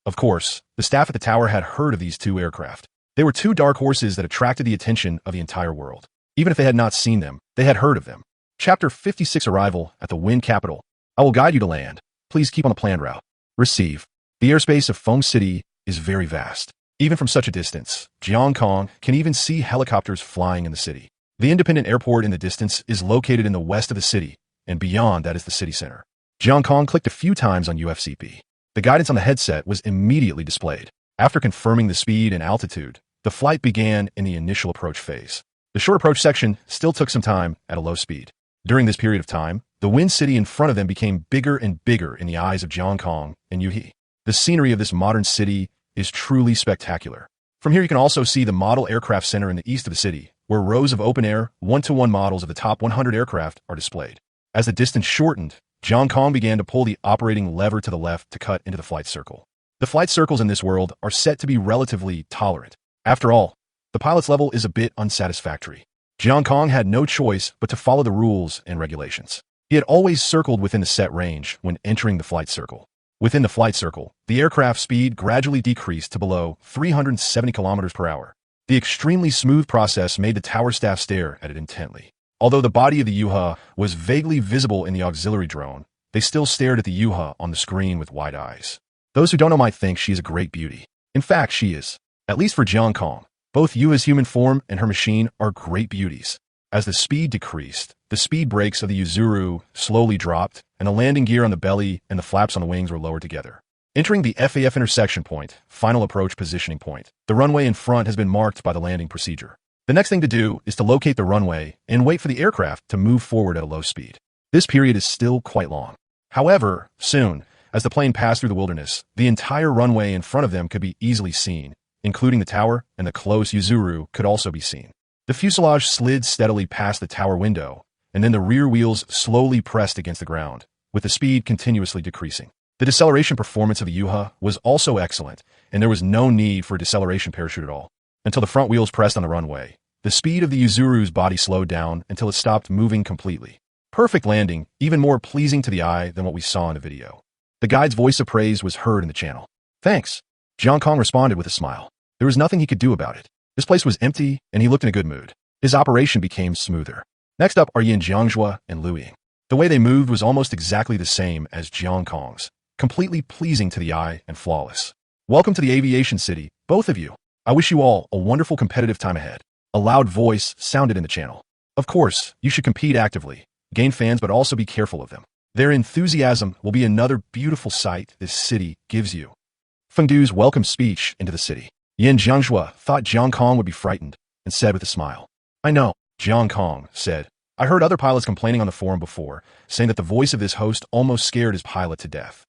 Of course, the staff at the tower had heard of these 2 aircraft. They were 2 dark horses that attracted the attention of the entire world. Even if they had not seen them, they had heard of them. Chapter 56 Arrival at the Wind Capital. I will guide you to land. Please keep on the planned route. Receive. The airspace of Feng City is very vast. Even from such a distance, Jiang Kong can even see helicopters flying in the city. The independent airport in the distance is located in the west of the city, and beyond that is the city center. Jiang Kong clicked a few times on UFCP. The guidance on the headset was immediately displayed. After confirming the speed and altitude, the flight began in the initial approach phase. The short approach section still took some time at a low speed. During this period of time, the Wind City in front of them became bigger and bigger in the eyes of Jiang Kong and Yuhi. The scenery of this modern city is truly spectacular. From here you can also see the model aircraft center in the east of the city, where rows of open-air, 1-to-1 models of the top 100 aircraft are displayed. As the distance shortened, Jiang Kong began to pull the operating lever to the left to cut into the flight circle. The flight circles in this world are set to be relatively tolerant. After all, the pilot's level is a bit unsatisfactory. Jiang Kong had no choice but to follow the rules and regulations. He had always circled within the set range when entering the flight circle. Within the flight circle, the aircraft speed gradually decreased to below 370 kilometers per hour. The extremely smooth process made the tower staff stare at it intently. Although the body of the Yuha was vaguely visible in the auxiliary drone, they still stared at the Yuha on the screen with wide eyes. Those who don't know might think she is a great beauty. In fact, she is. At least for Jiang Kong. Both Yuha's human form and her machine are great beauties. As the speed decreased, the speed brakes of the Yuzuru slowly dropped, and the landing gear on the belly and the flaps on the wings were lowered together. Entering the FAF intersection point, final approach positioning point, the runway in front has been marked by the landing procedure. The next thing to do is to locate the runway and wait for the aircraft to move forward at a low speed. This period is still quite long. However, soon, as the plane passed through the wilderness, the entire runway in front of them could be easily seen, including the tower, and the close Yuzuru could also be seen. The fuselage slid steadily past the tower window, and then the rear wheels slowly pressed against the ground, with the speed continuously decreasing. The deceleration performance of the Yuha was also excellent, and there was no need for a deceleration parachute at all. Until the front wheels pressed on the runway, the speed of the Yuzuru's body slowed down until it stopped moving completely. Perfect landing, even more pleasing to the eye than what we saw in the video. The guide's voice of praise was heard in the channel. Thanks. Jiang Kong responded with a smile. There was nothing he could do about it. This place was empty, and he looked in a good mood. His operation became smoother. Next up are Yin Jiangjua and Luiying. The way they moved was almost exactly the same as Jiang Kong's, completely pleasing to the eye and flawless. Welcome to the aviation city, both of you. I wish you all a wonderful competitive time ahead. A loud voice sounded in the channel. Of course, you should compete actively, gain fans, but also be careful of them. Their enthusiasm will be another beautiful sight this city gives you. Fengdu's welcome speech into the city. Yin Jiangzhua thought Jiang Kong would be frightened and said with a smile. I know, Jiang Kong said. I heard other pilots complaining on the forum before, saying that the voice of this host almost scared his pilot to death.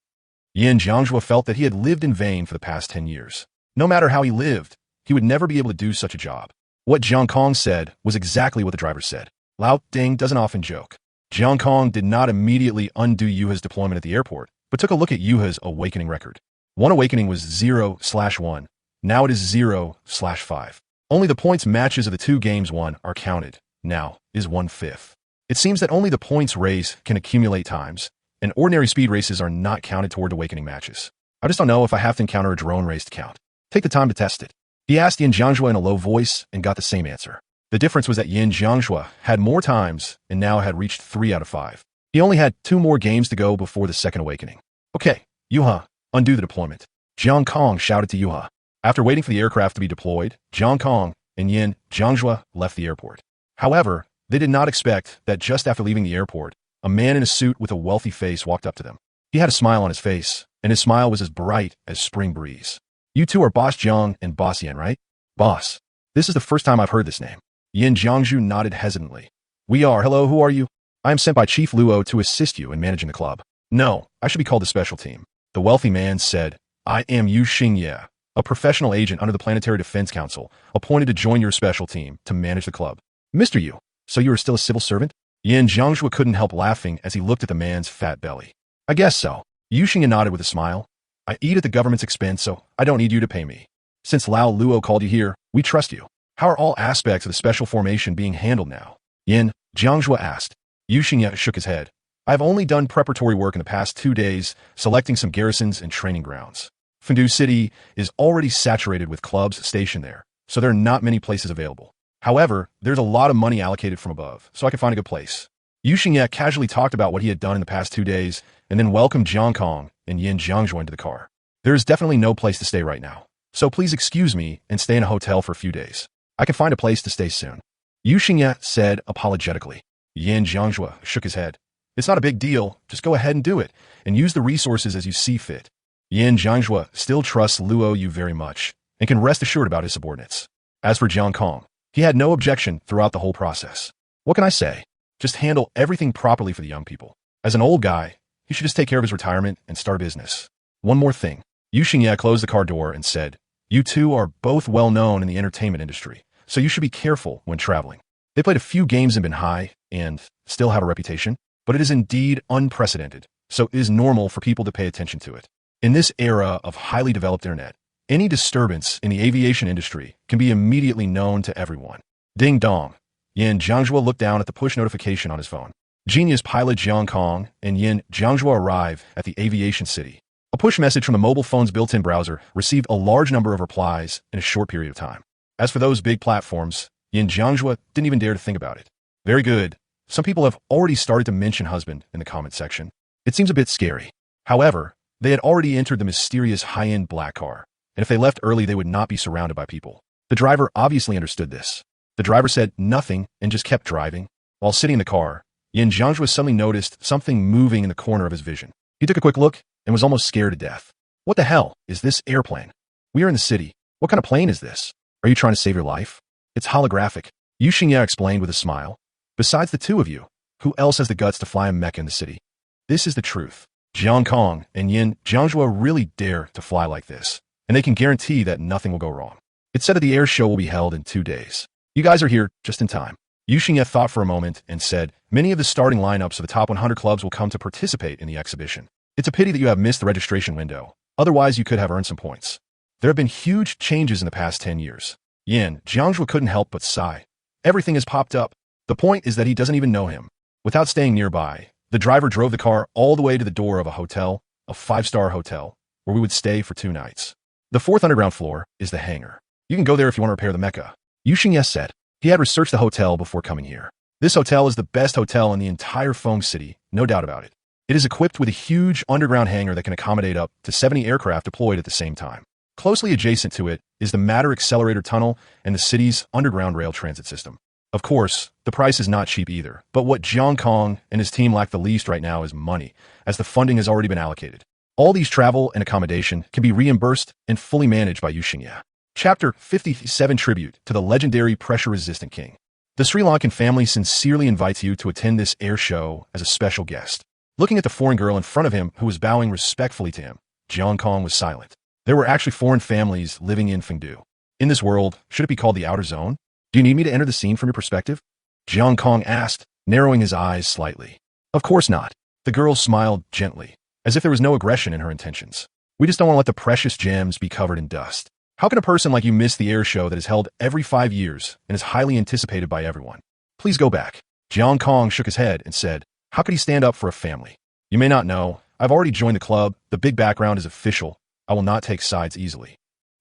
Yin Jiangzhua felt that he had lived in vain for the past 10 years. No matter how he lived, he would never be able to do such a job. What Jiang Kong said was exactly what the driver said. Lao Ding doesn't often joke. Jiang Kong did not immediately undo Yuha's deployment at the airport, but took a look at Yuha's awakening record. One awakening was 0/1. Now it is 0/5. Only the points matches of the 2 games won are counted. Now is 1/5. It seems that only the points race can accumulate times, and ordinary speed races are not counted toward awakening matches. I just don't know if I have to encounter a drone race to count. Take the time to test it. He asked Yin Jiangzhua in a low voice and got the same answer. The difference was that Yin Jiangzhua had more times and now had reached 3 out of 5. He only had 2 more games to go before the second awakening. Okay, Yuha, undo the deployment. Jiang Kong shouted to Yuha. After waiting for the aircraft to be deployed, Jiang Kong and Yin Jiangzhua left the airport. However, they did not expect that just after leaving the airport, a man in a suit with a wealthy face walked up to them. He had a smile on his face, and his smile was as bright as spring breeze. You two are Boss Jiang and Boss Yin, right? Boss. This is the first time I've heard this name. Yin Jiangzhu nodded hesitantly. We are. Hello, who are you? I am sent by Chief Luo to assist you in managing the club. No, I should be called the special team. The wealthy man said, I am Yu Xingye, a professional agent under the Planetary Defense Council, appointed to join your special team to manage the club. Mr. Yu, so you are still a civil servant? Yin Jiangzhu couldn't help laughing as he looked at the man's fat belly. I guess so. Yu Xingye nodded with a smile. I eat at the government's expense, so I don't need you to pay me. Since Lao Luo called you here, we trust you. How are all aspects of the special formation being handled now? Yin Jiangzhu asked. Yu Xingye shook his head. I have only done preparatory work in the past 2 days, selecting some garrisons and training grounds. Fengdu City is already saturated with clubs stationed there, so there are not many places available. However, there's a lot of money allocated from above, so I can find a good place. Yu Xingye casually talked about what he had done in the past 2 days, and then welcomed Jiang Kong and Yin Jiangzhu into the car. There is definitely no place to stay right now, so please excuse me and stay in a hotel for a few days. I can find a place to stay soon. Yu Xingye said apologetically. Yin Jiangzhu shook his head. It's not a big deal, just go ahead and do it, and use the resources as you see fit. Yin Jiangzhu still trusts Luo Yu very much, and can rest assured about his subordinates. As for Jiang Kong, he had no objection throughout the whole process. What can I say? Just handle everything properly for the young people. As an old guy, he should just take care of his retirement and start a business. One more thing. Yu Xingye closed the car door and said, You two are both well known in the entertainment industry, so you should be careful when traveling. They played a few games and been high, and still have a reputation, but it is indeed unprecedented, so it is normal for people to pay attention to it. In this era of highly developed internet, any disturbance in the aviation industry can be immediately known to everyone. Ding dong. Yin Jiangzhu looked down at the push notification on his phone. Genius pilot Jiang Kong and Yin Jiangzhu arrive at the aviation city. A push message from the mobile phone's built-in browser received a large number of replies in a short period of time. As for those big platforms, Yin Jiangzhu didn't even dare to think about it. Very good. Some people have already started to mention husband in the comment section. It seems a bit scary. However, they had already entered the mysterious high-end black car, and if they left early they would not be surrounded by people. The driver obviously understood this. The driver said nothing and just kept driving. While sitting in the car, Yin Jiangzhu suddenly noticed something moving in the corner of his vision. He took a quick look and was almost scared to death. What the hell is this airplane? We are in the city. What kind of plane is this? Are you trying to save your life? It's holographic. Yu Xingye explained with a smile. Besides the two of you, who else has the guts to fly a mecha in the city? This is the truth. Jiang Kong and Yin Jiangzhu really dare to fly like this, and they can guarantee that nothing will go wrong. It's said that the air show will be held in 2 days. You guys are here just in time. Yu Xingye thought for a moment and said, many of the starting lineups of the top 100 clubs will come to participate in the exhibition. It's a pity that you have missed the registration window. Otherwise, you could have earned some points. There have been huge changes in the past 10 years. Yin Jiangzhu couldn't help but sigh. Everything has popped up. The point is that he doesn't even know him. Without staying nearby, the driver drove the car all the way to the door of a hotel, a 5-star hotel, where we would stay for 2 nights. The 4th underground floor is the hangar. You can go there if you want to repair the mecha. Yu Xingye said. He had researched the hotel before coming here. This hotel is the best hotel in the entire Feng City, no doubt about it. It is equipped with a huge underground hangar that can accommodate up to 70 aircraft deployed at the same time. Closely adjacent to it is the Matter Accelerator Tunnel and the city's underground rail transit system. Of course, the price is not cheap either, but what Jiang Kong and his team lack the least right now is money, as the funding has already been allocated. All these travel and accommodation can be reimbursed and fully managed by Yu Xingye. Chapter 57 Tribute to the Legendary Pressure-Resistant King. The Sri Lankan family sincerely invites you to attend this air show as a special guest. Looking at the foreign girl in front of him who was bowing respectfully to him, Jiang Kong was silent. There were actually foreign families living in Fengdu. In this world, should it be called the Outer Zone? Do you need me to enter the scene from your perspective? Jiang Kong asked, narrowing his eyes slightly. Of course not. The girl smiled gently, as if there was no aggression in her intentions. We just don't want to let the precious gems be covered in dust. How can a person like you miss the air show that is held every 5 years and is highly anticipated by everyone? Please go back. Jiang Kong shook his head and said, how could he stand up for a family? You may not know, I've already joined the club, the big background is official, I will not take sides easily.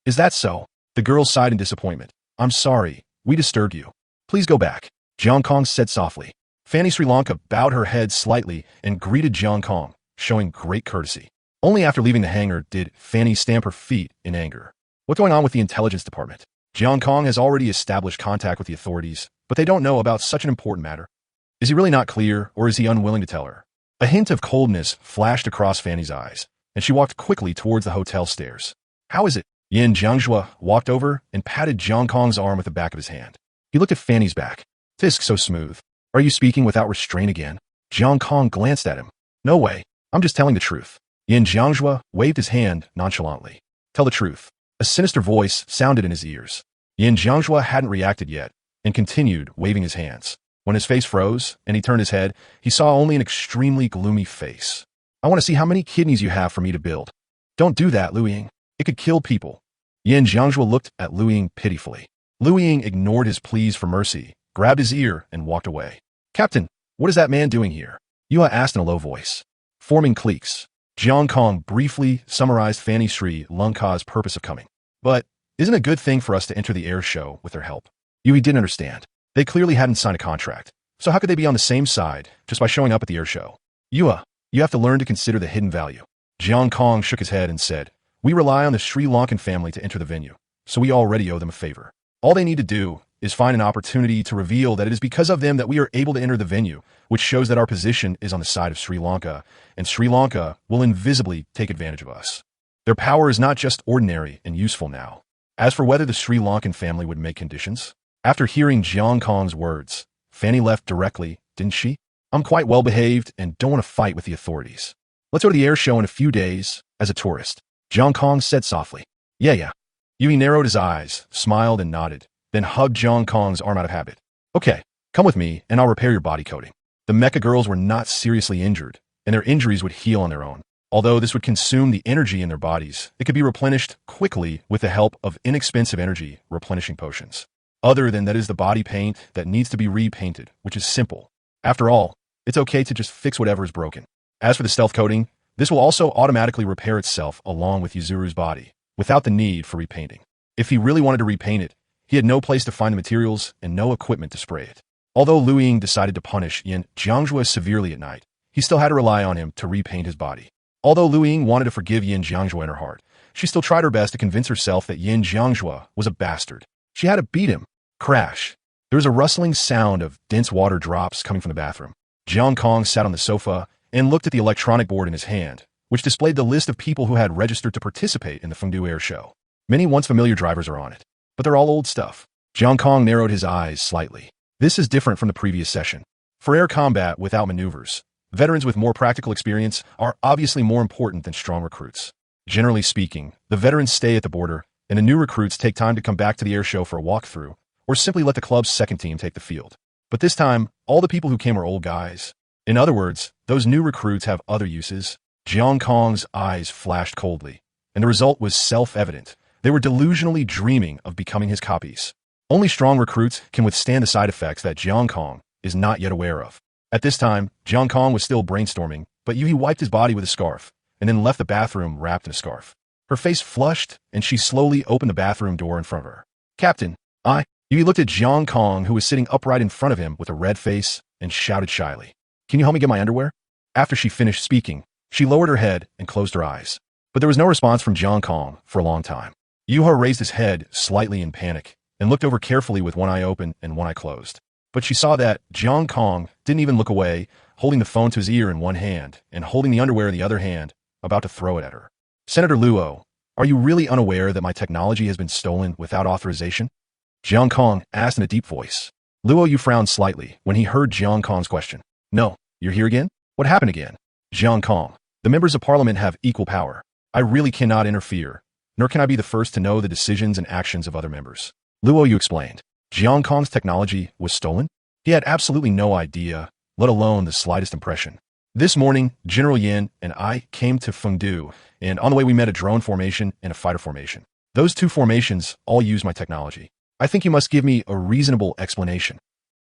Is that so? The girl sighed in disappointment. I'm sorry, we disturbed you. Please go back. Jiang Kong said softly. Fanny Sri Lanka bowed her head slightly and greeted Jiang Kong, showing great courtesy. Only after leaving the hangar did Fanny stamp her feet in anger. What's going on with the intelligence department? Jiang Kong has already established contact with the authorities, but they don't know about such an important matter. Is he really not clear, or is he unwilling to tell her? A hint of coldness flashed across Fanny's eyes, and she walked quickly towards the hotel stairs. How is it? Yin Jiangzhua walked over and patted Jiang Kong's arm with the back of his hand. He looked at Fanny's back. Tisk so smooth. Are you speaking without restraint again? Jiang Kong glanced at him. No way. I'm just telling the truth. Yin Jiangzhua waved his hand nonchalantly. Tell the truth. A sinister voice sounded in his ears. Yin Jiangzhua hadn't reacted yet, and continued waving his hands. When his face froze, and he turned his head, he saw only an extremely gloomy face. I want to see how many kidneys you have for me to build. Don't do that, Lu Ying. It could kill people. Yin Jiangzhua looked at Lu Ying pitifully. Lu Ying ignored his pleas for mercy, grabbed his ear, and walked away. Captain, what is that man doing here? Yua asked in a low voice. Forming cliques. Jiang Kong briefly summarized Fanny Sri Lanka's purpose of coming. But isn't it a good thing for us to enter the air show with their help? Yui didn't understand. They clearly hadn't signed a contract. So how could they be on the same side just by showing up at the air show? Yua, you have to learn to consider the hidden value. Jiang Kong shook his head and said, we rely on the Sri Lankan family to enter the venue, so we already owe them a favor. All they need to do is find an opportunity to reveal that it is because of them that we are able to enter the venue, which shows that our position is on the side of Sri Lanka, and Sri Lanka will invisibly take advantage of us. Their power is not just ordinary and useful now. As for whether the Sri Lankan family would make conditions, after hearing Jiang Kong's words, Fanny left directly, didn't she? I'm quite well behaved and don't want to fight with the authorities. Let's go to the air show in a few days as a tourist. Jiang Kong said softly. Yeah. Yui narrowed his eyes, smiled and nodded, then hugged Jiang Kong's arm out of habit. Okay, come with me and I'll repair your body coating. The mecha girls were not seriously injured, and their injuries would heal on their own. Although this would consume the energy in their bodies, it could be replenished quickly with the help of inexpensive energy replenishing potions. Other than that is the body paint that needs to be repainted, which is simple. After all, it's okay to just fix whatever is broken. As for the stealth coating, this will also automatically repair itself along with Yuzuru's body, without the need for repainting. If he really wanted to repaint it, he had no place to find the materials and no equipment to spray it. Although Lu Ying decided to punish Yin Jiangzhua severely at night, he still had to rely on him to repaint his body. Although Lu Ying wanted to forgive Yin Jiangzhua in her heart, she still tried her best to convince herself that Yin Jiangzhua was a bastard. She had to beat him. Crash. There was a rustling sound of dense water drops coming from the bathroom. Jiang Kong sat on the sofa and looked at the electronic board in his hand, which displayed the list of people who had registered to participate in the Fengdu Air Show. Many once familiar drivers are on it, but they're all old stuff. Jiang Kong narrowed his eyes slightly. This is different from the previous session. For air combat without maneuvers, veterans with more practical experience are obviously more important than strong recruits. Generally speaking, the veterans stay at the border, and the new recruits take time to come back to the air show for a walkthrough, or simply let the club's second team take the field. But this time, all the people who came are old guys. In other words, those new recruits have other uses. Jiang Kong's eyes flashed coldly, and the result was self-evident. They were delusionally dreaming of becoming his copies. Only strong recruits can withstand the side effects that Jiang Kong is not yet aware of. At this time, Jiang Kong was still brainstorming, but Yui wiped his body with a scarf, and then left the bathroom wrapped in a scarf. Her face flushed, and she slowly opened the bathroom door in front of her. Captain, Yui looked at Jiang Kong, who was sitting upright in front of him with a red face, and shouted shyly, Can you help me get my underwear? After she finished speaking, she lowered her head and closed her eyes. But there was no response from Jiang Kong for a long time. Yuha raised his head slightly in panic, and looked over carefully with one eye open and one eye closed. But she saw that Jiang Kong didn't even look away, holding the phone to his ear in one hand, and holding the underwear in the other hand, about to throw it at her. Senator Luo, Are you really unaware that my technology has been stolen without authorization? Jiang Kong asked in a deep voice. Luo Yu frowned slightly when he heard Jiang Kong's question. No, you're here again? What happened again? Jiang Kong, the members of parliament have equal power. I really cannot interfere, nor can I be the first to know the decisions and actions of other members. Luo Yu explained. Jiang Kong's technology was stolen? He had absolutely no idea, let alone the slightest impression. This morning, General Yin and I came to Fengdu, and on the way we met a drone formation and a fighter formation. Those two formations all use my technology. I think you must give me a reasonable explanation.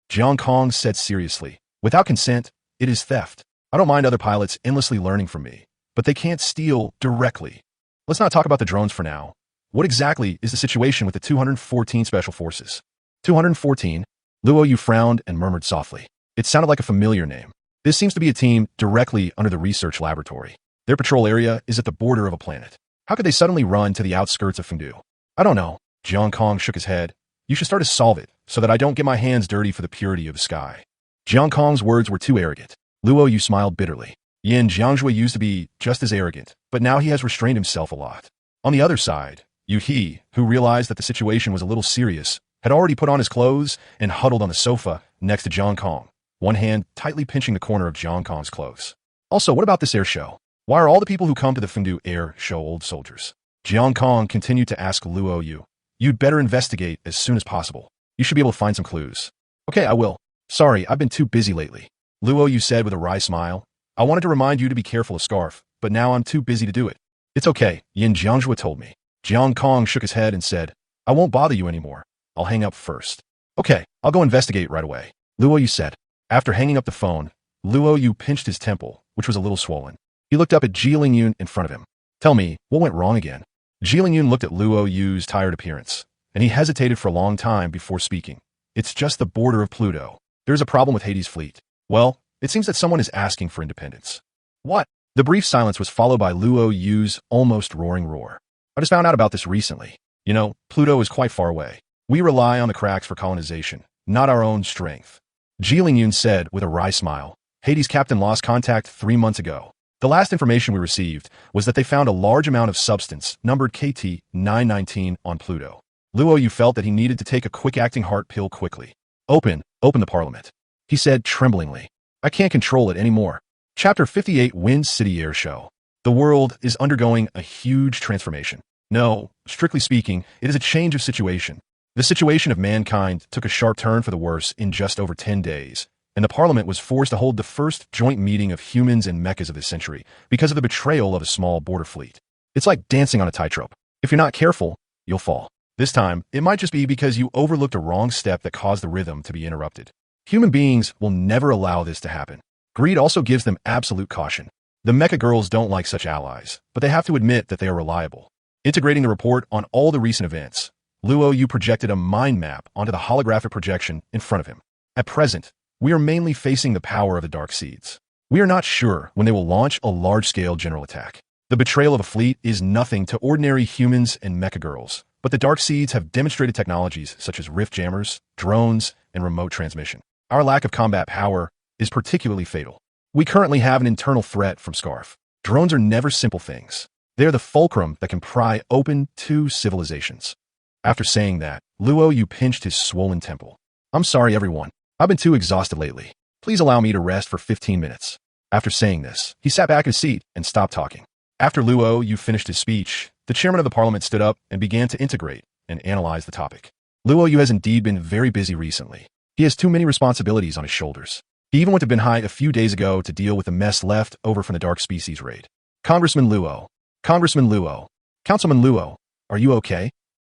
Jiang Kong said seriously. Without consent, it is theft. I don't mind other pilots endlessly learning from me, but they can't steal directly. Let's not talk about the drones for now. What exactly is the situation with the 214 Special Forces? 214? Luo Yu frowned and murmured softly. It sounded like a familiar name. This seems to be a team directly under the research laboratory. Their patrol area is at the border of a planet. How could they suddenly run to the outskirts of Fengdu? I don't know. Jiang Kong shook his head. You should start to solve it, so that I don't get my hands dirty for the purity of the sky. Jiang Kong's words were too arrogant. Luo Yu smiled bitterly. Yin Jiangjue used to be just as arrogant, but now he has restrained himself a lot. On the other side, Yu He, who realized that the situation was a little serious, had already put on his clothes and huddled on the sofa next to Jiang Kong, one hand tightly pinching the corner of Jiang Kong's clothes. Also, what about this air show? Why are all the people who come to the Fengdu air show old soldiers? Jiang Kong continued to ask Luo Yu. You'd better investigate as soon as possible. You should be able to find some clues. Okay, I will. Sorry, I've been too busy lately. Luo Yu said with a wry smile. I wanted to remind you to be careful of Scarf, but now I'm too busy to do it. It's okay, Yin Jiangjue told me. Jiang Kong shook his head and said, I won't bother you anymore. I'll hang up first. Okay, I'll go investigate right away. Luo Yu said. After hanging up the phone, Luo Yu pinched his temple, which was a little swollen. He looked up at Ji Lingyun in front of him. Tell me, what went wrong again? Ji Lingyun looked at Luo Yu's tired appearance, and he hesitated for a long time before speaking. It's just the border of Pluto. There's a problem with Hades' fleet. Well, it seems that someone is asking for independence. What? The brief silence was followed by Luo Yu's almost roaring roar. I just found out about this recently. You know, Pluto is quite far away. We rely on the cracks for colonization, not our own strength. Ji Lingyun said with a wry smile. Hades' captain lost contact 3 months ago. The last information we received was that they found a large amount of substance numbered KT-919 on Pluto. Luo Yu felt that he needed to take a quick-acting heart pill quickly. Open the parliament. He said tremblingly. I can't control it anymore. Chapter 58 Wind City Air Show. The world is undergoing a huge transformation. No, strictly speaking, it is a change of situation. The situation of mankind took a sharp turn for the worse in just over 10 days, and the parliament was forced to hold the first joint meeting of humans and mechas of this century because of the betrayal of a small border fleet. It's like dancing on a tightrope. If you're not careful, you'll fall. This time, it might just be because you overlooked a wrong step that caused the rhythm to be interrupted. Human beings will never allow this to happen. Greed also gives them absolute caution. The mecha girls don't like such allies, but they have to admit that they are reliable. Integrating the report on all the recent events, Luo Yu projected a mind map onto the holographic projection in front of him. At present, we are mainly facing the power of the Dark Seeds. We are not sure when they will launch a large-scale general attack. The betrayal of a fleet is nothing to ordinary humans and mecha girls, but the Dark Seeds have demonstrated technologies such as rift jammers, drones, and remote transmission. Our lack of combat power is particularly fatal. We currently have an internal threat from Scarf. Drones are never simple things. They are the fulcrum that can pry open 2 civilizations. After saying that, Luo Yu pinched his swollen temple. I'm sorry, everyone. I've been too exhausted lately. Please allow me to rest for 15 minutes. After saying this, he sat back in his seat and stopped talking. After Luo Yu finished his speech, the chairman of the parliament stood up and began to integrate and analyze the topic. Luo Yu has indeed been very busy recently. He has too many responsibilities on his shoulders. He even went to Binhai a few days ago to deal with the mess left over from the Dark Species raid. Congressman Luo, Councilman Luo, are you okay?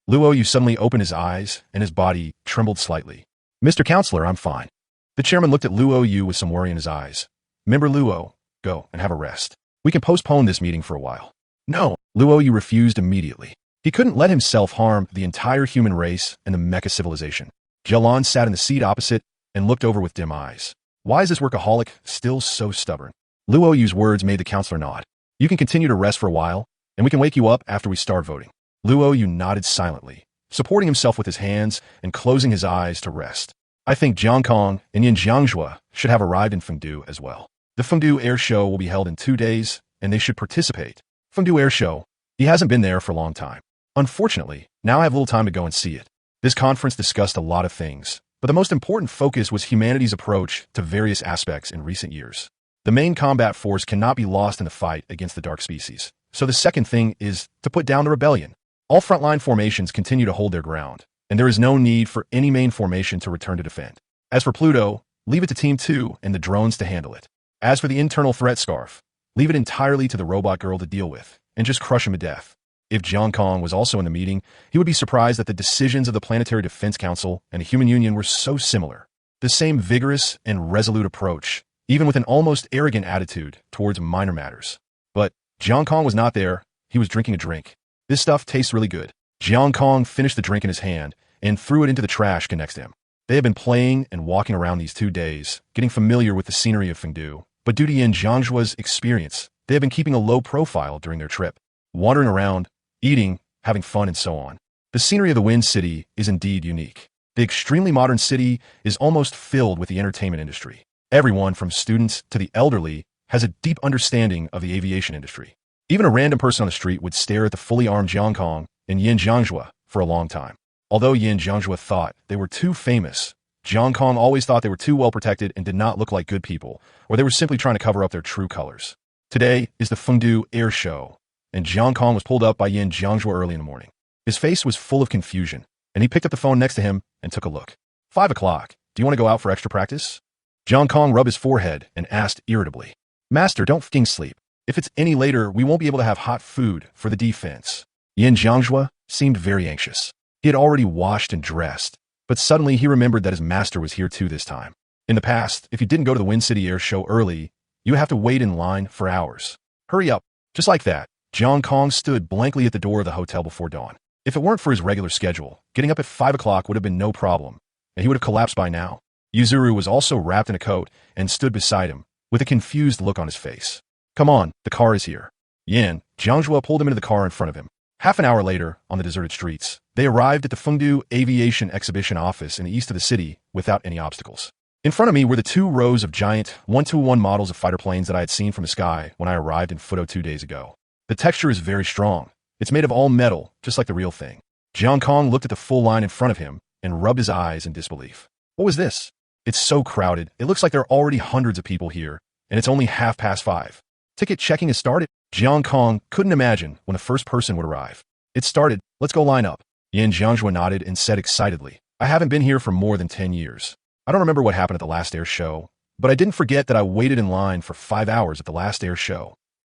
Luo Yu suddenly opened his eyes and his body trembled slightly. Mr. Counselor, I'm fine. The chairman looked at Luo Yu with some worry in his eyes. Member Luo, go and have a rest. We can postpone this meeting for a while. No, Luo Yu refused immediately. He couldn't let himself harm the entire human race and the mecha civilization. Jialan sat in the seat opposite and looked over with dim eyes. Why is this workaholic still so stubborn? Luo Yu's words made the counselor nod. You can continue to rest for a while, and we can wake you up after we start voting. Luo Yu nodded silently, supporting himself with his hands and closing his eyes to rest. I think Jiang Kong and Yin Jiangjue should have arrived in Fengdu as well. The Fengdu Air Show will be held in 2 days, and they should participate. Fengdu Air Show, He hasn't been there for a long time. Unfortunately, now I have little time to go and see it. This conference discussed a lot of things, but the most important focus was humanity's approach to various aspects in recent years. The main combat force cannot be lost in the fight against the dark species, so the second thing is to put down the rebellion. All frontline formations continue to hold their ground, and there is no need for any main formation to return to defend. As for Pluto, leave it to Team 2 and the drones to handle it. As for the internal threat scarf, leave it entirely to the robot girl to deal with, and just crush him to death. If Jiang Kong was also in the meeting, he would be surprised that the decisions of the Planetary Defense Council and the Human Union were so similar. The same vigorous and resolute approach, even with an almost arrogant attitude towards minor matters. But Jiang Kong was not there. He was drinking a drink. This stuff tastes really good. Jiang Kong finished the drink in his hand and threw it into the trash next to him. They had been playing and walking around these 2 days, getting familiar with the scenery of Fengdu, but due to Yin Zhangjua's experience, they had been keeping a low profile during their trip, wandering around, eating, having fun, and so on. The scenery of the Wind City is indeed unique. The extremely modern city is almost filled with the entertainment industry. Everyone, from students to the elderly, has a deep understanding of the aviation industry. Even a random person on the street would stare at the fully armed Jiang Kong and Yin Zhangjua for a long time. Although Yin Zhangjua thought they were too famous, Jiang Kong always thought they were too well protected and did not look like good people, or they were simply trying to cover up their true colors. Today is the Fengdu Air Show, and Jiang Kong was pulled up by Yin Zhangjua early in the morning. His face was full of confusion, and he picked up the phone next to him and took a look. 5 o'clock. Do you want to go out for extra practice? Jiang Kong rubbed his forehead and asked irritably. Master, don't f***ing sleep. If it's any later, we won't be able to have hot food for the defense. Yin Zhangjua seemed very anxious. He had already washed and dressed, but suddenly he remembered that his master was here too this time. In the past, if you didn't go to the Wind City Air Show early, you would have to wait in line for hours. Hurry up. Just like that, Jiang Kong stood blankly at the door of the hotel before dawn. If it weren't for his regular schedule, getting up at 5 o'clock would have been no problem, and he would have collapsed by now. Yuzuru was also wrapped in a coat and stood beside him, with a confused look on his face. Come on, the car is here. Yin Zhangjua pulled him into the car in front of him. Half an hour later, on the deserted streets, they arrived at the Fengdu Aviation Exhibition office in the east of the city without any obstacles. In front of me were the 2 rows of giant 1-to-1 models of fighter planes that I had seen from the sky when I arrived in Fudo 2 days ago. The texture is very strong. It's made of all metal, just like the real thing. Jiang Kong looked at the full line in front of him and rubbed his eyes in disbelief. What was this? It's so crowded. It looks like there are already hundreds of people here, and it's only 5:30. Ticket checking has started. Jiang Kong couldn't imagine when the first person would arrive. It started. Let's go line up. Yin Zhangjua nodded and said excitedly, I haven't been here for more than 10 years. I don't remember what happened at the last air show, but I didn't forget that I waited in line for 5 hours at the last air show.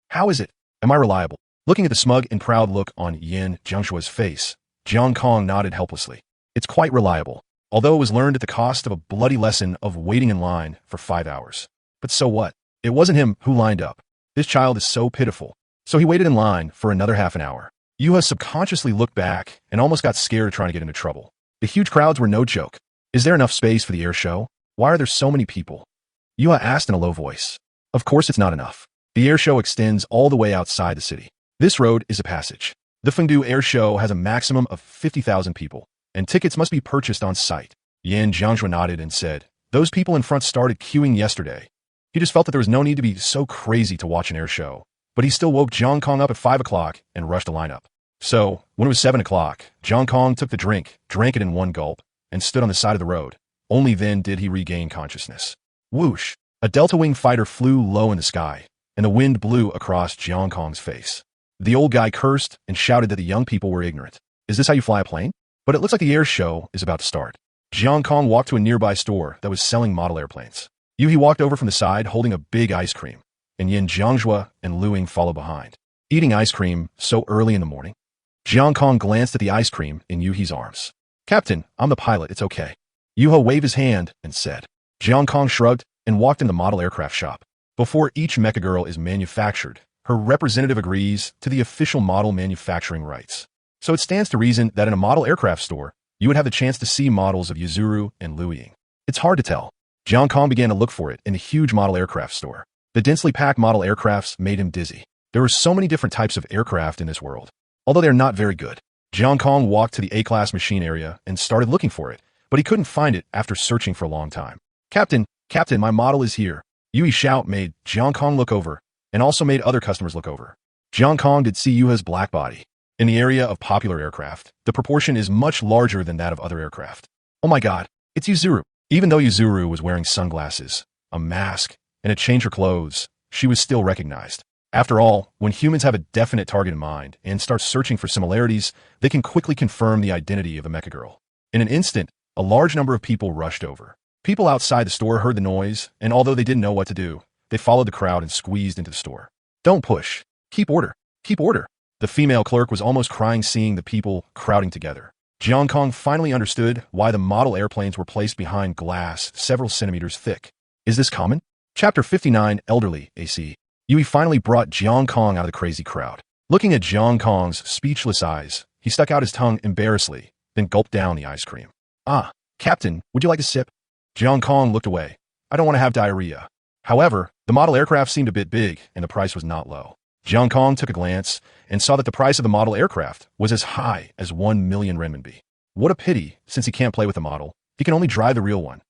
How is it? Am I reliable? Looking at the smug and proud look on Yin Zhangjua's face, Jiang Kong nodded helplessly. It's quite reliable, although it was learned at the cost of a bloody lesson of waiting in line for 5 hours. But so what? It wasn't him who lined up. This child is so pitiful. So he waited in line for another half an hour. Yuha subconsciously looked back and almost got scared trying to get into trouble. The huge crowds were no joke. Is there enough space for the air show? Why are there so many people? Yuha asked in a low voice. Of course it's not enough. The air show extends all the way outside the city. This road is a passage. The Fengdu Air Show has a maximum of 50,000 people, and tickets must be purchased on site. Yin Zhangjua nodded and said, those people in front started queuing yesterday. He just felt that there was no need to be so crazy to watch an air show, but he still woke Jiang Kong up at 5 o'clock and rushed to line up. So, when it was 7 o'clock, Jiang Kong took the drink, drank it in one gulp, and stood on the side of the road. Only then did he regain consciousness. Whoosh! A Delta Wing fighter flew low in the sky, and the wind blew across Jiang Kong's face. The old guy cursed and shouted that the young people were ignorant. Is this how you fly a plane? But it looks like the air show is about to start. Jiang Kong walked to a nearby store that was selling model airplanes. Yuhi walked over from the side holding a big ice cream, and Yin Zhangjua and Lu Ying followed behind. Eating ice cream so early in the morning? Jiang Kong glanced at the ice cream in Yuhi's arms. Captain, I'm the pilot, it's okay. Yuha waved his hand and said. Jiang Kong shrugged and walked into the model aircraft shop. Before each mecha girl is manufactured, her representative agrees to the official model manufacturing rights. So it stands to reason that in a model aircraft store, you would have the chance to see models of Yuzuru and Lu Ying. It's hard to tell. Jiang Kong began to look for it in the huge model aircraft store. The densely packed model aircrafts made him dizzy. There were so many different types of aircraft in this world, although they are not very good. Jiang Kong walked to the A-class machine area and started looking for it, but he couldn't find it after searching for a long time. Captain, my model is here. Yui shout made Jiang Kong look over, and also made other customers look over. Jiang Kong did see Yuha's black body. In the area of popular aircraft, the proportion is much larger than that of other aircraft. Oh my god, it's Yuzuru. Even though Yuzuru was wearing sunglasses, a mask, and had changed her clothes, she was still recognized. After all, when humans have a definite target in mind and start searching for similarities, they can quickly confirm the identity of a mecha girl. In an instant, a large number of people rushed over. People outside the store heard the noise, and although they didn't know what to do, they followed the crowd and squeezed into the store. Don't push. Keep order. Keep order. The female clerk was almost crying seeing the people crowding together. Jiang Kong finally understood why the model airplanes were placed behind glass several centimeters thick. Is this common? Chapter 59, Elderly, AC. Yui finally brought Jiang Kong out of the crazy crowd. Looking at Jiang Kong's speechless eyes, he stuck out his tongue embarrassedly, then gulped down the ice cream. Ah, Captain, would you like a sip? Jiang Kong looked away. I don't want to have diarrhea. However, the model aircraft seemed a bit big, and the price was not low. Jiang Kong took a glance and saw that the price of the model aircraft was as high as 1 million renminbi. What a pity, since he can't play with the model. He can only drive the real one.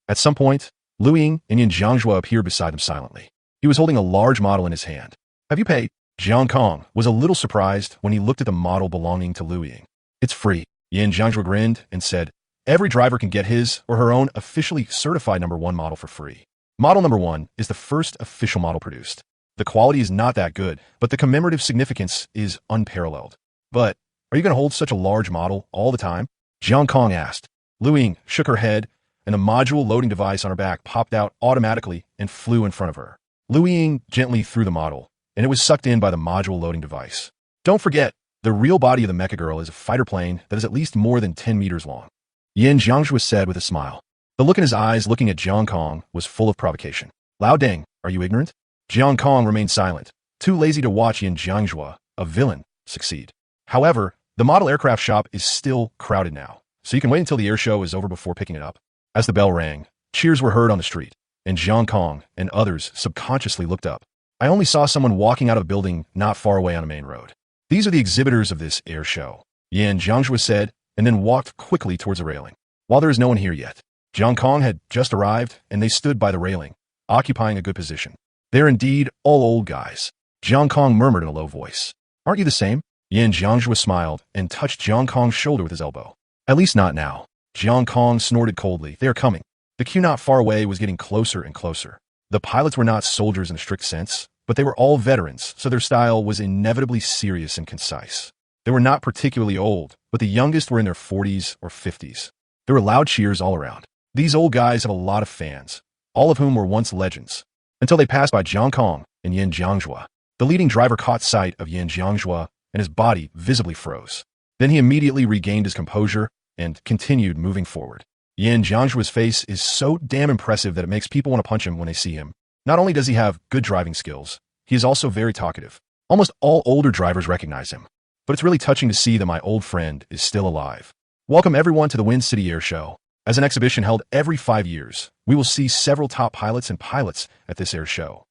At some point, Lu Ying and Yin Jiangjua appeared beside him silently. He was holding a large model in his hand. Have you paid? Jiang Kong was a little surprised when he looked at the model belonging to Lu Ying. It's free. Yin Jiangjua grinned and said, every driver can get his or her own officially certified number 1 model for free. Model number 1 is the first official model produced. The quality is not that good, but the commemorative significance is unparalleled. But, are you going to hold such a large model all the time? Jiang Kong asked. Lu Ying shook her head, and a module loading device on her back popped out automatically and flew in front of her. Lu Ying gently threw the model, and it was sucked in by the module loading device. Don't forget, the real body of the mecha girl is a fighter plane that is at least more than 10 meters long. Yin Jiangjua said with a smile. The look in his eyes looking at Jiang Kong was full of provocation. Lao Deng, are you ignorant? Jiang Kong remained silent, too lazy to watch Yin Jiangjua, a villain, succeed. However, the model aircraft shop is still crowded now, so you can wait until the air show is over before picking it up. As the bell rang, cheers were heard on the street, and Jiang Kong and others subconsciously looked up. I only saw someone walking out of a building not far away on a main road. These are the exhibitors of this air show, Yin Jiangjua said, and then walked quickly towards the railing. While there is no one here yet, Jiang Kong had just arrived, and they stood by the railing, occupying a good position. They're indeed all old guys. Jiang Kong murmured in a low voice. Aren't you the same? Yin Jiangjua smiled and touched Jiang Kong's shoulder with his elbow. At least not now. Jiang Kong snorted coldly. They are coming. The queue not far away was getting closer and closer. The pilots were not soldiers in a strict sense, but they were all veterans, so their style was inevitably serious and concise. They were not particularly old, but the youngest were in their 40s or 50s. There were loud cheers all around. These old guys have a lot of fans, all of whom were once legends, until they passed by Jiang Kong and Yin Jiangjua. The leading driver caught sight of Yin Jiangjua, and his body visibly froze. Then he immediately regained his composure and continued moving forward. Yin Jiangjua's face is so damn impressive that it makes people want to punch him when they see him. Not only does he have good driving skills, he is also very talkative. Almost all older drivers recognize him, but it's really touching to see that my old friend is still alive. Welcome everyone to the Wind City Air Show. As an exhibition held every 5 years, we will see several top pilots and pilots at this air show.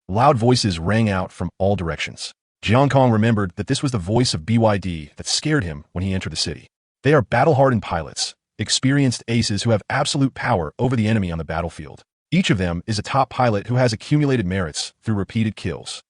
Loud voices rang out from all directions. Jiang Kong remembered that this was the voice of BYD that scared him when he entered the city. They are battle-hardened pilots, experienced aces who have absolute power over the enemy on the battlefield. Each of them is a top pilot who has accumulated merits through repeated kills.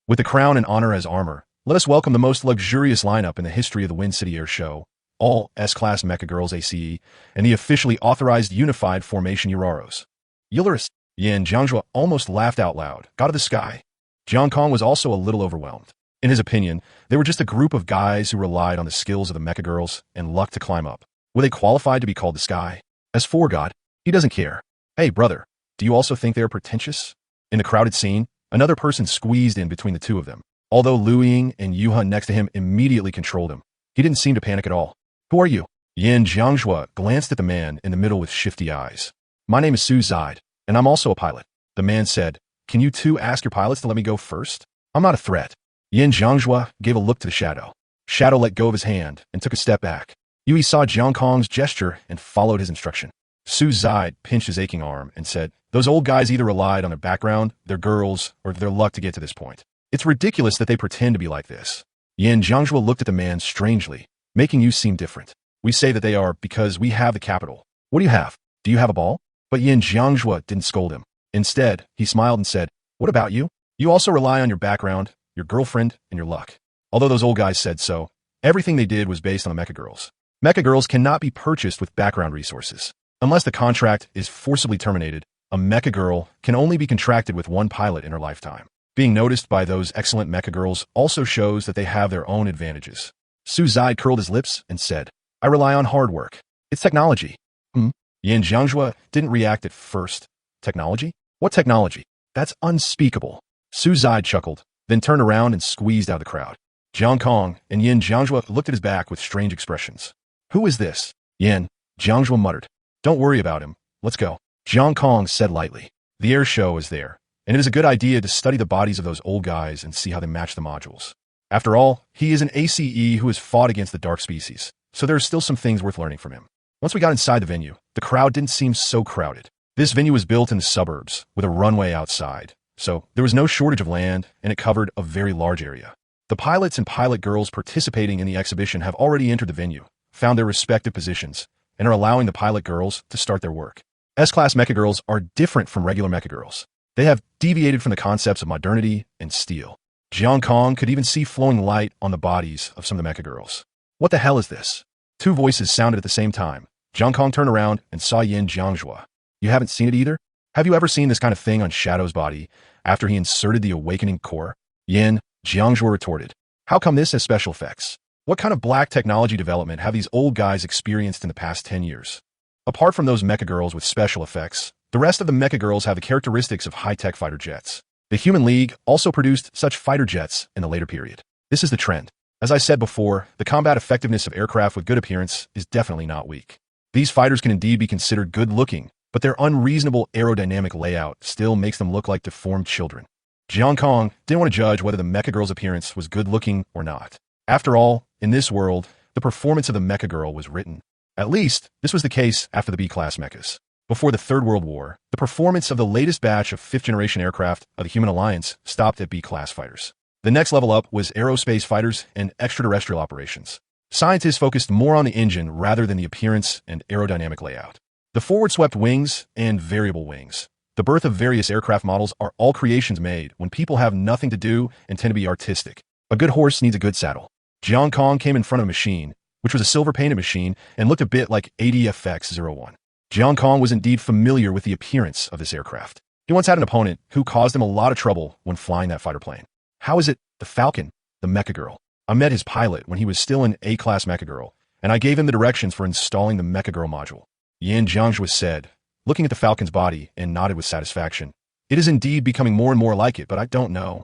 With the crown and honor as armor, let us welcome the most luxurious lineup in the history of the Wind City Air Show, all S-Class Mecha Girls ACE, and the officially authorized Unified Formation Uraros. Yulurus, Yin Jiangjua almost laughed out loud. God of the Sky. Jiang Kong was also a little overwhelmed. In his opinion, they were just a group of guys who relied on the skills of the Mecha Girls and luck to climb up. Were they qualified to be called the Sky? As for God, he doesn't care. Hey, brother, do you also think they are pretentious? In the crowded scene, another person squeezed in between the two of them. Although Lu Ying and Yuha next to him immediately controlled him, he didn't seem to panic at all. Who are you? Yin Jiangjua glanced at the man in the middle with shifty eyes. My name is Su Zide, and I'm also a pilot. The man said, can you two ask your pilots to let me go first? I'm not a threat. Yin Jiangjua gave a look to the Shadow. Shadow let go of his hand and took a step back. Yui saw Jiang Kong's gesture and followed his instruction. Su Zide pinched his aching arm and said, those old guys either relied on their background, their girls, or their luck to get to this point. It's ridiculous that they pretend to be like this. Yin Jiangjua looked at the man strangely, making you seem different. We say that they are because we have the capital. What do you have? Do you have a ball? But Yin Jiangjua didn't scold him. Instead, he smiled and said, what about you? You also rely on your background, your girlfriend, and your luck. Although those old guys said so, everything they did was based on the mecha girls. Mecha girls cannot be purchased with background resources. Unless the contract is forcibly terminated, a mecha girl can only be contracted with one pilot in her lifetime. Being noticed by those excellent mecha girls also shows that they have their own advantages. Su Zide curled his lips and said, I rely on hard work. It's technology. Yin Jiangjue didn't react at first. Technology? What technology? That's unspeakable. Su Zide chuckled, then turned around and squeezed out of the crowd. Jiang Kong and Yin Jiangjue looked at his back with strange expressions. Who is this? Yin Jiangjue muttered. Don't worry about him. Let's go. Jiang Kong said lightly. The air show is there, and it is a good idea to study the bodies of those old guys and see how they match the modules. After all, he is an ACE who has fought against the dark species, so there are still some things worth learning from him. Once we got inside the venue, the crowd didn't seem so crowded. This venue was built in the suburbs, with a runway outside, so there was no shortage of land, and it covered a very large area. The pilots and pilot girls participating in the exhibition have already entered the venue, found their respective positions, and are allowing the pilot girls to start their work. S-Class mecha girls are different from regular mecha girls. They have deviated from the concepts of modernity and steel. Jiang Kong could even see flowing light on the bodies of some of the mecha girls. What the hell is this? Two voices sounded at the same time. Jiang Kong turned around and saw Yin Jiangjue. You haven't seen it either? Have you ever seen this kind of thing on Shadow's body after he inserted the awakening core? Yin Jiangjue retorted. How come this has special effects? What kind of black technology development have these old guys experienced in the past 10 years? Apart from those mecha girls with special effects, the rest of the mecha girls have the characteristics of high-tech fighter jets. The Human League also produced such fighter jets in the later period. This is the trend. As I said before, the combat effectiveness of aircraft with good appearance is definitely not weak. These fighters can indeed be considered good-looking, but their unreasonable aerodynamic layout still makes them look like deformed children. Jiang Kong didn't want to judge whether the mecha girl's appearance was good-looking or not. After all, in this world, the performance of the mecha girl was written. At least, this was the case after the B-class mechas. Before the Third World War, the performance of the latest batch of fifth-generation aircraft of the Human Alliance stopped at B-class fighters. The next level up was aerospace fighters and extraterrestrial operations. Scientists focused more on the engine rather than the appearance and aerodynamic layout. The forward-swept wings and variable wings. The birth of various aircraft models are all creations made when people have nothing to do and tend to be artistic. A good horse needs a good saddle. Jiang Kong came in front of a machine, which was a silver-painted machine and looked a bit like ADFX-01. Jiang Kong was indeed familiar with the appearance of this aircraft. He once had an opponent who caused him a lot of trouble when flying that fighter plane. How is it, the Falcon, the mecha girl? I met his pilot when he was still an A-class mecha girl, and I gave him the directions for installing the mecha girl module. Yin Jiangjue said, looking at the Falcon's body, and nodded with satisfaction. It is indeed becoming more and more like it, but I don't know.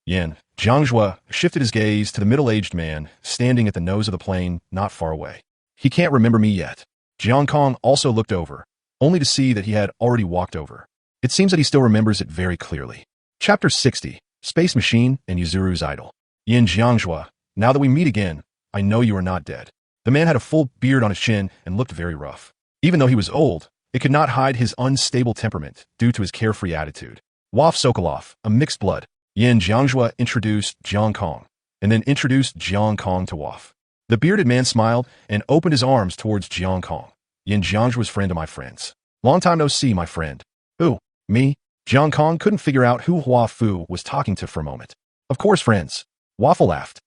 Yin Jiangjue shifted his gaze to the middle-aged man standing at the nose of the plane not far away. He can't remember me yet. Jiang Kong also looked over, only to see that he had already walked over. It seems that he still remembers it very clearly. Chapter 60, Space Machine and Yuzuru's Idol. Yin Jiangjue, now that we meet again, I know you are not dead. The man had a full beard on his chin and looked very rough. Even though he was old, it could not hide his unstable temperament due to his carefree attitude. Waf Sokolov, a mixed blood. Yin Jiangjue introduced Jiang Kong, and then introduced Jiang Kong to Waf. The bearded man smiled and opened his arms towards Jiang Kong. Yin Jiangjue's friend of my friends. Long time no see, my friend. Who? Me? Jiang Kong couldn't figure out who Hua Fu was talking to for a moment. Of course, friends. Waffle laughed.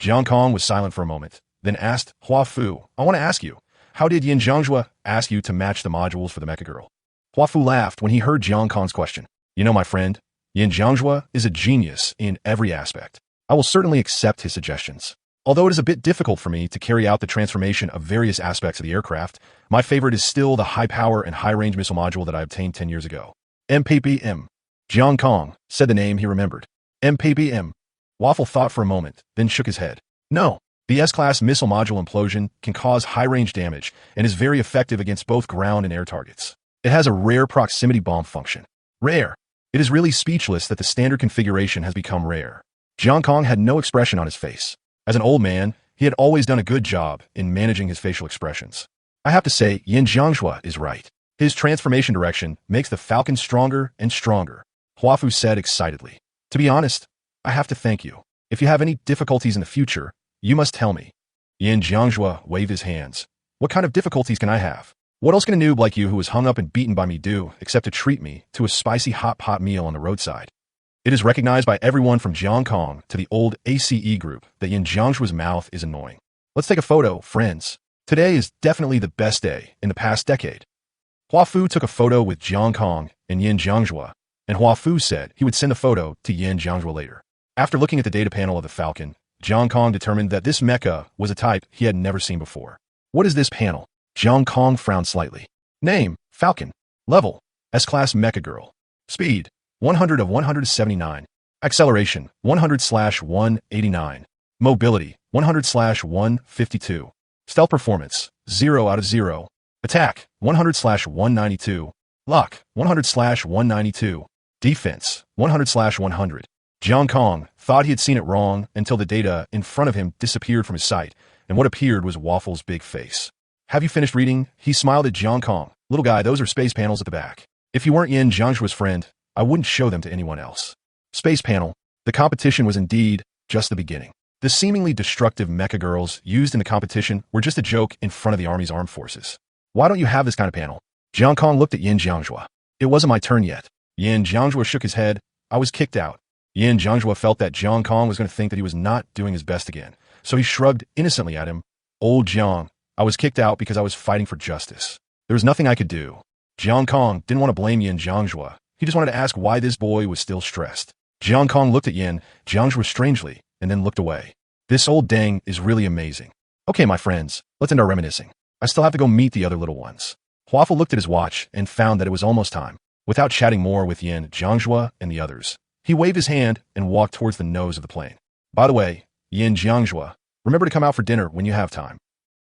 Jiang Kong was silent for a moment, then asked Hua Fu, I want to ask you, how did Yin Jiangjue ask you to match the modules for the mecha girl? Hua Fu laughed when he heard Jiang Kong's question. You know, my friend, Yin Jiangjue is a genius in every aspect. I will certainly accept his suggestions. Although it is a bit difficult for me to carry out the transformation of various aspects of the aircraft, my favorite is still the high-power and high-range missile module that I obtained 10 years ago. MPBM. Jiang Kong said the name he remembered. MPBM. Waffle thought for a moment, then shook his head. No, the S-class missile module implosion can cause high-range damage and is very effective against both ground and air targets. It has a rare proximity bomb function. Rare. It is really speechless that the standard configuration has become rare. Jiang Kong had no expression on his face. As an old man, he had always done a good job in managing his facial expressions. I have to say, Yin Jiangjue is right. His transformation direction makes the Falcon stronger and stronger, Hua Fu said excitedly. To be honest, I have to thank you. If you have any difficulties in the future, you must tell me. Yin Jiangjue waved his hands. What kind of difficulties can I have? What else can a noob like you who was hung up and beaten by me do except to treat me to a spicy hot pot meal on the roadside? It is recognized by everyone from Jiang Kong to the old ACE group that Yin Jiangjua's mouth is annoying. Let's take a photo, friends. Today is definitely the best day in the past decade. Hua Fu took a photo with Jiang Kong and Yin Jiangjua, and Hua Fu said he would send a photo to Yin Jiangjua later. After looking at the data panel of the Falcon, Jiang Kong determined that this mecha was a type he had never seen before. What is this panel? Jiang Kong frowned slightly. Name, Falcon. Level, S-Class Mecha Girl. Speed, 100 of 179. Acceleration, 100/189. Mobility, 100/152. Stealth performance, 0 out of 0. Attack, 100/192. Luck, 100/192. Defense, 100/100. Jiang Kong thought he had seen it wrong until the data in front of him disappeared from his sight, and what appeared was Waffle's big face. Have you finished reading? He smiled at Jiang Kong. Little guy, those are space panels at the back. If you weren't Yin Jiangjua's friend, I wouldn't show them to anyone else. Space panel. The competition was indeed just the beginning. The seemingly destructive mecha girls used in the competition were just a joke in front of the Army's armed forces. Why don't you have this kind of panel? Jiang Kong looked at Yin Jiangjua. It wasn't my turn yet. Yin Jiangjua shook his head. I was kicked out. Yin Jiangjua felt that Jiang Kong was going to think that he was not doing his best again, so he shrugged innocently at him. Old Jiang, I was kicked out because I was fighting for justice. There was nothing I could do. Jiang Kong didn't want to blame Yin Jiangjua. He just wanted to ask why this boy was still stressed. Jiang Kong looked at Yin Jiangjua strangely and then looked away. This old dang is really amazing. Okay, my friends, let's end our reminiscing. I still have to go meet the other little ones. Huafu looked at his watch and found that it was almost time. Without chatting more with Yin Jiangjua and the others, he waved his hand and walked towards the nose of the plane. By the way, Yin Jiangjua, remember to come out for dinner when you have time.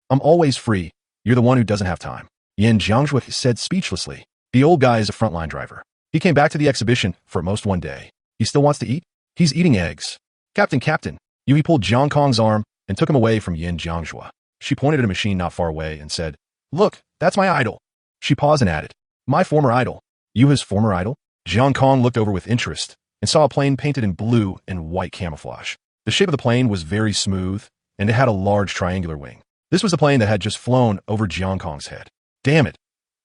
I'm always free. You're the one who doesn't have time. Yin Jiangjua said speechlessly. The old guy is a frontline driver. He came back to the exhibition for at most one day. He still wants to eat? He's eating eggs. Captain, Yui pulled Jiang Kong's arm and took him away from Yin Jiangjua. She pointed at a machine not far away and said, Look, that's my idol. She paused and added, My former idol. You his former idol? Jiang Kong looked over with interest and saw a plane painted in blue and white camouflage. The shape of the plane was very smooth, and it had a large triangular wing. This was the plane that had just flown over Jiang Kong's head. Damn it.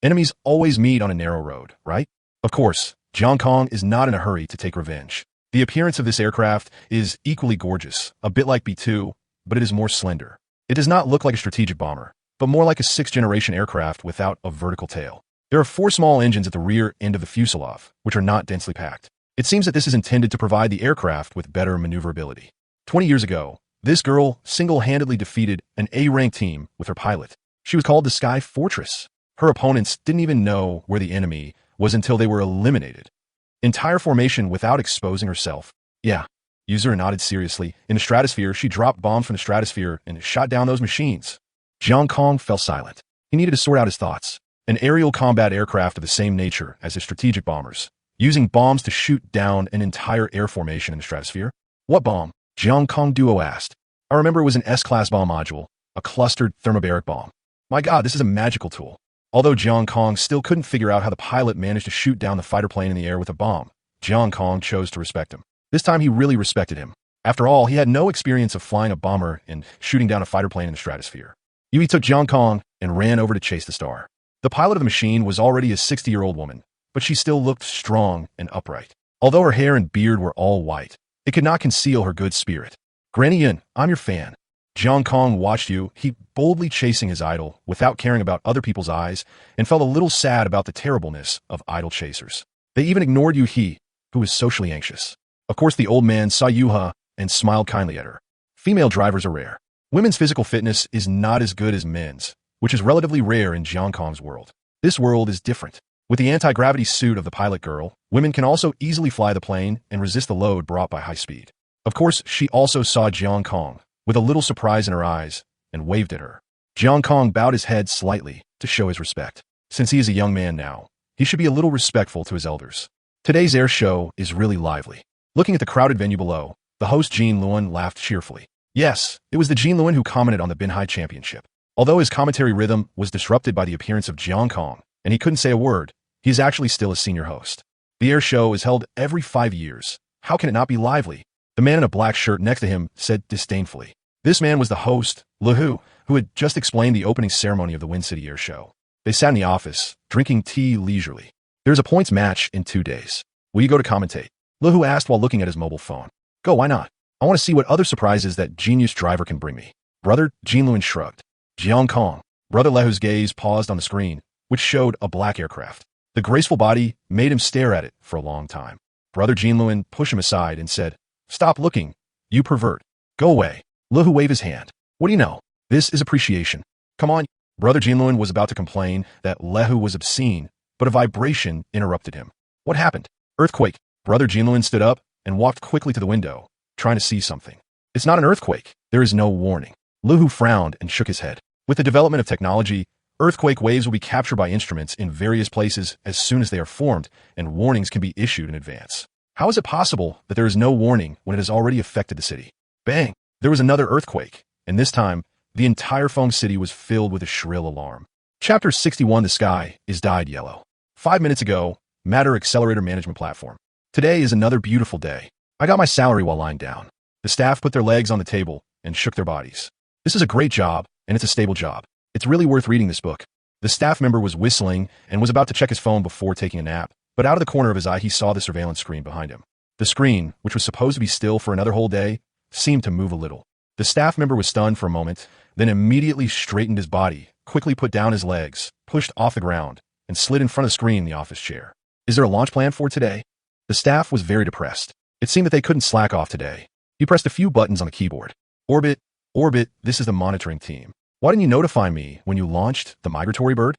Enemies always meet on a narrow road, right? Of course, Jiang Kong is not in a hurry to take revenge. The appearance of this aircraft is equally gorgeous, a bit like B-2, but it is more slender. It does not look like a strategic bomber, but more like a sixth-generation aircraft without a vertical tail. There are 4 small engines at the rear end of the fuselage, which are not densely packed. It seems that this is intended to provide the aircraft with better maneuverability. 20 years ago, this girl single-handedly defeated an A-rank team with her pilot. She was called the Sky Fortress. Her opponents didn't even know where the enemy was until they were eliminated. Entire formation without exposing herself. Yeah. User nodded seriously. In the stratosphere, she dropped bombs from the stratosphere and shot down those machines. Jiang Kong fell silent. He needed to sort out his thoughts. An aerial combat aircraft of the same nature as his strategic bombers, using bombs to shoot down an entire air formation in the stratosphere? What bomb? Jiang Kong Duo asked. I remember it was an S-Class bomb module, a clustered thermobaric bomb. My god, this is a magical tool. Although Jiang Kong still couldn't figure out how the pilot managed to shoot down the fighter plane in the air with a bomb, Jiang Kong chose to respect him. This time he really respected him. After all, he had no experience of flying a bomber and shooting down a fighter plane in the stratosphere. Yui took Jiang Kong and ran over to chase the star. The pilot of the machine was already a 60-year-old woman, but she still looked strong and upright. Although her hair and beard were all white, it could not conceal her good spirit. Granny Yin, I'm your fan. Jiang Kong watched he boldly chasing his idol without caring about other people's eyes and felt a little sad about the terribleness of idol chasers. They even ignored Yu-He, who was socially anxious. Of course, the old man saw Yu-Ha and smiled kindly at her. Female drivers are rare. Women's physical fitness is not as good as men's, which is relatively rare in Jiang Kong's world. This world is different. With the anti-gravity suit of the pilot girl, women can also easily fly the plane and resist the load brought by high speed. Of course, she also saw Jiang Kong, with a little surprise in her eyes, and waved at her. Jiang Kong bowed his head slightly to show his respect. Since he is a young man now, he should be a little respectful to his elders. Today's air show is really lively. Looking at the crowded venue below, the host Jean Luen laughed cheerfully. Yes, it was the Jean Luen who commented on the Binhai Championship. Although his commentary rhythm was disrupted by the appearance of Jiang Kong, and he couldn't say a word, he is actually still a senior host. The air show is held every 5 years. How can it not be lively? The man in a black shirt next to him said disdainfully. This man was the host, Lu Hu, who had just explained the opening ceremony of the Wind City Air Show. They sat in the office, drinking tea leisurely. There's a points match in 2 days. Will you go to commentate? Luhu asked while looking at his mobile phone. Go, why not? I want to see what other surprises that genius driver can bring me. Brother Jinluan shrugged. Jiang Kong. Brother Lehu's gaze paused on the screen, which showed a black aircraft. The graceful body made him stare at it for a long time. Brother Jinluan pushed him aside and said, Stop looking, you pervert. Go away. Luhu waved his hand. What do you know? This is appreciation. Come on. Brother Jinluan was about to complain that Lehu was obscene, but a vibration interrupted him. What happened? Earthquake. Brother Jinluan stood up and walked quickly to the window, trying to see something. It's not an earthquake. There is no warning. Luhu frowned and shook his head. With the development of technology, earthquake waves will be captured by instruments in various places as soon as they are formed, and warnings can be issued in advance. How is it possible that there is no warning when it has already affected the city? Bang! There was another earthquake, and this time, the entire Feng city was filled with a shrill alarm. Chapter 61. The sky is dyed yellow. 5 minutes ago, Matter Accelerator Management Platform. Today is another beautiful day. I got my salary while lying down. The staff put their legs on the table and shook their bodies. This is a great job, and it's a stable job. It's really worth reading this book. The staff member was whistling and was about to check his phone before taking a nap, but out of the corner of his eye he saw the surveillance screen behind him. The screen, which was supposed to be still for another whole day, seemed to move a little. The staff member was stunned for a moment, then immediately straightened his body, quickly put down his legs, pushed off the ground, and slid in front of the screen in the office chair. Is there a launch plan for today? The staff was very depressed. It seemed that they couldn't slack off today. He pressed a few buttons on the keyboard. Orbit, this is the monitoring team. Why didn't you notify me when you launched the migratory bird?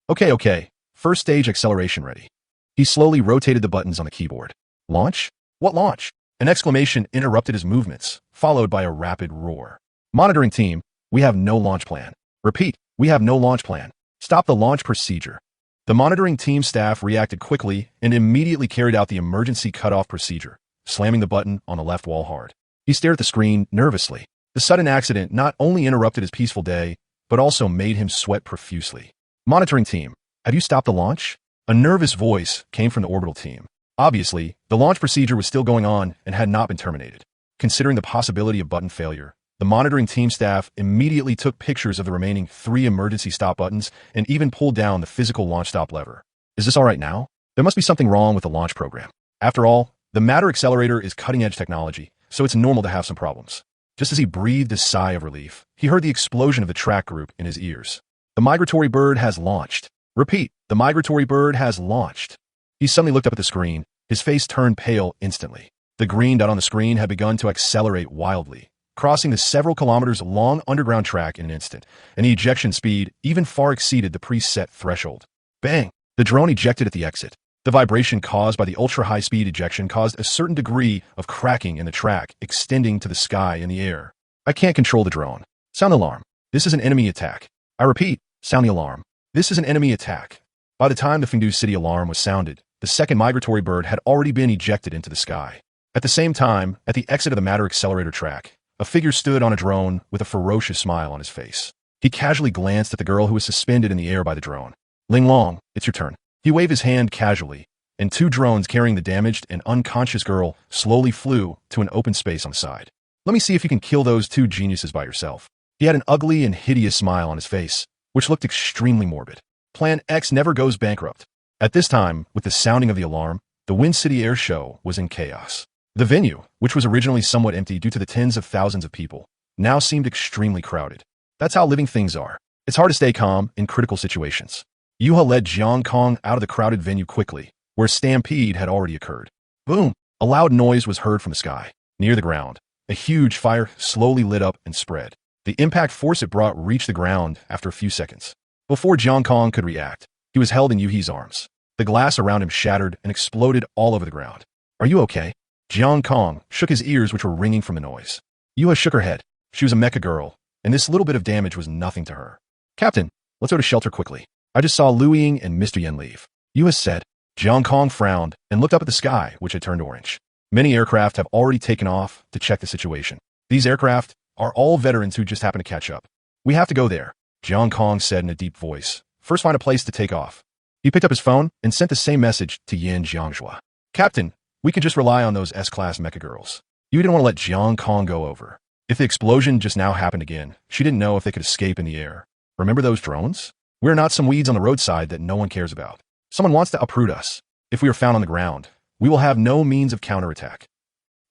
Okay. First stage acceleration ready. He slowly rotated the buttons on the keyboard. Launch? What launch? An exclamation interrupted his movements, followed by a rapid roar. Monitoring team, we have no launch plan. Repeat, we have no launch plan. Stop the launch procedure. The monitoring team staff reacted quickly and immediately carried out the emergency cutoff procedure, slamming the button on the left wall hard. He stared at the screen nervously. The sudden accident not only interrupted his peaceful day, but also made him sweat profusely. Monitoring team, have you stopped the launch? A nervous voice came from the orbital team. Obviously, the launch procedure was still going on and had not been terminated. Considering the possibility of button failure, the monitoring team staff immediately took pictures of the remaining 3 emergency stop buttons and even pulled down the physical launch stop lever. Is this all right now? There must be something wrong with the launch program. After all, the Matter Accelerator is cutting-edge technology, so it's normal to have some problems. Just as he breathed a sigh of relief, he heard the explosion of the track group in his ears. The migratory bird has launched. Repeat, the migratory bird has launched. He suddenly looked up at the screen. His face turned pale instantly. The green dot on the screen had begun to accelerate wildly, crossing the several kilometers long underground track in an instant, and the ejection speed even far exceeded the preset threshold. Bang! The drone ejected at the exit. The vibration caused by the ultra-high-speed ejection caused a certain degree of cracking in the track, extending to the sky in the air. I can't control the drone. Sound the alarm. This is an enemy attack. I repeat, sound the alarm. This is an enemy attack. By the time the Fengdu City alarm was sounded, the second migratory bird had already been ejected into the sky. At the same time, at the exit of the Matter Accelerator track, a figure stood on a drone with a ferocious smile on his face. He casually glanced at the girl who was suspended in the air by the drone. Ling Long, it's your turn. He waved his hand casually, and 2 drones carrying the damaged and unconscious girl slowly flew to an open space on the side. Let me see if you can kill those 2 geniuses by yourself. He had an ugly and hideous smile on his face, which looked extremely morbid. Plan X never goes bankrupt. At this time, with the sounding of the alarm, the Wind City Air Show was in chaos. The venue, which was originally somewhat empty due to the tens of thousands of people, now seemed extremely crowded. That's how living things are. It's hard to stay calm in critical situations. Yuha led Jiang Kong out of the crowded venue quickly, where a stampede had already occurred. Boom! A loud noise was heard from the sky. Near the ground, a huge fire slowly lit up and spread. The impact force it brought reached the ground after a few seconds. Before Jiang Kong could react, he was held in Yuhi's arms. The glass around him shattered and exploded all over the ground. Are you okay? Jiang Kong shook his ears, which were ringing from the noise. Yuha shook her head. She was a mecha girl, and this little bit of damage was nothing to her. Captain, let's go to shelter quickly. I just saw Lu Ying and Mr. Yen leave. Yuha said. Jiang Kong frowned and looked up at the sky, which had turned orange. Many aircraft have already taken off to check the situation. These aircraft are all veterans who just happen to catch up. We have to go there, Jiang Kong said in a deep voice. First find a place to take off. He picked up his phone and sent the same message to Yin Jiangzhua. Captain, we can just rely on those S-class mecha girls. You didn't want to let Jiang Kong go over. If the explosion just now happened again, she didn't know if they could escape in the air. Remember those drones? We're not some weeds on the roadside that no one cares about. Someone wants to uproot us. If we are found on the ground, we will have no means of counterattack.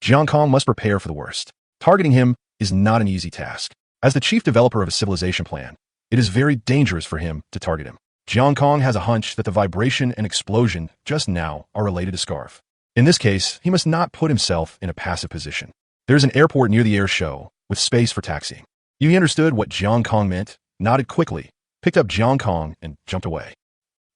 Jiang Kong must prepare for the worst. Targeting him is not an easy task. As the chief developer of a civilization plan, it is very dangerous for him to target him. Jiang Kong has a hunch that the vibration and explosion just now are related to Scarf. In this case, he must not put himself in a passive position. There's an airport near the air show, with space for taxiing. Yu understood what Jiang Kong meant, nodded quickly, picked up Jiang Kong, and jumped away.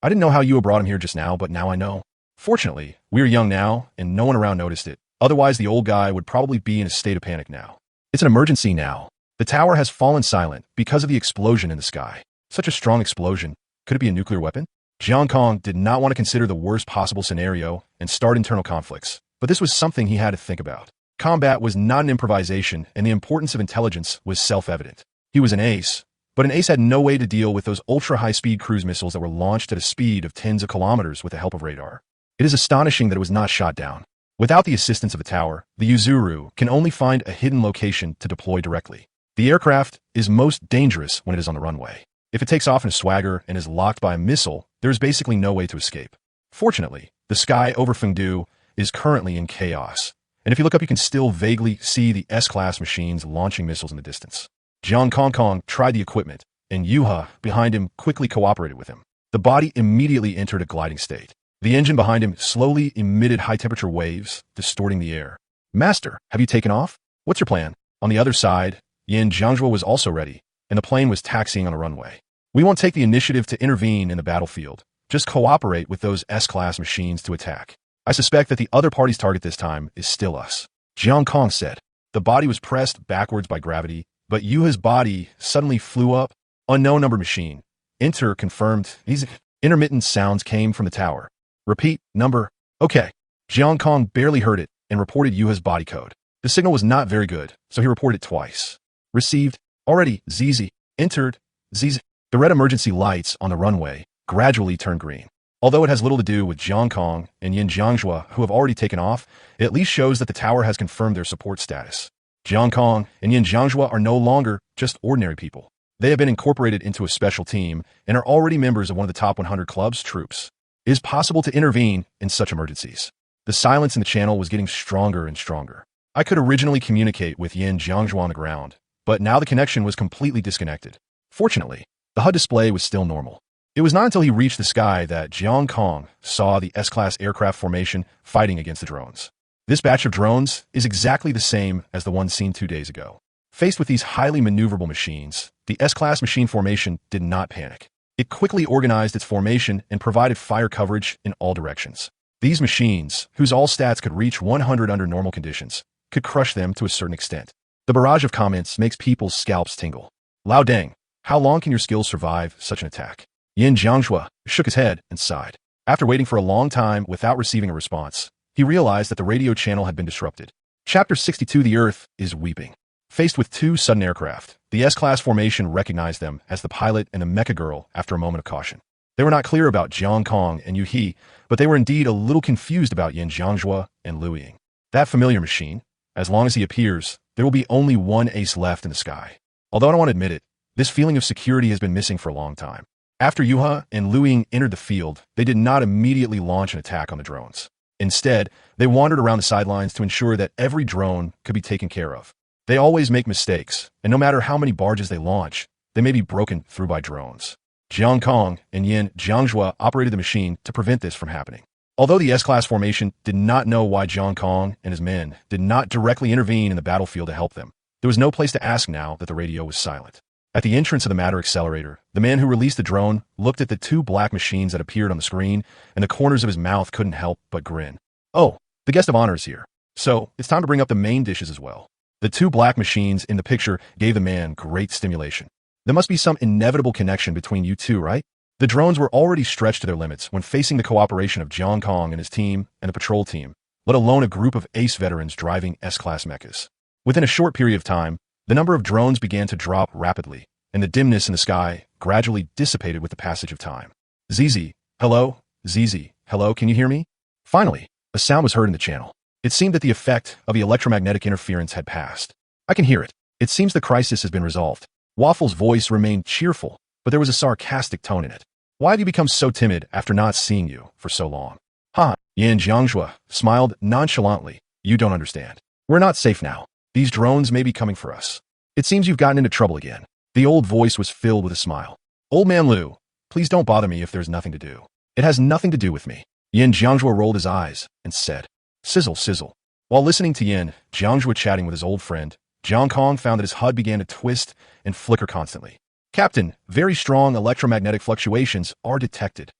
I didn't know how you brought him here just now, but now I know. Fortunately, we are young now, and no one around noticed it. Otherwise, the old guy would probably be in a state of panic now. It's an emergency now. The tower has fallen silent because of the explosion in the sky. Such a strong explosion. Could it be a nuclear weapon? Jiang Kong did not want to consider the worst possible scenario and start internal conflicts, but this was something he had to think about. Combat was not an improvisation, and the importance of intelligence was self-evident. He was an ace, but an ace had no way to deal with those ultra-high-speed cruise missiles that were launched at a speed of tens of kilometers with the help of radar. It is astonishing that it was not shot down. Without the assistance of a tower, the Yuzuru can only find a hidden location to deploy directly. The aircraft is most dangerous when it is on the runway. If it takes off in a swagger and is locked by a missile, there is basically no way to escape. Fortunately, the sky over Fengdu is currently in chaos, and if you look up you can still vaguely see the S-class machines launching missiles in the distance. Jiang Kong tried the equipment, and Yuha behind him quickly cooperated with him. The body immediately entered a gliding state. The engine behind him slowly emitted high-temperature waves, distorting the air. Master, have you taken off? What's your plan? On the other side, Yin Jiangzhua was also ready, and the plane was taxiing on a runway. We won't take the initiative to intervene in the battlefield. Just cooperate with those S-class machines to attack. I suspect that the other party's target this time is still us. Jiang Kong said. The body was pressed backwards by gravity, but Yuha's body suddenly flew up. Unknown number machine. Enter confirmed. These intermittent sounds came from the tower. Repeat, number. Okay. Jiang Kong barely heard it and reported Yuha's body code. The signal was not very good, so he reported it twice. Received. Already. ZZ. Entered. ZZ. The red emergency lights on the runway gradually turned green. Although it has little to do with Jiang Kong and Yin Jiangzhua, who have already taken off, it at least shows that the tower has confirmed their support status. Jiang Kong and Yin Jiangzhua are no longer just ordinary people. They have been incorporated into a special team and are already members of one of the top 100 club's troops. It is possible to intervene in such emergencies. The silence in the channel was getting stronger and stronger. I could originally communicate with Yin Jiangzhua on the ground, but now the connection was completely disconnected. Fortunately, the HUD display was still normal. It was not until he reached the sky that Jiang Kong saw the S-class aircraft formation fighting against the drones. This batch of drones is exactly the same as the one seen 2 days ago. Faced with these highly maneuverable machines, the S-class machine formation did not panic. It quickly organized its formation and provided fire coverage in all directions. These machines, whose all stats could reach 100 under normal conditions, could crush them to a certain extent. The barrage of comments makes people's scalps tingle. Lao Deng, how long can your skills survive such an attack? Yin Jiangzhua shook his head and sighed. After waiting for a long time without receiving a response, he realized that the radio channel had been disrupted. Chapter 62 The Earth is Weeping. Faced with two sudden aircraft, the S-class formation recognized them as the pilot and the mecha girl after a moment of caution. They were not clear about Jiang Kong and Yu He, but they were indeed a little confused about Yin Jiangzhua and Liu Ying. That familiar machine, as long as he appears, there will be only one ace left in the sky. Although I don't want to admit it, this feeling of security has been missing for a long time. After Yuha and Liu Ying entered the field, they did not immediately launch an attack on the drones. Instead, they wandered around the sidelines to ensure that every drone could be taken care of. They always make mistakes, and no matter how many barges they launch, they may be broken through by drones. Jiang Kong and Yin Jiangzhua operated the machine to prevent this from happening. Although the S-class formation did not know why Jiang Kong and his men did not directly intervene in the battlefield to help them, there was no place to ask now that the radio was silent. At the entrance of the matter accelerator, the man who released the drone looked at the two black machines that appeared on the screen, and the corners of his mouth couldn't help but grin. Oh, the guest of honor is here. So, it's time to bring up the main dishes as well. The two black machines in the picture gave the man great stimulation. There must be some inevitable connection between you two, right? The drones were already stretched to their limits when facing the cooperation of Jiang Kong and his team and the patrol team, let alone a group of ace veterans driving S-class mechas. Within a short period of time, the number of drones began to drop rapidly, and the dimness in the sky gradually dissipated with the passage of time. ZZ, hello? ZZ, hello, can you hear me? Finally, a sound was heard in the channel. It seemed that the effect of the electromagnetic interference had passed. I can hear it. It seems the crisis has been resolved. Waffle's voice remained cheerful, but there was a sarcastic tone in it. Why have you become so timid after not seeing you for so long? Ha! Yin Jiangzhua smiled nonchalantly. You don't understand. We're not safe now. These drones may be coming for us. It seems you've gotten into trouble again. The old voice was filled with a smile. Old man Liu, please don't bother me if there's nothing to do. It has nothing to do with me. Yin Jiangzhua rolled his eyes and said, sizzle, sizzle. While listening to Yin Jiangzhua chatting with his old friend, Jiang Kong found that his HUD began to twist and flicker constantly. Captain, very strong electromagnetic fluctuations are detected.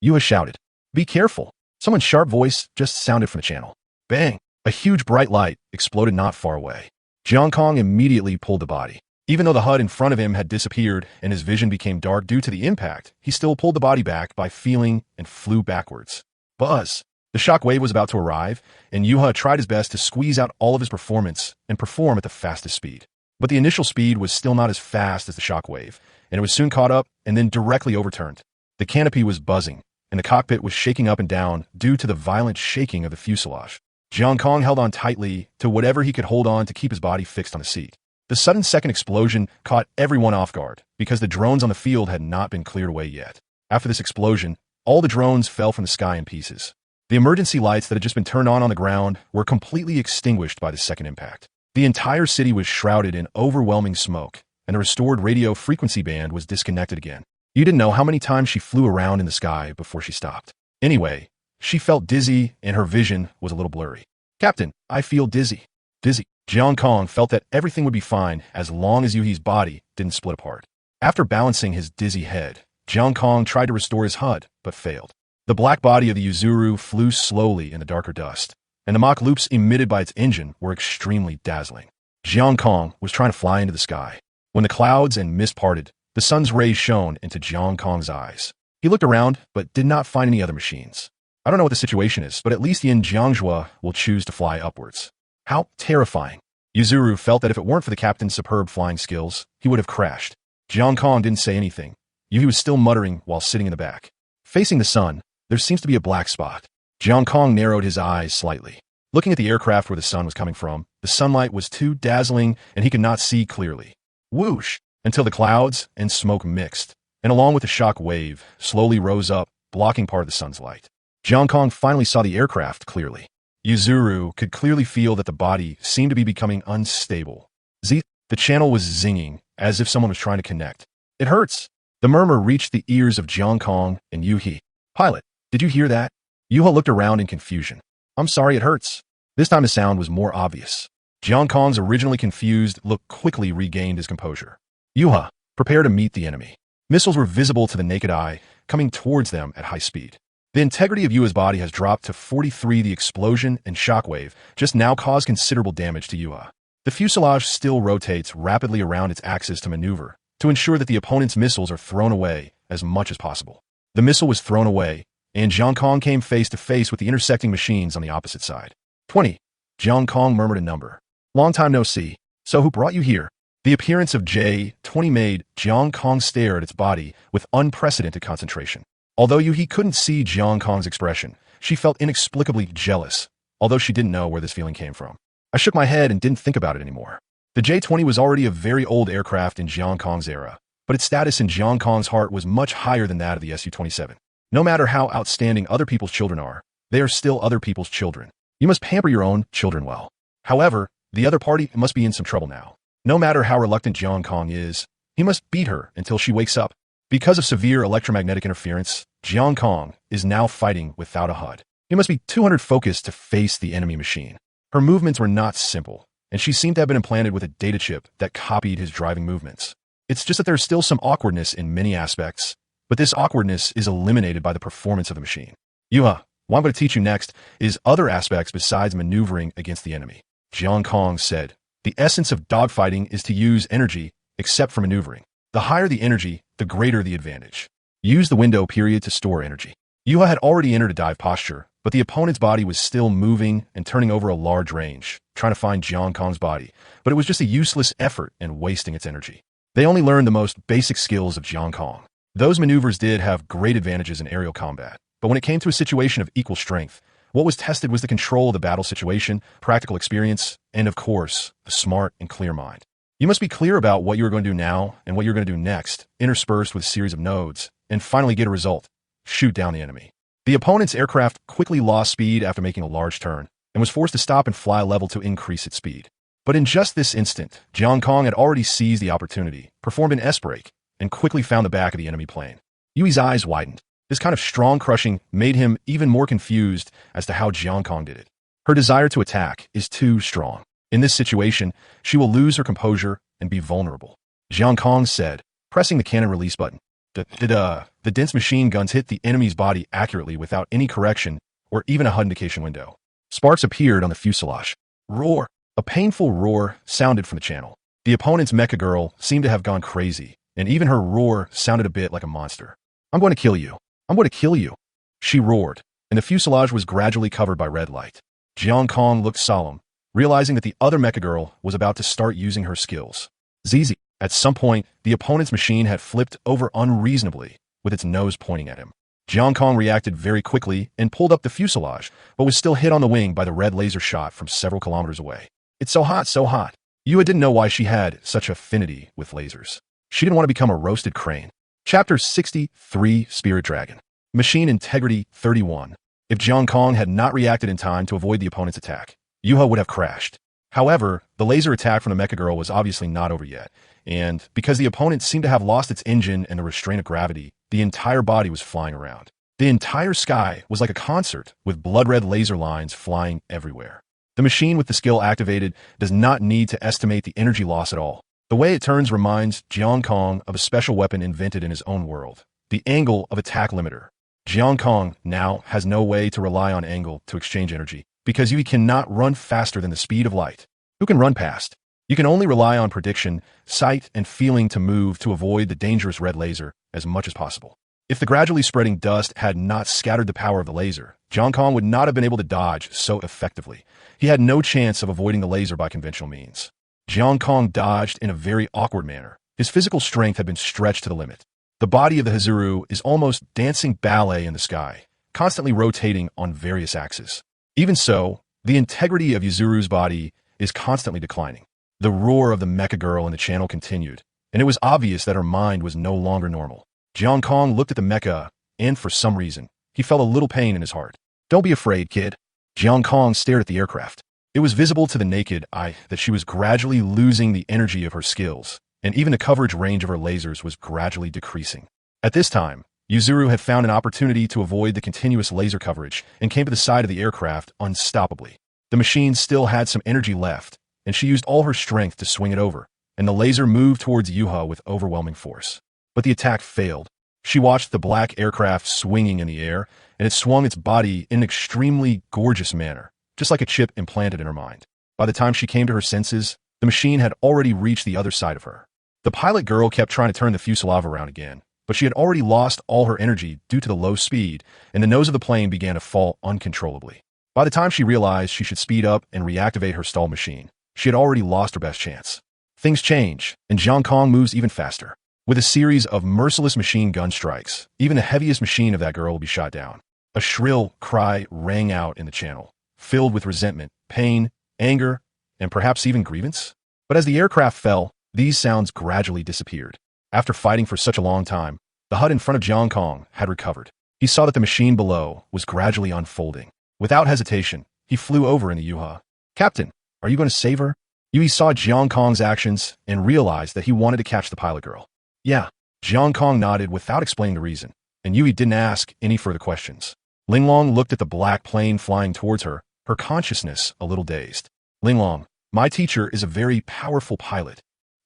Yua shouted. Be careful. Someone's sharp voice just sounded from the channel. Bang! A huge bright light exploded not far away. Jiang Kong immediately pulled the body. Even though the HUD in front of him had disappeared and his vision became dark due to the impact, he still pulled the body back by feeling and flew backwards. Buzz! The shock wave was about to arrive, and Yuha tried his best to squeeze out all of his performance and perform at the fastest speed. But the initial speed was still not as fast as the shock wave, and it was soon caught up and then directly overturned. The canopy was buzzing, and the cockpit was shaking up and down due to the violent shaking of the fuselage. Jiang Kong held on tightly to whatever he could hold on to keep his body fixed on the seat. The sudden second explosion caught everyone off guard because the drones on the field had not been cleared away yet. After this explosion, all the drones fell from the sky in pieces. The emergency lights that had just been turned on the ground were completely extinguished by the second impact. The entire city was shrouded in overwhelming smoke, and the restored radio frequency band was disconnected again. You didn't know how many times she flew around in the sky before she stopped. Anyway, she felt dizzy and her vision was a little blurry. Captain, I feel dizzy. Dizzy. Jiang Kong felt that everything would be fine as long as Yuhi's body didn't split apart. After balancing his dizzy head, Jiang Kong tried to restore his HUD, but failed. The black body of the Yuzuru flew slowly in the darker dust, and the Mach loops emitted by its engine were extremely dazzling. Jiang Kong was trying to fly into the sky. When the clouds and mist parted, the sun's rays shone into Jiang Kong's eyes. He looked around, but did not find any other machines. I don't know what the situation is, but at least Yin Jiangzhua will choose to fly upwards. How terrifying. Yuzuru felt that if it weren't for the captain's superb flying skills, he would have crashed. Jiang Kong didn't say anything. Yuhi was still muttering while sitting in the back. Facing the sun, there seems to be a black spot. Jiang Kong narrowed his eyes slightly. Looking at the aircraft where the sun was coming from, the sunlight was too dazzling and he could not see clearly. Whoosh! Until the clouds and smoke mixed, and along with the shock wave, slowly rose up, blocking part of the sun's light. Jiang Kong finally saw the aircraft clearly. Yuzuru could clearly feel that the body seemed to be becoming unstable. The channel was zinging, as if someone was trying to connect. It hurts! The murmur reached the ears of Jiang Kong and Yuhi. Pilot, did you hear that? Yuha looked around in confusion. I'm sorry, it hurts. This time the sound was more obvious. Jiang Kong's originally confused look quickly regained his composure. Yuha, prepare to meet the enemy. Missiles were visible to the naked eye, coming towards them at high speed. The integrity of Yuha's body has dropped to 43. The explosion and shockwave just now caused considerable damage to Yuha. The fuselage still rotates rapidly around its axis to maneuver, to ensure that the opponent's missiles are thrown away as much as possible. The missile was thrown away, and Jiang Kong came face to face with the intersecting machines on the opposite side. 20. Jiang Kong murmured a number. Long time no see. So who brought you here? The appearance of J-20 made Jiang Kong stare at its body with unprecedented concentration. Although Yuhi couldn't see Jiang Kong's expression, she felt inexplicably jealous, although she didn't know where this feeling came from. I shook my head and didn't think about it anymore. The J-20 was already a very old aircraft in Jiang Kong's era, but its status in Jiang Kong's heart was much higher than that of the Su-27. No matter how outstanding other people's children are, they are still other people's children. You must pamper your own children well. However, the other party must be in some trouble now. No matter how reluctant Jiang Kong is, he must beat her until she wakes up. Because of severe electromagnetic interference, Jiang Kong is now fighting without a HUD. He must be 200 focused to face the enemy machine. Her movements were not simple, and she seemed to have been implanted with a data chip that copied his driving movements. It's just that there's still some awkwardness in many aspects, but this awkwardness is eliminated by the performance of the machine. Yuha, what I'm going to teach you next is other aspects besides maneuvering against the enemy. Jiang Kong said, the essence of dogfighting is to use energy, except for maneuvering. The higher the energy, the greater the advantage. Use the window period to store energy. Yuha had already entered a dive posture, but the opponent's body was still moving and turning over a large range, trying to find Jiang Kong's body, but it was just a useless effort and wasting its energy. They only learned the most basic skills of Jiang Kong. Those maneuvers did have great advantages in aerial combat, but when it came to a situation of equal strength, what was tested was the control of the battle situation, practical experience, and of course, a smart and clear mind. You must be clear about what you're going to do now and what you're going to do next, interspersed with a series of nodes, and finally get a result. Shoot down the enemy. The opponent's aircraft quickly lost speed after making a large turn, and was forced to stop and fly level to increase its speed. But in just this instant, Jiang Kong had already seized the opportunity, performed an S-brake, and quickly found the back of the enemy plane. Yui's eyes widened. This kind of strong crushing made him even more confused as to how Jiang Kong did it. Her desire to attack is too strong. In this situation, she will lose her composure and be vulnerable. Jiang Kong said, pressing the cannon release button. The dense machine guns hit the enemy's body accurately without any correction or even a HUD indication window. Sparks appeared on the fuselage. Roar! A painful roar sounded from the channel. The opponent's mecha girl seemed to have gone crazy, and even her roar sounded a bit like a monster. I'm going to kill you. I'm going to kill you. She roared, and the fuselage was gradually covered by red light. Jiang Kong looked solemn, realizing that the other mecha girl was about to start using her skills. ZZ. At some point, the opponent's machine had flipped over unreasonably, with its nose pointing at him. Jiang Kong reacted very quickly and pulled up the fuselage, but was still hit on the wing by the red laser shot from several kilometers away. It's so hot, so hot. Yua didn't know why she had such affinity with lasers. She didn't want to become a roasted crane. Chapter 63, Spirit Dragon. Machine Integrity 31. If Jiang Kong had not reacted in time to avoid the opponent's attack, Yuha would have crashed. However, the laser attack from the mecha girl was obviously not over yet, and because the opponent seemed to have lost its engine and the restraint of gravity, the entire body was flying around. The entire sky was like a concert, with blood-red laser lines flying everywhere. The machine with the skill activated does not need to estimate the energy loss at all. The way it turns reminds Jiang Kong of a special weapon invented in his own world, the angle of attack limiter. Jiang Kong now has no way to rely on angle to exchange energy, because you cannot run faster than the speed of light. Who can run past? You can only rely on prediction, sight, and feeling to move to avoid the dangerous red laser as much as possible. If the gradually spreading dust had not scattered the power of the laser, Jiang Kong would not have been able to dodge so effectively. He had no chance of avoiding the laser by conventional means. Jiang Kong dodged in a very awkward manner. His physical strength had been stretched to the limit. The body of the Hazuru is almost dancing ballet in the sky, constantly rotating on various axes. Even so, the integrity of Yuzuru's body is constantly declining. The roar of the mecha girl in the channel continued, and it was obvious that her mind was no longer normal. Jiang Kong looked at the mecha, and for some reason, he felt a little pain in his heart. Don't be afraid, kid. Jiang Kong stared at the aircraft. It was visible to the naked eye that she was gradually losing the energy of her skills, and even the coverage range of her lasers was gradually decreasing. At this time, Yuzuru had found an opportunity to avoid the continuous laser coverage and came to the side of the aircraft unstoppably. The machine still had some energy left, and she used all her strength to swing it over, and the laser moved towards Yuha with overwhelming force. But the attack failed. She watched the black aircraft swinging in the air, and it swung its body in an extremely gorgeous manner, just like a chip implanted in her mind. By the time she came to her senses, the machine had already reached the other side of her. The pilot girl kept trying to turn the fuselage around again, but she had already lost all her energy due to the low speed, and the nose of the plane began to fall uncontrollably. By the time she realized she should speed up and reactivate her stalled machine, she had already lost her best chance. Things change, and Jiang Kong moves even faster. With a series of merciless machine gun strikes, even the heaviest machine of that girl will be shot down. A shrill cry rang out in the channel, filled with resentment, pain, anger, and perhaps even grievance. But as the aircraft fell, these sounds gradually disappeared. After fighting for such a long time, the HUD in front of Jiang Kong had recovered. He saw that the machine below was gradually unfolding. Without hesitation, he flew over into Yuha. Captain, are you going to save her? Yui saw Jiang Kong's actions and realized that he wanted to catch the pilot girl. Yeah. Jiang Kong nodded without explaining the reason, and Yui didn't ask any further questions. Linglong looked at the black plane flying towards her, her consciousness a little dazed. Linglong, my teacher is a very powerful pilot.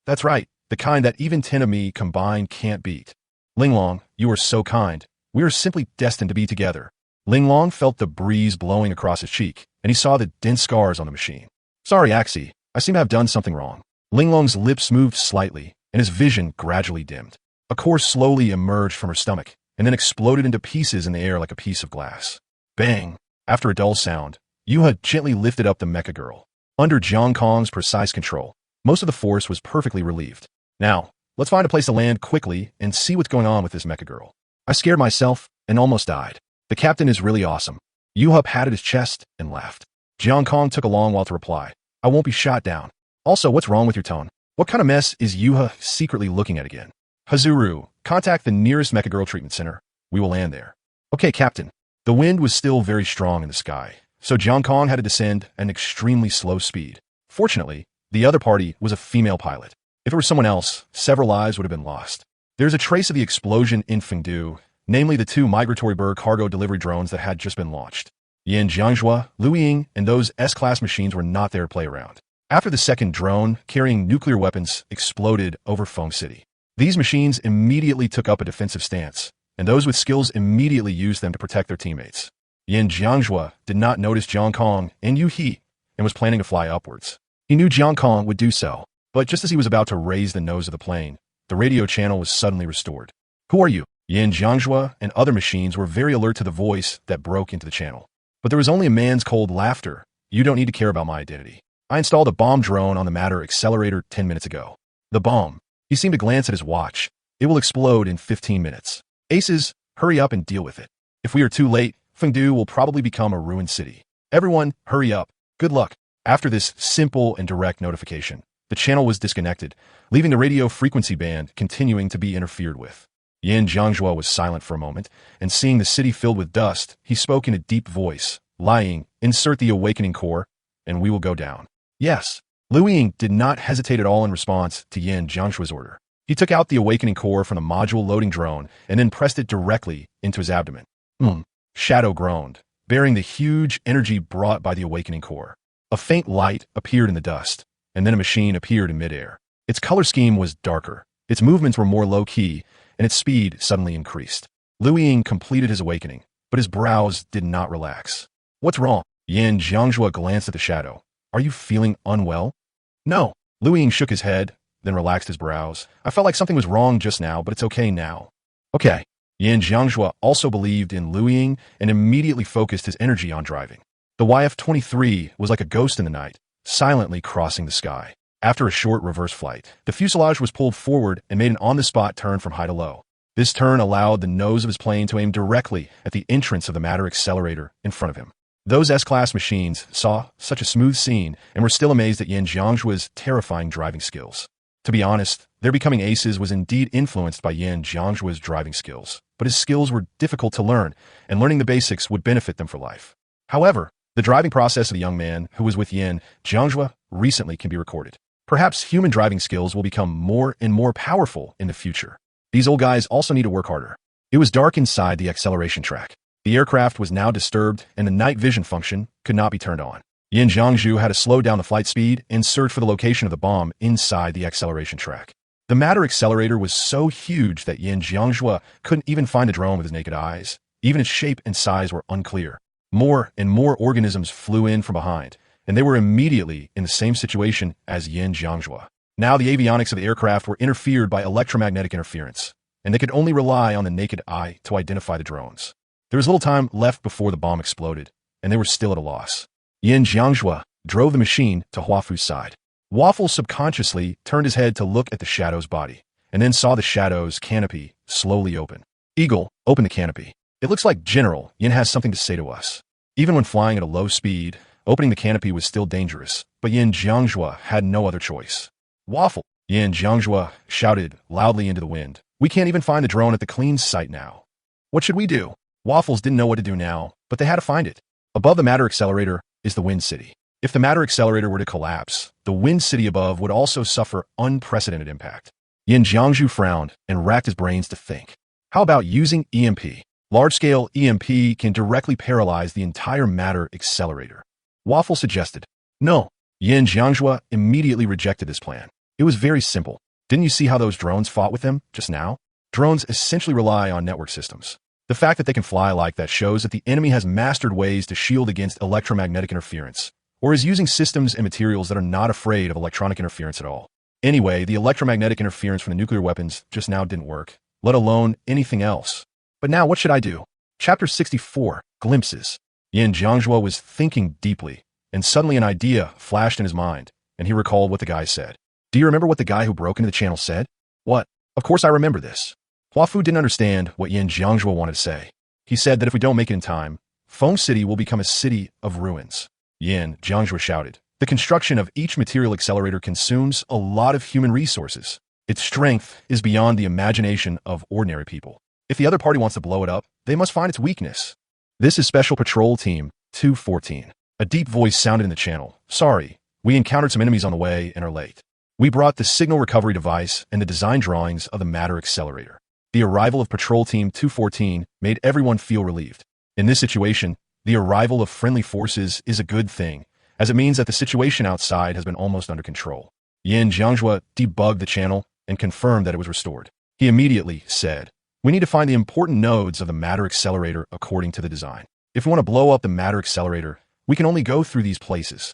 That's right, the kind that even 10 of me combined can't beat. Linglong, you are so kind. We are simply destined to be together. Linglong felt the breeze blowing across his cheek, and he saw the dense scars on the machine. Sorry, Axie, I seem to have done something wrong. Linglong's lips moved slightly, and his vision gradually dimmed. A core slowly emerged from her stomach, and then exploded into pieces in the air like a piece of glass. Bang! After a dull sound, Yuha gently lifted up the mecha girl. Under Jiang Kong's precise control, most of the force was perfectly relieved. Now, let's find a place to land quickly and see what's going on with this mecha girl. I scared myself and almost died. The captain is really awesome. Yuha patted his chest and laughed. Jiang Kong took a long while to reply. I won't be shot down. Also, what's wrong with your tone? What kind of mess is Yuha secretly looking at again? Hazuru, contact the nearest mecha girl treatment center. We will land there. Okay, Captain. The wind was still very strong in the sky, so Jiang Kong had to descend at an extremely slow speed. Fortunately, the other party was a female pilot. If it were someone else, several lives would have been lost. There's a trace of the explosion in Fengdu, namely the 2 migratory bird cargo delivery drones that had just been launched. Yin Jiangzhua, Lu Ying, and those S-class machines were not there to play around. After the second drone, carrying nuclear weapons, exploded over Feng City, these machines immediately took up a defensive stance, and those with skills immediately used them to protect their teammates. Yin Jiangzhua did not notice Jiang Kong and Yu He and was planning to fly upwards. He knew Jiang Kong would do so, but just as he was about to raise the nose of the plane, the radio channel was suddenly restored. "Who are you?" Yin Jiangzhua and other machines were very alert to the voice that broke into the channel. But there was only a man's cold laughter. "You don't need to care about my identity. I installed a bomb drone on the matter accelerator 10 minutes ago. The bomb." He seemed to glance at his watch. "It will explode in 15 minutes. Aces, hurry up and deal with it. If we are too late, Fengdu will probably become a ruined city. Everyone, hurry up. Good luck." After this simple and direct notification, the channel was disconnected, leaving the radio frequency band continuing to be interfered with. Yin Jiangzhua was silent for a moment, and seeing the city filled with dust, he spoke in a deep voice, "Lying, insert the awakening core, and we will go down." "Yes." Lu Ying did not hesitate at all in response to Yin Jiangzhua's order. He took out the awakening core from the module loading drone and then pressed it directly into his abdomen. Shadow groaned, bearing the huge energy brought by the awakening core. A faint light appeared in the dust, and then a machine appeared in midair. Its color scheme was darker, its movements were more low-key, and its speed suddenly increased. Lu Ying completed his awakening, but his brows did not relax. "What's wrong?" Yin Jiangzhua glanced at the shadow. "Are you feeling unwell?" "No." Lu Ying shook his head, then relaxed his brows. "I felt like something was wrong just now, but it's okay now." "Okay." Yin Jiangzhua also believed in Lu Ying and immediately focused his energy on driving. The YF-23 was like a ghost in the night, silently crossing the sky. After a short reverse flight, the fuselage was pulled forward and made an on-the-spot turn from high to low. This turn allowed the nose of his plane to aim directly at the entrance of the matter accelerator in front of him. Those S-class machines saw such a smooth scene and were still amazed at Yin Jiangzhua's terrifying driving skills. To be honest, their becoming aces was indeed influenced by Yin Jiangzhua's driving skills, but his skills were difficult to learn, and learning the basics would benefit them for life. However, the driving process of the young man who was with Yin Jiangzhua recently can be recorded. Perhaps human driving skills will become more and more powerful in the future. These old guys also need to work harder. It was dark inside the acceleration track. The aircraft was now disturbed, and the night vision function could not be turned on. Yin Jiangzhu had to slow down the flight speed and search for the location of the bomb inside the acceleration track. The matter accelerator was so huge that Yin Jiangzhua couldn't even find the drone with his naked eyes. Even its shape and size were unclear. More and more organisms flew in from behind, and they were immediately in the same situation as Yin Jiangzhua. Now the avionics of the aircraft were interfered by electromagnetic interference, and they could only rely on the naked eye to identify the drones. There was little time left before the bomb exploded, and they were still at a loss. Yin Jiangzhua drove the machine to Huafu's side. Waffle subconsciously turned his head to look at the shadow's body, and then saw the shadow's canopy slowly open. "Eagle, open the canopy. It looks like General Yin has something to say to us." Even when flying at a low speed, opening the canopy was still dangerous, but Yin Jiangzhua had no other choice. "Waffle!" Yin Jiangzhua shouted loudly into the wind. "We can't even find the drone at the clean site now. What should we do?" Waffles didn't know what to do now, but they had to find it. Above the matter accelerator is the wind city. If the matter accelerator were to collapse, the wind city above would also suffer unprecedented impact. Yin Jiangzhu frowned and racked his brains to think. How about using EMP? Large-scale EMP can directly paralyze the entire matter accelerator. Waffle suggested. No. Yin Jiangzhua immediately rejected this plan. It was very simple. Didn't you see how those drones fought with them just now? Drones essentially rely on network systems. The fact that they can fly like that shows that the enemy has mastered ways to shield against electromagnetic interference, or is using systems and materials that are not afraid of electronic interference at all. Anyway, the electromagnetic interference from the nuclear weapons just now didn't work, let alone anything else. But now what should I do? Chapter 64, Glimpses. Yin Jiangzhua was thinking deeply, and suddenly an idea flashed in his mind, and he recalled what the guy said. Do you remember what the guy who broke into the channel said? What? Of course I remember this. Huafu didn't understand what Yin Jiangzhua wanted to say. He said that if we don't make it in time, Feng City will become a city of ruins. Yin Jiangzhua shouted. The construction of each material accelerator consumes a lot of human resources. Its strength is beyond the imagination of ordinary people. If the other party wants to blow it up, they must find its weakness. This is Special Patrol Team 214. A deep voice sounded in the channel. Sorry, we encountered some enemies on the way and are late. We brought the signal recovery device and the design drawings of the matter accelerator. The arrival of Patrol Team 214 made everyone feel relieved. In this situation, the arrival of friendly forces is a good thing, as it means that the situation outside has been almost under control. Yin Jiangjue debugged the channel and confirmed that it was restored. He immediately said, "We need to find the important nodes of the matter accelerator according to the design. If we want to blow up the matter accelerator, we can only go through these places.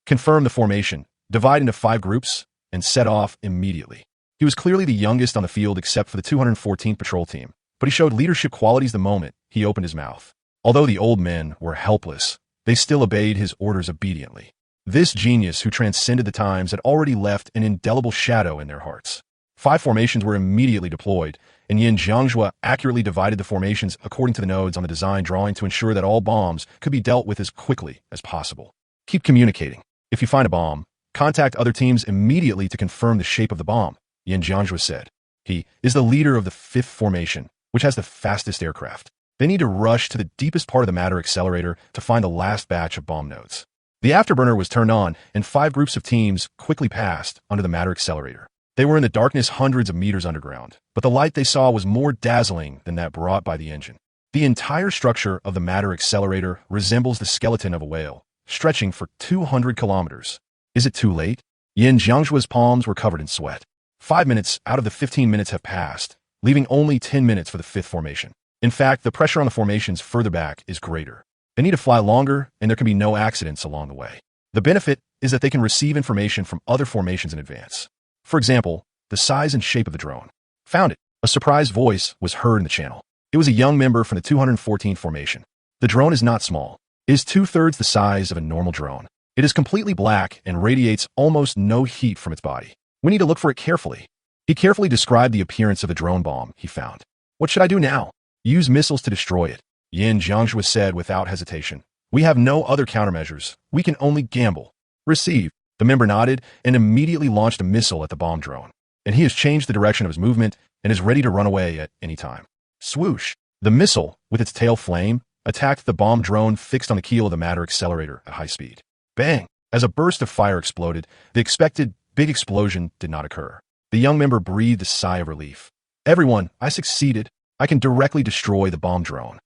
Confirm the formation, divide into 5 groups, and set off immediately." He was clearly the youngest on the field except for the 214th Patrol Team, but he showed leadership qualities the moment he opened his mouth. Although the old men were helpless, they still obeyed his orders obediently. This genius who transcended the times had already left an indelible shadow in their hearts. 5 formations were immediately deployed, and Yin Jiangjue accurately divided the formations according to the nodes on the design drawing to ensure that all bombs could be dealt with as quickly as possible. Keep communicating. If you find a bomb, contact other teams immediately to confirm the shape of the bomb, Yin Jiangjue said. He is the leader of the 5th formation, which has the fastest aircraft. They need to rush to the deepest part of the matter accelerator to find the last batch of bomb nodes. The afterburner was turned on, and 5 groups of teams quickly passed under the matter accelerator. They were in the darkness hundreds of meters underground, but the light they saw was more dazzling than that brought by the engine. The entire structure of the matter accelerator resembles the skeleton of a whale, stretching for 200 kilometers. Is it too late? Yin Jiangjue's palms were covered in sweat. 5 minutes out of the 15 minutes have passed, leaving only 10 minutes for the 5th formation. In fact, the pressure on the formations further back is greater. They need to fly longer, and there can be no accidents along the way. The benefit is that they can receive information from other formations in advance. For example, the size and shape of the drone. Found it. A surprised voice was heard in the channel. It was a young member from the 214th formation. The drone is not small. It is 2/3 the size of a normal drone. It is completely black and radiates almost no heat from its body. We need to look for it carefully. He carefully described the appearance of the drone bomb he found. What should I do now? Use missiles to destroy it, Yin Jiangjue said without hesitation. We have no other countermeasures. We can only gamble. Receive. The member nodded and immediately launched a missile at the bomb drone. And he has changed the direction of his movement and is ready to run away at any time. Swoosh. The missile, with its tail flame, attacked the bomb drone fixed on the keel of the matter accelerator at high speed. Bang! As a burst of fire exploded, the expected big explosion did not occur. The young member breathed a sigh of relief. Everyone, I succeeded. I can directly destroy the bomb drone.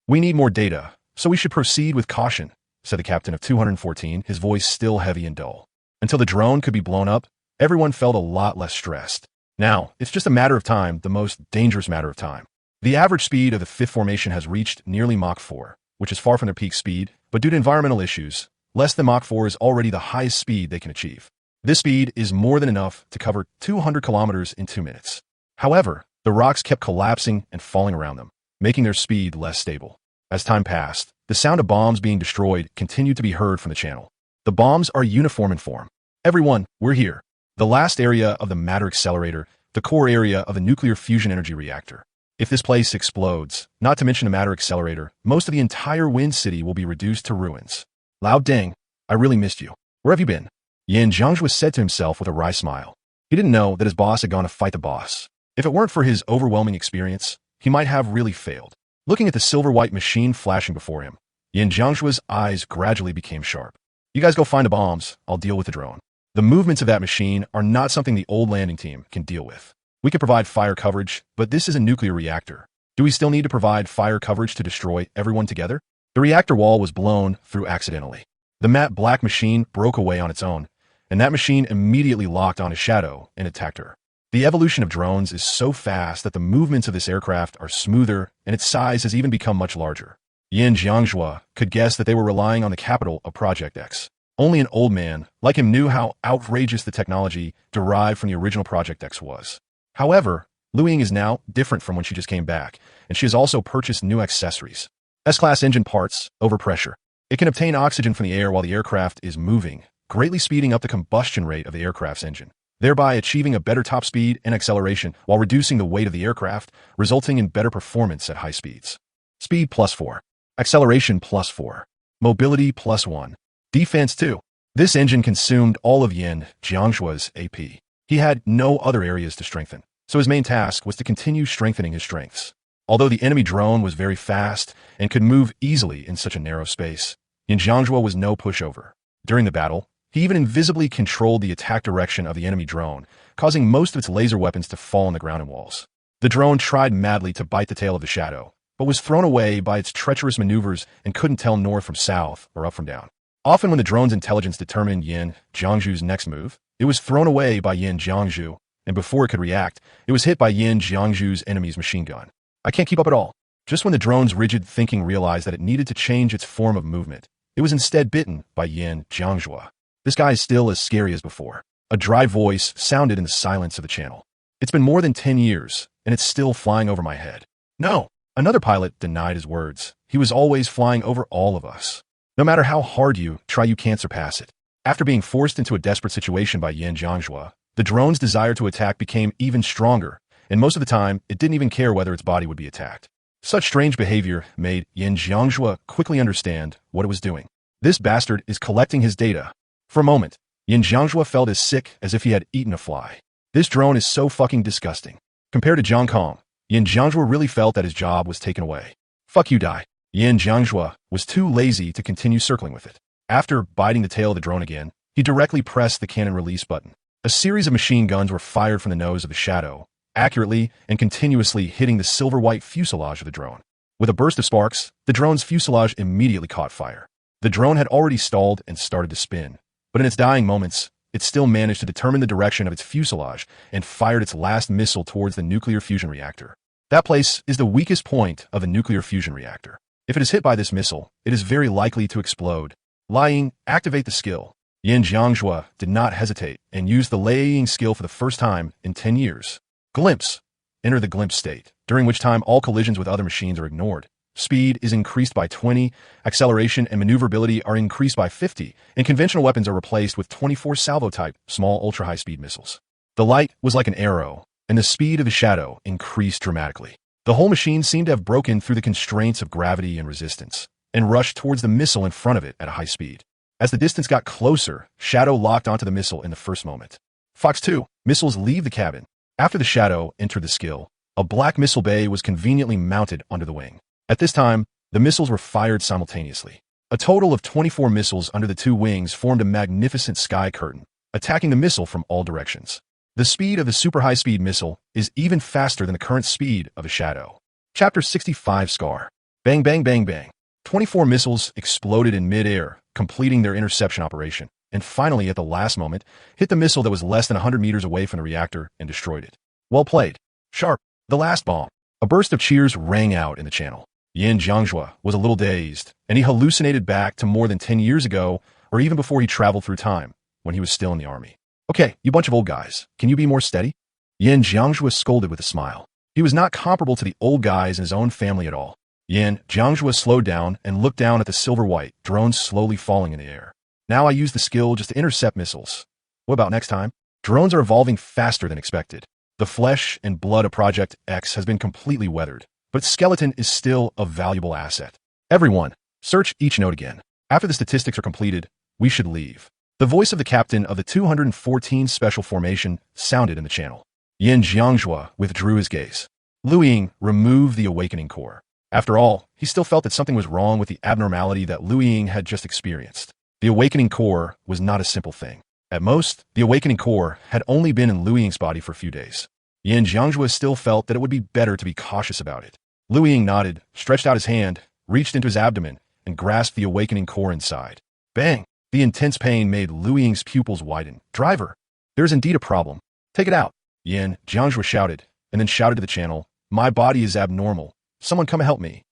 We need more data, so we should proceed with caution, said the captain of 214, his voice still heavy and dull. Until the drone could be blown up, everyone felt a lot less stressed. Now, it's just a matter of time, the most dangerous matter of time. The average speed of the 5th formation has reached nearly Mach 4, which is far from their peak speed, but due to environmental issues, less than Mach 4 is already the highest speed they can achieve. This speed is more than enough to cover 200 kilometers in 2 minutes. However, the rocks kept collapsing and falling around them, making their speed less stable. As time passed, the sound of bombs being destroyed continued to be heard from the channel. The bombs are uniform in form. Everyone, we're here. The last area of the matter accelerator, the core area of the nuclear fusion energy reactor. If this place explodes, not to mention the matter accelerator, most of the entire Wind City will be reduced to ruins. Lao Deng, I really missed you. Where have you been? Yin Jiangjue said to himself with a wry smile. He didn't know that his boss had gone to fight the boss. If it weren't for his overwhelming experience, he might have really failed. Looking at the silver-white machine flashing before him, Yin Jiangjue's eyes gradually became sharp. You guys go find the bombs, I'll deal with the drone. The movements of that machine are not something the old landing team can deal with. We could provide fire coverage, but this is a nuclear reactor. Do we still need to provide fire coverage to destroy everyone together? The reactor wall was blown through accidentally. The matte black machine broke away on its own, and that machine immediately locked on a shadow and attacked her. The evolution of drones is so fast that the movements of this aircraft are smoother, and its size has even become much larger. Yin Jiangjue could guess that they were relying on the capital of Project X. Only an old man like him knew how outrageous the technology derived from the original Project X was. However, Lu Ying is now different from when she just came back, and she has also purchased new accessories. S-class engine parts, overpressure. It can obtain oxygen from the air while the aircraft is moving, greatly speeding up the combustion rate of the aircraft's engine, thereby achieving a better top speed and acceleration while reducing the weight of the aircraft, resulting in better performance at high speeds. Speed +4. Acceleration +4. Mobility +1. Defense 2. This engine consumed all of Yin Jiangjue's AP. He had no other areas to strengthen, so his main task was to continue strengthening his strengths. Although the enemy drone was very fast and could move easily in such a narrow space, Yin Jiangjue was no pushover. During the battle, he even invisibly controlled the attack direction of the enemy drone, causing most of its laser weapons to fall on the ground and walls. The drone tried madly to bite the tail of the shadow, but was thrown away by its treacherous maneuvers and couldn't tell north from south or up from down. Often when the drone's intelligence determined Yin Jiangju's next move, it was thrown away by Yin Jiangju, and before it could react, it was hit by Yin Jiangju's enemy's machine gun. I can't keep up at all. Just when the drone's rigid thinking realized that it needed to change its form of movement, it was instead bitten by Yin Jiangjue. This guy is still as scary as before. A dry voice sounded in the silence of the channel. It's been more than 10 years, and it's still flying over my head. No, another pilot denied his words. He was always flying over all of us. No matter how hard you try, you can't surpass it. After being forced into a desperate situation by Yin Jiangjue, the drone's desire to attack became even stronger, and most of the time, it didn't even care whether its body would be attacked. Such strange behavior made Yin Jiangjue quickly understand what it was doing. This bastard is collecting his data. For a moment, Yin Jiangjue felt as sick as if he had eaten a fly. This drone is so fucking disgusting. Compared to Zhang Kong, Yin Jiangjue really felt that his job was taken away. Fuck you, die. Yin Jiangjue was too lazy to continue circling with it. After biting the tail of the drone again, he directly pressed the cannon release button. A series of machine guns were fired from the nose of the shadow, accurately and continuously hitting the silver-white fuselage of the drone. With a burst of sparks, the drone's fuselage immediately caught fire. The drone had already stalled and started to spin, but in its dying moments, it still managed to determine the direction of its fuselage and fired its last missile towards the nuclear fusion reactor. That place is the weakest point of a nuclear fusion reactor. If it is hit by this missile, it is very likely to explode. Lying, activate the skill. Yin Jiangjue did not hesitate and used the laying skill for the first time in 10 years. Glimpse. Enter the glimpse state, during which time all collisions with other machines are ignored. Speed is increased by 20, acceleration and maneuverability are increased by 50, and conventional weapons are replaced with 24 salvo-type, small ultra-high-speed missiles. The light was like an arrow, and the speed of the shadow increased dramatically. The whole machine seemed to have broken through the constraints of gravity and resistance, and rushed towards the missile in front of it at a high speed. As the distance got closer, Shadow locked onto the missile in the first moment. Fox 2. Missiles leave the cabin. After the Shadow entered the skill, a black missile bay was conveniently mounted under the wing. At this time, the missiles were fired simultaneously. A total of 24 missiles under the two wings formed a magnificent sky curtain, attacking the missile from all directions. The speed of the super high-speed missile is even faster than the current speed of a Shadow. Chapter 65 Scar. Bang bang bang bang. 24 missiles exploded in mid-air, completing their interception operation, and finally at the last moment, hit the missile that was less than 100 meters away from the reactor and destroyed it. Well played. Sharp. The last bomb. A burst of cheers rang out in the channel. Yin Jiangjue was a little dazed, and he hallucinated back to more than 10 years ago, or even before he traveled through time, when he was still in the army. Okay, you bunch of old guys, can you be more steady? Yin Jiangjue scolded with a smile. He was not comparable to the old guys in his own family at all. Yin Jiangjue slowed down and looked down at the silver-white drone slowly falling in the air. Now I use the skill just to intercept missiles. What about next time? Drones are evolving faster than expected. The flesh and blood of Project X has been completely weathered, but skeleton is still a valuable asset. Everyone, search each node again. After the statistics are completed, we should leave. The voice of the captain of the 214 Special Formation sounded in the channel. Yin Jiangjue withdrew his gaze. Lu Ying removed the awakening core. After all, he still felt that something was wrong with the abnormality that Lu Ying had just experienced. The awakening core was not a simple thing. At most, the awakening core had only been in Lu Ying's body for a few days. Yin Jiangjue still felt that it would be better to be cautious about it. Lu Ying nodded, stretched out his hand, reached into his abdomen, and grasped the awakening core inside. Bang! The intense pain made Lu Ying's pupils widen. Driver, there is indeed a problem. Take it out. Yin Jiangjue shouted, and then shouted to the channel, my body is abnormal. Someone come and help me.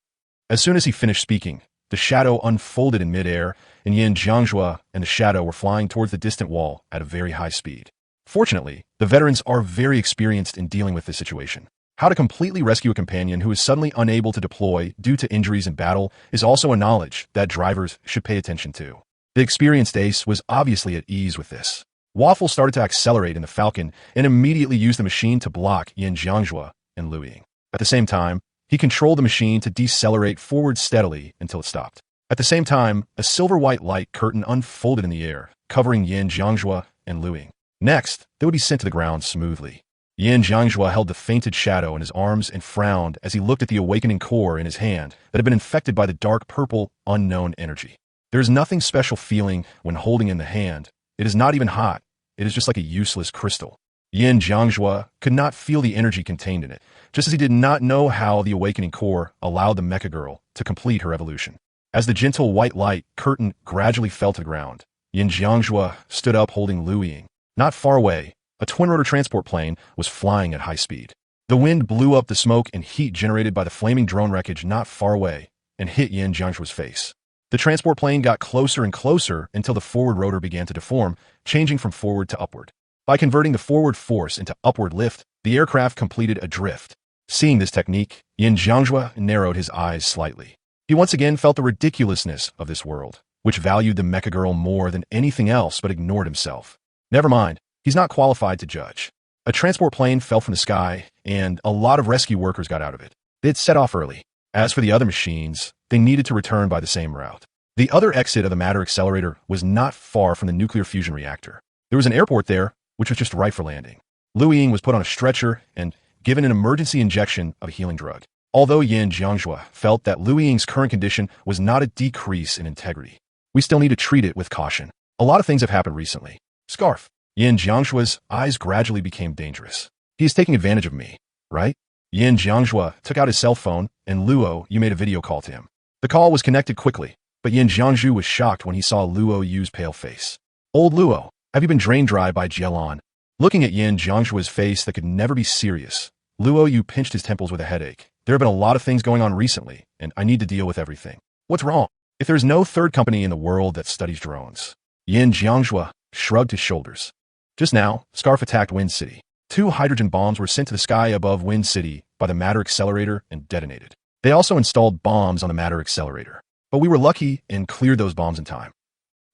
As soon as he finished speaking, the shadow unfolded in midair, and Yin Jiangjue and the shadow were flying towards the distant wall at a very high speed. Fortunately, the veterans are very experienced in dealing with this situation. How to completely rescue a companion who is suddenly unable to deploy due to injuries in battle is also a knowledge that drivers should pay attention to. The experienced ace was obviously at ease with this. Waffle started to accelerate in the Falcon and immediately used the machine to block Yin Jiangjue and Lu Ying. At the same time, he controlled the machine to decelerate forward steadily until it stopped. At the same time, a silver-white light curtain unfolded in the air, covering Yin Jiangjue and Lu Ying. Next, they would be sent to the ground smoothly. Yin Jiangjua held the fainted shadow in his arms and frowned as he looked at the awakening core in his hand that had been infected by the dark purple, unknown energy. There is nothing special feeling when holding in the hand. It is not even hot. It is just like a useless crystal. Yin Jiangjua could not feel the energy contained in it, just as he did not know how the awakening core allowed the mecha girl to complete her evolution. As the gentle white light curtain gradually fell to the ground, Yin Jiangjua stood up holding Lu Ying. Not far away, a twin-rotor transport plane was flying at high speed. The wind blew up the smoke and heat generated by the flaming drone wreckage not far away and hit Yin Jiangjua's face. The transport plane got closer and closer until the forward rotor began to deform, changing from forward to upward. By converting the forward force into upward lift, the aircraft completed a drift. Seeing this technique, Yin Jiangjua narrowed his eyes slightly. He once again felt the ridiculousness of this world, which valued the mecha girl more than anything else but ignored himself. Never mind. He's not qualified to judge. A transport plane fell from the sky, and a lot of rescue workers got out of it. They had set off early. As for the other machines, they needed to return by the same route. The other exit of the matter accelerator was not far from the nuclear fusion reactor. There was an airport there, which was just right for landing. Lu Ying was put on a stretcher and given an emergency injection of a healing drug. Although Yin Jiangjua felt that Lu Ying's current condition was not a decrease in integrity, we still need to treat it with caution. A lot of things have happened recently. Scarf. Yin Jiangjua's eyes gradually became dangerous. He is taking advantage of me, right? Yin Jiangjua took out his cell phone, and Luo Yu made a video call to him. The call was connected quickly, but Yin Jiangju was shocked when he saw Luo Yu's pale face. Old Luo, have you been drained dry by Jialan? Looking at Yin Jiangjua's face that could never be serious, Luo Yu pinched his temples with a headache. There have been a lot of things going on recently, and I need to deal with everything. What's wrong? If there is no third company in the world that studies drones. Yin Jiangjua shrugged his shoulders. Just now, Scarf attacked Wind City. 2 hydrogen bombs were sent to the sky above Wind City by the matter accelerator and detonated. They also installed bombs on the matter accelerator. But we were lucky and cleared those bombs in time.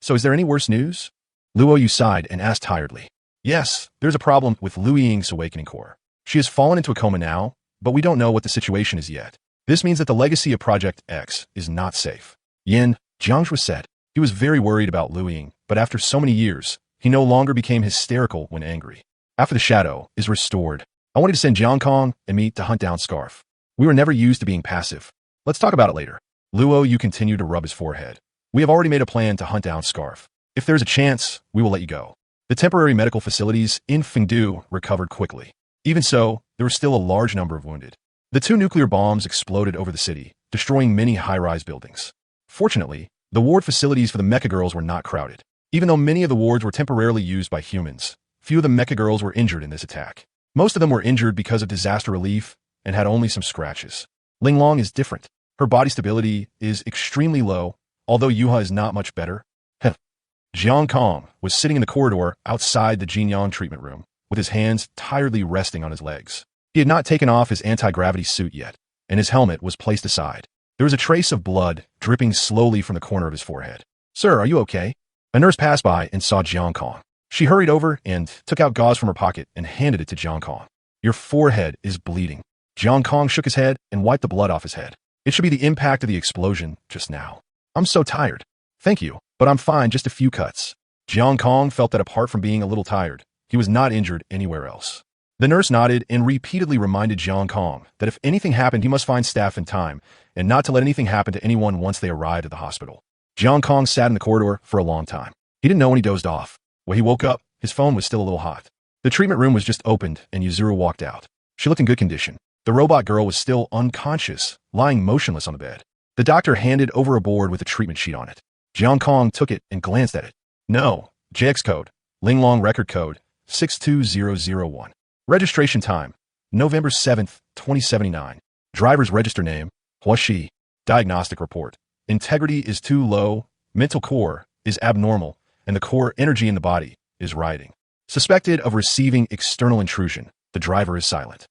So is there any worse news? Luo Yu sighed and asked tiredly. Yes, there's a problem with Lu Ying's awakening core. She has fallen into a coma now, but we don't know what the situation is yet. This means that the legacy of Project X is not safe. Yin Jiangjua said. He was very worried about Lu Ying, but after so many years, he no longer became hysterical when angry. After the shadow is restored, I wanted to send Jiang Kong and me to hunt down Scarf. We were never used to being passive. Let's talk about it later. Luo Yu continued to rub his forehead. We have already made a plan to hunt down Scarf. If there's a chance, we will let you go. The temporary medical facilities in Fengdu recovered quickly. Even so, there was still a large number of wounded. The 2 nuclear bombs exploded over the city, destroying many high-rise buildings. Fortunately, the ward facilities for the mecha girls were not crowded. Even though many of the wards were temporarily used by humans, few of the mecha girls were injured in this attack. Most of them were injured because of disaster relief and had only some scratches. Linglong is different. Her body stability is extremely low, although Yuha is not much better. Jiang Kong was sitting in the corridor outside the Jinyang treatment room, with his hands tiredly resting on his legs. He had not taken off his anti-gravity suit yet, and his helmet was placed aside. There was a trace of blood dripping slowly from the corner of his forehead. Sir, are you okay? A nurse passed by and saw Jiang Kong. She hurried over and took out gauze from her pocket and handed it to Jiang Kong. Your forehead is bleeding. Jiang Kong shook his head and wiped the blood off his head. It should be the impact of the explosion just now. I'm so tired. Thank you, but I'm fine, just a few cuts. Jiang Kong felt that apart from being a little tired, he was not injured anywhere else. The nurse nodded and repeatedly reminded Jiang Kong that if anything happened, he must find staff in time and not to let anything happen to anyone once they arrived at the hospital. Jiang Kong sat in the corridor for a long time. He didn't know when he dozed off. When he woke up, his phone was still a little hot. The treatment room was just opened and Yuzuru walked out. She looked in good condition. The robot girl was still unconscious, lying motionless on the bed. The doctor handed over a board with a treatment sheet on it. Jiang Kong took it and glanced at it. No, JX code, Linglong record code, 62001. Registration time, November 7th, 2079. Driver's register name, Huaxi. Diagnostic report. Integrity is too low, mental core is abnormal, and the core energy in the body is rioting. Suspected of receiving external intrusion, the driver is silent.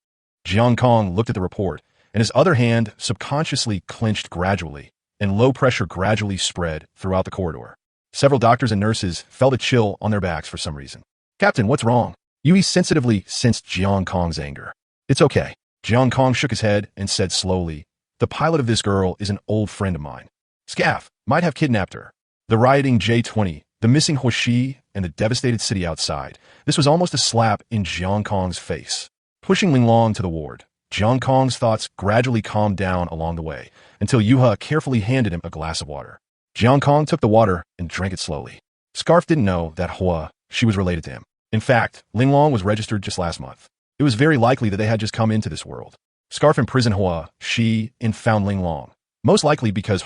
Jiang Kong looked at the report, and his other hand subconsciously clenched gradually, and low pressure gradually spread throughout the corridor. Several doctors and nurses felt a chill on their backs for some reason. Captain, what's wrong? Yui sensitively sensed Jiang Kong's anger. It's okay. Jiang Kong shook his head and said slowly, the pilot of this girl is an old friend of mine. Scaff might have kidnapped her. The rioting J-20, the missing Huaxi, and the devastated city outside. This was almost a slap in Jiang Kong's face. Pushing Linglong to the ward, Jiang Kong's thoughts gradually calmed down along the way, until Yuha carefully handed him a glass of water. Jiang Kong took the water and drank it slowly. Scarf didn't know that she was related to him. In fact, Linglong was registered just last month. It was very likely that they had just come into this world. Scarf imprisoned and found Linglong. Most likely because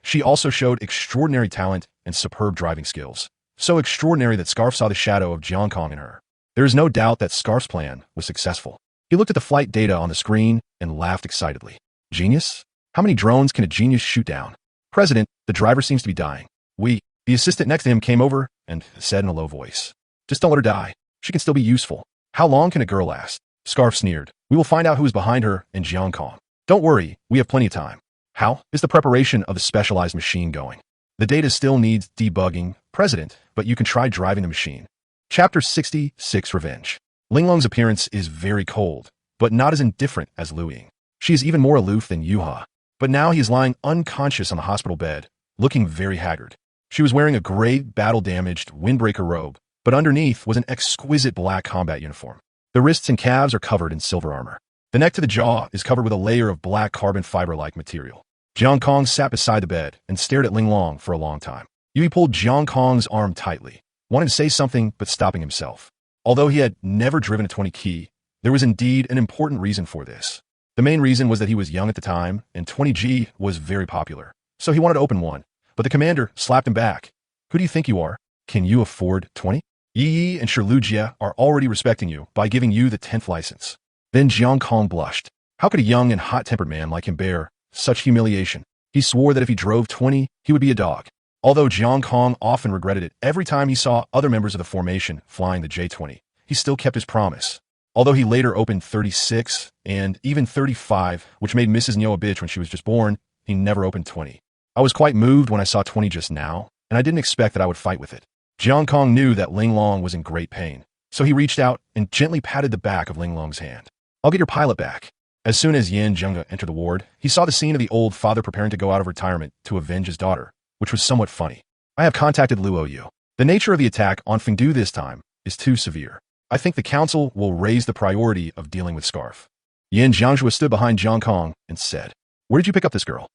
she also showed extraordinary talent and superb driving skills. So extraordinary that Scarf saw the shadow of Jiang Kong in her. There is no doubt that Scarf's plan was successful. He looked at the flight data on the screen and laughed excitedly. Genius? How many drones can a genius shoot down? President, the driver seems to be dying. The assistant next to him came over and said in a low voice. Just don't let her die. She can still be useful. How long can a girl last? Scarf sneered. We will find out who is behind her and Jiang Kong. Don't worry, we have plenty of time. How is the preparation of the specialized machine going? The data still needs debugging, President, but you can try driving the machine. Chapter 66 Revenge. Linglong's appearance is very cold, but not as indifferent as Lu Ying. She is even more aloof than Yuha. But now he is lying unconscious on the hospital bed, looking very haggard. She was wearing a gray, battle-damaged windbreaker robe, but underneath was an exquisite black combat uniform. The wrists and calves are covered in silver armor. The neck to the jaw is covered with a layer of black carbon fiber-like material. Jiang Kong sat beside the bed and stared at Linglong for a long time. Yui pulled Jiang Kong's arm tightly, wanting to say something but stopping himself. Although he had never driven a 20 key, there was indeed an important reason for this. The main reason was that he was young at the time, and 20G was very popular. So he wanted to open one, but the commander slapped him back. Who do you think you are? Can you afford 20? Yi and Shirlujia are already respecting you by giving you the 10th license. Then Jiang Kong blushed. How could a young and hot-tempered man like him bear such humiliation? He swore that if he drove 20, he would be a dog. Although Jiang Kong often regretted it every time he saw other members of the formation flying the J-20, he still kept his promise. Although he later opened 36 and even 35, which made Mrs. Nyo a bitch when she was just born, he never opened 20. I was quite moved when I saw 20 just now, and I didn't expect that I would fight with it. Jiang Kong knew that Linglong was in great pain, so he reached out and gently patted the back of Linglong's hand. I'll get your pilot back. As soon as Yin Zhengge entered the ward, he saw the scene of the old father preparing to go out of retirement to avenge his daughter, which was somewhat funny. I have contacted Luo Yu. The nature of the attack on Fengdu this time is too severe. I think the council will raise the priority of dealing with Scarf. Yin Jiangzhua stood behind Jiang Kong and said, Where did you pick up this girl?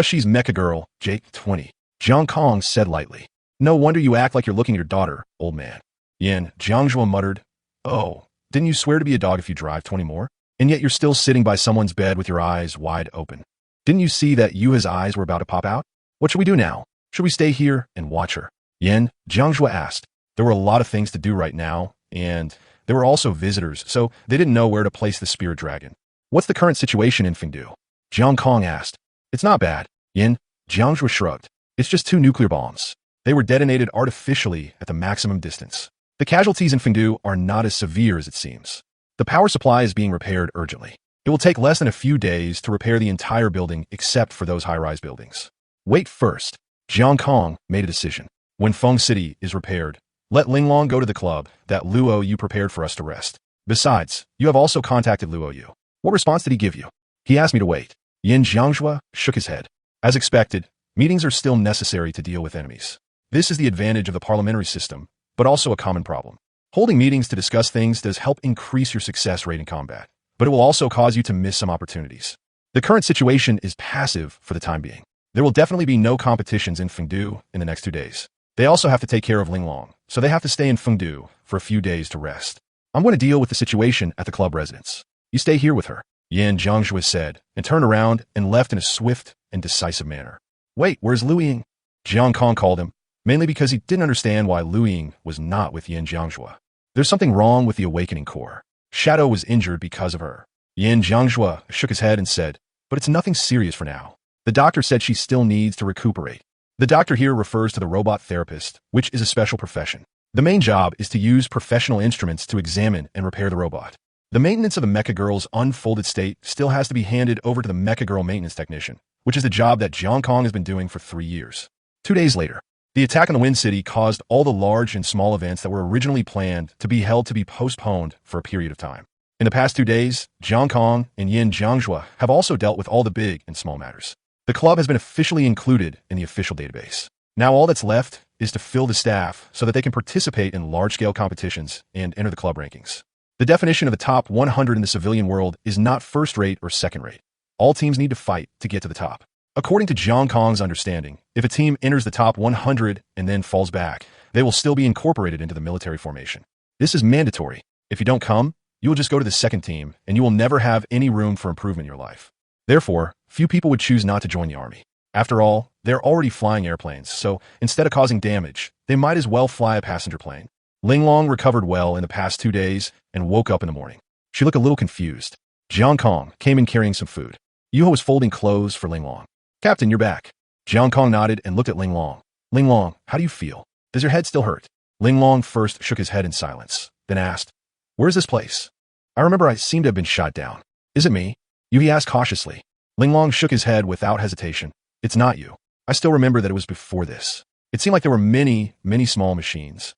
She's Mecha Girl, Jake 20. Jiang Kong said lightly. No wonder you act like you're looking at your daughter, old man. Yin Jiangzhua muttered, Oh, didn't you swear to be a dog if you drive 20 more? And yet you're still sitting by someone's bed with your eyes wide open. Didn't you see that Yuha's eyes were about to pop out? What should we do now? Should we stay here and watch her? Yin Jiangzhua asked. There were a lot of things to do right now, and there were also visitors, so they didn't know where to place the spirit dragon. What's the current situation in Fengdu? Jiang Kong asked. It's not bad. Yin Jiangzhua shrugged. It's just 2 nuclear bombs. They were detonated artificially at the maximum distance. The casualties in Fengdu are not as severe as it seems. The power supply is being repaired urgently. It will take less than a few days to repair the entire building except for those high-rise buildings. Wait first. Jiang Kong made a decision. When Feng City is repaired, let Linglong go to the club that Luo Yu prepared for us to rest. Besides, you have also contacted Luo Yu. What response did he give you? He asked me to wait. Yin Jiangzhua shook his head. As expected, meetings are still necessary to deal with enemies. This is the advantage of the parliamentary system, but also a common problem. Holding meetings to discuss things does help increase your success rate in combat, but it will also cause you to miss some opportunities. The current situation is passive for the time being. There will definitely be no competitions in Fengdu in the next 2 days. They also have to take care of Linglong, so they have to stay in Fengdu for a few days to rest. I'm going to deal with the situation at the club residence. You stay here with her, Yin Jiangzhua said, and turned around and left in a swift and decisive manner. Wait, where's Lu Ying? Jiang Kong called him, mainly because he didn't understand why Lu Ying was not with Yin Jiangzhua. There's something wrong with the Awakening Core. Shadow was injured because of her. Yin Jiangzhua shook his head and said, but it's nothing serious for now. The doctor said she still needs to recuperate. The doctor here refers to the robot therapist, which is a special profession. The main job is to use professional instruments to examine and repair the robot. The maintenance of the Mecha Girl's unfolded state still has to be handed over to the Mecha Girl maintenance technician, which is the job that Jiang Kong has been doing for 3 years. 2 days later, the attack on the Wind City caused all the large and small events that were originally planned to be held to be postponed for a period of time. In the past 2 days, Jiang Kong and Yin Jiangzhua have also dealt with all the big and small matters. The club has been officially included in the official database. Now all that's left is to fill the staff so that they can participate in large-scale competitions and enter the club rankings. The definition of the top 100 in the civilian world is not first-rate or second-rate. All teams need to fight to get to the top. According to Jiang Kong's understanding, if a team enters the top 100 and then falls back, they will still be incorporated into the military formation. This is mandatory. If you don't come, you will just go to the second team, and you will never have any room for improvement in your life. Therefore, few people would choose not to join the army. After all, they're already flying airplanes, so instead of causing damage, they might as well fly a passenger plane. Linglong recovered well in the past 2 days and woke up in the morning. She looked a little confused. Jiang Kong came in carrying some food. Yuho was folding clothes for Linglong. "Captain, you're back." Jiang Kong nodded and looked at Linglong. "Linglong, how do you feel? Does your head still hurt?" Linglong first shook his head in silence, then asked, "Where's this place? I remember I seem to have been shot down." "Is it me?" Yuhi asked cautiously. Linglong shook his head without hesitation. "It's not you. I still remember that it was before this. It seemed like there were many, many small machines."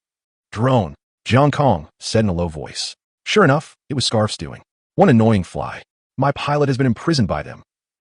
"Drone," Jiang Kong said in a low voice. Sure enough, it was Scarf's doing. "One annoying fly. My pilot has been imprisoned by them."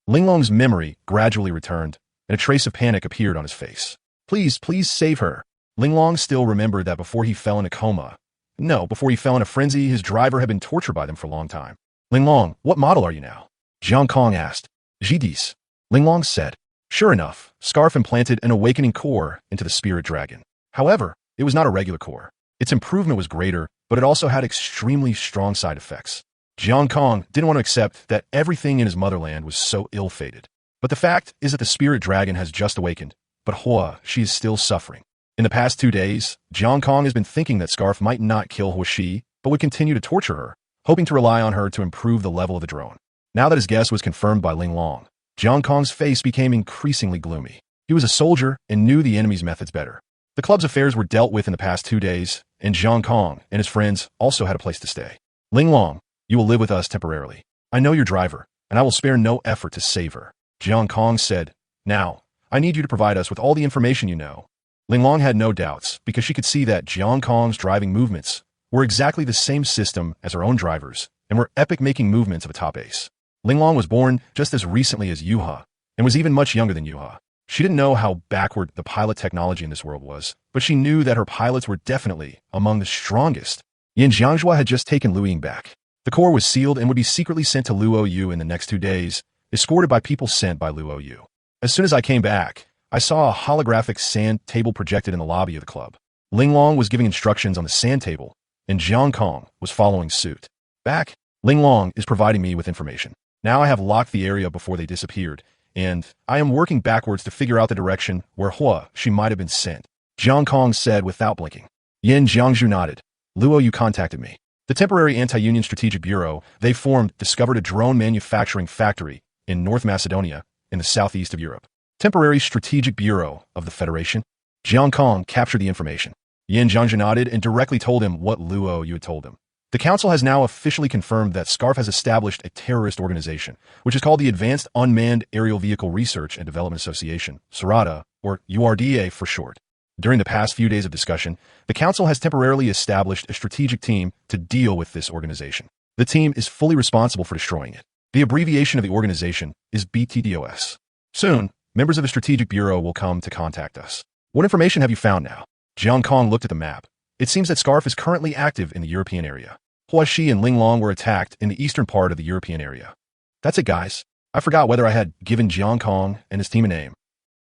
Linglong's memory gradually returned, and a trace of panic appeared on his face. "Please, please save her." Linglong still remembered that before he fell in a coma. No, before he fell in a frenzy, his driver had been tortured by them for a long time. "Linglong, what model are you now?" Jiang Kong asked. "G10." Linglong said. Sure enough, Scarf implanted an awakening core into the spirit dragon. However, it was not a regular core. Its improvement was greater, but it also had extremely strong side effects. Jiang Kong didn't want to accept that everything in his motherland was so ill-fated. But the fact is that the spirit dragon has just awakened, but Hua, she is still suffering. In the past 2 days, Jiang Kong has been thinking that Scarf might not kill Hua Shi, but would continue to torture her, hoping to rely on her to improve the level of the drone. Now that his guess was confirmed by Linglong, Jiang Kong's face became increasingly gloomy. He was a soldier and knew the enemy's methods better. The club's affairs were dealt with in the past 2 days, and Jiang Kong and his friends also had a place to stay. "Linglong, you will live with us temporarily. I know your driver, and I will spare no effort to save her," Jiang Kong said. "Now, I need you to provide us with all the information you know." Linglong had no doubts, because she could see that Jiang Kong's driving movements were exactly the same system as her own drivers, and were epic-making movements of a top ace. Linglong was born just as recently as Yuha, and was even much younger than Yuha. She didn't know how backward the pilot technology in this world was, but she knew that her pilots were definitely among the strongest. Yin Jiangjua had just taken Lu Ying back. The core was sealed and would be secretly sent to Luo Yu in the next 2 days, escorted by people sent by Luo Yu. As soon as I came back, I saw a holographic sand table projected in the lobby of the club. Linglong was giving instructions on the sand table, and Jiang Kong was following suit. Back, Linglong is providing me with information. Now I have locked the area before they disappeared, and I am working backwards to figure out the direction where Hua she might have been sent. Jiang Kong said without blinking. Yin Jiangzhu nodded. Luo Yu contacted me. The temporary anti-union strategic bureau they formed discovered a drone manufacturing factory in North Macedonia in the southeast of Europe. Temporary Strategic Bureau of the Federation. Jiang Kong captured the information. Yin Jiangzhu nodded and directly told him what Luo Yu had told him. The council has now officially confirmed that Scarf has established a terrorist organization, which is called the Advanced Unmanned Aerial Vehicle Research and Development Association, SARADA, or URDA for short. During the past few days of discussion, the council has temporarily established a strategic team to deal with this organization. The team is fully responsible for destroying it. The abbreviation of the organization is BTDOS. Soon, members of the Strategic Bureau will come to contact us. What information have you found now? Jiang Kong looked at the map. It seems that Scarf is currently active in the European area. Hua Shi and Linglong were attacked in the eastern part of the European area. That's it, guys. I forgot whether I had given Jiang Kong and his team a name.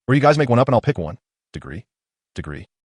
Or you guys make one up and I'll pick one. Degree.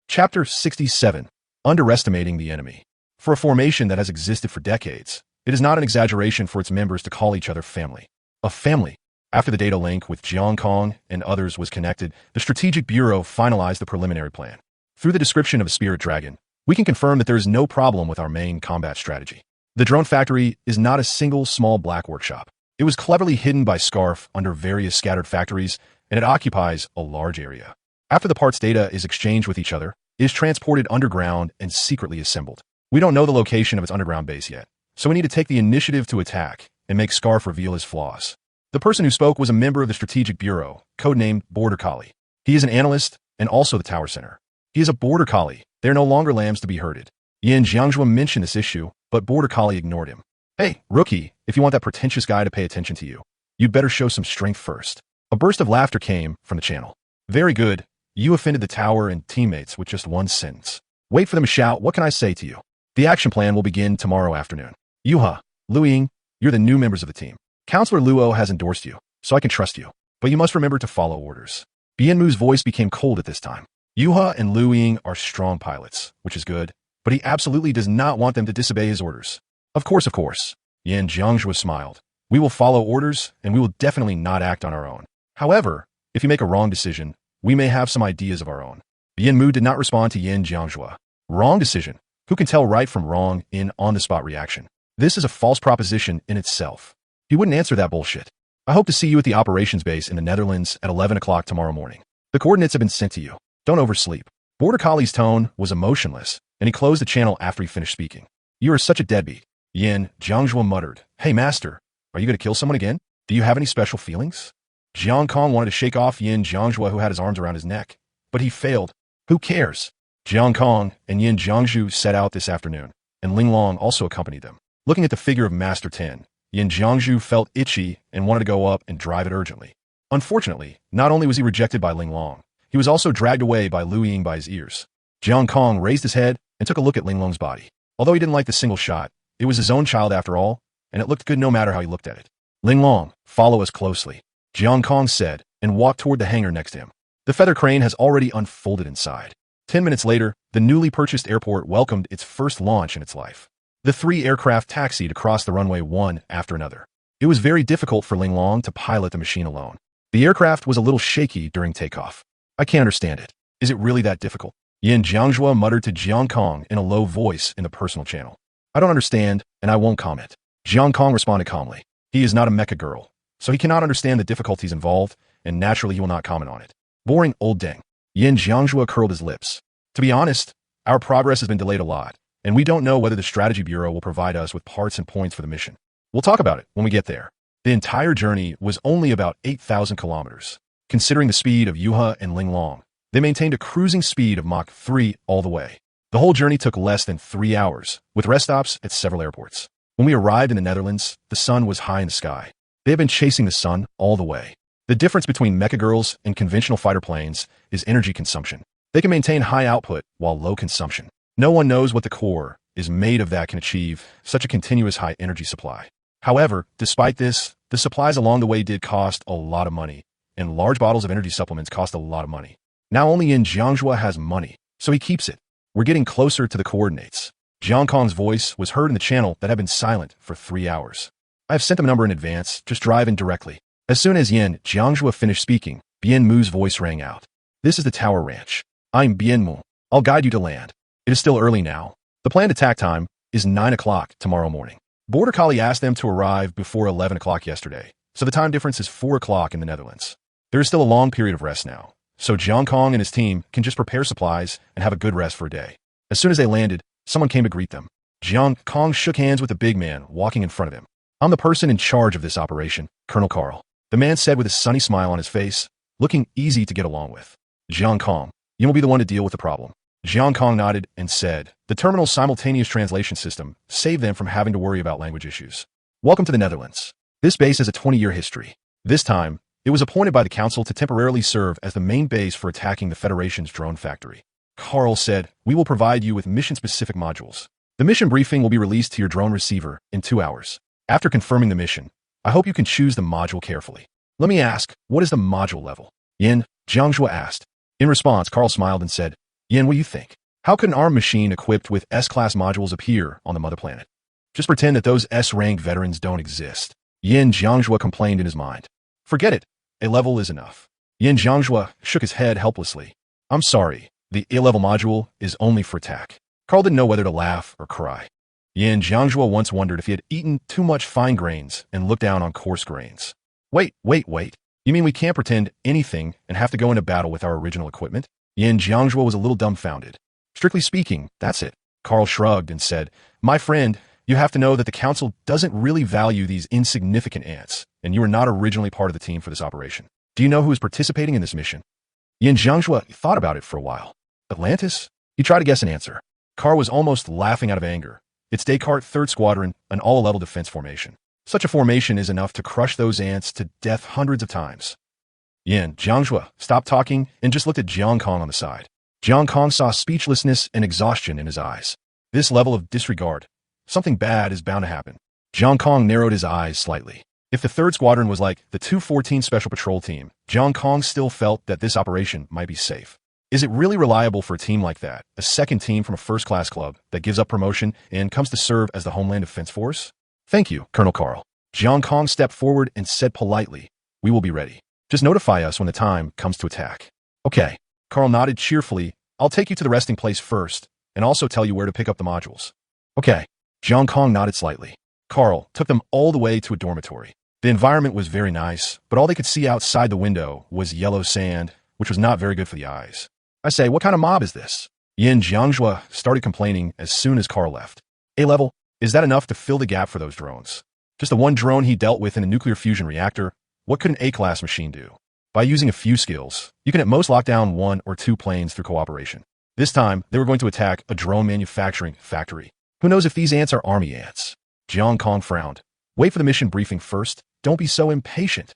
Chapter 67. Underestimating the enemy. For a formation that has existed for decades, it is not an exaggeration for its members to call each other family. A family. After the data link with Jiang Kong and others was connected, the Strategic Bureau finalized the preliminary plan. Through the description of a spirit dragon, we can confirm that there is no problem with our main combat strategy. The drone factory is not a single small black workshop. It was cleverly hidden by Scarf under various scattered factories, and it occupies a large area. After the parts data is exchanged with each other, it is transported underground and secretly assembled. We don't know the location of its underground base yet, so we need to take the initiative to attack and make Scarf reveal his flaws. The person who spoke was a member of the Strategic Bureau, codenamed Border Collie. He is an analyst and also the Tower Center. He is a Border Collie. They are no longer lambs to be herded. Yin Jiangzhu mentioned this issue, but Border Collie ignored him. Hey, rookie, if you want that pretentious guy to pay attention to you, you'd better show some strength first. A burst of laughter came from the channel. Very good. You offended the tower and teammates with just one sentence. Wait for them to shout, what can I say to you? The action plan will begin tomorrow afternoon. Yuha, Lu Ying, you're the new members of the team. Counselor Luo has endorsed you, so I can trust you. But you must remember to follow orders. Bienmu's voice became cold at this time. Yuha and Lu Ying are strong pilots, which is good, but he absolutely does not want them to disobey his orders. Of course. Yan Jiangjue smiled. We will follow orders, and we will definitely not act on our own. However, if you make a wrong decision, we may have some ideas of our own. Bienmu did not respond to Yan Jiangjue. Wrong decision. Who can tell right from wrong in on-the-spot reaction? This is a false proposition in itself. He wouldn't answer that bullshit. I hope to see you at the operations base in the Netherlands at 11 o'clock tomorrow morning. The coordinates have been sent to you. Don't oversleep. Border Collie's tone was emotionless, and he closed the channel after he finished speaking. You are such a deadbeat. Yan Jiangjue muttered. Hey master, are you going to kill someone again? Do you have any special feelings? Jiang Kong wanted to shake off Yan Jiangjue, who had his arms around his neck, but he failed. Who cares? Jiang Kong and Yan Jiangjue set out this afternoon, and Ling Long also accompanied them. Looking at the figure of Master 10, Yan Jiangjue felt itchy and wanted to go up and drive it urgently. Unfortunately, not only was he rejected by Ling Long, he was also dragged away by Lu Ying by his ears. Jiang Kong raised his head and took a look at Ling Long's body. Although he didn't like the single shot, it was his own child after all, and it looked good no matter how he looked at it. Ling Long, follow us closely, Jiang Kong said, and walked toward the hangar next to him. The feather crane has already unfolded inside. 10 minutes later, the newly purchased airport welcomed its first launch in its life. The 3 aircraft taxied across the runway one after another. It was very difficult for Ling Long to pilot the machine alone. The aircraft was a little shaky during takeoff. I can't understand it. Is it really that difficult? Yan Jiangjue muttered to Jiang Kong in a low voice in the personal channel. I don't understand, and I won't comment. Jiang Kong responded calmly. He is not a mecha girl, so he cannot understand the difficulties involved, and naturally he will not comment on it. Boring old deng. Yan Jiangjue curled his lips. To be honest, our progress has been delayed a lot, and we don't know whether the Strategy Bureau will provide us with parts and points for the mission. We'll talk about it when we get there. The entire journey was only about 8,000 kilometers. Considering the speed of Yuha and Ling Long, they maintained a cruising speed of Mach 3 all the way. The whole journey took less than 3 hours, with rest stops at several airports. When we arrived in the Netherlands, the sun was high in the sky. They have been chasing the sun all the way. The difference between mecha girls and conventional fighter planes is energy consumption. They can maintain high output while low consumption. No one knows what the core is made of that can achieve such a continuous high energy supply. However, despite this, the supplies along the way did cost a lot of money, and large bottles of energy supplements cost a lot of money. Now only Yan Jiangjue has money, so he keeps it. We're getting closer to the coordinates. Jiang Kong's voice was heard in the channel that had been silent for 3 hours. I have sent them a number in advance, just drive in directly. As soon as Yan Jiangjue finished speaking, Bienmu's voice rang out. This is the Tower Ranch. I'm Bienmu. I'll guide you to land. It is still early now. The planned attack time is 9 o'clock tomorrow morning. Border Collie asked them to arrive before 11 o'clock yesterday, so the time difference is 4 o'clock in the Netherlands. There is still a long period of rest now, so Jiang Kong and his team can just prepare supplies and have a good rest for a day. As soon as they landed, someone came to greet them. Jiang Kong shook hands with the big man walking in front of him. I'm the person in charge of this operation, Colonel Carl. The man said with a sunny smile on his face, looking easy to get along with. Jiang Kong, you will be the one to deal with the problem. Jiang Kong nodded and said, the terminal's simultaneous translation system saved them from having to worry about language issues. Welcome to the Netherlands. This base has a 20-year history. This time, it was appointed by the Council to temporarily serve as the main base for attacking the Federation's drone factory. Carl said, we will provide you with mission-specific modules. The mission briefing will be released to your drone receiver in 2 hours. After confirming the mission, I hope you can choose the module carefully. Let me ask, what is the module level? Yan Jiangjue asked. In response, Carl smiled and said, Yan, what do you think? How could an armed machine equipped with S-class modules appear on the mother planet? Just pretend that those S-rank veterans don't exist. Yan Jiangjue complained in his mind. Forget it. A level is enough. Yan Jiangjue shook his head helplessly. I'm sorry. The A-level module is only for attack. Carl didn't know whether to laugh or cry. Yan Jiangjue once wondered if he had eaten too much fine grains and looked down on coarse grains. Wait. You mean we can't pretend anything and have to go into battle with our original equipment? Yan Jiangjue was a little dumbfounded. Strictly speaking, that's it. Carl shrugged and said, my friend, you have to know that the Council doesn't really value these insignificant ants, and you are not originally part of the team for this operation. Do you know who is participating in this mission? Yan Jiangjue thought about it for a while. Atlantis? He tried to guess an answer. Carl was almost laughing out of anger. It's Descartes' 3rd Squadron, an all-level defense formation. Such a formation is enough to crush those ants to death hundreds of times. Yan Jiangjue stopped talking and just looked at Jiang Kong on the side. Jiang Kong saw speechlessness and exhaustion in his eyes. This level of disregard. Something bad is bound to happen. Jiang Kong narrowed his eyes slightly. If the 3rd Squadron was like the 214 Special Patrol Team, Jiang Kong still felt that this operation might be safe. Is it really reliable for a team like that, a second team from a first-class club that gives up promotion and comes to serve as the Homeland Defense Force? Thank you, Colonel Carl. Jiang Kong stepped forward and said politely, "We will be ready. Just notify us when the time comes to attack." Okay. Carl nodded cheerfully. "I'll take you to the resting place first, and also tell you where to pick up the modules." Okay. Jiang Kong nodded slightly. Carl took them all the way to a dormitory. The environment was very nice, but all they could see outside the window was yellow sand, which was not very good for the eyes. "I say, what kind of mob is this?" Yin Jiangjua started complaining as soon as Carl left. "A-level, is that enough to fill the gap for those drones? Just the one drone he dealt with in a nuclear fusion reactor? What could an A-class machine do? By using a few skills, you can at most lock down 1 or 2 planes through cooperation. This time, they were going to attack a drone manufacturing factory. Who knows if these ants are army ants?" Jiang Kong frowned. "Wait for the mission briefing first. Don't be so impatient."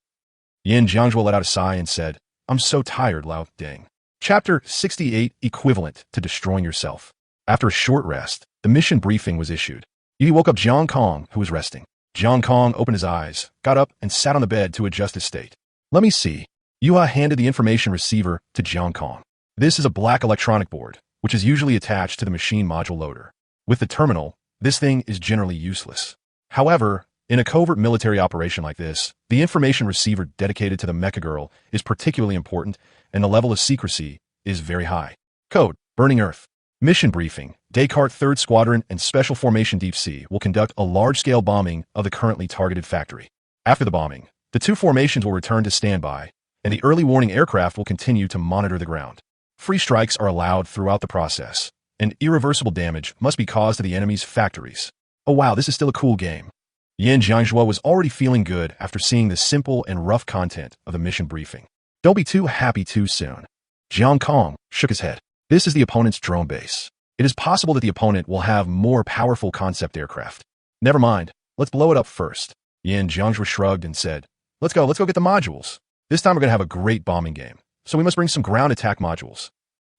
Yin Jiangjua let out a sigh and said, "I'm so tired, Lao Ding." Chapter 68, Equivalent to Destroying Yourself. After a short rest, the mission briefing was issued. He woke up Jiang Kong, who was resting. Jiang Kong opened his eyes, got up, and sat on the bed to adjust his state. "Let me see." Yuha handed the information receiver to Jiang Kong. This is a black electronic board, which is usually attached to the machine module loader. With the terminal, this thing is generally useless. However, in a covert military operation like this, the information receiver dedicated to the mecha girl is particularly important, and the level of secrecy is very high. Code: Burning Earth. Mission briefing. Descartes 3rd Squadron and Special Formation Deep Sea will conduct a large-scale bombing of the currently targeted factory. After the bombing, the 2 formations will return to standby, and the early warning aircraft will continue to monitor the ground. Free strikes are allowed throughout the process, and irreversible damage must be caused to the enemy's factories. Oh wow, this is still a cool game. Yin Jiangjua was already feeling good after seeing the simple and rough content of the mission briefing. Don't be too happy too soon. Jiang Kong shook his head. This is the opponent's drone base. It is possible that the opponent will have more powerful concept aircraft. Never mind, let's blow it up first. Yin Jiangjua shrugged and said, let's go get the modules. This time we're going to have a great bombing game, so we must bring some ground attack modules.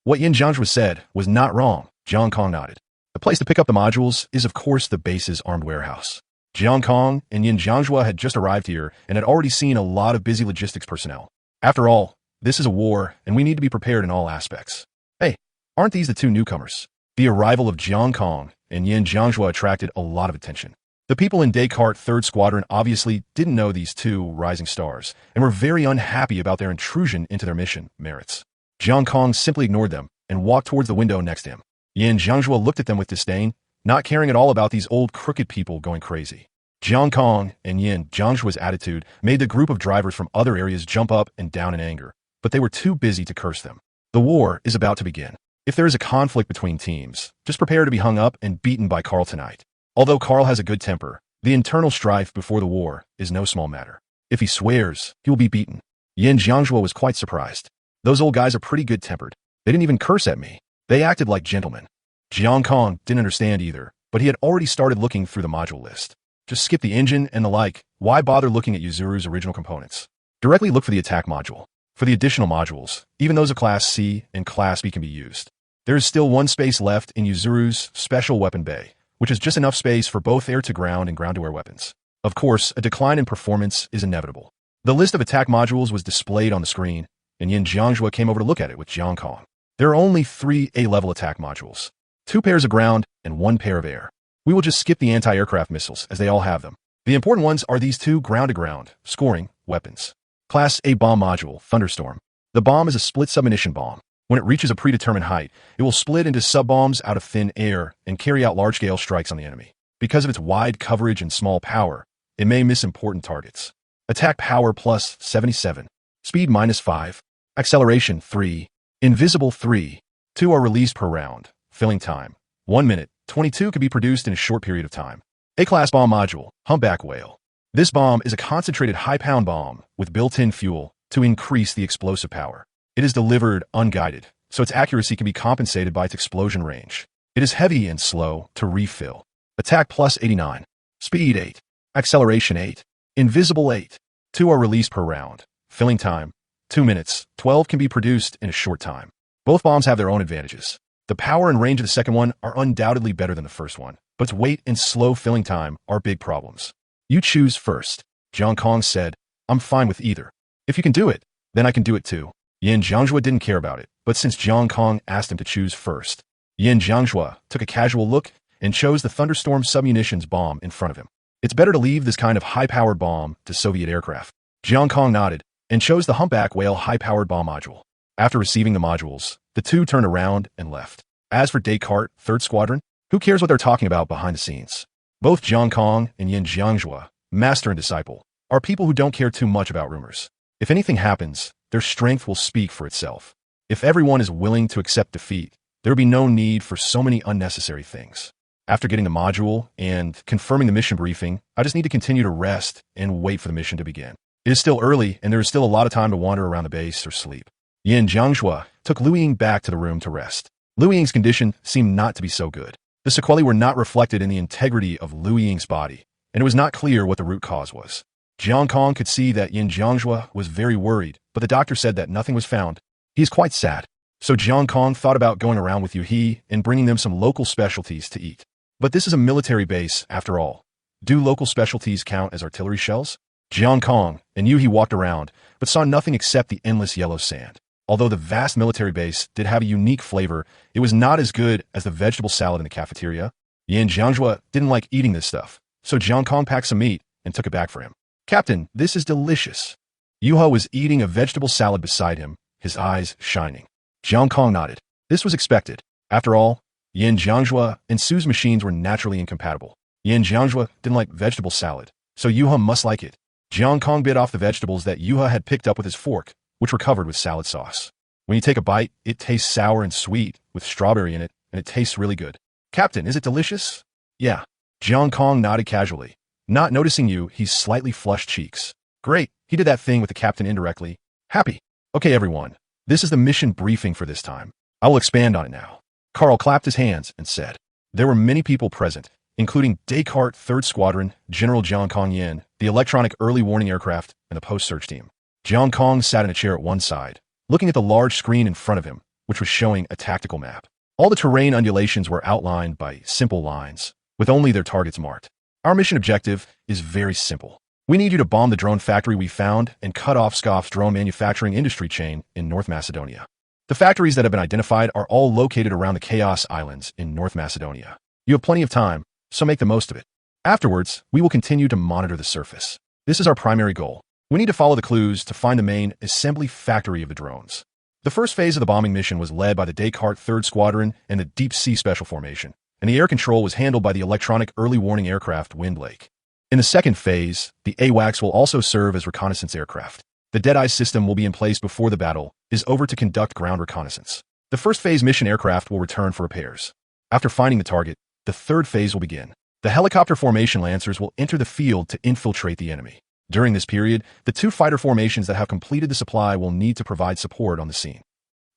What Yin Jiangjua said was not wrong. Jiang Kong nodded. The place to pick up the modules is of course the base's armed warehouse. Jiang Kong and Yin Jiangjua had just arrived here and had already seen a lot of busy logistics personnel. After all, this is a war and we need to be prepared in all aspects. Hey, aren't these the 2 newcomers? The arrival of Jiang Kong and Yin Jiangjua attracted a lot of attention. The people in Descartes 3rd Squadron obviously didn't know these 2 rising stars and were very unhappy about their intrusion into their mission merits. Jiang Kong simply ignored them and walked towards the window next to him. Yin Jiangjua looked at them with disdain, not caring at all about these old crooked people going crazy. Jiang Kong and Yin Jiangjua's attitude made the group of drivers from other areas jump up and down in anger, but they were too busy to curse them. The war is about to begin. If there is a conflict between teams, just prepare to be hung up and beaten by Carl tonight. Although Carl has a good temper, the internal strife before the war is no small matter. If he swears, he will be beaten. Yin Jiangjua was quite surprised. Those old guys are pretty good-tempered. They didn't even curse at me. They acted like gentlemen. Jiang Kong didn't understand either, but he had already started looking through the module list. Just skip the engine and the like. Why bother looking at Yuzuru's original components? Directly look for the attack module. For the additional modules, even those of Class C and Class B can be used. There is still 1 space left in Yuzuru's special weapon bay, which is just enough space for both air-to-ground and ground-to-air weapons. Of course, a decline in performance is inevitable. The list of attack modules was displayed on the screen, and Yin Jiangjua came over to look at it with Jiang Kong. There are only 3 A-level attack modules, 2 pairs of ground and 1 pair of air. We will just skip the anti-aircraft missiles, as they all have them. The important ones are these 2 ground-to-ground, scoring, weapons. Class A bomb module, Thunderstorm. The bomb is a split submunition bomb. When it reaches a predetermined height, it will split into sub-bombs out of thin air and carry out large-scale strikes on the enemy. Because of its wide coverage and small power, it may miss important targets. Attack power plus 77. Speed minus 5. Acceleration 3. Invisible 3. 2 are released per round. Filling time 1 minute. 22 can be produced in a short period of time. A-class bomb module, Humpback Whale. This bomb is a concentrated high-pound bomb with built-in fuel to increase the explosive power. It is delivered unguided, so its accuracy can be compensated by its explosion range. It is heavy and slow to refill. Attack plus 89. Speed 8. Acceleration 8. Invisible 8. 2 are released per round. Filling time 2 minutes. 12 can be produced in a short time. Both bombs have their own advantages. The power and range of the second one are undoubtedly better than the first one, but its weight and slow filling time are big problems. You choose first. Jiang Kong said, I'm fine with either. If you can do it, then I can do it too. Yin Jiangzhua didn't care about it, but since Jiang Kong asked him to choose first, Yin Jiangzhua took a casual look and chose the Thunderstorm submunitions bomb in front of him. It's better to leave this kind of high-powered bomb to Soviet aircraft. Jiang Kong nodded and chose the humpback whale high-powered bomb module. After receiving the modules, the two turned around and left. As for Descartes, 3rd Squadron, who cares what they're talking about behind the scenes? Both Jiang Kong and Yin Jiangzhua, master and disciple, are people who don't care too much about rumors. If anything happens, their strength will speak for itself. If everyone is willing to accept defeat, there will be no need for so many unnecessary things. After getting the module and confirming the mission briefing, I just need to continue to rest and wait for the mission to begin. It is still early, and there is still a lot of time to wander around the base or sleep. Yin Jiangzhua took Liu Ying back to the room to rest. Liu Ying's condition seemed not to be so good. The sequelae were not reflected in the integrity of Liu Ying's body, and it was not clear what the root cause was. Jiang Kong could see that Yin Jiangzhua was very worried, but the doctor said that nothing was found. He is quite sad. So Jiang Kong thought about going around with Yu He and bringing them some local specialties to eat. But this is a military base, after all. Do local specialties count as artillery shells? Jiang Kong and Yu He walked around, but saw nothing except the endless yellow sand. Although the vast military base did have a unique flavor, it was not as good as the vegetable salad in the cafeteria. Yin Jiangzhua didn't like eating this stuff, so Jiang Kong packed some meat and took it back for him. Captain, this is delicious. Yu He was eating a vegetable salad beside him, his eyes shining. Jiang Kong nodded. This was expected. After all, Yin Jiangzhua and Su's machines were naturally incompatible. Yin Jiangzhua didn't like vegetable salad, so Yu He must like it. Jiang Kong bit off the vegetables that Yu He had picked up with his fork, which were covered with salad sauce. When you take a bite, it tastes sour and sweet, with strawberry in it, and it tastes really good. Captain, is it delicious? Yeah. Jiang Kong nodded casually. Not noticing Yu He's slightly flushed cheeks. Great, he did that thing with the captain indirectly. Happy. Okay, everyone. This is the mission briefing for this time. I will expand on it now. Carl clapped his hands and said, there were many people present, including Descartes 3rd Squadron, General Jiang Kong Yin, the electronic early warning aircraft, and the post-search team. Jiang Kong sat in a chair at one side, looking at the large screen in front of him, which was showing a tactical map. All the terrain undulations were outlined by simple lines, with only their targets marked. Our mission objective is very simple. We need you to bomb the drone factory we found and cut off Scoff's drone manufacturing industry chain in North Macedonia. The factories that have been identified are all located around the Chaos Islands in North Macedonia. You have plenty of time, so make the most of it. Afterwards, we will continue to monitor the surface. This is our primary goal. We need to follow the clues to find the main assembly factory of the drones. The first phase of the bombing mission was led by the Descartes 3rd Squadron and the Deep Sea Special Formation, and the air control was handled by the electronic early warning aircraft Wind Lake. In the second phase, the AWACS will also serve as reconnaissance aircraft. The Deadeye system will be in place before the battle is over to conduct ground reconnaissance. The first phase mission aircraft will return for repairs. After finding the target, the third phase will begin. The helicopter formation Lancers will enter the field to infiltrate the enemy. During this period, the two fighter formations that have completed the supply will need to provide support on the scene.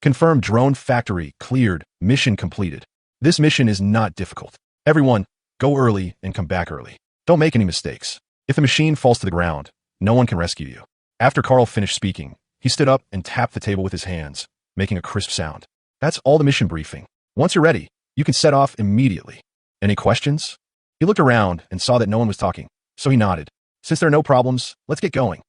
Confirmed drone factory cleared, mission completed. This mission is not difficult. Everyone, go early and come back early. Don't make any mistakes. If the machine falls to the ground, no one can rescue you. After Carl finished speaking, he stood up and tapped the table with his hands, making a crisp sound. That's all the mission briefing. Once you're ready, you can set off immediately. Any questions? He looked around and saw that no one was talking, so he nodded. Since there are no problems, let's get going.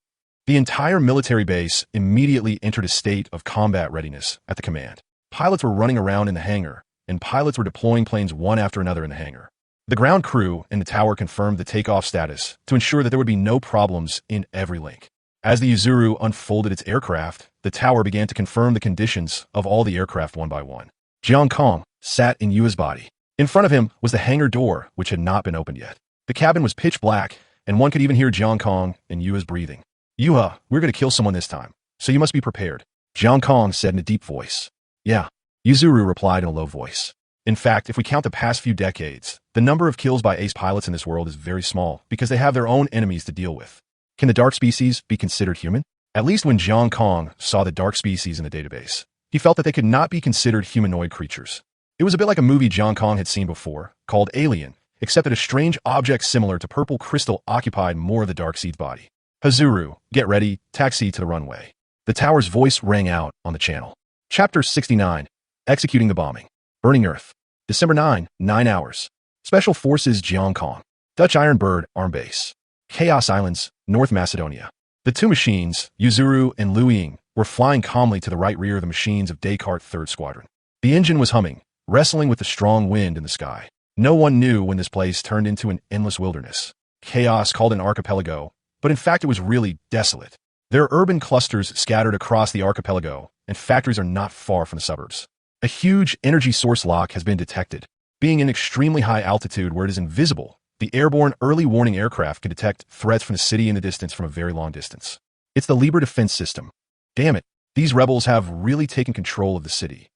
The entire military base immediately entered a state of combat readiness at the command. Pilots were running around in the hangar, and pilots were deploying planes one after another in the hangar. The ground crew in the tower confirmed the takeoff status to ensure that there would be no problems in every link. As the Yuzuru unfolded its aircraft, the tower began to confirm the conditions of all the aircraft one by one. Jiang Kong sat in Yua's body. In front of him was the hangar door, which had not been opened yet. The cabin was pitch black, and one could even hear Jiang Kong and Yua's breathing. Yuha, we're going to kill someone this time, so you must be prepared. Jiang Kong said in a deep voice. Yeah. Yuzuru replied in a low voice. In fact, if we count the past few decades, the number of kills by ace pilots in this world is very small because they have their own enemies to deal with. Can the dark species be considered human? At least when Jiang Kong saw the dark species in the database, he felt that they could not be considered humanoid creatures. It was a bit like a movie Jiang Kong had seen before, called Alien, except that a strange object similar to purple crystal occupied more of the Darkseid's body. Hazuru, get ready, taxi to the runway. The tower's voice rang out on the channel. Chapter 69, Executing the Bombing. Burning Earth. December 9, 9 hours. Special Forces Jiangkong. Dutch Iron Bird Arm Base. Chaos Islands, North Macedonia. The two machines, Yuzuru and Luiying, were flying calmly to the right rear of the machines of Descartes' 3rd Squadron. The engine was humming, wrestling with the strong wind in the sky. No one knew when this place turned into an endless wilderness. Chaos called an archipelago, but in fact it was really desolate. There are urban clusters scattered across the archipelago, and factories are not far from the suburbs. A huge energy source lock has been detected. Being in extremely high altitude where it is invisible, the airborne early warning aircraft can detect threats from the city in the distance from a very long distance. It's the Libre defense system. Damn it, these rebels have really taken control of the city.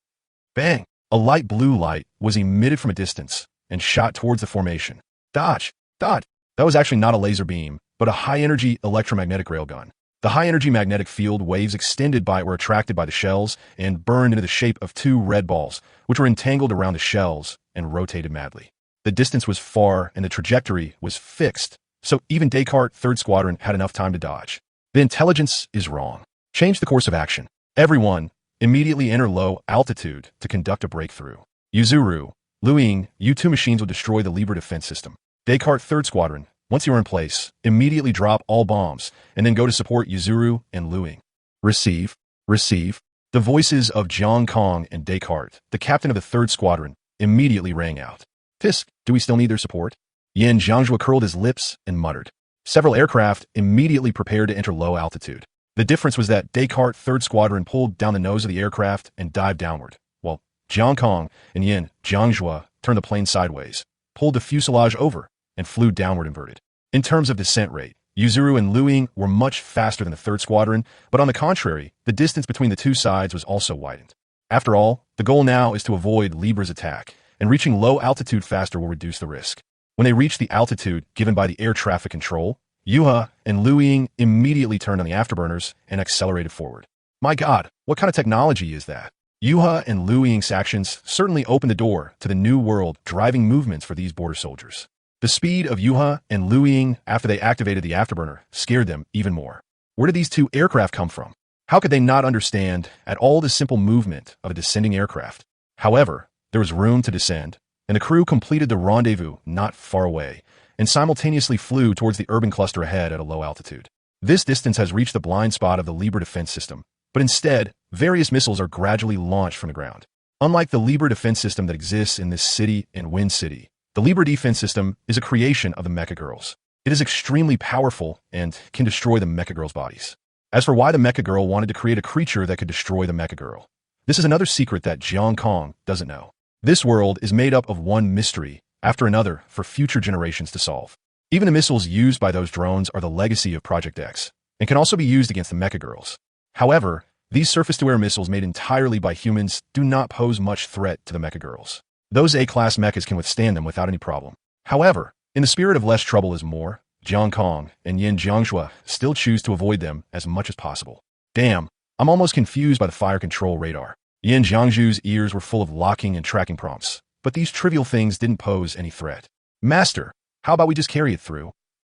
Bang! A light blue light was emitted from a distance and shot towards the formation. Dodge! Dodge! That was actually not a laser beam, but a high-energy electromagnetic railgun. The high-energy magnetic field waves extended by were attracted by the shells and burned into the shape of 2 red balls, which were entangled around the shells and rotated madly. The distance was far and the trajectory was fixed, so even Descartes' 3rd Squadron had enough time to dodge. The intelligence is wrong. Change the course of action. Everyone, immediately enter low altitude to conduct a breakthrough. Yuzuru, Luiying, you two machines will destroy the Libre defense system. Descartes' 3rd Squadron, once you are in place, immediately drop all bombs and then go to support Yuzuru and Luiying. Receive, receive. The voices of Jiangkong and Descartes, the captain of the 3rd Squadron, immediately rang out. Fisk, do we still need their support? Yin Zhangzhua curled his lips and muttered. Several aircraft immediately prepared to enter low altitude. The difference was that Descartes' 3rd Squadron pulled down the nose of the aircraft and dived downward, while Jiangkong and Yin Zhangzhua turned the plane sideways, pulled the fuselage over, and flew downward inverted. In terms of descent rate, Yuzuru and Luiying were much faster than the 3rd Squadron, but on the contrary, the distance between the two sides was also widened. After all, the goal now is to avoid Libre's attack, and reaching low altitude faster will reduce the risk. When they reached the altitude given by the air traffic control, Yuha and Luiying immediately turned on the afterburners and accelerated forward. My God, what kind of technology is that? Yuha and Luiying's actions certainly opened the door to the new world driving movements for these border soldiers. The speed of Yuha and Luiying after they activated the afterburner scared them even more. Where did these two aircraft come from? How could they not understand at all the simple movement of a descending aircraft? However, there was room to descend, and the crew completed the rendezvous not far away, and simultaneously flew towards the urban cluster ahead at a low altitude. This distance has reached the blind spot of the Libre defense system, but instead, various missiles are gradually launched from the ground. Unlike the Libre defense system that exists in this city and Wind City, the Libre defense system is a creation of the Mecha Girls. It is extremely powerful and can destroy the Mecha Girls' bodies. As for why the Mecha Girl wanted to create a creature that could destroy the Mecha Girl, this is another secret that Jiangkong doesn't know. This world is made up of one mystery after another for future generations to solve. Even the missiles used by those drones are the legacy of Project X and can also be used against the Mecha Girls. However, these surface-to-air missiles made entirely by humans do not pose much threat to the Mecha Girls. Those A-class mechas can withstand them without any problem. However, in the spirit of less trouble is more, Jiangkong and Yin Zhangzhua still choose to avoid them as much as possible. Damn, I'm almost confused by the fire control radar. Yin Zhangzhu's ears were full of locking and tracking prompts, but these trivial things didn't pose any threat. Master, how about we just carry it through?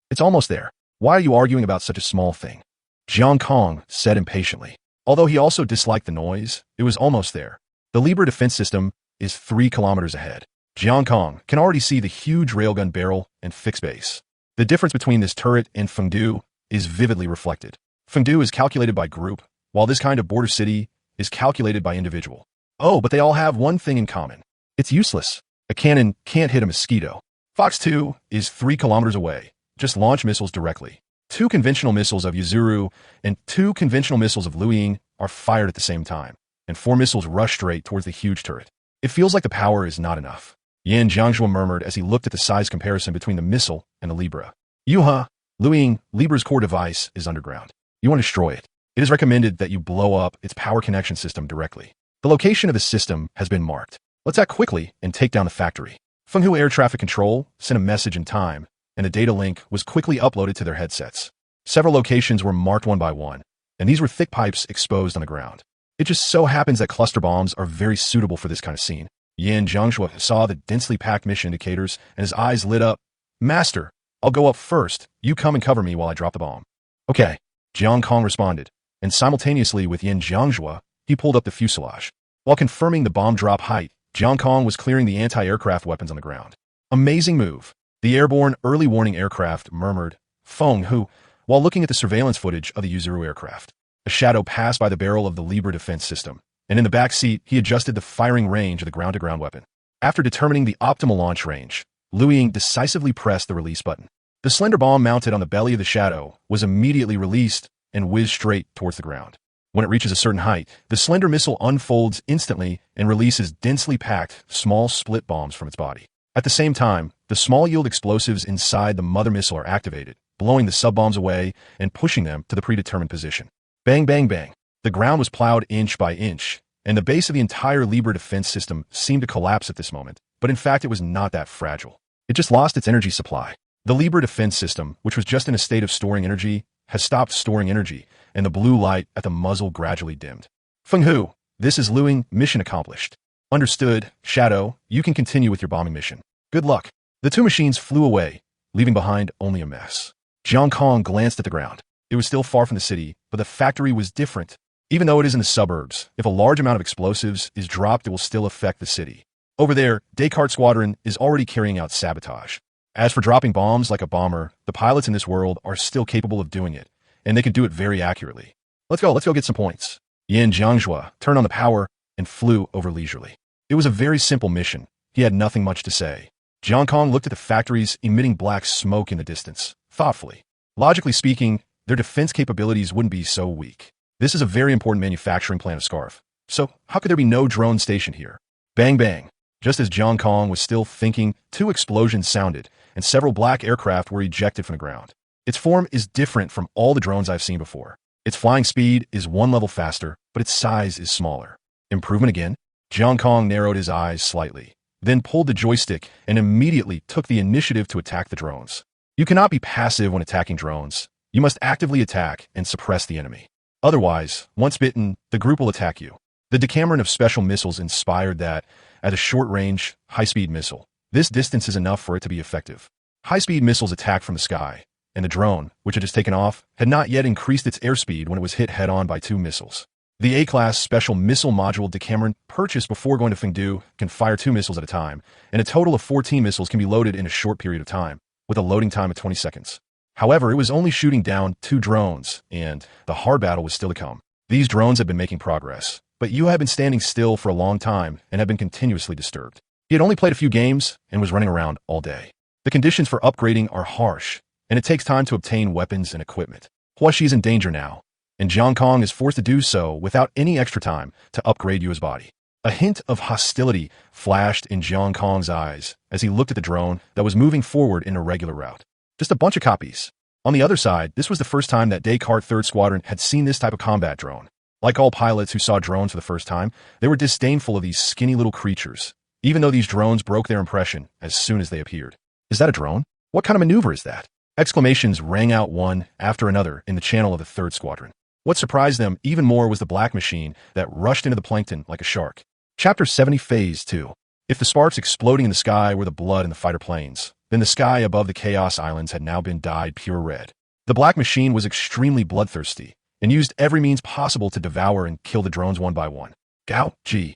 It's almost there. Why are you arguing about such a small thing? Jiangkong said impatiently. Although he also disliked the noise, it was almost there. The Libre defense system is 3 kilometers ahead. Jiangkong can already see the huge railgun barrel and fixed base. The difference between this turret and Fengdu is vividly reflected. Fengdu is calculated by group, while this kind of border city is calculated by individual. Oh, but they all have one thing in common. It's useless. A cannon can't hit a mosquito. Fox 2 is 3 kilometers away. Just launch missiles directly. 2 conventional missiles of Yuzuru and 2 conventional missiles of Luiying are fired at the same time, and 4 missiles rush straight towards the huge turret. It feels like the power is not enough. Yin Zhangzhua murmured as he looked at the size comparison between the missile and the Libre. Yuha, Luiying, Libre's core device is underground. You want to destroy it. It is recommended that you blow up its power connection system directly. The location of the system has been marked. Let's act quickly and take down the factory. Fenghu Air Traffic Control sent a message in time, and a data link was quickly uploaded to their headsets. Several locations were marked one by one, and these were thick pipes exposed on the ground. It just so happens that cluster bombs are very suitable for this kind of scene. Yin Zhangzhua saw the densely packed mission indicators, and his eyes lit up. Master, I'll go up first. You come and cover me while I drop the bomb. Okay, Jiangkong responded, and simultaneously with Yin Zhangzhua, he pulled up the fuselage. While confirming the bomb drop height, Jiang Kong was clearing the anti-aircraft weapons on the ground. Amazing move. The airborne early warning aircraft murmured, Feng Hu, while looking at the surveillance footage of the Yuzuru aircraft. A shadow passed by the barrel of the Libre defense system, and in the back seat, he adjusted the firing range of the ground-to-ground weapon. After determining the optimal launch range, Liu Ying decisively pressed the release button. The slender bomb mounted on the belly of the shadow was immediately released and whizzed straight towards the ground. When it reaches a certain height, the slender missile unfolds instantly and releases densely packed, small split bombs from its body. At the same time, the small-yield explosives inside the mother missile are activated, blowing the sub-bombs away and pushing them to the predetermined position. Bang, bang, bang. The ground was plowed inch by inch, and the base of the entire Libre defense system seemed to collapse at this moment, but in fact it was not that fragile. It just lost its energy supply. The Libre defense system, which was just in a state of storing energy, has stopped storing energy, and the blue light at the muzzle gradually dimmed. Feng Hu, this is Liu Ying, mission accomplished. Understood, Shadow, you can continue with your bombing mission. Good luck. The two machines flew away, leaving behind only a mess. Jiang Kong glanced at the ground. It was still far from the city, but the factory was different. Even though it is in the suburbs, if a large amount of explosives is dropped, it will still affect the city. Over there, Descartes' squadron is already carrying out sabotage. As for dropping bombs like a bomber, the pilots in this world are still capable of doing it, and they can do it very accurately. Let's go get some points. Yin Jiangzhua turned on the power and flew over leisurely. It was a very simple mission. He had nothing much to say. Jiang Kong looked at the factories emitting black smoke in the distance, thoughtfully. Logically speaking, their defense capabilities wouldn't be so weak. This is a very important manufacturing plant of Scarf. So, how could there be no drone station here? Bang bang. Just as Jiang Kong was still thinking, two explosions sounded, and several black aircraft were ejected from the ground. Its form is different from all the drones I've seen before. Its flying speed is one level faster, but its size is smaller. Improvement again? Jiang Kong narrowed his eyes slightly, then pulled the joystick and immediately took the initiative to attack the drones. You cannot be passive when attacking drones. You must actively attack and suppress the enemy. Otherwise, once bitten, the group will attack you. The Decameron of special missiles inspired that, at a short-range, high-speed missile, this distance is enough for it to be effective. High-speed missiles attack from the sky, and the drone, which had just taken off, had not yet increased its airspeed when it was hit head-on by two missiles. The A-class special missile module Decameron purchased before going to Fengdu can fire 2 missiles at a time, and a total of 14 missiles can be loaded in a short period of time, with a loading time of 20 seconds. However, it was only shooting down 2 drones, and the hard battle was still to come. These drones had been making progress, but Yu had been standing still for a long time and had been continuously disturbed. He had only played a few games and was running around all day. The conditions for upgrading are harsh, and it takes time to obtain weapons and equipment. Huaxi is in danger now, and Jiang Kong is forced to do so without any extra time to upgrade Yu's body. A hint of hostility flashed in Jiang Kong's eyes as he looked at the drone that was moving forward in a regular route. Just a bunch of copies. On the other side, this was the first time that Descartes' 3rd Squadron had seen this type of combat drone. Like all pilots who saw drones for the first time, they were disdainful of these skinny little creatures, even though these drones broke their impression as soon as they appeared. Is that a drone? What kind of maneuver is that? Exclamations rang out one after another in the channel of the 3rd Squadron. What surprised them even more was the black machine that rushed into the plankton like a shark. Chapter 70 Phase 2. If the sparks exploding in the sky were the blood in the fighter planes, then the sky above the Chaos Islands had now been dyed pure red. The black machine was extremely bloodthirsty and used every means possible to devour and kill the drones one by one. Gao, Ji,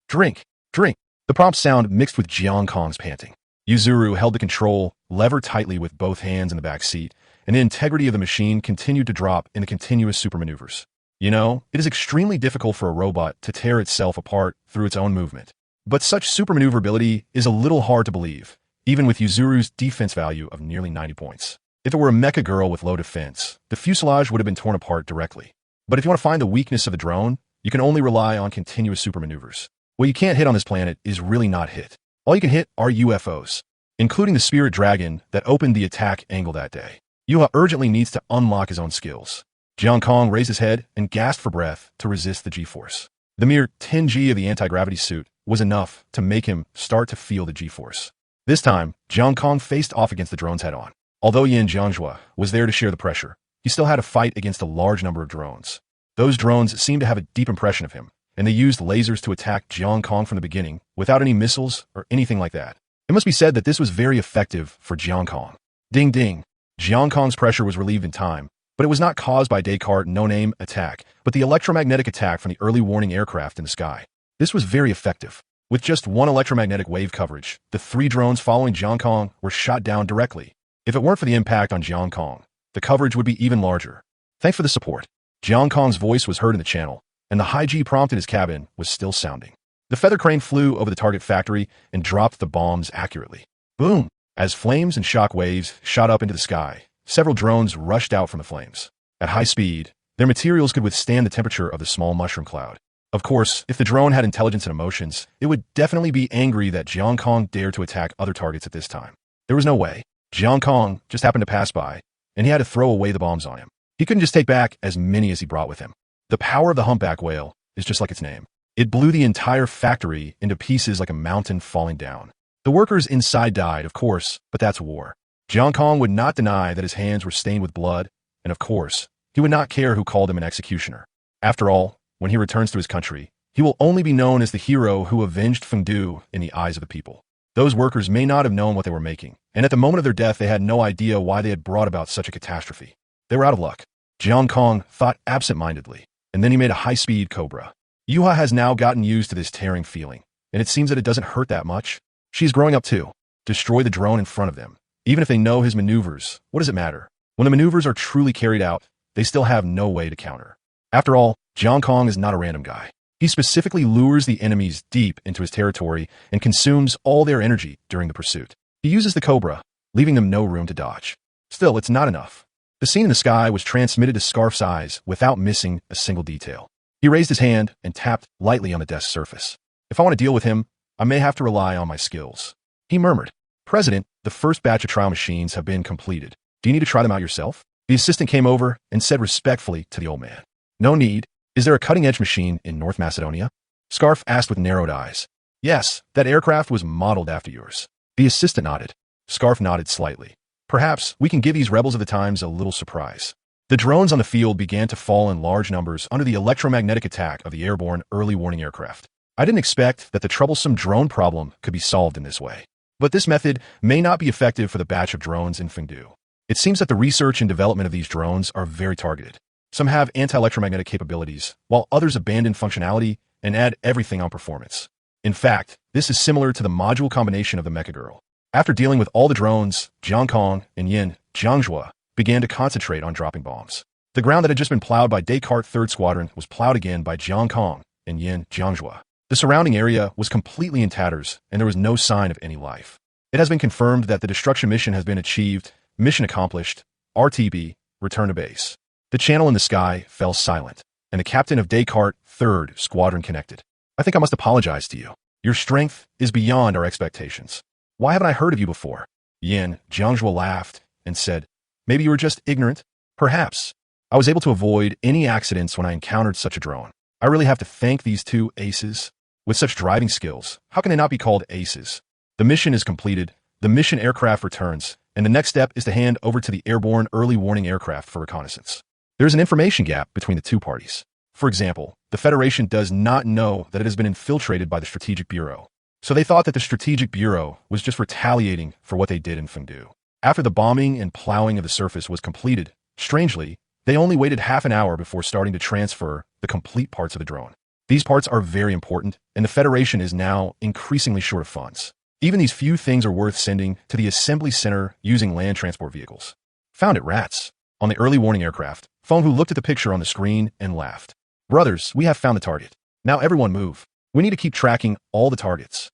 drink, drink. The prompt sound mixed with Jiang Kong's panting. Yuzuru held the control lever tightly with both hands in the back seat, and the integrity of the machine continued to drop in the continuous supermaneuvers. You know, it is extremely difficult for a robot to tear itself apart through its own movement. But such supermaneuverability is a little hard to believe, even with Yuzuru's defense value of nearly 90 points. If it were a mecha girl with low defense, the fuselage would have been torn apart directly. But if you want to find the weakness of the drone, you can only rely on continuous supermaneuvers. What you can't hit on this planet is really not hit. All you can hit are UFOs, including the Spirit Dragon that opened the attack angle that day. Yuha urgently needs to unlock his own skills. Jiang Kong raised his head and gasped for breath to resist the G-force. The mere 10G of the anti-gravity suit was enough to make him start to feel the G-force. This time, Jiang Kong faced off against the drones head-on. Although Yin Jiangzhua was there to share the pressure, he still had to fight against a large number of drones. Those drones seemed to have a deep impression of him, and they used lasers to attack Jiang Kong from the beginning, without any missiles or anything like that. It must be said that this was very effective for Jiang Kong. Ding ding. Jiang Kong's pressure was relieved in time, but it was not caused by Descartes' no-name attack, but the electromagnetic attack from the early warning aircraft in the sky. This was very effective. With just one electromagnetic wave coverage, the 3 drones following Jiang Kong were shot down directly. If it weren't for the impact on Jiang Kong, the coverage would be even larger. Thanks for the support. Jiang Kong's voice was heard in the channel, and the high G prompt in his cabin was still sounding. The feather crane flew over the target factory and dropped the bombs accurately. Boom! As flames and shock waves shot up into the sky, several drones rushed out from the flames. At high speed, their materials could withstand the temperature of the small mushroom cloud. Of course, if the drone had intelligence and emotions, it would definitely be angry that Jiang Kong dared to attack other targets at this time. There was no way. Jiang Kong just happened to pass by, and he had to throw away the bombs on him. He couldn't just take back as many as he brought with him. The power of the humpback whale is just like its name. It blew the entire factory into pieces like a mountain falling down. The workers inside died, of course, but that's war. Jiang Kong would not deny that his hands were stained with blood, and of course, he would not care who called him an executioner. After all, when he returns to his country, he will only be known as the hero who avenged Fengdu in the eyes of the people. Those workers may not have known what they were making, and at the moment of their death they had no idea why they had brought about such a catastrophe. They were out of luck. Jiang Kong thought absent-mindedly, and then he made a high-speed cobra. Yuha has now gotten used to this tearing feeling, and it seems that it doesn't hurt that much. She's growing up too. Destroy the drone in front of them. Even if they know his maneuvers, what does it matter? When the maneuvers are truly carried out, they still have no way to counter. After all, Jiang Kong is not a random guy. He specifically lures the enemies deep into his territory and consumes all their energy during the pursuit. He uses the cobra, leaving them no room to dodge. Still, it's not enough. The scene in the sky was transmitted to Scarf's eyes without missing a single detail. He raised his hand and tapped lightly on the desk surface. If I want to deal with him, I may have to rely on my skills. He murmured. President, the first batch of trial machines have been completed. Do you need to try them out yourself? The assistant came over and said respectfully to the old man. No need. Is there a cutting-edge machine in North Macedonia? Scarf asked with narrowed eyes. Yes, that aircraft was modeled after yours. The assistant nodded. Scarf nodded slightly. Perhaps we can give these rebels of the times a little surprise. The drones on the field began to fall in large numbers under the electromagnetic attack of the airborne early warning aircraft. I didn't expect that the troublesome drone problem could be solved in this way. But this method may not be effective for the batch of drones in Fengdu. It seems that the research and development of these drones are very targeted. Some have anti-electromagnetic capabilities, while others abandon functionality and add everything on performance. In fact, this is similar to the module combination of the Mecha Girl. After dealing with all the drones, Jiang Kong and Yin Jiangjua began to concentrate on dropping bombs. The ground that had just been plowed by Descartes' 3rd Squadron was plowed again by Jiang Kong and Yin Jiangjua. The surrounding area was completely in tatters, and there was no sign of any life. It has been confirmed that the destruction mission has been achieved. Mission accomplished. RTB, return to base. The channel in the sky fell silent, and the captain of Descartes' 3rd Squadron connected. I think I must apologize to you. Your strength is beyond our expectations. Why haven't I heard of you before? Yin Jiangjua laughed and said, Maybe you were just ignorant? Perhaps. I was able to avoid any accidents when I encountered such a drone. I really have to thank these 2 aces. With such driving skills, how can they not be called aces? The mission is completed, the mission aircraft returns, and the next step is to hand over to the airborne early warning aircraft for reconnaissance. There's an information gap between the 2 parties. For example, the Federation does not know that it has been infiltrated by the Strategic Bureau. So they thought that the Strategic Bureau was just retaliating for what they did in Fengdu. After the bombing and plowing of the surface was completed, strangely, they only waited half an hour before starting to transfer the complete parts of the drone. These parts are very important, and the Federation is now increasingly short of funds. Even these few things are worth sending to the assembly center using land transport vehicles. Found it, rats. On the early warning aircraft, Fenghu looked at the picture on the screen and laughed. Brothers, we have found the target. Now everyone move. We need to keep tracking all the targets.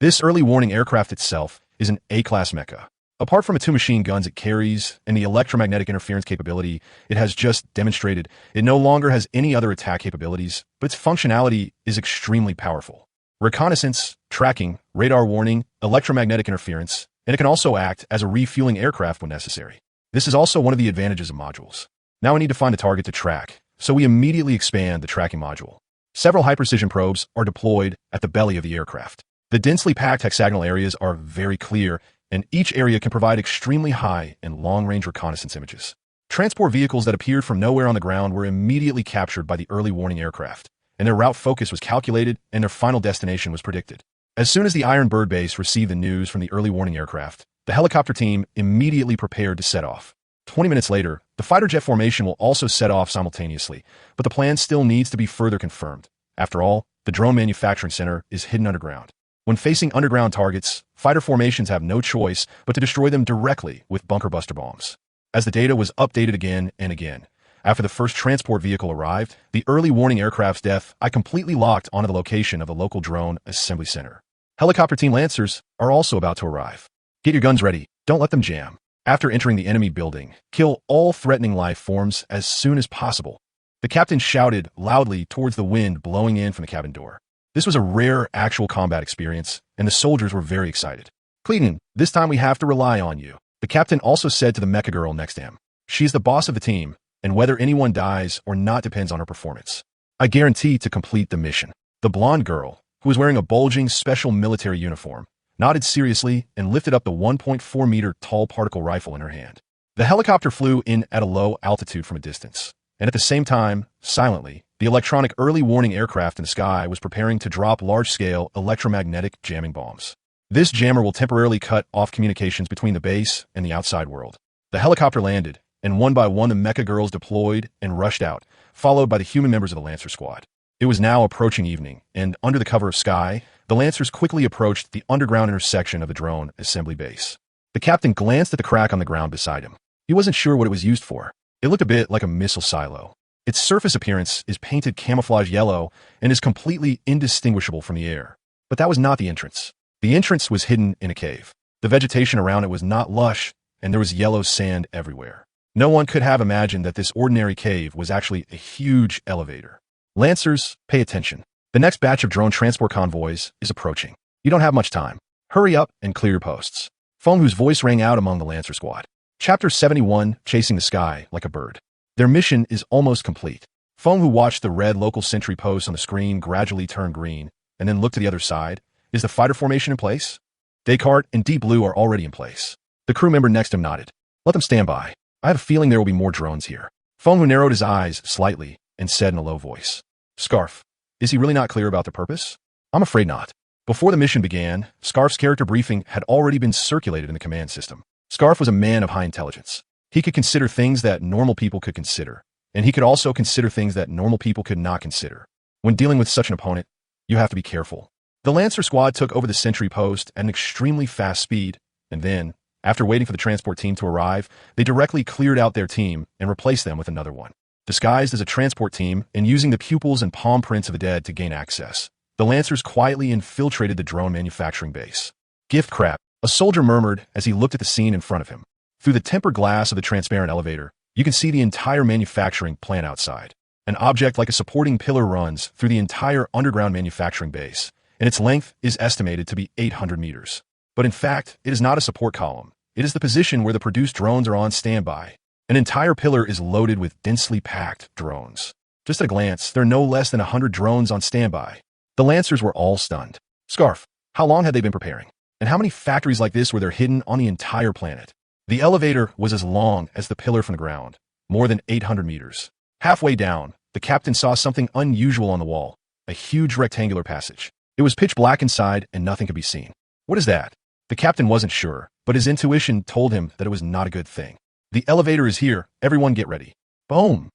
This early warning aircraft itself is an A-class mecha. Apart from the 2 machine guns it carries and the electromagnetic interference capability it has just demonstrated, it no longer has any other attack capabilities, but its functionality is extremely powerful. Reconnaissance, tracking, radar warning, electromagnetic interference, and it can also act as a refueling aircraft when necessary. This is also one of the advantages of modules. Now we need to find a target to track, so we immediately expand the tracking module. Several high-precision probes are deployed at the belly of the aircraft. The densely packed hexagonal areas are very clear, and each area can provide extremely high and long-range reconnaissance images. Transport vehicles that appeared from nowhere on the ground were immediately captured by the early warning aircraft, and their route focus was calculated and their final destination was predicted. As soon as the Iron Bird base received the news from the early warning aircraft, the helicopter team immediately prepared to set off. 20 minutes later, the fighter jet formation will also set off simultaneously, but the plan still needs to be further confirmed. After all, the drone manufacturing center is hidden underground. When facing underground targets, fighter formations have no choice but to destroy them directly with bunker buster bombs. As the data was updated again and again, after the first transport vehicle arrived, the early warning aircraft's death, I completely locked onto the location of the local drone assembly center. Helicopter Team Lancers are also about to arrive. Get your guns ready. Don't let them jam. After entering the enemy building, kill all threatening life forms as soon as possible. The captain shouted loudly towards the wind blowing in from the cabin door. This was a rare actual combat experience, and the soldiers were very excited. Cleaning, this time we have to rely on you. The captain also said to the mecha girl next to him. She's the boss of the team, and whether anyone dies or not depends on her performance. I guarantee to complete the mission. The blonde girl, who was wearing a bulging special military uniform, nodded seriously and lifted up the 1.4-meter tall particle rifle in her hand. The helicopter flew in at a low altitude from a distance, and at the same time, silently, the electronic early warning aircraft in the sky was preparing to drop large-scale electromagnetic jamming bombs. This jammer will temporarily cut off communications between the base and the outside world. The helicopter landed, and one by one the mecha girls deployed and rushed out, followed by the human members of the Lancer squad. It was now approaching evening, and under the cover of sky, the Lancers quickly approached the underground intersection of the drone assembly base. The captain glanced at the crack on the ground beside him. He wasn't sure what it was used for. It looked a bit like a missile silo. Its surface appearance is painted camouflage yellow and is completely indistinguishable from the air. But that was not the entrance. The entrance was hidden in a cave. The vegetation around it was not lush, and there was yellow sand everywhere. No one could have imagined that this ordinary cave was actually a huge elevator. Lancers, pay attention. The next batch of drone transport convoys is approaching. You don't have much time. Hurry up and clear your posts. Feng, whose voice rang out among the Lancer squad. Chapter 71, Chasing the Sky Like a Bird. Their mission is almost complete. Feng, who watched the red local sentry post on the screen gradually turn green, and then looked to the other side. Is the fighter formation in place? Descartes and Deep Blue are already in place. The crew member next to him nodded. Let them stand by. I have a feeling there will be more drones here. Feng, who narrowed his eyes slightly and said in a low voice. Scarf, is he really not clear about their purpose? I'm afraid not. Before the mission began, Scarf's character briefing had already been circulated in the command system. Scarf was a man of high intelligence. He could consider things that normal people could consider, and he could also consider things that normal people could not consider. When dealing with such an opponent, you have to be careful. The Lancer squad took over the sentry post at an extremely fast speed, and then, after waiting for the transport team to arrive, they directly cleared out their team and replaced them with another one. Disguised as a transport team and using the pupils and palm prints of the dead to gain access, the Lancers quietly infiltrated the drone manufacturing base. Gift crap, a soldier murmured as he looked at the scene in front of him. Through the tempered glass of the transparent elevator, you can see the entire manufacturing plant outside. An object like a supporting pillar runs through the entire underground manufacturing base, and its length is estimated to be 800 meters. But in fact, it is not a support column. It is the position where the produced drones are on standby. An entire pillar is loaded with densely packed drones. Just at a glance, there are no less than 100 drones on standby. The Lancers were all stunned. Scarf, how long had they been preparing? And how many factories like this were there hidden on the entire planet? The elevator was as long as the pillar from the ground, more than 800 meters. Halfway down, the captain saw something unusual on the wall, a huge rectangular passage. It was pitch black inside and nothing could be seen. What is that? The captain wasn't sure, but his intuition told him that it was not a good thing. The elevator is here. Everyone get ready. Boom!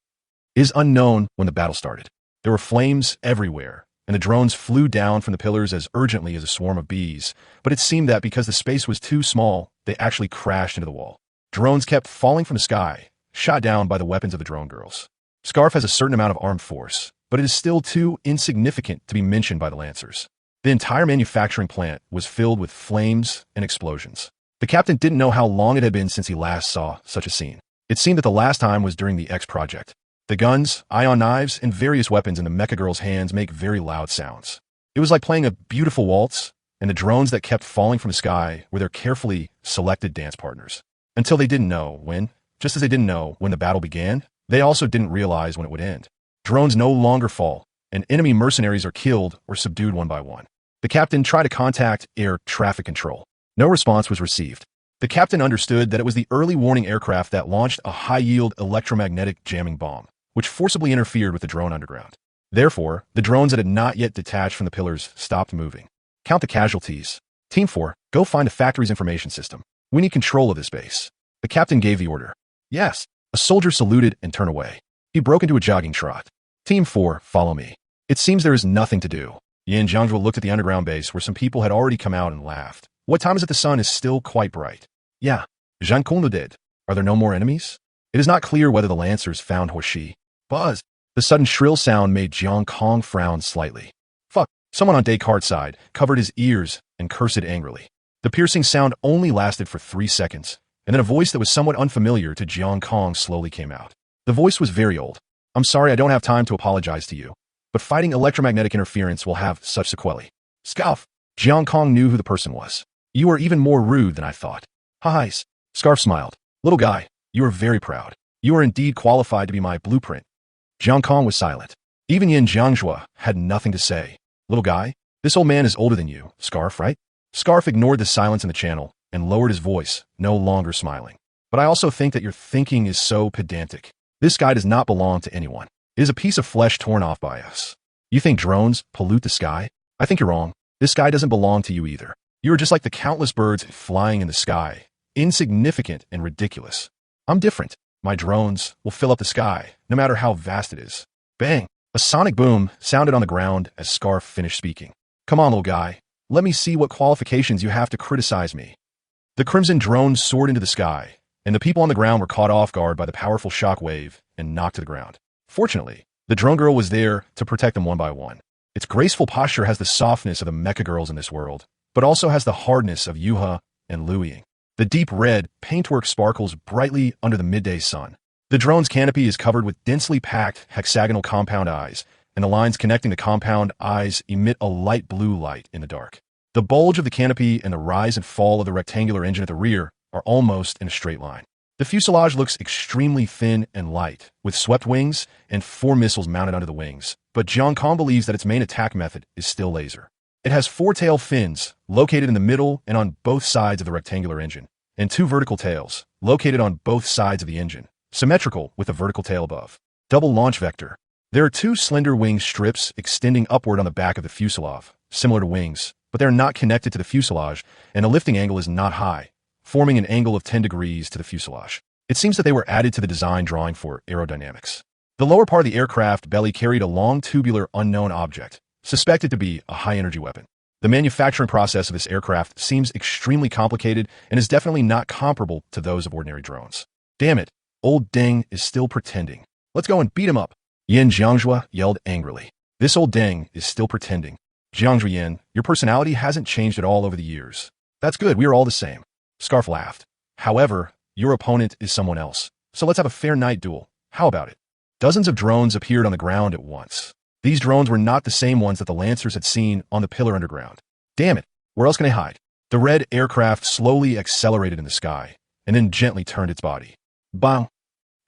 It is unknown when the battle started. There were flames everywhere, and the drones flew down from the pillars as urgently as a swarm of bees, but it seemed that because the space was too small, they actually crashed into the wall. Drones kept falling from the sky, shot down by the weapons of the drone girls. Scarf has a certain amount of armed force, but it is still too insignificant to be mentioned by the Lancers. The entire manufacturing plant was filled with flames and explosions. The captain didn't know how long it had been since he last saw such a scene. It seemed that the last time was during the X project. The guns, ion knives, and various weapons in the mecha girl's hands make very loud sounds. It was like playing a beautiful waltz, and the drones that kept falling from the sky were their carefully selected dance partners. Until they didn't know when, just as they didn't know when the battle began, they also didn't realize when it would end. Drones no longer fall, and enemy mercenaries are killed or subdued one by one. The captain tried to contact air traffic control. No response was received. The captain understood that it was the early warning aircraft that launched a high-yield electromagnetic jamming bomb, which forcibly interfered with the drone underground. Therefore, the drones that had not yet detached from the pillars stopped moving. Count the casualties. Team 4, go find the factory's information system. We need control of this base. The captain gave the order. Yes. A soldier saluted and turned away. He broke into a jogging trot. Team 4, follow me. It seems there is nothing to do. Yin Jiangjue looked at the underground base where some people had already come out and laughed. What time is it? The sun is still quite bright. Yeah. Zhang Konglu did. Are there no more enemies? It is not clear whether the Lancers found Huoshi. Buzz. The sudden shrill sound made Jiang Kong frown slightly. Fuck. Someone on Descartes' side covered his ears and cursed angrily. The piercing sound only lasted for 3 seconds, and then a voice that was somewhat unfamiliar to Jiang Kong slowly came out. The voice was very old. I'm sorry, I don't have time to apologize to you, but fighting electromagnetic interference will have such sequelae. Scarf. Jiang Kong knew who the person was. You are even more rude than I thought. Hi. Scarf smiled. Little guy, you are very proud. You are indeed qualified to be my blueprint. Jiang Kong was silent. Even Yin Jiangjue had nothing to say. Little guy, this old man is older than you, Scarf, right? Scarf ignored the silence in the channel and lowered his voice, no longer smiling. But I also think that your thinking is so pedantic. This sky does not belong to anyone. It is a piece of flesh torn off by us. You think drones pollute the sky? I think you're wrong. This sky doesn't belong to you either. You are just like the countless birds flying in the sky, insignificant and ridiculous. I'm different. My drones will fill up the sky, no matter how vast it is. Bang! A sonic boom sounded on the ground as Scarf finished speaking. Come on, little guy. Let me see what qualifications you have to criticize me. The crimson drone soared into the sky, and the people on the ground were caught off guard by the powerful shock wave and knocked to the ground. Fortunately, the drone girl was there to protect them one by one. Its graceful posture has the softness of the mecha girls in this world, but also has the hardness of Yuha and Luiying. The deep red paintwork sparkles brightly under the midday sun. The drone's canopy is covered with densely packed hexagonal compound eyes, and the lines connecting the compound eyes emit a light blue light in the dark. The bulge of the canopy and the rise and fall of the rectangular engine at the rear are almost in a straight line. The fuselage looks extremely thin and light, with swept wings and 4 missiles mounted under the wings, but Jiang Kong believes that its main attack method is still laser. It has 4 tail fins, located in the middle and on both sides of the rectangular engine, and 2 vertical tails, located on both sides of the engine, symmetrical with a vertical tail above. Double launch vector. There are 2 slender wing strips extending upward on the back of the fuselage, similar to wings, but they are not connected to the fuselage, and the lifting angle is not high, forming an angle of 10 degrees to the fuselage. It seems that they were added to the design drawing for aerodynamics. The lower part of the aircraft belly carried a long tubular unknown object, suspected to be a high-energy weapon. The manufacturing process of this aircraft seems extremely complicated and is definitely not comparable to those of ordinary drones. Damn it, old Deng is still pretending. Let's go and beat him up. Yin Jiangjue yelled angrily. This old Deng is still pretending. Jiangjue Yin, your personality hasn't changed at all over the years. That's good, we are all the same. Scarf laughed. However, your opponent is someone else. So let's have a fair night duel. How about it? Dozens of drones appeared on the ground at once. These drones were not the same ones that the Lancers had seen on the pillar underground. Damn it, where else can I hide? The red aircraft slowly accelerated in the sky, and then gently turned its body. Bang!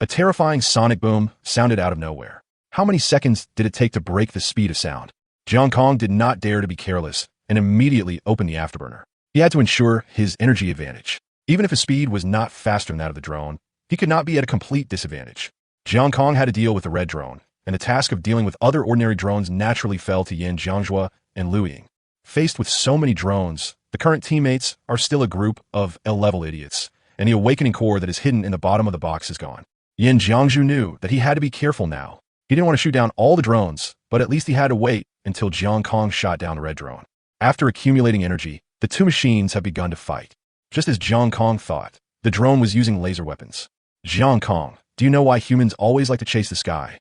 A terrifying sonic boom sounded out of nowhere. How many seconds did it take to break the speed of sound? Jiang Kong did not dare to be careless, and immediately opened the afterburner. He had to ensure his energy advantage. Even if his speed was not faster than that of the drone, he could not be at a complete disadvantage. Jiang Kong had to deal with the red drone, and the task of dealing with other ordinary drones naturally fell to Yin Jiangjue and Luiying. Faced with so many drones, the current teammates are still a group of L-level idiots, and the awakening core that is hidden in the bottom of the box is gone. Yin Jiangjue knew that he had to be careful now. He didn't want to shoot down all the drones, but at least he had to wait until Jiang Kong shot down the red drone. After accumulating energy, the 2 machines have begun to fight. Just as Jiang Kong thought, the drone was using laser weapons. Jiang Kong, do you know why humans always like to chase the sky?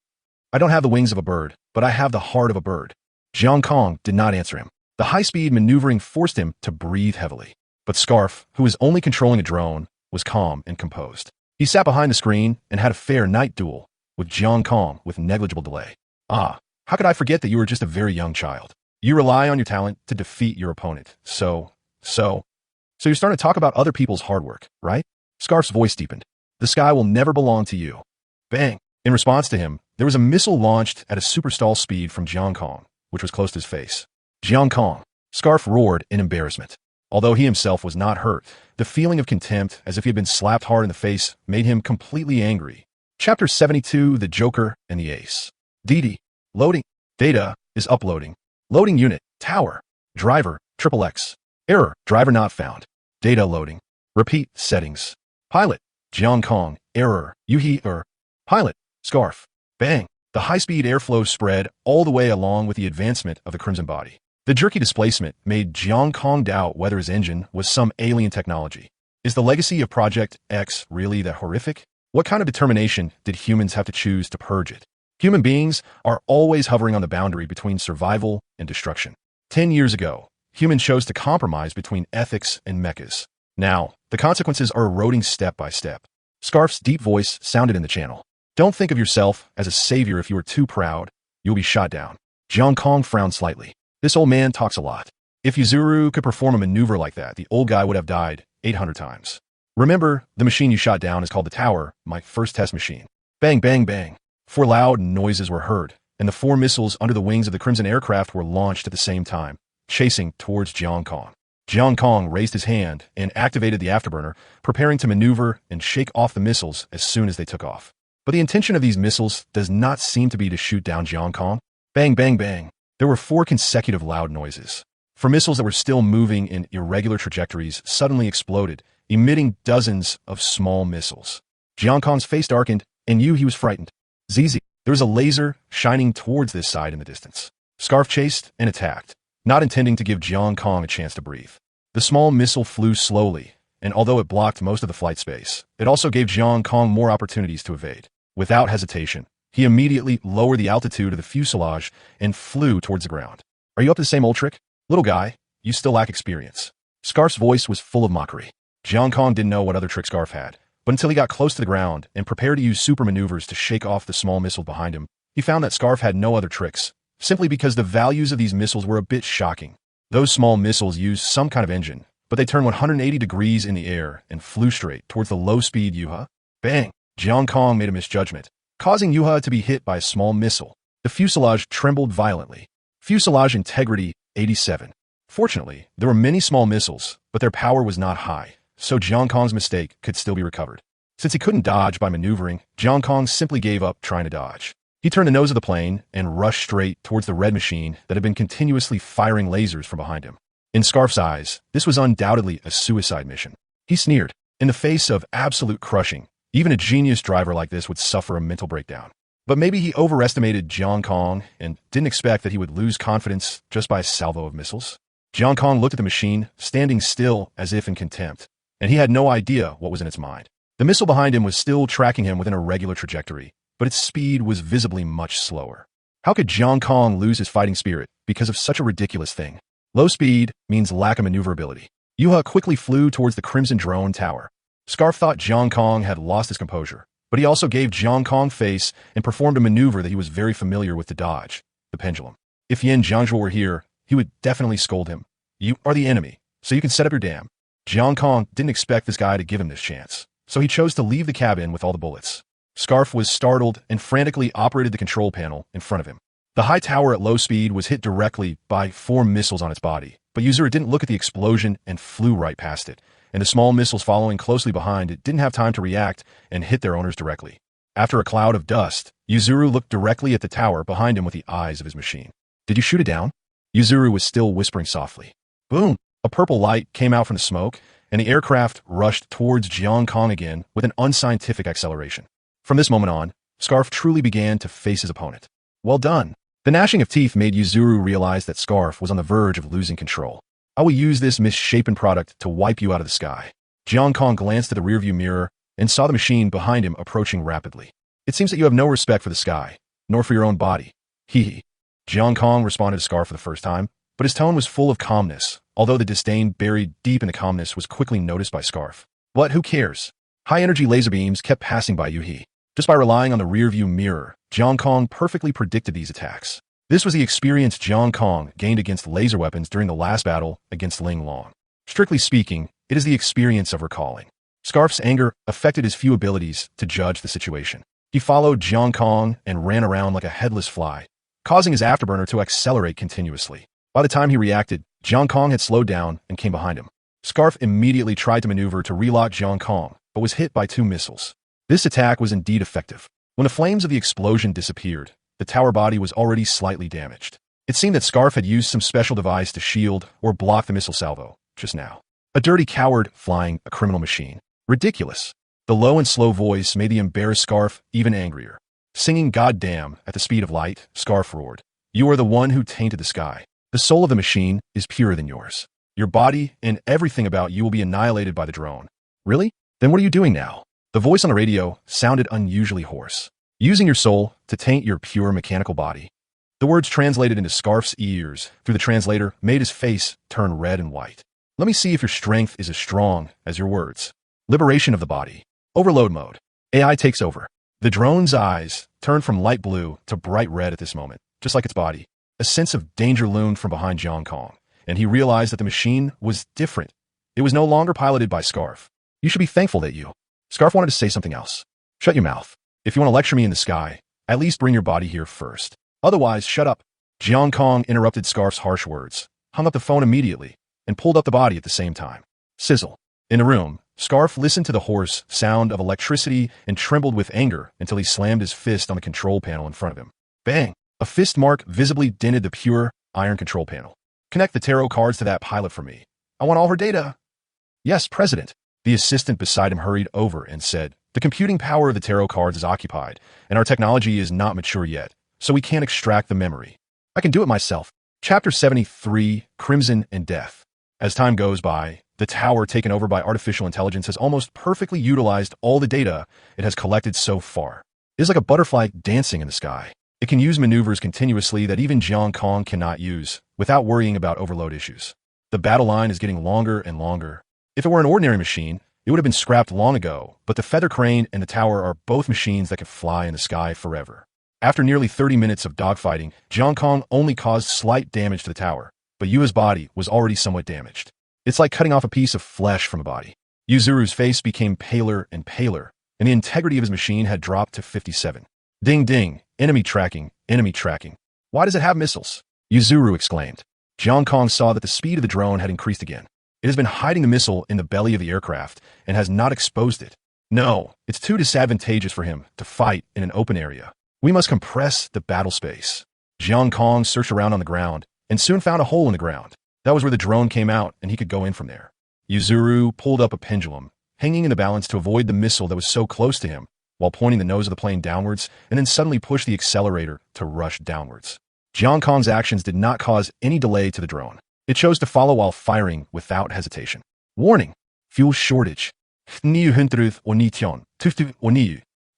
I don't have the wings of a bird, but I have the heart of a bird. Jiang Kong did not answer him. The high-speed maneuvering forced him to breathe heavily. But Scarf, who was only controlling the drone, was calm and composed. He sat behind the screen and had a fair night duel with Jiang Kong with negligible delay. Ah, how could I forget that you were just a very young child? You rely on your talent to defeat your opponent. So you're starting to talk about other people's hard work, right? Scarf's voice deepened. The sky will never belong to you. Bang! In response to him, there was a missile launched at a superstall speed from Jiang Kong, which was close to his face. Jiang Kong. Scarf roared in embarrassment. Although he himself was not hurt, the feeling of contempt, as if he had been slapped hard in the face, made him completely angry. Chapter 72, The Joker and the Ace. DD. Loading. Data is uploading. Loading unit. Tower. Driver. XXX. Error. Driver not found. Data loading. Repeat. Settings. Pilot. Jiang Kong. Error. Yuhi. Pilot. Scarf. Bang! The high-speed airflow spread all the way along with the advancement of the crimson body. The jerky displacement made Jiang Kong doubt whether his engine was some alien technology. Is the legacy of Project X really that horrific? What kind of determination did humans have to choose to purge it? Human beings are always hovering on the boundary between survival and destruction. 10 years ago, humans chose to compromise between ethics and mechas. Now, the consequences are eroding step by step. Scarf's deep voice sounded in the channel. Don't think of yourself as a savior. If you are too proud, you'll be shot down. Jiang Kong frowned slightly. This old man talks a lot. If Yuzuru could perform a maneuver like that, the old guy would have died 800 times. Remember, the machine you shot down is called the Tower, my first test machine. Bang, bang, bang. 4 loud noises were heard, and the 4 missiles under the wings of the Crimson aircraft were launched at the same time, chasing towards Jiang Kong. Jiang Kong raised his hand and activated the afterburner, preparing to maneuver and shake off the missiles as soon as they took off. But the intention of these missiles does not seem to be to shoot down Jiang Kong. Bang, bang, bang. There were 4 consecutive loud noises. 4 missiles that were still moving in irregular trajectories suddenly exploded, emitting dozens of small missiles. Jiang Kong's face darkened, and he was frightened. ZZ, there was a laser shining towards this side in the distance. Scarf chased and attacked, not intending to give Jiang Kong a chance to breathe. The small missile flew slowly, and although it blocked most of the flight space, it also gave Jiang Kong more opportunities to evade. Without hesitation, he immediately lowered the altitude of the fuselage and flew towards the ground. Are you up to the same old trick? Little guy, you still lack experience. Scarf's voice was full of mockery. Jiang Kong didn't know what other trick Scarf had, but until he got close to the ground and prepared to use super maneuvers to shake off the small missile behind him, he found that Scarf had no other tricks, simply because the values of these missiles were a bit shocking. Those small missiles used some kind of engine, but they turned 180 degrees in the air and flew straight towards the low-speed Yuha. Bang! Jiang Kong made a misjudgment, causing Yuha to be hit by a small missile. The fuselage trembled violently. Fuselage integrity 87. Fortunately, there were many small missiles, but their power was not high, so Jiang Kong's mistake could still be recovered. Since he couldn't dodge by maneuvering, Jiang Kong simply gave up trying to dodge. He turned the nose of the plane and rushed straight towards the red machine that had been continuously firing lasers from behind him. In Scarf's eyes, this was undoubtedly a suicide mission. He sneered. In the face of absolute crushing, even a genius driver like this would suffer a mental breakdown. But maybe he overestimated Jiang Kong and didn't expect that he would lose confidence just by a salvo of missiles. Jiang Kong looked at the machine, standing still as if in contempt, and he had no idea what was in its mind. The missile behind him was still tracking him within a regular trajectory, but its speed was visibly much slower. How could Jiang Kong lose his fighting spirit because of such a ridiculous thing? Low speed means lack of maneuverability. Yuha quickly flew towards the Crimson Drone Tower. Scarf thought Jiang Kong had lost his composure, but he also gave Jiang Kong face and performed a maneuver that he was very familiar with to dodge, the pendulum. If Yin Jiangzhuo were here, he would definitely scold him. You are the enemy, so you can set up your dam. Jiang Kong didn't expect this guy to give him this chance, so he chose to leave the cabin with all the bullets. Scarf was startled and frantically operated the control panel in front of him. The high tower at low speed was hit directly by 4 missiles on its body, but Yuzuru didn't look at the explosion and flew right past it, and the small missiles following closely behind it didn't have time to react and hit their owners directly. After a cloud of dust, Yuzuru looked directly at the tower behind him with the eyes of his machine. Did you shoot it down? Yuzuru was still whispering softly. Boom! A purple light came out from the smoke, and the aircraft rushed towards Jiang Kong again with an unscientific acceleration. From this moment on, Scarf truly began to face his opponent. Well done. The gnashing of teeth made Yuzuru realize that Scarf was on the verge of losing control. I will use this misshapen product to wipe you out of the sky. Jiang Kong glanced at the rearview mirror and saw the machine behind him approaching rapidly. It seems that you have no respect for the sky, nor for your own body. Hee hee. Jiang Kong responded to Scarf for the first time, but his tone was full of calmness, although the disdain buried deep in the calmness was quickly noticed by Scarf. But who cares? High-energy laser beams kept passing by Yuhi. Just by relying on the rearview mirror, Jiang Kong perfectly predicted these attacks. This was the experience Jiang Kong gained against laser weapons during the last battle against Ling Long. Strictly speaking, it is the experience of recalling. Scarf's anger affected his few abilities to judge the situation. He followed Jiang Kong and ran around like a headless fly, causing his afterburner to accelerate continuously. By the time he reacted, Jiang Kong had slowed down and came behind him. Scarf immediately tried to maneuver to relock Jiang Kong, but was hit by 2 missiles. This attack was indeed effective. When the flames of the explosion disappeared, the tower body was already slightly damaged. It seemed that Scarf had used some special device to shield or block the missile salvo, just now. A dirty coward flying a criminal machine. Ridiculous. The low and slow voice made the embarrassed Scarf even angrier. Singing goddamn at the speed of light, Scarf roared. You are the one who tainted the sky. The The soul of the machine is purer than yours. Your body and everything about you will be annihilated by the drone. Really? Then what are you doing now? The voice on the radio sounded unusually hoarse. Using your soul to taint your pure mechanical body. The words translated into Scarf's ears through the translator made his face turn red and white. Let me see if your strength is as strong as your words. Liberation of the body. Overload mode. AI takes over. The drone's eyes turned from light blue to bright red at this moment, just like its body. A sense of danger loomed from behind Jiang Kong, and he realized that the machine was different. It was no longer piloted by Scarf. You should be thankful that you... Scarf wanted to say something else. Shut your mouth. If you want to lecture me in the sky, at least bring your body here first. Otherwise, shut up. Jiang Kong interrupted Scarf's harsh words, hung up the phone immediately, and pulled up the body at the same time. Sizzle. In the room, Scarf listened to the hoarse sound of electricity and trembled with anger until he slammed his fist on the control panel in front of him. Bang! A fist mark visibly dented the pure iron control panel. Connect the tarot cards to that pilot for me. I want all her data. Yes, President. The assistant beside him hurried over and said, the computing power of the tarot cards is occupied, and our technology is not mature yet, so we can't extract the memory. I can do it myself. Chapter 73, Crimson and Death. As time goes by, the tower taken over by artificial intelligence has almost perfectly utilized all the data it has collected so far. It is like a butterfly dancing in the sky. It can use maneuvers continuously that even Jiang Kong cannot use, without worrying about overload issues. The battle line is getting longer and longer. If it were an ordinary machine, it would have been scrapped long ago, but the feather crane and the tower are both machines that can fly in the sky forever. After nearly 30 minutes of dogfighting, Jiang Kong only caused slight damage to the tower, but Yua's body was already somewhat damaged. It's like cutting off a piece of flesh from a body. Yuzuru's face became paler and paler, and the integrity of his machine had dropped to 57. Ding ding, enemy tracking, enemy tracking. Why does it have missiles? Yuzuru exclaimed. Jiang Kong saw that the speed of the drone had increased again. It has been hiding the missile in the belly of the aircraft and has not exposed it. No, it's too disadvantageous for him to fight in an open area. We must compress the battle space. Jiang Kong searched around on the ground and soon found a hole in the ground. That was where the drone came out, and he could go in from there. Yuzuru pulled up a pendulum, hanging in the balance to avoid the missile that was so close to him, while pointing the nose of the plane downwards, and then suddenly pushed the accelerator to rush downwards. Jiang Kong's actions did not cause any delay to the drone. It chose to follow while firing without hesitation. Warning! Fuel shortage. The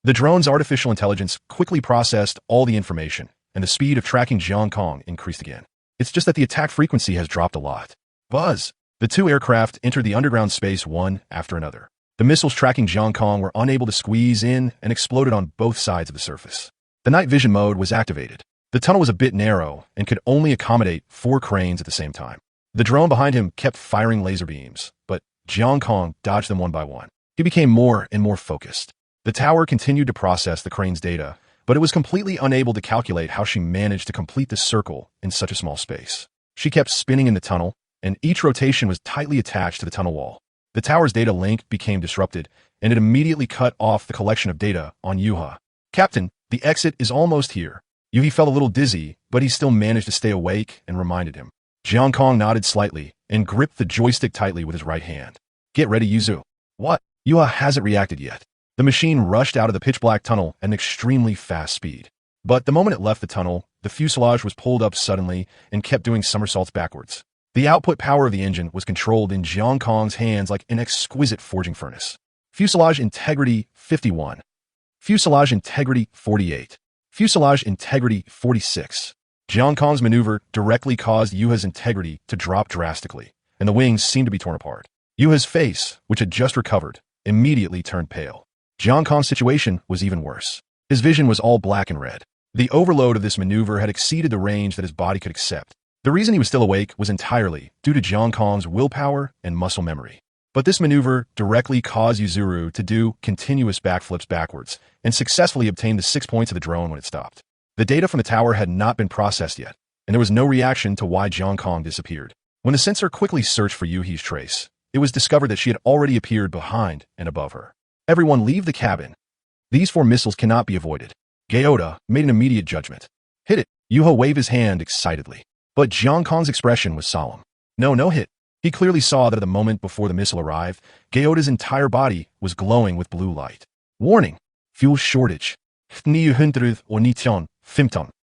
drone's artificial intelligence quickly processed all the information, and the speed of tracking Jiang Kong increased again. It's just that the attack frequency has dropped a lot. Buzz! The two aircraft entered the underground space one after another. The missiles tracking Jiang Kong were unable to squeeze in and exploded on both sides of the surface. The night vision mode was activated. The tunnel was a bit narrow and could only accommodate 4 cranes at the same time. The drone behind him kept firing laser beams, but Jiang Kong dodged them one by one. He became more and more focused. The tower continued to process the crane's data, but it was completely unable to calculate how she managed to complete the circle in such a small space. She kept spinning in the tunnel, and each rotation was tightly attached to the tunnel wall. The tower's data link became disrupted, and it immediately cut off the collection of data on Yuha. Captain, the exit is almost here. Yuhi felt a little dizzy, but he still managed to stay awake and reminded him. Jiang Kong nodded slightly and gripped the joystick tightly with his right hand. Get ready, Yuzu. What? Yuha hasn't reacted yet. The machine rushed out of the pitch-black tunnel at an extremely fast speed. But the moment it left the tunnel, the fuselage was pulled up suddenly and kept doing somersaults backwards. The output power of the engine was controlled in Jiang Kong's hands like an exquisite forging furnace. Fuselage integrity 51. Fuselage integrity 48. Fuselage integrity 46. Jiang Kong's maneuver directly caused Yuha's integrity to drop drastically, and the wings seemed to be torn apart. Yuha's face, which had just recovered, immediately turned pale. Jiang Kong's situation was even worse. His vision was all black and red. The overload of this maneuver had exceeded the range that his body could accept. The reason he was still awake was entirely due to Jiang Kong's willpower and muscle memory. But this maneuver directly caused Yuzuru to do continuous backflips backwards and successfully obtain the 6 points of the drone when it stopped. The data from the tower had not been processed yet, and there was no reaction to why Jiang Kong disappeared. When the sensor quickly searched for Yuhi's trace, it was discovered that she had already appeared behind and above her. Everyone leave the cabin. These 4 missiles cannot be avoided. Gyoda made an immediate judgment. Hit it. Yuha waved his hand excitedly. But Jiang Kong's expression was solemn. No hit. He clearly saw that at the moment before the missile arrived, Gyoda's entire body was glowing with blue light. Warning! Fuel shortage.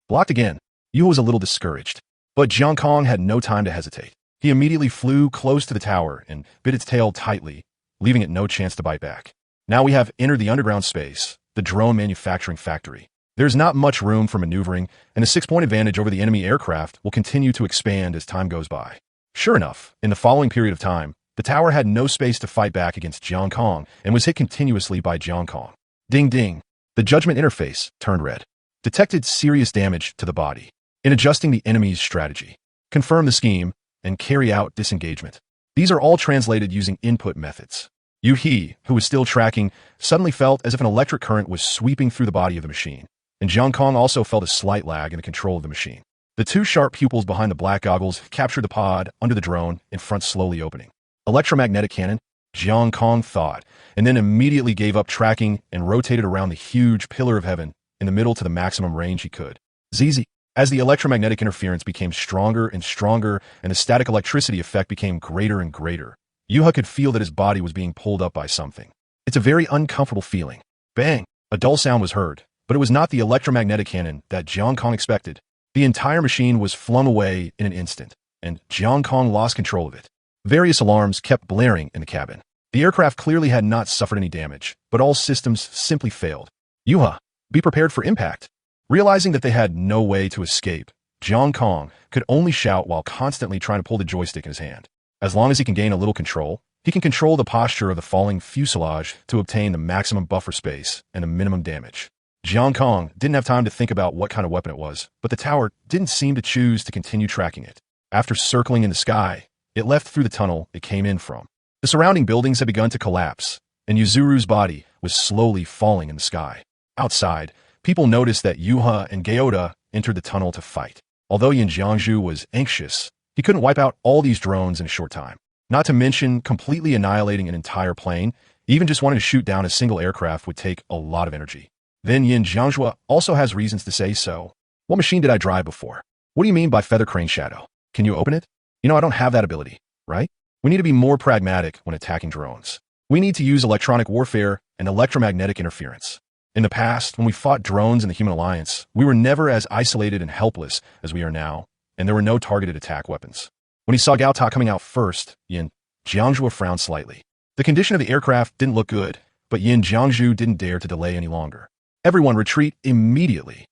Blocked again. Yuha was a little discouraged. But Jiang Kong had no time to hesitate. He immediately flew close to the tower and bit its tail tightly, leaving it no chance to bite back. Now we have entered the underground space, the drone manufacturing factory. There's not much room for maneuvering, and the 6-point advantage over the enemy aircraft will continue to expand as time goes by. Sure enough, in the following period of time, the tower had no space to fight back against Jiang Kong and was hit continuously by Jiang Kong. Ding ding. The judgment interface turned red. Detected serious damage to the body. In adjusting the enemy's strategy, confirm the scheme, and carry out disengagement. These are all translated using input methods. Yu He, who was still tracking, suddenly felt as if an electric current was sweeping through the body of the machine, and Jiang Kong also felt a slight lag in the control of the machine. The two sharp pupils behind the black goggles captured the pod under the drone in front slowly opening. Electromagnetic cannon, Jiang Kong thought, and then immediately gave up tracking and rotated around the huge pillar of heaven in the middle to the maximum range he could. ZZ. As the electromagnetic interference became stronger and stronger and the static electricity effect became greater and greater, Yuha could feel that his body was being pulled up by something. It's a very uncomfortable feeling. Bang! A dull sound was heard, but it was not the electromagnetic cannon that Jiang Kong expected. The entire machine was flung away in an instant, and Jiang Kong lost control of it. Various alarms kept blaring in the cabin. The aircraft clearly had not suffered any damage, but all systems simply failed. Yuha, be prepared for impact. Realizing that they had no way to escape, Jiang Kong could only shout while constantly trying to pull the joystick in his hand. As long as he can gain a little control, he can control the posture of the falling fuselage to obtain the maximum buffer space and the minimum damage. Jiang Kong didn't have time to think about what kind of weapon it was, but the tower didn't seem to choose to continue tracking it. After circling in the sky, it left through the tunnel it came in from. The surrounding buildings had begun to collapse, and Yuzuru's body was slowly falling in the sky. Outside, people noticed that Yuha and Gyoda entered the tunnel to fight. Although Yin Jiangzhu was anxious, he couldn't wipe out all these drones in a short time. Not to mention completely annihilating an entire plane. Even just wanting to shoot down a single aircraft would take a lot of energy. Then Yin Jiangzhu also has reasons to say so. What machine did I drive before? What do you mean by feather crane shadow? Can you open it? You know, I don't have that ability, right? We need to be more pragmatic when attacking drones. We need to use electronic warfare and electromagnetic interference. In the past, when we fought drones in the Human Alliance, we were never as isolated and helpless as we are now, and there were no targeted attack weapons. When he saw Gao Ta coming out first, Yin Jiangzhu frowned slightly. The condition of the aircraft didn't look good, but Yin Jiangzhu didn't dare to delay any longer. Everyone retreat immediately.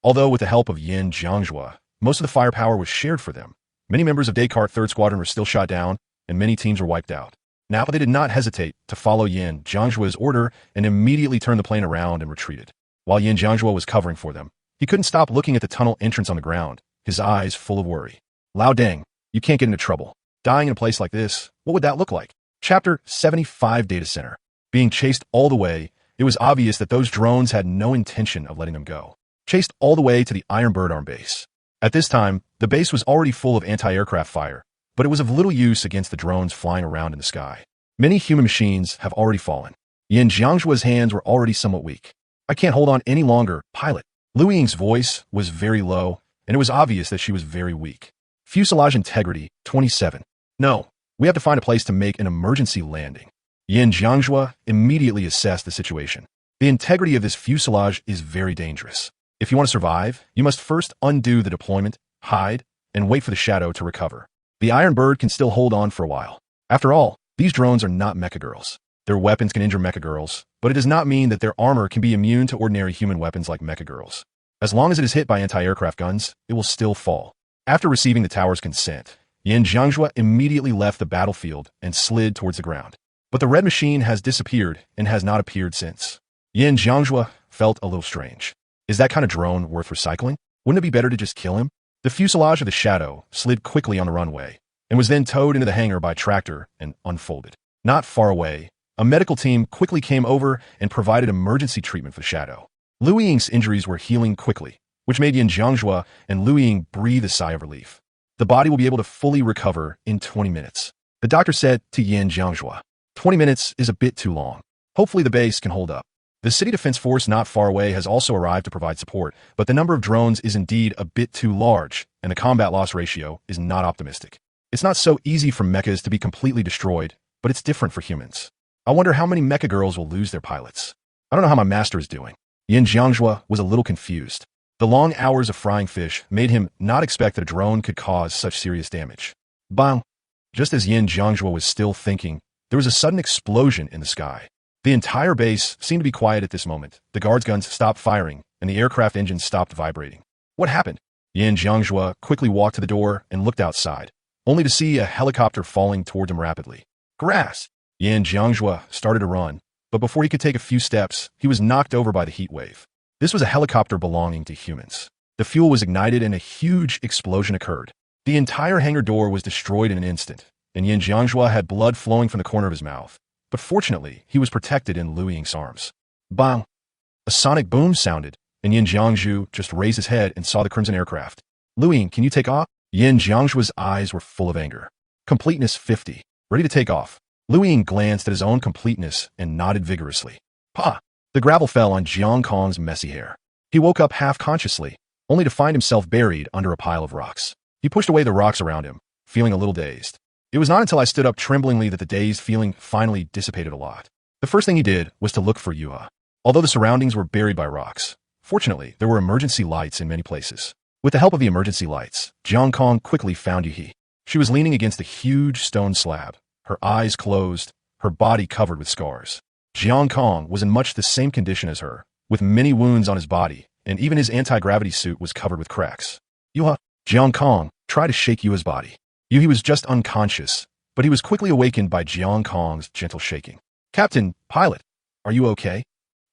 Although with the help of Yin Jiangzhu, most of the firepower was shared for them. Many members of Descartes' 3rd Squadron were still shot down, and many teams were wiped out. Now they did not hesitate to follow Yin Jiangzhu's order and immediately turned the plane around and retreated. While Yin Jiangzhu was covering for them, he couldn't stop looking at the tunnel entrance on the ground, his eyes full of worry. Lao Deng, you can't get into trouble. Dying in a place like this, what would that look like? Chapter 75 Data Center. Being chased all the way, it was obvious that those drones had no intention of letting them go. Chased all the way to the Iron Bird Arm base. At this time, the base was already full of anti-aircraft fire, but it was of little use against the drones flying around in the sky. Many human machines have already fallen. Yin Jiangzhu's hands were already somewhat weak. I can't hold on any longer, pilot. Lu Ying's voice was very low, and it was obvious that she was very weak. Fuselage integrity, 27. No, we have to find a place to make an emergency landing. Yin Jiangzhu immediately assessed the situation. The integrity of this fuselage is very dangerous. If you want to survive, you must first undo the deployment, hide, and wait for the shadow to recover. The Iron Bird can still hold on for a while. After all, these drones are not mecha girls. Their weapons can injure mecha girls, but it does not mean that their armor can be immune to ordinary human weapons like mecha girls. As long as it is hit by anti-aircraft guns, it will still fall. After receiving the tower's consent, Yin Jiangzhu immediately left the battlefield and slid towards the ground. But the red machine has disappeared and has not appeared since. Yin Jiangzhu felt a little strange. Is that kind of drone worth recycling? Wouldn't it be better to just kill him? The fuselage of the Shadow slid quickly on the runway and was then towed into the hangar by tractor and unfolded. Not far away, a medical team quickly came over and provided emergency treatment for the Shadow. Lu Ying's injuries were healing quickly, which made Yin Jiangzhu and Lu Ying breathe a sigh of relief. The body will be able to fully recover in 20 minutes. The doctor said to Yin Jiangzhu, 20 minutes is a bit too long. Hopefully the base can hold up. The city defense force not far away has also arrived to provide support, but the number of drones is indeed a bit too large, and the combat loss ratio is not optimistic. It's not so easy for mechas to be completely destroyed, but it's different for humans. I wonder how many mecha girls will lose their pilots. I don't know how my master is doing. Yin Jiangzhu was a little confused. The long hours of frying fish made him not expect that a drone could cause such serious damage. Bang! Just as Yin Jiangjua was still thinking, there was a sudden explosion in the sky. The entire base seemed to be quiet at this moment. The guards' guns stopped firing, and the aircraft engines stopped vibrating. What happened? Yin Jiangjua quickly walked to the door and looked outside, only to see a helicopter falling toward him rapidly. Grass! Yin Jiangjua started to run, but before he could take a few steps, he was knocked over by the heat wave. This was a helicopter belonging to humans. The fuel was ignited and a huge explosion occurred. The entire hangar door was destroyed in an instant, and Yin Jiangjua had blood flowing from the corner of his mouth. But fortunately, he was protected in Liu Ying's arms. Bang! A sonic boom sounded, and Yin Jiangju just raised his head and saw the crimson aircraft. Liu Ying, can you take off? Yin Jiangjua's eyes were full of anger. Completeness 50. Ready to take off. Liu Ying glanced at his own completeness and nodded vigorously. Pa! The gravel fell on Jiang Kong's messy hair. He woke up half-consciously, only to find himself buried under a pile of rocks. He pushed away the rocks around him, feeling a little dazed. It was not until I stood up tremblingly that the dazed feeling finally dissipated a lot. The first thing he did was to look for Yuha. Although the surroundings were buried by rocks, fortunately, there were emergency lights in many places. With the help of the emergency lights, Jiang Kong quickly found Yuhi. She was leaning against a huge stone slab, her eyes closed, her body covered with scars. Jiang Kong was in much the same condition as her, with many wounds on his body, and even his anti-gravity suit was covered with cracks. Yuha! Jiang Kong tried to shake Yuha's body. Yuhi was just unconscious, but he was quickly awakened by Jiang Kong's gentle shaking. Captain, pilot, are you okay?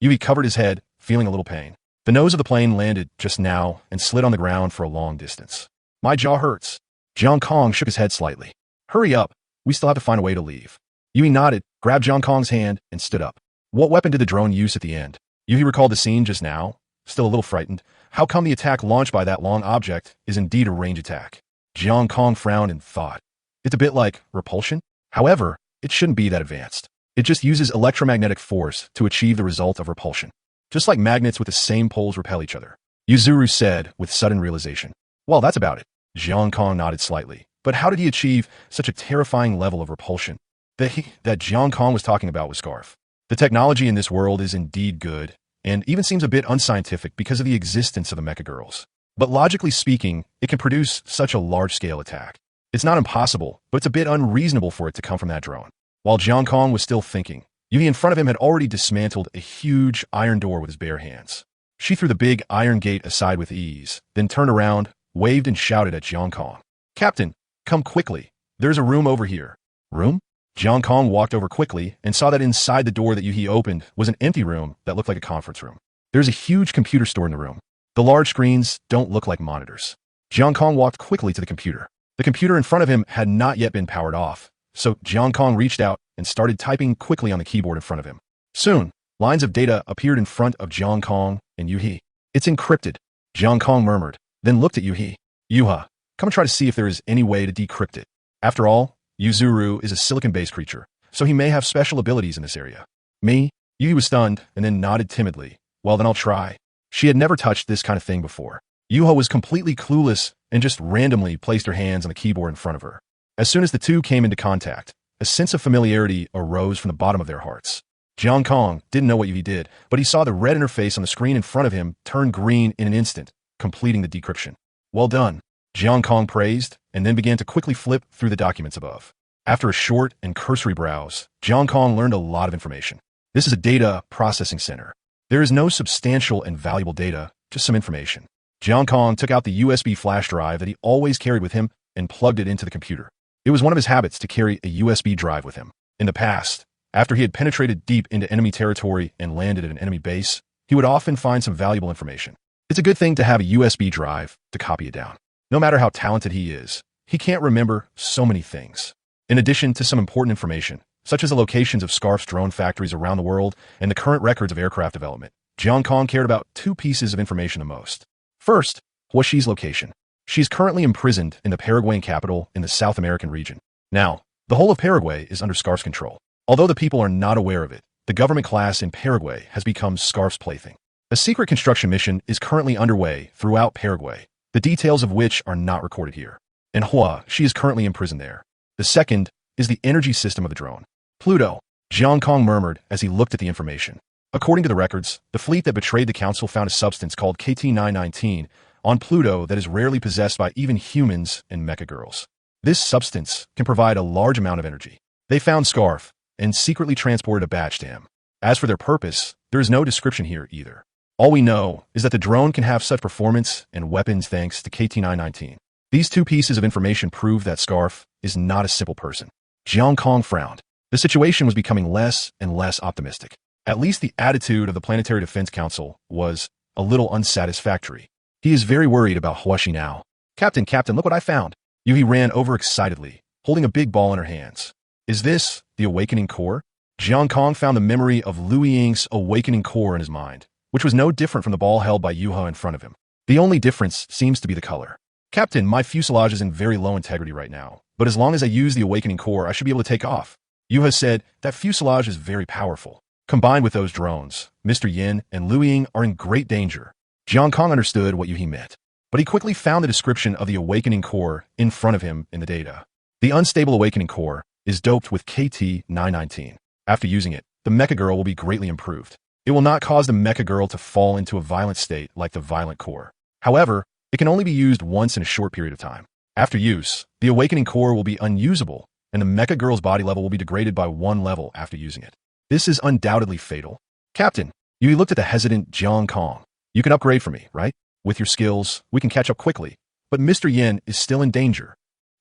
Yuhi covered his head, feeling a little pain. The nose of the plane landed just now and slid on the ground for a long distance. My jaw hurts. Jiang Kong shook his head slightly. Hurry up. We still have to find a way to leave. Yuhi nodded, grabbed Jiang Kong's hand, and stood up. What weapon did the drone use at the end? Yuhi recalled the scene just now, still a little frightened. How come the attack launched by that long object is indeed a range attack? Jiang Kong frowned and thought. It's a bit like repulsion. However, it shouldn't be that advanced. It just uses electromagnetic force to achieve the result of repulsion. Just like magnets with the same poles repel each other. Yuzuru said with sudden realization. Well, that's about it. Jiang Kong nodded slightly. But how did he achieve such a terrifying level of repulsion? That Jiang Kong was talking about was Scarf. The technology in this world is indeed good, and even seems a bit unscientific because of the existence of the mecha girls. But logically speaking, it can produce such a large-scale attack. It's not impossible, but it's a bit unreasonable for it to come from that drone. While Jiang Kong was still thinking, Yuhi in front of him had already dismantled a huge iron door with his bare hands. She threw the big iron gate aside with ease, then turned around, waved and shouted at Jiang Kong. Captain, come quickly. There's a room over here. Room? Jiang Kong walked over quickly and saw that inside the door that Yuhi opened was an empty room that looked like a conference room. There's a huge computer store in the room. The large screens don't look like monitors. Jiang Kong walked quickly to the computer. The computer in front of him had not yet been powered off, so Jiang Kong reached out and started typing quickly on the keyboard in front of him. Soon, lines of data appeared in front of Jiang Kong and Yuhi. It's encrypted, Jiang Kong murmured, then looked at Yuhi. Yuha, come and try to see if there is any way to decrypt it. After all, Yuzuru is a silicon-based creature, so he may have special abilities in this area. Me? Yuhi was stunned and then nodded timidly. Well, then I'll try. She had never touched this kind of thing before. Yuha was completely clueless and just randomly placed her hands on the keyboard in front of her. As soon as the two came into contact, a sense of familiarity arose from the bottom of their hearts. Jiang Kong didn't know what Yuhi did, but he saw the red in her face on the screen in front of him turn green in an instant, completing the decryption. Well done, Jiang Kong praised, and then began to quickly flip through the documents above. After a short and cursory browse, Jiang Kong learned a lot of information. This is a data processing center. There is no substantial and valuable data, just some information. Jiang Kong took out the USB flash drive that he always carried with him and plugged it into the computer. It was one of his habits to carry a USB drive with him. In the past, after he had penetrated deep into enemy territory and landed at an enemy base, he would often find some valuable information. It's a good thing to have a USB drive to copy it down. No matter how talented he is, he can't remember so many things. In addition to some important information, such as the locations of Scarf's drone factories around the world and the current records of aircraft development, Jiang Kong cared about two pieces of information the most. First, Huaxi's location. She's currently imprisoned in the Paraguayan capital in the South American region. Now, the whole of Paraguay is under Scarf's control. Although the people are not aware of it, the government class in Paraguay has become Scarf's plaything. A secret construction mission is currently underway throughout Paraguay, the details of which are not recorded here. In Hua, she is currently imprisoned there. The second is the energy system of the drone. Pluto, Jiang Kong murmured as he looked at the information. According to the records, the fleet that betrayed the Council found a substance called KT-919 on Pluto that is rarely possessed by even humans and mecha girls. This substance can provide a large amount of energy. They found Scarf and secretly transported a batch to him. As for their purpose, there is no description here either. All we know is that the drone can have such performance and weapons thanks to KT-919. These two pieces of information prove that Scarf is not a simple person. Jiang Kong frowned. The situation was becoming less and less optimistic. At least the attitude of the Planetary Defense Council was a little unsatisfactory. He is very worried about Huashi now. Captain, look what I found. Yuhi ran over excitedly, holding a big ball in her hands. Is this the awakening core? Jiang Kong found the memory of Lu Ying's awakening core in his mind, which was no different from the ball held by Yuha in front of him. The only difference seems to be the color. Captain, my fuselage is in very low integrity right now, but as long as I use the awakening core, I should be able to take off. Yuha said that fuselage is very powerful. Combined with those drones, Mr. Yin and Lu Ying are in great danger. Jiang Kong understood what Yuhi meant, but he quickly found the description of the awakening core in front of him in the data. The unstable awakening core is doped with KT-919. After using it, the mecha girl will be greatly improved. It will not cause the mecha girl to fall into a violent state like the violent core. However, it can only be used once in a short period of time. After use, the awakening core will be unusable, and the mecha girl's body level will be degraded by 1 level after using it. This is undoubtedly fatal. Captain, Yui looked at the hesitant Jiang Kong. You can upgrade for me, right? With your skills, we can catch up quickly. But Mr. Yin is still in danger.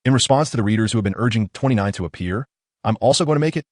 In response to the readers who have been urging 29 to appear, I'm also going to make it.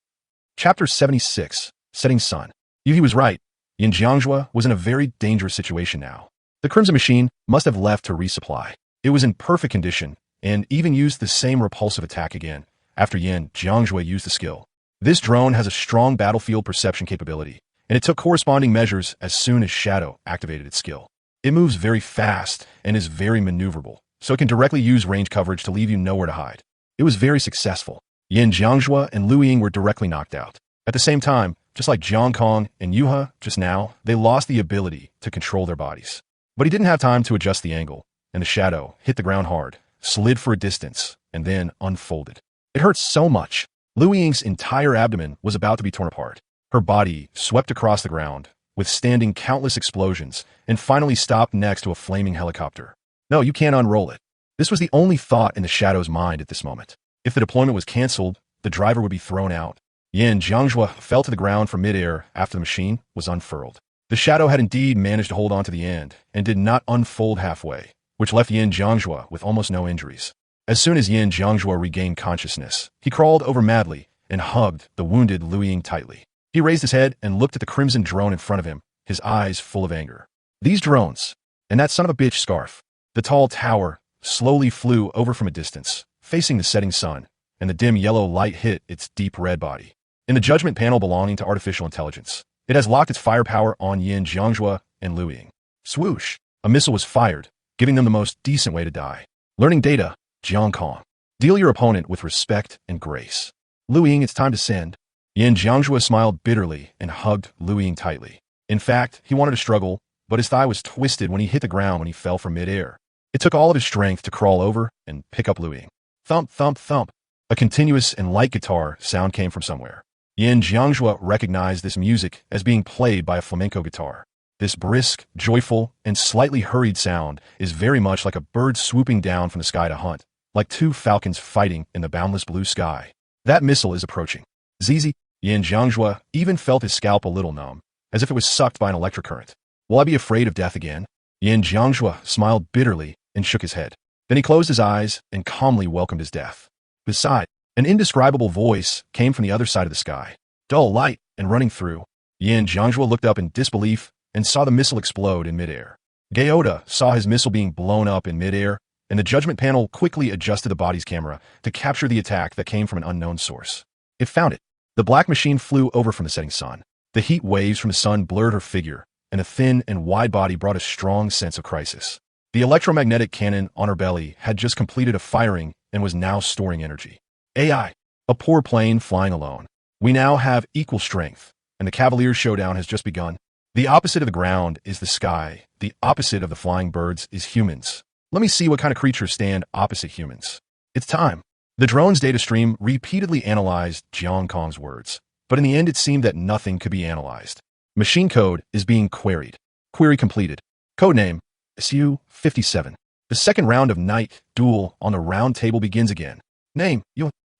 Chapter 76, Setting Sun. Yuhi was right. Yin Jiangjua was in a very dangerous situation now. The Crimson Machine must have left to resupply. It was in perfect condition, and even used the same repulsive attack again, after Yin Jiangjua used the skill. This drone has a strong battlefield perception capability, and it took corresponding measures as soon as Shadow activated its skill. It moves very fast and is very maneuverable, so it can directly use range coverage to leave you nowhere to hide. It was very successful. Yin Jiangjua and Lu Ying were directly knocked out. At the same time, just like Jiang Kong and Yuha just now, they lost the ability to control their bodies. But he didn't have time to adjust the angle, and the shadow hit the ground hard, slid for a distance, and then unfolded. It hurt so much. Lu Ying's entire abdomen was about to be torn apart. Her body swept across the ground, withstanding countless explosions, and finally stopped next to a flaming helicopter. No, you can't unroll it. This was the only thought in the shadow's mind at this moment. If the deployment was cancelled, the driver would be thrown out. Yin Jiangjua fell to the ground from midair after the machine was unfurled. The shadow had indeed managed to hold on to the end, and did not unfold halfway, which left Yin Jiangjua with almost no injuries. As soon as Yin Jiangjua regained consciousness, he crawled over madly and hugged the wounded Lu Ying tightly. He raised his head and looked at the crimson drone in front of him, his eyes full of anger. These drones, and that son of a bitch Scarf. The tall tower slowly flew over from a distance, facing the setting sun, and the dim yellow light hit its deep red body. In the judgment panel belonging to artificial intelligence, it has locked its firepower on Yin Jiangjua and Lu Ying. Swoosh! A missile was fired, giving them the most decent way to die. Learning data, Jiang Kong. Deal your opponent with respect and grace. Lu Ying, it's time to send. Yin Jiangjua smiled bitterly and hugged Lu Ying tightly. In fact, he wanted to struggle, but his thigh was twisted when he hit the ground when he fell from midair. It took all of his strength to crawl over and pick up Lu Ying. Thump, thump, thump. A continuous and light guitar sound came from somewhere. Yin Jiangjua recognized this music as being played by a flamenco guitar. This brisk, joyful, and slightly hurried sound is very much like a bird swooping down from the sky to hunt, like two falcons fighting in the boundless blue sky. That missile is approaching. Zizi, Yin Jiangjua even felt his scalp a little numb, as if it was sucked by an electric current. Will I be afraid of death again? Yin Jiangjua smiled bitterly and shook his head. Then he closed his eyes and calmly welcomed his death. Beside, an indescribable voice came from the other side of the sky. Dull light and running through. Yin Jiangjua looked up in disbelief and saw the missile explode in midair. Gaota saw his missile being blown up in midair, and the judgment panel quickly adjusted the body's camera to capture the attack that came from an unknown source. It found it. The black machine flew over from the setting sun. The heat waves from the sun blurred her figure, and a thin and wide body brought a strong sense of crisis. The electromagnetic cannon on her belly had just completed a firing and was now storing energy. AI, a poor plane flying alone. We now have equal strength, and the Cavaliers' showdown has just begun. The opposite of the ground is the sky. The opposite of the flying birds is humans. Let me see what kind of creatures stand opposite humans. It's time. The drone's data stream repeatedly analyzed Jiang Kong's words, but in the end it seemed that nothing could be analyzed. Machine code is being queried. Query completed. Codename SU-57. The second round of Night Duel on the round table begins again. Name,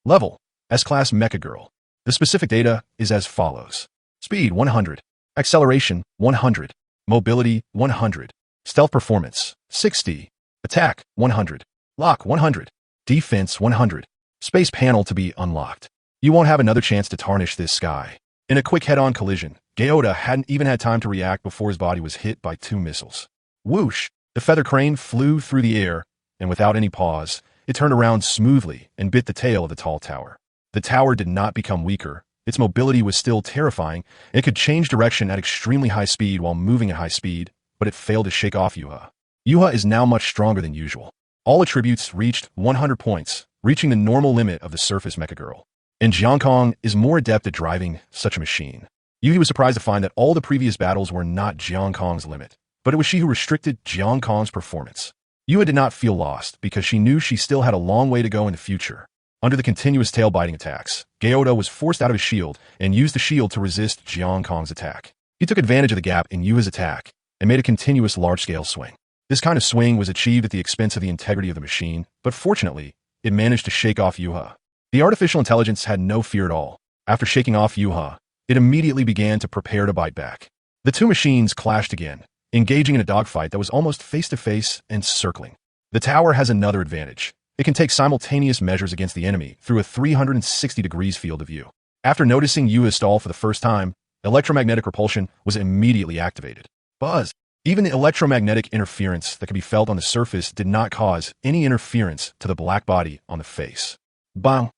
Level, S-Class Mecha Girl. The specific data is as follows. Speed 100. Acceleration 100. Mobility 100. Stealth performance 60. Attack 100. Lock 100. Defense 100. Space panel to be unlocked. You won't have another chance to tarnish this sky. In a quick head-on collision, Gyota hadn't even had time to react before his body was hit by 2 missiles. Whoosh! The feather crane flew through the air, and without any pause, it turned around smoothly and bit the tail of the tall tower. The tower did not become weaker. Its mobility was still terrifying, and it could change direction at extremely high speed while moving at high speed, but it failed to shake off Yuha. Yuha is now much stronger than usual. All attributes reached 100 points, reaching the normal limit of the surface mecha girl. And Jiankong is more adept at driving such a machine. Yuhi was surprised to find that all the previous battles were not Jiankong's limit, but it was she who restricted Jiankong's performance. Yuha did not feel lost because she knew she still had a long way to go in the future. Under the continuous tail-biting attacks, Gyota was forced out of his shield and used the shield to resist Jiankong's attack. He took advantage of the gap in Yuha's attack and made a continuous large-scale swing. This kind of swing was achieved at the expense of the integrity of the machine, but fortunately, it managed to shake off Yuha. The artificial intelligence had no fear at all. After shaking off Yuha, it immediately began to prepare to bite back. The two machines clashed again, engaging in a dogfight that was almost face-to-face and circling. The tower has another advantage. It can take simultaneous measures against the enemy through a 360 degrees field of view. After noticing Yuha stall for the first time, electromagnetic repulsion was immediately activated. Buzz! Even the electromagnetic interference that could be felt on the surface did not cause any interference to the black body on the face. Bang!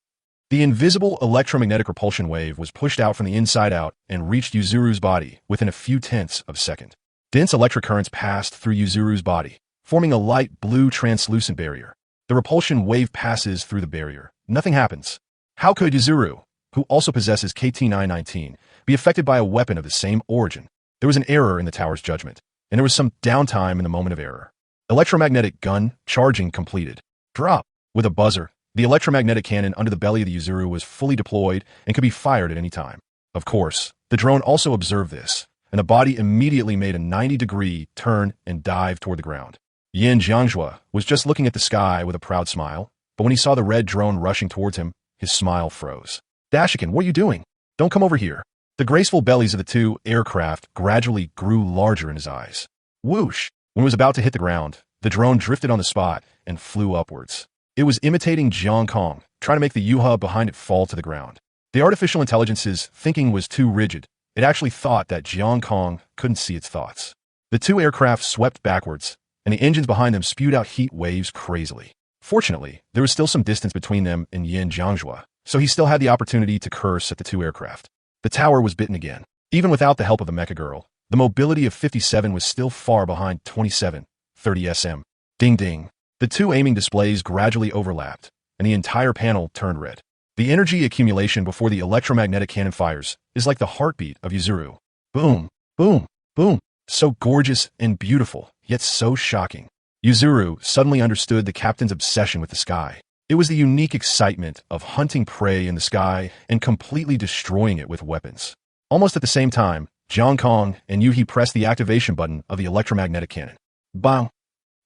The invisible electromagnetic repulsion wave was pushed out from the inside out and reached Yuzuru's body within a few tenths of a second. Dense electric currents passed through Yuzuru's body, forming a light blue translucent barrier. The repulsion wave passes through the barrier. Nothing happens. How could Yuzuru, who also possesses KT-919, be affected by a weapon of the same origin? There was an error in the tower's judgment, and there was some downtime in the moment of error. Electromagnetic gun charging completed. Drop! With a buzzer, the electromagnetic cannon under the belly of the Yuzuru was fully deployed and could be fired at any time. Of course, the drone also observed this, and the body immediately made a 90-degree turn and dive toward the ground. Yin Jiangjua was just looking at the sky with a proud smile, but when he saw the red drone rushing towards him, his smile froze. Dashikin, what are you doing? Don't come over here. The graceful bellies of the two aircraft gradually grew larger in his eyes. Whoosh! When it was about to hit the ground, the drone drifted on the spot and flew upwards. It was imitating Jiankong, trying to make the Yuha behind it fall to the ground. The artificial intelligence's thinking was too rigid. It actually thought that Jiankong couldn't see its thoughts. The two aircraft swept backwards, and the engines behind them spewed out heat waves crazily. Fortunately, there was still some distance between them and Yin Jiangjua, so he still had the opportunity to curse at the two aircraft. The tower was bitten again. Even without the help of the mecha girl, the mobility of 57 was still far behind 27, 30 SM. Ding ding. The two aiming displays gradually overlapped, and the entire panel turned red. The energy accumulation before the electromagnetic cannon fires is like the heartbeat of Yuzuru. Boom, boom, boom. So gorgeous and beautiful, yet so shocking. Yuzuru suddenly understood the captain's obsession with the sky. It was the unique excitement of hunting prey in the sky and completely destroying it with weapons. Almost at the same time, Jiankong and Yuhi pressed the activation button of the electromagnetic cannon. Bang!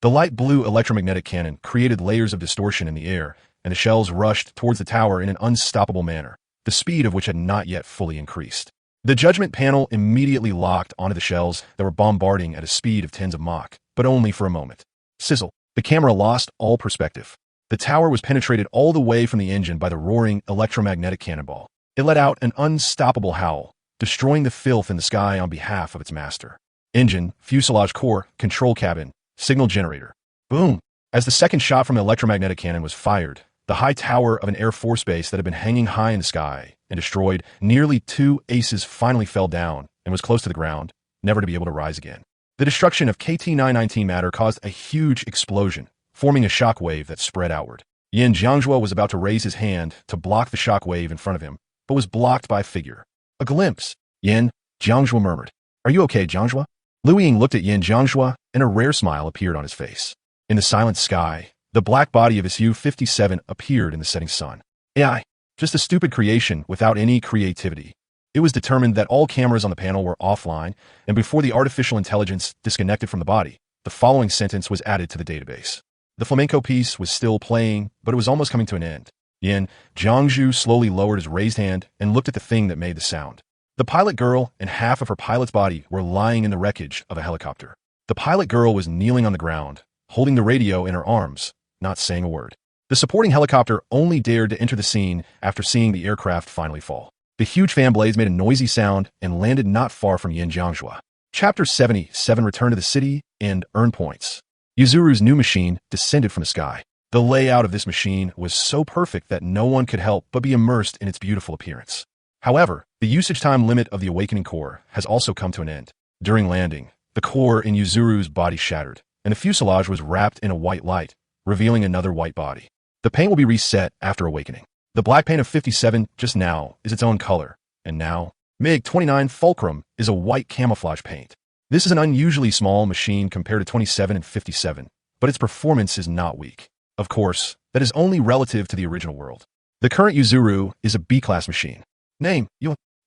The light blue electromagnetic cannon created layers of distortion in the air, and the shells rushed towards the tower in an unstoppable manner, the speed of which had not yet fully increased. The judgment panel immediately locked onto the shells that were bombarding at a speed of tens of Mach, but only for a moment. Sizzle! The camera lost all perspective. The tower was penetrated all the way from the engine by the roaring electromagnetic cannonball. It let out an unstoppable howl, destroying the filth in the sky on behalf of its master. Engine, fuselage core, control cabin, signal generator. Boom! As the second shot from the electromagnetic cannon was fired, the high tower of an Air Force base that had been hanging high in the sky and destroyed nearly 2 aces finally fell down and was close to the ground, never to be able to rise again. The destruction of KT-919 matter caused a huge explosion, forming a shock wave that spread outward. Yin Jiangjua was about to raise his hand to block the shock wave in front of him, but was blocked by a figure. A glimpse. Yin, Jiangjua murmured. Are you okay, Jiangjua? Lu Ying looked at Yin Jiangjua, and a rare smile appeared on his face. In the silent sky, the black body of his U-57 appeared in the setting sun. AI, just a stupid creation without any creativity. It was determined that all cameras on the panel were offline, and before the artificial intelligence disconnected from the body, the following sentence was added to the database. The flamenco piece was still playing, but it was almost coming to an end. Yin Jiangzhu slowly lowered his raised hand and looked at the thing that made the sound. The pilot girl and half of her pilot's body were lying in the wreckage of a helicopter. The pilot girl was kneeling on the ground, holding the radio in her arms, not saying a word. The supporting helicopter only dared to enter the scene after seeing the aircraft finally fall. The huge fan blades made a noisy sound and landed not far from Yin Jiangzhu. Chapter 77 Return to the City and Earn Points. Yuzuru's new machine descended from the sky. The layout of this machine was so perfect that no one could help but be immersed in its beautiful appearance. However, the usage time limit of the awakening core has also come to an end. During landing, the core in Yuzuru's body shattered, and the fuselage was wrapped in a white light, revealing another white body. The paint will be reset after awakening. The black paint of 57 just now is its own color, and now, MiG-29 Fulcrum is a white camouflage paint. This is an unusually small machine compared to 27 and 57, but its performance is not weak. Of course, that is only relative to the original world. The current Yuzuru is a B-class machine. Name,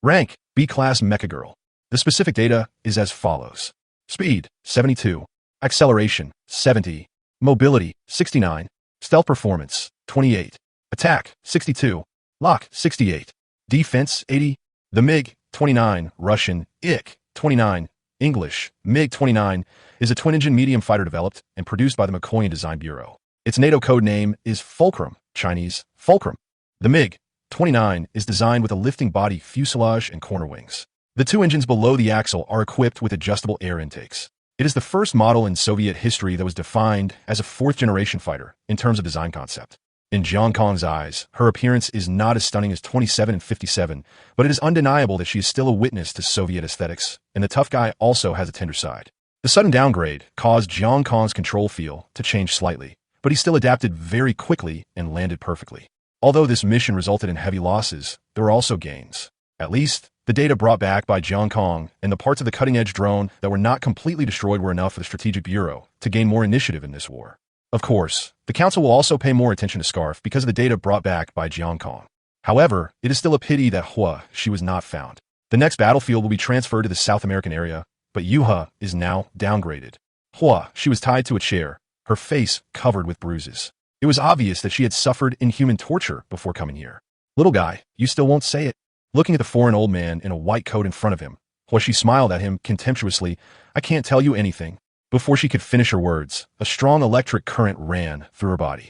rank, B-class Mecha Girl. The specific data is as follows. Speed, 72. Acceleration, 70. Mobility, 69. Stealth performance, 28. Attack, 62. Lock, 68. Defense, 80. The MiG-29, Russian, Ik-29, English, MiG-29, is a twin-engine medium fighter developed and produced by the McCoy Design Bureau. Its NATO code name is Fulcrum, Chinese, Fulcrum. The MiG-29 is designed with a lifting body, fuselage, and corner wings. The two engines below the axle are equipped with adjustable air intakes. It is the first model in Soviet history that was defined as a fourth-generation fighter in terms of design concept. In Jiang Kong's eyes, her appearance is not as stunning as 27 and 57, but it is undeniable that she is still a witness to Soviet aesthetics, and the tough guy also has a tender side. The sudden downgrade caused Jiang Kong's control feel to change slightly, but he still adapted very quickly and landed perfectly. Although this mission resulted in heavy losses, there were also gains. At least, the data brought back by Jiang Kong and the parts of the cutting-edge drone that were not completely destroyed were enough for the Strategic Bureau to gain more initiative in this war. Of course, the Council will also pay more attention to Scarf because of the data brought back by Jiang Kong. However, it is still a pity that she was not found. The next battlefield will be transferred to the South American area, but Yuha is now downgraded. She was tied to a chair, her face covered with bruises. It was obvious that she had suffered inhuman torture before coming here. Little guy, you still won't say it. Looking at the foreign old man in a white coat in front of him, she smiled at him contemptuously. I can't tell you anything. Before she could finish her words, a strong electric current ran through her body.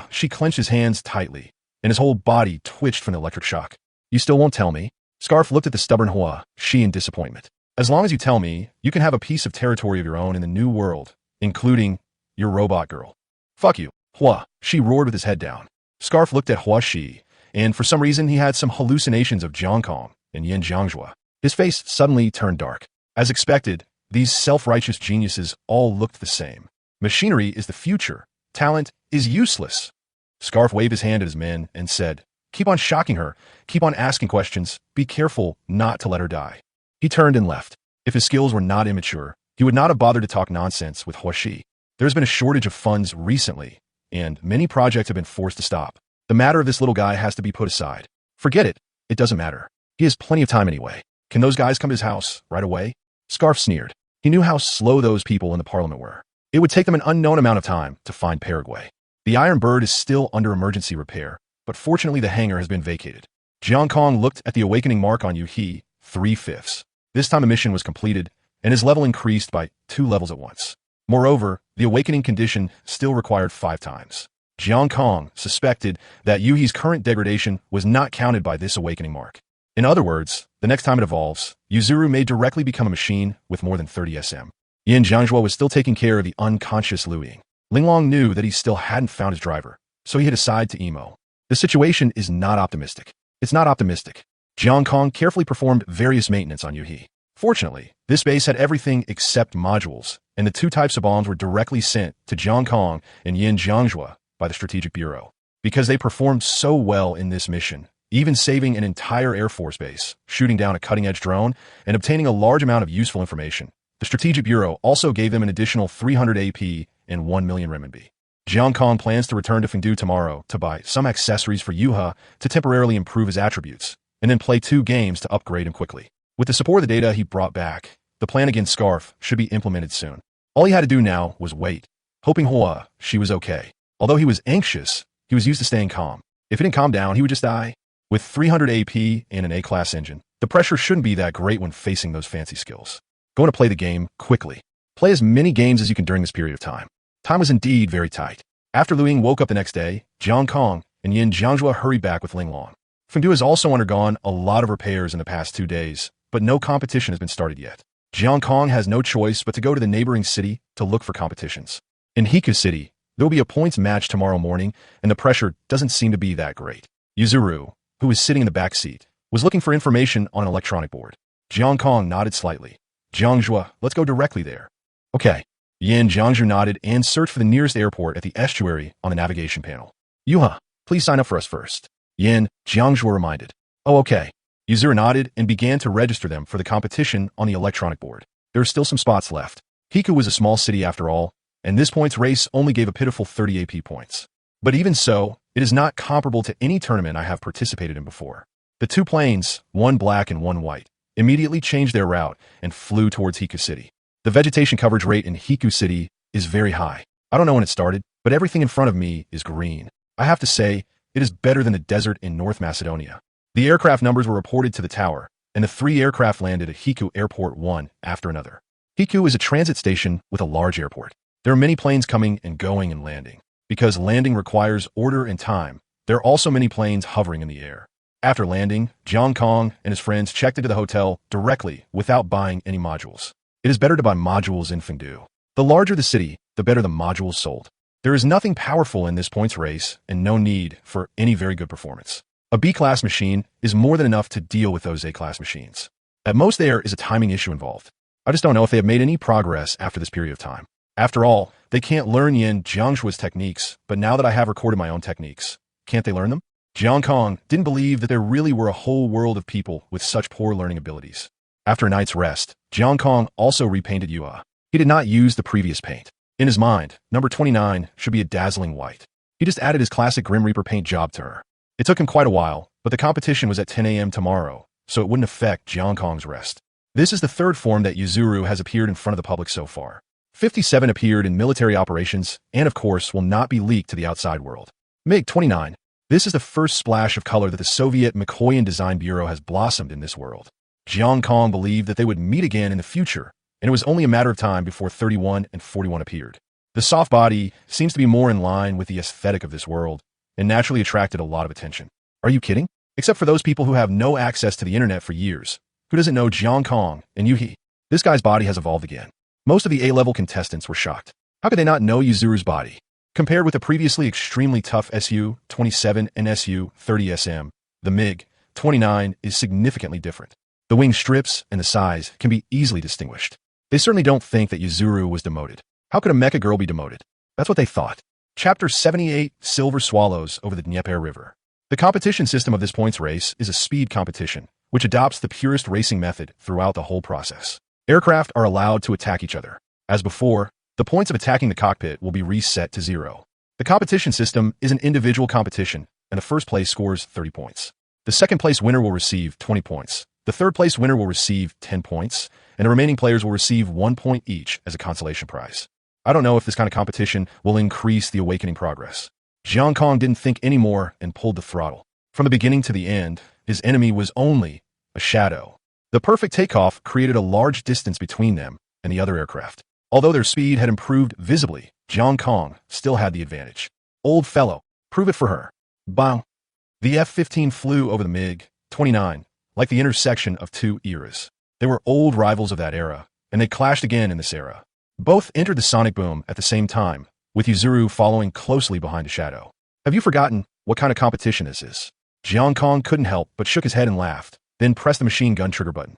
She clenched his hands tightly, and his whole body twitched from the electric shock. You still won't tell me? Scarf looked at the stubborn she in disappointment. As long as you tell me, you can have a piece of territory of your own in the new world, including your robot girl. Fuck you, she roared with his head down. Scarf looked at Shi, and for some reason he had some hallucinations of Jiang Kong and Yin Jiangzhu. His face suddenly turned dark. As expected, these self-righteous geniuses all looked the same. Machinery is the future. Talent is useless. Scarf waved his hand at his men and said, keep on shocking her, keep on asking questions, be careful not to let her die. He turned and left. If his skills were not immature, he would not have bothered to talk nonsense with Shi. There has been a shortage of funds recently, and many projects have been forced to stop. The matter of this little guy has to be put aside. Forget it. It doesn't matter. He has plenty of time anyway. Can those guys come to his house right away? Scarf sneered. He knew how slow those people in the parliament were. It would take them an unknown amount of time to find Paraguay. The Iron Bird is still under emergency repair, but fortunately the hangar has been vacated. Jiang Kong looked at the awakening mark on Yuhi, 3/5. This time the mission was completed, and his level increased by 2 levels at once. Moreover, the awakening condition still required 5 times. Jiang Kong suspected that Yuhi's current degradation was not counted by this awakening mark. In other words, the next time it evolves, Yuzuru may directly become a machine with more than 30 SM. Yin Jiangzhu was still taking care of the unconscious Lu Ying. Linglong knew that he still hadn't found his driver, so he hit aside to emo. The situation is not optimistic. It's not optimistic. Jiang Kong carefully performed various maintenance on Yuhi. Fortunately, this base had everything except modules, and the 2 types of bombs were directly sent to Jiang Kong and Yin Jiangzhu by the Strategic Bureau. Because they performed so well in this mission, even saving an entire Air Force base, shooting down a cutting-edge drone, and obtaining a large amount of useful information, the Strategic Bureau also gave them an additional 300 AP and 1 million renminbi. Jiang Kong plans to return to Fengdu tomorrow to buy some accessories for Yuha to temporarily improve his attributes, and then play 2 games to upgrade him quickly. With the support of the data he brought back, the plan against Scarf should be implemented soon. All he had to do now was wait, hoping she was okay. Although he was anxious, he was used to staying calm. If he didn't calm down, he would just die. With 300 AP and an A-class engine, the pressure shouldn't be that great when facing those fancy skills. Going to play the game quickly. Play as many games as you can during this period of time. Time was indeed very tight. After Liu Ying woke up the next day, Jiang Kong and Yin Jiangjue hurried back with Ling Long. Fengdu has also undergone a lot of repairs in the past 2 days, but no competition has been started yet. Jiang Kong has no choice but to go to the neighboring city to look for competitions. In Hiku City, there will be a points match tomorrow morning, and the pressure doesn't seem to be that great. Yuzuru, who was sitting in the back seat, was looking for information on an electronic board. Jiang Kong nodded slightly. Jiangjue, let's go directly there. Okay. Yin Jiangju nodded and searched for the nearest airport at the estuary on the navigation panel. Yuha, please sign up for us first. Yin Jiangju reminded. Oh, okay. Yuzuru nodded and began to register them for the competition on the electronic board. There are still some spots left. Hiku was a small city after all, and this points race only gave a pitiful 30 AP points. But even so, it is not comparable to any tournament I have participated in before. The 2 planes, one black and one white, immediately changed their route and flew towards Hiku City. The vegetation coverage rate in Hiku City is very high. I don't know when it started, but everything in front of me is green. I have to say, it is better than the desert in North Macedonia. The aircraft numbers were reported to the tower, and the 3 aircraft landed at Hiku Airport one after another. Hiku is a transit station with a large airport. There are many planes coming and going and landing. Because landing requires order and time, there are also many planes hovering in the air. After landing, Jiang Kong and his friends checked into the hotel directly without buying any modules. It is better to buy modules in Fengdu. The larger the city, the better the modules sold. There is nothing powerful in this points race and no need for any very good performance. A B-class machine is more than enough to deal with those A-class machines. At most there is a timing issue involved. I just don't know if they have made any progress after this period of time. After all, they can't learn Yin Jiangjue's techniques, but now that I have recorded my own techniques, can't they learn them? Jiang Kong didn't believe that there really were a whole world of people with such poor learning abilities. After a night's rest, Jiang Kong also repainted Yua. He did not use the previous paint. In his mind, number 29 should be a dazzling white. He just added his classic Grim Reaper paint job to her. It took him quite a while, but the competition was at 10 a.m. tomorrow, so it wouldn't affect Jiang Kong's rest. This is the 3rd form that Yuzuru has appeared in front of the public so far. 57 appeared in military operations, and of course will not be leaked to the outside world. MiG-29. This is the first splash of color that the Soviet Mikoyan Design Bureau has blossomed in this world. Jiang Kong believed that they would meet again in the future, and it was only a matter of time before 31 and 41 appeared. The soft body seems to be more in line with the aesthetic of this world, and naturally attracted a lot of attention. Are you kidding? Except for those people who have no access to the internet for years. Who doesn't know Jiang Kong and Yuhi? This guy's body has evolved again. Most of the A-level contestants were shocked. How could they not know Yuzuru's body? Compared with the previously extremely tough Su-27 and Su-30SM, the MiG-29 is significantly different. The wing strips and the size can be easily distinguished. They certainly don't think that Yuzuru was demoted. How could a mecha girl be demoted? That's what they thought. Chapter 78, Silver Swallows over the Dnieper River. The competition system of this points race is a speed competition, which adopts the purest racing method throughout the whole process. Aircraft are allowed to attack each other. As before, the points of attacking the cockpit will be reset to 0. The competition system is an individual competition, and the first place scores 30 points. The second place winner will receive 20 points. The third place winner will receive 10 points, and the remaining players will receive 1 point each as a consolation prize. I don't know if this kind of competition will increase the awakening progress. Jiang Kong didn't think anymore and pulled the throttle. From the beginning to the end, his enemy was only a shadow. The perfect takeoff created a large distance between them and the other aircraft. Although their speed had improved visibly, Jiang Kong still had the advantage. Old fellow, prove it for her. Bang! The F-15 flew over the MiG-29, like the intersection of 2 eras. They were old rivals of that era, and they clashed again in this era. Both entered the sonic boom at the same time, with Yuzuru following closely behind a shadow. Have you forgotten what kind of competition this is? Jiang Kong couldn't help but shook his head and laughed, then pressed the machine gun trigger button.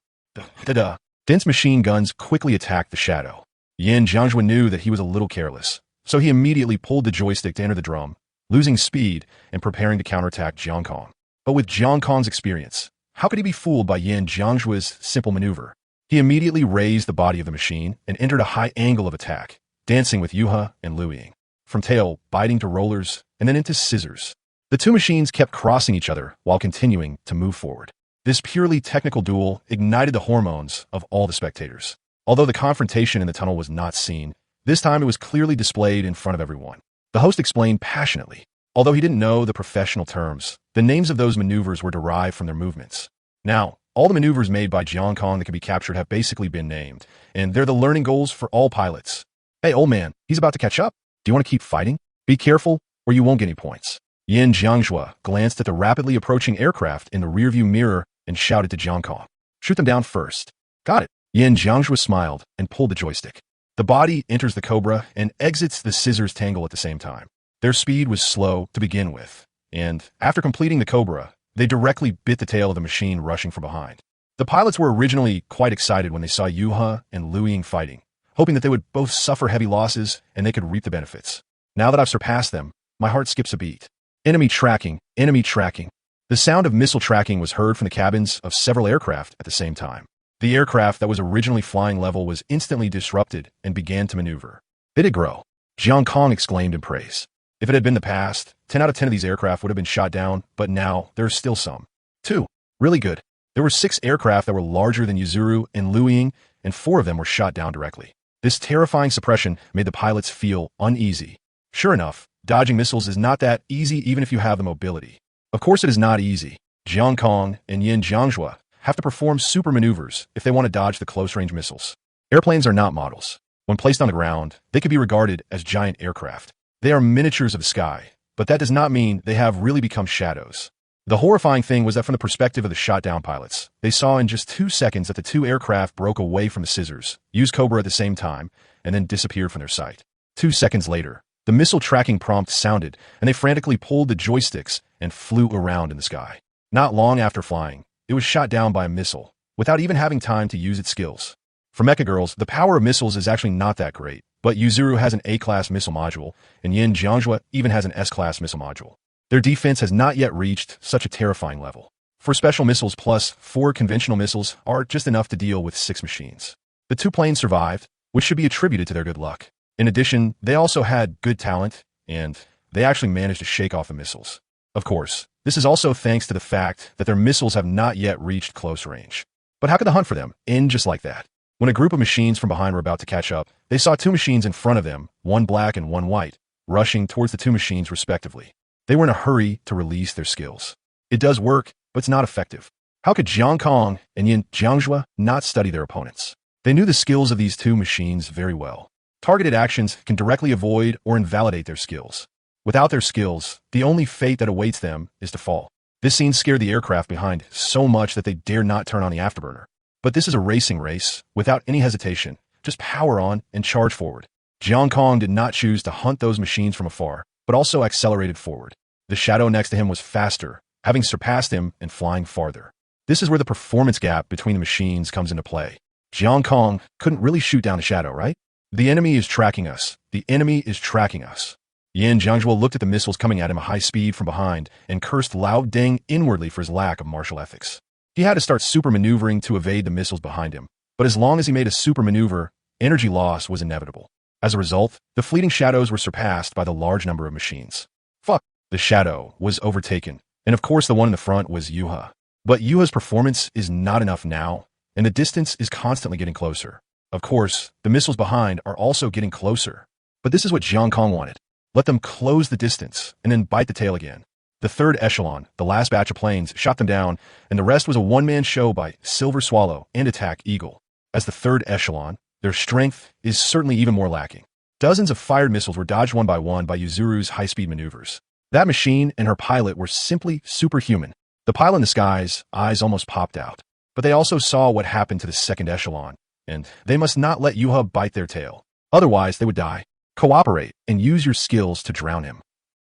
Da-da. Dense machine guns quickly attacked the shadow. Yin Jiangjue knew that he was a little careless, so he immediately pulled the joystick to enter the drum, losing speed and preparing to counterattack Jiang Kong. But with Jiang Kong's experience, how could he be fooled by Yin Jiangjue's simple maneuver? He immediately raised the body of the machine and entered a high angle of attack, dancing with Yuha and Liu Ying. From tail, biting to rollers, and then into scissors. The 2 machines kept crossing each other while continuing to move forward. This purely technical duel ignited the hormones of all the spectators. Although the confrontation in the tunnel was not seen, this time it was clearly displayed in front of everyone. The host explained passionately. Although he didn't know the professional terms, the names of those maneuvers were derived from their movements. Now, all the maneuvers made by Jiang Kong that can be captured have basically been named, and they're the learning goals for all pilots. Hey, old man, he's about to catch up. Do you want to keep fighting? Be careful, or you won't get any points. Yin Jiangzhua glanced at the rapidly approaching aircraft in the rearview mirror and shouted to Jiang Kong. Shoot them down first. Got it. Yin Jiangzhua smiled and pulled the joystick. The body enters the Cobra and exits the scissors tangle at the same time. Their speed was slow to begin with, and after completing the Cobra, they directly bit the tail of the machine rushing from behind. The pilots were originally quite excited when they saw Yuha and Liu Ying fighting, hoping that they would both suffer heavy losses and they could reap the benefits. Now that I've surpassed them, my heart skips a beat. Enemy tracking, enemy tracking. The sound of missile tracking was heard from the cabins of several aircraft at the same time. The aircraft that was originally flying level was instantly disrupted and began to maneuver. They did grow. Jiang Kong exclaimed in praise. If it had been the past, 10 out of 10 of these aircraft would have been shot down, but now there are still some. 2. Really good. There were 6 aircraft that were larger than Yuzuru and Liu Ying, and 4 of them were shot down directly. This terrifying suppression made the pilots feel uneasy. Sure enough, dodging missiles is not that easy even if you have the mobility. Of course it is not easy. Jiang Kong and Yin Jiangzhua have to perform super maneuvers if they want to dodge the close-range missiles. Airplanes are not models. When placed on the ground, they could be regarded as giant aircraft. They are miniatures of the sky, but that does not mean they have really become shadows. The horrifying thing was that from the perspective of the shot-down pilots, they saw in just 2 seconds that the 2 aircraft broke away from the scissors, used Cobra at the same time, and then disappeared from their sight. 2 seconds later, the missile tracking prompt sounded, and they frantically pulled the joysticks and flew around in the sky. Not long after flying, it was shot down by a missile, without even having time to use its skills. For Mecha Girls, the power of missiles is actually not that great, but Yuzuru has an A-class missile module, and Yin Jiangzhua even has an S-class missile module. Their defense has not yet reached such a terrifying level. For special missiles plus 4 conventional missiles are just enough to deal with 6 machines. The 2 planes survived, which should be attributed to their good luck. In addition, they also had good talent, and they actually managed to shake off the missiles. Of course, this is also thanks to the fact that their missiles have not yet reached close range. But how could the hunt for them end just like that? When a group of machines from behind were about to catch up, they saw 2 machines in front of them, one black and one white, rushing towards the 2 machines respectively. They were in a hurry to release their skills. It does work, but it's not effective. How could Jiang Kong and Yin Jiangzhua not study their opponents? They knew the skills of these 2 machines very well. Targeted actions can directly avoid or invalidate their skills. Without their skills, the only fate that awaits them is to fall. This scene scared the aircraft behind so much that they dare not turn on the afterburner. But this is a racing race, without any hesitation. Just power on and charge forward. Jiang Kong did not choose to hunt those machines from afar, but also accelerated forward. The shadow next to him was faster, having surpassed him and flying farther. This is where the performance gap between the machines comes into play. Jiang Kong couldn't really shoot down the shadow, right? The enemy is tracking us. The enemy is tracking us. Yin Jiangzhua looked at the missiles coming at him at high speed from behind and cursed Lao Deng inwardly for his lack of martial ethics. He had to start super maneuvering to evade the missiles behind him, but as long as he made a super maneuver, energy loss was inevitable. As a result, the fleeting shadows were surpassed by the large number of machines. Fuck! The shadow was overtaken, and of course the one in the front was Yuha. But Yuha's performance is not enough now, and the distance is constantly getting closer. Of course, the missiles behind are also getting closer. But this is what Jiang Kong wanted. Let them close the distance, and then bite the tail again. The 3rd echelon, the last batch of planes, shot them down, and the rest was a one-man show by Silver Swallow and Attack Eagle. As the 3rd echelon, their strength is certainly even more lacking. Dozens of fired missiles were dodged one by Yuzuru's high-speed maneuvers. That machine and her pilot were simply superhuman. The pilot in the skies' eyes almost popped out. But they also saw what happened to the 2nd echelon, and they must not let Yuha bite their tail. Otherwise, they would die. Cooperate and use your skills to drown him.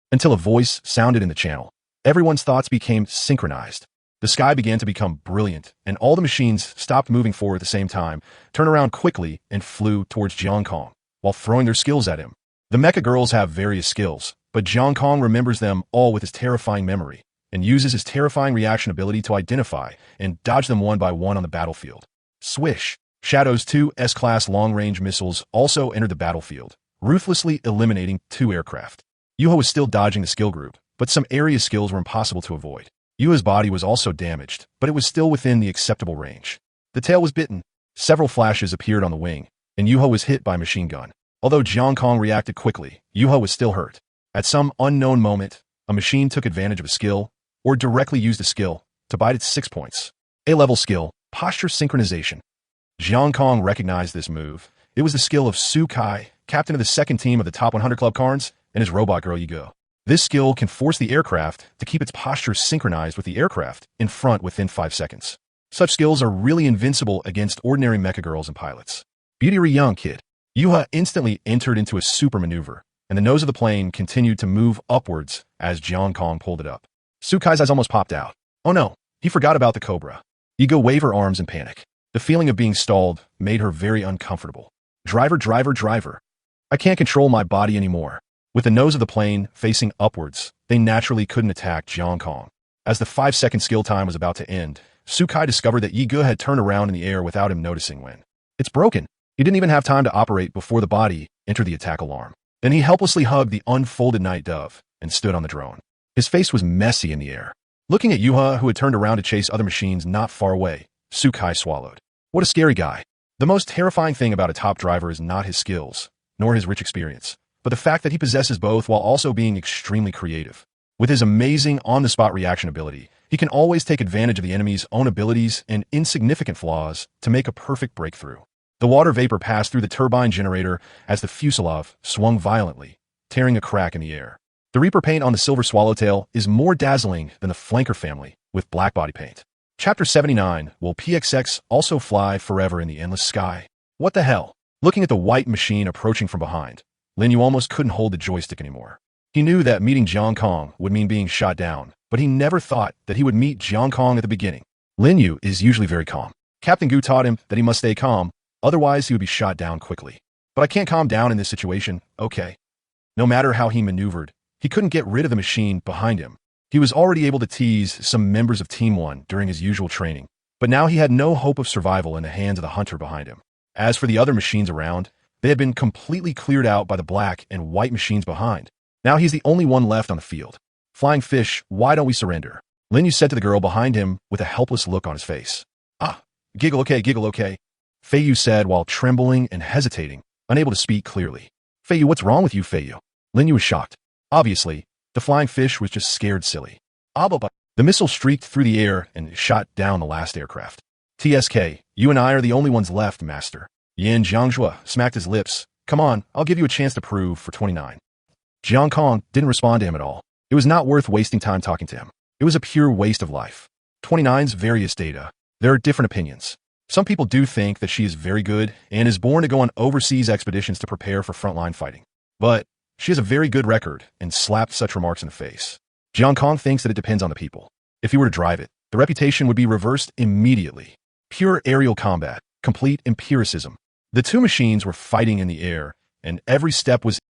Until a voice sounded in the channel. Everyone's thoughts became synchronized. The sky began to become brilliant, and all the machines stopped moving forward at the same time, turned around quickly, and flew towards Jiang Kong, while throwing their skills at him. The Mecha Girls have various skills, but Jiang Kong remembers them all with his terrifying memory, and uses his terrifying reaction ability to identify and dodge them one by one on the battlefield. Swish! Shadow's 2 S-class long-range missiles also entered the battlefield, ruthlessly eliminating 2 aircraft. Yuha was still dodging the skill group, but some area skills were impossible to avoid. Yuha's body was also damaged, but it was still within the acceptable range. The tail was bitten. Several flashes appeared on the wing, and Yuha was hit by a machine gun. Although Jiang Kong reacted quickly, Yuha was still hurt. At some unknown moment, a machine took advantage of a skill, or directly used a skill, to bite its 6 points. A-level skill, posture synchronization. Jiang Kong recognized this move. It was the skill of Su Kai, captain of the second team of the Top 100 Club Carnes, and his robot girl Yigo. This skill can force the aircraft to keep its posture synchronized with the aircraft in front within 5 seconds. Such skills are really invincible against ordinary mecha girls and pilots. Beauty young kid. Yuha instantly entered into a super maneuver, and the nose of the plane continued to move upwards as Jiang Kong pulled it up. Sukai's eyes almost popped out. Oh no, he forgot about the Cobra. Yigo waved her arms in panic. The feeling of being stalled made her very uncomfortable. Driver, driver, driver. I can't control my body anymore. With the nose of the plane facing upwards, they naturally couldn't attack Jiang Kong. As the 5-second skill time was about to end, Sukai discovered that Yigo had turned around in the air without him noticing when. It's broken. He didn't even have time to operate before the body entered the attack alarm. Then he helplessly hugged the unfolded night dove and stood on the drone. His face was messy in the air. Looking at Yuha, who had turned around to chase other machines not far away, Sukai swallowed. What a scary guy. The most terrifying thing about a top driver is not his skills, nor his rich experience, but the fact that he possesses both while also being extremely creative. With his amazing on-the-spot reaction ability, he can always take advantage of the enemy's own abilities and insignificant flaws to make a perfect breakthrough. The water vapor passed through the turbine generator as the fuselage swung violently, tearing a crack in the air. The Reaper paint on the Silver Swallowtail is more dazzling than the Flanker family with black body paint. Chapter 79, Will PXX also fly forever in the endless sky? What the hell? Looking at the white machine approaching from behind, Lin Yu almost couldn't hold the joystick anymore. He knew that meeting Jiang Kong would mean being shot down, but he never thought that he would meet Jiang Kong at the beginning. Lin Yu is usually very calm. Captain Gu taught him that he must stay calm, otherwise he would be shot down quickly. But I can't calm down in this situation, okay? No matter how he maneuvered, he couldn't get rid of the machine behind him. He was already able to tease some members of Team 1 during his usual training, but now he had no hope of survival in the hands of the hunter behind him. As for the other machines around, they had been completely cleared out by the black and white machines behind. Now he's the only one left on the field. Flying fish, why don't we surrender? Lin Yu said to the girl behind him with a helpless look on his face. Ah, giggle okay. Fei Yu said while trembling and hesitating, unable to speak clearly. Fei Yu, what's wrong with you, Fei Yu? Lin Yu was shocked. Obviously, the flying fish was just scared silly. The missile streaked through the air and shot down the last aircraft. TSK, you and I are the only ones left, Master. Yan Jiangzhua smacked his lips. Come on, I'll give you a chance to prove for 29. Jiang Kong didn't respond to him at all. It was not worth wasting time talking to him. It was a pure waste of life. 29's various data. There are different opinions. Some people do think that she is very good and is born to go on overseas expeditions to prepare for frontline fighting. But she has a very good record and slapped such remarks in the face. Jiang Kong thinks that it depends on the people. If he were to drive it, the reputation would be reversed immediately. Pure aerial combat, complete empiricism. The two machines were fighting in the air, and every step was